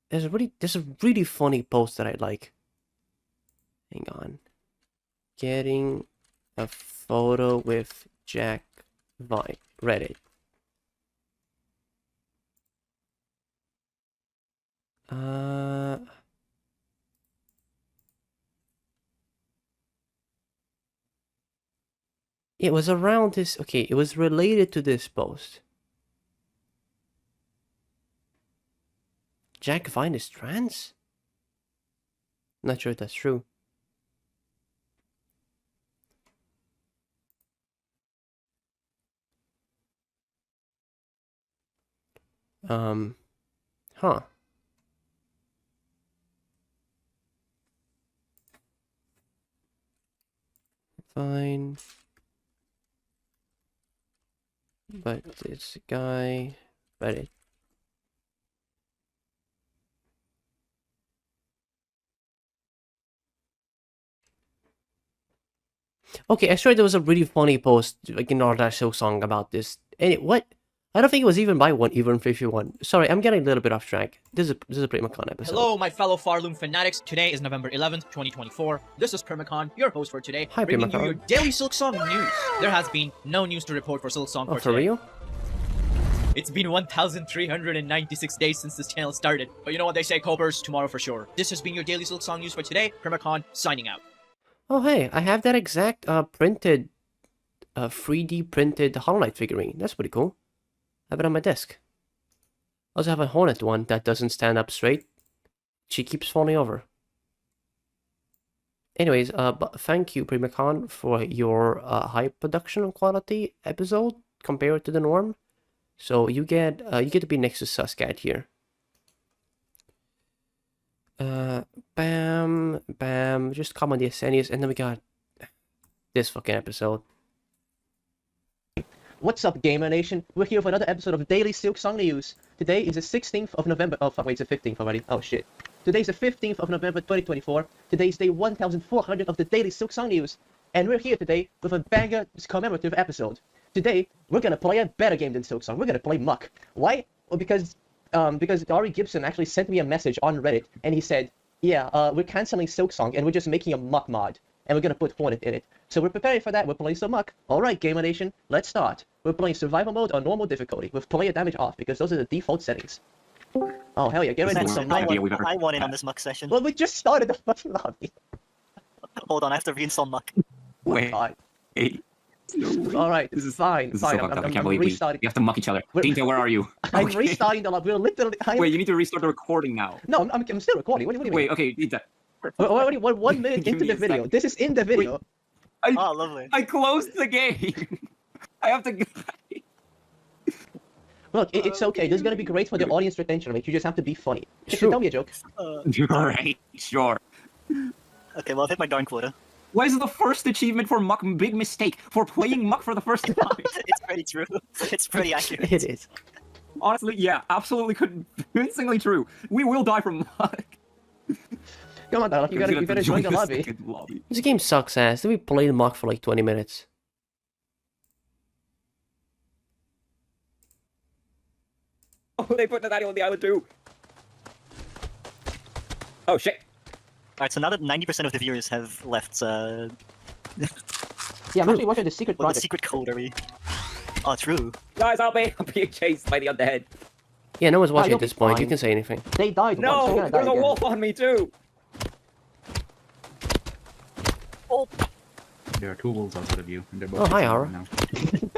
There's a really funny post that I like. Hang on. Getting a photo with Jack Vine. Reddit. It was around this. Okay, it was related to this post. Jack Vine is trans? Not sure if that's true. Huh. Fine. But this guy, Reddit. Okay, I swear there was a really funny post like in r/Silksong about this. What? I don't think it was even by E1331. Sorry, I'm getting a little bit off track. This is a Primacon episode. Hello, my fellow Farloom fanatics. Today is November 11th, 2024. This is Primacon, your host for today, Hi, bringing Primacon. you your daily Silksong news. There has been no news to report for Silksong for for today. real? It's been 1,396 days since this channel started. But you know what they say, Copers? Tomorrow for sure. This has been your daily Silksong news for today. Primacon, signing out. Oh hey, I have that exact printed 3D printed Hololight figurine. That's pretty cool. I have it on my desk. I also have a Hornet one that doesn't stand up straight. She keeps falling over. Anyways, but thank you Primacon for your high production quality episode compared to the norm. So you get to be next to Suscat here. Bam, bam. Just come on the DSN, and then we got this fucking episode. What's up, Gamer Nation? We're here for another episode of Daily Silksong News. Today is the 16th of November. Oh, fuck, wait, it's the 15th already. Oh, shit. Today's the 15th of November, 2024. Today's day 1400 of the Daily Silksong News. And we're here today with a banger commemorative episode. Today, we're gonna play a better game than Silksong. We're gonna play Muck. Why? Well, because Dari Gibson actually sent me a message on Reddit, and he said, yeah, we're canceling Silksong, and we're just making a Muck mod. And we're gonna put Hornet in it. So we're preparing for that. We're playing some Muck. Alright, Gamer Nation, let's start. We're playing survival mode on normal difficulty with player damage off because those are the default settings. Oh, hell yeah, get ready for some Muck. I want in on this Muck session. Well, we just started the fucking lobby. Hold on, I have to reinstall Muck. Wait. Alright, this is fine. This is fine. so fucked up. I can't I'm believe restarting. we have to muck each other. Tinta, where are you? I'm restarting the lobby. We're literally. Wait, you need to restart the recording now. No, I'm still recording. What do you mean? Wait, okay, Tinta. We're already 1 minute Give into me the a video. second. This is in the video. Oh, lovely. I closed the game. I have to. Look, it's okay. This is gonna be great for the audience retention rate. You just have to be funny. True. Tell me a joke. Alright, sure. Okay, well, I've hit my darn quota. Why is it the first achievement for Muck? Big mistake. For playing Muck for the first time. It's pretty true. It's pretty accurate. It is. Honestly, yeah, absolutely convincingly true. We will die from Muck. Come on, Dalek, you gotta join the lobby. This game sucks ass. We played Muck for like 20 minutes. Oh, they put Nathaniel on the island too. Oh shit. Alright, so now that 90% of the viewers have left, Yeah, I'm actually watching the secret what project. secret code are we? Oh, true. Guys, I'm being chased by the undead. Yeah, no one's watching you'll at this be point. You fine. can say anything. They died once, they're No, gonna die there's a again. wolf on me too. There are 2 wolves outside of you, and they're both. Oh, hi, chasing you Aora.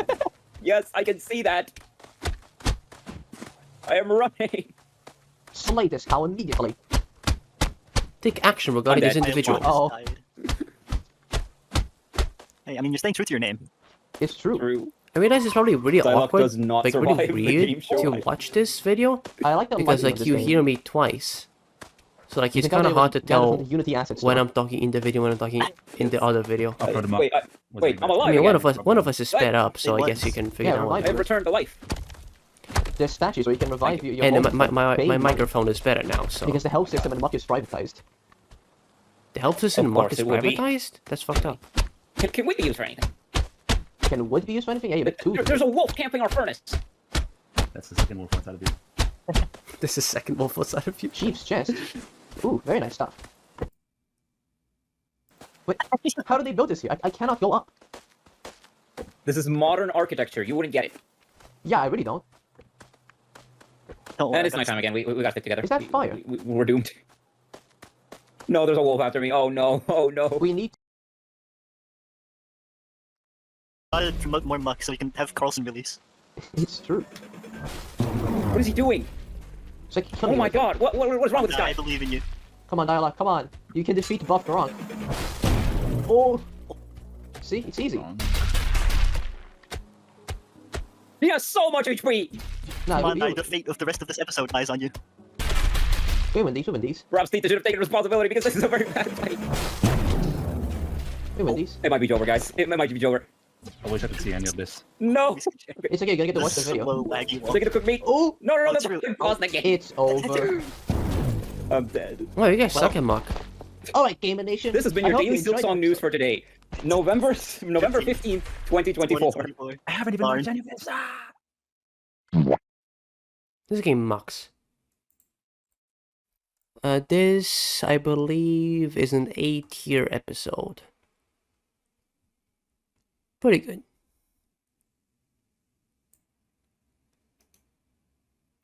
now. Yes, I can see that. I am running. Slay this cow immediately. Take action regarding this individual. Oh, Hey, I mean, you're staying true to your name. it's true. I realize it's probably really Dialogue awkward, does not like really survive the weird game show. to watch this video I like the because lighting like of this you game. hear me twice. So like You it's can tell kind of they hard to went down tell to the Unity assets when store. I'm talking in the video when I'm talking in the other video. Wait, I'm alive I mean, one again. of us is sped up, so I guess you can figure Yeah, it out. revive I've returned to life. There's statues where you can revive your And homes my for paying money. microphone is better now, so Because the health system in Muck is privatized. the health system Of in Mark course is it will be. privatized. That's fucked up. Can wood be used for anything? Can wood be used for anything? Yeah, you make two. There's a wolf camping our furnace. That's the second wolf outside of you. This is second wolf outside of you. Chief's chest. Ooh, very nice stuff. Wait, how did they build this here? I cannot go up. This is modern architecture. You wouldn't get it. Yeah, I really don't. Oh, And it's nighttime again. We gotta stick together. Is that fire? We're doomed. No, there's a wolf after me. Oh no! Oh no! We need. Gotta promote more muck so we can have Carlson release. It's true. What is he doing? It's like, Oh my god! What's wrong with this guy? I believe in you. Come on, Dialogue, come on. You can defeat Buff Gronk. Oh! See? It's easy. He has so much HP! Nah, Come on, you- the fate of the rest of this episode lies on you. We win these. Perhaps Tinta should have taken responsibility because this is a very bad fight. We win these. It might be Jover, guys. It might be Jover. I wish I could see any of this. No! It's okay, you're gonna get to watch the video. Slow, laggy They're gonna cook meat. Oh! No, that's pause the game. It's over. I'm dead. Oh, you guys suck at Mark. Alright, Gamer Nation. This has been I your hope daily you enjoyed Silksong this. news for today, November 15th, 2024. I haven't even watched any of this. This game mucks. This, I believe, is an A-tier episode. Pretty good.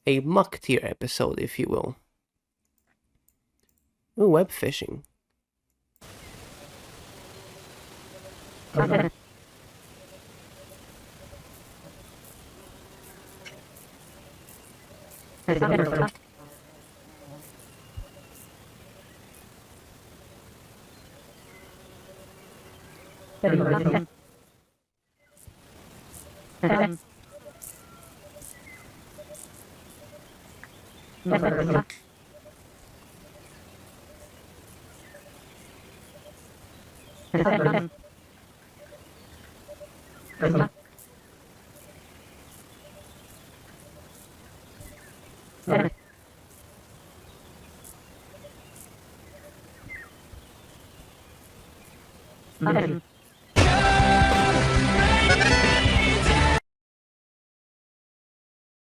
A muck tier episode, if you will. Ooh, web fishing.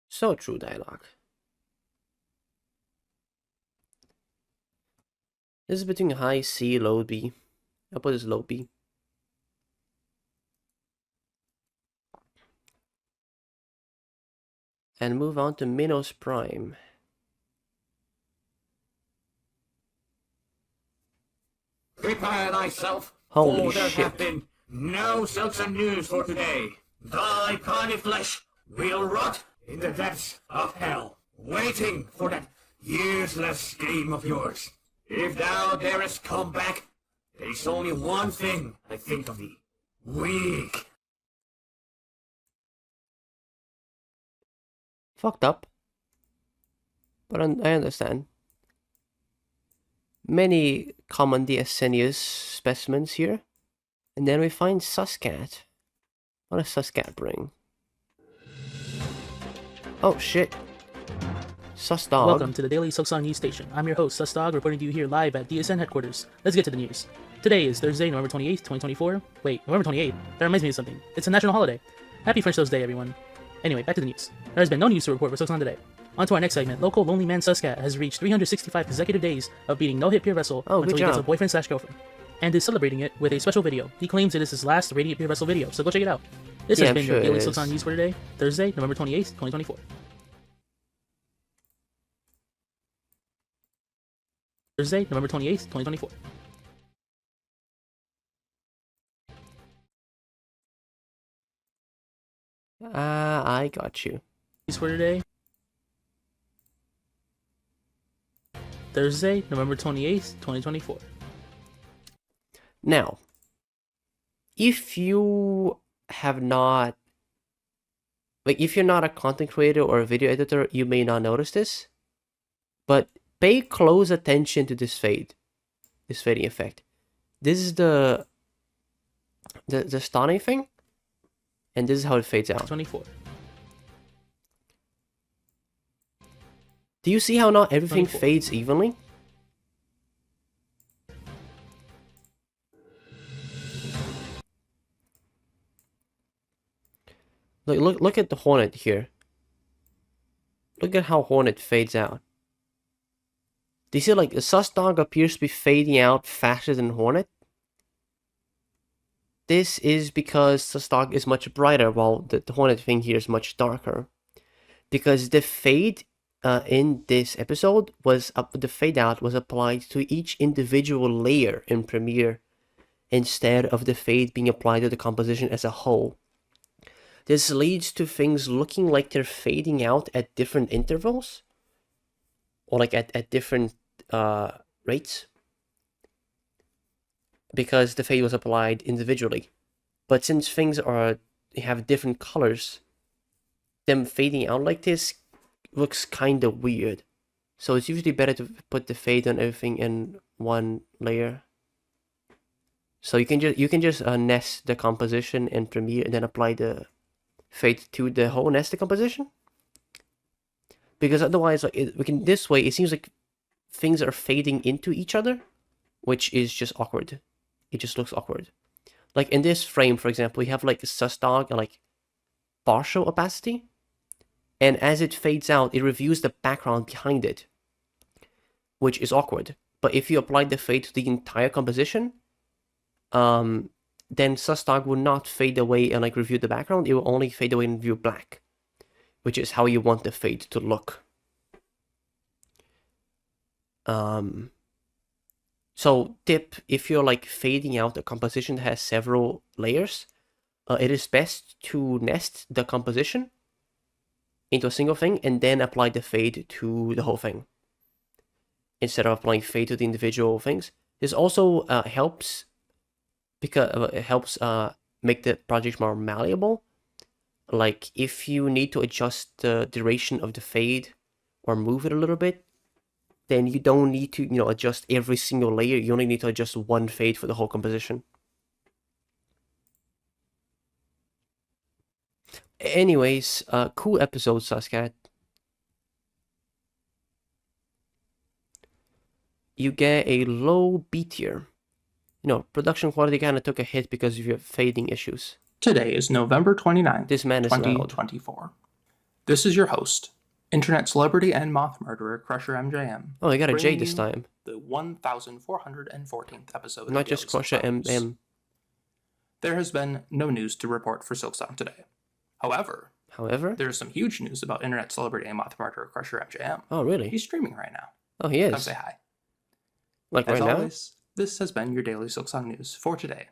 So true dialogue. This is between high C, low B. I'll put this low B. And move on to Minos Prime. Prepare thyself, Holy for there shit. have been no Silksong news for today. Thy carny flesh will rot in the depths of hell, waiting for that useless scheme of yours. If thou darest come back, there is only one thing I think of thee. Weak. Fucked up. But I understand. Many common DSN specimens here. And then we find Suscat. What does Suscat bring? Oh shit. Susdog. Welcome to the Daily Silksong News Station. I'm your host, Susdog, reporting to you here live at DSN headquarters. Let's get to the news. Today is Thursday, November 28th, 2024. Wait, November 28th? That reminds me of something. It's a national holiday. Happy French Toast Day, everyone. Anyway, back to the news. There has been no news to report for Silksong today. On to our next segment. Local lonely man Suscat has reached 365 consecutive days of beating no-hit peer wrestle Oh, until good he gets a job. boyfriend/girlfriend, and is celebrating it with a special video. He claims it is his last Radiant Peer Wrestle video, so go check it out. This Yeah, has I'm been sure your it Daily is. Silksong News for today, Thursday, November 28th, 2024. Thursday, November 28th, 2024. I got you. News for today, Thursday, November 28th, 2024. Now, if you have not, like, if you're not a content creator or a video editor, you may not notice this, but pay close attention to this fade, this fading effect. This is the starting thing, and this is how it fades out. 24. Do you see how not everything 24. fades evenly? Look at the Hornet here. Look at how Hornet fades out. Do you see, like, the Susdog appears to be fading out faster than Hornet? This is because Susdog is much brighter, while the Hornet thing here is much darker. Because the fade in this episode was the fade out was applied to each individual layer in Premiere, instead of the fade being applied to the composition as a whole. This leads to things looking like they're fading out at different intervals, or like at different rates, because the fade was applied individually. But since things have different colors, them fading out like this looks kind of weird. So it's usually better to put the fade on everything in one layer. So you can just nest the composition in Premiere and then apply the fade to the whole nested composition. Because otherwise, like, this way it seems like things are fading into each other, which is just awkward. It just looks awkward. Like in this frame, for example, we have like a Susdog and like partial opacity, and as it fades out, it reveals the background behind it, which is awkward. But if you apply the fade to the entire composition, then Susdog will not fade away and like reveal the background. It will only fade away and reveal black, which is how you want the fade to look. So tip, if you're like fading out a composition that has several layers, it is best to nest the composition into a single thing and then apply the fade to the whole thing, instead of applying fade to the individual things. This also helps, because it helps make the project more malleable. Like if you need to adjust the duration of the fade or move it a little bit, then you don't need to, adjust every single layer. You only need to adjust one fade for the whole composition. Anyways, cool episode, Suscat. You get a low B tier. Production quality kind of took a hit because of your fading issues. Today is November 29th, This man is loud. 2024. This is your host, internet celebrity and moth murderer Crusher MJM. Oh, I got a J bringing this you time. The 1414th episode Not of just Daily Crusher Silksong News. MM. There has been no news to report for Silksong today. However, there is some huge news about internet celebrity and moth murderer Crusher MJM. Oh, really? He's streaming right now. Oh, he is? Come say hi. Like As right now? always, this has been your Daily Silksong News for today,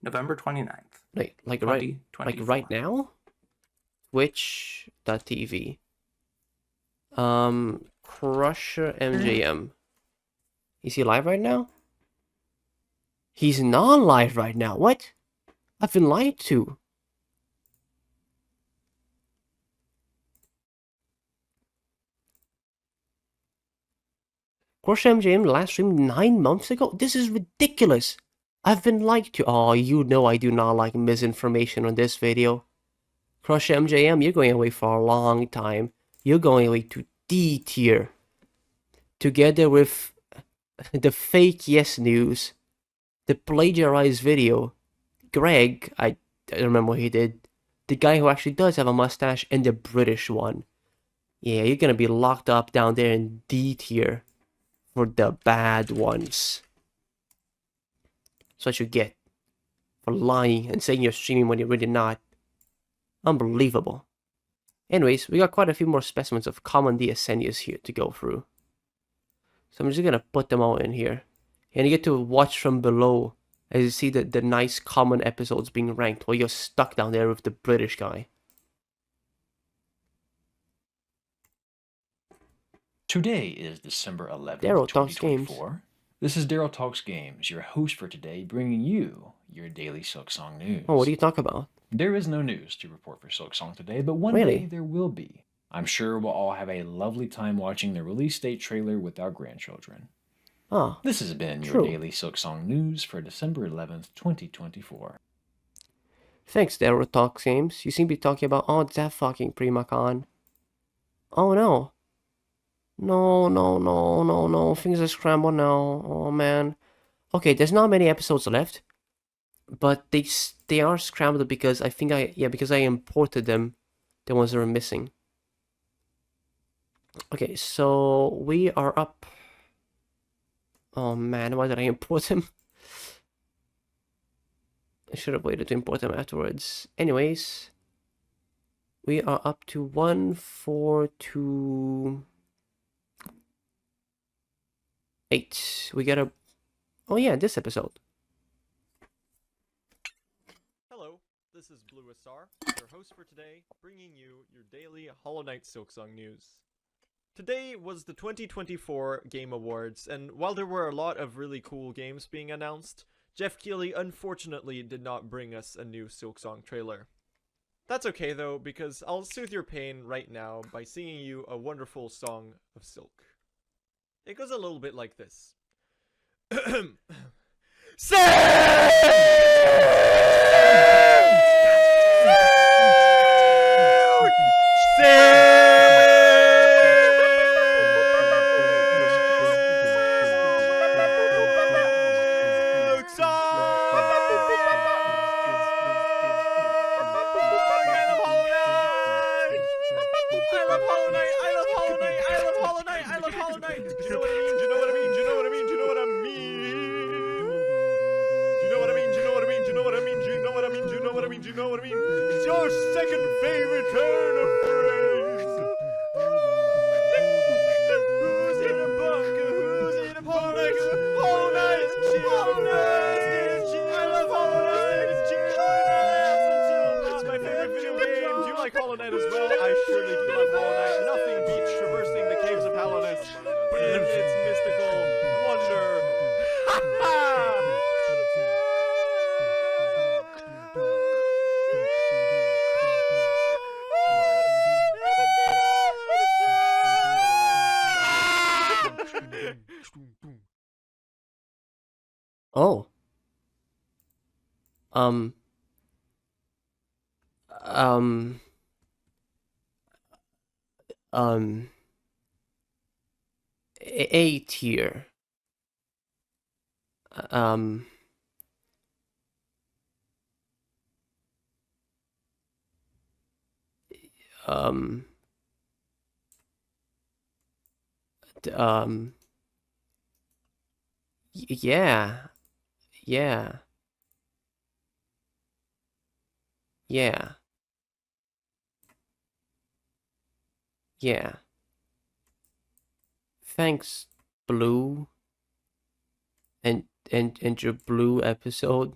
November 29th. Like right now? Twitch.tv. Crusher MJM. Is he live right now? He's not live right now. What? I've been lied to. Crusher MJM last streamed 9 months ago? This is ridiculous. I've been lied to. Oh, you know I do not like misinformation on this video. Crusher MJM, you're going away for a long time. You're going away to D tier. Together with the fake Yes News, the plagiarized video, Greg, I don't remember what he did, the guy who actually does have a mustache, and the British one. Yeah, you're gonna be locked up down there in D tier for the bad ones. That's what you get for lying and saying you're streaming when you're really not. Unbelievable. Anyways, we got quite a few more specimens of common DSN here to go through. So I'm just gonna put them all in here. And you get to watch from below as you see the nice common episodes being ranked while you're stuck down there with the British guy. Today is December 11th, Daryl Talks Games. 2024. This is Daryl Talks Games, your host for today, bringing you your daily Silksong news. Oh, what do you talk about? There is no news to report for Silksong today, but one Really? day there will be. I'm sure we'll all have a lovely time watching the release date trailer with our grandchildren. Ah, This has been your true. daily Silksong news for December 11th, 2024. Thanks, Daryl Talks Games. You seem to be talking about, oh, that fucking Primacan. Oh no. No. Things are scrambled now. Oh man. Okay, there's not many episodes left, but they are scrambled because because I imported them, the ones that are missing. Okay, so we are up. Oh man, why did I import them? I should have waited to import them afterwards. Anyways, we are up to 142.8. We got a... Oh yeah, this episode. Hello, this is Blue Star, your host for today, bringing you your daily Hollow Knight Silksong news. Today was the 2024 Game Awards, and while there were a lot of really cool games being announced, Jeff Keighley unfortunately did not bring us a new Silksong trailer. That's okay though, because I'll soothe your pain right now by singing you a wonderful song of Silk. It goes a little bit like this. It's your second favorite turn of phrase. Who's in a bunker? Who's in a bunker? Hollow Knight, Hollow Knight. I love Hollow Knight. It's my favorite video game. Do you like Hollow Knight as well? I surely do love Hollow Knight. Nothing beats traversing the caves of Hallowness in its mystical wonder. Ha ha! Oh. A tier. Yeah. Yeah. Yeah. Yeah. Thanks, Blue. And your Blue episode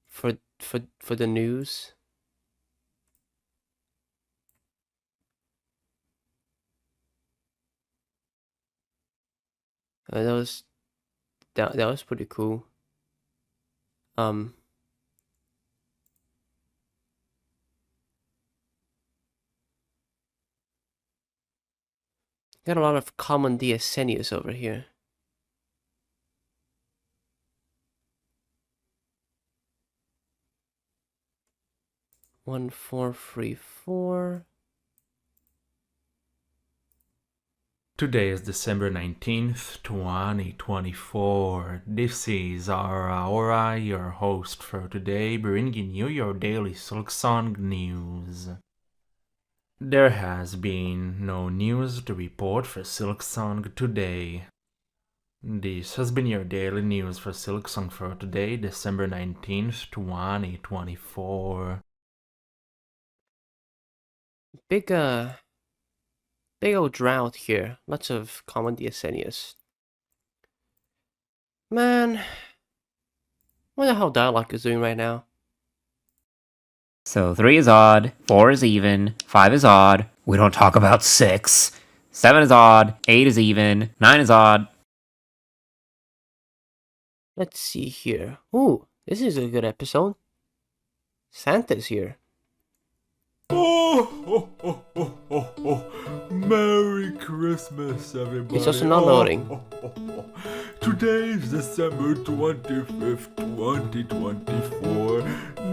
for the news. That was pretty cool. Got a lot of common DSNius over here. One, 4, 3, 4. Today is December 19th, 2024. This is our Aora, your host for today, bringing you your daily Silksong news. There has been no news to report for Silksong today. This has been your daily news for Silksong for today, December 19th, 2024. Big old drought here. Lots of common DSNius. Man, wonder how Dialogue is doing right now. So 3 is odd, 4 is even, 5 is odd, we don't talk about 6, 7 is odd, 8 is even, 9 is odd. Let's see here. Ooh, this is a good episode. Santa's here. Merry Christmas, everybody. It's also not loading. Today is December 25th, 2024.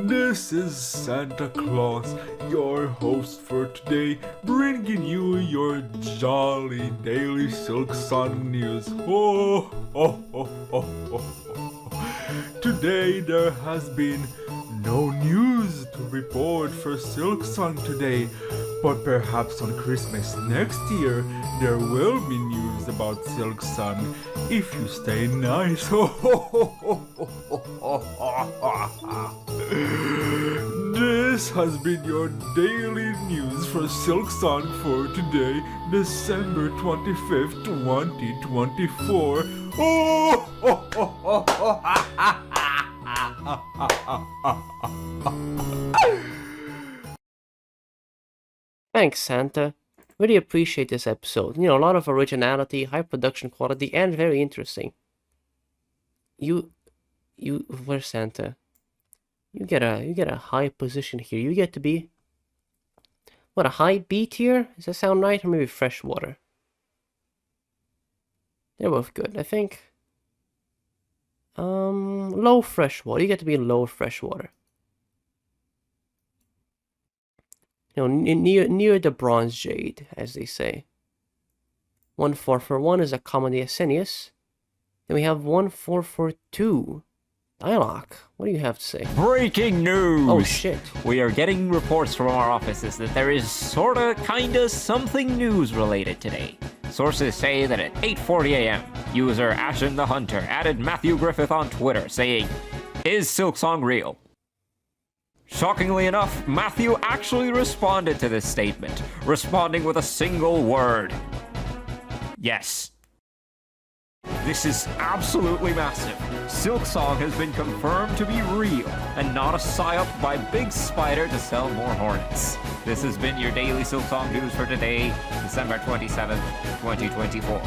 This is Santa Claus, your host for today, bringing you your jolly daily Silksong news. Today there has been no news to report for Silksong today, but perhaps on Christmas next year there will be news about Silksong if you stay nice. This has been your daily news for Silksong for today, December 25th, 2024. Thanks, Santa. Really appreciate this episode. You know, a lot of originality, high production quality, and very interesting. Where's Santa? You get a high position here. You get to be, what, a high B tier? Does that sound right? Or maybe freshwater? They're both good, I think. Low freshwater. You get to be low freshwater. You know, near the bronze jade, as they say. 1441 is a common Asenius. Then we have 1442. Dialogue, what do you have to say? Breaking news! Oh shit. We are getting reports from our offices that there is sorta, kinda, something news related today. Sources say that at 8:40 a.m., user Ashen the Hunter added Matthew Griffith on Twitter saying, "Is Silksong real?" Shockingly enough, Matthew actually responded to this statement, responding with a single word. Yes. This is absolutely massive. Silksong has been confirmed to be real, and not a psyop by Big Spider to sell more Hornets. This has been your daily Silksong news for today, December 27th, 2024.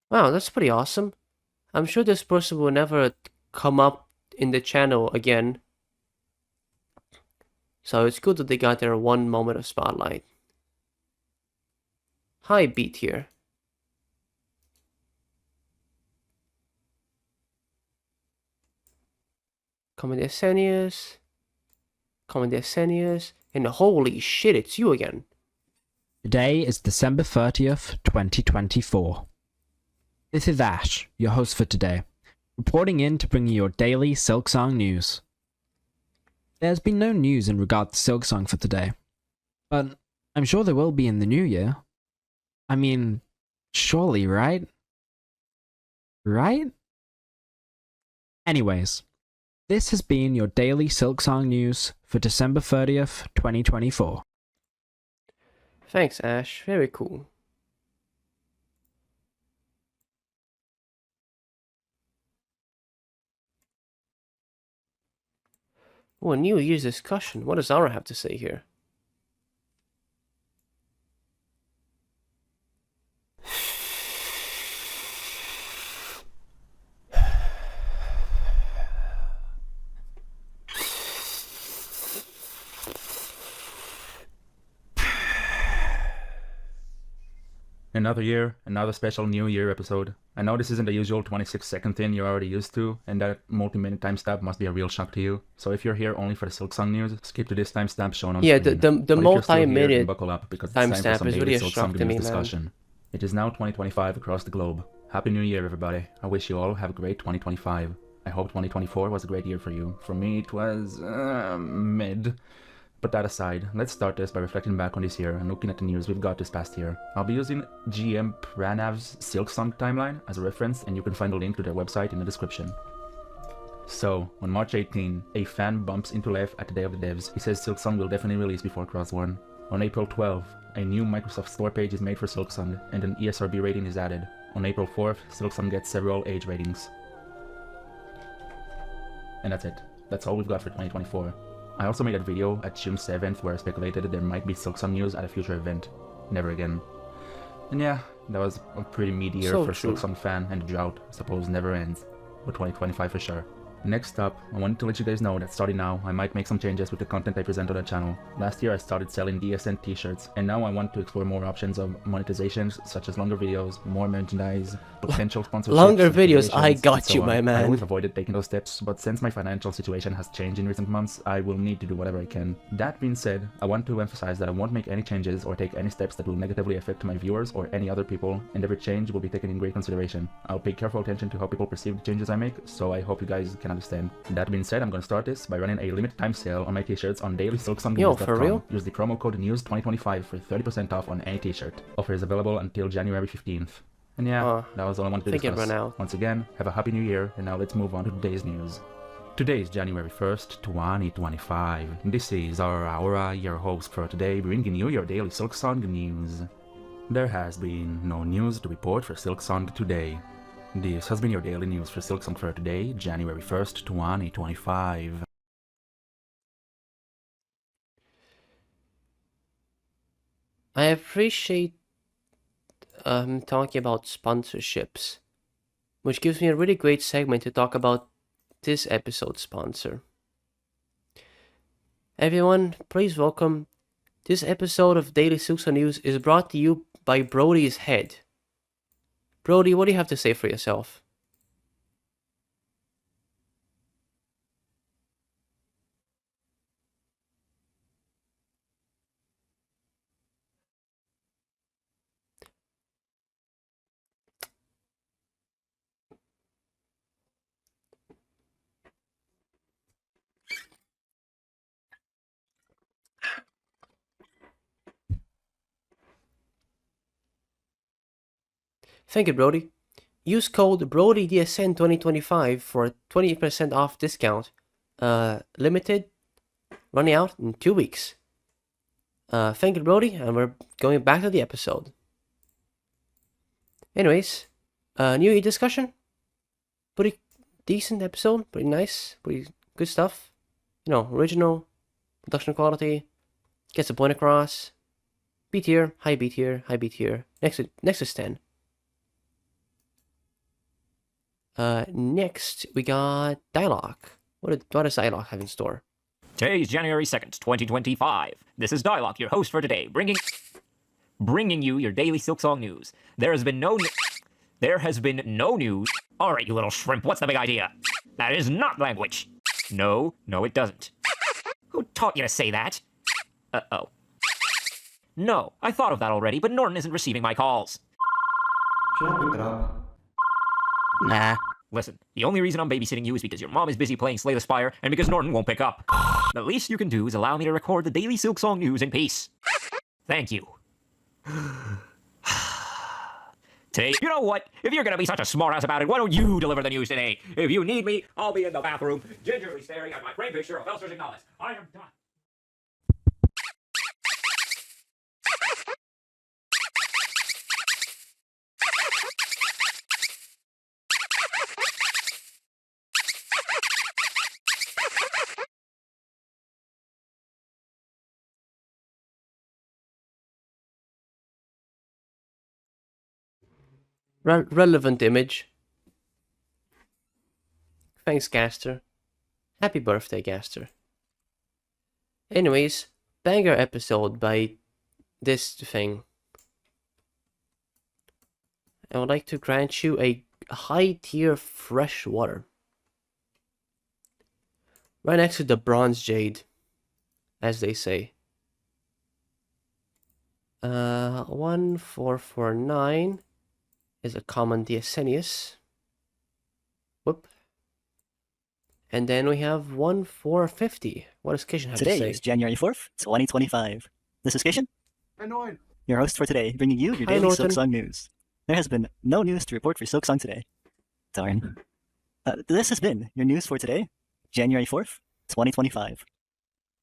Wow, that's pretty awesome. I'm sure this person will never come up in the channel again. So it's good that they got their one moment of spotlight. High beat here. Common Asenius, and holy shit, it's you again. Today is December 30th, 2024. This is Ash, your host for today, reporting in to bring you your daily Silksong news. There's been no news in regard to Silksong for today, but I'm sure there will be in the new year. I mean, surely, right? Right? Anyways, this has been your daily Silksong news for December 30th, 2024. Thanks, Ash. Very cool. Oh, a New Year's discussion. What does Aora have to say here? Another year, another special New Year episode. I know this isn't the usual 26-second thing you're already used to, and that multi-minute timestamp must be a real shock to you. So if you're here only for the Silksong news, skip to this timestamp shown on yeah, screen. the multi-minute buckle up because it's time for timestamp some is daily really a shock Silksong to me, news man. discussion. It is now 2025 across the globe. Happy New Year, everybody. I wish you all have a great 2025. I hope 2024 was a great year for you. For me, it was mid. But that aside, let's start this by reflecting back on this year and looking at the news we've got this past year. I'll be using GM Pranav's Silksong timeline as a reference, and you can find a link to their website in the description. So, on March 18, a fan bumps into Lev at the Day of the Devs. He says Silksong will definitely release before Crossworn. On April 12, a new Microsoft Store page is made for Silksong, and an ESRB rating is added. On April 4th, Silksong gets several age ratings. And that's it. That's all we've got for 2024. I also made a video at June 7th where I speculated that there might be Silksong news at a future event. Never again. And yeah, that was a pretty meaty year for a Silksong fan, and the drought, I suppose, never ends. But 2025 for sure. Next up, I wanted to let you guys know that starting now, I might make some changes with the content I present on the channel. Last year I started selling DSN t-shirts, and now I want to explore more options of monetizations, such as longer videos, more merchandise, potential sponsorships. Longer videos, I got you, my man. I always avoided taking those steps, but since my financial situation has changed in recent months, I will need to do whatever I can. That being said, I want to emphasize that I won't make any changes or take any steps that will negatively affect my viewers or any other people, and every change will be taken in great consideration. I'll pay careful attention to how people perceive the changes I make, so I hope you guys can understand. That being said, I'm gonna start this by running a limited time sale on my t-shirts on dailysilksongnews.com. Yo, for real? Use the promo code NEWS2025 for 30% off on any t-shirt. Offer is available until January 15th. And yeah, that was all I wanted to discuss. Once again, have a happy new year, and now let's move on to today's news. Today is January 1st, 2025. This is our Aora, your host for today, bringing you your daily Silksong news. There has been no news to report for Silksong today. This has been your daily news for Silksong for today, January 1st, 2025. I appreciate talking about sponsorships, which gives me a really great segment to talk about this episode's sponsor. Everyone, please welcome. This episode of Daily Silksong News is brought to you by Brody's Head. Brody, what do you have to say for yourself? Thank you, Brody. Use code BrodyDSN 2025 for 20% off discount. Limited, running out in 2 weeks. Thank you, Brody, and we're going back to the episode. Anyways, New Year discussion. Pretty decent episode, pretty nice, pretty good stuff. You know, original, production quality, gets the point across. B tier, high B tier, high B tier. Next is 10. Next, we got Dialogue. What does Dialogue have in store? Today is January 2nd, 2025. This is Dialogue, your host for today, bringing you your daily Silksong news. There has been no news. All right, you little shrimp, what's the big idea? That is not language. No, it doesn't. Who taught you to say that? Uh-oh. No, I thought of that already, but Norton isn't receiving my calls. Should I pick it up? Nah. Listen, the only reason I'm babysitting you is because your mom is busy playing Slay the Spire, and because Norton won't pick up. The least you can do is allow me to record the daily Silksong news in peace. Thank you. Today, you know what? If you're gonna be such a smartass about it, why don't you deliver the news today? If you need me, I'll be in the bathroom, gingerly staring at my framed picture of Elster's Ignalis. I am done. Relevant image. Thanks, Gaster. Happy birthday, Gaster. Anyways, banger episode by this thing. I would like to grant you a high tier fresh water. Right next to the bronze jade, as they say. 1449 is a common Diasenius. Whoop. And then we have one 450. What does Kishan have to Today say? is January 4th, 2025. This is Kishan, your host for today, bringing you your Hi, daily Norton. Silksong news. There has been no news to report for Silksong today. Darn. This has been your news for today, January 4th, 2025.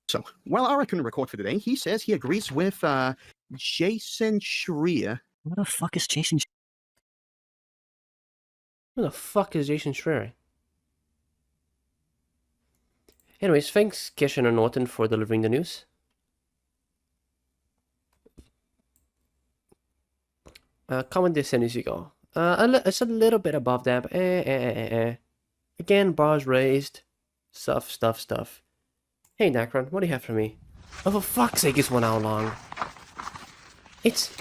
So, while Aora couldn't record for today, he says he agrees with Jason Schreier. What the fuck is Jason? Who the fuck is Jason Schreier? Anyways, thanks Kishan and Norton for delivering the news. Comment this in as you go. It's a little bit above that, but Again, bars raised. Stuff. Hey, Nacron, what do you have for me? Oh, for fuck's sake, it's 1 hour long. It's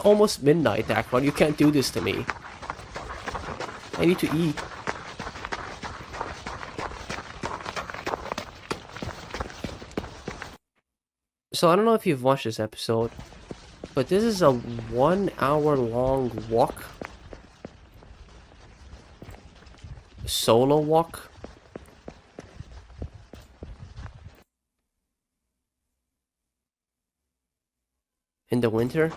almost midnight, Nacron. You can't do this to me. I need to eat. So I don't know if you've watched this episode, but this is a 1 hour long walk. Solo walk. In the winter.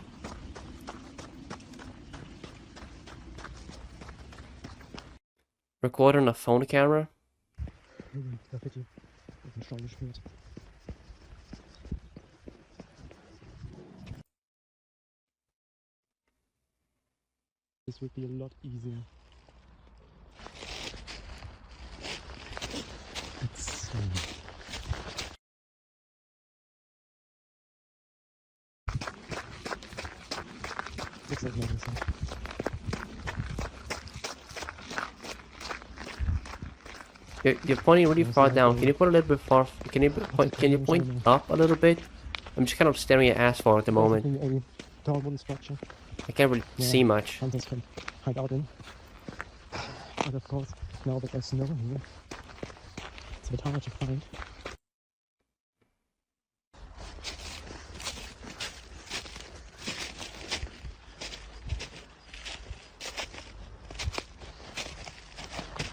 Record on a phone camera. This would be a lot easier. Let's see. Looks like nothing. You're pointing really far down. Can you put a little bit far? Can you point up a little bit? I'm just kind of staring at asphalt at the moment. Tall wooden structure. I can't really see much. Hunters can hide out in. But of course, now that there's snow here, it's a bit harder to find.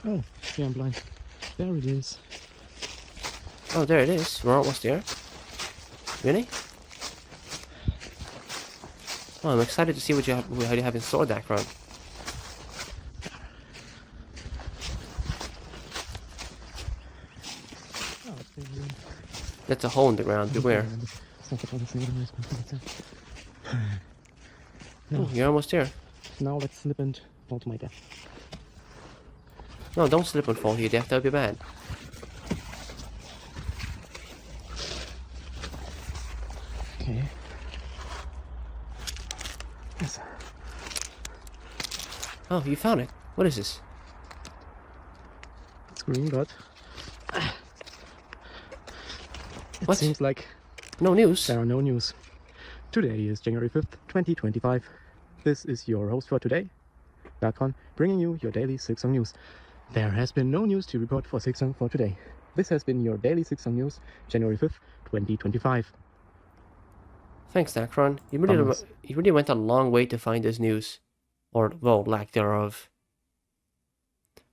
Oh, yeah, I'm blind. There it is. Oh, there it is. We're almost there. Really? Oh, I'm excited to see what you have in store, Dacron. That's a hole in the ground. Beware. Oh, you're almost there. Now let's slip and fall to my death. No, don't slip and fall to your death. That would be bad. Okay. Yes. Oh, you found it. What is this? It's green, but What? Seems like no news. There are no news. Today is January 5th, 2025. This is your host for today, Darkon, bringing you your daily Silksong news. There has been no news to report for Silksong for today. This has been your daily Silksong news, January 5th, 2025. Thanks, Dacron. You really went a long way to find this news. Or, well, lack thereof.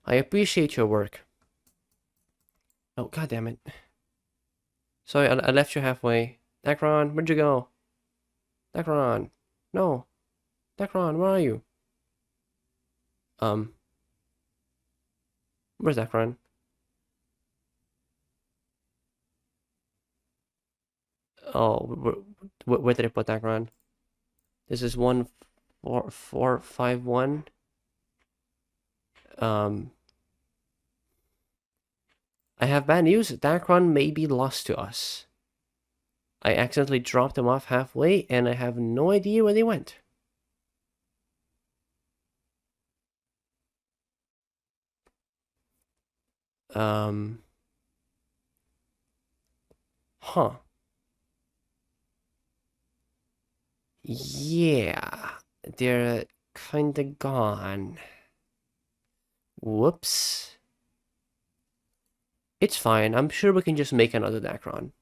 I appreciate your work. Oh, god damn it. Sorry, I left you halfway. Dacron, where'd you go? Dacron. No. Dacron, where are you? Where's Dacron? Oh, where did I put Dacron? This is 14451. I have bad news. Dacron may be lost to us. I accidentally dropped him off halfway, and I have no idea where they went. Huh. Yeah, they're kinda gone. Whoops. It's fine. I'm sure we can just make another Dacron.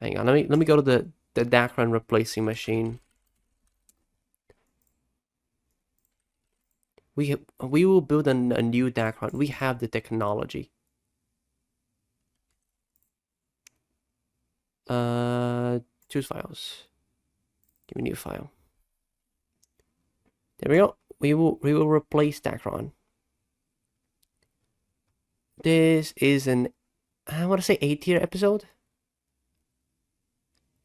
Hang on, let me go to the Dacron replacing machine. We will build a new background. We have the technology. Choose files. Give me a new file. There we go. We will replace background. This is an, I want to say 8-tier episode.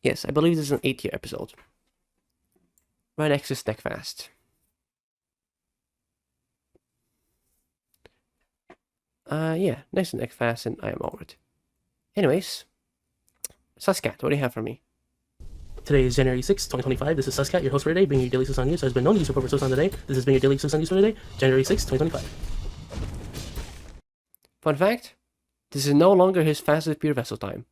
Yes, I believe this is an 8-tier episode. Right next to Snackfast. Yeah, next to Snackfast, and I am over it. Anyways, Suscat, what do you have for me? Today is January 6th, 2025. This is Suscat, your host for today, bringing you daily Silksong news. There's been no news report for Silksong today. This has been your daily Silksong news for today, January 6th, 2025. Fun fact, this is no longer his fastest pure vessel time.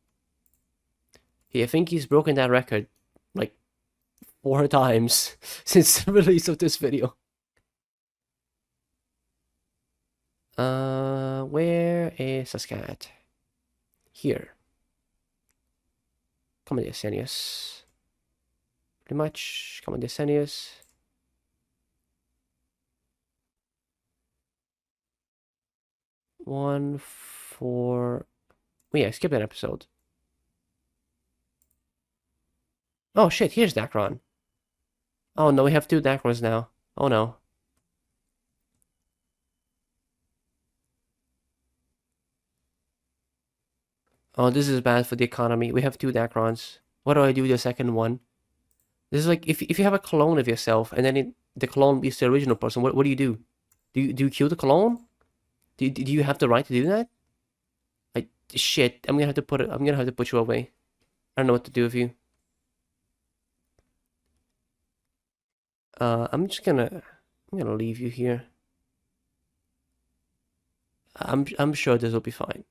I think he's broken that record like 4 times since the release of this video. Where is Suscat? Here. Come on, Desenius. Pretty much. Come on, Desenius. One, 4. Oh, yeah, I skipped an episode. Oh shit, here's Dacron. Oh no, we have 2 Dacrons now. Oh no. Oh, this is bad for the economy. We have 2 Dacrons. What do I do with the second one? This is like, if you have a clone of yourself, and then the clone beats the original person, what do you do? Do you kill the clone? Do you have the right to do that? Shit, I'm gonna have to put you away. I don't know what to do with you. I'm gonna leave you here. I'm sure this will be fine.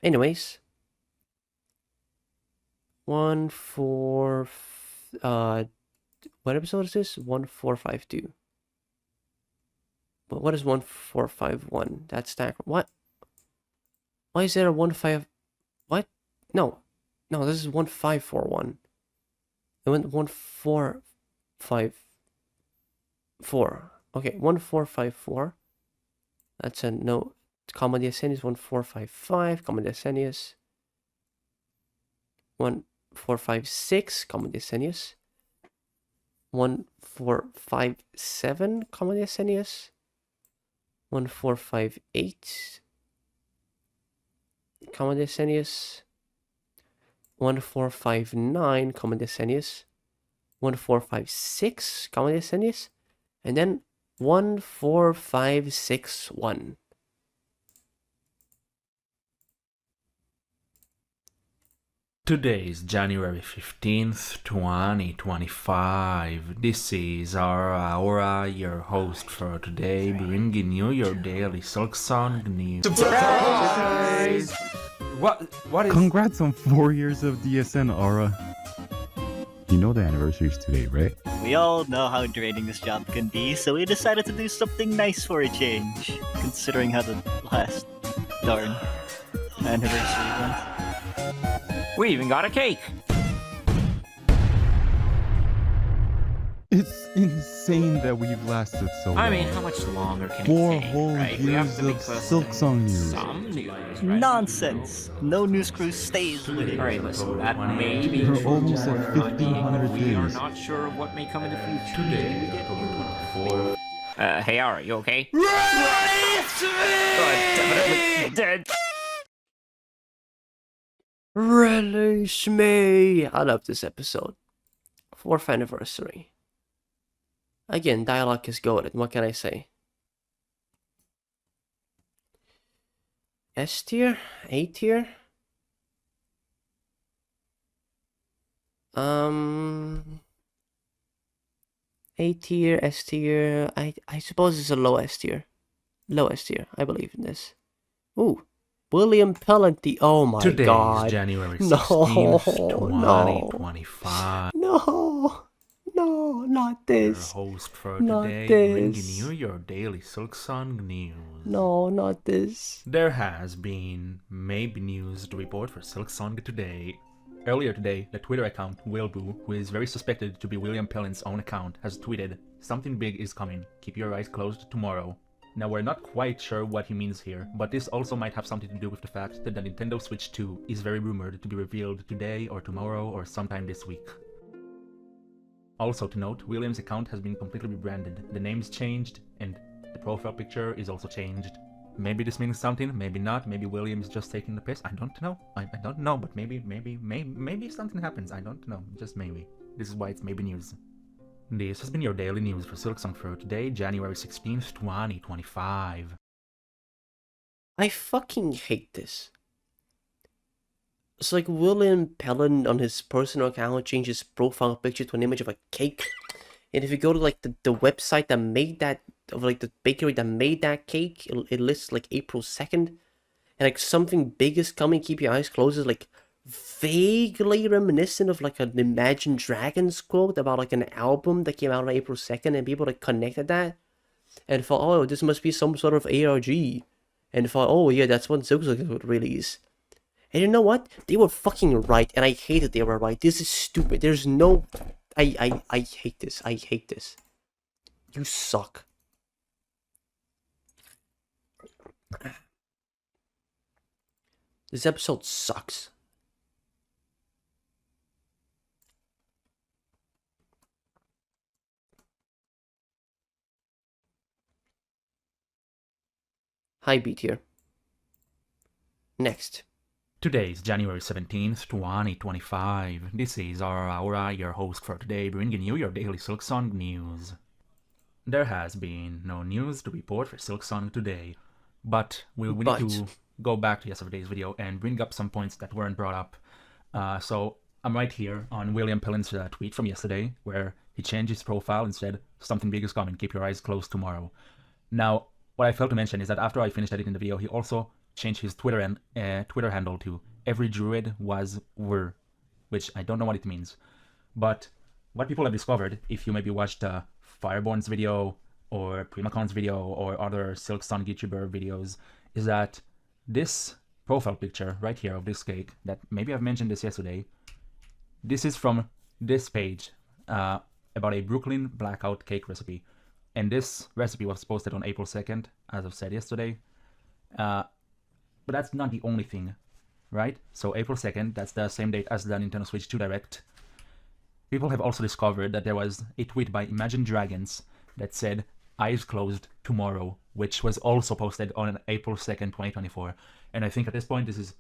Anyways, 1 4 what episode is this? 1452. What is 1451? That's that. What? Why is there a 15? What? No, this is 1541. I went 1454. Okay, 1454. That's a no. Comma Desenius 1455. Comma Desenius 1456. Comma Desenius 1457. Comma Desenius 1458. Comma Desenius 1459, comma Desenius 1456, comma Desenius, and then 14561. Today is January 15th, 2025. This is our Aora, your host for today, bringing you your daily Silksong news. Surprise! What is... Congrats on 4 years of DSN, Aora. You know the anniversary is today, right? We all know how draining this job can be, so we decided to do something nice for a change, considering how the last darn anniversary went. We even got a cake! It's insane that we've lasted so long. I mean, how much longer can 4 it take, whole right? We years have to of be close Silksong news. some news, right? Nonsense! No news crew stays with it. Alright, listen, that may be We're true, almost at or it might be. 1,500 We are days. not sure of what may come in the future. Today is October 24th. Hey, Aora, you okay? Release Dead. Release me! I love this episode. 4th anniversary. Again, dialogue is goated. What can I say? S tier? A tier? A tier, S tier. I suppose it's a low S tier. Low S tier. I believe in this. Ooh. William Pellanty. Oh my Today god. Is January 16th, 2025. No, not this. Your host for Not today, this. bringing you your daily Silksong news. No, not this. There has been maybe news to report for Silksong today. Earlier today, the Twitter account Wilboo, who is very suspected to be William Pellin's own account, has tweeted, "Something big is coming. Keep your eyes closed tomorrow." Now we're not quite sure what he means here, but this also might have something to do with the fact that the Nintendo Switch 2 is very rumored to be revealed today or tomorrow or sometime this week. Also to note, William's account has been completely rebranded. The name's changed and the profile picture is also changed. Maybe this means something, maybe not, maybe William is just taking the piss, I don't know. I don't know, but maybe something happens, I don't know, just maybe. This is why it's maybe news. This has been your daily news for Silksong for today, January 16th, 2025. I fucking hate this. It's like William Pellin on his personal account changed his profile picture to an image of a cake. And if you go to like the website that made that, of like the bakery that made that cake, it lists like April 2nd. And like something big is coming, keep your eyes closed, is like vaguely reminiscent of like an Imagine Dragons quote about like an album that came out on April 2nd, and people like connected that and thought, oh, this must be some sort of ARG, and thought, oh yeah, that's what Silksong would release. And you know what? They were fucking right, and I hate that they were right. This is stupid. There's no... I hate this. I hate this. You suck. This episode sucks. Hi, Beat here. Next. Today is January 17th, 2025. This is Aora, your host for today, bringing you your daily Silksong news. There has been no news to report for Silksong today, but we need to go back to yesterday's video and bring up some points that weren't brought up. So I'm right here on William Pellin's tweet from yesterday, where he changed his profile and said, "Something big is coming, keep your eyes closed tomorrow." Now, what I failed to mention is that after I finished editing the video, he also changed his Twitter handle to "Every Druid was were," which I don't know what it means. But what people have discovered, if you maybe watched Fireborn's video or Primacon's video or other Silksong YouTuber videos, is that this profile picture right here of this cake, that maybe I've mentioned this yesterday, this is from this page about a Brooklyn blackout cake recipe. And this recipe was posted on April 2nd, as I've said yesterday. But that's not the only thing, right? So April 2nd, that's the same date as the Nintendo Switch 2 Direct. People have also discovered that there was a tweet by Imagine Dragons that said, "Eyes closed tomorrow," which was also posted on April 2nd, 2024. And I think at this point, this is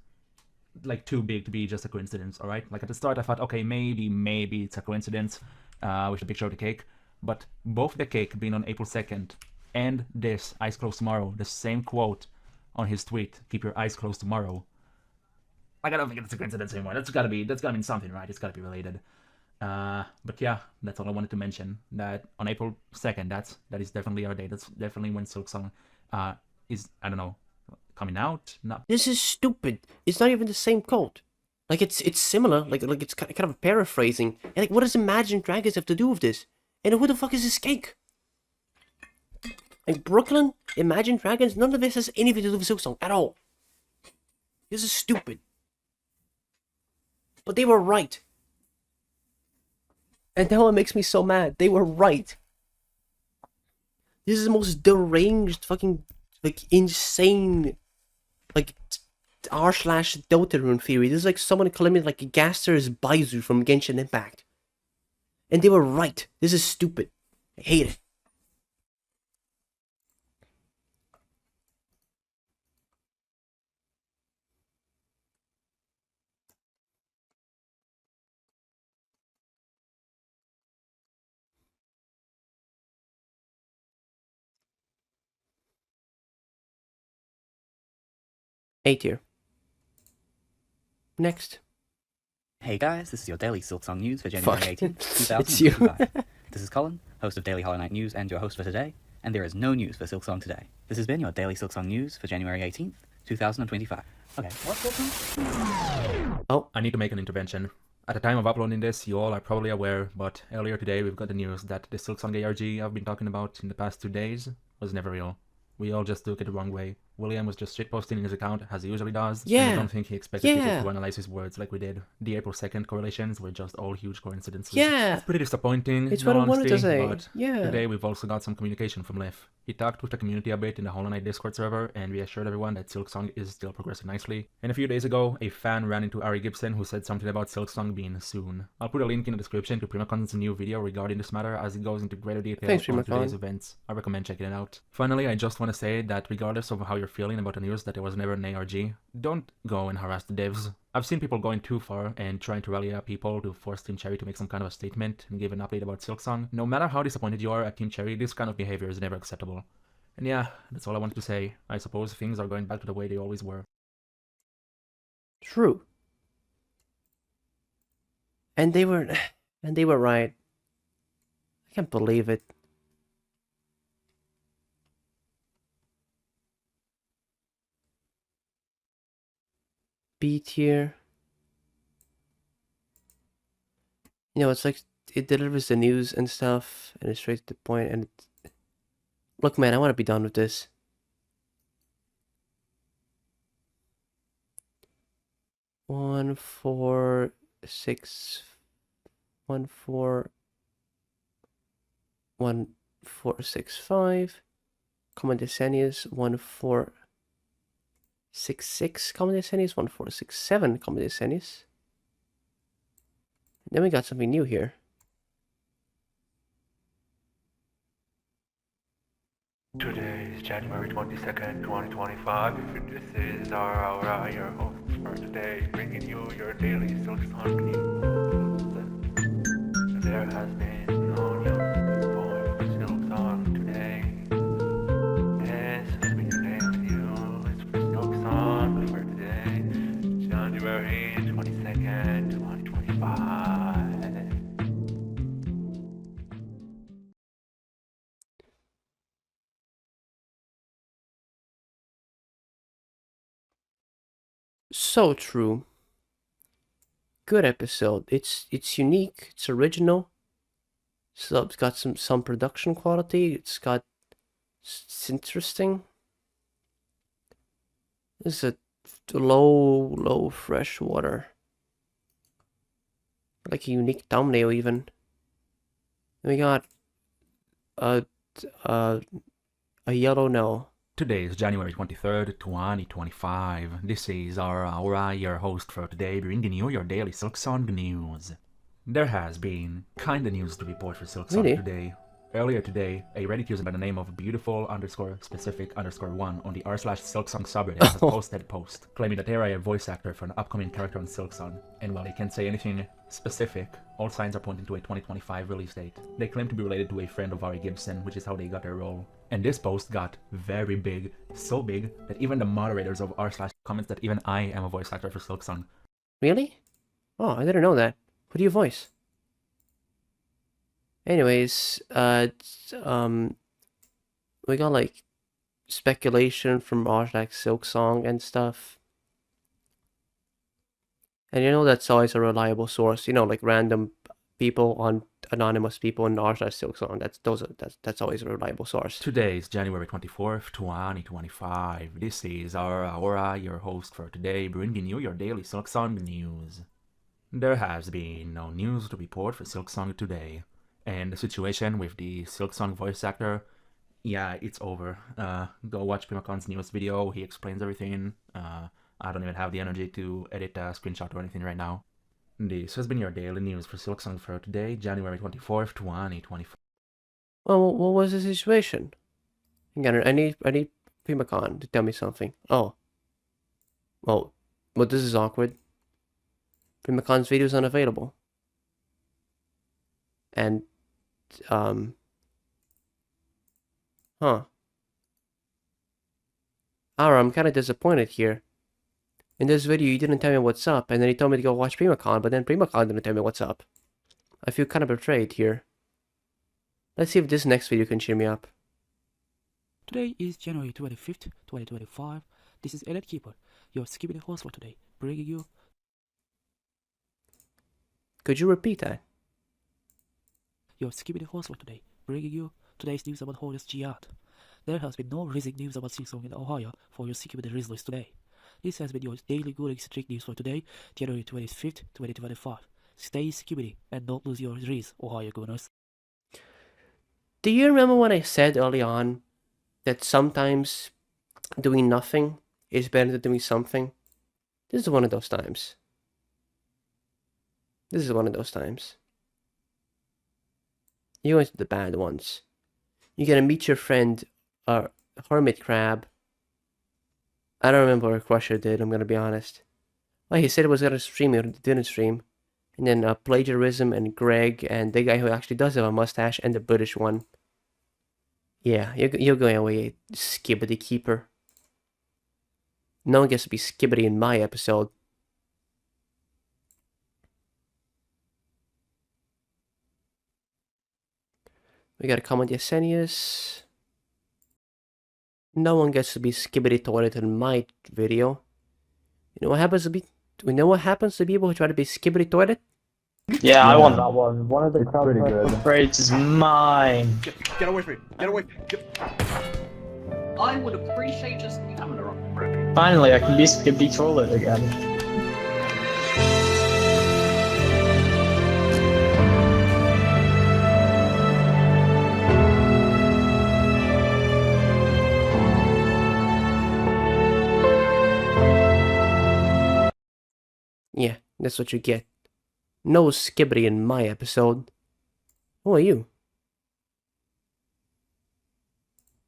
like too big to be just a coincidence, alright? Like at the start, I thought, okay, maybe it's a coincidence with the picture of the cake. But both the cake being on April 2nd and this, "Eyes closed tomorrow," the same quote on his tweet, "Keep your eyes closed tomorrow." Like, I don't think it's a coincidence anymore. That's gotta mean something, right? It's gotta be related. But yeah, that's all I wanted to mention. That on April 2nd, that is definitely our day. That's definitely when Silksong is, I don't know, coming out. No. This is stupid. It's not even the same quote. Like it's similar. Like it's kind of a paraphrasing. And like, what does Imagine Dragons have to do with this? And who the fuck is this cake? Like Brooklyn, Imagine Dragons, none of this has anything to do with Silksong at all. This is stupid. But they were right. And now it makes me so mad. They were right. This is the most deranged fucking, like, insane, like, r/Deltarune theory. This is like someone claiming like Gaster's Baizu from Genshin Impact. And they were right. This is stupid. I hate it. A tier. Next. Hey guys, this is your daily Silksong news for January 18th, It's you. 2025. This is Colin, host of Daily Hollow Knight News and your host for today, and there is no news for Silksong today. This has been your daily Silksong news for January 18th, 2025. Okay, what's Silksong? Oh, I need to make an intervention. At the time of uploading this, you all are probably aware, but earlier today we've got the news that the Silksong ARG I've been talking about in the past 2 days was never real. We all just took it the wrong way. William was just shitposting in his account as he usually does. Yeah. And I don't think he expected people Yeah. to analyze his words like we did. The April 2nd correlations were just all huge coincidences. Yeah. It's pretty disappointing, It's in what all I wanted to honesty, say. but Yeah. today we've also got some communication from Leif. He talked with the community a bit in the Hollow Knight Discord server and reassured everyone that Silksong is still progressing nicely. And a few days ago, a fan ran into Ari Gibson who said something about Silksong being soon. I'll put a link in the description to Primacon's new video regarding this matter as it goes into greater detail Thanks, on Primacon. today's events. I recommend checking it out. Finally, I just want to say that regardless of how you're feeling about the news that there was never an ARG, don't go and harass the devs. I've seen people going too far and trying to rally up people to force Team Cherry to make some kind of a statement and give an update about Silksong. No matter how disappointed you are at Team Cherry, this kind of behavior is never acceptable. And yeah, that's all I wanted to say. I suppose things are going back to the way they always were. True. And they were right. I can't believe it. B tier. You know, it's like it delivers the news and stuff, and it's straight to the point. And look, man, I want to be done with this. One, 4, 6, 1, 4, 1, 4, 6, 5. Common Decennius 1, 4, 6, 6. Common Decennius 1, 4, 6, 7. Common Decennius. Then we got something new here. Today is January 22nd, 2025. This is our Aora, your host for today, bringing you your daily Silksong news. There has been no news for Silksong today. This has been your daily news for Silksong for today, January 22nd, 2025. So true. Good episode. It's unique. It's original. So it's got some production quality. It's interesting. This is a low fresh water. Like a unique thumbnail even. And we got a yellow no. Today is January 23rd, 2025. This is our Aora, your host for today, bringing you your daily Silksong news. There has been kinda news to report for Silksong Really? today. Earlier today, a Reddit user by the name of beautiful_specific_1 on the r/Silksong subreddit has posted a post claiming that they are a voice actor for an upcoming character on Silksong, and while they can't say anything specific, all signs are pointing to a 2025 release date. They claim to be related to a friend of Ari Gibson, which is how they got their role. And this post got very big, so big that even the moderators of r/ comments that even I am a voice actor for Silksong. Really? Oh, I didn't know that. Who do you voice? Anyways, we got like speculation from like Silksong and stuff. And you know that's always a reliable source. You know, like random people on anonymous people in r/Silksong. That's always a reliable source. Today is January 24th, 2025. This is our Aora, your host for today, bringing you your daily Silksong news. There has been no news to report for Silksong today. And the situation with the Silksong voice actor, yeah, it's over. Go watch Primacon's newest video, he explains everything. I don't even have the energy to edit a screenshot or anything right now. This has been your daily news for Silksong for today, January 24th, 2025. Well, what was the situation? Again, I need Primacon to tell me something. Oh. Well, this is awkward. Primacon's video is unavailable. And, Aora, I'm kind of disappointed here. In this video, you didn't tell me what's up, and then you told me to go watch Primacon, but then Primacon didn't tell me what's up. I feel kind of betrayed here. Let's see if this next video can cheer me up. Today is January 25th, 2025. This is Elliot Keeper, your skipping host for today, bringing you... Could you repeat that? Your skipping host for today, bringing you today's news about Horus Giat. There has been no rising news about Silksong in Ohio for your security results today. This has been your daily good eccentric news for today, January 25th, 2025. Stay security and don't lose your Riz, Ohio governors. Do you remember when I said early on that sometimes doing nothing is better than doing something? This is one of those times. This is one of those times. You went to the bad ones. You're gonna meet your friend, Hermit Crab. I don't remember what Crusher did, I'm gonna be honest. Well, he said he was gonna stream, he didn't stream. And then Plagiarism and Greg and the guy who actually does have a mustache and the British one. Yeah, you're going away, Skibbity Keeper. No one gets to be Skibbity in my episode. We got a comment, Yesenius. No one gets to be Skibbity Toilet in my video. You know what happens to be? We know what happens to people who try to be Skibbity Toilet? Yeah, I want that one. One of the crowd parades is mine. Get away from me. Get away. I would appreciate just having a rock. Finally, I can be Skibbity Toilet again. Yeah, that's what you get. No Skibbity in my episode. Who are you?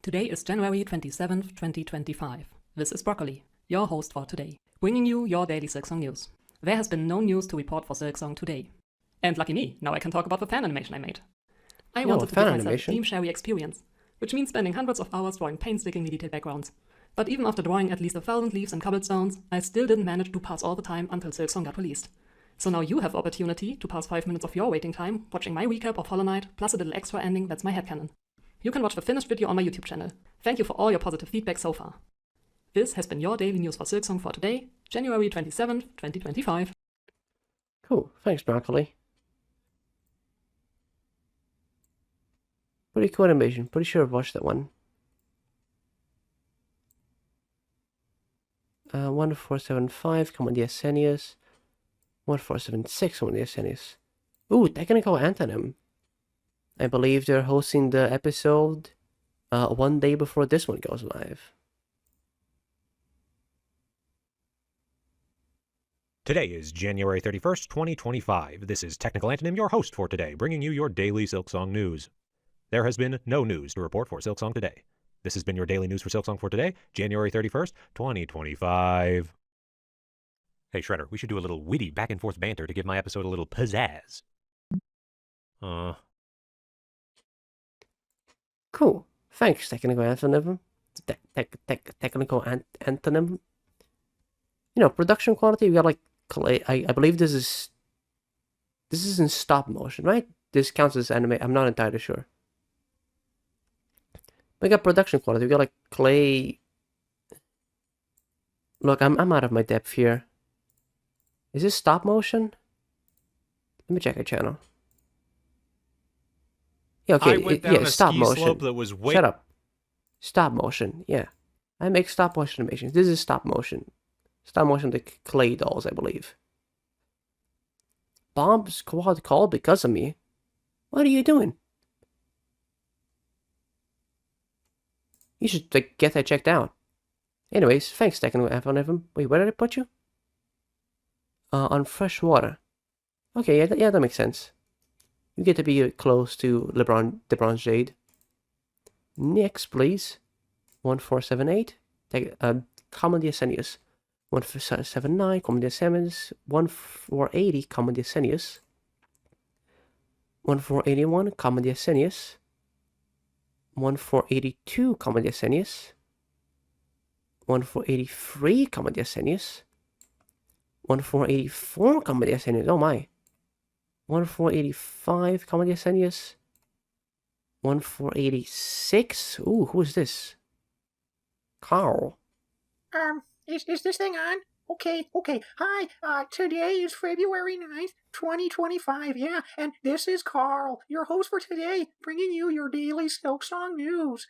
Today is January 27th, 2025. This is Broccoli, your host for today, bringing you your daily Silksong news. There has been no news to report for Silksong today. And lucky me, now I can talk about the fan animation I made. I wanted to give myself a Team-Sherry experience, which means spending hundreds of hours drawing painstakingly detailed backgrounds. But even after drawing at least 1,000 leaves and cobblestones, I still didn't manage to pass all the time until Silksong got released. So now you have opportunity to pass 5 minutes of your waiting time watching my recap of Hollow Knight, plus a little extra ending that's my headcanon. You can watch the finished video on my YouTube channel. Thank you for all your positive feedback so far. This has been your daily news for Silksong for today, January 27th, 2025. Cool, thanks Broccoli. Pretty cool animation, pretty sure I've watched that one. 1475, come on the Asenius. 1476, come on the Asenius. Ooh, technical antonym. I believe they're hosting the episode one day before this one goes live. Today is January 31st, 2025. This is Technical Antonym, your host for today, bringing you your daily Silksong news. There has been no news to report for Silksong today. This has been your daily news for Silksong for today, January 31st, 2025. Hey Shredder, we should do a little witty back and forth banter to give my episode a little pizzazz. Cool. Thanks, technical antonym. Technical antonym. You know, production quality, we got like clay. I believe this is in stop motion, right? This counts as anime. I'm not entirely sure. We got production quality. We got like clay. Look, I'm out of my depth here. Is this stop motion? Let me check a channel. Yeah, okay. Yeah, stop motion. Shut up. Stop motion. Yeah, I make stop motion animations. This is stop motion. Stop motion like clay dolls, I believe. Bomb squad called because of me. What are you doing? You should like, get that checked out. Anyways, thanks, technical antonym. Wait, where did I put you? On fresh water. Okay, yeah, that makes sense. You get to be close to the Bronze Jade. Next, please. 1478. Common Desenius. 1479. Common Desenius. 1480. Common Desenius. 1481. Common Desenius. 1482. Common Desenius. 1483. Common Desenius. 1484. Common Desenius. Oh my. 1485, Common Desenius. 1486. Ooh, who is this? Carl. Is this thing on? Okay. Hi, today is February 9th, 2025, yeah, and this is Carl, your host for today, bringing you your daily Silksong news.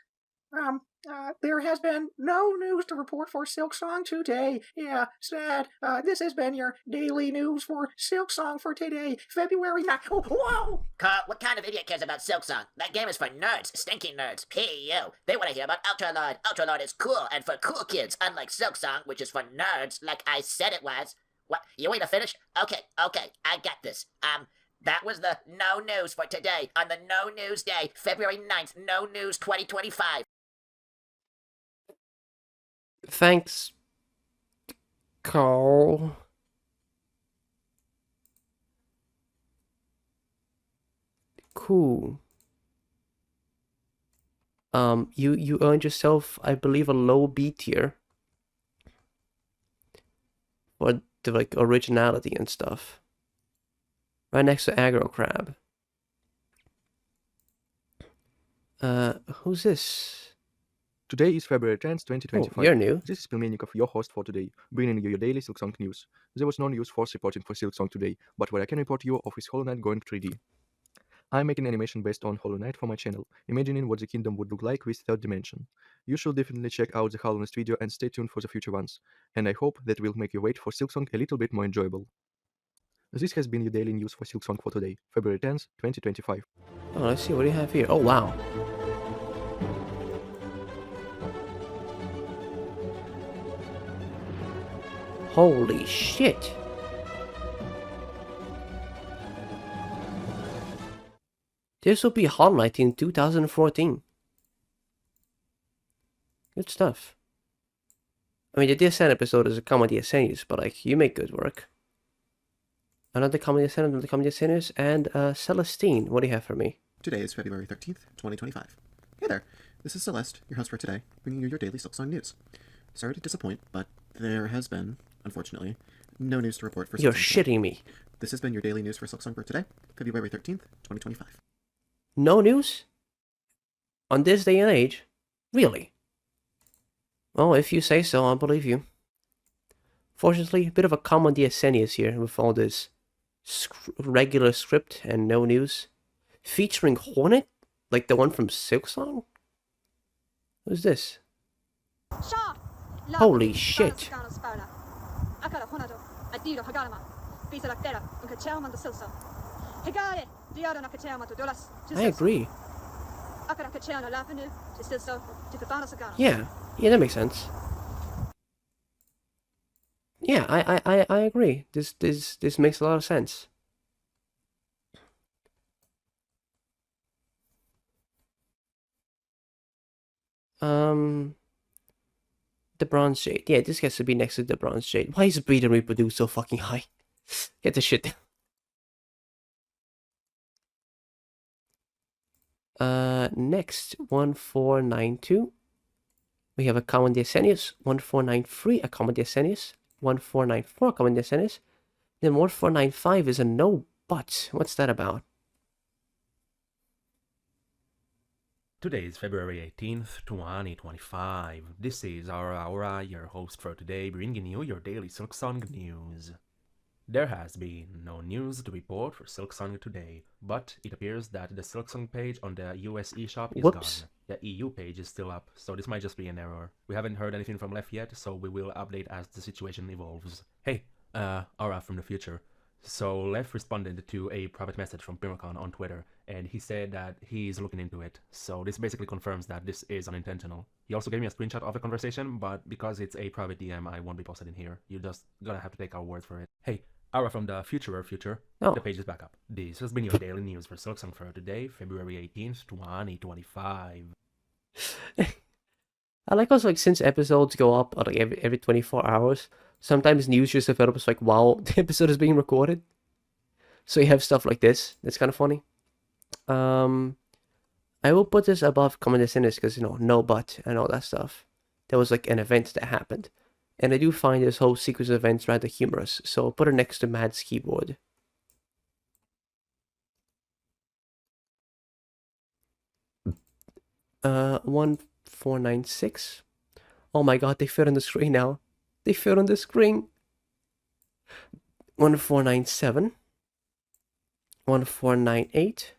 There has been no news to report for Silksong today. Yeah, sad. This has been your daily news for Silksong for today, February 9th. Oh, whoa! Carl, what kind of idiot cares about Silksong? That game is for nerds, stinking nerds. P.U. They want to hear about Ultrawide. Ultrawide is cool and for cool kids, unlike Silksong, which is for nerds, like I said it was. What? You want me to finish? Okay, I got this. That was the no news for today on the No News Day, February 9th, No News 2025. Thanks, Carl. Cool. You earned yourself, I believe, a low B tier for the like originality and stuff. Right next to Aggro Crab. Who's this? Today is February 10th, 2025. Oh, you're new. This is Pilmenikov, your host for today, bringing you your daily Silksong news. There was no news force reporting for Silksong today, but what I can report you of is Hollow Knight going 3D. I'm making animation based on Hollow Knight for my channel, imagining what the kingdom would look like with third dimension. You should definitely check out the Hollowness video and stay tuned for the future ones, and I hope that will make your wait for Silksong a little bit more enjoyable. This has been your daily news for Silksong for today, February 10th, 2025. Oh, let's see, what do you have here? Oh, wow. Holy shit. This will be Hollow Knight in 2014. Good stuff. I mean, the DSN episode is a comedy DSN, but like, you make good work. Another comedy DSN, another comedy DSN, and Celestine, what do you have for me? Today is February 13th, 2025. Hey there, this is Celeste, your host for today, bringing you your daily Silksong news. Sorry to disappoint, but there has been, unfortunately, no news to report for Silksong. You're shitting me. This has been your daily news for Silksong for today, February 13th, 2025. No news? On this day and age? Really? Well, if you say so, I'll believe you. Fortunately, a bit of a common DSN is here with all this regular script and no news. Featuring Hornet? Like the one from Silksong? Who's this? Holy shit. I agree. Yeah, that makes sense. Yeah, I agree. This makes a lot of sense. The Bronze Jade. Yeah, this has to be next to the Bronze Jade. Why is Breed and Reproduce so fucking high? Get the shit down. Next, 1492. We have a common Desenius. 1493, a common Desenius. 1494, a common Desenius. Then 1495 is a no but. What's that about? Today is February 18th, 2025. This is Aora, your host for today, bringing you your daily Silksong news. There has been no news to report for Silksong today, but it appears that the Silksong page on the US eShop is gone. The EU page is still up, so this might just be an error. We haven't heard anything from Left yet, so we will update as the situation evolves. Hey, Aura from the future. So Left responded to a private message from Pirmacon on Twitter, and he said that he's looking into it. So this basically confirms that this is unintentional. He also gave me a screenshot of the conversation, but because it's a private DM, I won't be posted in here. You're just gonna have to take our word for it. Hey, Aura from the future. The page is back up. This has been your daily news for Silksong for today, February 18th, 2025. I like also, like, since episodes go up like every 24 hours, sometimes news just develops like while the episode is being recorded. So you have stuff like this. That's kind of funny. I will put this above Common Descendants because, you know, no but and all that stuff. There was like an event that happened. And I do find this whole sequence of events rather humorous. So I'll put it next to Mad's keyboard. Uh, 1496. Oh my god, they fit on the screen now. They fit on the screen. 1497. 1498.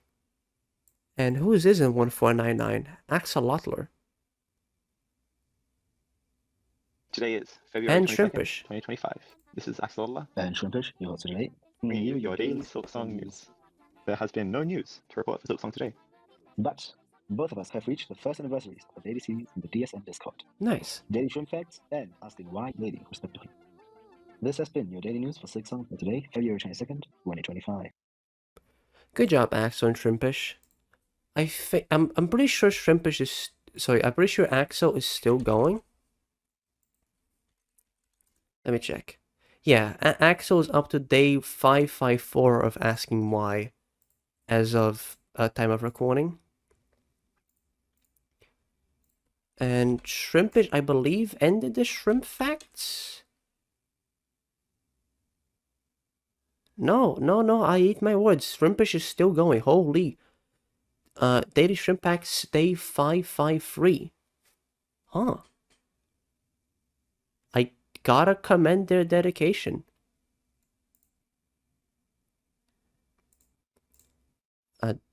And who is this in 1499? Axolotler. Today is February And 22nd, Shrimpish. 2025. This is Axel And Shrimpish, your host today. bringing you your daily Silksong news. There has been no news to report for Silksong today. But both of us have reached the first anniversaries of the daily series in the DSN Discord. Nice. Daily shrimp facts and asking why daily, respectively. This has been your daily news for Silksong for today, February 22nd, 2025. Good job, Axel and Shrimpish. I'm pretty sure Shrimpish is... Sorry, I'm pretty sure Axel is still going. Let me check. Yeah, Axel is up to day 554 of asking why as of time of recording. And Shrimpish, I believe, ended the shrimp facts. No, I eat my words. Shrimpish is still going. Holy. Daily shrimp facts, day 553. Huh. I gotta commend their dedication.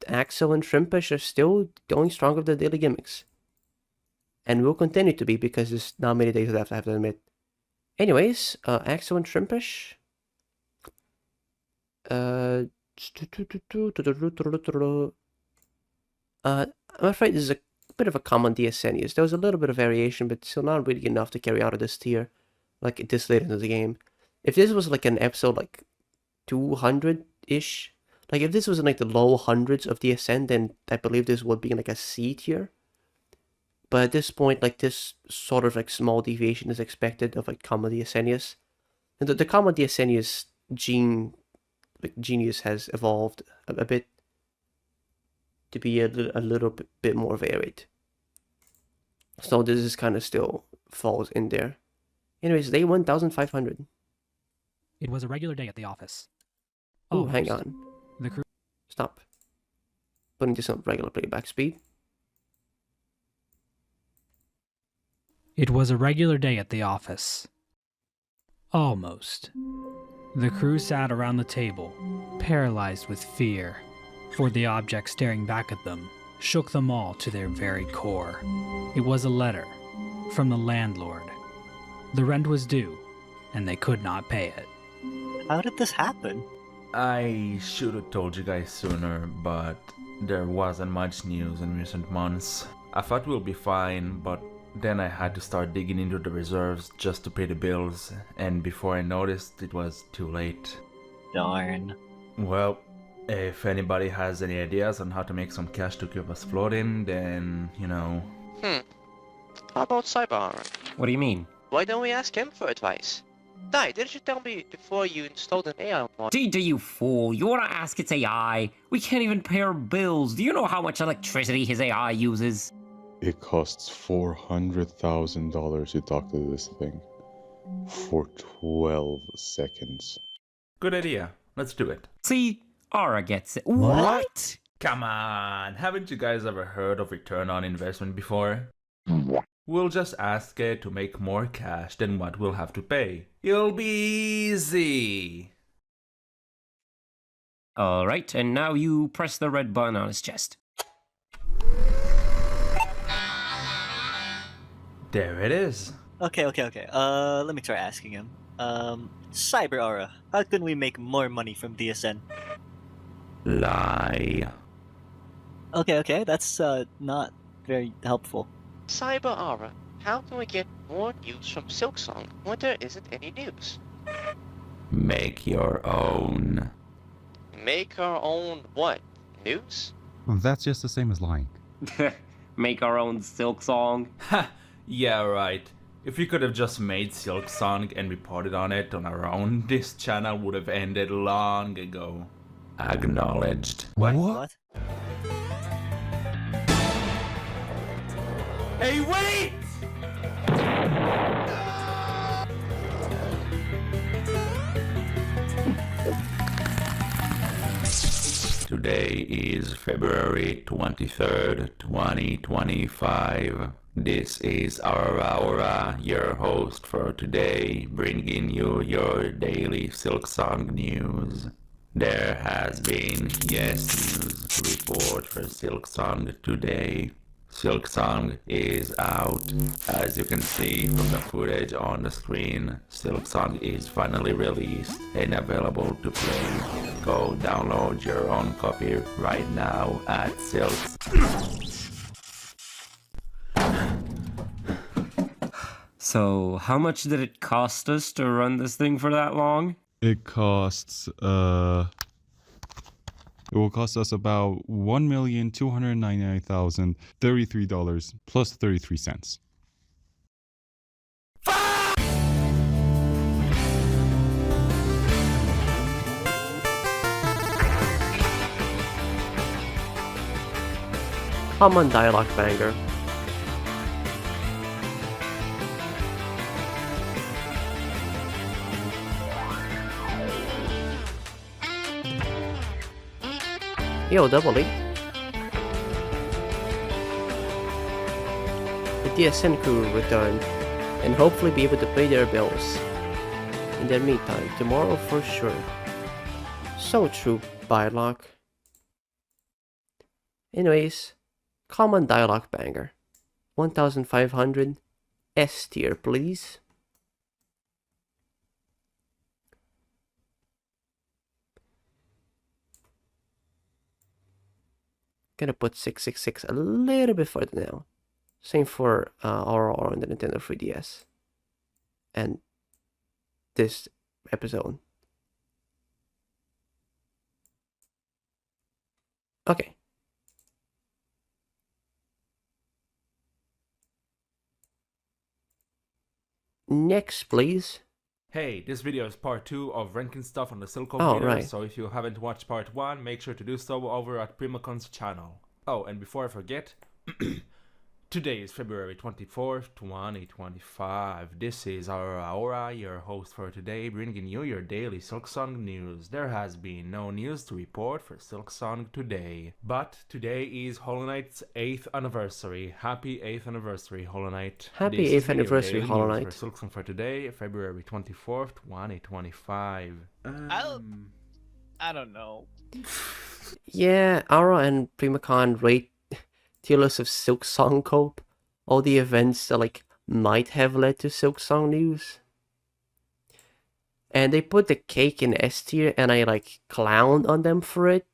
Axel and Shrimpish are still going strong with the daily gimmicks. And will continue to be because there's not many days left, I have to admit. Anyways, Axel and Shrimpish. I'm afraid this is a bit of a common DSN use. There was a little bit of variation, but still not really enough to carry out of this tier, like this late into the game. If this was like an episode like 200-ish, like if this was in like the low hundreds of DSN, then I believe this would be in like a C tier. But at this point, like this sort of like small deviation is expected of like common DSN. And the common DSN genius has evolved a bit to be a little bit more varied. So this is kind of still falls in there. Anyways, day 1500. It was a regular day at the office. Oh, hang on. The crew. Stop. Putting this on regular playback speed. It was a regular day at the office. Almost. The crew sat around the table, paralyzed with fear, for the object staring back at them shook them all to their very core. It was a letter from the landlord. The rent was due, and they could not pay it. How did this happen? I should have told you guys sooner, but there wasn't much news in recent months. I thought we'll be fine, but then I had to start digging into the reserves just to pay the bills, and before I noticed, it was too late. Darn. Well, if anybody has any ideas on how to make some cash to keep us floating, then, you know... How about Cyber? What do you mean? Why don't we ask him for advice? Dai, didn't you tell me before you installed an AI mod? Tinta, you fool. You wanna ask its AI? We can't even pay our bills. Do you know how much electricity his AI uses? It costs $400,000 to talk to this thing for 12 seconds. Good idea. Let's do it. See? Aora gets it. What? Come on. Haven't you guys ever heard of return on investment before? We'll just ask it to make more cash than what we'll have to pay. It'll be easy. Alright, and now you press the red button on his chest. There it is. Okay. Let me try asking him. Cyber Aora, how can we make more money from DSN? Lie. Okay, that's not very helpful. Cyber Aora, how can we get more news from Silksong when there isn't any news? Make your own. Make our own what? News? Well, that's just the same as lying. Make our own Silksong. Ha! Yeah, right. If we could have just made Silksong and reported on it on our own, this channel would have ended long ago. Acknowledged. What? Hey, wait! Today is February 23rd, 2025. This is Aora, your host for today, bringing you your daily Silksong news. There has been news to report for Silksong today. Silksong is out. As you can see from the footage on the screen, Silksong is finally released and available to play. Go download your own copy right now at Silks. So, how much did it cost us to run this thing for that long? It costs, it will cost us about $1,299,033 plus 33 cents. Common dialogue banger. Yo, Double E. The DSN crew will return and hopefully be able to pay their bills. In the meantime, tomorrow for sure. So true, Bylock. Anyways, common dialogue banger. 1500 S tier, please. Gonna put 666 a little bit further now. Same for Aora on the Nintendo 3DS. And this episode. Okay. Next, please. Hey, this video is part 2 of ranking stuff on the Silksong Oh, meter, right. so if you haven't watched part 1, make sure to do so over at Primacon's channel. Oh, and before I forget, today is February 24th, 2025. This is our Aora, your host for today, bringing you your daily Silksong news. There has been no news to report for Silksong today, but today is Hollow Knight's 8th anniversary. Happy 8th anniversary, Hollow Knight. Happy This 8th is your anniversary, daily Hollow news Knight. For Silksong for today, February 24th, 2025. I don't know. Yeah, Aora and Primacon rate tier list of Silksong Cope. All the events that like might have led to Silksong news. And they put the cake in S tier and I like clowned on them for it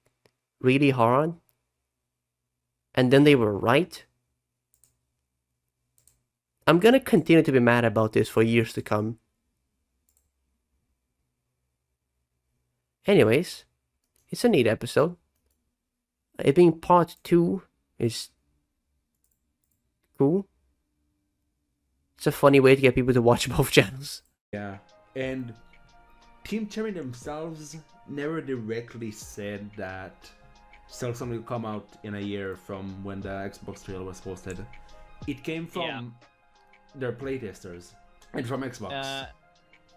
really hard. And then they were right. I'm gonna continue to be mad about this for years to come. Anyways, it's a neat episode. It being part 2 is cool. It's a funny way to get people to watch both channels. Yeah, and Team Cherry themselves never directly said that Silksong will come out in a year from when the Xbox trailer was posted. It came from their playtesters and from Xbox.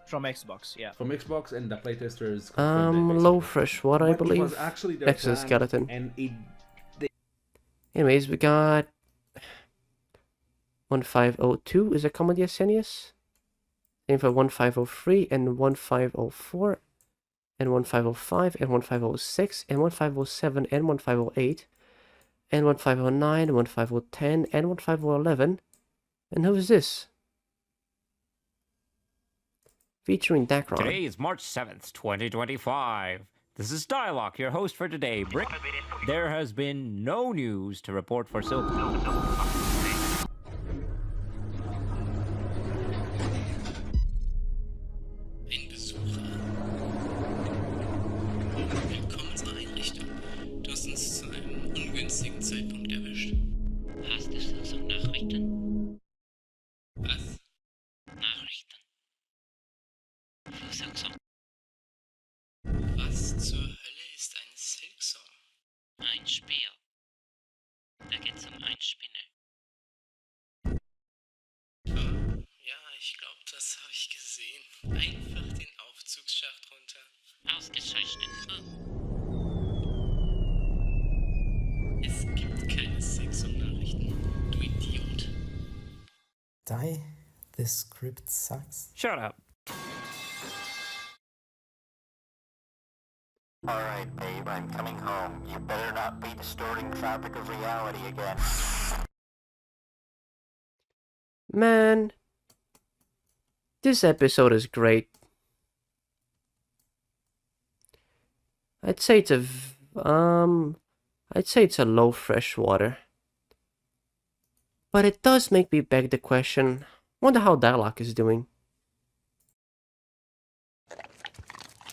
From Xbox, yeah. From Xbox and the playtesters. confirmed it, Low fresh, what I But it was believe. actually their Exoskeleton. plan, and Anyways, we got 1502 is a common DSN. Same for 1503 and 1504 and 1505 and 1506 and 1507 and 1508 and 1509 and 1510 and 1511. And who is this? Featuring Dacron. Today is March 7th, 2025. This is Dialogue, your host for today, Brick. There has been no news to report for Silksong. Ein Besucher. Willkommen zur Einrichtung. Du hast uns zu einem ungünstigen Zeitpunkt erwischt. Hast du Silksong Nachrichten? Was? Nachrichten? Für Silksong. Was zur Hölle ist ein Silksong? Ein Spiel. Da geht's um ein Spinner. Oh, ja, ich glaube, das habe ich gesehen. Einfach den Aufzugsschacht runter. Ausgezeichnet. Es gibt keine Silksong-Nachrichten, du Idiot. Die, this script sucks. Shut up. Alright, babe, I'm coming home. You better not be distorting fabric of reality again. Man, this episode is great. I'd say it's a low freshwater. But it does make me beg the question, wonder how Dialogue is doing.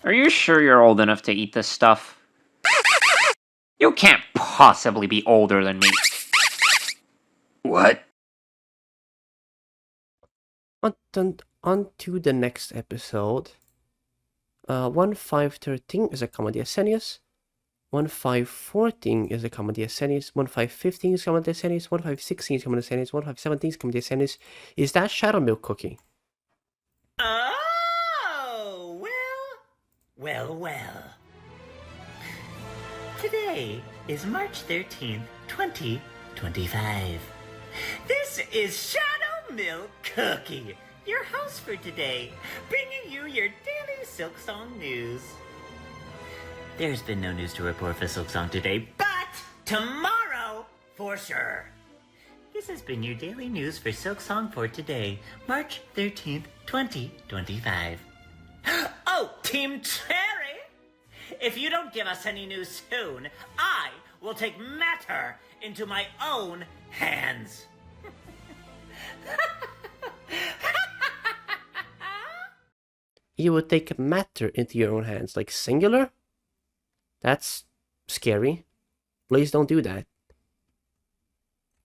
Are you sure you're old enough to eat this stuff? You can't possibly be older than me. What? On to the next episode. 1513 is a comedy Asenius. 1514 is a comedy Asenius. 1515 is comedy Asenius. 1516 is comedy Asenius. 1517 is comedy Asenius. Is that Shadow Milk Cookie? Oh, well. Today is March 13th, 2025. This is Shadow Milk Cookie, your host for today, bringing you your daily Silksong news. There's been no news to report for Silksong today, but tomorrow, for sure. This has been your daily news for Silksong for today, March 13th, 2025. Oh, Team Cherry! If you don't give us any news soon, I will take matter into my own hands. You would take matter into your own hands, like singular? That's scary. Please don't do that.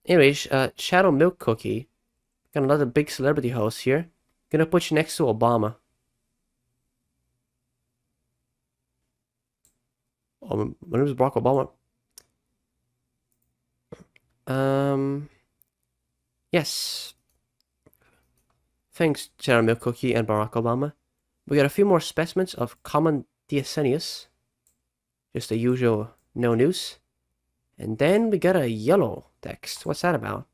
Anyways, Shadow Milk Cookie. Got another big celebrity host here. Gonna put you next to Obama. Oh, my name is Barack Obama. Yes. Thanks, Shadow Milk Cookie and Barack Obama. We got a few more specimens of common Diasenius. Just the usual no news. And then we got a yellow text. What's that about?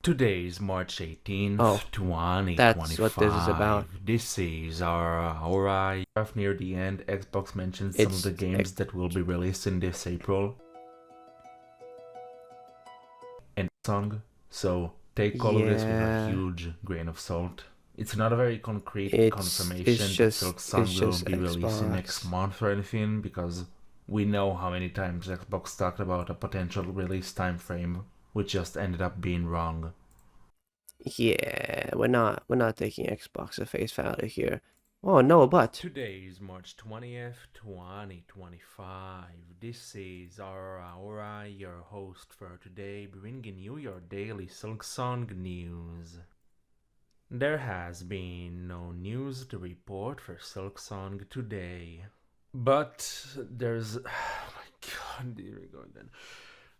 Today is March 18th, Oh, 2025. that's what this is about. This is our Aora. Near the end, Xbox mentioned some of the games that will be released in this April. And song, so take all of this with a huge grain of salt. It's not a very concrete confirmation that Silksong will be releasing next month or anything, because we know how many times Xbox talked about a potential release time frame, which just ended up being wrong. Yeah, we're not taking Xbox at face value here. Oh no, but today is March 20th, 2025. This is our Aora, your host for today, bringing you your daily Silksong news. There has been no news to report for Silksong today, but there's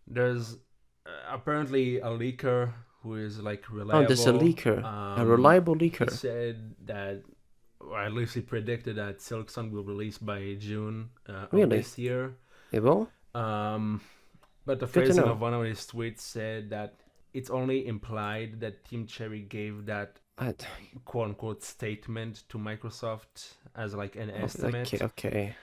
there's apparently a leaker who is like reliable. Oh, there's a leaker, a reliable leaker. He said that, or at least he predicted that Silksong will release by June of this year. It will? But the phrasing of one of his tweets said that it's only implied that Team Cherry gave that quote-unquote statement to Microsoft as like an estimate. Okay.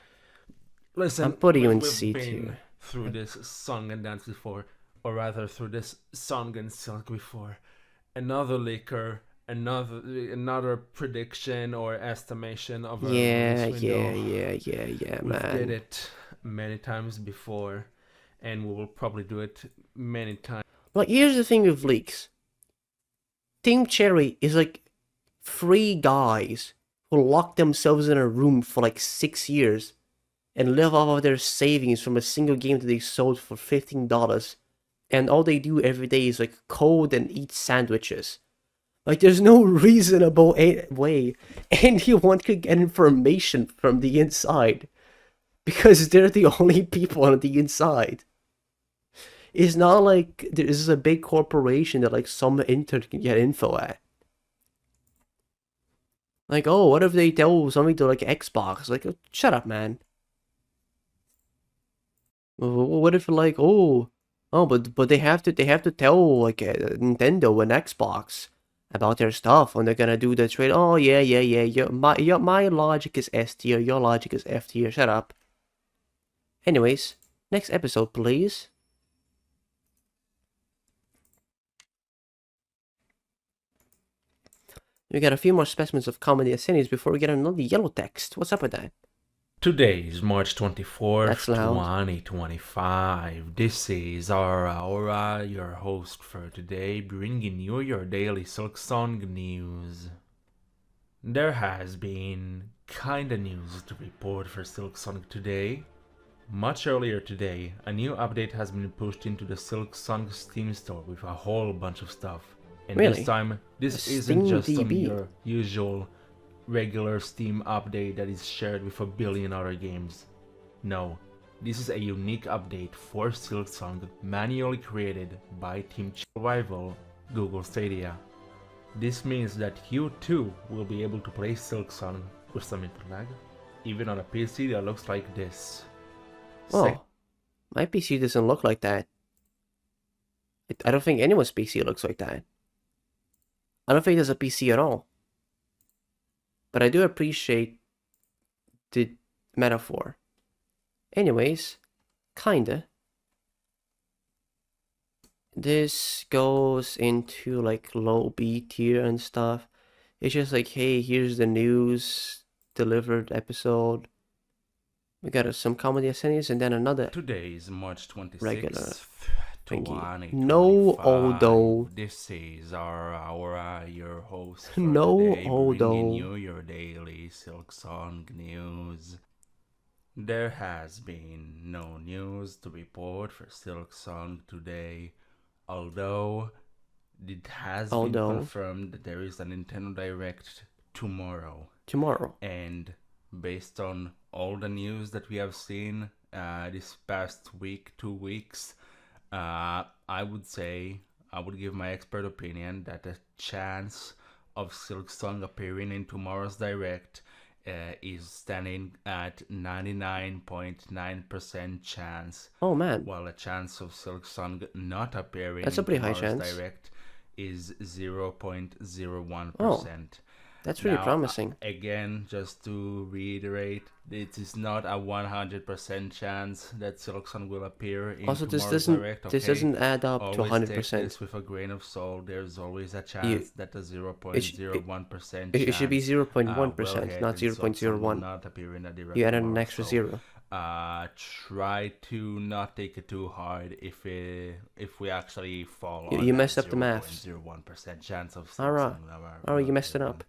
Listen, I'm putting you in we've seat been here. through this song and dance before, or rather through this song and silk before. Another leaker, another prediction or estimation of a release window. Yeah, we man. did it many times before, and we will probably do it many times. Like, here's the thing with leaks. Team Cherry is like 3 guys who locked themselves in a room for like 6 years and live off of their savings from a single game that they sold for $15. And all they do every day is like code and eat sandwiches. Like, there's no reasonable way anyone could get information from the inside, because they're the only people on the inside. It's not like this is a big corporation that like some intern can get info at. Like, oh, what if they tell something to like Xbox? Like, shut up, man. What if like, but they have to tell like Nintendo and Xbox about their stuff when they're gonna do the trade. Oh yeah. My logic is S tier. Your logic is F tier. Shut up. Anyways, next episode, please. We got a few more specimens of common DSNs before we get another yellow text. What's up with that? Today is March 24th, That's loud. 2025. This is Aora, your host for today, bringing you your daily Silksong news. There has been kinda news to report for Silksong today. Much earlier today, a new update has been pushed into the Silksong Steam store with a whole bunch of stuff. And Really? this time, this A isn't Steam just DB. your usual regular Steam update that is shared with a billion other games. No, this is a unique update for Silksong manually created by Team Rival Google Stadia. This means that you too will be able to play Silksong with some input lag, even on a PC that looks like this. Oh, my PC doesn't look like that. I don't think anyone's PC looks like that. I don't think there's a PC at all. But I do appreciate the metaphor. Anyways, kinda. This goes into like low B tier and stuff. It's just like, hey, here's the news delivered episode. We got some comedy SNEs and then another. Today is March 26th, regular thingy. 2025. No Odo. This is Aora, your host for No today, Odo. bringing you your daily Silksong news. There has been no news to report for Silksong today, although it has been confirmed that there is a Nintendo Direct tomorrow. And based on all the news that we have seen this past week, 2 weeks, I would give my expert opinion that the chance of Silksong appearing in tomorrow's Direct is standing at 99.9% chance. Oh man. While the chance of Silksong not appearing That's a in pretty high tomorrow's chance. Direct is 0.01%. Oh, that's really Now, promising. Again, just to reiterate, it is not a 100% chance that Silksong will appear in Also, this tomorrow's doesn't Direct. this Okay? doesn't add up to Always take 100%. this with a grain of salt. There's always a chance that the 0.01% It should be chance, 0.1%, well not ahead and Silksong will 0.01. not appear in the Direct You added an tomorrow, extra so, zero. Try to not take it too hard if we actually fall on You that messed up the maths. 0.01% chance of Alright. Silksong. You messed it up.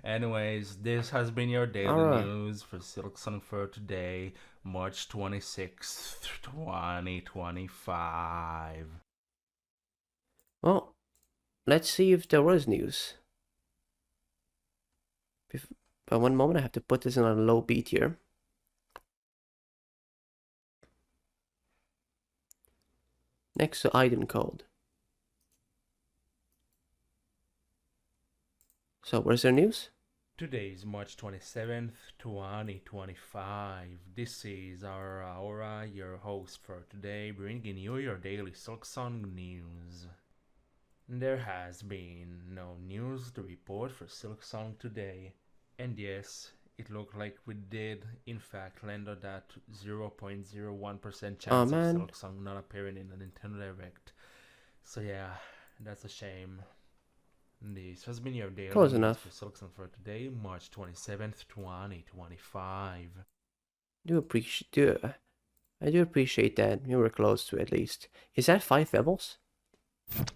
Anyways, this has been your daily Alright. news for Silksong for today, March 26th, 2025. Well, let's see if there was news. But one moment, I have to put this in a low B tier. Next to item code. So, where's their news? Today is March 27th, 2025. This is our Aora, your host for today, bringing you your daily Silksong news. There has been no news to report for Silksong today, and yes, it looked like we did in fact land on that 0.01% chance of Silksong not appearing in the Nintendo Direct. So yeah, that's a shame. This has been your daily Close news enough. for Silksong for today, March 27th, 2025. I do appreciate that. We were close to at least. Is that 5 pebbles? Yes,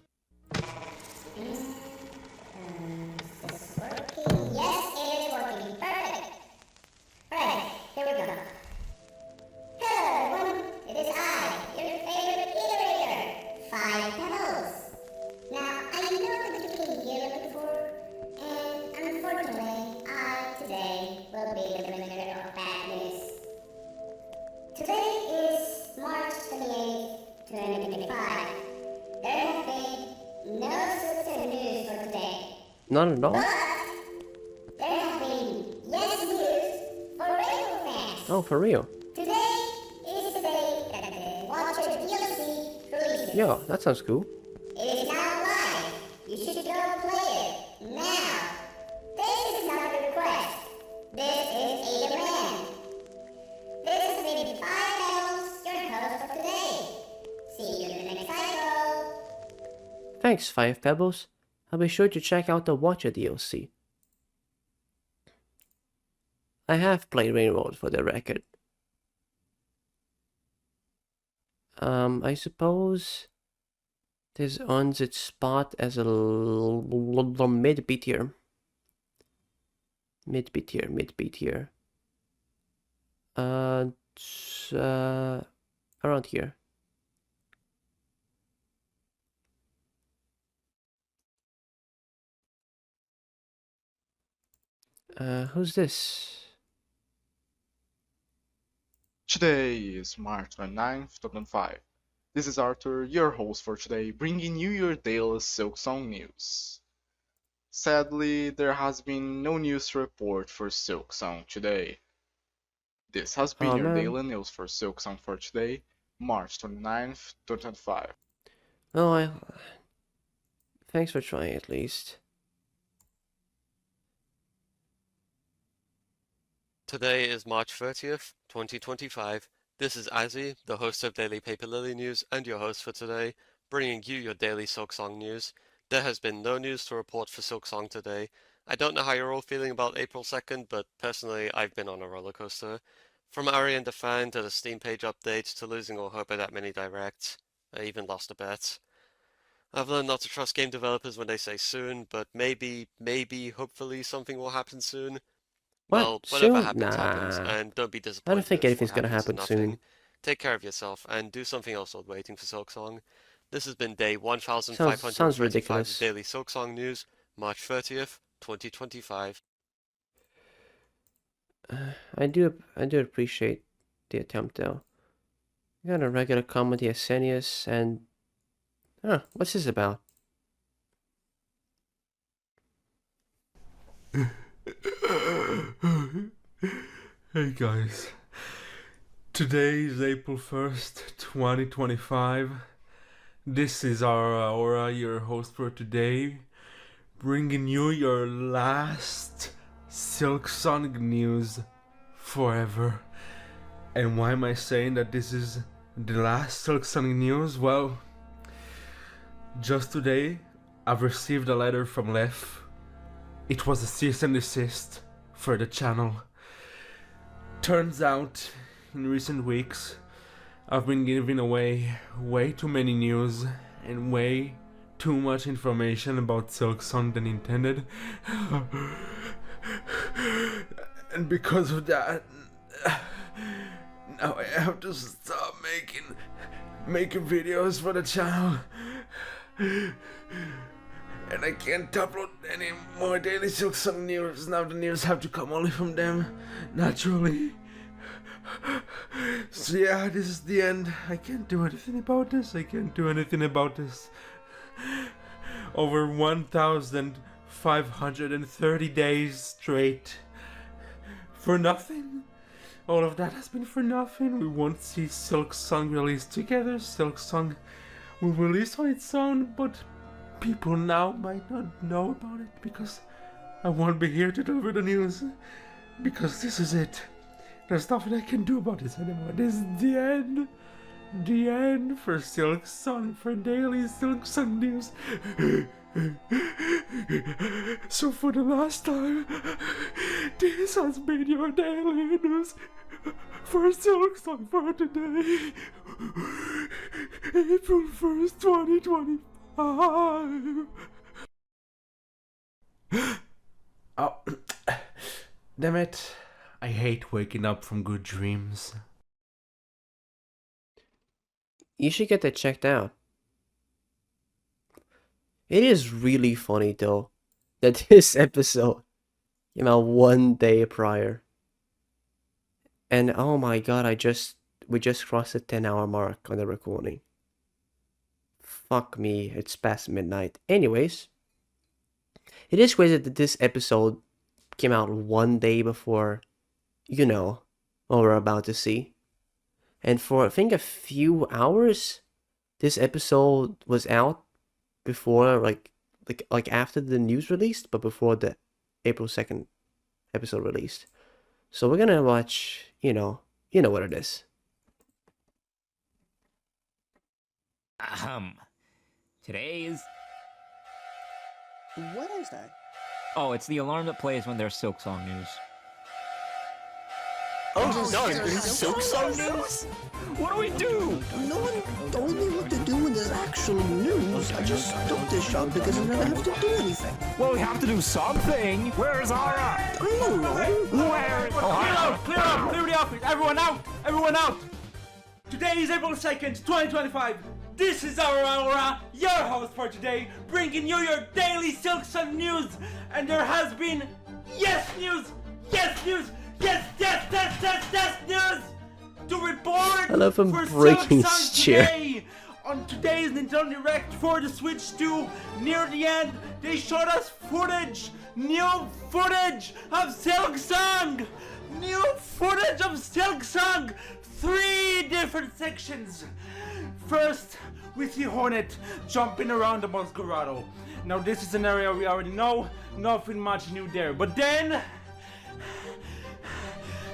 it is working. Perfect. Alright, here we go. Hello, everyone. It is I, your favorite iterator, 5 Pebbles. Now, I know that you came here looking for, and unfortunately, I today will be the bringer of bad news. Today is March 28th, 2025. There have been no Silksong news for today. None at all? But there have been yes news for Rainbow fans. Oh, for real? Today is the day that the Watcher DLC releases. Yo, that sounds cool. It is now live. You should go play it now. This is not a request. This is a demand. This has been 5 Pebbles, your host for today. See you in the next cycle. Thanks, 5 Pebbles. I'll be sure to check out the Watcher DLC. I have played Railroad for the record. I suppose this earns its spot as a mid-B tier. Mid-B tier, mid-B tier. Around here. Who's this? Today is March 29th, 2005. This is Arthur, your host for today, bringing you your daily Silksong news. Sadly, there has been no news to report for Silksong today. This has been your daily news for Silksong for today, March 29th, 2005. Oh, thanks for trying at least. Today is March 30th, 2025. This is Azzy, the host of Daily Paper Lily News and your host for today, bringing you your daily Silksong news. There has been no news to report for Silksong today. I don't know how you're all feeling about April 2nd, but personally, I've been on a roller coaster. From Ari and the Fan to the Steam page updates to losing all hope of that many directs. I even lost a bet. I've learned not to trust game developers when they say soon, but maybe, hopefully something will happen soon. Well, whatever happens, happens, and don't be disappointed. I don't think anything's gonna happen soon. Take care of yourself, and do something else while waiting for Silksong. This has been day Sounds 1525 ridiculous. of Daily Silksong News, March 30th, 2025. I do appreciate the attempt though. We got a regular comedy Asenius and what's this about? Hey guys, today is April 1st, 2025. This is our Aora, your host for today, bringing you your last Silksong news forever. And why am I saying that this is the last Silksong news? Well, just today I've received a letter from Lef. It was a cease and desist for the channel. Turns out, in recent weeks, I've been giving away way too many news and way too much information about Silksong than intended. And because of that, now I have to stop making videos for the channel. And I can't upload any more daily Silksong news. Now the news have to come only from them, naturally. So yeah, this is the end. I can't do anything about this. Over 1,530 days straight. For nothing. All of that has been for nothing. We won't see Silksong released together. Silksong will release on its own, but people now might not know about it because I won't be here to deliver the news. Because this is it. There's nothing I can do about this anymore. This is the end. The end for Silksong, for daily Silksong news. So for the last time, this has been your daily news for Silksong for today. April 1st, 2025. Oh, damn it. I hate waking up from good dreams. You should get that checked out. It is really funny though that this episode came out one day prior. And oh my god, we just crossed the 10-hour mark on the recording. Fuck me, it's past midnight. Anyways, it is crazy that this episode came out one day before, you know, what we're about to see. And for I think a few hours, this episode was out before like after the news released, but before the April 2nd episode released. So we're gonna watch, you know what it is. Today is... What is that? Oh, it's the alarm that plays when there's Silksong news. Oh no, there's Silksong news? What do we do? No one told me what to do when there's actual news. I just took this job because I never have to do anything. Well, we have to do something. Where's Aora? I don't know. Where? Clear out! Clear the office! Everyone out! Everyone out! Today is April 2nd, 2025. This is our Aora, your host for today, bringing you your daily Silksong news. And there has been news to report. I love him for breaking his Silksong chair. today. On today's Nintendo Direct for the Switch 2, near the end, they showed us new footage of Silksong! New footage of Silksong! 3 different sections. First, we see Hornet jumping around the Mosquerado. Now this is an area we already know, nothing much new there. But then,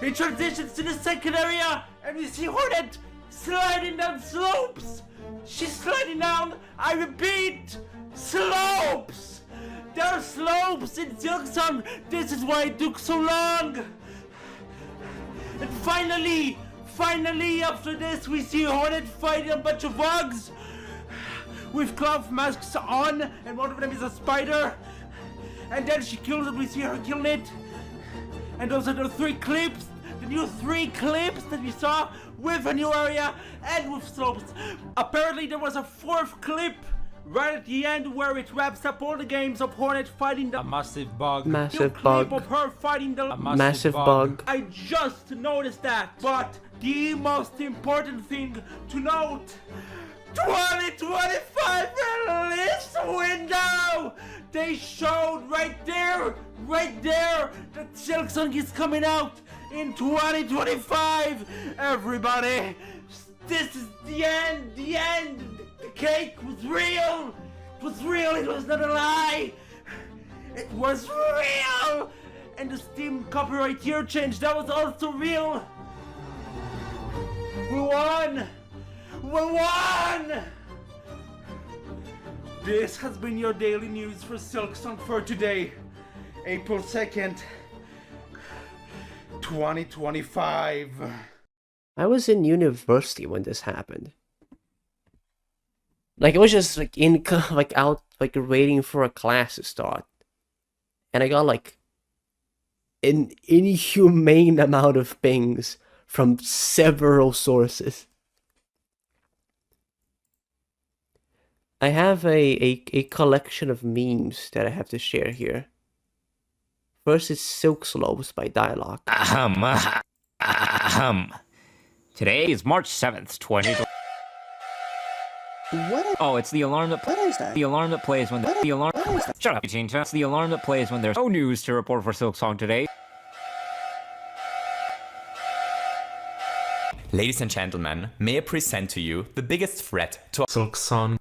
it transitions to the second area, and we see Hornet sliding down slopes. She's sliding down, I repeat, slopes! There are slopes in Silksong, this is why it took so long! And finally, after this, we see Hornet fighting a bunch of bugs with cloth masks on, and one of them is a spider. And then she kills it, we see her killing it. And those are the 3 clips, the new 3 clips that we saw with a new area and with slopes. Apparently there was a 4th clip right at the end where it wraps up all the games of Hornet fighting the massive bug. Massive new bug. Clip of her fighting the Massive bug. I just noticed that, but the most important thing to note, 2025 release window! They showed right there, that Silksong is coming out in 2025! Everybody, this is the end! The cake was real! It was real, it was not a lie! It was real! And the Steam copyright year change, that was also real! We won! We won! This has been your daily news for Silksong for today, April 2nd, 2025. I was in university when this happened. Like, it was just like out waiting for a class to start, and I got like an inhumane amount of pings from several sources. I have a collection of memes that I have to share here. First is Silk Slopes by Dialogue. Today is March 7th, 2020. What? Oh, it's the alarm that. What is that? The alarm that plays when the alarm. Shut up, Tinta. It's the alarm that plays when there's no news to report for Silksong today. Ladies and gentlemen, may I present to you the biggest threat to Silksong.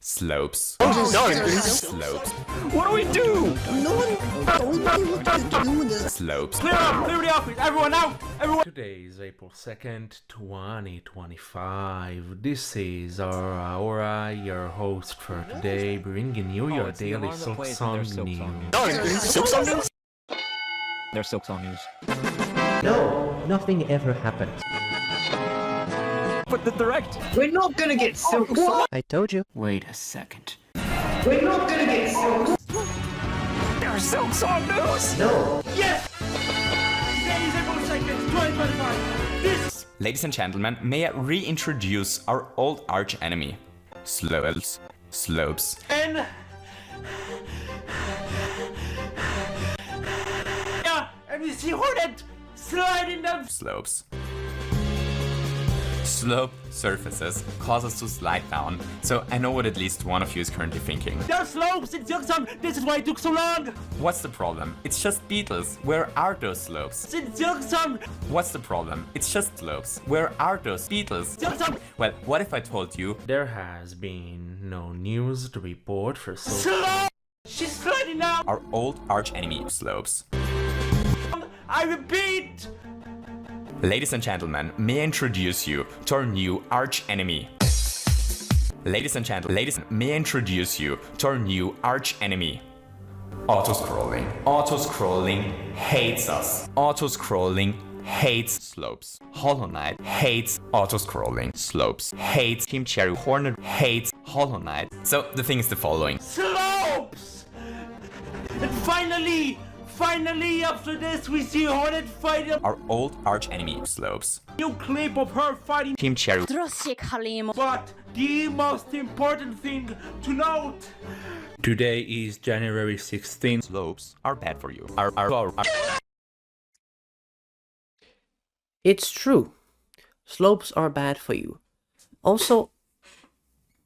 Slopes. Slopes. What do we do? No one told me what to do when there's Slopes. Clear the office! Everyone out! Everyone. Today is April 2nd, 2025. This is our Aora, your host for today, bringing you your daily Silksong news. Silksong news? There's Silksong news. No, nothing ever happened. But the Direct. We're not gonna get Silksong. I told you. Wait a second. We're not gonna get Silksong. There's Silksong news! No. Yes! Today is April 2nd, 2025. This. Ladies and gentlemen, may I reintroduce our old arch enemy. Slopes. And. Yeah, and we see Hornet sliding down Slopes. Slope surfaces cause us to slide down, so I know what at least one of you is currently thinking. There are slopes in Silksong, this is why it took so long! What's the problem? It's just beetles. Where are those slopes? In Silksong! What's the problem? It's just slopes. Where are those beetles? Silksong! Well, what if I told you there has been no news to report for Silksong? Slope! She's sliding down! Our old arch enemy, Slopes. I repeat! Ladies and gentlemen, may I introduce you to our new arch enemy. Ladies and gentlemen, may I introduce you to our new arch enemy. Auto-scrolling. Auto-scrolling hates us. Auto-scrolling hates slopes. Hollow Knight hates auto-scrolling. Slopes hates Team Cherry. Hornet hates Hollow Knight. So the thing is the following. Slopes! And finally, after this, we see Hornet fighting Our old arch enemy, Slopes. new clip of her fighting Team Cherry. But the most important thing to note, today is January 16th. Slopes are bad for you. It's true. Slopes are bad for you. Also,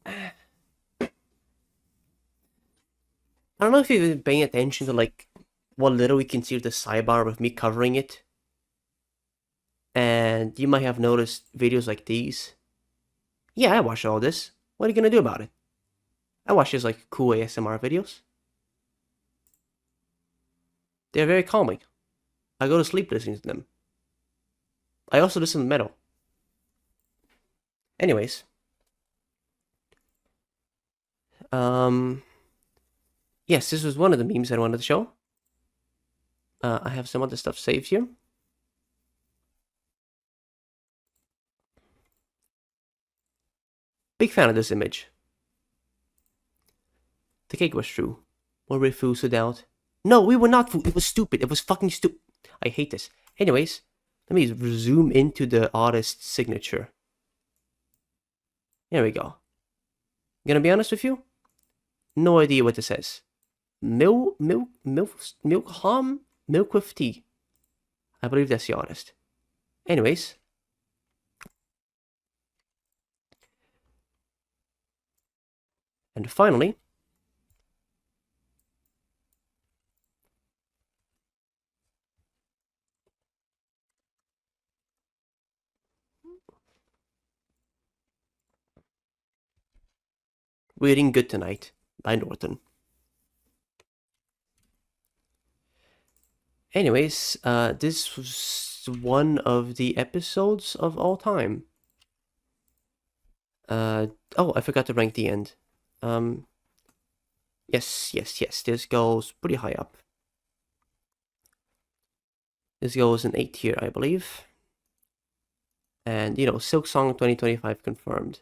I don't know if you've been paying attention to like what little we can see of the sidebar with me covering it. And you might have noticed videos like these. Yeah, I watch all this. What are you gonna do about it? I watch these like cool ASMR videos. They're very calming. I go to sleep listening to them. I also listen to metal. Anyways. Yes, this was one of the memes I wanted to show. I have some other stuff saved here. Big fan of this image. The cake was true. Were we fools to doubt? No, we were not fools. It was stupid. It was fucking stupid. I hate this. Anyways, let me zoom into the artist's signature. There we go. Gonna be honest with you? No idea what this says. Milk with tea. I believe that's the artist. Anyways. And finally. We're Eating Good Tonight by Norton. Anyways, this was one of the episodes of all time. Oh, I forgot to rank the end. Yes. This goes pretty high up. This goes in 8 tier, I believe. And, Silksong 2025 confirmed.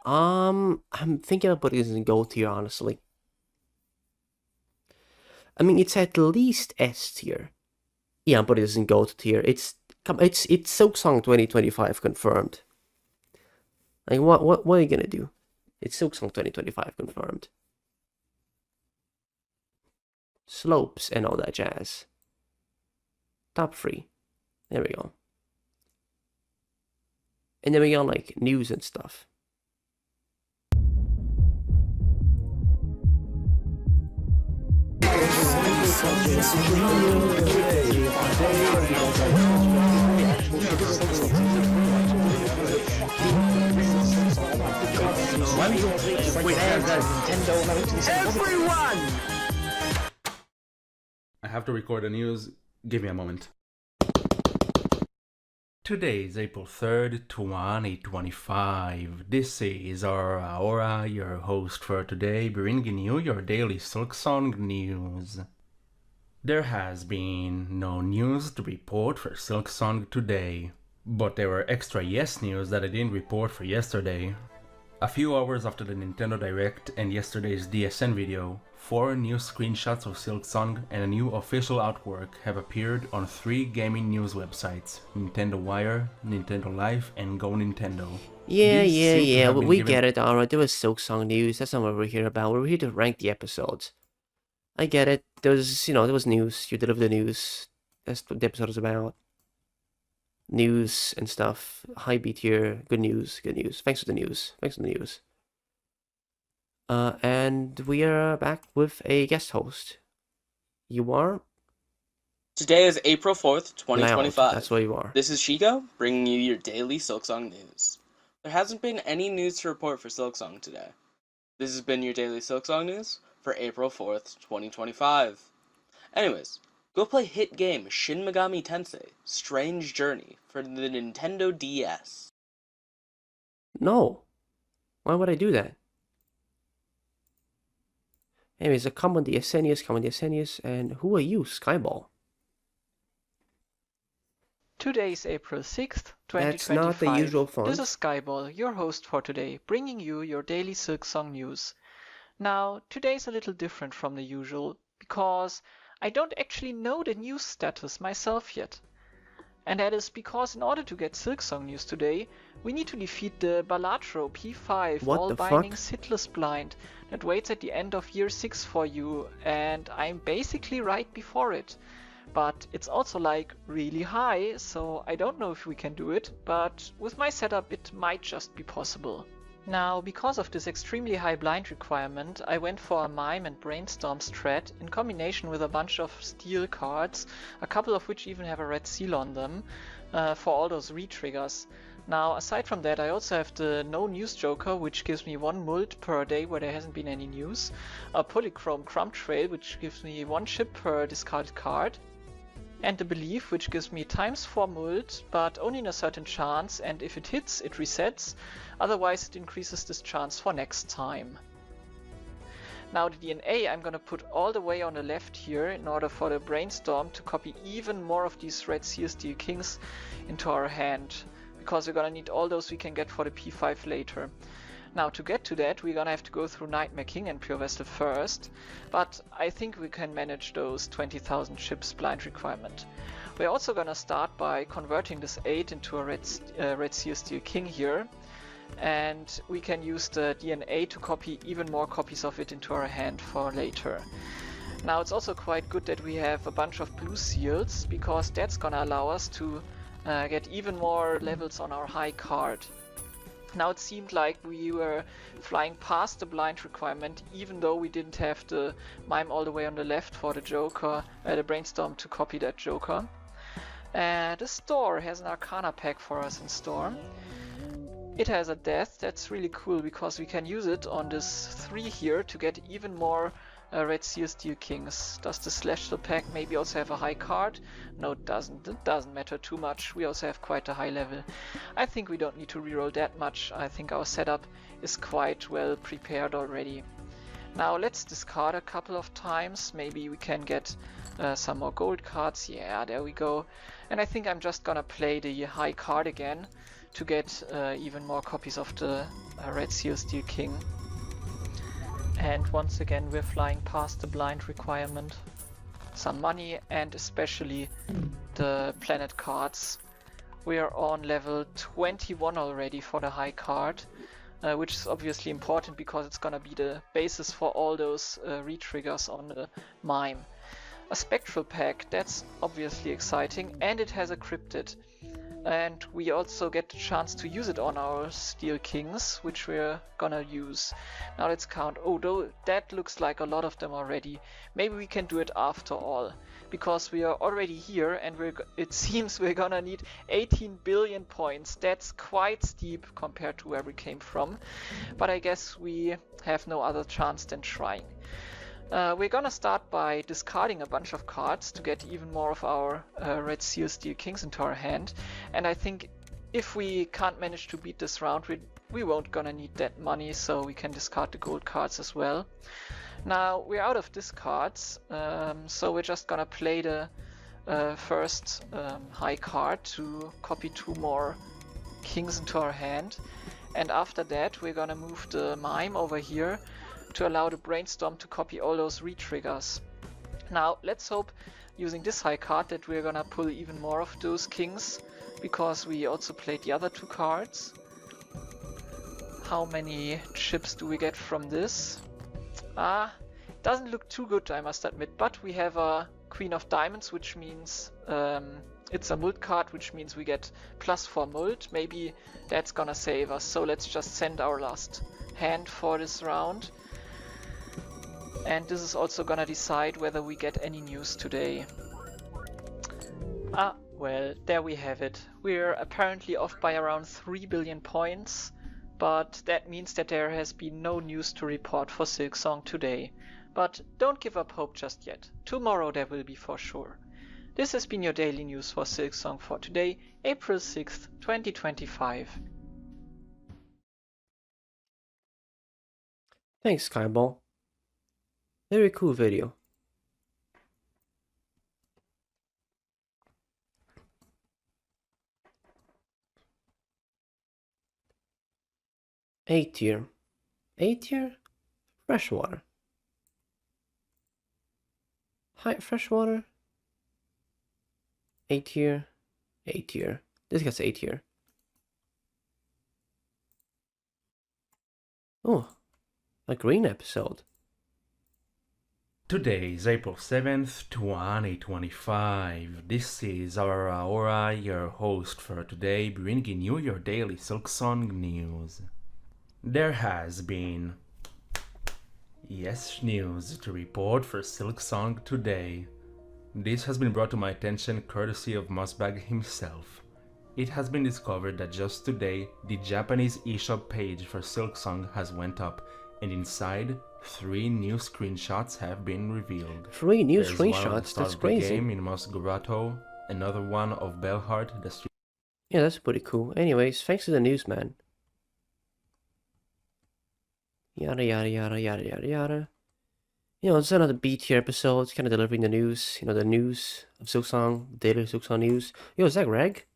I'm thinking about putting this in gold tier, honestly. I mean, it's at least S tier. Yeah, I'm putting this in gold tier. It's Silksong 2025 confirmed. Like, what are you gonna do? It's Silksong 2025 confirmed. Slopes and all that jazz. Top 3. There we go. And then we got like news and stuff. Everyone! I have to record the news. Give me a moment. Today is April 3rd, 2025. This is our Aora, your host for today, bringing you your daily Silksong news. There has been no news to report for Silksong today, but there were extra yes news that I didn't report for yesterday. A few hours after the Nintendo Direct and yesterday's DSN video, 4 new screenshots of Silksong and a new official artwork have appeared on 3 gaming news websites, Nintendo Wire, Nintendo Life, and Go Nintendo. Yeah, we get it, alright. There was Silksong news. That's not what we're here about. We're here to rank the episodes. I get it. There was news. You deliver the news. That's what the episode is about. News and stuff. High B tier. Good news. Thanks for the news. And we are back with a guest host. You are? Today is April 4th, 2025. Loud. That's where you are. This is Chico, bringing you your daily Silksong news. There hasn't been any news to report for Silksong today. This has been your daily Silksong news for April 4th, 2025. Anyways, Go play hit game Shin Megami Tensei Strange Journey for the Nintendo DS. No. Why would I do that? Anyways, come on DSN, and who are you, Skyball? Today is April 6th, 2025. That's not the usual font. This is Skyball, your host for today, bringing you your daily Silksong news. Now, today is a little different from the usual, because I don't actually know the news status myself yet. And that is because in order to get Silksong news today, we need to defeat the Balatro P5 all-binding Sitless Blind that waits at the end of year 6 for you, and I'm basically right before it. But it's also like really high, so I don't know if we can do it, but with my setup it might just be possible. Now, because of this extremely high blind requirement, I went for a Mime and Brainstorm strat in combination with a bunch of steel cards, a couple of which even have a red seal on them, for all those re-triggers. Now, aside from that, I also have the No News Joker, which gives me 1 mult per day where there hasn't been any news, a Polychrome Crumb Trail, which gives me 1 chip per discarded card, and the Belief, which gives me ×4 mult, but only in a certain chance, and if it hits, it resets, otherwise it increases this chance for next time. Now the DNA I'm gonna put all the way on the left here in order for the Brainstorm to copy even more of these red Steel Kings into our hand, because we're gonna need all those we can get for the P5 later. Now to get to that, we're gonna have to go through Nightmare King and Pure Vessel first, but I think we can manage those 20,000 chips blind requirement. We're also gonna start by converting this 8 into a red Steel King here, and we can use the DNA to copy even more copies of it into our hand for later. Now it's also quite good that we have a bunch of blue seals, because that's gonna allow us to get even more levels on our high card. Now it seemed like we were flying past the blind requirement, even though we didn't have the Mime all the way on the left for the Joker, the Brainstorm to copy that Joker. The store has an Arcana pack for us in store. It has a death, that's really cool because we can use it on this 3 here to get even more red Steel Kings. Does the Slash the pack maybe also have a high card? No, it doesn't. It doesn't matter too much. We also have quite a high level. I think we don't need to reroll that much. I think our setup is quite well prepared already. Now let's discard a couple of times. Maybe we can get some more gold cards. Yeah, there we go. And I think I'm just gonna play the high card again to get even more copies of the red Steel King. And once again we're flying past the blind requirement. Some money and especially the planet cards. We are on level 21 already for the high card, which is obviously important because it's gonna be the basis for all those re-triggers on the Mime. A Spectral pack, that's obviously exciting, and it has a Cryptid. And we also get the chance to use it on our Steel Kings, which we're gonna use. Now let's count. Oh, though that looks like a lot of them already. Maybe we can do it after all, because we are already here and it seems we're gonna need 18 billion points. That's quite steep compared to where we came from, but I guess we have no other chance than trying. We're gonna start by discarding a bunch of cards to get even more of our red Steel Kings into our hand, and I think if we can't manage to beat this round, we won't gonna need that money, so we can discard the gold cards as well. Now we're out of discards, so we're just gonna play the first high card to copy 2 more kings into our hand, and after that we're gonna move the Mime over here to allow the Brainstorm to copy all those re-triggers. Now let's hope using this high card that we're gonna pull even more of those kings, because we also played the other 2 cards. How many chips do we get from this? Doesn't look too good, I must admit, but we have a Queen of Diamonds, which means it's a mult card, which means we get +4 mult. Maybe that's gonna save us, so let's just send our last hand for this round. And this is also gonna decide whether we get any news today. Well, there we have it. We're apparently off by around 3 billion points, but that means that there has been no news to report for Silksong today. But don't give up hope just yet. Tomorrow there will be for sure. This has been your daily news for Silksong for today, April 6th, 2025. Thanks, Skyball. Very cool video. A tier. A tier? Freshwater. High freshwater. A tier. A tier. This gets A tier. Oh, a green episode. Today is April 7th, 2025. This is our Aora, your host for today, bringing you your daily Silksong news. There has been news to report for Silksong today. This has been brought to my attention courtesy of Mossbag himself. It has been discovered that just today, the Japanese eShop page for Silksong has went up, and inside, 3 new screenshots have been revealed. 3 new There's one of the screenshots? start That's of the crazy. game in Grotto, another one of Belhart, the street. Yeah, that's pretty cool. Anyways, thanks to the newsman. Yada yada yada yada yada yada. You know, it's another B tier episode. It's kind of delivering the news. You know, the news of Silksong, daily Silksong news. Yo, is that Greg?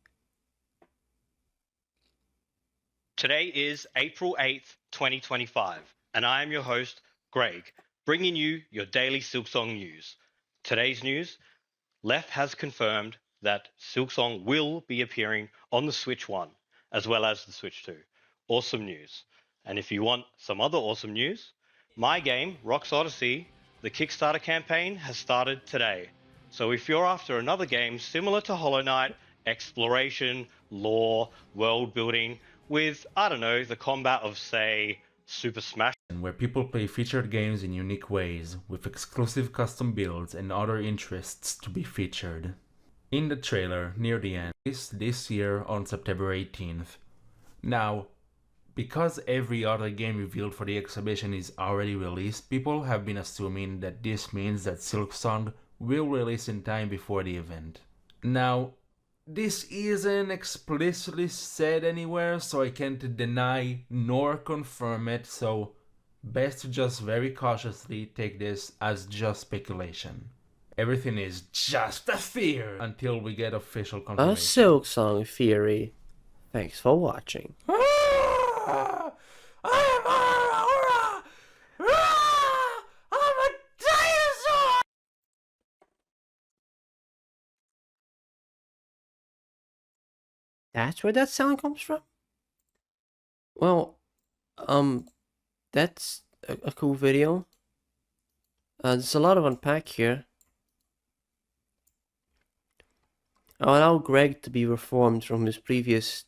Today is April 8th, 2025, and I am your host, Greg, bringing you your daily Silksong news. Today's news, Left has confirmed that Silksong will be appearing on the Switch 1, as well as the Switch 2. Awesome news. And if you want some other awesome news, my game, Rock's Odyssey, the Kickstarter campaign has started today. So if you're after another game similar to Hollow Knight, exploration, lore, world building, with, I don't know, the combat of, say, Super Smash, where people play featured games in unique ways, with exclusive custom builds and other interests to be featured. In the trailer, near the end, this year on September 18th. Now, because every other game revealed for the exhibition is already released, people have been assuming that this means that Silksong will release in time before the event. Now, this isn't explicitly said anywhere, so I can't deny nor confirm it, so best to just very cautiously take this as just speculation. Everything is just a fear until we get official A confirmation. Silksong theory. Thanks for watching. That's where that sound comes from? Well, that's a cool video. There's a lot of unpack here. I allow Greg to be reformed from his previous,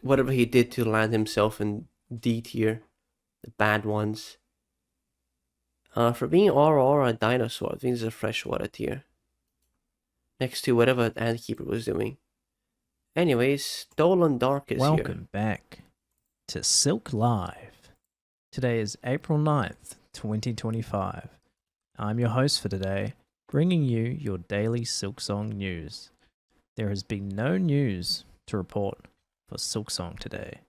whatever he did to land himself in D tier, the bad ones. For being Aora a dinosaur, I think this is a freshwater tier. Next to whatever Antkeeper was doing. Anyways, Dolan Dark is Welcome here. back to Silk Live. Today is April 9th, 2025. I'm your host for today, bringing you your daily Silksong news. There has been no news to report for Silksong today,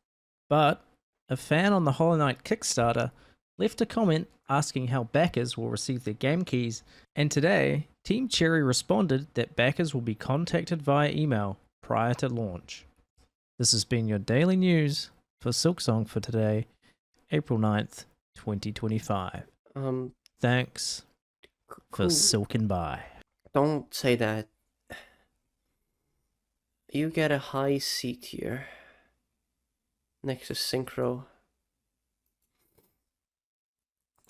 but a fan on the Hollow Knight Kickstarter left a comment asking how backers will receive their game keys, and today, Team Cherry responded that backers will be contacted via email prior to launch. This has been your daily news for Silksong for today, April 9th, 2025. Thanks for silking by. Don't say that. You get a high C tier. Next to Synchro.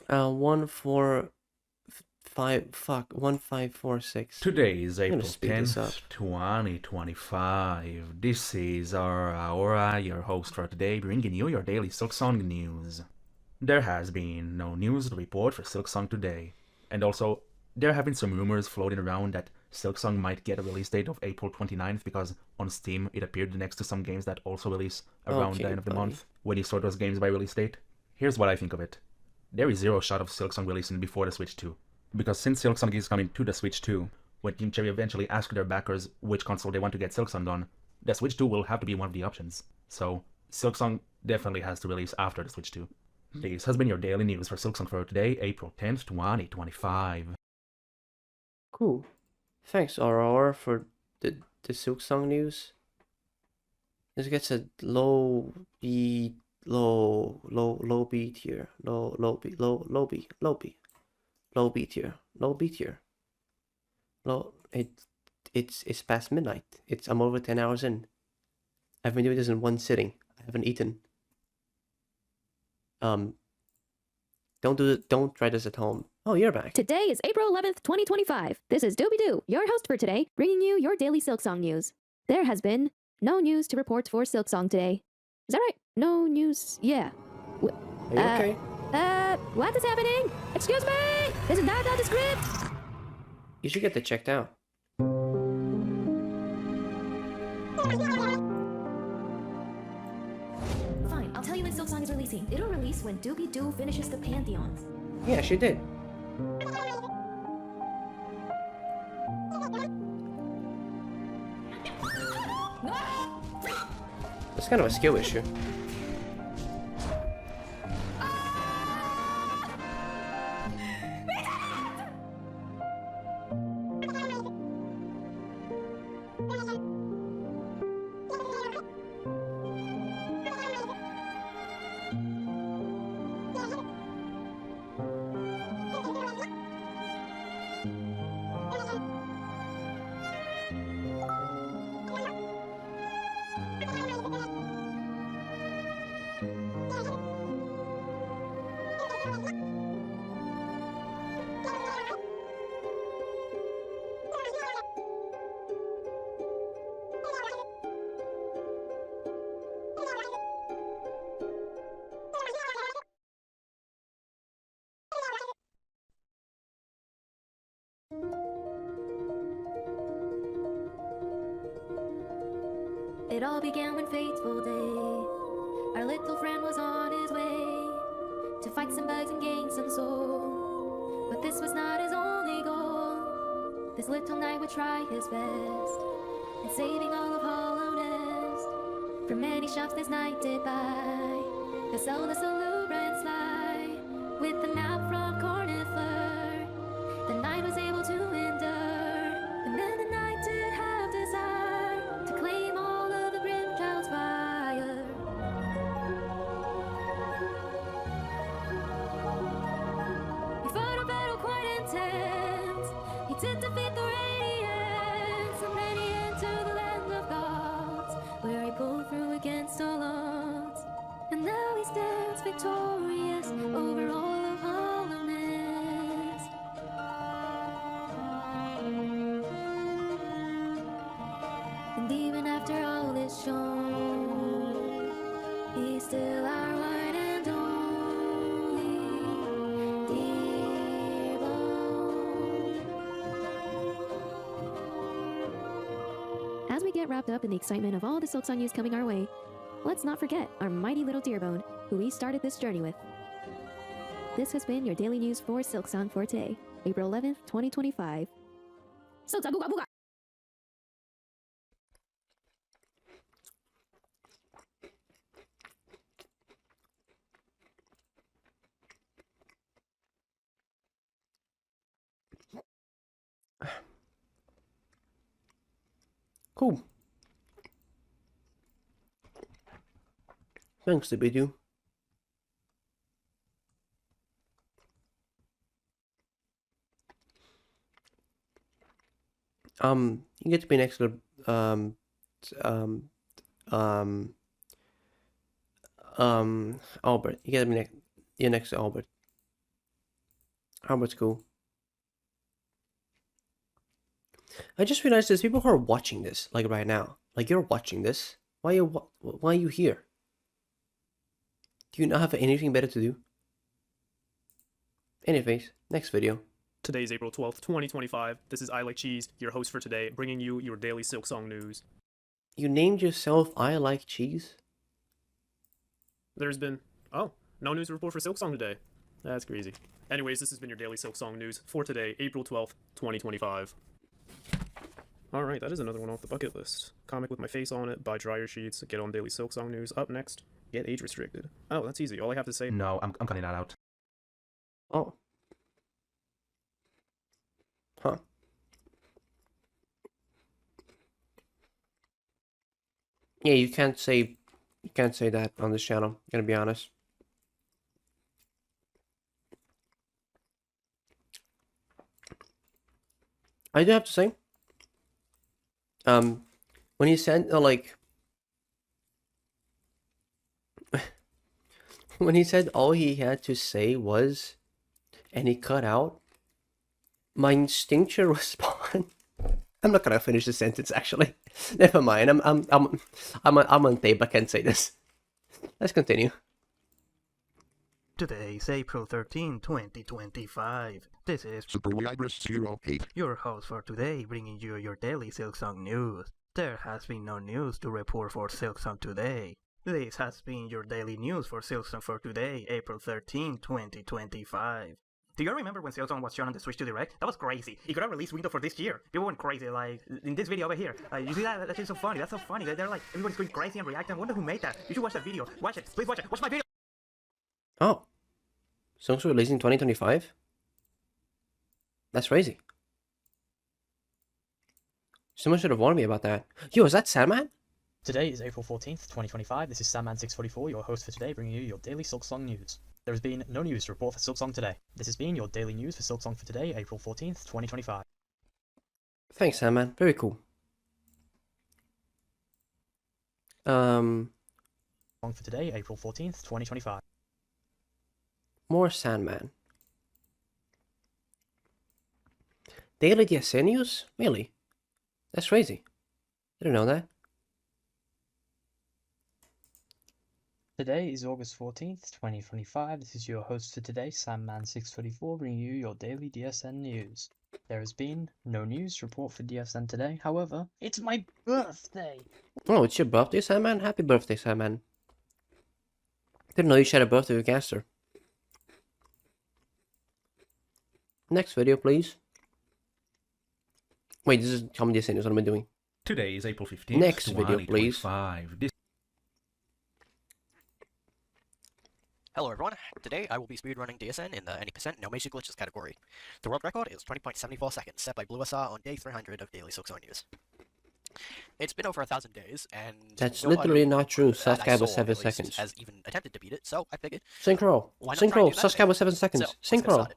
1546. Today is I'm gonna April speed this up. 10th, 2025. This is our Aora, your host for today, bringing you your daily Silksong news. There has been no news to report for Silksong today. And also, there have been some rumors floating around that Silksong might get a release date of April 29th because on Steam it appeared next to some games that also release around the end of the month. When you sort those games by release date, here's what I think of it. there is zero shot of Silksong releasing before the Switch 2. Because since Silksong is coming to the Switch 2, when Team Cherry eventually asks their backers which console they want to get Silksong on, the Switch 2 will have to be one of the options. So, Silksong definitely has to release after the Switch 2. This has been your daily news for Silksong for today, April 10th, 2025. Cool. Thanks, Aora, for the Silksong news. This gets a low beat here. Low beat here. It's past midnight. I'm over 10 hours in. I've been doing this in one sitting. I haven't eaten. Don't try this at home. Oh, you're back. Today is April 11th, 2025. This is Doobie-Doo, your host for today, bringing you your daily Silksong news. There has been no news to report for Silksong today. Is that right? No news? Yeah. Are you okay? What is happening? Excuse me! This is not the script! You should get that checked out. Fine, I'll tell you when Silksong is releasing. It'll release when Doobie-Doo finishes the Pantheons. Yeah, she did. That's kind of a skill issue. It all began one fateful day. Our little friend was on his way to fight some bugs and gain some soul. But this was not his only goal. This little knight would try his best in saving all of Hollowness. From many shops this knight did buy the Zelda Salubra and Sly with the map from Cornifleur. The knight was able to endure, and then the knight did have desire to claim all of the grim child's fire. He fought a battle quite intense. He did defeat the Radiance, and then he entered the land of gods, where he pulled through against all odds. And now he stands victorious over all of Hollowness. And even after all is shown, he's still our one and only Dearbone. As we get wrapped up in the excitement of all the Silksong news coming our way, let's not forget our mighty little Dearbone, who we started this journey with. This has been your daily news for Silksong for today, April 11th, 2025. Silksong, booga booga! Cool. Thanks, Doobie-Doo. You get to be next to Albert. You get to be you're next to Albert. Albert's cool. I just realized there's people who are watching this, like right now. Like you're watching this. Why are you here? Do you not have anything better to do? Anyways, next video. Today is April 12th, 2025. This is I Like Cheese, your host for today, bringing you your daily Silksong news. You named yourself I Like Cheese? There's been... Oh, no news to report for Silksong today. That's crazy. Anyways, this has been your daily Silksong news for today, April 12th, 2025. Alright, that is another one off the bucket list. Comic with my face on it, buy dryer sheets, get on daily Silksong news. Up next, get age restricted. Oh, that's easy. All I have to say... No, I'm cutting that out. Oh. Huh. Yeah, you can't say that on this channel, gonna be honest. I do have to say, when he said like, when he said all he had to say was, and he cut out, my instinctual response. I'm not gonna finish the sentence actually. Never mind. I'm on tape. I can't say this. Let's continue. Today is April 13, 2025. This is Ultrawide 08, your host for today, bringing you your daily Silksong news. There has been no news to report for Silksong today. This has been your daily news for Silksong for today, April 13, 2025. Do you remember when Silksong was shown on the Switch 2 Direct? That was crazy. It got a release window for this year. People went crazy, like, in this video over here. You see that? That is so funny. That's so funny. They're like, everybody's going crazy and reacting. I wonder who made that. You should watch that video. Watch it. Please watch it. Watch my video. Oh. Songs releasing 2025? That's crazy. Someone should have warned me about that. Yo, is that Sandman? Today is April 14th, 2025. This is Sandman644, your host for today, bringing you your daily Silksong news. There has been no news to report for Silksong today. This has been your daily news for Silksong for today, April 14th, 2025. Thanks, Sandman. Very cool. For today, April 14th, 2025. More Sandman. Daily DSN news? Really? That's crazy. I didn't know that. Today is August 14th, 2025. This is your host for today, Sandman644, bringing you your daily DSN news. There has been no news to report for DSN today. However, it's my birthday. Oh, it's your birthday, Sandman? Happy birthday, Sandman. Didn't know you shared a birthday with Gaster. Next video, please. Wait, this is how many DSN news? What am I doing? Today is April 15th. Next video, please. Hello everyone, today I will be speedrunning DSN in the any percent no major glitches category. The world record is 20.74 seconds, set by Blue SR on day 300 of Daily Silksong News. It's been over 1,000 days, and That's no literally other not true. that I Sasuke was saw, 7 at least, seconds. has even attempted to beat it, so I figured, Synchro. why not try Synchro. and do that Sasuke was 7 seconds. So, let's get Synchro. started.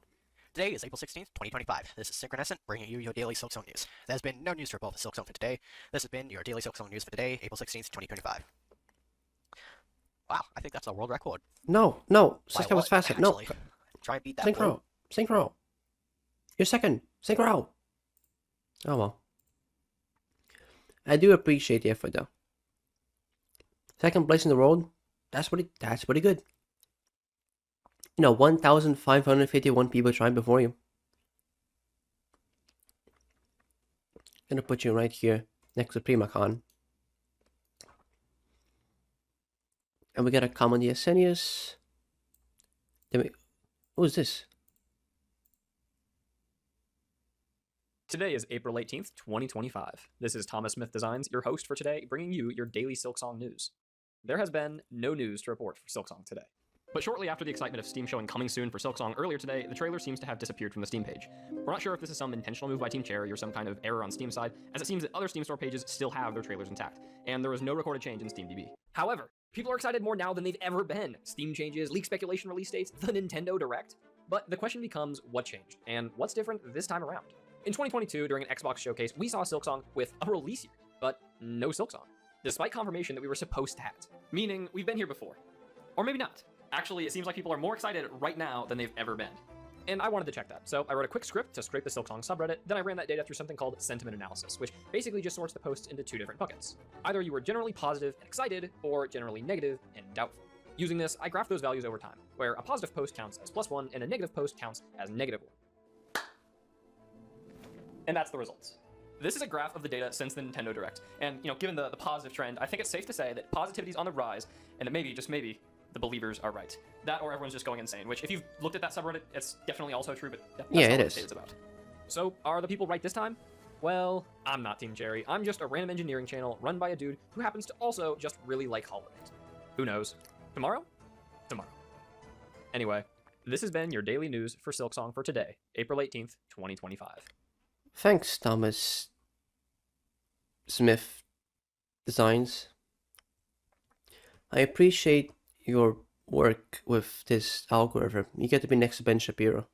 Today is April 16th, 2025. This is Synchronescent, bringing you your daily Silksong news. There's been no news to report for Silksong for today. This has been your daily Silksong news for today, April 16th, 2025. Wow, I think that's a world record. No. Sasuke was faster. No. Actually, try and beat that. Synchro. Synchro. You're second. Synchro. Oh well. I do appreciate the effort though. Second place in the world. That's pretty good. You know, 1,551 people tried before you. Gonna put you right here next to Primacon. And we got a common Yesenius. Who is this? Today is April 18th, 2025. This is Thomas Smith Designs, your host for today, bringing you your daily Silksong news. There has been no news to report for Silksong today. But shortly after the excitement of Steam showing coming soon for Silksong earlier today, the trailer seems to have disappeared from the Steam page. We're not sure if this is some intentional move by Team Cherry or some kind of error on Steam's side, as it seems that other Steam Store pages still have their trailers intact, and there was no recorded change in SteamDB. However, people are excited more now than they've ever been. Steam changes, leak speculation release dates, the Nintendo Direct. But the question becomes, what changed, and what's different this time around? In 2022, during an Xbox showcase, we saw Silksong with a release year, but no Silksong, despite confirmation that we were supposed to have it. Meaning, we've been here before. Or maybe not. Actually, it seems like people are more excited right now than they've ever been. And I wanted to check that, so I wrote a quick script to scrape the Silksong subreddit, then I ran that data through something called sentiment analysis, which basically just sorts the posts into two different buckets. Either you were generally positive and excited, or generally negative and doubtful. Using this, I graphed those values over time, where a positive post counts as +1 and a negative post counts as -1. And that's the results. This is a graph of the data since the Nintendo Direct, and given the positive trend, I think it's safe to say that positivity's on the rise, and that maybe, just maybe, the believers are right. That or everyone's just going insane, which if you've looked at that subreddit, it's definitely also true, but that's Yeah, not it what is. it's about. So, are the people right this time? Well, I'm not Team Jerry. I'm just a random engineering channel run by a dude who happens to also just really like Hollow Knight. Who knows? Tomorrow? Tomorrow. Anyway, this has been your daily news for Silksong for today, April 18th, 2025. Thanks, Thomas Smith Designs. I appreciate your work with this algorithm. You get to be next to Ben Shapiro.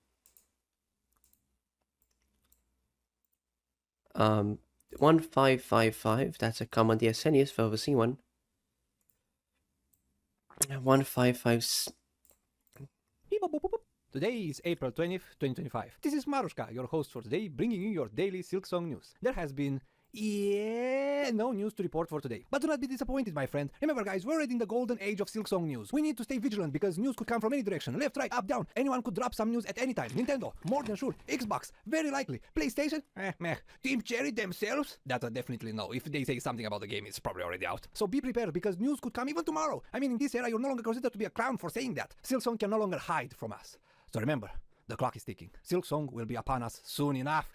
1555, that's a common DSN if I've ever seen one. 155. Today is April 20th, 2025. This is Marushka, your host for today, bringing you your daily Silksong news. There has been no news to report for today. But do not be disappointed, my friend. Remember, guys, we're already in the golden age of Silksong news. We need to stay vigilant because news could come from any direction. Left, right, up, down. Anyone could drop some news at any time. Nintendo, more than sure. Xbox, very likely. PlayStation, meh. Team Cherry themselves? That's a definitely no. If they say something about the game, it's probably already out. So be prepared because news could come even tomorrow. I mean, in this era, you're no longer considered to be a clown for saying that. Silksong can no longer hide from us. So remember, the clock is ticking. Silksong will be upon us soon enough.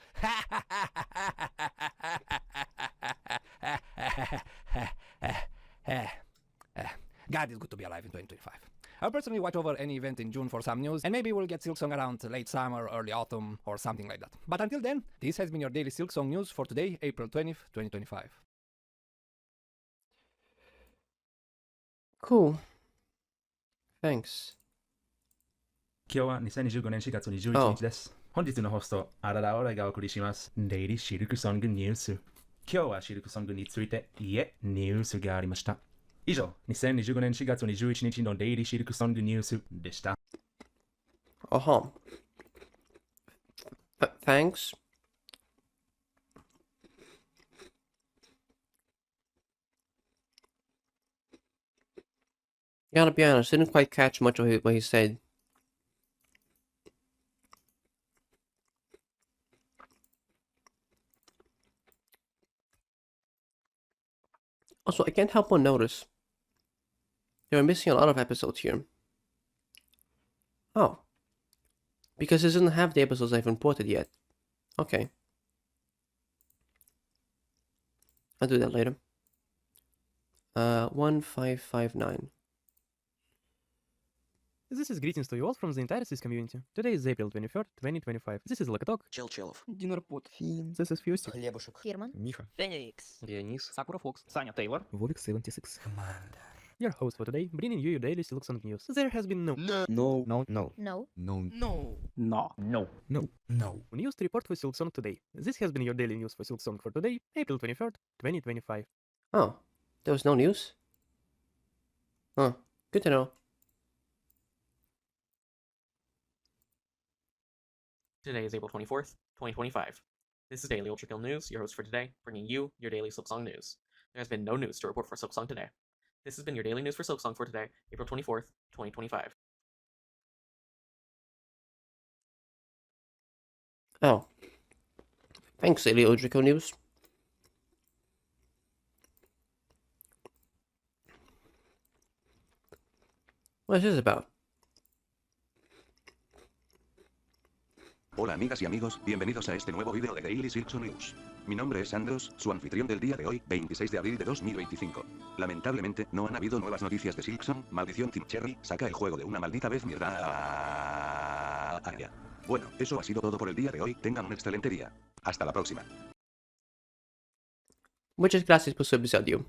God, it's good to be alive in 2025. I'll personally watch over any event in June for some news, and maybe we'll get Silksong around late summer, early autumn, or something like that. But until then, this has been your daily Silksong news for today, April 20th, 2025. Cool. Thanks. 今日は2015年4月21日です。本日のホスト、アララオラがお送りします。デイリーシルクソングニュース。今日はシルクソングについて、ニュースがありました。以上、2025年4月21日のデイリーシルクソングニュースでした。Thanks. Gotta be honest, didn't quite catch much of what he said. Also, I can't help but notice they're missing a lot of episodes here. Oh. Because it doesn't have the episodes I've imported yet. Okay. I'll do that later. 1559. This is greetings to you all from the entire Sys community. Today is April 23rd, 2025. This is Lokatok. Челчелов. Динарпот. This is Фьюстик. Хлебушек. Фирман. Миха. Феникс. Денис. Sakura Fox. Саня Taylor. Volix 76. Commander. Your host for today, bringing you your daily Silksong news. There has been no news to report for Silksong today. This has been your daily news for Silksong for today, April 23rd, 2025. Oh, there was no news? Huh, good to know. Today is April 24th, 2025. This is Daily Ultra News, your host for today, bringing you your daily Silksong news. There has been no news to report for Silksong today. This has been your daily news for Silksong for today, April 24th, 2025. Oh. Thanks, Daily Odrico News. What is this about? Hola amigas y amigos, bienvenidos a este nuevo vídeo de Daily Silksong News. Mi nombre es Andros, su anfitrión del día de hoy, 26 de abril de 2025. Lamentablemente, no han habido nuevas noticias de Silksong. Maldición Team Cherry, saca el juego de una maldita vez mierda. Bueno, eso ha sido todo por el día de hoy, tengan un excelente día. Hasta la próxima. Muchas gracias por su episodio.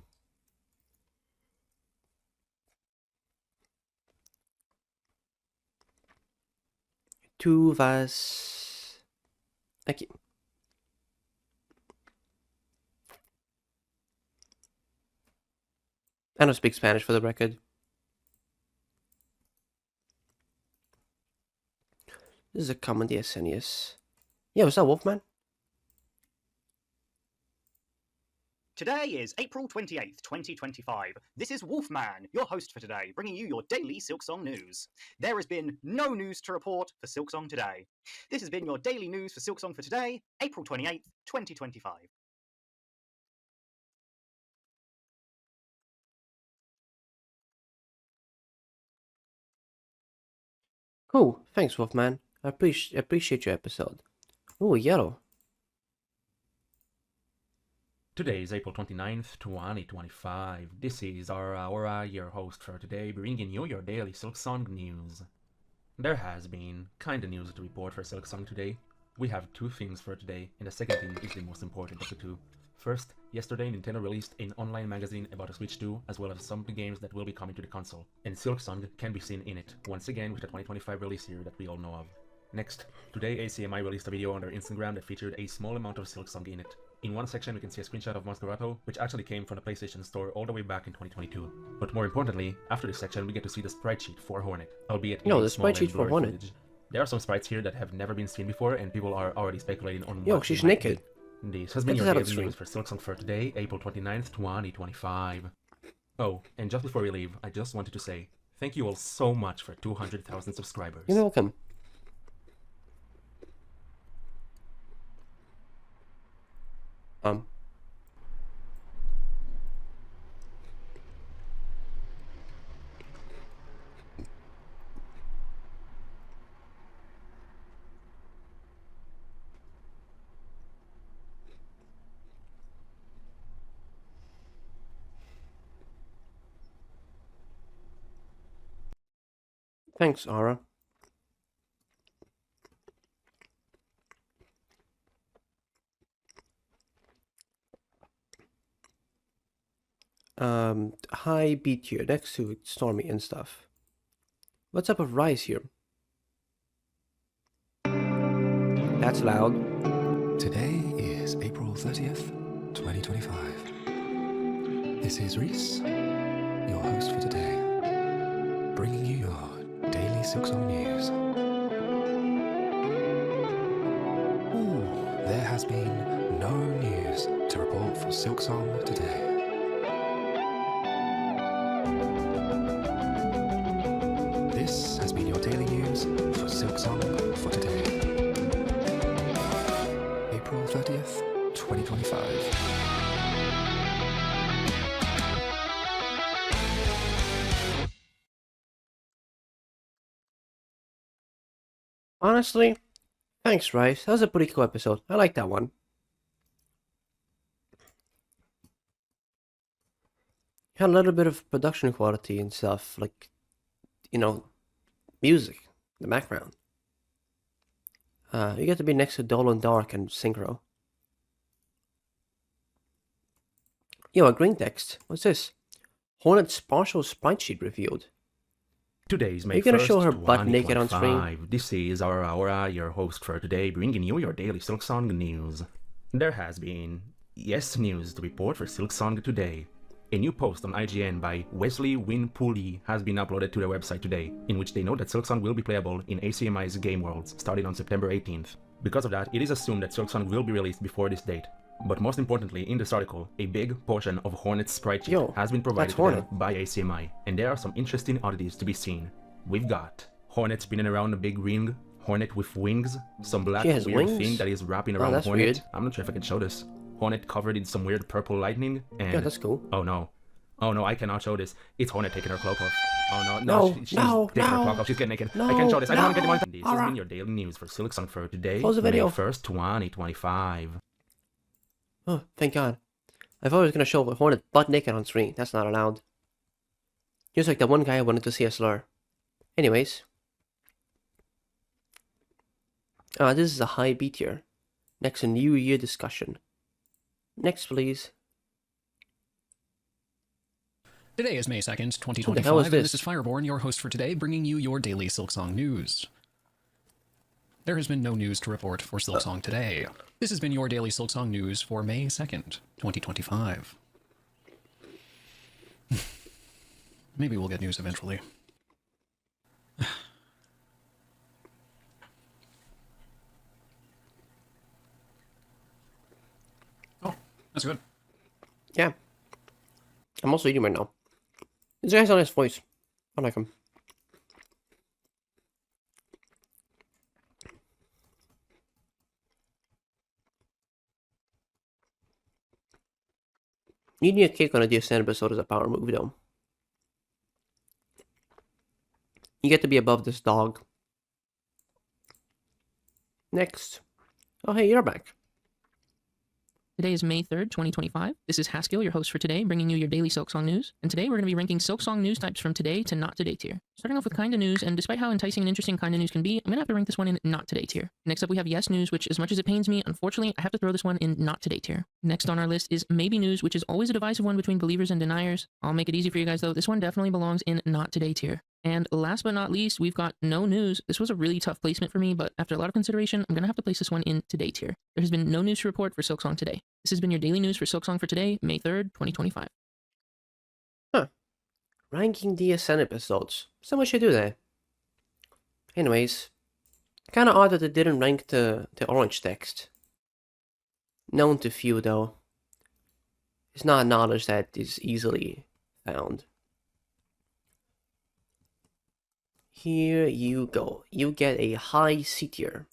Tú vas aquí. I don't speak Spanish for the record. This is a common DSN, yes. Yeah, what's that, Wolfman? Today is April 28th, 2025. This is Wolfman, your host for today, bringing you your daily Silksong news. There has been no news to report for Silksong today. This has been your daily news for Silksong for today, April 28th, 2025. Oh, thanks, Wolfman. I appreciate your episode. Oh, yellow. Today is April 29th, 2025. This is our Aora, your host for today, bringing you your daily Silksong news. There has been kinda news to report for Silksong today. We have two things for today, and the second thing is the most important of the two. First, yesterday Nintendo released an online magazine about the Switch 2, as well as some of the games that will be coming to the console, and Silksong can be seen in it, once again with the 2025 release year that we all know of. Next, today ACMI released a video on their Instagram that featured a small amount of Silksong in it. In one section we can see a screenshot of Moscorato, which actually came from the PlayStation Store all the way back in 2022. But more importantly, after this section we get to see the sprite sheet for Hornet, albeit No, in a the small sprite and sheet for blurry Hornet. footage. There are some sprites here that have never been seen before, and people are already speculating on Yo, what she's they might naked. be. This has been Get your that out daily of news for Silksong for today, April 29th, 2025. Oh, and just before we leave, I just wanted to say, thank you all so much for 200,000 subscribers. You're welcome. Thanks, Aura. High B tier next to Stormy and stuff. What's up with Rise here? That's loud. Today is April 30th, 2025. This is Reese, your host for today, bringing you your daily Silksong news. Ooh, there has been no news to report for Silksong today. This has been your daily news for Silksong for today. April 30th, 2025. Honestly, thanks, Rice. That was a pretty cool episode. I like that one. Had a little bit of production quality and stuff, like, you know, music, the background. You get to be next to Dolan Dark and Synchro. Yo, a green text. What's this? Hornet's partial sprite sheet revealed. Today's May Are you gonna 1st, show her butt naked on screen? 2025. This is our Aura, your host for today, bringing you your daily Silksong news. There has been, yes, news to report for Silksong today. A new post on IGN by Wesley Winpooley has been uploaded to their website today, in which they note that Silksong will be playable in ACMI's Game Worlds starting on September 18th. Because of that, it is assumed that Silksong will be released before this date. But most importantly, in this article, a big portion of Hornet's sprite sheet has been provided to them by ACMI, and there are some interesting oddities to be seen. We've got Hornet spinning around a big ring, Hornet with wings, some black weird thing that is wrapping around that's Hornet. weird. I'm not sure if I can show this. Hornet covered in some weird purple lightning, and Yeah, that's cool. Oh no. Oh no, I cannot show this. It's Hornet taking her cloak off. Oh no, No, she's no, taking her no. cloak off. She's getting naked. No, I can't show this. I don't want to get no. the money. This has been your daily news for Silksong for today, Close the May video. 1st, 2025. Oh, thank God. I thought I was gonna show Hornet butt naked on screen. That's not allowed. Just like the one guy I wanted to see a slur. Anyways. This is a high B tier. Next, a New Year discussion. Next, please. Today is May 2nd, Who the 2025, hell is and this? this is Fireborn, your host for today, bringing you your daily Silksong news. There has been no news to report for Silksong today. This has been your daily Silksong news for May 2nd, 2025. Maybe we'll get news eventually. Oh, that's good. Yeah. I'm also eating right now. This guy's on his voice. I like him. Eating a cake on a DSN episode is a power move, though. You get to be above this dog. Next. Oh, hey, you're back. Today is May 3rd, 2025. This is Haskell, your host for today, bringing you your daily Silksong news. And today we're going to be ranking Silksong news types from today to not today tier. Starting off with kinda news, and despite how enticing and interesting kinda news can be, I'm going to have to rank this one in not today tier. Next up we have yes news, which as much as it pains me, unfortunately, I have to throw this one in not today tier. Next on our list is maybe news, which is always a divisive one between believers and deniers. I'll make it easy for you guys though. This one definitely belongs in not today tier. And last but not least, we've got no news. This was a really tough placement for me, but after a lot of consideration, I'm going to have to place this one in today tier. There has been no news to report for Silksong today. This has been your daily news for Silksong for today, May 3rd, 2025. Huh. Ranking DSN episodes. Someone should do that. Anyways, kinda odd that it didn't rank the orange text. Known to few, though. It's not knowledge that is easily found. Here you go. You get a high C tier.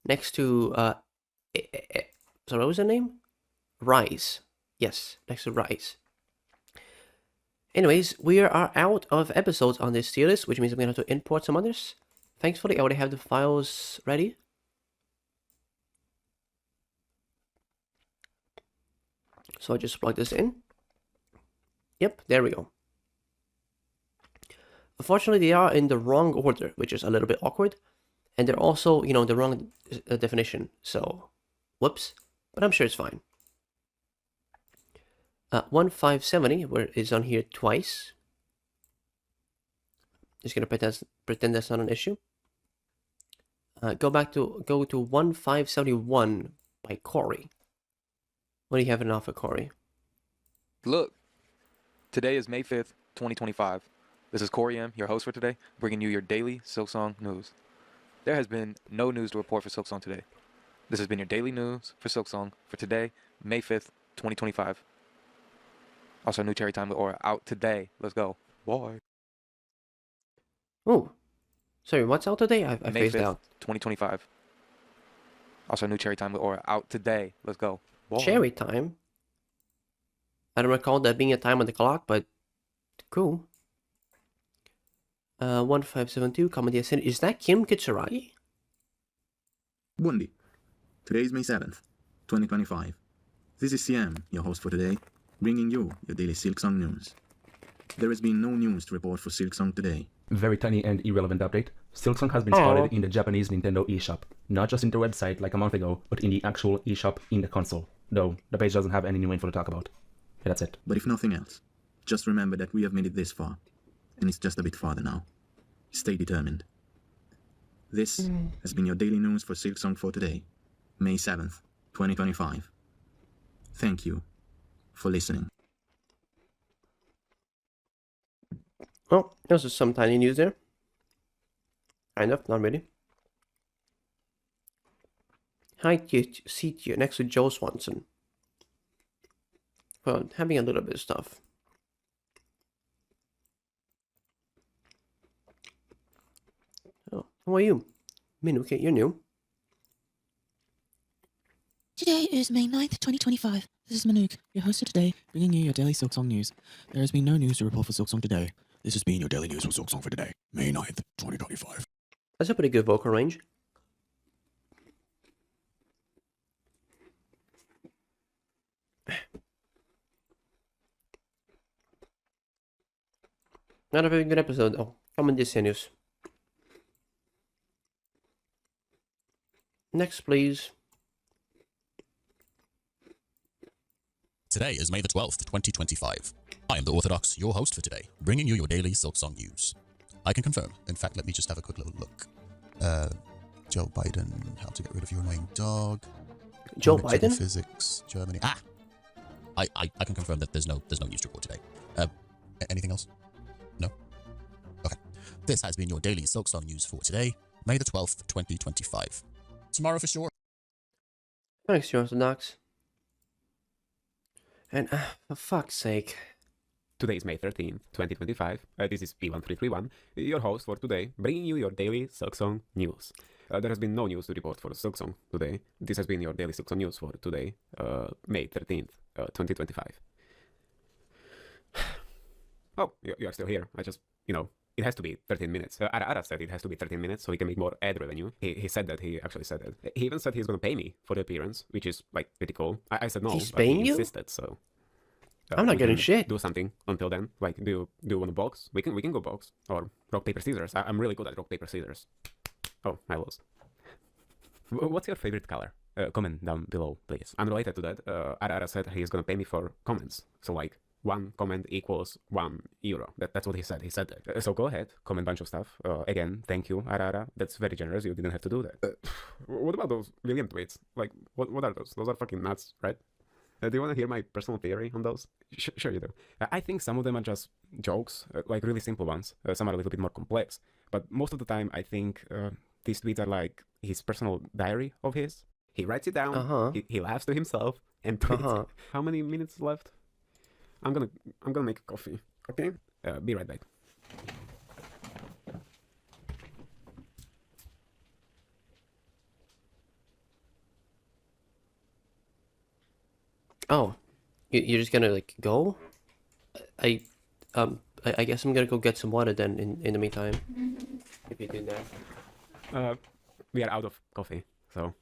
Next to, sorry, what was the name? Rise. Yes, next to Rise. Anyways, we are out of episodes on this tier list, which means I'm going to have to import some others. Thankfully, I already have the files ready. So I just plug this in. Yep, there we go. Unfortunately, they are in the wrong order, which is a little bit awkward. And they're also, you know, the wrong definition. So, whoops. But I'm sure it's fine. 1570 is on here twice. Just gonna pretend that's not an issue. Go to 1571 by Corey. What do you have in offer, Corey? Look, today is May 5th, 2025. This is Corey M., your host for today, bringing you your daily Silksong news. There has been no news to report for Silksong today. This has been your daily news for Silksong for today, May 5th, 2025. Also, new Cherry Time with Aora out today. Let's go. Bye. Oh, sorry, what's out today? I May phased 5th, out. 2025. Also, new Cherry Time with Aora out today. Let's go. Bye. Cherry Time? I don't recall that being a time on the clock, but cool. 1572, Comedy DSN. Is that Kim Kitsuragi? Bundi. Today is May 7th, 2025. This is CM, your host for today, bringing you your daily Silksong news. There has been no news to report for Silksong today. Very tiny and irrelevant update. Silksong has been spotted in the Japanese Nintendo eShop. Not just in the website like a month ago, but in the actual eShop in the console. Though, the page doesn't have any new info to talk about. Yeah, that's it. But if nothing else, just remember that we have made it this far, and it's just a bit farther now. Stay determined. This has been your daily news for Silksong for today, May 7th, 2025. Thank you for listening. Oh, there's just some tiny news there. Kind of, not really. High tier, C tier, next to Joe Swanson. Well, having a little bit of stuff. Oh, how are you? Minuke, you're new. Today is May 9th, 2025. This is Manook, your host for today, bringing you your daily Silksong news. There has been no news to report for Silksong today. This has been your daily news for Silksong for today, May 9th, 2025. That's a pretty good vocal range. Not a very good episode. Oh, come on, DSN news. Next, please. Today is May the 12th, 2025. I am the Orthodox, your host for today, bringing you your daily Silksong news. I can confirm. In fact, let me just have a quick little look. Joe Biden, how to get rid of your annoying dog. Joe Climate Biden? Physics, Germany. I can confirm that there's no news to report today. Anything else? No? Okay. This has been your daily Silksong news for today, May the 12th, 2025. Tomorrow for sure. Thanks, your Orthodox. And, for fuck's sake. Today is May 13th, 2025. This is P1331, your host for today, bringing you your daily Silksong news. There has been no news to report for Silksong today. This has been your daily Silksong news for today, May 13th, 2025. Oh, you are still here. I just, it has to be 13 minutes. Aora said it has to be 13 minutes so he can make more ad revenue. He said that. He actually said that. He even said he's going to pay me for the appearance, which is like pretty cool. I said no, He's but he paying you? insisted, so... I'm not we getting can shit. Do something until then. Like, do you want to box? We can go box. Or rock, paper, scissors. I'm really good at rock, paper, scissors. Oh, I lost. What's your favorite color? Comment down below, please. Unrelated to that, Aora said he's gonna pay me for comments. So like, 1 comment equals €1. That's what he said. He said that. So go ahead, comment a bunch of stuff. Again, thank you, Aora. That's very generous. You didn't have to do that. What about those William tweets? Like, what are those? Those are fucking nuts, right? Do you want to hear my personal theory on those? Sure you do. I think some of them are just jokes, like really simple ones. Some are a little bit more complex. But most of the time, I think these tweets are like his personal diary of his. He writes it down, he laughs to himself, and tweets it. How many minutes left? I'm gonna make a coffee, okay? Be right back. Oh, you're just gonna like go? I guess I'm gonna go get some water then in the meantime. If you do that. We are out of coffee, so.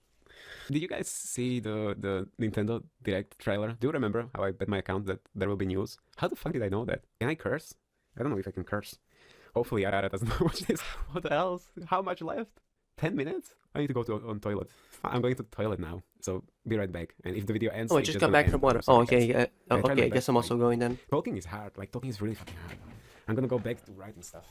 Did you guys see the Nintendo Direct trailer? Do you remember how I bet my account that there will be news? How the fuck did I know that? Can I curse? I don't know if I can curse. Hopefully Aora doesn't watch this. What else? How much left? 10 minutes? I need to go on toilet. I'm going to the toilet now, so be right back. And if the video ends... Oh, I just got back from water. Oh, okay, yeah. Oh, okay, I guess I'm also going then. Talking is hard. Like, talking is really fucking hard. I'm gonna go back to writing stuff.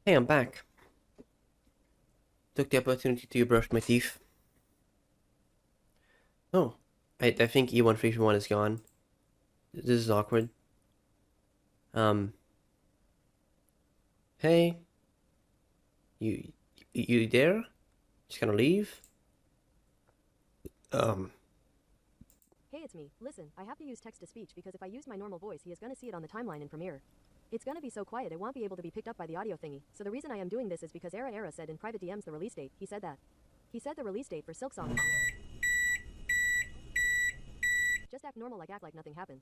Hey, I'm back. Took the opportunity to brush my teeth. Oh, I think E1331 is gone. This is awkward. Hey. You there? Just gonna leave? Hey, it's me. Listen, I have to use text-to-speech because if I use my normal voice, he is gonna see it on the timeline in Premiere. It's gonna be so quiet it won't be able to be picked up by the audio thingy. So the reason I am doing this is because Aora said in private DMs the release date. He said that. He said the release date for Silksong. Just act normal, act like nothing happened.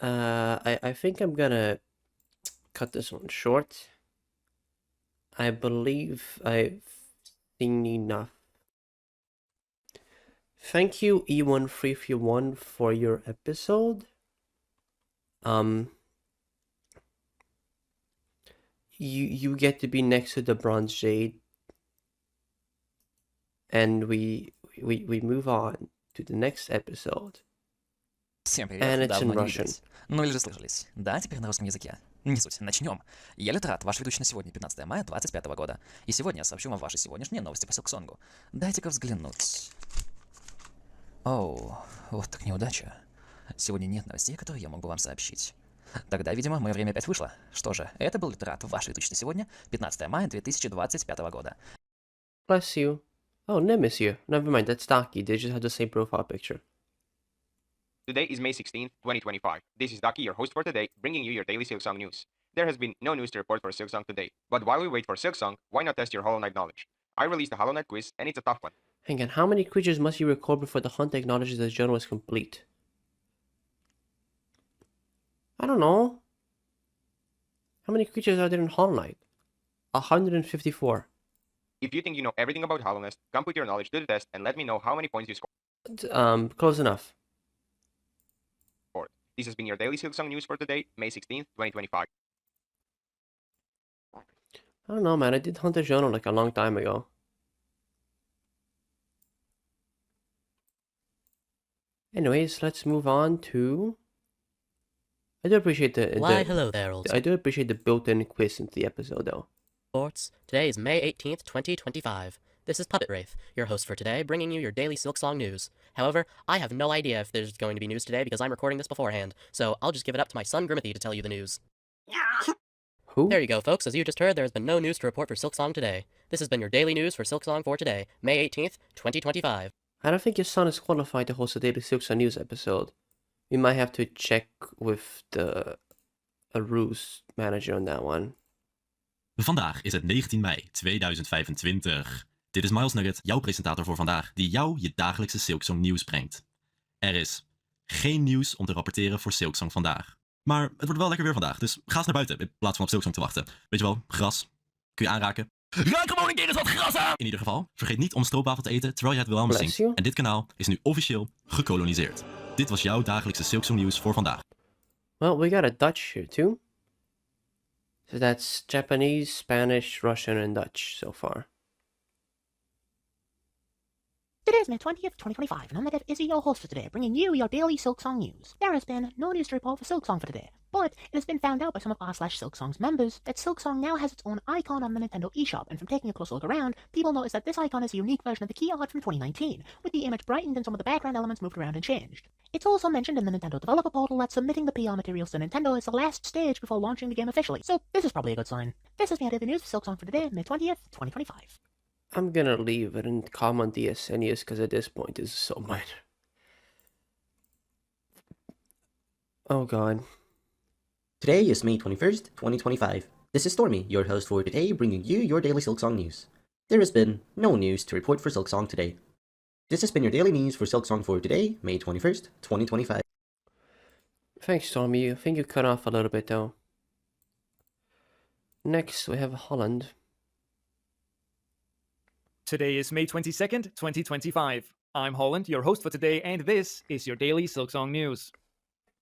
I think I'm gonna cut this one short. I believe I've seen enough. Thank you, E1331, for your episode. You get to be next to the Bronze Jade, and we move on to the next episode. Всем привет, And it's давно in не Russian. виделись. Ну или же слышались. Да, теперь на русском языке. Не суть, начнем. Я Литрат, ваш ведущий на сегодня, 15 мая 2025 года. И сегодня я сообщу вам ваши сегодняшние новости по Silksong. Дайте-ка взглянуть. Оу, вот так неудача. Сегодня нет новостей, которые я мог бы вам сообщить. Тогда, видимо, мое время опять вышло. Что же, это был Литрат, ваш ведущий на сегодня, 15 мая 2025 года. Bless you. Oh, Nemesis you. Never mind, that's Taki. They just have the same profile picture. Today is May 16th, 2025. This is Ducky, your host for today, bringing you your daily Silksong news. There has been no news to report for Silksong today, but while we wait for Silksong, why not test your Hollow Knight knowledge? I released a Hollow Knight quiz, and it's a tough one. Hang on, how many creatures must you record before the hunt acknowledges the journal is complete? I don't know. How many creatures are there in Hollow Knight? 154. If you think you know everything about Hollowness, come put your knowledge to the test and let me know how many points you scored. Close enough. This has been your daily Silksong news for today, May 16th, 2025. I don't know, man. I did Hunter Journal like a long time ago. Anyways, let's move on to... I do appreciate Why, hello there, old... I do appreciate the built-in quiz into the episode, though. Sports. Today is May 18th, 2025. This is Puppet Wraith, your host for today, bringing you your daily Silksong news. However, I have no idea if there's going to be news today because I'm recording this beforehand, so I'll just give it up to my son Grimothy to tell you the news. Who? There you go, folks. As you just heard, there has been no news to report for Silksong today. This has been your daily news for Silksong for today, May 18th, 2025. I don't think your son is qualified to host a daily Silksong news episode. We might have to check with the Ruse manager on that one. Vandaag is het 19 mei 2025. Dit is Miles Nugget, jouw presentator voor vandaag, die jou je dagelijkse Silksong nieuws brengt. Er is geen nieuws om te rapporteren voor Silksong vandaag. Maar het wordt wel lekker weer vandaag, dus ga eens naar buiten in plaats van op Silksong te wachten. Weet je wel, gras. Kun je aanraken. Ruik gewoon een keer eens wat gras aan! In ieder geval, vergeet niet om stroopwafel te eten terwijl je het Wilhelmus zingt. En dit kanaal is nu officieel gekoloniseerd. Dit was jouw dagelijkse Silksong nieuws voor vandaag. Well, we got a Dutch here too. So that's Japanese, Spanish, Russian, and Dutch so far. Today is May 20th, 2025, and I'm Nugget Izzy, your host for today, bringing you your daily Silksong news. There has been no news to report for Silksong for today, but it has been found out by some of r/Silksong's members that Silksong now has its own icon on the Nintendo eShop, and from taking a closer look around, people notice that this icon is a unique version of the key art from 2019, with the image brightened and some of the background elements moved around and changed. It's also mentioned in the Nintendo developer portal that submitting the PR materials to Nintendo is the last stage before launching the game officially, so this is probably a good sign. This is the news for Silksong for today, May 20th, 2025. I'm gonna leave it and comment DSN use because at this point this is so minor. Oh god. Today is May 21st, 2025. This is Stormy, your host for today, bringing you your daily Silksong news. There has been no news to report for Silksong today. This has been your daily news for Silksong for today, May 21st, 2025. Thanks, Stormy. I think you cut off a little bit though. Next, we have Holland. Today is May 22nd, 2025. I'm Holland, your host for today, and this is your daily Silksong news.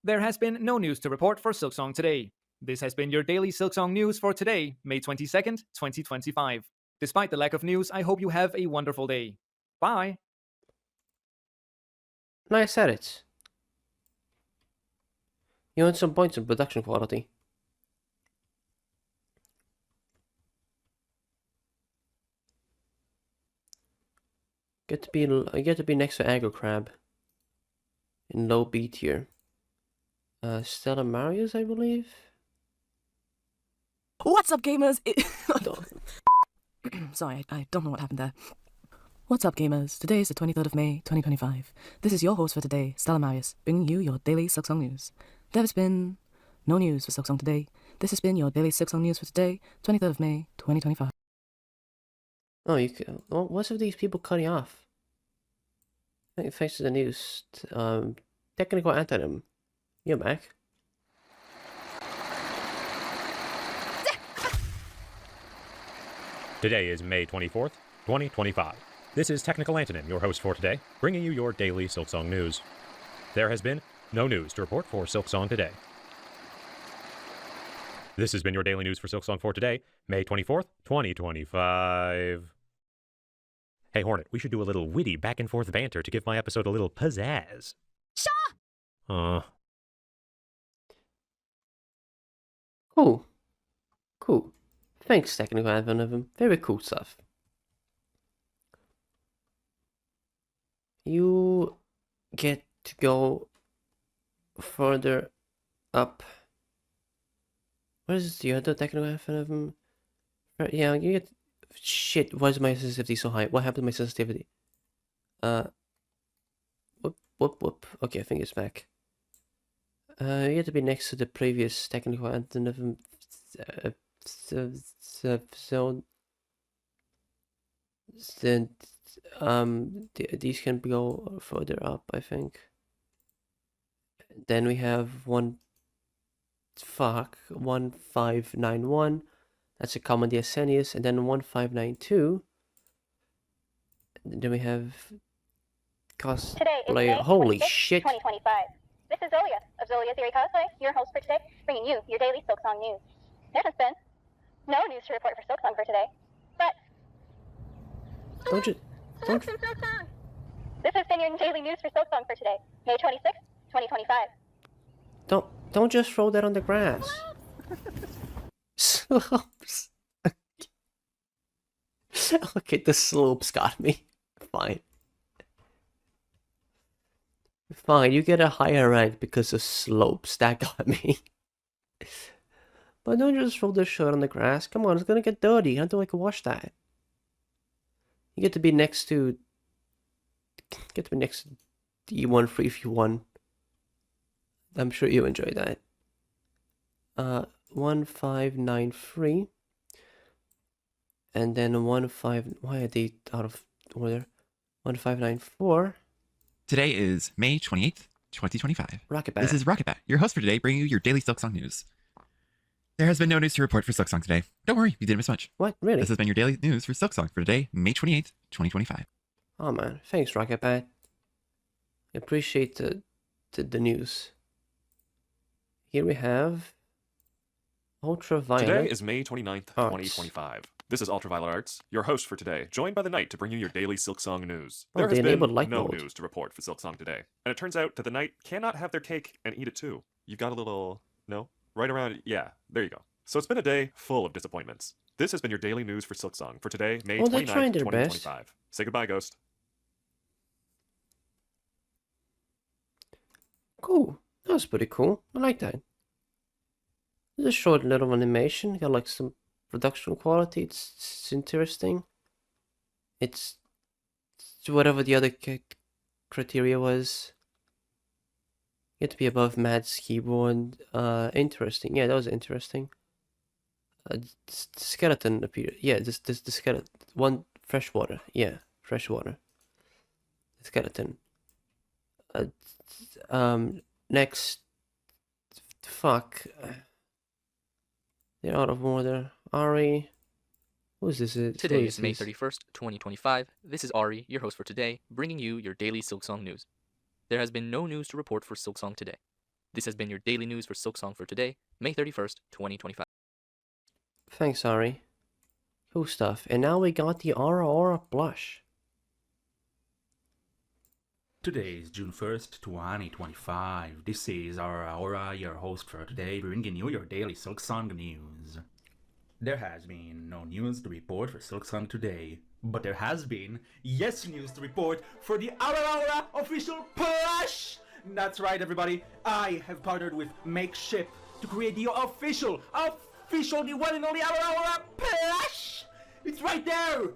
There has been no news to report for Silksong today. This has been your daily Silksong news for today, May 22nd, 2025. Despite the lack of news, I hope you have a wonderful day. Bye! Nice edits. You earned some points in production quality. I get to be next to Aggro Crab in low B tier. Stella Marius, I believe. What's up, gamers? Sorry, I don't know what happened there. What's up, gamers? Today is the 23rd of May, 2025. This is your host for today, Stella Marius, bringing you your daily Silksong news. There has been no news for Silksong today. This has been your daily Silksong news for today, 23rd of May, 2025. Oh, well, what's with these people cutting off? Thanks to the news. Technical antonym. You're back. Today is May 24th, 2025. This is Technical Antonym, your host for today, bringing you your daily Silksong news. There has been no news to report for Silksong today. This has been your daily news for Silksong for today, May 24th, 2025. Hey Hornet, we should do a little witty back and forth banter to give my episode a little pizzazz. Cool. Cool. Thanks, Technical Antonym. Very cool stuff. You get to go further up. What is the other Technical Antonym? Yeah, you get... Shit, why is my sensitivity so high? What happened to my sensitivity? Whoop. Okay, I think it's back. You have to be next to the previous Technical Antonym zone. Then, these can go further up, I think. Then we have 1591. That's a common DSN use, and then 1592. And then we have cosplay. Holy shit! 2025. This is Zolia of Zolia Theory Cosplay, your host for today, bringing you your daily Silksong news. There has been no news to report for Silksong for today, but Don't. this has been your daily news for Silksong for today, May 26th, 2025. Don't just throw that on the grass. Slopes. Okay, the slopes got me. Fine. Fine, you get a higher rank because of slopes. That got me. But don't just throw the shirt on the grass. Come on, it's gonna get dirty. You have to like wash that. You get to be next to D1 free if you won. I'm sure you enjoy that. 1593. And then 15. Why are they out of order? 1594. Today is May 28th, 2025. Rocket Bat. This is Rocket Bat, your host for today, bringing you your daily Silksong news. There has been no news to report for Silksong today. Don't worry, you didn't miss much. What? Really? This has been your daily news for Silksong for today, May 28th, 2025. Oh man, thanks Rocket Bat. I appreciate the news. Here we have Ultraviolet. Today is May 29th, 2025. This is Ultraviolet Arts, your host for today, joined by the Knight to bring you your daily Silksong news. There has been no news to report for Silksong today. And it turns out that the Knight cannot have their cake and eat it too. You've got a little... No? Right around... Yeah, there you go. So it's been a day full of disappointments. This has been your daily news for Silksong for today, May 29th, 2025. Say goodbye, Ghost. Cool. That was pretty cool. I like that. It's a short little animation. Got like some production quality. It's interesting. It's whatever the other criteria was. You have to be above Matt's keyboard. Interesting. Yeah, that was interesting. Skeleton appeared. Yeah, this the skeleton. One freshwater. Yeah, freshwater. Skeleton. Next. Fuck. They're out of order. Ari. Who is this? Today is May 31st, 2025. This is Ari, your host for today, bringing you your daily Silksong news. There has been no news to report for Silksong today. This has been your daily news for Silksong for today, May 31st, 2025. Thanks, Ari. Cool stuff. And now we got the Aora blush. Today is June 1st, 2025. This is our Aora, your host for today, bringing you your daily Silksong news. There has been no news to report for Silksong today, but there has been, yes, news to report for the Aora official plush! That's right, everybody. I have partnered with Makeshift to create the official, the one and only Aora plush! It's right there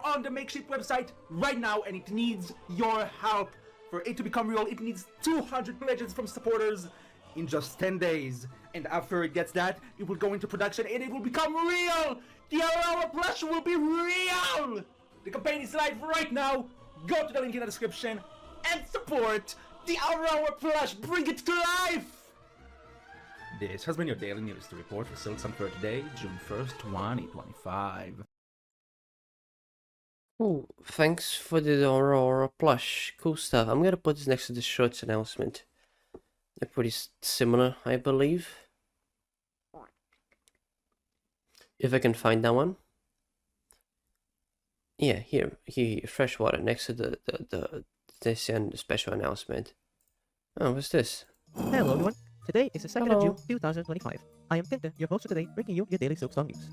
on the Makeshift website right now, and it needs your help. For it to become real, it needs 200 pledges from supporters in just 10 days. And after it gets that, it will go into production and it will become real! The Aora plush will be real! The campaign is live right now. Go to the link in the description and support the Aora plush. Bring it to life! This has been your daily news to report for Silksong for today, June 1st, 2025. Oh, thanks for the Aora plush. Cool stuff. I'm gonna put this next to the shirts announcement. They're pretty similar, I believe. If I can find that one. Yeah, here, fresh water next to the DSN special announcement. Oh, what's this? Hello everyone. Today is the 2nd of June 2025. I am Tinta, your host for today, bringing you your daily Silksong news.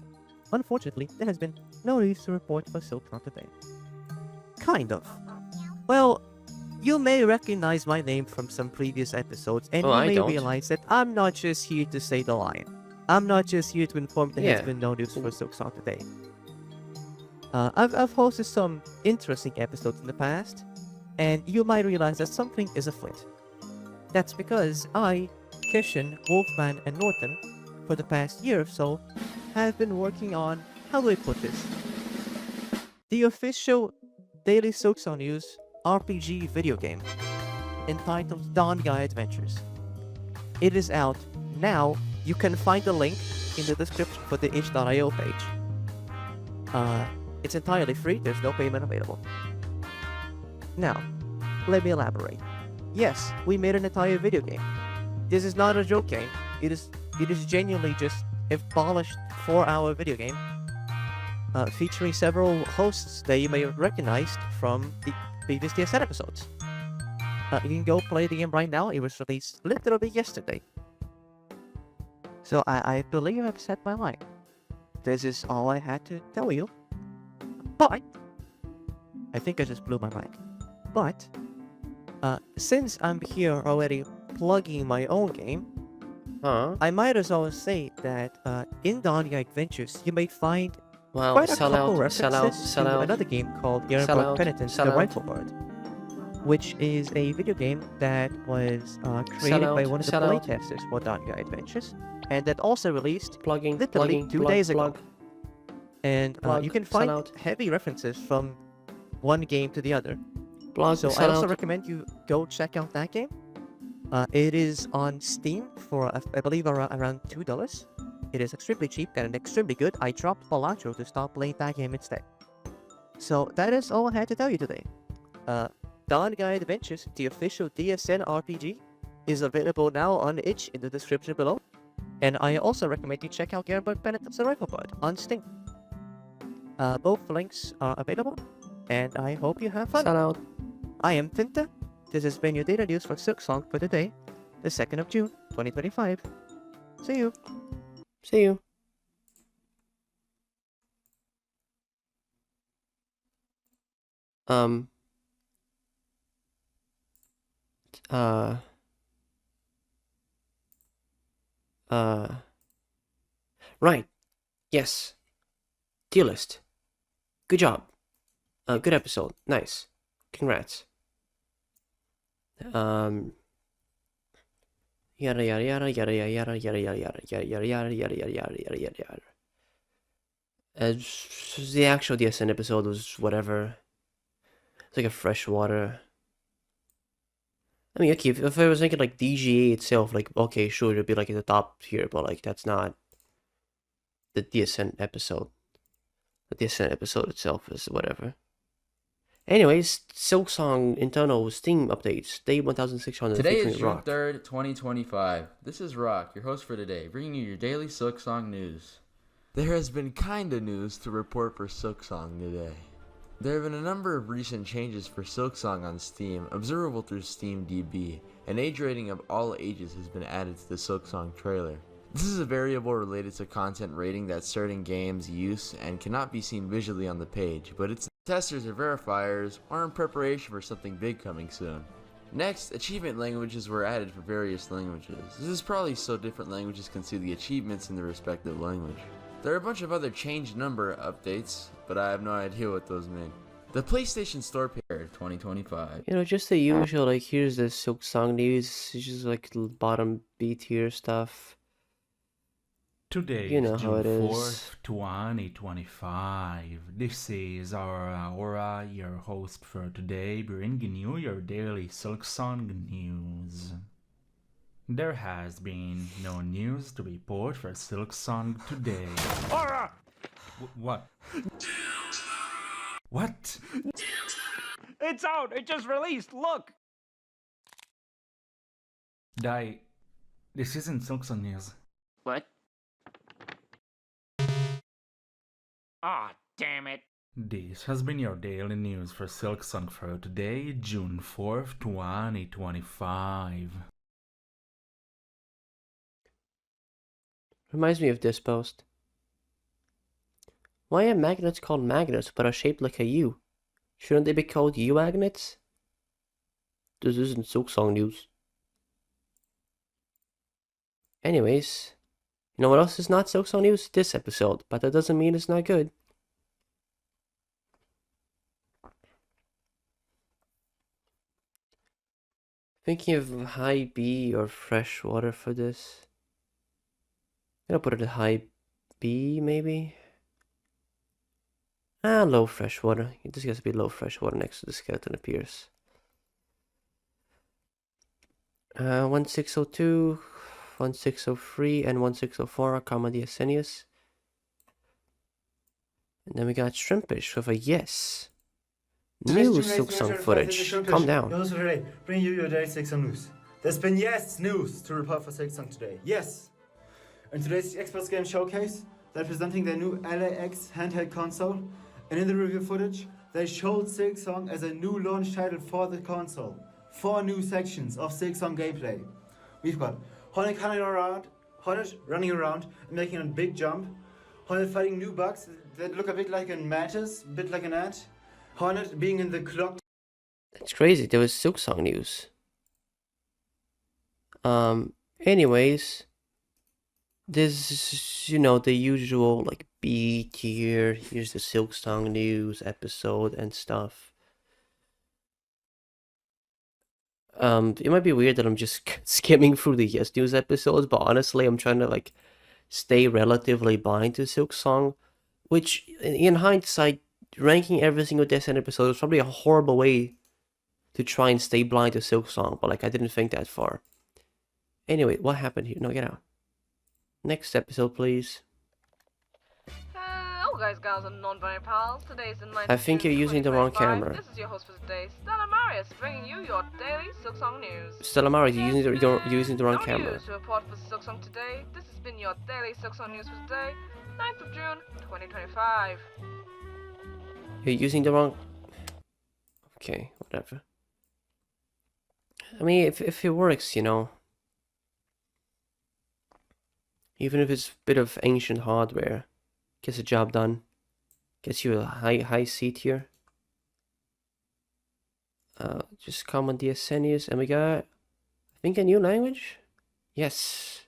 Unfortunately, there has been no news to report for Silksong today. Kind of. Well, you may recognize my name from some previous episodes, and you may realize that I'm not just here to say the line. I'm not just here to inform there has been no news for Silksong today. I've hosted some interesting episodes in the past, and you might realize that something is afoot. That's because I, Kishan, Wolfman, and Norton, for the past year or so, have been working on, how do I put this, the official Daily Silksong News RPG video game, entitled Dawn Guy Adventures. It is out now. You can find the link in the description for the itch.io page. It's entirely free, there's no payment available. Now, let me elaborate. Yes, we made an entire video game. This is not a joke game. It is genuinely just a polished 4-hour video game featuring several hosts that you may have recognized from the previous DSN episodes. You can go play the game right now. It was released literally yesterday. So I believe I've said my line. This is all I had to tell you. But I think I just blew my mic. But since I'm here already plugging my own game, I might as well say that in Dawn Guy Adventures, you may find quite a couple references to another game called Aora Penitence the Rifle Bird, which is a video game that was created by one of the playtesters for Dawn Guy Adventures, and that also released literally 2 days ago. And you can find heavy references from one game to the other. So I also recommend you go check out that game. It is on Steam for, I believe, around $2. It is extremely cheap and extremely good. I dropped Palantro to stop playing that game instead. So that is all I had to tell you today. Dawn Guy Adventures, the official DSN RPG, is available now on itch in the description below. And I also recommend you check out Aora Penitence the Rifle Bird on Steam. Both links are available, and I hope you have fun. I am Tinta. This has been your data news for Silksong for today, the 2nd of June, 2025. See you. See you. Right. Yes. Tier list. Good job. Good episode. Nice. Congrats. Yada yada yada yada yada yada yada yada yada yada yada yada yada yada yada yada yada. The actual DSN episode was whatever. It's like a freshwater. I mean, okay, if I was thinking like DGA itself, like, okay, sure, it'd be like at the top here, but like, that's not the DSN episode. The DSN episode itself is whatever. Anyways, Silksong internal Steam updates. Day 1600. Today is June 3rd, 2025. This is Rock, your host for today, bringing you your daily Silksong news. There has been kinda news to report for Silksong today. There have been a number of recent changes for Silksong on Steam, observable through SteamDB. An age rating of all ages has been added to the Silksong trailer. This is a variable related to content rating that certain games use and cannot be seen visually on the page, but its testers or verifiers are in preparation for something big coming soon. Next, achievement languages were added for various languages. This is probably so different languages can see the achievements in the respective language. There are a bunch of other change number updates, but I have no idea what those mean. The PlayStation Store page 2025. You know, just the usual, like, here's the Silksong news. It's just like bottom B tier stuff. Today you know is how it June is. 4th, 2025. This is our Aora, your host for today, bringing you your daily Silksong news. There has been no news to report for Silksong today. Aora! What? What? It's out! It just released! Look! This isn't Silksong news. What? Ah, damn it. This has been your daily news for Silksong for today, June 4th, 2025. Reminds me of this post. Why are magnets called magnets but are shaped like a U? Shouldn't they be called U-magnets? This isn't Silksong news. Anyways, you know what else is not Silksong news? This episode, but that doesn't mean it's not good. Thinking of high B or fresh water for this. I'm gonna put it at high B, maybe? Low fresh water. This has to be low fresh water next to the skeleton appears. 1602, 1603, and 1604 are common DSN. And then we got Shrimpish with a yes. New Silksong footage. Calm down. Today, bring you your daily Silksong news. There's been news to report for Silksong today. Yes! In today's Xbox Game Showcase, they're presenting their new LAX handheld console. And in the review footage, they showed Silksong as a new launch title for the console. 4 new sections of Silksong gameplay. We've got Hornet running around and making a big jump. Hornet fighting new bugs that look a bit like a mantis, a bit like an ant. Hornet being in the clock. That's crazy. There was Silksong news. Anyways, this is, you know, the usual like B tier. Here's the Silksong news episode and stuff. It might be weird that I'm just skimming through the Yes News episodes, but honestly, I'm trying to like stay relatively blind to Silksong, which in hindsight, ranking every single DSN episode is probably a horrible way to try and stay blind to Silksong, but like I didn't think that far. Anyway, what happened here? No, get out. Next episode, please. Hello guys, gals, and non-binary pals. Today's the 9th I think you're using the wrong 2025. camera. This is your host for today, Stella Marius, bringing you your daily Silksong news. Stella Mari, you're using the wrong No camera. news to report for Silksong today. This has been your daily Silksong news for today, 9th of June, 2025. You're using the wrong... Okay, whatever. I mean, if it works, you know. Even if it's a bit of ancient hardware, gets the job done. Gets you a high C tier. Just common DSN, and we got, I think, a new language? Yes.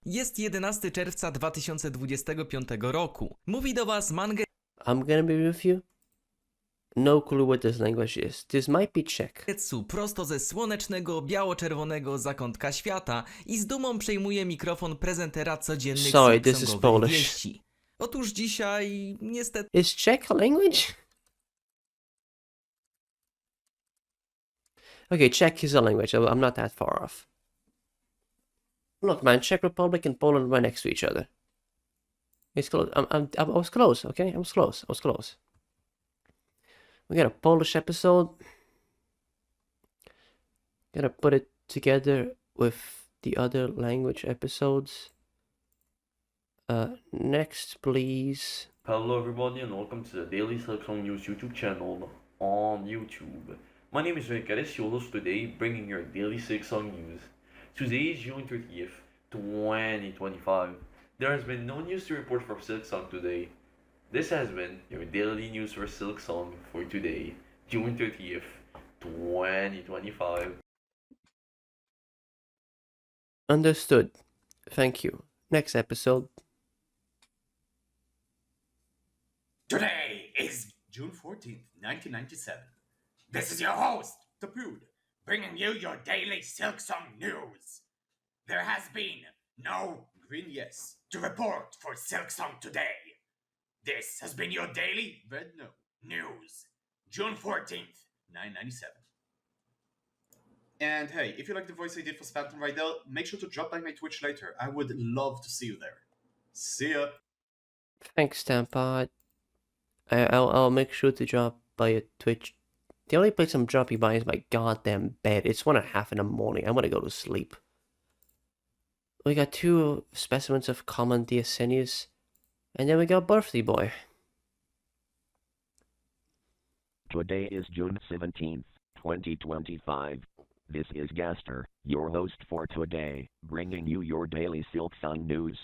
Jest 11 czerwca 2025 roku. Mówi do was Mange... I'm gonna be with you. No clue what this language is. This might be Czech. Prosto ze słonecznego, biało-czerwonego zakątka świata i z dumą przejmuje mikrofon prezentera codziennych Silksongowych wieści. Otóż dzisiaj, niestety... Is Czech a language? Okay, Czech is a language. I'm not that far off. Look, man, Czech Republic and Poland right next to each other. It's close. I was close. Okay, I was close. We got a Polish episode. Gotta put it together with the other language episodes. Next, please. Hello everybody and welcome to the Daily Silksong News YouTube channel on YouTube. My name is Rick, your host today, bringing your Daily Silksong News. Today is June 30th, 2025. There has been no news to report for Silksong today. This has been your daily news for Silksong for today, June 30th, 2025. Understood. Thank you. Next episode. Today is June 14th, 1997. This is your host, Tapood, bringing you your daily Silksong news. There has been no green yes to report for Silksong today. This has been your daily red no news, June 14th, 1997. And hey, if you like the voice I did for Phantom Rydell, make sure to drop by my Twitch later. I would love to see you there. See ya. Thanks, Stampod. I'll make sure to drop by a Twitch. The only place I'm dropping by is my goddamn bed. It's 1:30 in the morning. I'm gonna go to sleep. We got 2 specimens of common DSN, and then we got Birthday Boy. Today is June 17th, 2025. This is Gaster, your host for today, bringing you your daily Silksong news.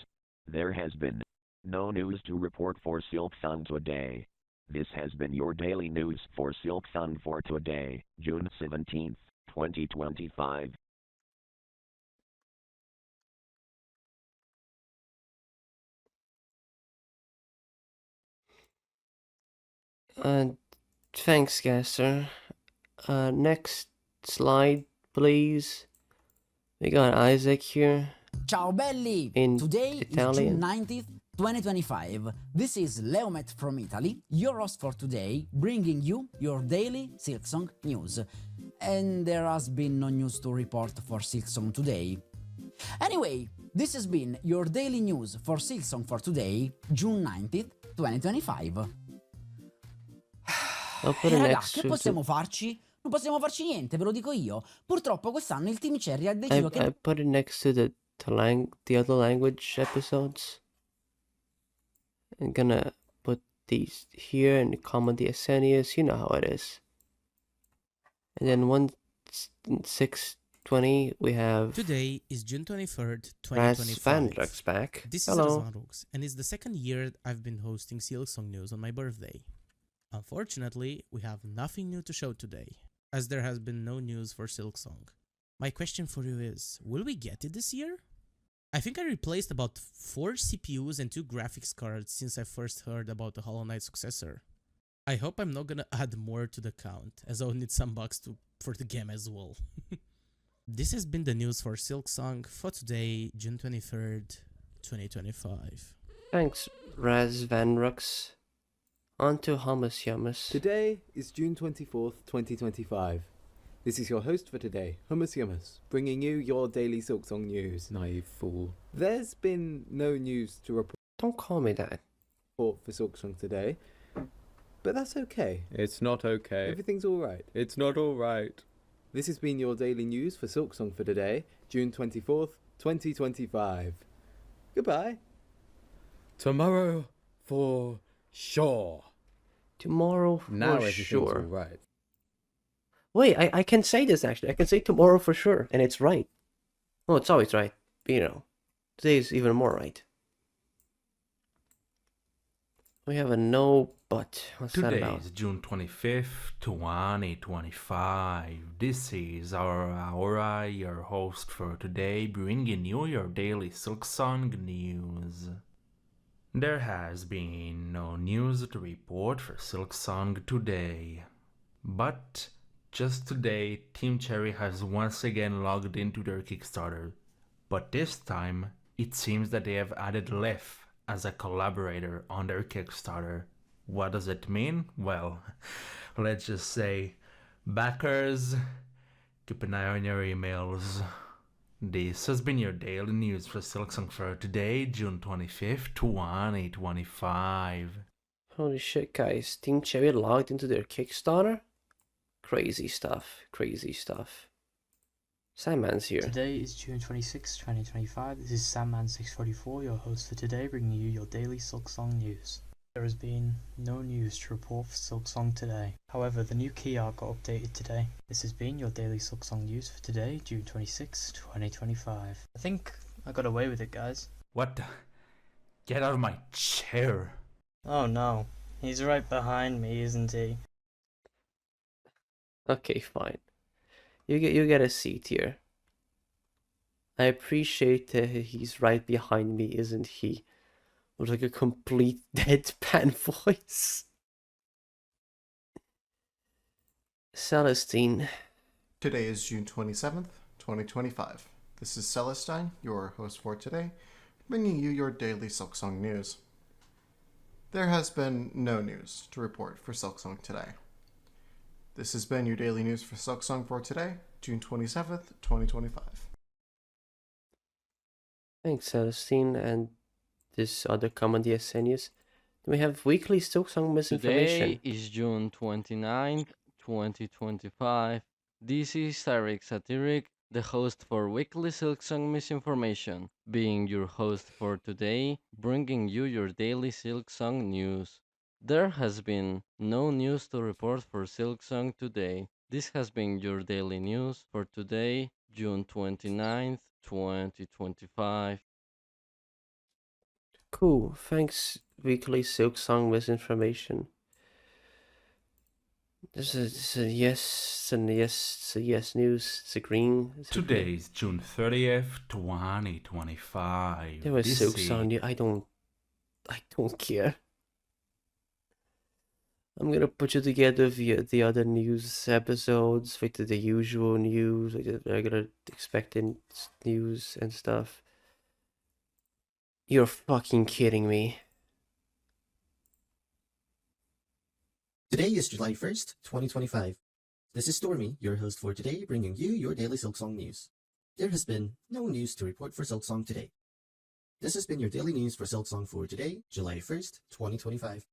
There has been no news to report for Silksong today. This has been your daily news for Silksong for today, June 17th, 2025. Thanks, Gaster. Next slide, please. We got Isaac here. Ciao belli! Today Italian. is June 19th, 2025. This is Leomet from Italy, your host for today, bringing you your daily Silksong news. And there has been no news to report for Silksong today. Anyway, this has been your daily news for Silksong for today, June 19th, 2025. Raga, che possiamo farci? Non possiamo farci niente, ve lo dico io. Purtroppo quest'anno il Team Cherry ha deciso che... I put it next to the other language episodes. I'm gonna put these here in the common DSN, you know how it is. And then 1620 we have... Today is June 23rd, Raz 2025. Van Druk's back. This Hello. is Raz Van Druk's, and it's the second year I've been hosting Silksong News on my birthday. Unfortunately, we have nothing new to show today, as there has been no news for Silksong. My question for you is, will we get it this year? I think I replaced about 4 CPUs and 2 graphics cards since I first heard about the Hollow Knight successor. I hope I'm not gonna add more to the count, as I'll need some bucks for the game as well. This has been the news for Silksong for today, June 23rd, 2025. Thanks, Raz Van Druk's. On to Hummus Yummus. Today is June 24th, 2025. This is your host for today, Hummus Yummus, bringing you your daily Silksong news. Naive fool. There's been no news to report. Don't call me that. For Silksong today, but that's okay. It's not okay. Everything's alright. It's not alright. This has been your daily news for Silksong for today, June 24th, 2025. Goodbye. Tomorrow for sure. Tomorrow for Now everything's sure. all right. Wait, I can say this actually. I can say tomorrow for sure, and it's right. Well, it's always right. But, you know, today's even more right. We have a no but. What's that Today about? is June 25th, 2025. This is our Aora, your host for today, bringing you your daily Silksong news. There has been no news to report for Silksong today. But just today, Team Cherry has once again logged into their Kickstarter. But this time, it seems that they have added Lef as a collaborator on their Kickstarter. What does it mean? Well, let's just say, backers, keep an eye on your emails. This has been your daily news for Silksong for today, June 25th, 2025. Holy shit, guys. Team Cherry logged into their Kickstarter? Crazy stuff. Crazy stuff. Sandman's here. Today is June 26, 2025. This is Sandman644, your host for today, bringing you your daily Silksong news. There has been no news to report for Silksong today. However, the new key art got updated today. This has been your daily Silksong news for today, June 26, 2025. I think I got away with it, guys. What the? Get out of my chair. Oh no, he's right behind me, isn't he? Okay, fine. You get a seat here. I appreciate that he's right behind me, isn't he? With like a complete deadpan voice. Celestine. Today is June 27th, 2025. This is Celestine, your host for today, bringing you your daily Silksong news. There has been no news to report for Silksong today. This has been your daily news for Silksong for today, June 27th, 2025. Thanks, Celestine, and this other common DSN news. We have weekly Silksong misinformation. Today is June 29th, 2025. This is Tarek Satirik, the host for Weekly Silksong Misinformation, being your host for today, bringing you your daily Silksong news. There has been no news to report for Silksong today. This has been your daily news for today, June 29th, 2025. Cool, thanks, weekly Silksong misinformation. This is a yes, and yes, it's a yes news, it's a green. Today is June 30th, 2025. There was Silksong, I don't care. I'm gonna put you together the other news episodes, like the usual news, like the regular expected news and stuff. You're fucking kidding me. Today is July 1st, 2025. This is Stormy, your host for today, bringing you your daily Silksong news. There has been no news to report for Silksong today. This has been your daily news for Silksong for today, July 1st, 2025.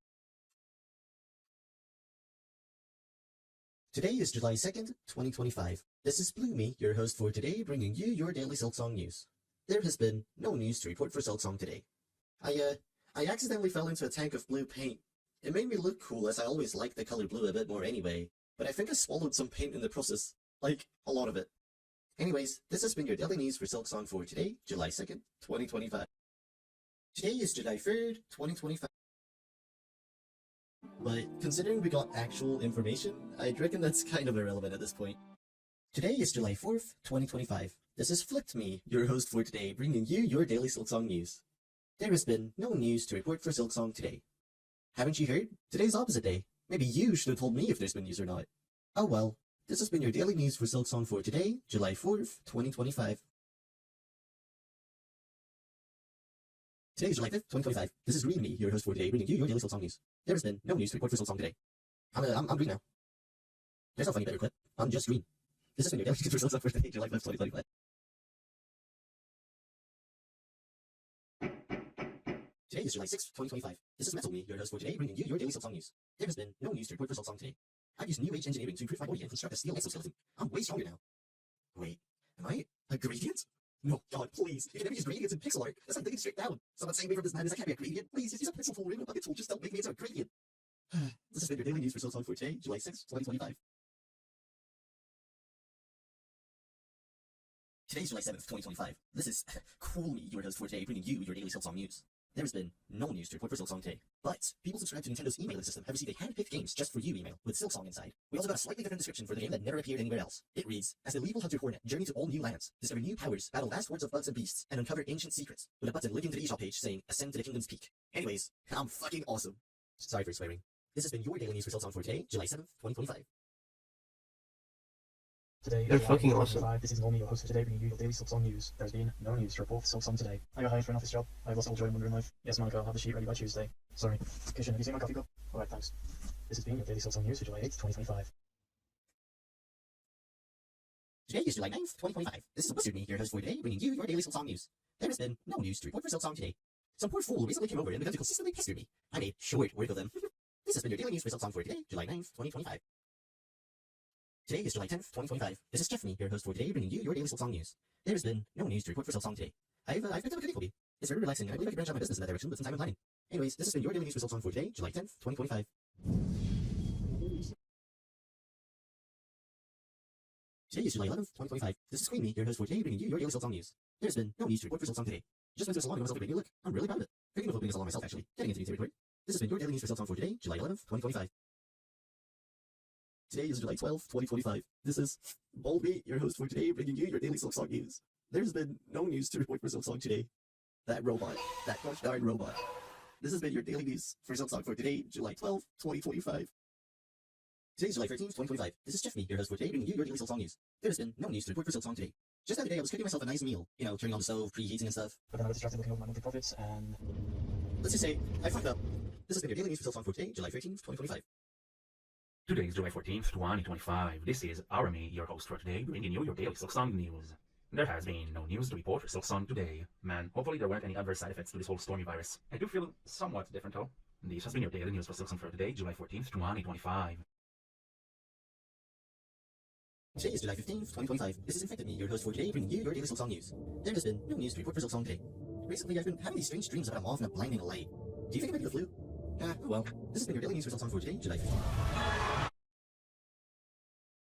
Today is July 2nd, 2025. This is Bloomy, your host for today, bringing you your daily Silksong news. There has been no news to report for Silksong today. I accidentally fell into a tank of blue paint. It made me look cool, as I always like the color blue a bit more anyway, but I think I swallowed some paint in the process. Like, a lot of it. Anyways, this has been your daily news for Silksong for today, July 2nd, 2025. Today is July 3rd, 2025. But considering we got actual information, I'd reckon that's kind of irrelevant at this point. Today is July 4th, 2025. This is Flipped Me, your host for today, bringing you your daily Silksong news. There has been no news to report for Silksong today. Haven't you heard? Today's opposite day. Maybe you should have told me if there's been news or not. Oh well, this has been your daily news for Silksong for today, July 4th, 2025. Today is July 5th, 2025. This is Green Me, your host for today, bringing you your daily Silksong news. There has been no news to report for Silksong today. I'm green now. There's no funny better clip. I'm just green. This has been your daily news for Silksong for today, July 5th, 2025. Today is July 6th, 2025. This is Metal Me, your host for today, bringing you your daily Silksong news. There has been no news to report for Silksong today. I've used New Age engineering to improve my body and construct a steel exoskeleton. I'm way stronger now. Wait, am I a gradient? No, God, please. You can never use gradients in pixel art. That's like digging straight down. Someone save me from this madness. I can't be a gradient. Please, just use a pencil tool or even a bucket tool. Just don't make me into a gradient. This has been your daily news for Silksong for today, July 6th, 2025. Today is July 7th, 2025. This is Cool Me, your host for today, bringing you your daily Silksong news. There has been no news to report for Silksong today, but people subscribed to Nintendo's emailing system have received a hand-picked games just for you email with Silksong inside. We also got a slightly different description for the game that never appeared anywhere else. It reads, as the lethal hunter Hornet journey to all new lands, discover new powers, battle vast hordes of bugs and beasts, and uncover ancient secrets, with a button linking to the eShop page saying, ascend to the kingdom's peak. Anyways, I'm fucking awesome. Sorry for swearing. This has been your daily news for Silksong for today, July 7th, 2025. Today They're is fucking July awesome. 25. This is Lomi, your host for today, bringing you your daily Silksong news. There's been no news to report for Silksong today. I got hired for an office job. I've lost all joy and wonder in life. Yes, Monica, I'll have the sheet ready by Tuesday. Sorry. Kishan, have you seen my coffee cup? Alright, thanks. This has been your daily Silksong news for July 8th, 2025. Today is July 9th, 2025. This is Wizard Me, your host for today, bringing you your daily Silksong news. There has been no news to report for Silksong today. Some poor fool recently came over and began to consistently pester me. I made short work of them. This has been your daily news for Silksong for today, July 9th, 2025. Today is July 10th, 2025. This is Stephanie, your host for today, bringing you your daily Silksong news. There has been no news to report for Silksong today. I've picked up a cooking hobby. It's very relaxing, and I believe I can branch out my business in that direction with some time and planning. Anyways, this has been your daily news for Silksong for today, July 10th, 2025. Today is July 11th, 2025. This is Queen Me, your host for today, bringing you your daily Silksong news. There has been no news to report for Silksong today. Just went to a salon and myself a new look. I'm really proud of it. Thinking of opening a salon myself, actually. Getting into new territory. This has been your daily news for Silksong for today, July 11th, 2025. Today is July 12th, 2025. This is Bold Me, your host for today, bringing you your daily Silksong news. There's been no news to report for Silksong today. That robot. That gosh darn robot. This has been your daily news for Silksong for today, July 12th, 2025. Today is July 13th, 2025. This is Jeff Me, your host for today, bringing you your daily Silksong news. There has been no news to report for Silksong today. Just the other day, I was cooking myself a nice meal. You know, turning on the stove, preheating and stuff. But then I was distracted looking over my monthly profits, and let's just say, I fucked up. This has been your daily news for Silksong for today, July 13th, 2025. Today is July 14th, 2025. This is Aora, your host for today, bringing you your daily Silksong news. There has been no news to report for Silksong today. Man, hopefully there weren't any adverse side effects to this whole stormy virus. I do feel somewhat different though. This has been your daily news for Silksong for today, July 14th, 2025. Today is July 15th, 2025. This is Infected Me, your host for today, bringing you your daily Silksong news. There has been no news to report for Silksong today. Recently, I've been having these strange dreams about a moth and a blinding light. Do you think it might be the flu? Oh well. This has been your daily news for Silksong for today, July 15th.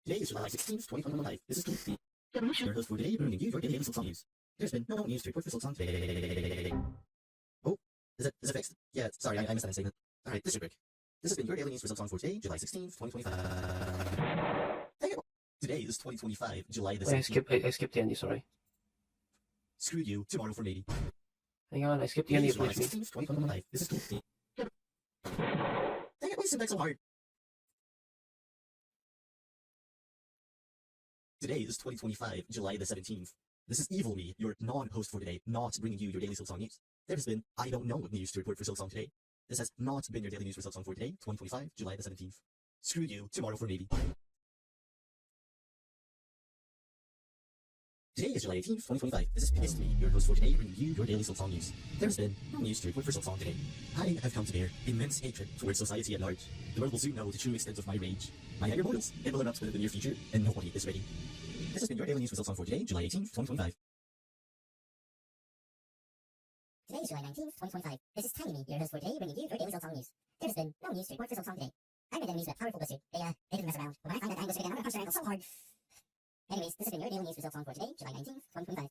Today is July 16th, 2025. This is Tinta, your host for today, bringing you your daily Silksong news. There's been no news to report for Silksong today. Oh, is it fixed? Yeah, sorry, I missed that statement. Alright, this should break. This has been your daily news for Silksong for today, July 16th, 2025. Dang it. Today is 2025, July the 16th. I skipped the ending, sorry. Screw you, tomorrow for maybe. Hang on, I skipped the ending. July 16th, 2025. This is Tinta. Dang it, why is it back so hard? Today is 2025, July the 17th. This is Evil Me, your non-host for today, not bringing you your daily Silksong news. There has been I don't know news to report for Silksong today. This has not been your daily news for Silksong for today, 2025, July the 17th. Screw you, tomorrow for maybe. Today is July 18th, 2025. This is Pissed Me, your host for today, bringing you your daily Silksong news. There has been no news to report for Silksong today. I have come to bear immense hatred towards society at large. The world will soon know the true extent of my rage. My anger boils, it will erupt within the near future, and nobody is ready. This has been your daily news for Silksong for today, July 18th, 2025. Today is July 19th, 2025. This is Tiny Me, your host for today, bringing you your daily Silksong news. There has been no news to report for Silksong today. I made enemies with a powerful blizzard. They didn't mess around. But when I find that angle again, I'm gonna punch their ankle so hard. Anyways, this has been your daily news for Silksong for today, July 19th, 2025.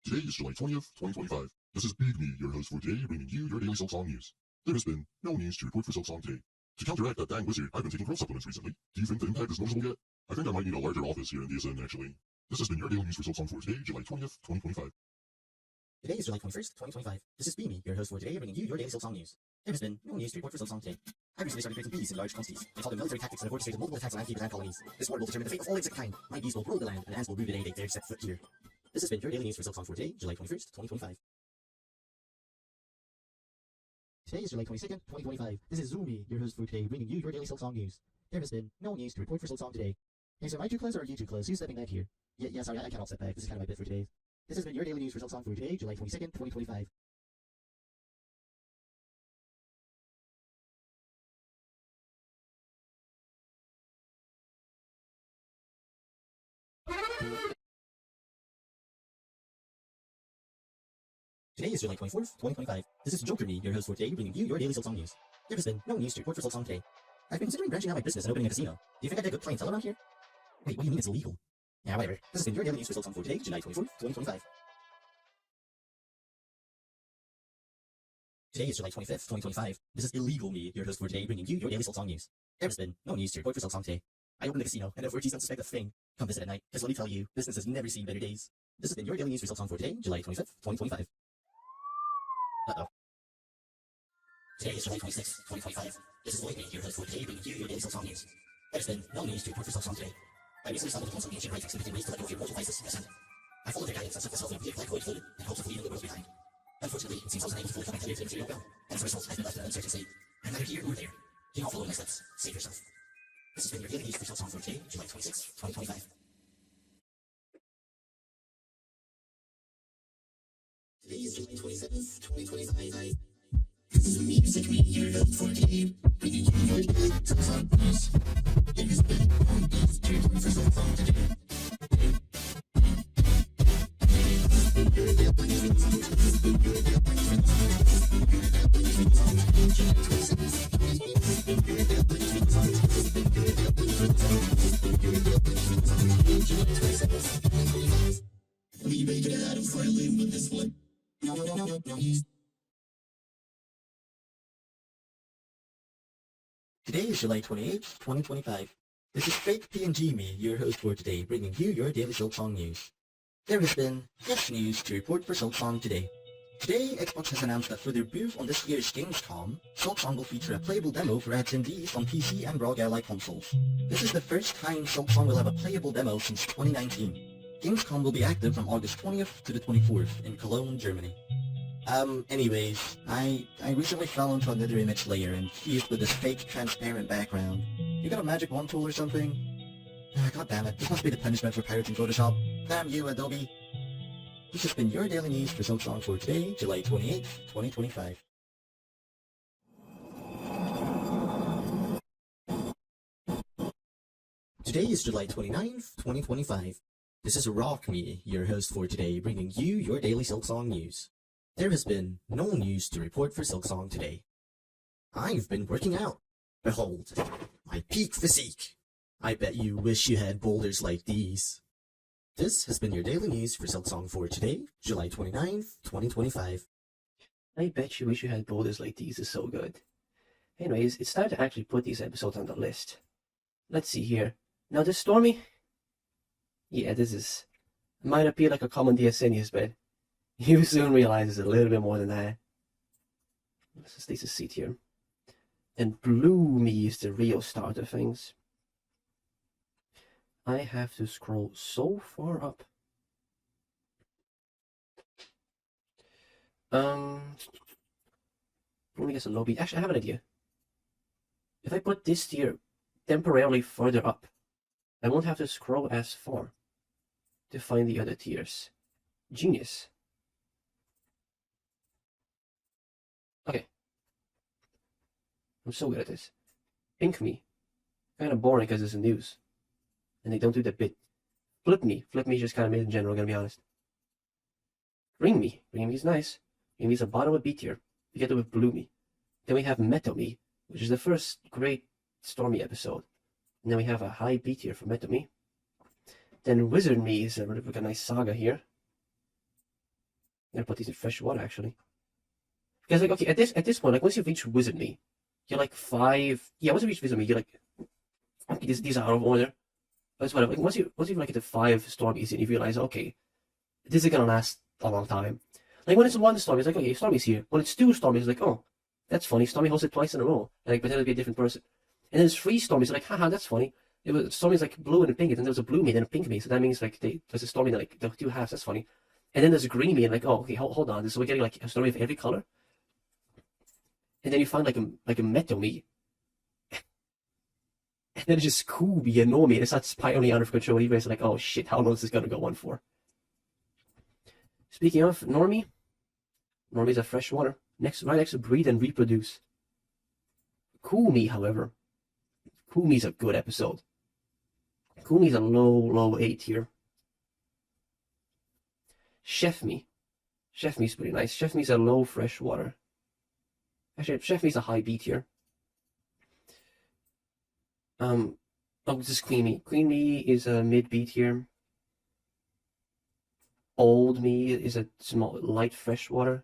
Today is July 20th, 2025. This is Big Me, your host for today, bringing you your daily Silksong news. There has been no news to report for Silksong today. To counteract that dang blizzard, I've been taking growth supplements recently. Do you think the impact is noticeable yet? I think I might need a larger office here in DSN, actually. This has been your daily news for Silksong for today, July 20th, 2025. Today is July 21st, 2025. This is Me, your host for today, bringing you your daily Silksong news. There has been no news to report for Silksong today. I recently started creating bees in large quantities. I taught them military tactics and have orchestrated multiple attacks on ant and colonies. This war will determine the fate of all insect kind. My bees will rule the land, and ants will rue the day they dare set foot here. This has been your daily news for Silksong for today, July 21st, 2025. Today is July 22nd, 2025. This is Zoomy, your host for today, bringing you your daily Silksong news. There has been no news to report for Silksong today. Hey, so am I too close or are you too close? Who's stepping back here? Yeah, sorry, I cannot step back. This is kind of my bit for today. This has been your daily news for Silksong for today, July 22nd, 2025. Today is July 24th, 2025. This is Joker Me, your host for today, bringing you your daily Silksong news. There has been no news to report for Silksong today. I've been considering branching out my business and opening a casino. Do you think I did good clientele around here? Wait, what do you mean it's illegal? Yeah, whatever. This has been your daily news for Silksong for today, July 24th, 2025. Today is July 25th, 2025. This is Illegal Me, your host for today, bringing you your daily Silksong news. There has been no news to report for Silksong today. I opened a casino, and authorities don't suspect a thing. Come visit at night, because let me tell you, business has never seen better days. This has been your daily news for Silksong for today, July 25th, 2025. Uh-oh. Today is July 26th, 2025. This is Lloyd Me, your host for today, bringing you your daily Silksong news. There's been no news to report for Silksong today. I recently stumbled upon some ancient writings depicting ways to let go of your mortal vices, DSN. I followed their guidance and set myself in a weird black void floated, in hopes of leaving the world behind. Unfortunately, it seems I was unable to fully connect to the material realm, and as a result, I've been left in an uncertain state. I'm neither here nor there. Do not follow my steps. Save yourself. This has been your daily news for Silksong for today, July 26th, 2025. Today is July 27th, 2025. This is Music Me, your host for today, bringing you your daily Silksong news. It has been no news to report for Silksong today. We make it out before I live with this one. No. Today is July 28th, 2025. This is Fake PNG Me, your host for today, bringing you your daily Silksong news. There has been yes news to report for Silksong today. Today, Xbox has announced that for their booth on this year's Gamescom, Silksong will feature a playable demo for attendees on PC and ROG Ally consoles. This is the first time Silksong will have a playable demo since 2019. Gamescom will be active from August 20th to the 24th in Cologne, Germany. Anyways, I recently fell into a nether image layer and fused with this fake transparent background. You got a magic wand tool or something? God damn it, this must be the punishment for pirating Photoshop. Damn you, Adobe. This has been your daily news for Silksong for today, July 28th, 2025. Today is July 29th, 2025. This is Rock Me, your host for today, bringing you your daily Silksong news. There has been no news to report for Silksong today. I've been working out. Behold, my peak physique. I bet you wish you had boulders like these. This has been your daily news for Silksong for today, July 29th, 2025. I bet you wish you had boulders like these is so good. Anyways, it's time to actually put these episodes on the list. Let's see here. Now this Stormy? Yeah, this might appear like a common DSN news, but you soon realize it's a little bit more than that. Let's just take a seat here. And Blue Me is the real start of things. I have to scroll so far up. Let me guess a low beat. Actually, I have an idea. If I put this tier temporarily further up, I won't have to scroll as far to find the other tiers. Genius. Okay. I'm so good at this. Pink Me. Kind of boring because it's the news. And they don't do that bit. Flip Me. Flip Me is just kind of mid in general, gonna be honest. Ring Me. Ring Me is nice. Ring Me is a bottom of B tier. You get it with Blue Me. Then we have Metal Me, which is the first great Stormy episode. And then we have a high B tier for Metal Me. Then Wizard Me is a really nice saga here. I'm gonna put these in fresh water actually. Because like okay, at this point, like once you reach Wizard Me, you're like 5. Yeah, once you reach Wizard Me, you're like okay, these are out of order. That's whatever. Like once you like get to 5 Stormies and you realize, okay, this is gonna last a long time. Like when it's one Stormy, it's like, okay, Stormy's here. When it's 2 Stormies, it's like, oh, that's funny. Stormy hosted twice in a row. Like, but then it'll be a different person. And then it's 3 Stormies, like, haha, that's funny. It was Stormy's like blue and pink, and then there was a blue me, then a pink me. So that means like there's a Stormy that like the 2 halves, that's funny. And then there's a green me, and like, oh, okay, hold on. So we're getting like a Stormy of every color. And then you find like a Metal Me. And then it's just cool me and no me, and it's not spiraling out of control. You guys are like, oh shit, how long is this gonna go on for? Speaking of Normie, Normie's a fresh water. Right next to Breathe and Reproduce. Cool Me, however. Cool Me's a good episode. Cool Me's a low A tier. Chef Me. Chef Me's pretty nice. Chef Me's a low fresh water. Actually, Chef Me's a high B tier. Oh, this is Queen Me. Queen Me is a mid B tier. Old Me is a small, light fresh water.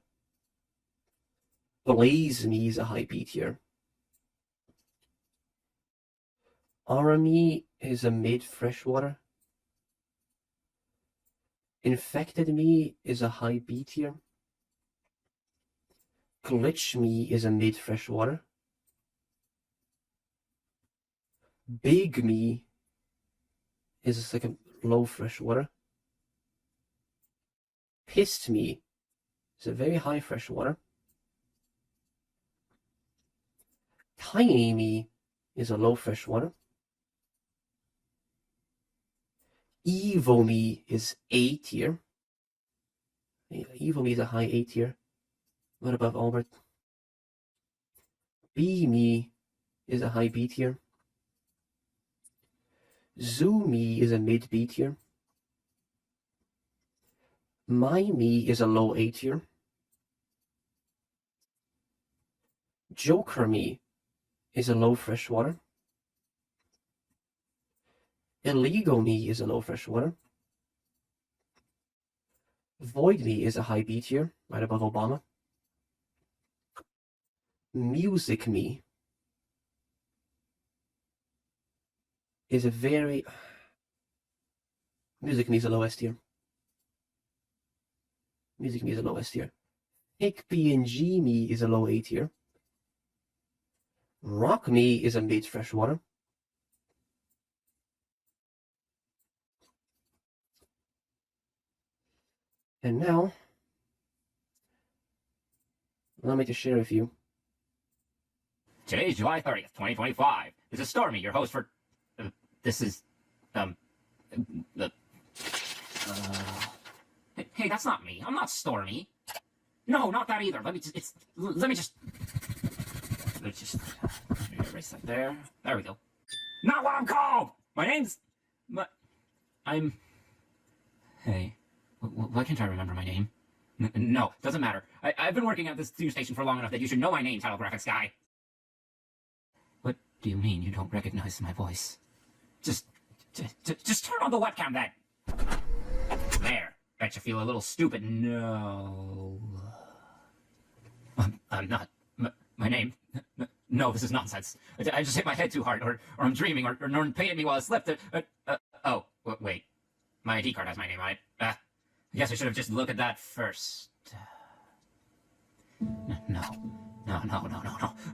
Blaze Me is a high B tier. Aora Me is a mid fresh water. Infected Me is a high B tier. Glitch Me is a mid fresh water. Big Me is like a low fresh water. Pissed Me is a very high fresh water. Tiny Me is a low fresh water. Evo Me is A tier. Evo Me is a high A tier. What above Albert? B Me is a high B tier. Zoo Me is a mid B tier. My Me is a low A tier. Joker Me is a low freshwater. Illegal Me is a low freshwater. Void Me is a high B tier, right above Obama. Music Me is a very... Music Me is a low S tier. Music Me is a low S tier. Pick PNG Me is a low A tier. Rock Me is a mid freshwater. And now, allow me to share with you. Today's July 30th, 2025. This is Stormy, your host for... Hey, that's not me. I'm not Stormy. No, not that either. Let me just erase that there. There we go. Not what I'm called! My name's... I'm... Hey, why can't I remember my name? No, doesn't matter. I've been working at this news station for long enough that you should know my name, title graphics guy. What do you mean you don't recognize my voice? Just turn on the webcam then. There. Bet you feel a little stupid. No. I'm not. My name? No, this is nonsense. I just hit my head too hard, or I'm dreaming, or Norton painted me while I slept. Oh, wait. My ID card has my name on it. I guess I should have just looked at that first. No.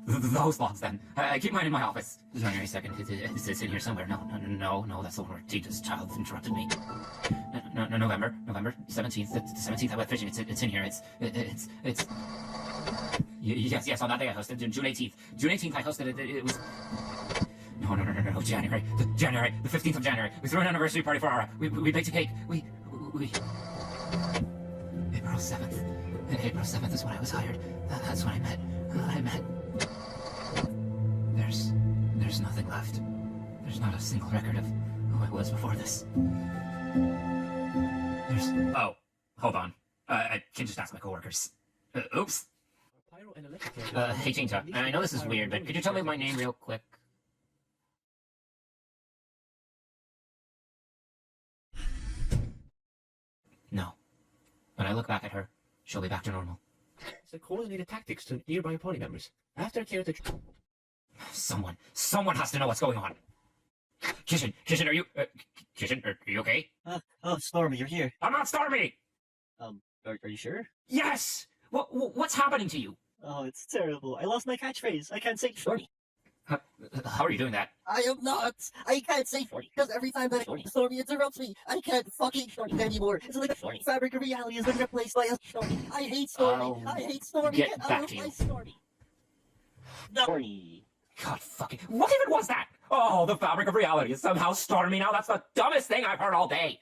Those logs, then. I keep mine in my office. January 2nd. It's in here somewhere. No, that's the one where Tinta's child interrupted me. November 17th. The 17th I went fishing. It's in here. It's... Yes, on that day I hosted. June 18th. June 18th I hosted it. It was... No, January. The 15th of January. We threw an anniversary party for Aora. We baked a cake. We... April 7th. April 7th is when I was hired. That's when I met... There's nothing left. There's not a single record of who I was before this. Oh, hold on. I can just ask my coworkers. Oops. Hey, Tinta. I know this is weird, but could you tell me my name real quick? No. When I look back at her, she'll be back to normal. It's the coordinated tactics to nearby party members. After the... Someone has to know what's going on. Kishin, are you... Kishin, are you okay? Oh, Stormy, you're here. I'm not Stormy! Are you sure? Yes! What's happening to you? Oh, it's terrible. I lost my catchphrase. I can't say Stormy. How are you doing that? I am not. I can't say Stormy, because every time that Stormy interrupts me, I can't fucking Stormy anymore. It's like the fabric of reality has been replaced by a Stormy. I hate Stormy. I hate Stormy. Get back to you. Stormy. Stormy. God fucking... What even was that? Oh, the fabric of reality is somehow Stormy now. That's the dumbest thing I've heard all day.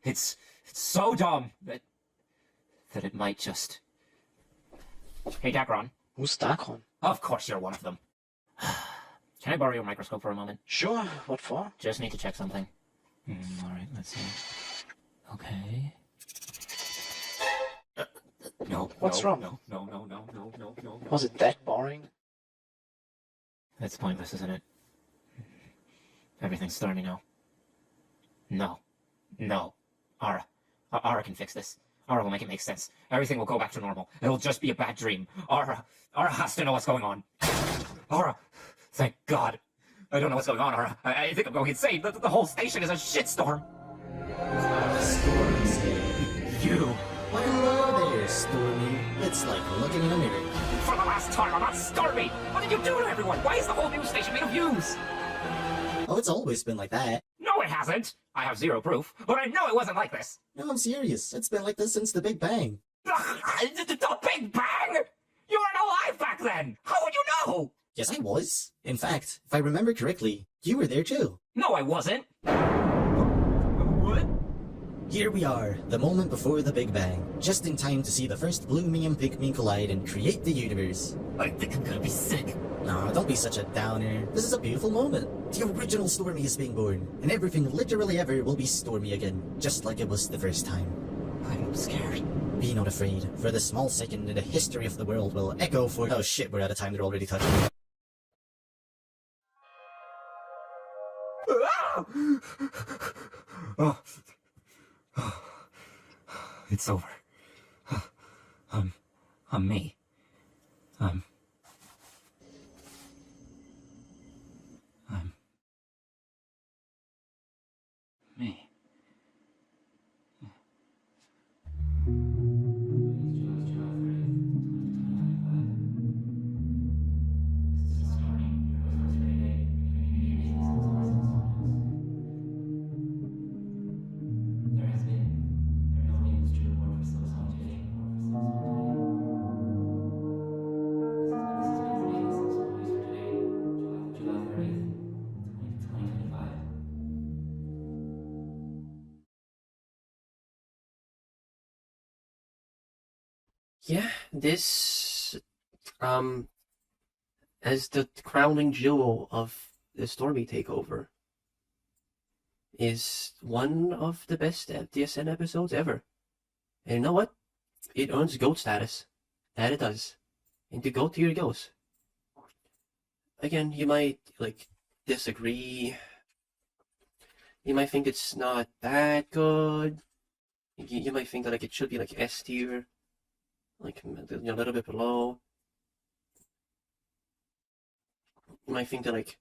It's so dumb that it might just... Hey, Dacron. Who's Dacron? Of course you're one of them. Can I borrow your microscope for a moment? Sure. What for? Just need to check something. Alright, let's see. Okay. No. What's wrong? No. Was it that boring? That's pointless, isn't it? Everything's stormy now. No. Aora can fix this. Aora will make it make sense. Everything will go back to normal. It'll just be a bad dream. Aora has to know what's going on. Aora! Thank God. I don't know what's going on, Aora. I think I'm going insane. The whole station is a shitstorm. You! Why hello there, Stormy. It's like looking in a mirror. For the last time, I'm not Stormy! What did you do to everyone? Why is the whole news station made of views? Oh, it's always been like that. No, it hasn't. I have zero proof, but I know it wasn't like this. No, I'm serious. It's been like this since the Big Bang. The Big Bang? You weren't alive back then! How would you know? Yes, I was. In fact, if I remember correctly, you were there too. No, I wasn't. Here we are, the moment before the Big Bang, just in time to see the first blue me and pink me collide and create the universe. I think I'm gonna be sick. No, don't be such a downer. This is a beautiful moment. The original Stormy is being born, and everything literally ever will be Stormy again, just like it was the first time. I'm scared. Be not afraid, for the small second in the history of the world will echo for— Oh shit, we're out of time, they're already touching me. Oh. It's over. I'm me. I'm me. Yeah, this, as the crowning jewel of the Stormy takeover. is one of the best DSN episodes ever. And you know what? It earns GOAT status. That it does. Into GOAT tier it goes. Again, you might disagree. You might think it's not that good. You might think that it should be S tier, a little bit below. You might think that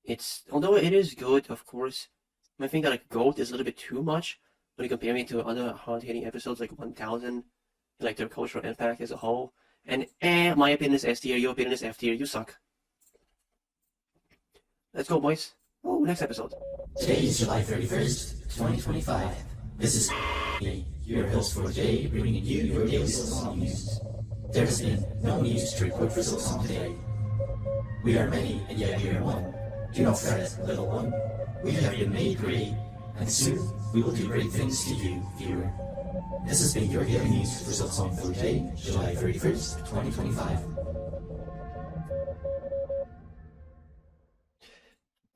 it's, although it is good, of course, you might think that GOAT is a little bit too much when you compare it to other hard-hitting episodes like 1000, their cultural impact as a whole. And my opinion is S tier, your opinion is F tier. You suck. Let's go, boys. Oh, next episode. Today is July 31st, 2025. This is me, your host for today, bringing you your daily Silksong news. There has been no news to report for Silksong today. We are many, and yet we are one. Do not fret, little one. We have been made great, and soon we will do great things to you, viewer. This has been your daily news for Silksong for today, July 31st, 2025.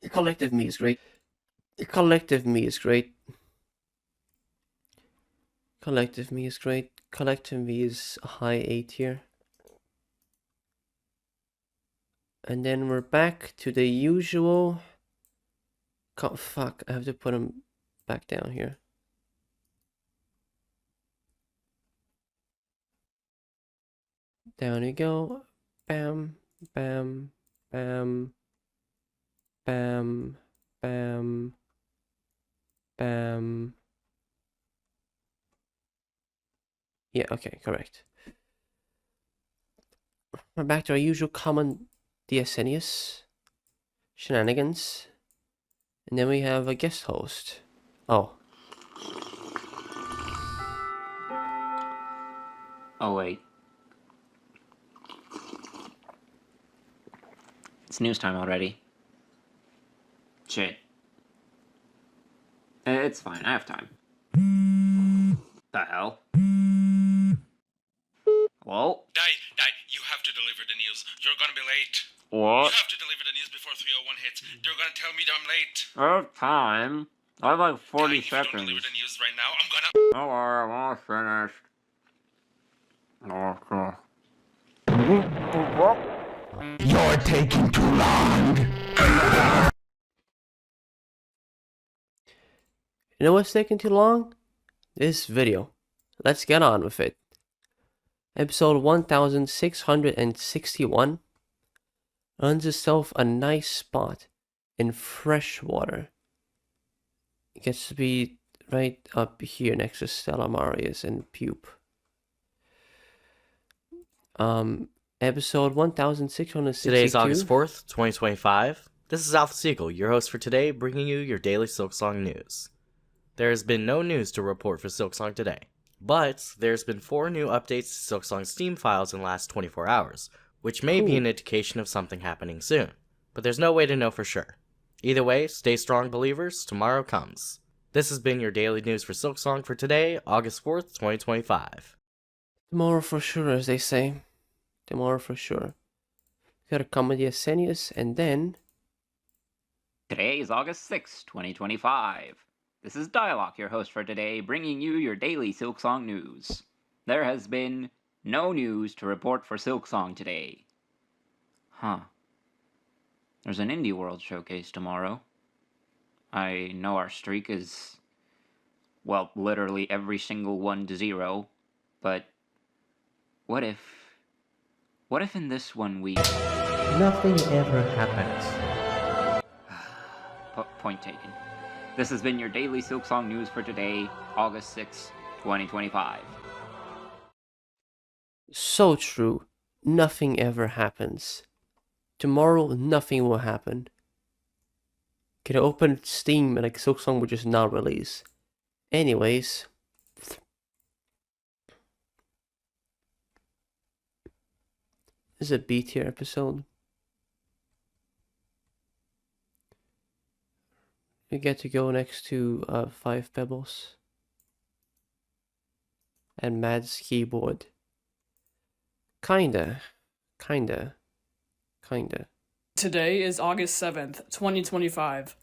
The collective me is great. The collective me is great. Collective me is great. Collective me is a high A tier. And then we're back to the usual. Fuck, I have to put them back down here. Down you go. Bam, bam, bam, bam, bam, bam. Yeah, okay, correct. We're back to our usual common DSN shenanigans. And then we have a guest host. Oh. Oh, wait. It's news time already. Shit. It's fine, I have time. The hell? Hello? Die, you have to deliver the news. You're gonna be late. What? You have to deliver the news before 3:01 hits. They're gonna tell me that I'm late. I have time. I have like 40 If you don't seconds. deliver the news right now, I'm gonna... Don't worry, I'm almost finished. Okay. You're taking too long. You know what's taking too long? This video. Let's get on with it. Episode 1661 earns itself a nice spot in fresh water. It gets to be right up here next to Stella Marius and Pupe. Episode 1662. Today is August 4th, 2025. This is Alpha Seagull, your host for today, bringing you your daily Silksong news. There has been no news to report for Silksong today, but there's been 4 new updates to Silksong's Steam files in the last 24 hours, which may be an indication of something happening soon, but there's no way to know for sure. Either way, stay strong, believers, tomorrow comes. This has been your daily news for Silksong for today, August 4th, 2025. Tomorrow for sure, as they say. Tomorrow for sure. Got a comedy Asenius, and then... Today is August 6th, 2025. This is Dialogue, your host for today, bringing you your daily Silksong news. There has been no news to report for Silksong today. Huh. There's an Indie World showcase tomorrow. I know our streak is, well, literally every single 1-0, but what if in this 1 week... Nothing ever happens. Point taken. This has been your daily Silksong news for today, August 6th, 2025. So true. Nothing ever happens. Tomorrow, nothing will happen. Can I open Steam and Silksong will just not release? Anyways. This is a B tier episode. We get to go next to 5 Pebbles. And Mad's keyboard. Kinda. Today is August 7th, 2025.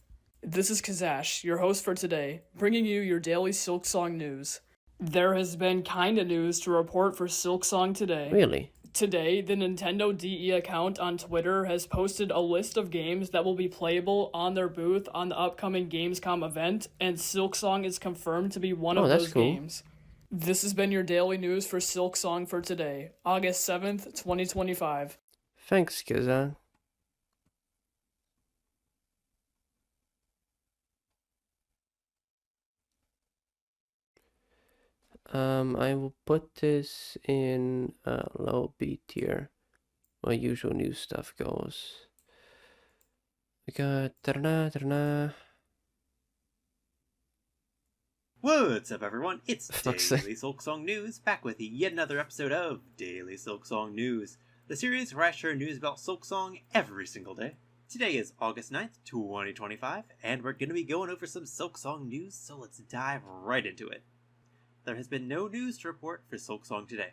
This is Kazash, your host for today, bringing you your daily Silksong news. There has been kinda news to report for Silksong today. Really? Today, the Nintendo DE account on Twitter has posted a list of games that will be playable on their booth on the upcoming Gamescom event, and Silksong is confirmed to be one of that's those cool. games. This has been your daily news for Silksong for today, August 7th, 2025. Thanks, Kazan. I will put this in low B tier. My usual news stuff goes. We got What's up, everyone? It's Fuck's Daily Silksong News, back with yet another episode of Daily Silksong News, the series where I share news about Silksong every single day. Today is August 9th, 2025, and we're going to be going over some Silksong news, so let's dive right into it. There has been no news to report for Silksong today.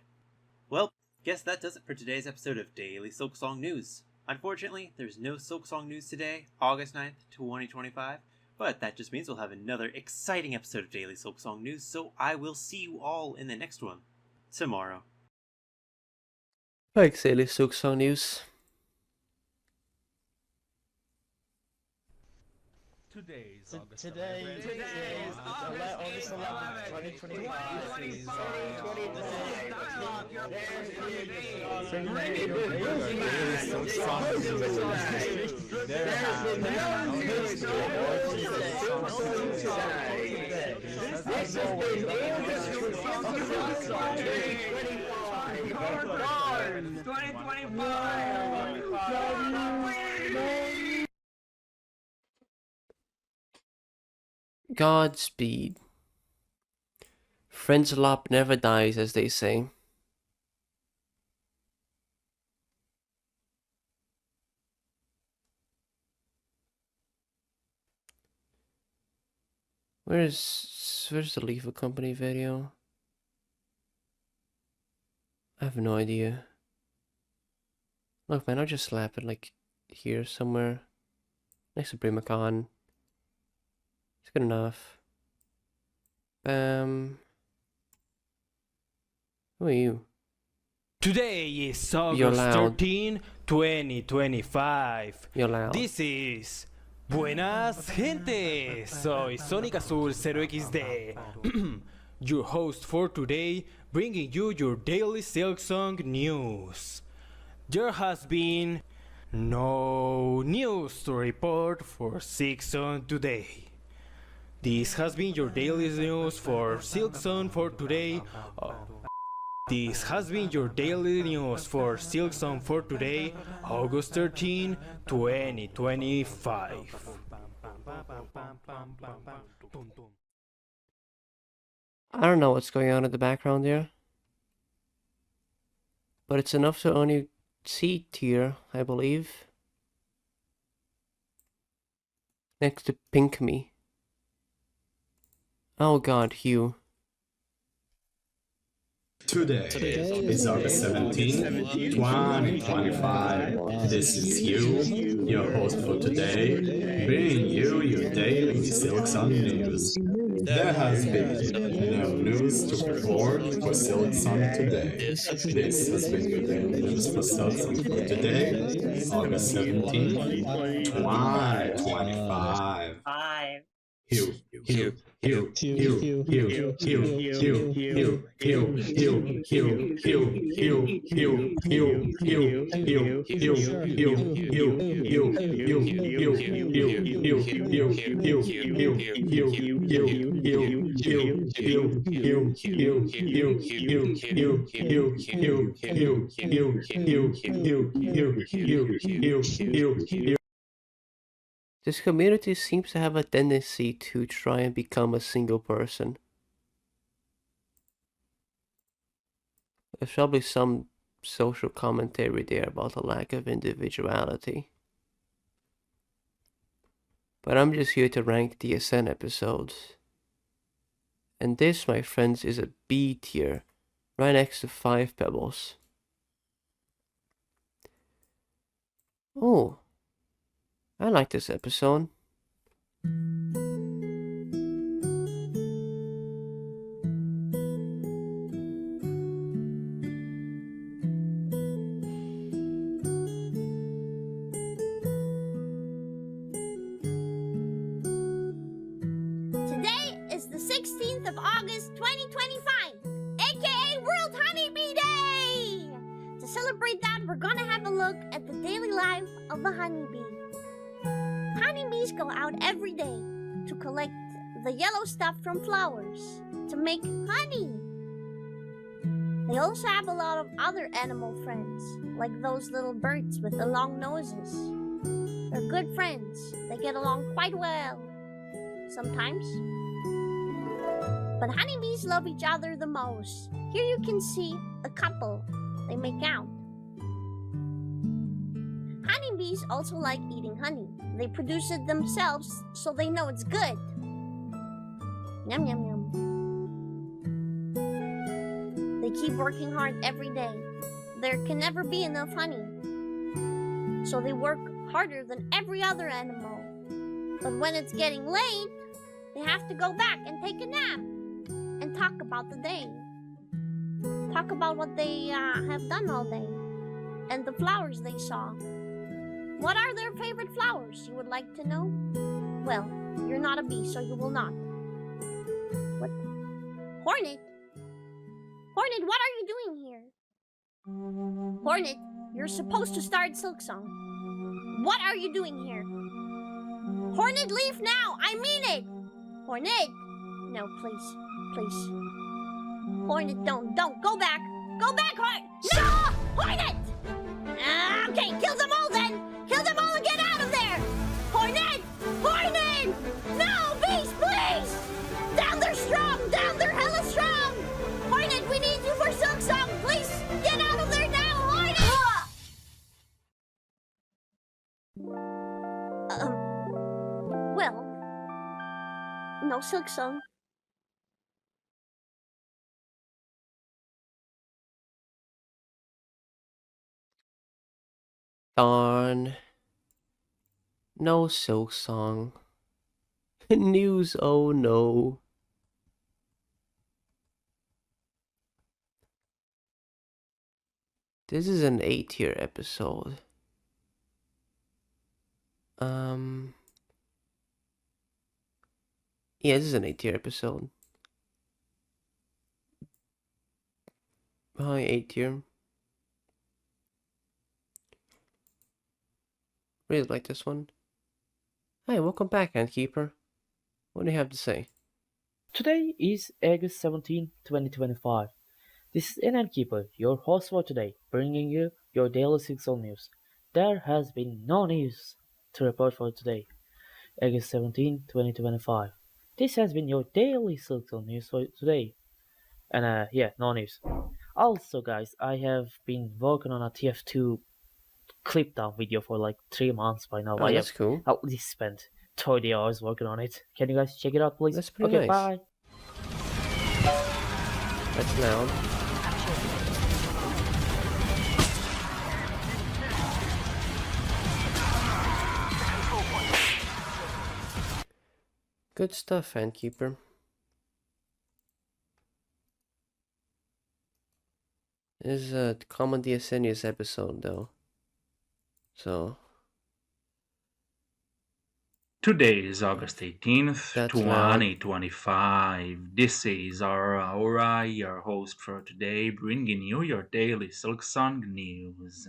Well, guess that does it for today's episode of Daily Silksong News. Unfortunately, there's no Silksong news today, August 9th, 2025, but that just means we'll have another exciting episode of Daily Silksong News, so I will see you all in the next one, tomorrow. Thanks, Daily Silksong News. Today is August 11th, 2025! Godspeed. Friendslop never dies, as they say. Where's the Leaf Company video? I have no idea. Look, man, I'll just slap it like here somewhere next to Brimacon. It's good enough. Who are you? Today is You're August loud. 13, 2025. You're loud. This is Buenas gente. Soy Sonic Azul 0XD. Your host for today, bringing you your daily Silksong news. There has been no news to report for Silksong today. This has been your daily news for Silksong for today. This has been your daily news for Silksong for today, August 13, 2025. I don't know what's going on in the background there, but it's enough to only see tier, I believe. Next to Pink Me. Oh god, Hugh. Today is August 17, 2025. This is you, your host for today, bringing you your daily Silksong news. There has been no news to report for Silksong today. This has been your daily news for Silksong for today, August 17, 2025. Hugh. This community seems to have a tendency to try and become a single person. There's probably some social commentary there about a lack of individuality. But I'm just here to rank DSN episodes. And this, my friends, is a B tier, right next to 5 Pebbles. Oh, I like this episode. of the honeybee. Honeybees go out every day to collect the yellow stuff from flowers to make honey. They also have a lot of other animal friends, like those little birds with the long noses. They're good friends. They get along quite well. Sometimes. But honeybees love each other the most. Here you can see a couple. They make out. Honeybees also like eating honey. They produce it themselves, so they know it's good. Yum, yum, yum. They keep working hard every day. There can never be enough honey. So they work harder than every other animal. But when it's getting late, they have to go back and take a nap and talk about the day. Talk about what they have done all day and the flowers they saw. What are their favorite flowers, you would like to know? Well, you're not a bee, so you will not. What? Hornet? Hornet, what are you doing here? Hornet, you're supposed to start Silksong. What are you doing here? Hornet, leave now! I mean it! Hornet! No, please. Please. Hornet, don't. Go back! Go back, Hornet! No! Hornet! Okay, kill them all then! Kill them all and get out of there! Hornet! Hornet! No, bees, please! Down they're strong! Down they're hella strong! Hornet, we need you for Silksong! Please, get out of there now, Hornet! Well, no Silksong. Darn. No Silksong. News, oh no. This is an 8-tier episode. Yeah, this is an 8-tier episode. Hi, 8-tier. Really like this one. Hi, welcome back, Antkeeper. What do you have to say? Today is August 17, 2025. This is Antkeeper, your host for today, bringing you your daily Silksong news. There has been no news to report for today, August 17, 2025. This has been your daily Silksong news for today. And yeah, no news. Also, guys, I have been working on a TF2 clip down video for like 3 months by now. Oh, I that's have cool. at least spent 30 hours working on it. Can you guys check it out, please? That's pretty okay, nice. bye. That's loud. Good stuff, Antkeeper. This is a common DSN news episode, though. So. Today is August 18th, That's 2025. This is Aora, your host for today, bringing you your daily Silksong news.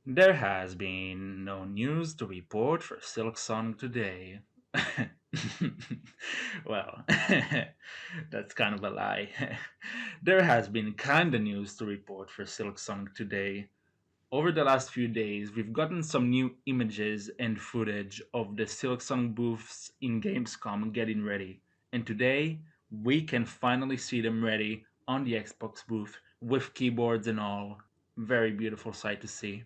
There has been no news to report for Silksong today. Well, that's kind of a lie. There has been kinda news to report for Silksong today. Over the last few days, we've gotten some new images and footage of the Silksong booths in Gamescom getting ready. And today, we can finally see them ready on the Xbox booth with keyboards and all. Very beautiful sight to see.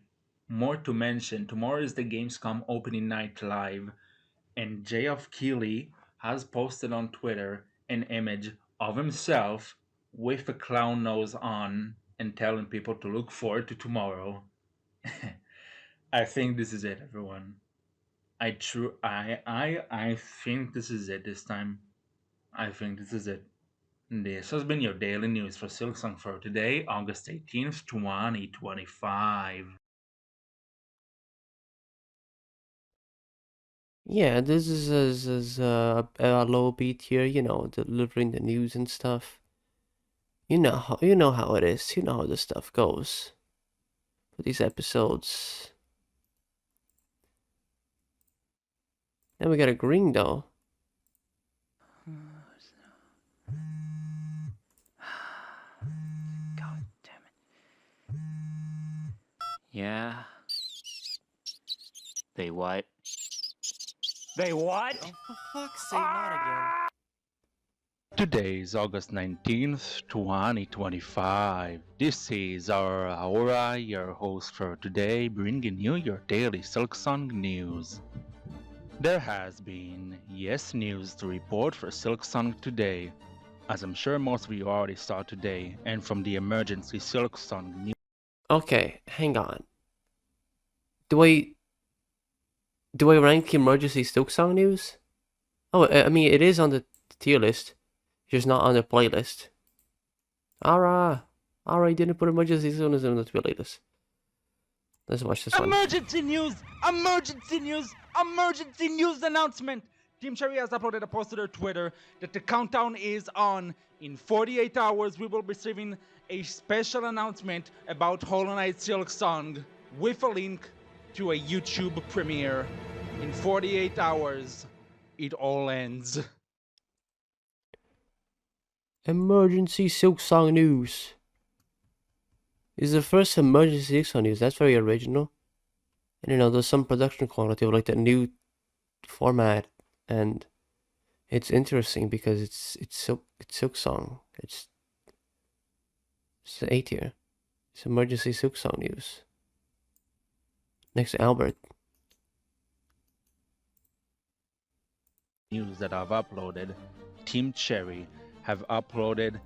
More to mention, tomorrow is the Gamescom opening night live, and Geoff Keighley has posted on Twitter an image of himself with a clown nose on and telling people to look forward to tomorrow. I think this is it, everyone. I think this is it this time. I think this is it. This has been your daily news for Silksong for today, August 18th, 2025. Yeah, this is a low beat here, you know, delivering the news and stuff. You know how it is. You know how this stuff goes. For these episodes. Then we got a green though. God damn it. Yeah. They what? They what? Oh, for fuck's sake, not again. Today is August 19th, 2025. This is our Aora, your host for today, bringing you your daily Silksong news. There has been news to report for Silksong today, as I'm sure most of you already saw today, and from the emergency Silksong news. Okay, hang on. Do I rank emergency Silksong news? Oh, I mean, it is on the tier list, just not on the playlist. Aora, you didn't put emergency news on the playlist. Let's watch this one. Emergency news! Emergency news! Emergency news announcement! Team Cherry has uploaded a post to their Twitter that the countdown is on. In 48 hours, we will be receiving a special announcement about Hollow Knight Silksong with a link to a YouTube premiere. In 48 hours, it all ends. Emergency Silksong news. Is the first emergency Silksong news. That's very original. And you know, there's some production quality of like that new format, and it's interesting because it's Silksong. It's A tier. It's emergency Silksong news. Next to Albert. News that I've uploaded, Team Cherry have uploaded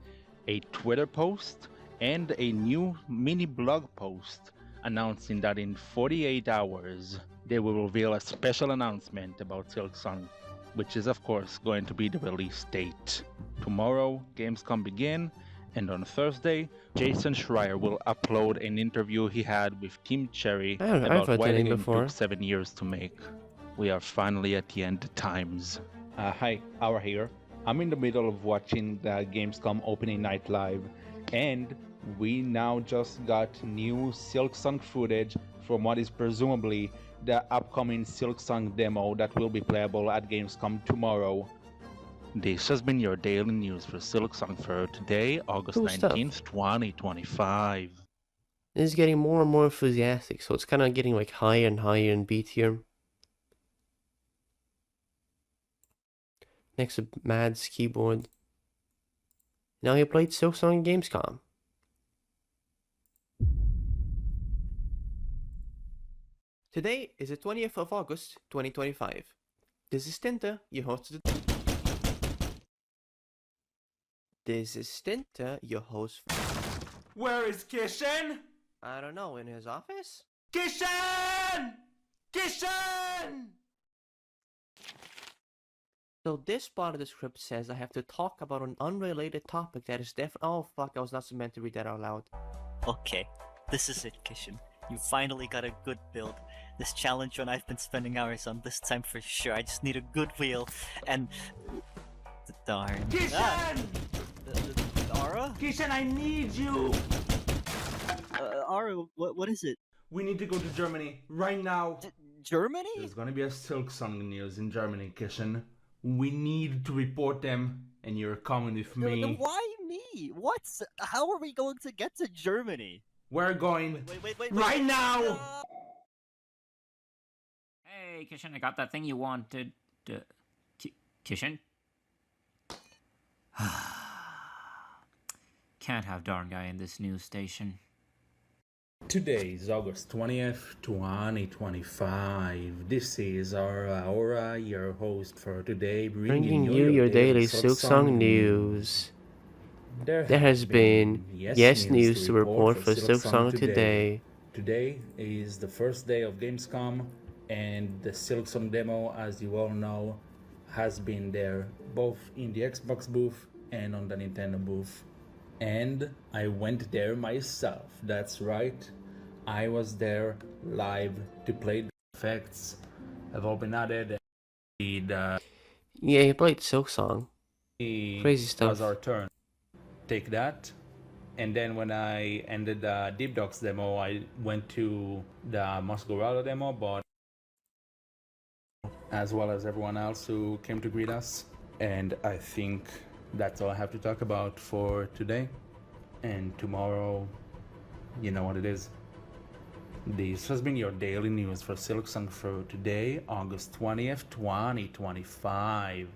a Twitter post and a new mini blog post announcing that in 48 hours they will reveal a special announcement about Silksong, which is of course going to be the release date. Tomorrow, Gamescom begin, and on Thursday, Jason Schreier will upload an interview he had with Team Cherry about why the game took 7 years to make. We are finally at the end times. Hi, Aora here. I'm in the middle of watching the Gamescom opening night live, and we now just got new Silksong footage from what is presumably the upcoming Silksong demo that will be playable at Gamescom tomorrow. This has been your daily news for Silksong for today, August 19th, 2025. This is getting more and more enthusiastic, so it's kind of getting like higher and higher in B tier. Next to Mad's keyboard. Now he played Silksong Gamescom. Today is the 20th of August, 2025. This is Tinta, your host of the... This is Tinta, your host... Where is Kishin? I don't know, in his office? Kishin! Kishin! So this part of the script says I have to talk about an unrelated topic that is oh fuck, I was not meant to read that out loud. Okay, this is it, Kishin. You finally got a good build. This challenge one I've been spending hours on this time for sure. I just need a good wheel and... Darn. Kishin! Aora? Kishin, I need you! Aora, what is it? We need to go to Germany, right now. Germany? There's gonna be a Silksong news in Germany, Kishin. We need to report them, and you're coming with me. Why me? What? How are we going to get to Germany? We're going wait, right now! Hey, Kishin, I got that thing you wanted. Kishin? Can't have darn guy in this news station. Today is August 20th, 2025. This is our Aora, your host for today, bringing you your daily Silksong news. There has been news to report for Silksong today. Today is the first day of Gamescom, and the Silksong demo, as you all know, has been there, both in the Xbox booth and on the Nintendo booth. And I went there myself, that's right. I was there live to play the effects have all been added. Yeah, he played Silksong. Crazy stuff. It was our turn. Take that. And then when I ended the Deep Dogs demo, I went to the Masquerado demo, but as well as everyone else who came to greet us. And I think that's all I have to talk about for today. And tomorrow, you know what it is. This has been your daily news for Silksong for today, August 20th, 2025.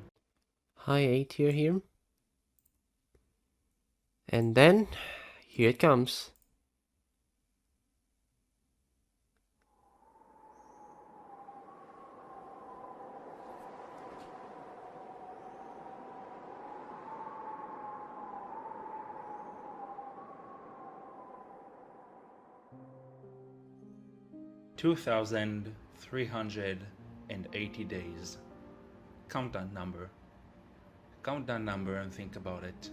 Hi, A-tier here. And then, here it comes. $2,380 days. Count that number. Count that number and think about it.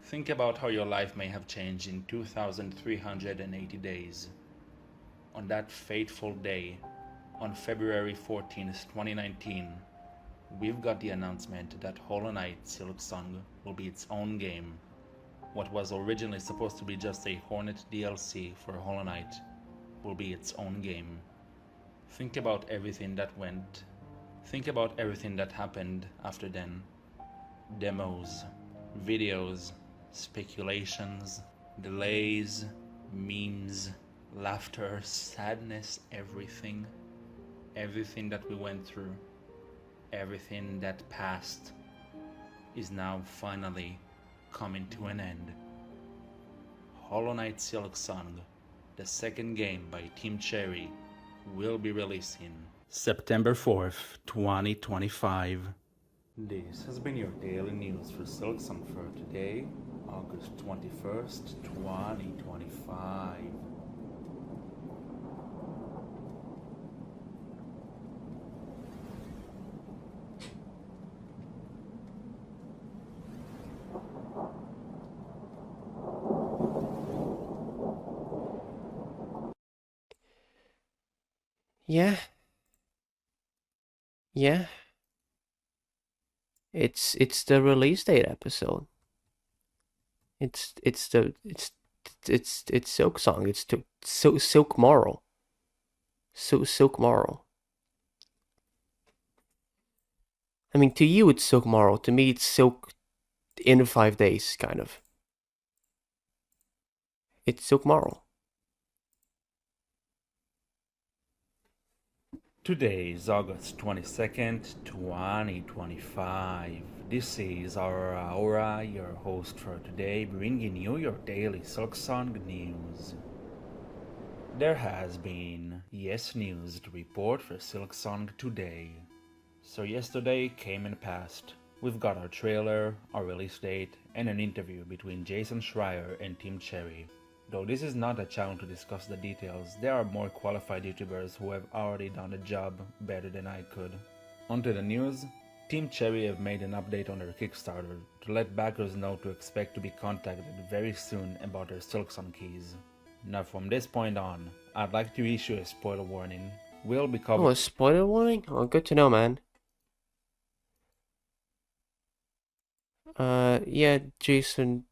Think about how your life may have changed in 2,380 days. On that fateful day, on February 14th, 2019, we've got the announcement that Hollow Knight Silksong will be its own game. What was originally supposed to be just a Hornet DLC for Hollow Knight will be its own game. Think about everything that went. Think about everything that happened after then. Demos, videos, speculations, delays, memes, laughter, sadness, everything. Everything that we went through, everything that passed, is now finally coming to an end. Hollow Knight Silksong, the second game by Team Cherry, will be releasing September 4th, 2025. This has been your daily news for Silksong for today, August 21st, 2025. Yeah. Yeah. It's the release date episode. It's Silksong. It's Silk Moral. Silk Moral. I mean, to you it's Silk Moral. To me, it's Silk in 5 days, kind of. It's Silk Moral. Today is August 22nd, 2025. This is our Aora, your host for today, bringing you your daily Silksong news. There has been news to report for Silksong today. So yesterday came and passed. We've got our trailer, our release date, and an interview between Jason Schreier and Team Cherry. Though this is not a channel to discuss the details, there are more qualified YouTubers who have already done the job better than I could. Onto the news, Team Cherry have made an update on their Kickstarter to let backers know to expect to be contacted very soon about their Silksong keys. Now from this point on, I'd like to issue a spoiler warning. We'll be covering— Oh, a spoiler warning? Oh, good to know, man. Yeah, Jason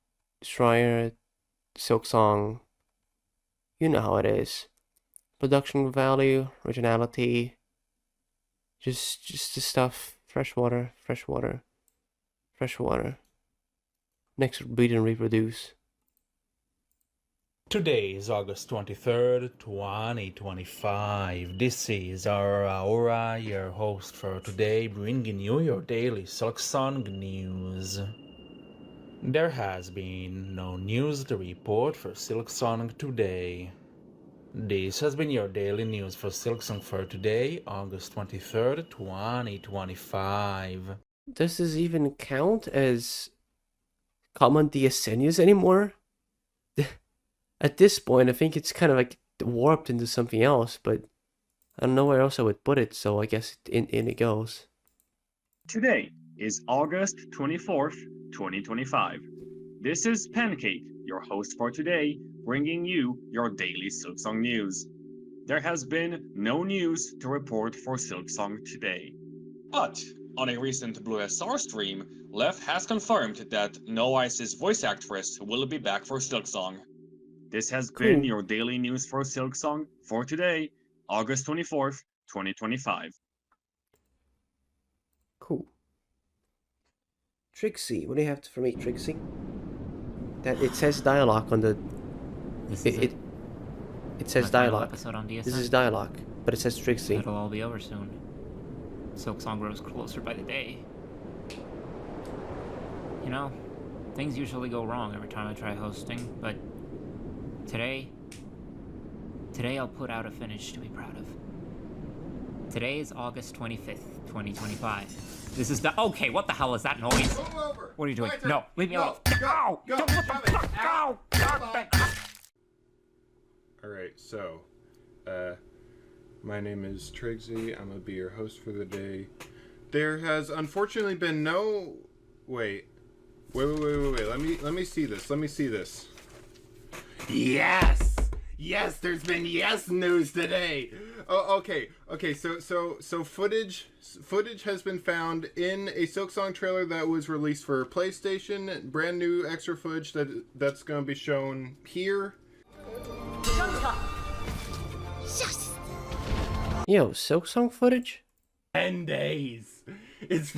Schreier, Silksong, you know how it is. Production value, originality, just the stuff. Fresh water. Next, breed and reproduce. Today is August 23rd, 2025. This is our Aora, your host for today, bringing you your daily Silksong news. There has been no news to report for Silksong today. This has been your daily news for Silksong for today, August 23rd, 2025. Does this even count as common DSN news anymore? At this point, I think it's kind of like warped into something else, but I don't know where else I would put it, so I guess in it goes. Today is August 24th, 2025. This is Pancake, your host for today, bringing you your daily Silksong news. There has been no news to report for Silksong today. But on a recent Blue SR stream, Lev has confirmed that No Ice's voice actress will be back for Silksong. This has been your daily news for Silksong for today, August 24th, 2025. Cool. Trixie, what do you have for me, Trixie? That it says dialogue on the. It says My final dialogue. episode on DSN. This is dialogue, but it says Trixie. It'll all be over soon. Silksong grows closer by the day. You know, things usually go wrong every time I try hosting, but today I'll put out a finish to be proud of. Today is August 25th, 2025. This is the— okay, what the hell is that noise? What are you doing? No, leave me alone. Ow! Don't what the fuck? Ow! Alright, so, my name is Trixie. I'm gonna be your host for the day. There has unfortunately been no... Wait, let me see this. Yes! Yes, there's been yes news today! Oh, okay, so footage has been found in a Silksong trailer that was released for PlayStation. Brand new extra footage that's gonna be shown here. Yo, Silksong footage? 10 days. It's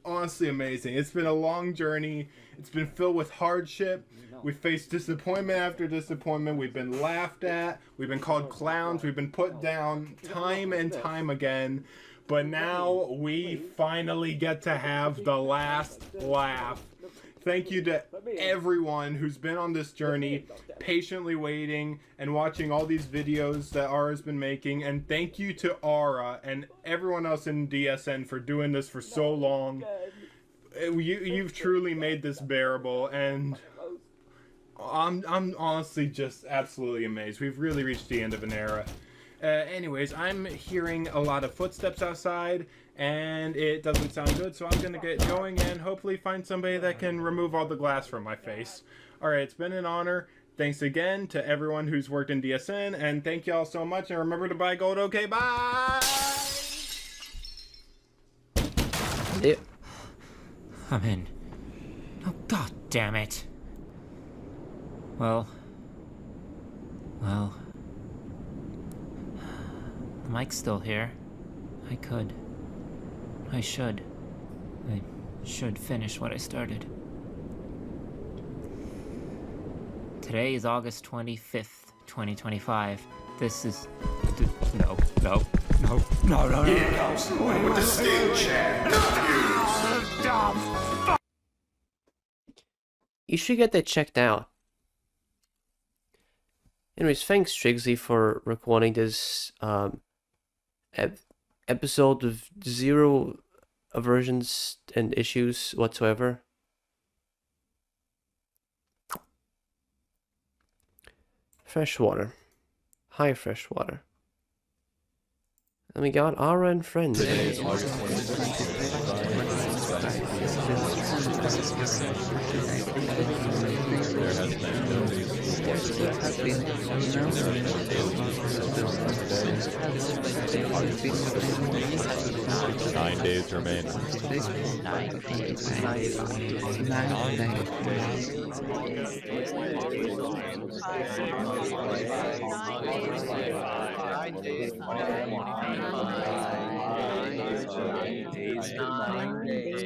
honestly amazing. It's been a long journey. It's been filled with hardship. We faced disappointment after disappointment. We've been laughed at. We've been called clowns. We've been put down time and time again. But now we finally get to have the last laugh. Thank you to everyone who's been on this journey, patiently waiting and watching all these videos that Aura's been making. And thank you to Aora and everyone else in DSN for doing this for so long. You've truly made this bearable, and I'm honestly just absolutely amazed. We've really reached the end of an era. Anyways, I'm hearing a lot of footsteps outside, and it doesn't sound good, so I'm gonna get going and hopefully find somebody that can remove all the glass from my face. Alright, it's been an honor. Thanks again to everyone who's worked in DSN, and thank y'all so much, and remember to buy gold. Okay, bye! I'm in. Oh, god damn it. Well, the mic's still here. I should finish what I started. Today is August 25th, 2025. This is... No. Here comes the one with the steel chair. You should get that checked out. Anyways, thanks Trixie for recording this episode with zero aversions and issues whatsoever. Fresh water. Hi, fresh water. And we got Aora and friends. Today is August 9 days remain.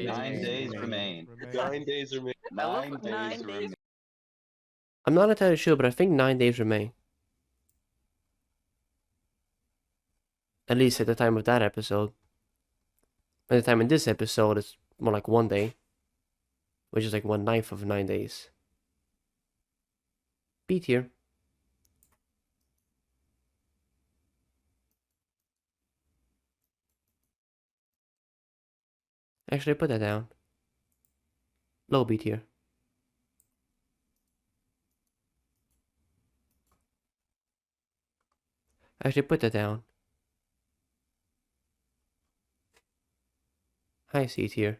9 days remain. 9 days remain. 9 days remain. I'm not entirely sure, but I think 9 days remain. At least at the time of that episode. By the time in this episode, it's more like 1 day. Which is like 1/9 of 9 days. Beat here. Actually, put that down. Low beat here. Actually, put that down. High seat here.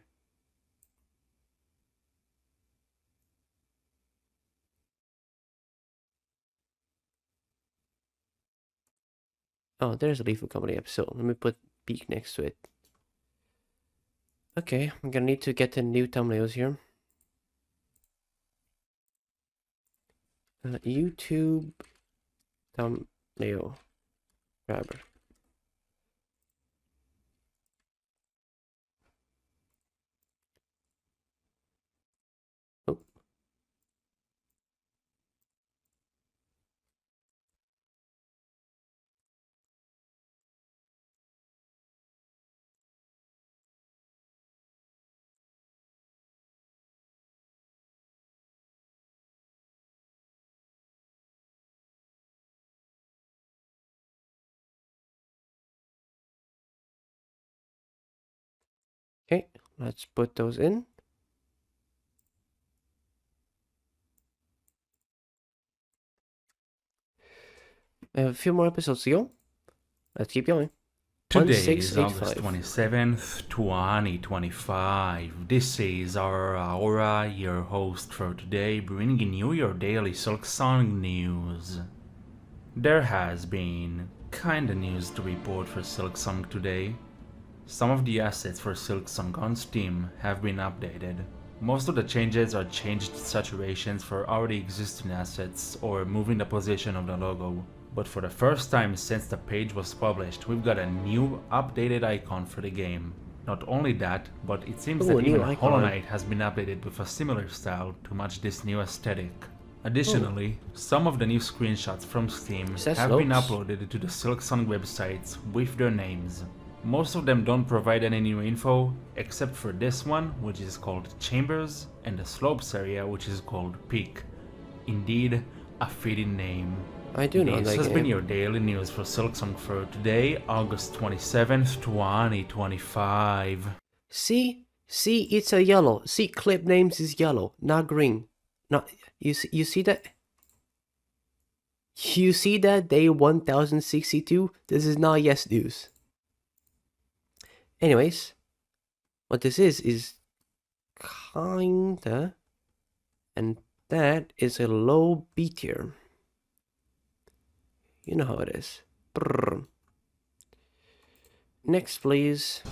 Oh, there's a Lethal Company episode. Let me put peak next to it. Okay, I'm gonna need to get the new thumbnails here. YouTube thumbnail grabber. Okay, let's put those in. I have a few more episodes to go. Let's keep going. Today is 1685. August 27th, 2025. This is our Aora, your host for today, bringing you your daily Silksong news. There has been kinda news to report for Silksong today. Some of the assets for Silksong on Steam have been updated. Most of the changes are changed saturations for already existing assets or moving the position of the logo. But for the first time since the page was published, we've got a new updated icon for the game. Not only that, but it seems that even Hollow Knight has been updated with a similar style to match this new aesthetic. Additionally, some of the new screenshots from Steam have been uploaded to the Silksong websites with their names. Most of them don't provide any new info, except for this one, which is called Chambers, and the Slopes area, which is called Peak. Indeed, a fitting name. I do know that This has game. been your daily news for Silksong for today, August 27th, 2025. See, it's a yellow. See, clip names is yellow, not green. Not you see that? You see that day 1062? This is not yes news. Anyways, what this is kinda, and that is a low B tier. You know how it is. Brrr. Next, please.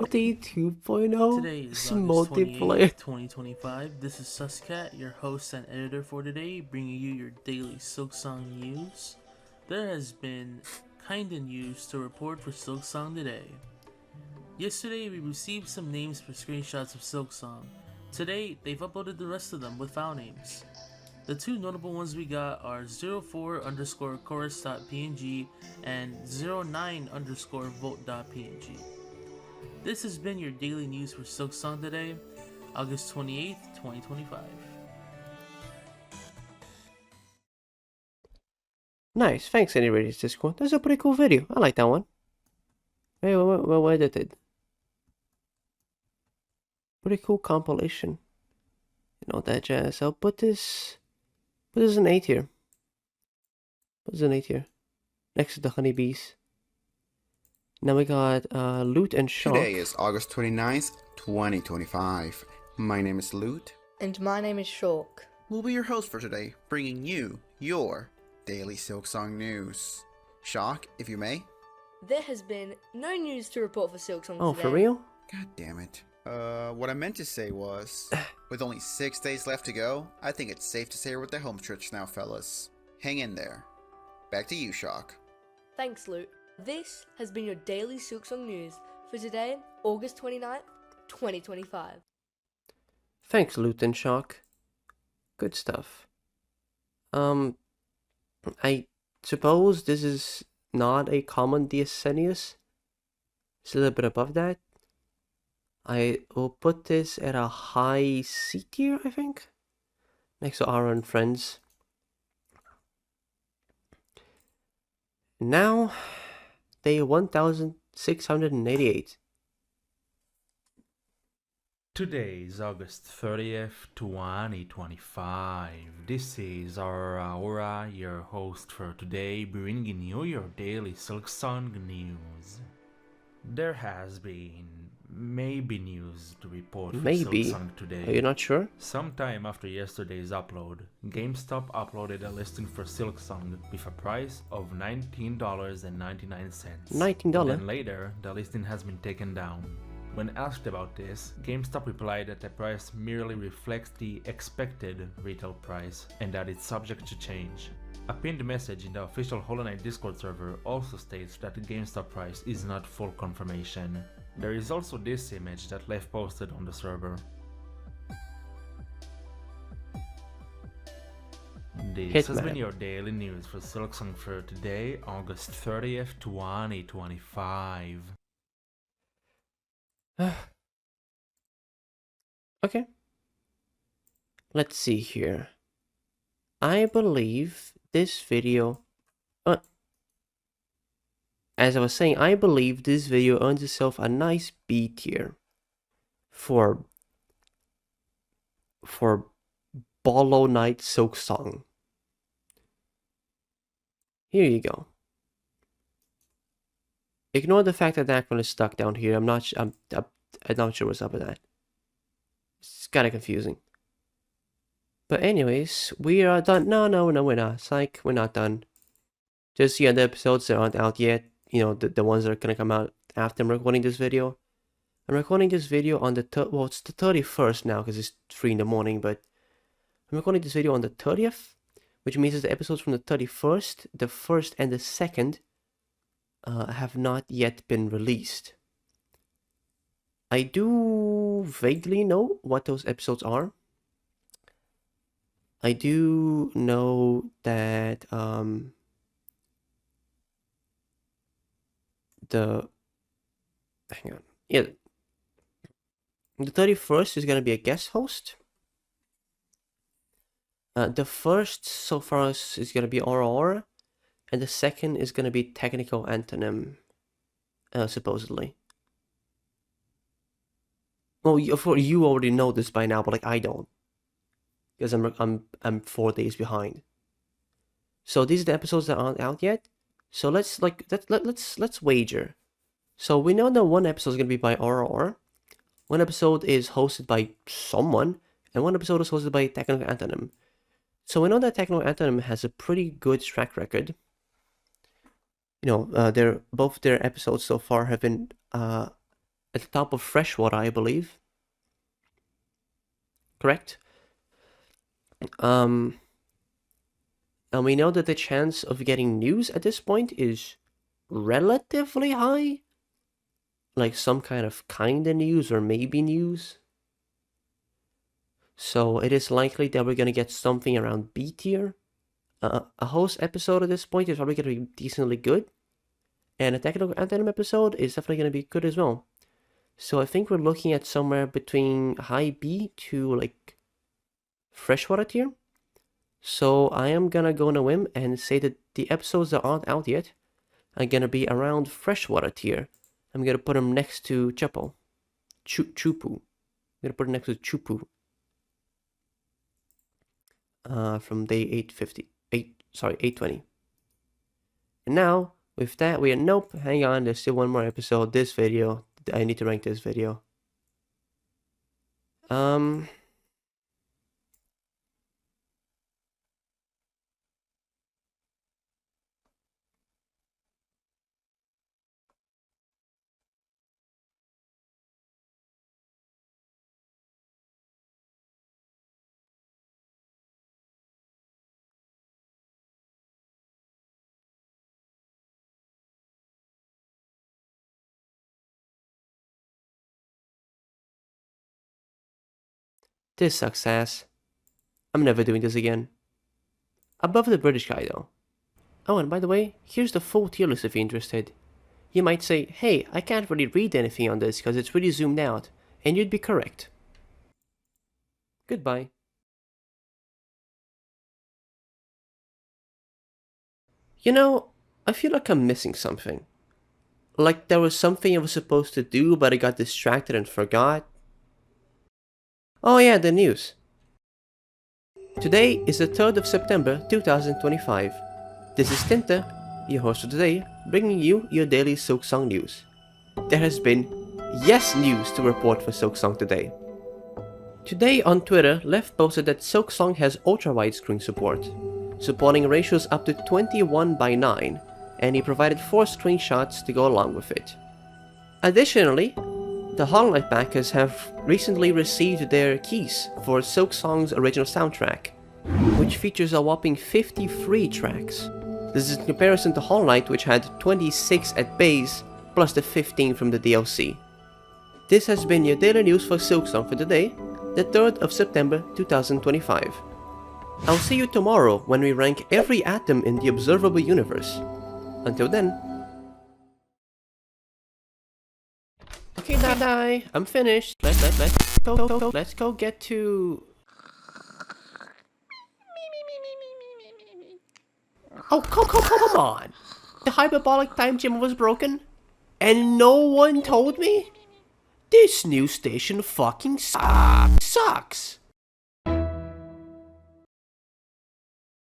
Day 2.0. Today is It's August multiplayer. 28th, 2025. This is Suscat, your host and editor for today, bringing you your daily Silksong news. There has been kinda news to report for Silksong today. Yesterday, we received some names for screenshots of Silksong. Today, they've uploaded the rest of them with file names. The two notable ones we got are 04_chorus.png and 09_vote.png. This has been your daily news for Silksong today, August 28th, 2025. Nice, thanks anyways, Discord. That's a pretty cool video. I like that one. Very well edited. Pretty cool compilation. You know that jazz. I'll put this an A tier. Put this an A tier. Next to the honeybees. Now we got Loot and Shock. Today is August 29th, 2025. My name is Loot. And my name is Shock. We'll be your host for today, bringing you your daily Silksong news. Shock, if you may. There has been no news to report for Silksong Oh, today. for real? God damn it. What I meant to say was, with only 6 days left to go, I think it's safe to say we're at the home stretch now, fellas. Hang in there. Back to you, Shock. Thanks, Luke. This has been your daily Silksong news for today, August 29th, 2025. Thanks, Loot and Shock. Good stuff. I suppose this is not a common DSN news. It's a little bit above that. I will put this at a high C tier, I think. Next to Aora and Friends. Now, day 1688. Today is August 30th, 2025. This is our Aora, your host for today, bringing you your daily Silksong news. There has been maybe news to report for Silksong today. Are you not sure? Sometime after yesterday's upload, GameStop uploaded a listing for Silksong with a price of $19.99. $19? Then later, the listing has been taken down. When asked about this, GameStop replied that the price merely reflects the expected retail price and that it's subject to change. A pinned message in the official Hollow Knight Discord server also states that the GameStop price is not full confirmation. There is also this image that Lev posted on the server. This has been your daily news for Silksong for today, August 30th, 2025. Okay. Let's see here. I believe this video... as I was saying, I believe this video earns itself a nice B tier for Hollow Knight Silksong. Here you go. Ignore the fact that that one is stuck down here. I'm not sure what's up with that. It's kind of confusing. But anyways, we are done. No, we're not. Psych, we're not done. Just the episodes that aren't out yet. You know, the ones that are gonna come out after I'm recording this video. I'm recording this video on the it's the 31st now because it's 3 in the morning. But I'm recording this video on the 30th, which means that the episodes from the 31st, the 1st, and the 2nd have not yet been released. I do vaguely know what those episodes are. I do know that hang on. Yeah. The 31st is gonna be a guest host. The first so far is gonna be Aora, and the second is gonna be Technical Antonym, supposedly. Well, you already know this by now, but like I don't, because I'm 4 days behind. So these are the episodes that aren't out yet. So let's wager. So we know that one episode is gonna be by Aora, one episode is hosted by someone, and one episode is hosted by Technical Antonym. So we know that Technical Antonym has a pretty good track record. You know, both their episodes so far have been at the top of Freshwater, I believe. Correct? And we know that the chance of getting news at this point is relatively high. Like some kind of kinda news or maybe news. So it is likely that we're going to get something around B tier. A host episode at this point is probably going to be decently good. And a Technical Antonym episode is definitely going to be good as well. So I think we're looking at somewhere between high B to like Freshwater tier. So I am going to go on a whim and say that the episodes that aren't out yet are going to be around Freshwater tier. I'm going to put them next to Chupu. I'm going to put it next to Chupu. From day 820. And now, with that, we are, nope, hang on, there's still one more episode. This video, I need to rank this video. This sucks ass. I'm never doing this again. Above the British guy though. Oh, and by the way, here's the full tier list if you're interested. You might say, hey, I can't really read anything on this because it's really zoomed out. And you'd be correct. Goodbye. You know, I feel like I'm missing something. Like there was something I was supposed to do but I got distracted and forgot. Oh yeah, the news. Today is the 3rd of September 2025. This is Tinta, your host for today, bringing you your daily Silksong news. There has been news to report for Silksong today. Today on Twitter, Lev posted that Silksong has ultrawide screen support, supporting ratios up to 21:9, and he provided 4 screenshots to go along with it. Additionally, the Hollow Knight backers have recently received their keys for Silksong's original soundtrack, which features a whopping 53 tracks. This is in comparison to Hollow Knight, which had 26 at base, plus the 15 from the DLC. This has been your daily news for Silksong for today, the 3rd of September 2025. I'll see you tomorrow when we rank every atom in the observable universe. Until then. Okay, Dai, I'm finished. Let's go get to... Oh, come on! The hyperbolic time gem was broken? And no one told me? This new station fucking sucks!